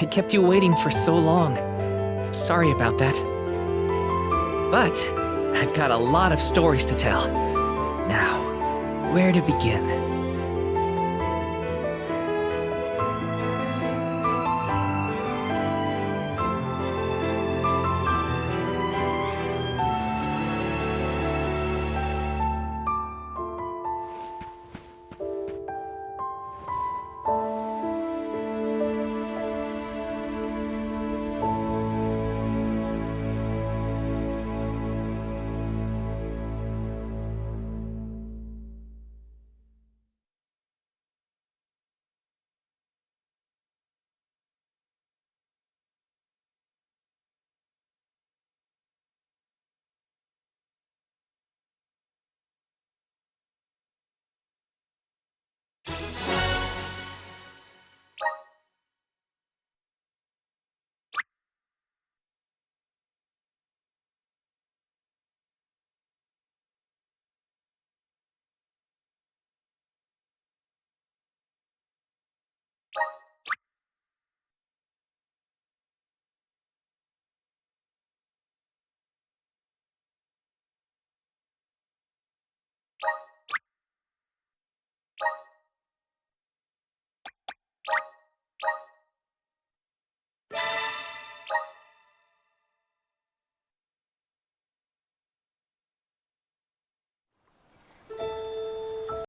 I kept you waiting for so long. Sorry about that. But I've got a lot of stories to tell. Now, where to begin?